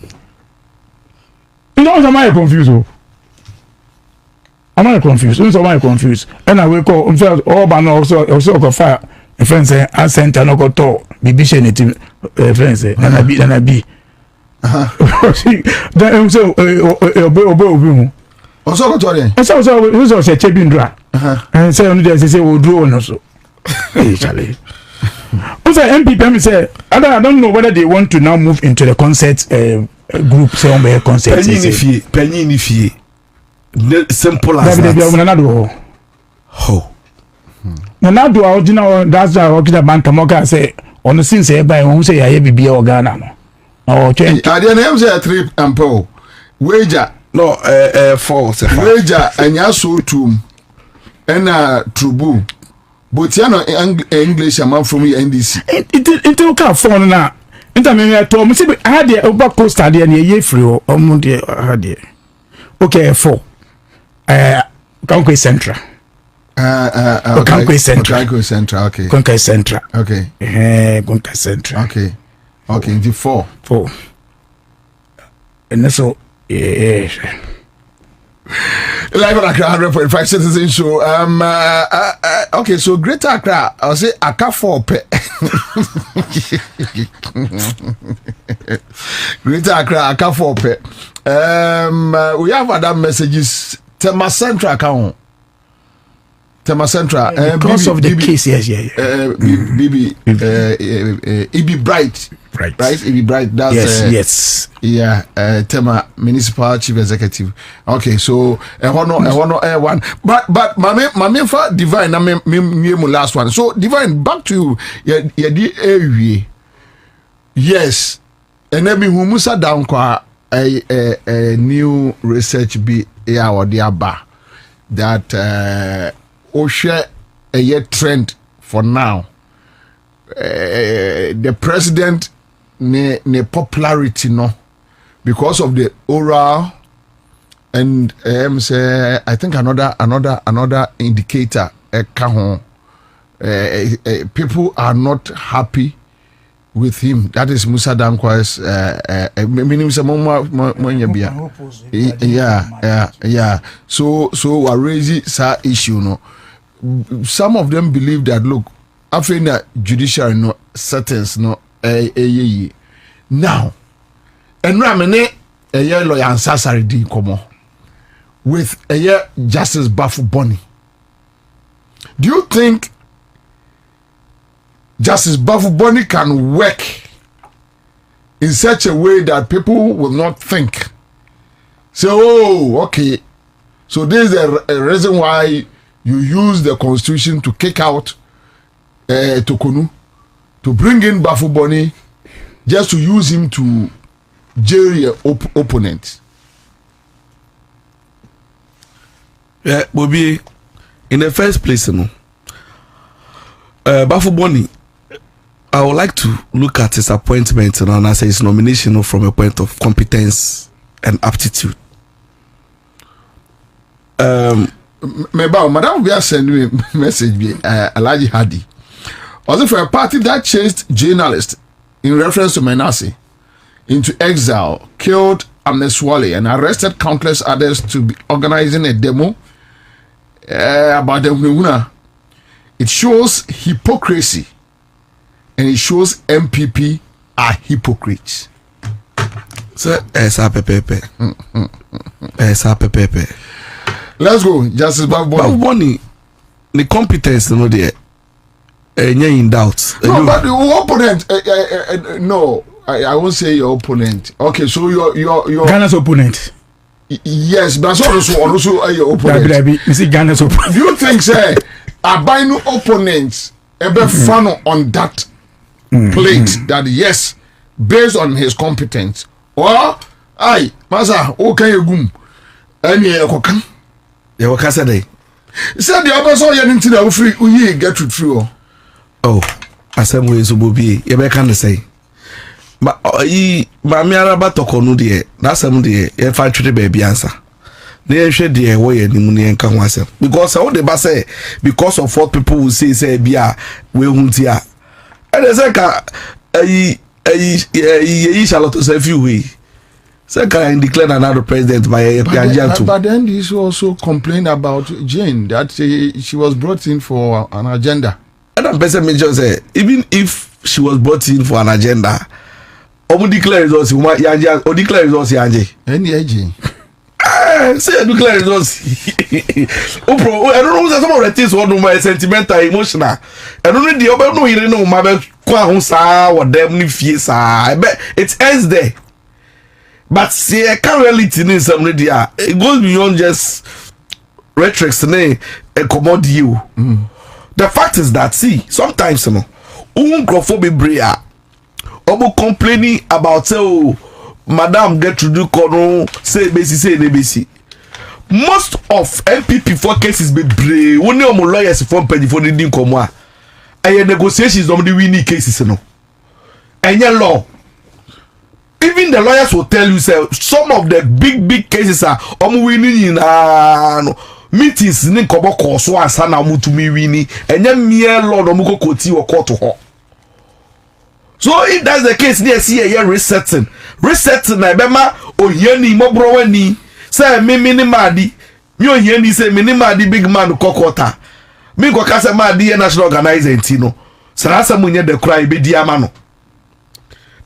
know am I confused? Am I confused? Am I confused? And I will call all but also fire a friend say I sent an to BB Shenity friends and I be then so also got it. And so who's also checking dry and say only they say we'll draw on also. Charlie. Also MPP say I don't know whether they want to now move into the concert group somewhere concert. Penny simple as that. Oh. Now do original that's the original bank Moka say on the scene say by who say I be or Ghana no. Oh, change. I didn't have say 3 ampo. Wager no 4 wager and yaso tum and trubu. But you know English man from NDC. It okay phone na. Intermediate to me say I had the over coaster there near ye free or there had there. Okay 4. Conquest Central. Conquest Central. Conquest Central. Okay. Conquest Central. Okay. Conquest Central. Okay. Okay. The 4. And so yeah. Live on Accra 100.5 Citizen Show. Okay, so Greater Accra, I'll say Accra100.5. Greater Accra, Accra100.5. We have other messages. Tema Central account. Tema Central. Because of the case, yes, Bibi, Ibi Bright. Right. Ibi Bright. That's yes. Yeah, Tema Municipal Chief Executive. Okay, so one. But my main for Divine, my last one. So Divine, back to you. Yes, and then we Musa down kwa a new research be or the aba that share a year trend for now. The president ne popularity no because of the oral and say I think another indicator people are not happy with him. That is Musa Dankwa's yeah. So we raising that issue no. Some of them believe that look, after the judiciary no settings no now and ramene a year lawyer Ansah Saridi komo with a year Justice Bobie. Do you think Justice Bobie can work in such a way that people will not think? Say, oh, okay. So this is a reason why you use the constitution to kick out Tokonu, to bring in Bobie, just to use him to jail your opponent. Yeah, Bobie, in the first place, Bobie, I would like to look at his appointment and as his nomination from a point of competence and aptitude. Madam, we are sending a message. Alaji Hadi, also for a party that chased journalists in reference to Menassi into exile, killed Amnesty and arrested countless others to be organizing a demo about the Wuna. It shows hypocrisy. And it shows MPP are hypocrites. So, Let's go. Justice Bobie. The competence, no, there. In doubt. No, but the opponent. No, I won't say your opponent. Okay, so your Ghana's opponent. Yes, but also your opponent. Ghana's opponent. Do you think, say, I buy no opponents ever fun on that? Plate that yes, based on his competence, or Masa, okay, you boom, and you can. You were Cassidy. Said the other saw you into the free, we get to through. Oh, I said, we so Bobie, you can say. But Mammy Arabatoko, dear, that's some dear, if I treat the baby Ansah. They shed the way and money can was because all the bass say, because of what people will say, Bia, we won't hear. And the second, Charlotte a few weeks. Second, declared another president by but then this also complained about Jane that she was brought in for an agenda. And that person mentioned say even if she was brought in for an agenda, Omu declare results Yanja or declare results Yanje. Any Jane. Say declare results. I don't know some of the things one my sentimental, emotional. I don't know the other no you know my or them I bet it ends there. But see, I can't really tell some media. It goes beyond just rhetoric and commode you. The fact is that sometimes brea complaining about Madam get to do kono say basi. Most of MPP for cases be brave. Only lawyers from penny for the dinkomwa. And negotiations on the winning cases no. And your law. Even the lawyers will tell you say some of the big cases are winning in meetings in Koboko so asana mutumi winning and then mere law no muko koti or court to her. So if that's the case, they see a year resetting. I bema o yeni mo broweni say me me o here ni say me ni ma di big man kokota me go ka say ma di national organizer ntino sarasa munye de kura ibe di ama no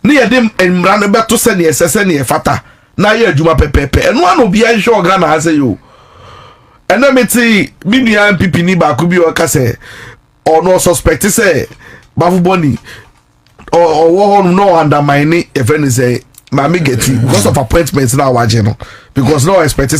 ne ye dem emra no beto se ne esese ne fata na ye adwuma pepepe eno ano bia nhwe organa ha say yo ena meti bibia MPP ni ba ku bi o ka say or no suspect say bafu boni or no undermine e friend say mami get because of appointments now watching because no expect